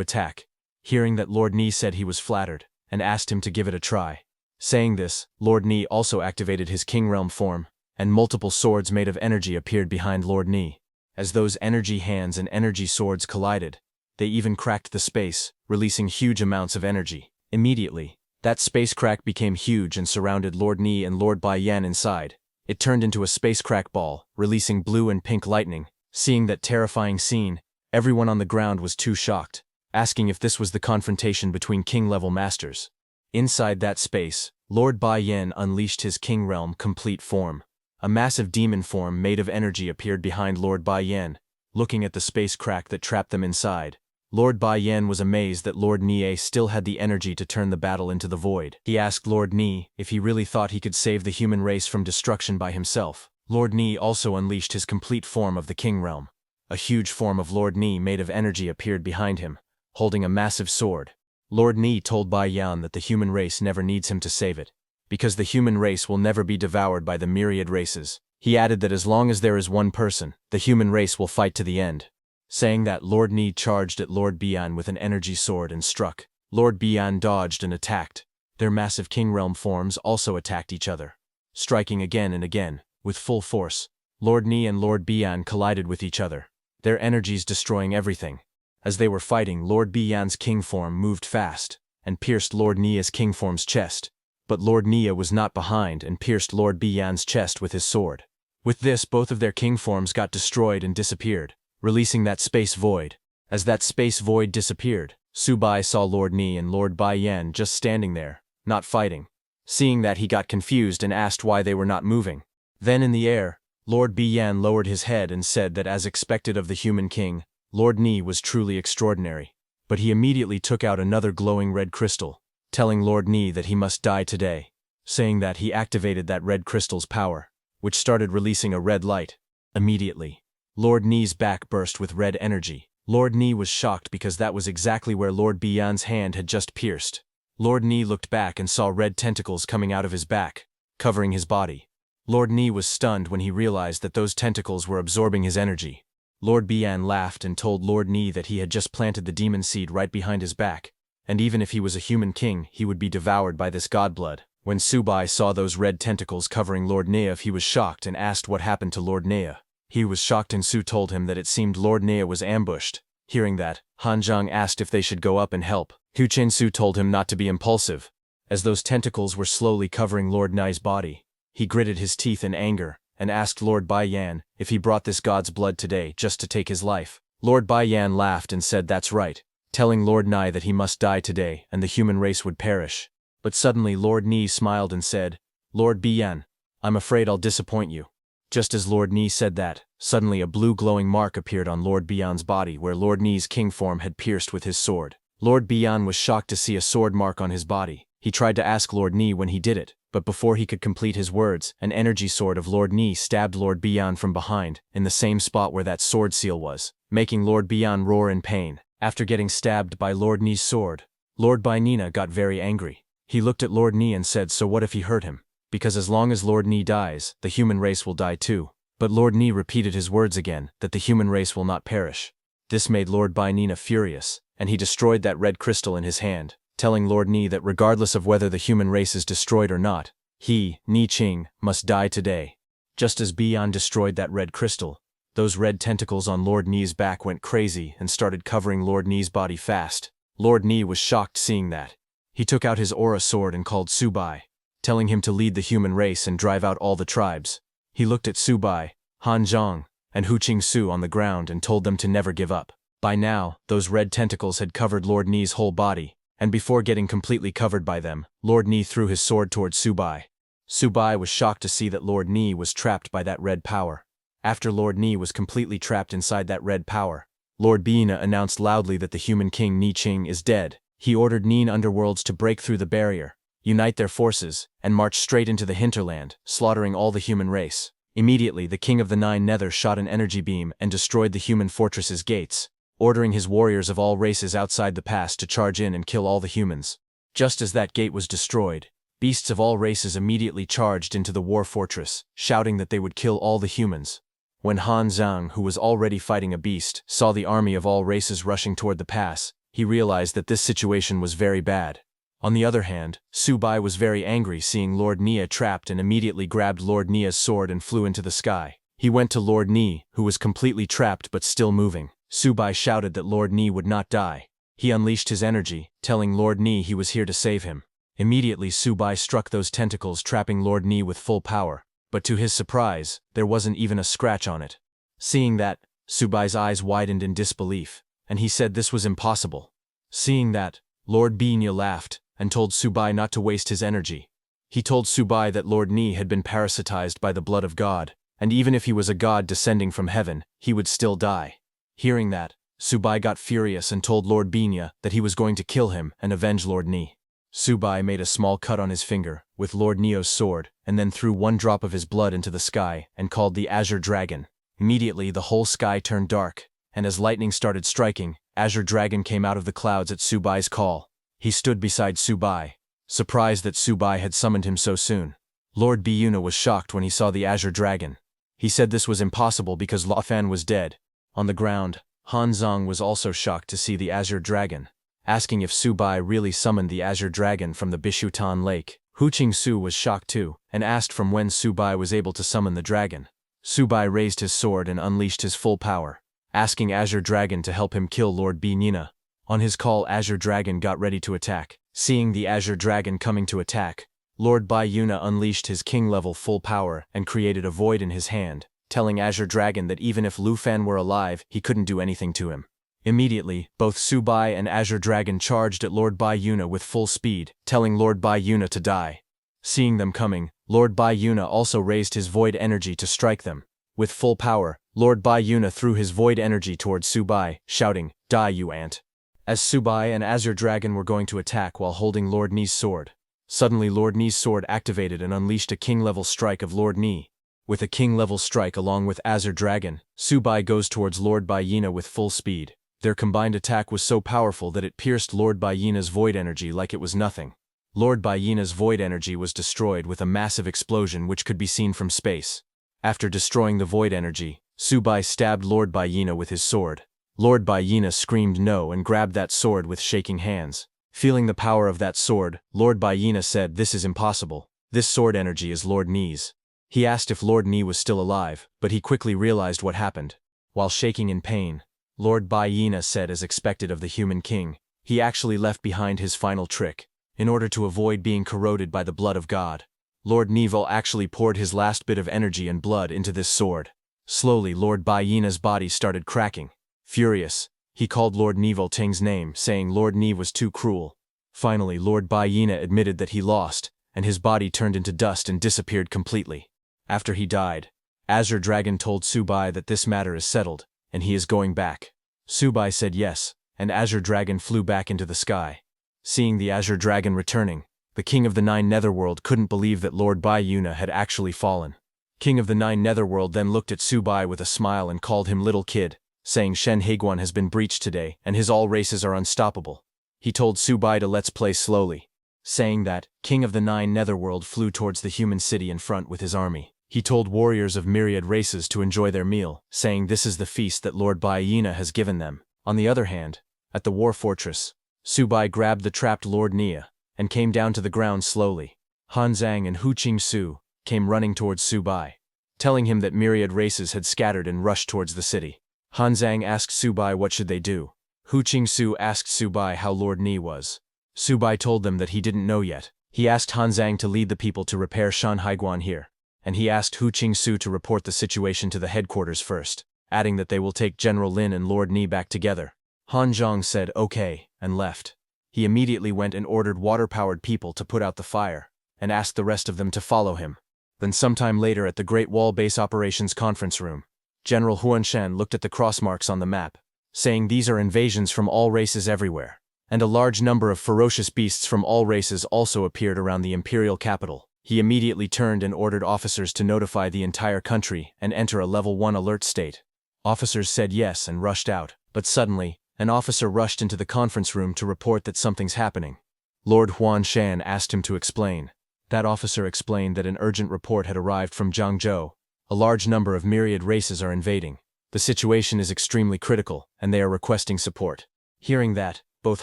attack. Hearing that Lord Ni said he was flattered, and asked him to give it a try. Saying this, Lord Ni also activated his King Realm form, and multiple swords made of energy appeared behind Lord Ni. As those energy hands and energy swords collided, they even cracked the space, releasing huge amounts of energy. Immediately, that space crack became huge and surrounded Lord Ni and Lord Bai Yan inside. It turned into a space crack ball, releasing blue and pink lightning. Seeing that terrifying scene, everyone on the ground was too shocked, asking if this was the confrontation between king-level masters. Inside that space, Lord Bai Yan unleashed his King Realm complete form. A massive demon form made of energy appeared behind Lord Bai Yan, looking at the space crack that trapped them inside. Lord Bai Yan was amazed that Lord Nie still had the energy to turn the battle into the void. He asked Lord Nie if he really thought he could save the human race from destruction by himself. Lord Nie also unleashed his complete form of the King Realm. A huge form of Lord Nie made of energy appeared behind him, holding a massive sword. Lord Nie told Bai Yan that the human race never needs him to save it, because the human race will never be devoured by the myriad races. He added that as long as there is one person, the human race will fight to the end. Saying that, Lord Nie charged at Lord Bian with an energy sword and struck. Lord Bian dodged and attacked. Their massive King Realm forms also attacked each other, striking again and again, with full force. Lord Nie and Lord Bian collided with each other, their energies destroying everything. As they were fighting, Lord Bian's king form moved fast, and pierced Lord Nia's king form's chest. But Lord Nia was not behind and pierced Lord Bian's chest with his sword. With this, both of their king forms got destroyed and disappeared, releasing that space void. As that space void disappeared, Subai saw Lord Ni and Lord Bai Yan just standing there, not fighting. Seeing that, he got confused and asked why they were not moving. Then in the air, Lord Biyan lowered his head and said that as expected of the human king, Lord Ni was truly extraordinary. But he immediately took out another glowing red crystal, telling Lord Ni that he must die today. Saying that, he activated that red crystal's power, which started releasing a red light. Immediately, Lord Ni's back burst with red energy. Lord Ni was shocked because that was exactly where Lord Biyan's hand had just pierced. Lord Ni looked back and saw red tentacles coming out of his back, covering his body. Lord Ni was stunned when he realized that those tentacles were absorbing his energy. Lord Biyan laughed and told Lord Ni that he had just planted the demon seed right behind his back, and even if he was a human king, he would be devoured by this godblood. When Subai saw those red tentacles covering Lord Nea, he was shocked and asked what happened to Lord Nea. He was shocked and Su told him that it seemed Lord Nea was ambushed. Hearing that, Han Zhang asked if they should go up and help. Hu Chen Su told him not to be impulsive. As those tentacles were slowly covering Lord Nai's body, he gritted his teeth in anger and asked Lord Bai Yan if he brought this god's blood today just to take his life. Lord Bai Yan laughed and said that's right, telling Lord Nai that he must die today and the human race would perish. But suddenly Lord Ni smiled and said, Lord Biyan, I'm afraid I'll disappoint you. Just as Lord Ni said that, suddenly a blue glowing mark appeared on Lord Biyan's body where Lord Ni's king form had pierced with his sword. Lord Biyan was shocked to see a sword mark on his body. He tried to ask Lord Ni when he did it, but before he could complete his words, an energy sword of Lord Ni stabbed Lord Biyan from behind, in the same spot where that sword seal was, making Lord Biyan roar in pain. After getting stabbed by Lord Ni's sword, Lord Bai Nina got very angry. He looked at Lord Ni and said, so what if he hurt him? Because as long as Lord Ni dies, the human race will die too. But Lord Ni repeated his words again, that the human race will not perish. This made Lord Bai Nina furious, and he destroyed that red crystal in his hand, telling Lord Ni that regardless of whether the human race is destroyed or not, he, Ni Qing, must die today. Just as Bian destroyed that red crystal, those red tentacles on Lord Ni's back went crazy and started covering Lord Ni's body fast. Lord Ni was shocked seeing that. He took out his aura sword and called Subai, telling him to lead the human race and drive out all the tribes. He looked at Subai, Han Zhang, and Hu Qingsu on the ground and told them to never give up. By now, those red tentacles had covered Lord Ni's whole body, and before getting completely covered by them, Lord Ni threw his sword towards Subai. Subai was shocked to see that Lord Ni was trapped by that red power. After Lord Ni was completely trapped inside that red power, Lord Bina announced loudly that the human king Ni Qing is dead. He ordered Nine underworlds to break through the barrier, unite their forces, and march straight into the hinterland, slaughtering all the human race. Immediately, the king of the Nine Nether shot an energy beam and destroyed the human fortress's gates, ordering his warriors of all races outside the pass to charge in and kill all the humans. Just as that gate was destroyed, beasts of all races immediately charged into the war fortress, shouting that they would kill all the humans. When Han Zhang, who was already fighting a beast, saw the army of all races rushing toward the pass, he realized that this situation was very bad. On the other hand, Su Bai was very angry seeing Lord Nia trapped and immediately grabbed Lord Nia's sword and flew into the sky. He went to Lord Ni, who was completely trapped but still moving. Su Bai shouted that Lord Ni would not die. He unleashed his energy, telling Lord Ni he was here to save him. Immediately Su Bai struck those tentacles trapping Lord Ni with full power, but to his surprise, there wasn't even a scratch on it. Seeing that, Su Bai's eyes widened in disbelief, and he said this was impossible. Seeing that, Lord Binya laughed and told Su Bai not to waste his energy. He told Su Bai that Lord Ni had been parasitized by the blood of God, and even if he was a god descending from heaven, he would still die. Hearing that, Su Bai got furious and told Lord Binya that he was going to kill him and avenge Lord Ni. Su Bai made a small cut on his finger with Lord Neo's sword and then threw one drop of his blood into the sky and called the Azure Dragon. Immediately the whole sky turned dark, and as lightning started striking, Azure Dragon came out of the clouds at Su Bai's call. He stood beside Su Bai, surprised that Su Bai had summoned him so soon. Lord Biyuna was shocked when he saw the Azure Dragon. He said this was impossible because Lao Fan was dead. On the ground, Han Zhang was also shocked to see the Azure Dragon, asking if Su Bai really summoned the Azure Dragon from the Bishutan Lake. Hu Qingsu was shocked too, and asked from when Su Bai was able to summon the dragon. Su Bai raised his sword and unleashed his full power, asking Azure Dragon to help him kill Lord Binyina. On his call, Azure Dragon got ready to attack. Seeing the Azure Dragon coming to attack, Lord Biyuna unleashed his king-level full power and created a void in his hand, telling Azure Dragon that even if Lu Fan were alive, he couldn't do anything to him. Immediately, both Su Bai and Azure Dragon charged at Lord Biyuna with full speed, telling Lord Biyuna to die. Seeing them coming, Lord Biyuna also raised his void energy to strike them. With full power, Lord Biyuna threw his void energy towards Su Bai, shouting, "Die, you ant!" As Su Bai and Azure Dragon were going to attack while holding Lord Ni's sword, suddenly Lord Ni's sword activated and unleashed a king-level strike of Lord Ni. With a king-level strike along with Azure Dragon, Su Bai goes towards Lord Biyina with full speed. Their combined attack was so powerful that it pierced Lord Biyina's void energy like it was nothing. Lord Biyina's void energy was destroyed with a massive explosion which could be seen from space. After destroying the void energy, Su Bai stabbed Lord Biyina with his sword. Lord Biyina screamed no and grabbed that sword with shaking hands. Feeling the power of that sword, Lord Biyina said, "This is impossible. This sword energy is Lord Ni's." He asked if Lord Ni was still alive, but he quickly realized what happened. While shaking in pain, Lord Biyina said, as expected of the human king, he actually left behind his final trick, in order to avoid being corroded by the blood of God. Lord Nival actually poured his last bit of energy and blood into this sword. Slowly Lord Biyina's body started cracking. Furious, he called Lord Nival Ting's name, saying Lord Ni was too cruel. Finally Lord Biyina admitted that he lost, and his body turned into dust and disappeared completely. After he died, Azure Dragon told Su Bai that this matter is settled, and he is going back. Su Bai said yes, and Azure Dragon flew back into the sky. Seeing the Azure Dragon returning, the King of the Nine Netherworld couldn't believe that Lord Biyuna had actually fallen. King of the Nine Netherworld then looked at Su Bai with a smile and called him little kid, saying Shen Heiguan has been breached today and his all races are unstoppable. He told Su Bai to let's play slowly. Saying that, King of the Nine Netherworld flew towards the human city in front with his army. He told warriors of myriad races to enjoy their meal, saying this is the feast that Lord Biyina has given them. On the other hand, at the war fortress, Su Bai grabbed the trapped Lord Nia, and came down to the ground slowly. Han Zhang and Hu Qingsu came running towards Su Bai, telling him that myriad races had scattered and rushed towards the city. Han Zhang asked Su Bai what should they do. Hu Qingsu asked Su Bai how Lord Ni was. Su Bai told them that he didn't know yet. He asked Han Zhang to lead the people to repair Shan Haiguan here, and he asked Hu Qingsu to report the situation to the headquarters first, adding that they will take General Lin and Lord Ni back together. Han Zhang said okay, and left. He immediately went and ordered water-powered people to put out the fire, and asked the rest of them to follow him. Then sometime later at the Great Wall Base Operations Conference Room, General Huanshan looked at the cross marks on the map, saying these are invasions from all races everywhere. and a large number of ferocious beasts from all races also appeared around the imperial capital. He immediately turned and ordered officers to notify the entire country and enter a level 1 alert state. Officers said yes and rushed out, but suddenly, an officer rushed into the conference room to report that something's happening. Lord Huan Shan asked him to explain. That officer explained that an urgent report had arrived from Zhangzhou. A large number of myriad races are invading. The situation is extremely critical, and they are requesting support. Hearing that, both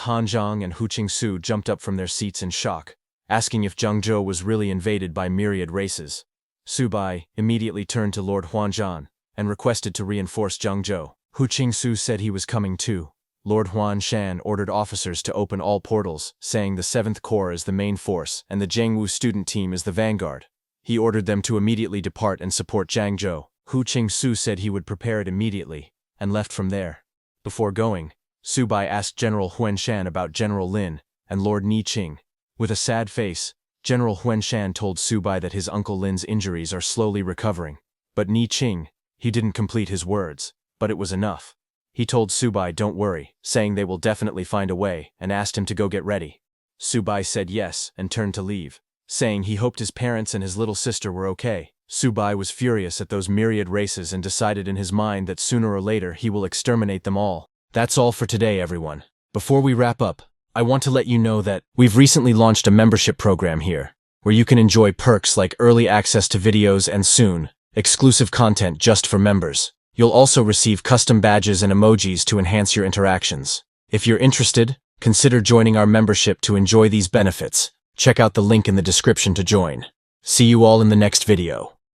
Han Zhang and Hu Qingsu jumped up from their seats in shock, asking if Zhangzhou was really invaded by myriad races. Su Bai immediately turned to Lord Huanzhan and requested to reinforce Zhangzhou. Hu Qingsu said he was coming too. Lord Huan Shan ordered officers to open all portals, saying the 7th Corps is the main force and the Jiangwu student team is the vanguard. He ordered them to immediately depart and support Zhangzhou. Hu Qingsu said he would prepare it immediately, and left from there. Before going, Su Bai asked General Huanshan about General Lin and Lord Ni Qing. With a sad face, General Huanshan told Su Bai that his uncle Lin's injuries are slowly recovering. But Ni Qing, he didn't complete his words, but it was enough. He told Su Bai don't worry, saying they will definitely find a way, and asked him to go get ready. Su Bai said yes and turned to leave, saying he hoped his parents and his little sister were okay. Su Bai was furious at those myriad races and decided in his mind that sooner or later he will exterminate them all. That's all for today, everyone. Before we wrap up, I want to let you know that we've recently launched a membership program here, where you can enjoy perks like early access to videos and soon, exclusive content just for members. You'll also receive custom badges and emojis to enhance your interactions. If you're interested, consider joining our membership to enjoy these benefits. Check out the link in the description to join. See you all in the next video.